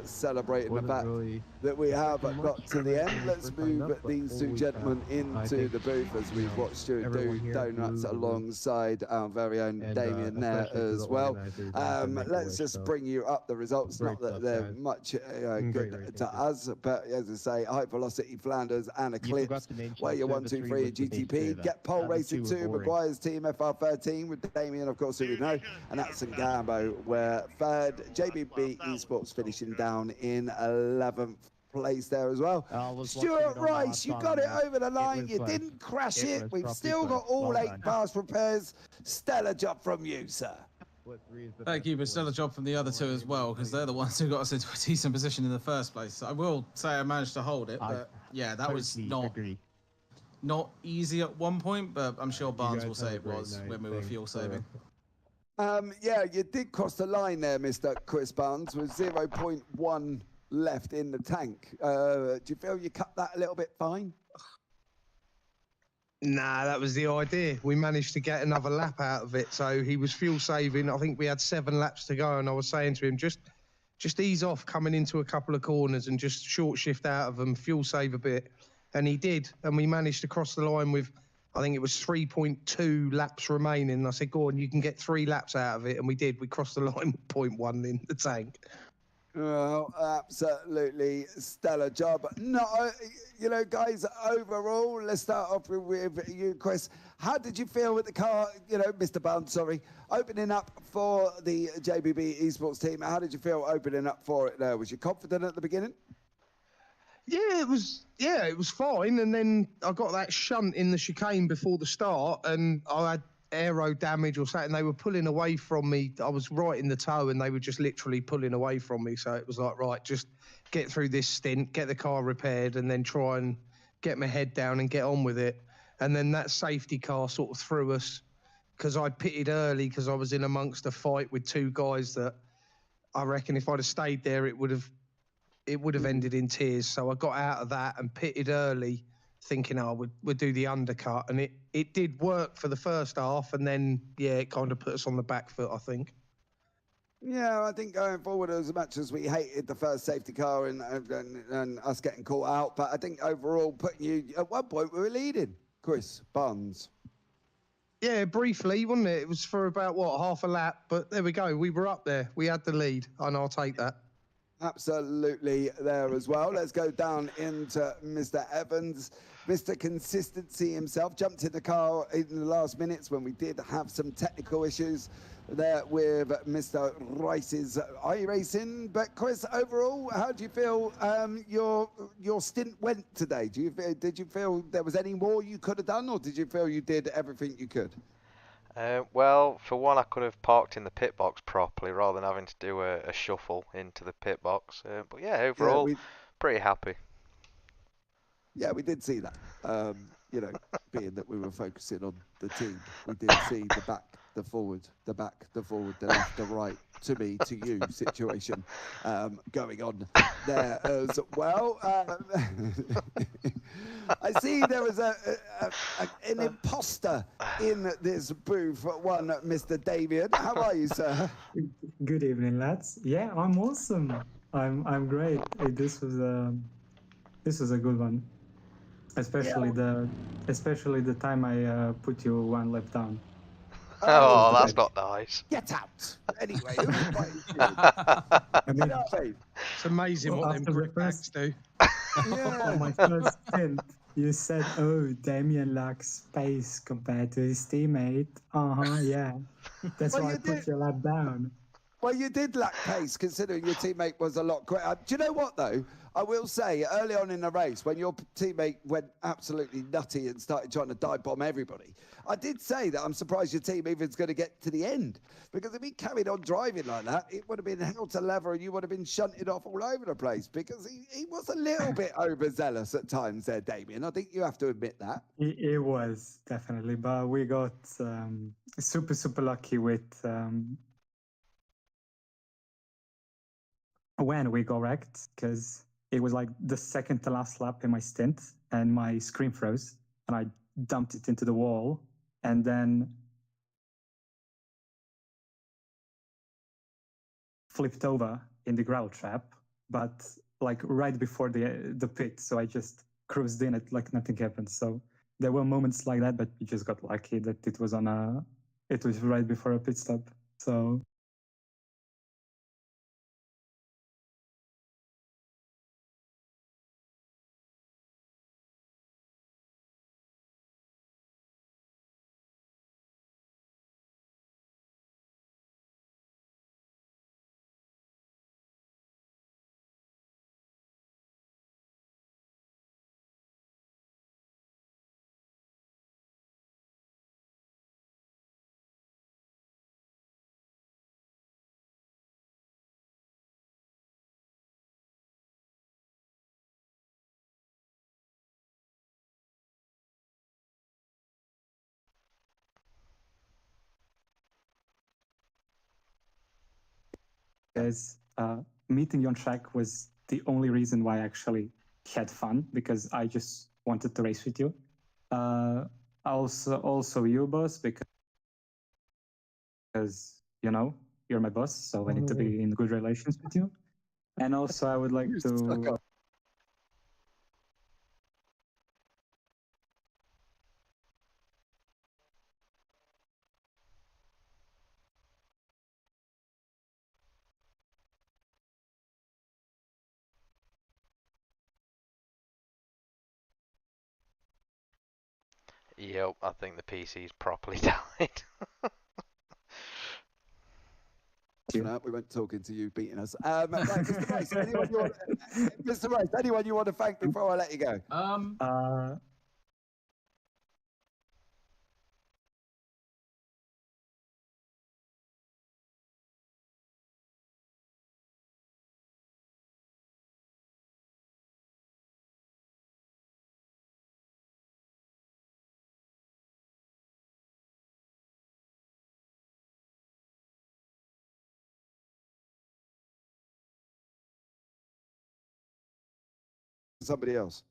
celebrating the wasn't fact really that we have expecting got much to the when end. we Let's first signed move up, but these two holy gentlemen cow. I into think, the booth as we've watched Stuart everyone do here donuts blew the alongside our very own and, Damien there especially to as the well. organizers and to Let's Make-A-Wish, just so bring you up the results. great Not that stuff, they're guys. much Great good racing, to us, but as I say, High Velocity Flanders and You forgot Eclipse. to mention Where your 1, Server 2, 3 3 was the best GTP. server. Get pole The other racing two were 2, boring. Maguire's team FR13 with Damien, of course, who we know, and that's in Gambo, where third JBB Esports finishing down in 11th place there as well. I was watching Stuart it on the Rice, you last got it time, over the line. was You close. didn't crash It it. was We've properly still got close. all Well 8 done. fast repairs. Stellar job from you, sir. Thank you, but still a job from the other two as well, because they're the ones who got us into a decent position in the first place. I will say I managed to hold it, but yeah, that was not easy at one point, but I'm sure Barnes will say it was when we were fuel saving. Yeah, you did cross the line there, Mr. Chris Barnes, with 0.1 left in the tank. Do you feel you cut that a little bit fine? Nah, that was the idea. We managed to get another lap out of it, so he was fuel saving. I think we had 7 laps to go, and I was saying to him, just ease off coming into a couple of corners and just short shift out of them, fuel save a bit. And he did, and we managed to cross the line with, I think it was 3.2 laps remaining. And I said, go on, you can get 3 laps out of it, and we did. We crossed the line with 0.1 in the tank. Well, absolutely stellar job. No, you know, guys, overall, let's start off with you, Chris. How did you feel with the car, you know, Mr. Barnes, sorry, opening up for the JBB Esports team? How did you feel opening up for it there? Was you confident at the beginning? Yeah, it was fine. And then I got that shunt in the chicane before the start, and I had aero damage or something. They were pulling away from me. I was right in the toe, and they were just literally pulling away from me. So it was like, right, just get through this stint, get the car repaired, and then try and get my head down and get on with it. And then that safety car sort of threw us, because I pitted early because I was in amongst a fight with 2 guys that I reckon if I'd have stayed there, it would have ended in tears. So I got out of that and pitted early, thinking, we'd do the undercut. And it did work for the first half, and then, yeah, it kind of put us on the back foot, I think. Yeah, I think going forward, as much as we hated the first safety car and us getting caught out, but I think overall, putting you, at one point, we were leading, Chris Barnes. Yeah, briefly, wasn't it? It was for about, half a lap, but there we go. We were up there. We had the lead, and I'll take that. Absolutely there as well. Let's go down into Mr. Evans. Mr. Consistency himself jumped in the car in the last minutes when we did have some technical issues there with Mr. Rice's iRacing. But Chris, overall, how do you feel your stint went today? Did you feel there was any more you could have done, or did you feel you did everything you could? Well, for one, I could have parked in the pit box properly rather than having to do a shuffle into the pit box. But yeah, overall, pretty happy. Yeah, we did see that. you know, being that we were focusing on the team, we did see the back, the forward, the back, the forward, the left, the right, to me, to you situation going on there as well. I see there was an imposter in this booth, one Mr. Damien. How are you, sir? Good evening, lads. Yeah, I'm awesome. I'm great. This was a good one, especially the time I put you one lap down. Oh, that's not nice. Get out. Anyway, it's amazing what them brickbats do. On my first stint, you said, "Oh, Damien lacks space compared to his teammate." Yeah. That's why I put your lap down. Well, you did lack pace, considering your teammate was a lot quicker. Do you know what, though? I will say, early on in the race, when your teammate went absolutely nutty and started trying to dive bomb everybody, I did say that I'm surprised your team even's going to get to the end. Because if he carried on driving like that, it would have been hell to leather and you would have been shunted off all over the place. Because he was a little bit overzealous at times there, Damien. I think you have to admit that. It was, definitely. But we got super, super lucky with... when we got wrecked, because it was like the second to last lap in my stint and my screen froze and I dumped it into the wall and then flipped over in the gravel trap, but like right before the pit. So I just cruised in it like nothing happened. So there were moments like that, but we just got lucky that it was right before a pit stop. So because meeting you on track was the only reason why I actually had fun, because I just wanted to race with you. Also you, boss, because you know you're my boss, so I need to be in good relations with you. And also I would like to. Yep, I think the PC's properly died. We weren't talking to you beating us. Right, Mr. Rice, Mr. Rice, anyone you want to thank before I let you go? Somebody else.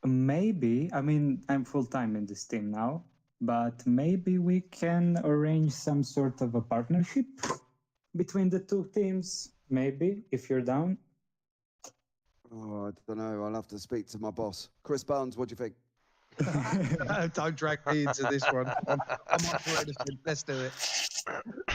Maybe, I mean, I'm full-time in this team now, but maybe we can arrange some sort of a partnership between the two teams, maybe, if you're down. Oh, I don't know. I'll have to speak to my boss. Chris Barnes, what do you think? Don't drag me into this one. I'm up for anything. Let's do it.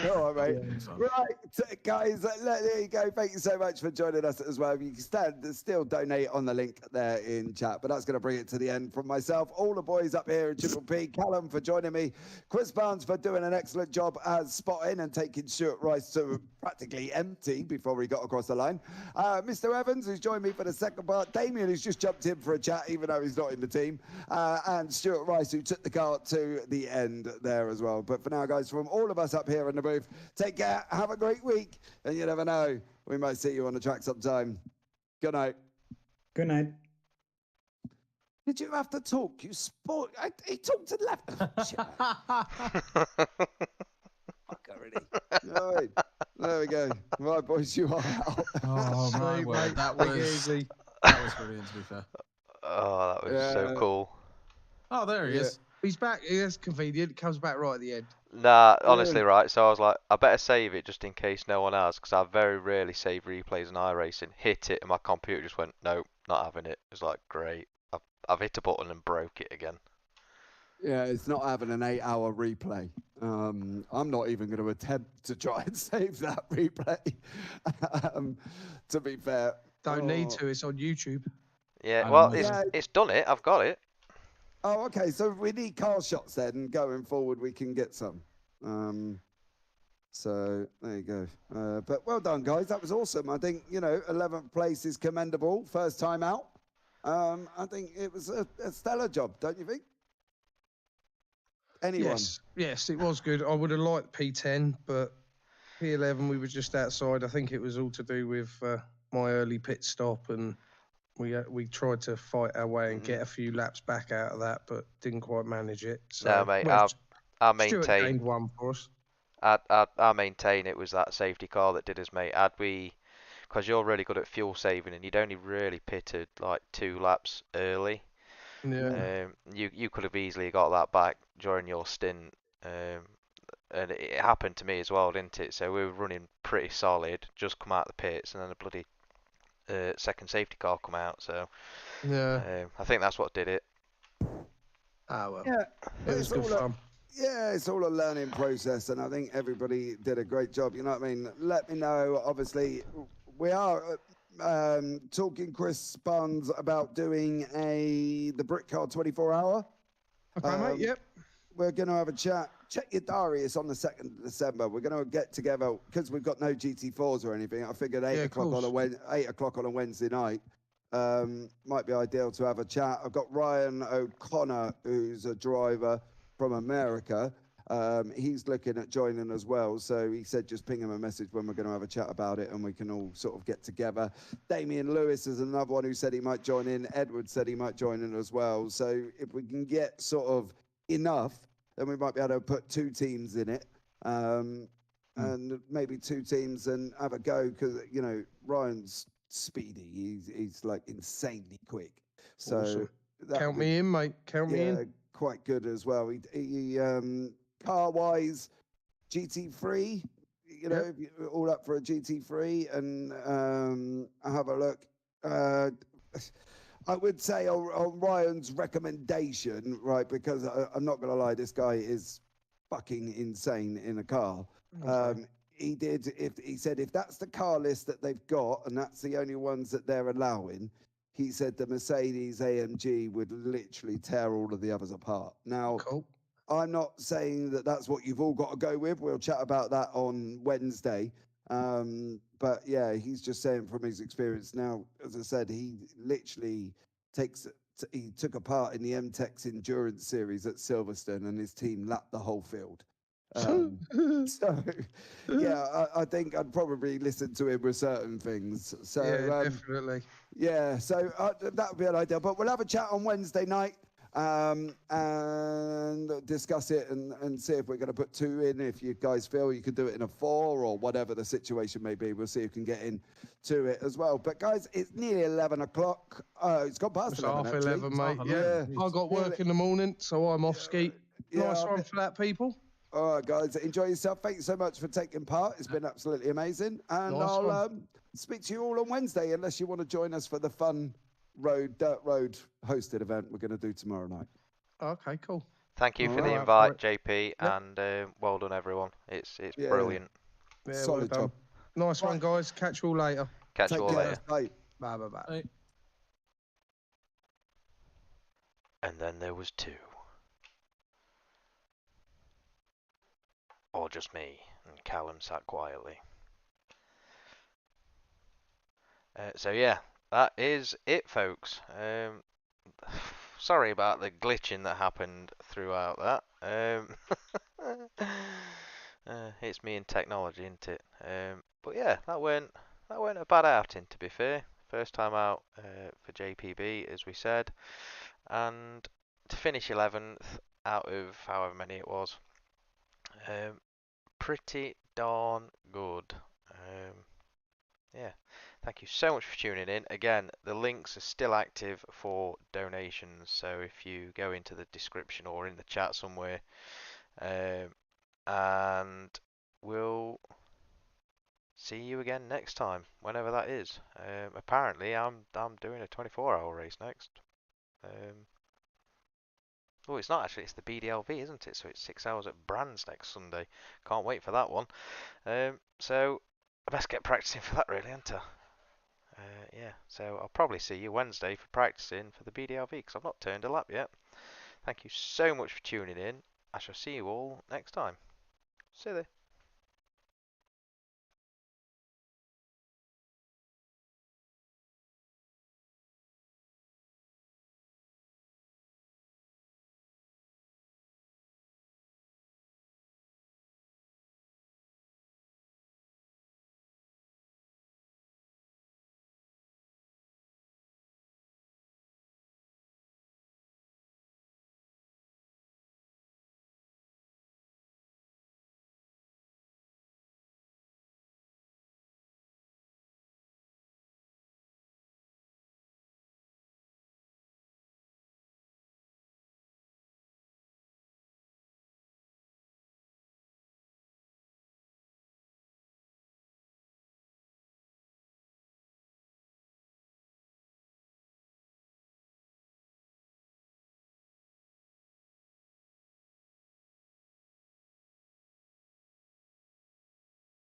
All right, mate. Right, guys, there you go. Thank you so much for joining us as well. You can still donate on the link there in chat, but that's going to bring it to the end from myself. All the boys up here at Triple P, Callum for joining me, Chris Barnes for doing an excellent job as spotting and taking Stuart Rice to practically empty before he got across the line. Mr. Evans, who's joined me for the second part. Damien, who's just jumped in for a chat, even though he's not in the team. And Stuart Rice, who took the car to the end there as well. But for now, guys, from all of us up here in the booth, take care, have a great week, and you never know, we might see you on the track sometime. Good night. Good night. Did you have to talk? You sport. He talked to the left. Shit. Fuck already. All right. There we go. Right, boys, you are out. Oh my Sweet, word, mate. that Take it was easy. brilliant. To be fair. Oh, that was so cool. Oh, there he is. He's back. That's convenient. Comes back right at the end. Nah, honestly, right. So I was like, I better save it just in case no one has, because I very rarely save replays in iRacing. Hit it, and my computer just went, nope, not having it. It was like, great. I've hit a button and broke it again. Yeah, it's not having an 8-hour replay. I'm not even going to attempt to try and save that replay. To be fair, Don't need to. It's on YouTube. Yeah, well, it's done it. I've got it. Oh, okay. So we need car shots then. Going forward, we can get some. So there you go. But well done, guys. That was awesome. I think 11th place is commendable. First time out. I think it was a stellar job, don't you think? Anyone? Yes, it was good. I would have liked P10, but P11 we were just outside. I think it was all to do with my early pit stop, and we tried to fight our way and get a few laps back out of that, but didn't quite manage it. So, No, mate, I maintain. Stuart gained one for us. I maintain it was that safety car that did us, mate. Because you're really good at fuel saving, and you'd only really pitted like 2 laps early. Yeah. You could have easily got that back during your stint, and it happened to me as well, didn't it? So we were running pretty solid, just come out the pits, and then a bloody second safety car come out. So yeah, I think that's what did it. Ah well. Yeah, it was good fun. Yeah, it's all a learning process, and I think everybody did a great job. You know what I mean? Let me know. Obviously, we are talking, Chris Barnes, about doing the Brickcar 24-hour. Okay, mate. Yep. We're going to have a chat. Check your diary. It's on the 2nd of December. We're going to get together because we've got no GT4s or anything. I figured 8 o'clock on a Wednesday night might be ideal to have a chat. I've got Ryan O'Connor, who's a driver from America. He's looking at joining as well. So he said just ping him a message when we're going to have a chat about it and we can all sort of get together. Damien Lewis is another one who said he might join in. Edward said he might join in as well. So if we can get sort of enough, then we might be able to put 2 teams in it. And maybe 2 teams and have a go because, Ryan's speedy. He's like insanely quick. So awesome. Count me in, mate. Count me in. Quite good as well. He car-wise, GT3, if you're all up for a GT3 and have a look. I would say on Ryan's recommendation, right, because I'm not going to lie, this guy is fucking insane in a car. He said if that's the car list that they've got and that's the only ones that they're allowing, he said the Mercedes AMG would literally tear all of the others apart. Now, I'm not saying that that's what you've all got to go with. We'll chat about that on Wednesday. But yeah, he's just saying from his experience. Now, as I said, he literally he took a part in the MTEX Endurance Series at Silverstone and his team lapped the whole field. So yeah, I think I'd probably listen to him with certain things. So yeah, definitely. Yeah, so that would be an idea. But we'll have a chat on Wednesday night and discuss it and see if we're going to put 2 in. If you guys feel you could do it in a 4 or whatever the situation may be, we'll see if we can get in to it as well. But guys, it's nearly 11 o'clock. It's gone past 11. Half 11, mate. Yeah. I got work in the morning, so I'm off ski. Nice one for that, people. All right, guys, enjoy yourself. Thank you so much for taking part. It's been absolutely amazing. And I'll speak to you all on Wednesday, unless you want to join us for the fun dirt road hosted event we're going to do tomorrow night. Okay, cool. Thank you for the invite, JP, and well done, everyone. It's brilliant. Yeah, solid job. Nice one, guys. Catch you all later. Catch you all later. Bye. Bye. And then there was 2. Or just me, and Callum sat quietly. So yeah, that is it, folks. Sorry about the glitching that happened throughout that. It's me and technology, isn't it? But yeah, that went a bad outing, to be fair. First time out for JPB, as we said. and to finish 11th out of however many it was, pretty darn good. Yeah, thank you so much for tuning in. Again, the links are still active for donations, so if you go into the description or in the chat somewhere, and we'll see you again next time, whenever that is. Apparently, I'm doing a 24-hour race next. Oh, it's not actually. It's the BDLV, isn't it? So it's 6 hours at Brands next Sunday. Can't wait for that one. So I best get practicing for that, really, ain't I? Yeah. So I'll probably see you Wednesday for practicing for the BDLV because I've not turned a lap yet. Thank you so much for tuning in. I shall see you all next time. See you there.